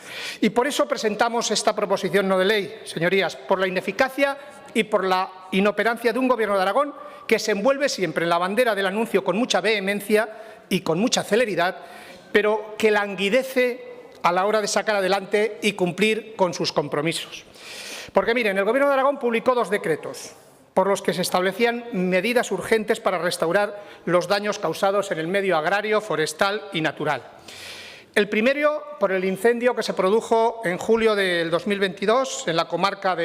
Y por eso presentamos esta proposición no de ley, señorías, por la ineficacia y por la inoperancia de un Gobierno de Aragón que se envuelve siempre en la bandera del anuncio con mucha vehemencia y con mucha celeridad, pero que languidece a la hora de sacar adelante y cumplir con sus compromisos. Porque, miren, el Gobierno de Aragón publicó 2 decretos por los que se establecían medidas urgentes para restaurar los daños causados en el medio agrario, forestal y natural. El primero, por el incendio que se produjo en julio del 2022 en la comarca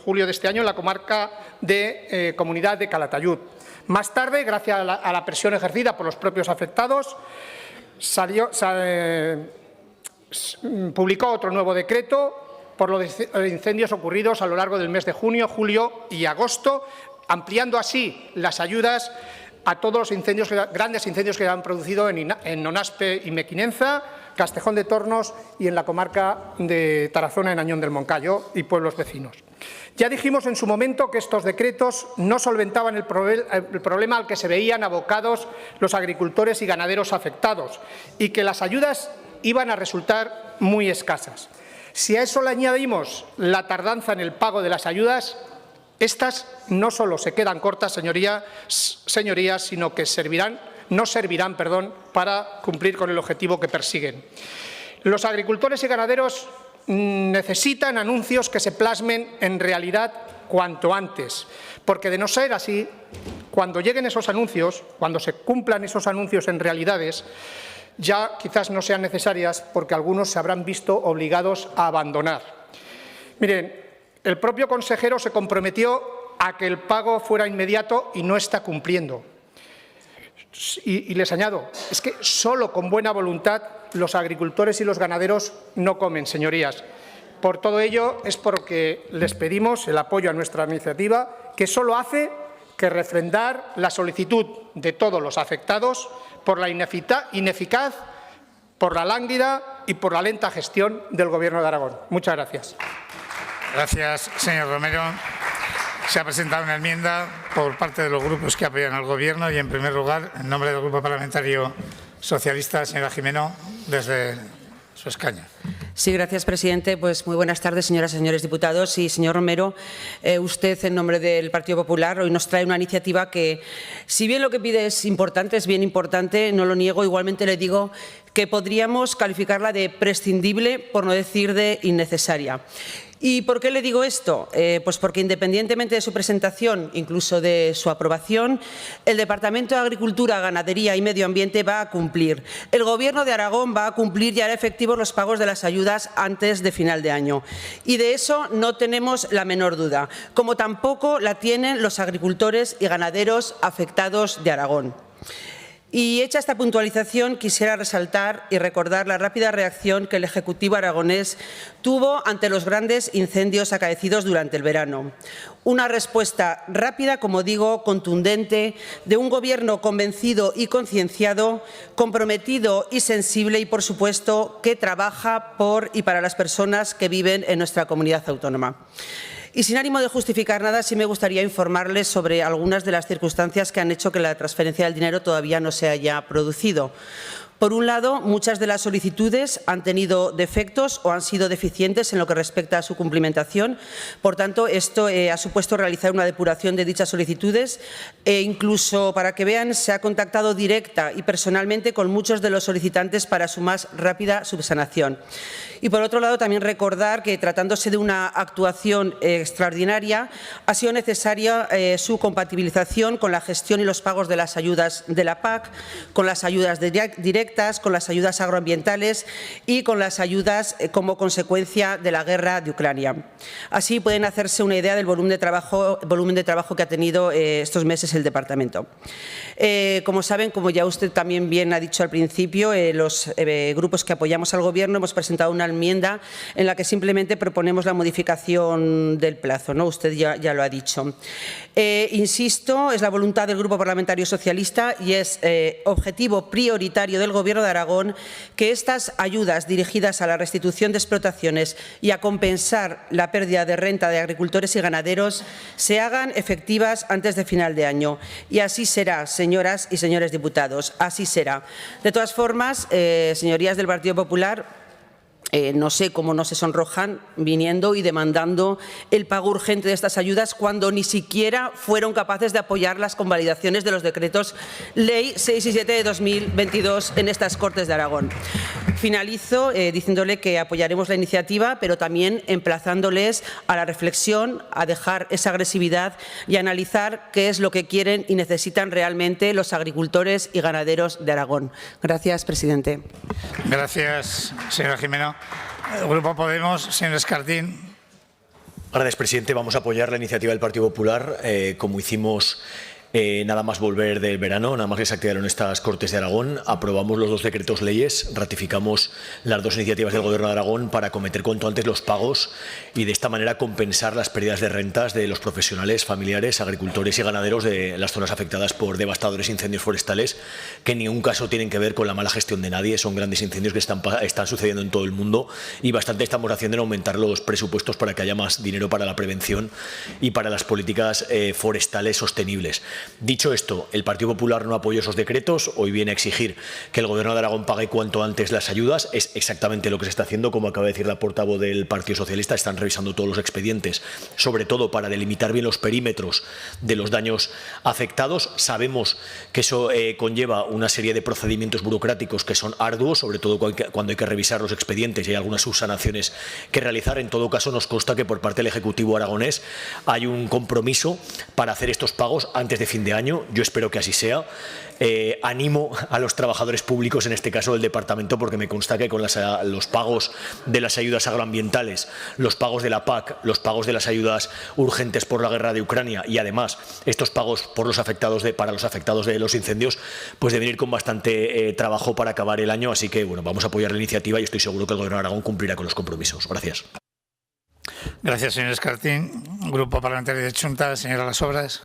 julio de este año, en la comarca de Comunidad de Calatayud. Más tarde, gracias a la presión ejercida por los propios afectados, publicó otro nuevo decreto por los incendios ocurridos a lo largo del mes de junio, julio y agosto, ampliando así las ayudas a todos los grandes incendios que se han producido en Nonaspe y Mequinenza, Castejón de Tornos y en la comarca de Tarazona, en Añón del Moncayo y pueblos vecinos. Ya dijimos en su momento que estos decretos no solventaban el problema al que se veían abocados los agricultores y ganaderos afectados y que las ayudas iban a resultar muy escasas. Si a eso le añadimos la tardanza en el pago de las ayudas, estas no solo se quedan cortas, señorías, sino que no servirán para cumplir con el objetivo que persiguen. Los agricultores y ganaderos necesitan anuncios que se plasmen en realidad cuanto antes, porque de no ser así, cuando lleguen esos anuncios, cuando se cumplan esos anuncios en realidades, ya quizás no sean necesarias porque algunos se habrán visto obligados a abandonar. Miren, el propio consejero se comprometió a que el pago fuera inmediato y no está cumpliendo. Y les añado, es que solo con buena voluntad los agricultores y los ganaderos no comen, señorías. Por todo ello es porque les pedimos el apoyo a nuestra iniciativa, que solo hace que refrendar la solicitud de todos los afectados por la ineficaz, por la lánguida y por la lenta gestión del Gobierno de Aragón. Muchas gracias. Gracias, señor Romero. Se ha presentado una enmienda por parte de los grupos que apoyan al Gobierno y, en primer lugar, en nombre del Grupo Parlamentario Socialista, señora Jimeno, desde su escaño. Sí, gracias, presidente. Pues muy buenas tardes, señoras y señores diputados. Y, señor Romero, usted, en nombre del Partido Popular, hoy nos trae una iniciativa que, si bien lo que pide es importante, es bien importante, no lo niego, igualmente le digo que podríamos calificarla de prescindible, por no decir de innecesaria. ¿Y por qué le digo esto? Pues porque, independientemente de su presentación, incluso de su aprobación, el Departamento de Agricultura, Ganadería y Medio Ambiente va a cumplir. El Gobierno de Aragón va a cumplir y hará efectivos los pagos de las ayudas antes de final de año. Y de eso no tenemos la menor duda, como tampoco la tienen los agricultores y ganaderos afectados de Aragón. Y hecha esta puntualización, quisiera resaltar y recordar la rápida reacción que el Ejecutivo aragonés tuvo ante los grandes incendios acaecidos durante el verano. Una respuesta rápida, como digo, contundente, de un Gobierno convencido y concienciado, comprometido y sensible y, por supuesto, que trabaja por y para las personas que viven en nuestra comunidad autónoma. Y sin ánimo de justificar nada, sí me gustaría informarles sobre algunas de las circunstancias que han hecho que la transferencia del dinero todavía no se haya producido. Por un lado, muchas de las solicitudes han tenido defectos o han sido deficientes en lo que respecta a su cumplimentación. Por tanto, esto ha supuesto realizar una depuración de dichas solicitudes e incluso, para que vean, se ha contactado directa y personalmente con muchos de los solicitantes para su más rápida subsanación. Y, por otro lado, también recordar que, tratándose de una actuación extraordinaria, ha sido necesaria su compatibilización con la gestión y los pagos de las ayudas de la PAC, con las ayudas directas, con las ayudas agroambientales y con las ayudas como consecuencia de la guerra de Ucrania. Así pueden hacerse una idea del volumen de trabajo que ha tenido estos meses el Departamento. Como saben, como ya usted también bien ha dicho al principio, los grupos que apoyamos al Gobierno hemos presentado una enmienda en la que simplemente proponemos la modificación del plazo, ¿no? Usted ya lo ha dicho. Insisto, es la voluntad del Grupo Parlamentario Socialista y es objetivo prioritario del Gobierno de Aragón que estas ayudas dirigidas a la restitución de explotaciones y a compensar la pérdida de renta de agricultores y ganaderos se hagan efectivas antes de final de año. Y así será, señoras y señores diputados, así será. De todas formas, señorías del Partido Popular, no sé cómo no se sonrojan viniendo y demandando el pago urgente de estas ayudas cuando ni siquiera fueron capaces de apoyar las convalidaciones de los decretos Ley 6 y 7 de 2022 en estas Cortes de Aragón. Finalizo diciéndole que apoyaremos la iniciativa, pero también emplazándoles a la reflexión, a dejar esa agresividad y a analizar qué es lo que quieren y necesitan realmente los agricultores y ganaderos de Aragón. Gracias, presidente. Gracias, señora Jimeno. El Grupo Podemos, señor Escartín. Gracias, presidente. Vamos a apoyar la iniciativa del Partido Popular, como hicimos nada más volver del verano, nada más que se activaron estas Cortes de Aragón. Aprobamos los 2 decretos leyes, ratificamos las 2 iniciativas del Gobierno de Aragón para acometer cuanto antes los pagos y de esta manera compensar las pérdidas de rentas de los profesionales, familiares, agricultores y ganaderos de las zonas afectadas por devastadores incendios forestales, que en ningún caso tienen que ver con la mala gestión de nadie. Son grandes incendios que están sucediendo en todo el mundo y bastante estamos haciendo en aumentar los presupuestos para que haya más dinero para la prevención y para las políticas forestales sostenibles. Dicho esto, el Partido Popular no apoyó esos decretos. Hoy viene a exigir que el Gobierno de Aragón pague cuanto antes las ayudas. Es exactamente lo que se está haciendo, como acaba de decir la portavoz del Partido Socialista. Están revisando todos los expedientes, sobre todo para delimitar bien los perímetros de los daños afectados. Sabemos que eso conlleva una serie de procedimientos burocráticos que son arduos, sobre todo cuando hay que revisar los expedientes y hay algunas subsanaciones que realizar. En todo caso, nos consta que por parte del Ejecutivo aragonés hay un compromiso para hacer estos pagos antes de fin de año. Yo espero que así sea. Animo a los trabajadores públicos, en este caso del departamento, porque me consta que con los pagos de las ayudas agroambientales, los pagos de la PAC, los pagos de las ayudas urgentes por la guerra de Ucrania y además estos pagos por para los afectados de los incendios, pues deben ir con bastante trabajo para acabar el año. Así que bueno, vamos a apoyar la iniciativa y estoy seguro que el Gobierno de Aragón cumplirá con los compromisos. Gracias. Gracias, señor Escartín. Grupo Parlamentario de Chunta, señora Las Obras.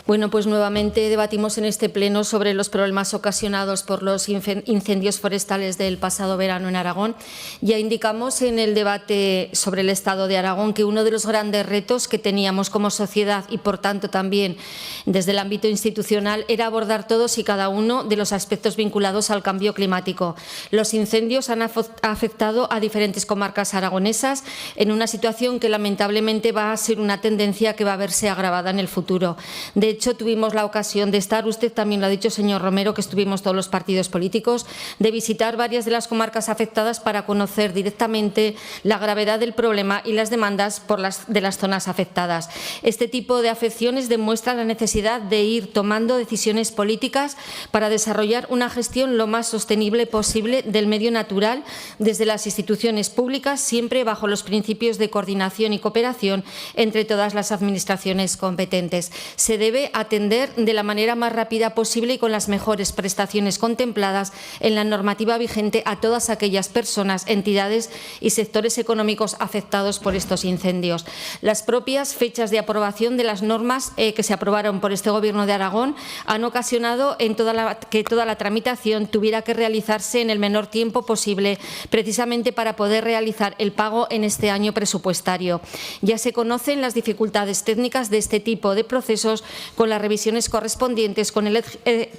Bueno, pues nuevamente debatimos en este pleno sobre los problemas ocasionados por los incendios forestales del pasado verano en Aragón. Ya indicamos en el debate sobre el Estado de Aragón que uno de los grandes retos que teníamos como sociedad y, por tanto, también desde el ámbito institucional era abordar todos y cada uno de los aspectos vinculados al cambio climático. Los incendios han afectado a diferentes comarcas aragonesas en una situación que lamentablemente va a ser una tendencia que va a verse agravada en el futuro. De hecho, tuvimos la ocasión de estar, usted también lo ha dicho, señor Romero, que estuvimos todos los partidos políticos, de visitar varias de las comarcas afectadas para conocer directamente la gravedad del problema y las demandas de las zonas afectadas. Este tipo de afecciones demuestra la necesidad de ir tomando decisiones políticas para desarrollar una gestión lo más sostenible posible del medio natural desde las instituciones públicas, siempre bajo los principios de coordinación y cooperación entre todas las administraciones competentes. Se debe atender de la manera más rápida posible y con las mejores prestaciones contempladas en la normativa vigente a todas aquellas personas, entidades y sectores económicos afectados por estos incendios. Las propias fechas de aprobación de las normas que se aprobaron por este Gobierno de Aragón han ocasionado que toda la tramitación tuviera que realizarse en el menor tiempo posible, precisamente para poder realizar el pago en este año presupuestario. Ya se conocen las dificultades técnicas de este tipo de procesos, con las revisiones correspondientes, con el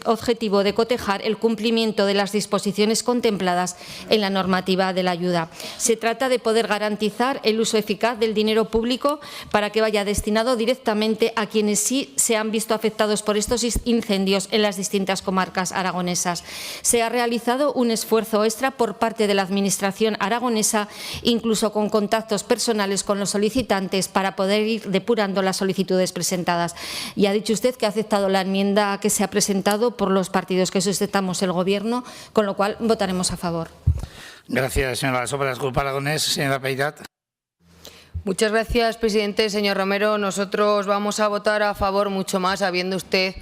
objetivo de cotejar el cumplimiento de las disposiciones contempladas en la normativa de la ayuda. Se trata de poder garantizar el uso eficaz del dinero público para que vaya destinado directamente a quienes sí se han visto afectados por estos incendios en las distintas comarcas aragonesas. Se ha realizado un esfuerzo extra por parte de la Administración aragonesa, incluso con contactos personales con los solicitantes, para poder ir depurando las solicitudes presentadas. Y ha dicho usted que ha aceptado la enmienda que se ha presentado por los partidos que sustentamos el Gobierno, con lo cual votaremos a favor. Gracias, señora Las Obras. Grupo Aragonés, señora Peirat. Muchas gracias, presidente. Señor Romero, nosotros vamos a votar a favor mucho más, habiendo usted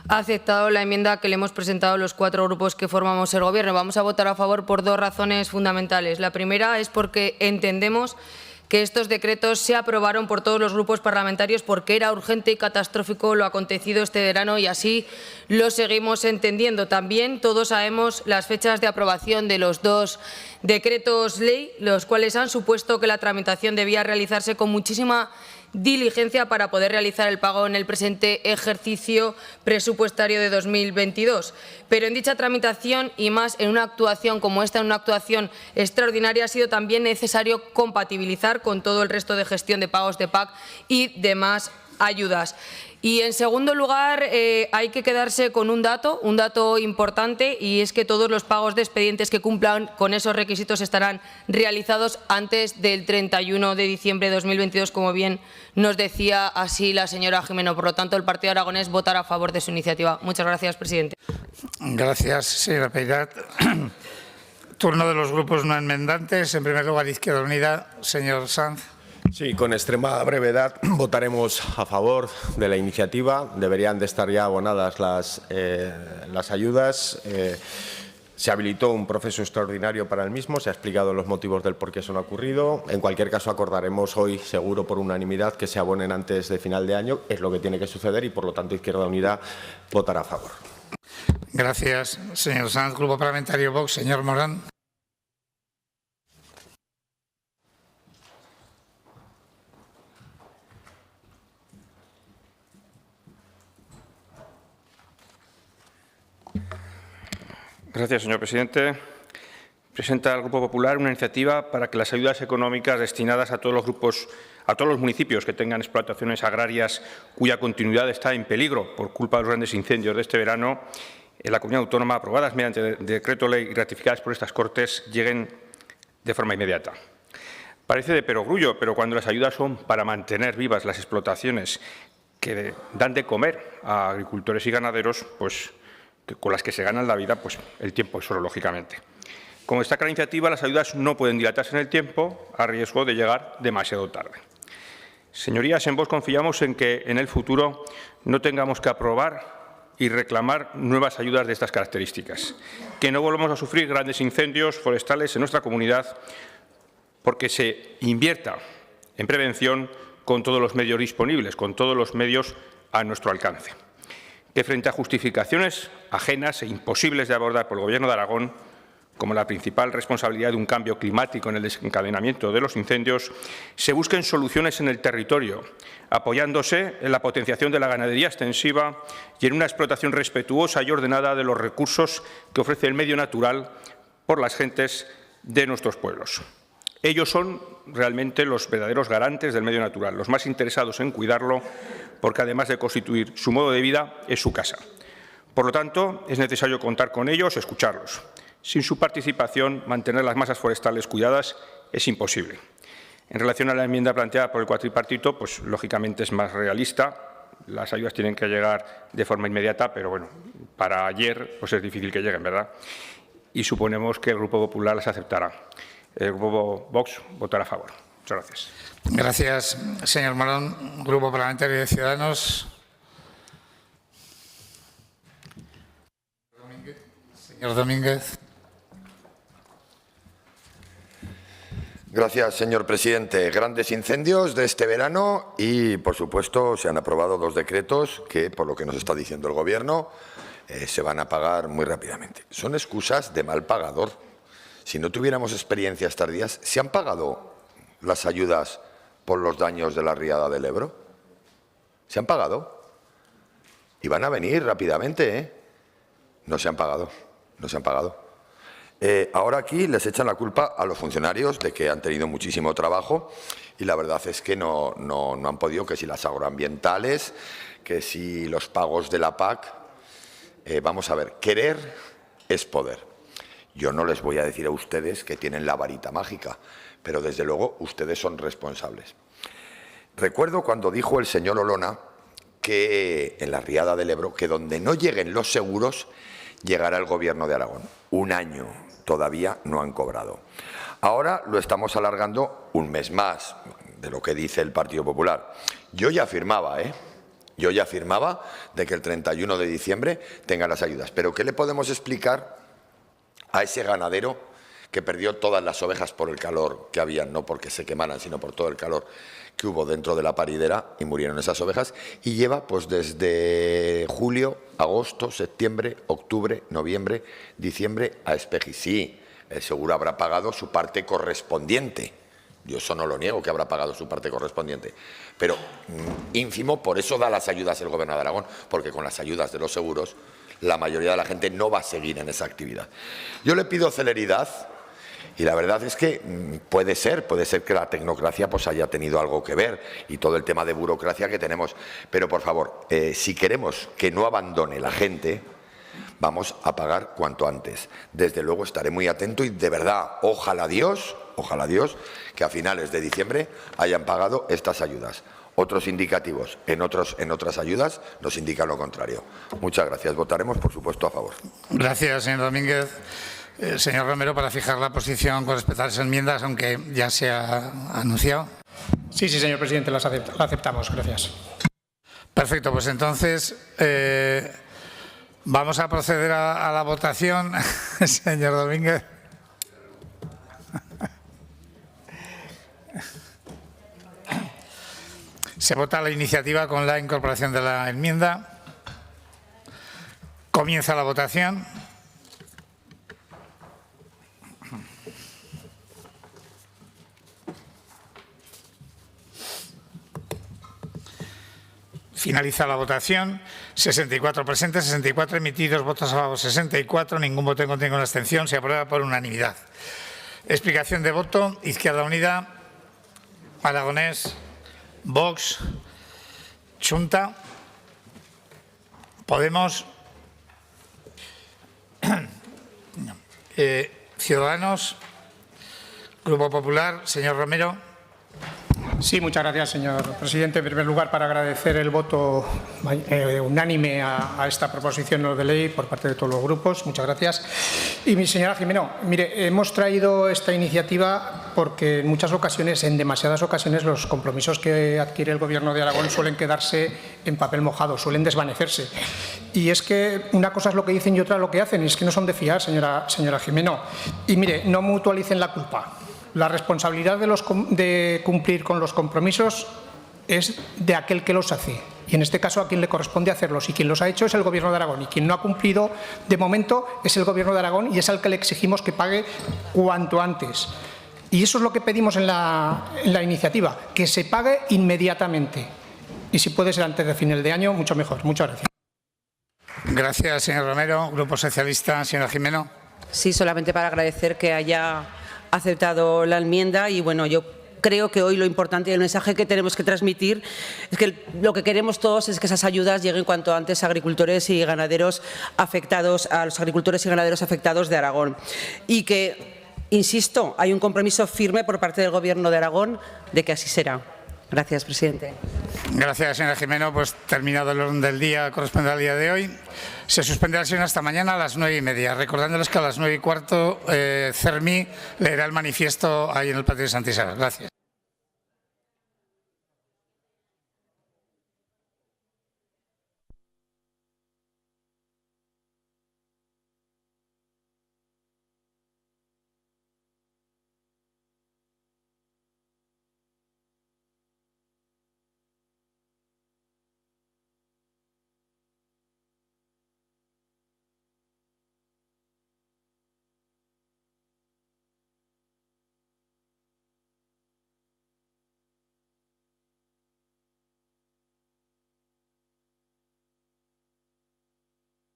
aceptado la enmienda que le hemos presentado los 4 grupos que formamos el Gobierno. Vamos a votar a favor por 2 razones fundamentales. La primera es porque entendemos que estos decretos se aprobaron por todos los grupos parlamentarios porque era urgente y catastrófico lo acontecido este verano, y así lo seguimos entendiendo. También todos sabemos las fechas de aprobación de los 2 decretos ley, los cuales han supuesto que la tramitación debía realizarse con muchísima diligencia para poder realizar el pago en el presente ejercicio presupuestario de 2022. Pero en dicha tramitación, y más en una actuación como esta, en una actuación extraordinaria, ha sido también necesario compatibilizar con todo el resto de gestión de pagos de PAC y demás ayudas. Y en segundo lugar, hay que quedarse con un dato importante, y es que todos los pagos de expedientes que cumplan con esos requisitos estarán realizados antes del 31 de diciembre de 2022, como bien nos decía así la señora Jimeno. Por lo tanto, el Partido Aragonés votará a favor de su iniciativa. Muchas gracias, presidente. Gracias, señora Peirat. Turno de los grupos no enmendantes. En primer lugar, Izquierda Unida, señor Sanz. Sí, con extrema brevedad votaremos a favor de la iniciativa. Deberían de estar ya abonadas las ayudas. Se habilitó un proceso extraordinario para el mismo, se ha explicado los motivos del por qué eso no ha ocurrido. En cualquier caso, acordaremos hoy, seguro por unanimidad, que se abonen antes de final de año. Es lo que tiene que suceder y, por lo tanto, Izquierda Unida votará a favor. Gracias, señor Sanz. Grupo Parlamentario Vox, señor Morán. Gracias, señor presidente. Presenta el Grupo Popular una iniciativa para que las ayudas económicas destinadas a todos los municipios que tengan explotaciones agrarias cuya continuidad está en peligro por culpa de los grandes incendios de este verano en la comunidad autónoma, aprobadas mediante decreto ley y ratificadas por estas Cortes, lleguen de forma inmediata. Parece de perogrullo, pero cuando las ayudas son para mantener vivas las explotaciones que dan de comer a agricultores y ganaderos, pues con las que se ganan la vida, pues el tiempo es oro, lógicamente. Como destaca la iniciativa, las ayudas no pueden dilatarse en el tiempo a riesgo de llegar demasiado tarde. Señorías, en Vox confiamos en que en el futuro no tengamos que aprobar y reclamar nuevas ayudas de estas características, que no volvamos a sufrir grandes incendios forestales en nuestra comunidad porque se invierta en prevención con todos los medios disponibles, con todos los medios a nuestro alcance. Que frente a justificaciones ajenas e imposibles de abordar por el Gobierno de Aragón, como la principal responsabilidad de un cambio climático en el desencadenamiento de los incendios, se busquen soluciones en el territorio, apoyándose en la potenciación de la ganadería extensiva y en una explotación respetuosa y ordenada de los recursos que ofrece el medio natural por las gentes de nuestros pueblos. Ellos son realmente los verdaderos garantes del medio natural, los más interesados en cuidarlo, porque además de constituir su modo de vida, es su casa. Por lo tanto, es necesario contar con ellos, escucharlos. Sin su participación, mantener las masas forestales cuidadas es imposible. En relación a la enmienda planteada por el cuatripartito, pues lógicamente es más realista. Las ayudas tienen que llegar de forma inmediata, pero bueno, para ayer pues es difícil que lleguen, ¿verdad? Y suponemos que el Grupo Popular las aceptará. El Grupo Vox votará a favor. Muchas gracias. Gracias, señor Morón. Grupo Parlamentario de Ciudadanos. Señor Domínguez. Gracias, señor presidente. Grandes incendios de este verano y, por supuesto, se han aprobado 2 decretos que, por lo que nos está diciendo el Gobierno, se van a pagar muy rápidamente. Son excusas de mal pagador. Si no tuviéramos experiencias tardías, ¿se han pagado las ayudas por los daños de la riada del Ebro? ¿Se han pagado? Y van a venir rápidamente, ¿eh? No se han pagado, no se han pagado. Ahora aquí les echan la culpa a los funcionarios de que han tenido muchísimo trabajo y la verdad es que no han podido, que si las agroambientales, que si los pagos de la PAC. Vamos a ver, querer es poder. Yo no les voy a decir a ustedes que tienen la varita mágica, pero desde luego ustedes son responsables. Recuerdo cuando dijo el señor Olona que en la riada del Ebro, que donde no lleguen los seguros, llegará el Gobierno de Aragón. 1 año todavía no han cobrado. Ahora lo estamos alargando 1 mes más, de lo que dice el Partido Popular. Yo ya afirmaba, Yo ya afirmaba de que el 31 de diciembre tengan las ayudas. Pero ¿qué le podemos explicar a ese ganadero que perdió todas las ovejas por el calor que había, no porque se quemaran, sino por todo el calor que hubo dentro de la paridera y murieron esas ovejas? Y lleva pues desde julio, agosto, septiembre, octubre, noviembre, diciembre a Espeji. Sí, el seguro habrá pagado su parte correspondiente. Yo eso no lo niego, que habrá pagado su parte correspondiente. Pero ínfimo, por eso da las ayudas el Gobierno de Aragón, porque con las ayudas de los seguros la mayoría de la gente no va a seguir en esa actividad. Yo le pido celeridad y la verdad es que puede ser que la tecnocracia pues haya tenido algo que ver y todo el tema de burocracia que tenemos. Pero, por favor, si queremos que no abandone la gente, vamos a pagar cuanto antes. Desde luego estaré muy atento y, de verdad, ojalá Dios, que a finales de diciembre hayan pagado estas ayudas. Otros indicativos en otras ayudas nos indican lo contrario. Muchas gracias. Votaremos, por supuesto, a favor. Gracias, señor Domínguez. Señor Romero, para fijar la posición con respecto a las enmiendas, aunque ya se ha anunciado. Sí, señor presidente, la aceptamos. Gracias. Perfecto, pues entonces vamos a proceder a la votación. Señor Domínguez. Se vota la iniciativa con la incorporación de la enmienda. Comienza la votación. Finaliza la votación. 64 presentes, 64 emitidos, votos a favor 64, ningún voto en contra, ninguna abstención. Se aprueba por unanimidad. Explicación de voto. Izquierda Unida, Aragonés, Vox, Chunta, Podemos, Ciudadanos, Grupo Popular. Señor Romero. Sí, muchas gracias, señor presidente. En primer lugar, para agradecer el voto unánime a esta proposición no de ley por parte de todos los grupos. Muchas gracias. Y mi señora Jimeno, mire, hemos traído esta iniciativa porque en muchas ocasiones, en demasiadas ocasiones, los compromisos que adquiere el Gobierno de Aragón suelen quedarse en papel mojado, suelen desvanecerse. Y es que una cosa es lo que dicen y otra lo que hacen, y es que no son de fiar, señora Jimeno. Y mire, no mutualicen la culpa. La responsabilidad de cumplir con los compromisos es de aquel que los hace. Y en este caso a quien le corresponde hacerlos. Y quien los ha hecho es el Gobierno de Aragón. Y quien no ha cumplido de momento es el Gobierno de Aragón y es al que le exigimos que pague cuanto antes. Y eso es lo que pedimos en la iniciativa, que se pague inmediatamente. Y si puede ser antes de final de año, mucho mejor. Muchas gracias. Gracias, señor Romero. Grupo Socialista, señora Jimeno. Sí, solamente para agradecer que haya aceptado la enmienda y bueno, yo creo que hoy lo importante y el mensaje que tenemos que transmitir es que lo que queremos todos es que esas ayudas lleguen cuanto antes a agricultores y ganaderos afectados, a los agricultores y ganaderos afectados de Aragón y que, insisto, hay un compromiso firme por parte del Gobierno de Aragón de que así será. Gracias, presidente. Gracias, señora Jimeno. Pues terminado el orden del día correspondiente al día de hoy. Se suspende la sesión hasta mañana a las 9:30. Recordándoles que a las 9:15 CERMI leerá el manifiesto ahí en el patio de Santa Isabel. Gracias.